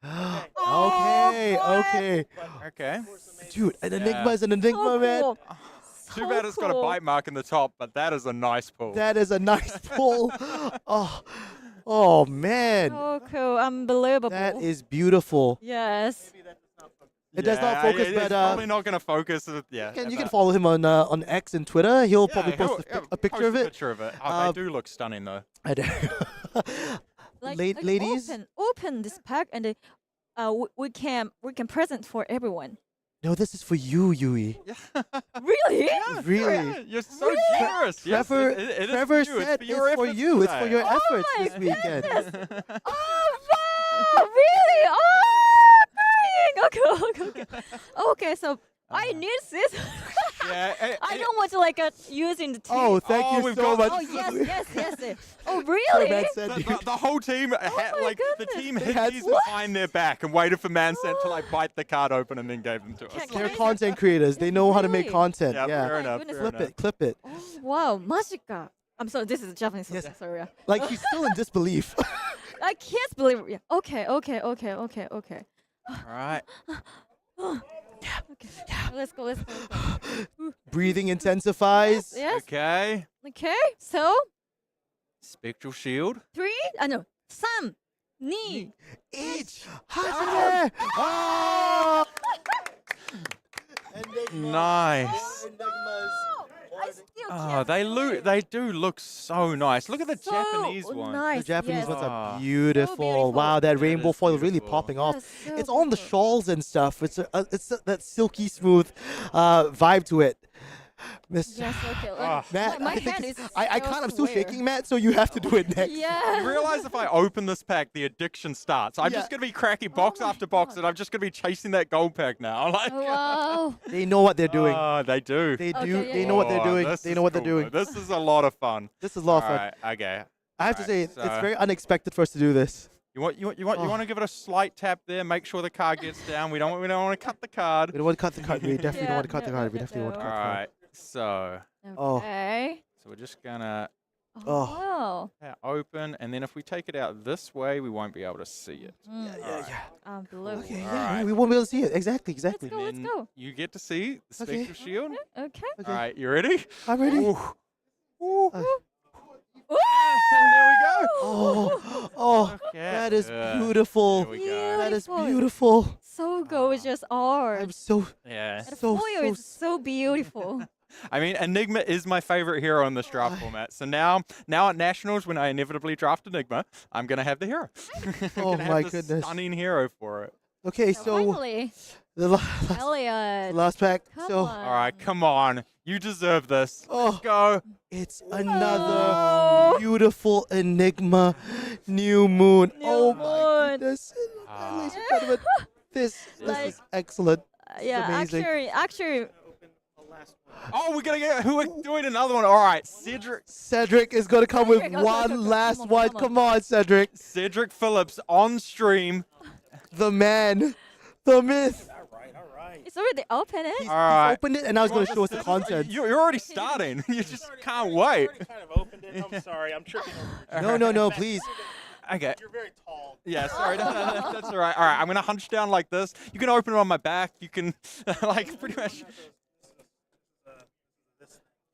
Okay. Dude, an Enigma is an Enigma, man. Too bad it's got a bite mark in the top, but that is a nice pull. That is a nice pull. Oh, man. So cool. Unbelievable. That is beautiful. Yes. It does not focus, it's but probably not going to focus. Yeah, you can follow him on X and Twitter. He'll probably post a picture of it. Picture of it. They do look stunning, though. I do. Ladies, open this pack and we can present for everyone. No, this is for you, Yui. Really? Really? You're so generous. Trevor, yes, it is Trevor for you. said it's for you. It's for your Oh efforts my this weekend. Oh wow! Really? Oh, okay. So I need this. Yeah. I don't want to like using the team. Oh, thank you so much. Oh yes. Oh really? The whole team, the team hid these behind their back and waited for Manson to like bite the card open and then gave them to us. They're content creators. They know how to make content. Yeah, Yeah. fair enough. Clip it. Oh, wow, magica. I'm sorry. This is Japanese. Yes. Sorry. Yeah. Like he's still in disbelief. I can't believe it. Yeah. Okay. All right. Okay. Let's go. Breathing intensifies. Yes. Okay. Okay. So Spectral shield. 3. 3, 2, 1. Oh! Nice. Oh, they do look so nice. Look at the Japanese one. Nice. The Japanese yes. ones are beautiful. Wow, that rainbow foil really popping off. so It's on the shawls and stuff. It's that silky smooth vibe to it. Mr. Yes, okay. Matt, my I think hand is I can't. I'm still elsewhere. shaking, Matt. So you have to do it next. Yeah. You realize if I open this pack, the addiction starts. I'm just going to be cracking box after box, and I'm just going to be chasing that gold pack now. Like, Wow. They know what they're doing. Oh, they do. They do. Okay, They know what they're doing. They know what they're doing. This is a lot of fun. This is a lot of fun. All right, okay. I have to say, so- it's very unexpected for us to do this. You want to give it a slight tap there. Make sure the card gets down. We don't want to cut the card. We don't want to cut the card. We definitely don't want to cut the card. We definitely want to All cut the card. right. So Okay. we're just gonna Oh. open, and then if we take it out this way, we won't be able to see it. Unbelievable. Okay, All yeah, right. we won't be able to see it. Exactly. Let's go. Then you get to see the Okay. spectral shield. Okay. All right, you ready? I'm ready. Ooh. Ooh. And there we go. Oh, Okay. that is Yeah. beautiful. There we go. That is beautiful. So gorgeous art. I'm so Yeah. The foil is so beautiful. I mean, Enigma is my favorite hero in this draft format. So now at Nationals, when I inevitably draft Enigma, I'm going to have the hero. Oh my goodness. Stunning hero for it. Okay, so Finally, the last, Elliot. last pack. Come So on. All right, come on. You deserve this. Let's go. it's another beautiful Enigma New Moon. Oh my goodness. Ladies and gentlemen, this is excellent. This is Yeah, amazing. actually, Oh, we're doing another one. All right, Cedric is going to come with Cedric, okay, one okay, last come on, one. come on. Come on, Cedric. Cedric Phillips on stream. The man. The myth. it's already open. He's All right. opened it and now he's going to show us the content. You're already starting. You just can't wait. kind of opened it. I'm sorry. I'm tripping over. No, please. Okay. You're very tall. Yeah, sorry. That's all right. All right, I'm going to hunch down like this. You can open it on my back. You can, like, pretty much.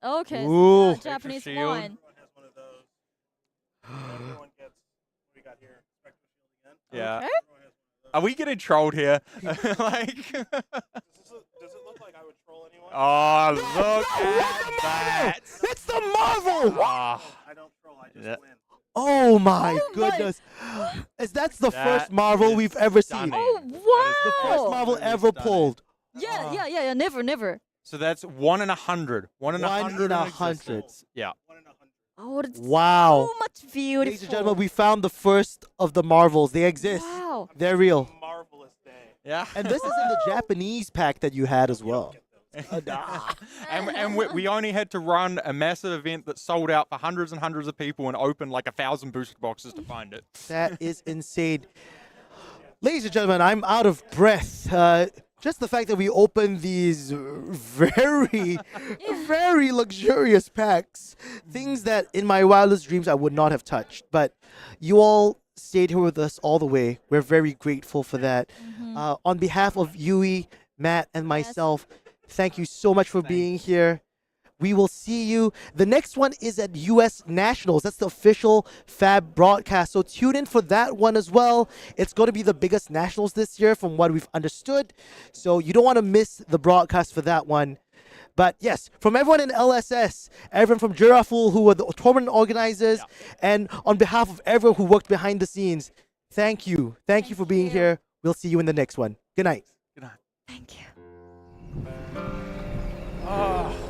Okay, Ooh. so Japanese Shield. one. Everyone gets what we got here. Yeah. Okay. Are we getting trolled here? Like. Does it look like I would troll anyone? Oh, look at that. It's the Marvel. Ah. I don't troll. I just Yeah. win. Oh my goodness. That's the first Marvel we've ever seen. Oh The first wow! Marvel ever pulled. Yeah. Never. So that's 1 in 100. 1 in 100. in 100. Yeah. Oh, it's Wow. so much beautiful. Ladies and gentlemen, we found the first of the Marvels. They exist. Wow. They're real. Marvelous day. Yeah. And this is in the Japanese pack that you had as well. And we only had to run a massive event that sold out for hundreds and hundreds of people and open like 1,000 booster boxes to find it. That is insane. Ladies and gentlemen, I'm out of breath. Just the fact that we opened these very, very luxurious packs. Things that in my wildest dreams I would not have touched. But you all stayed here with us all the way. We're very grateful for that. On behalf of Yui, Matt, and myself, thank you so much for being here. We will see you. The next one is at US Nationals. That's the official Fab broadcast. So tune in for that one as well. It's going to be the biggest Nationals this year from what we've understood. So you don't want to miss the broadcast for that one. But yes, from everyone in LSS, everyone from Giraffool who were the tournament organizers, and on behalf of everyone who worked behind the scenes, thank you. Thank you for being here. We'll see you in the next one. Good night. Good night. Thank you. Oh.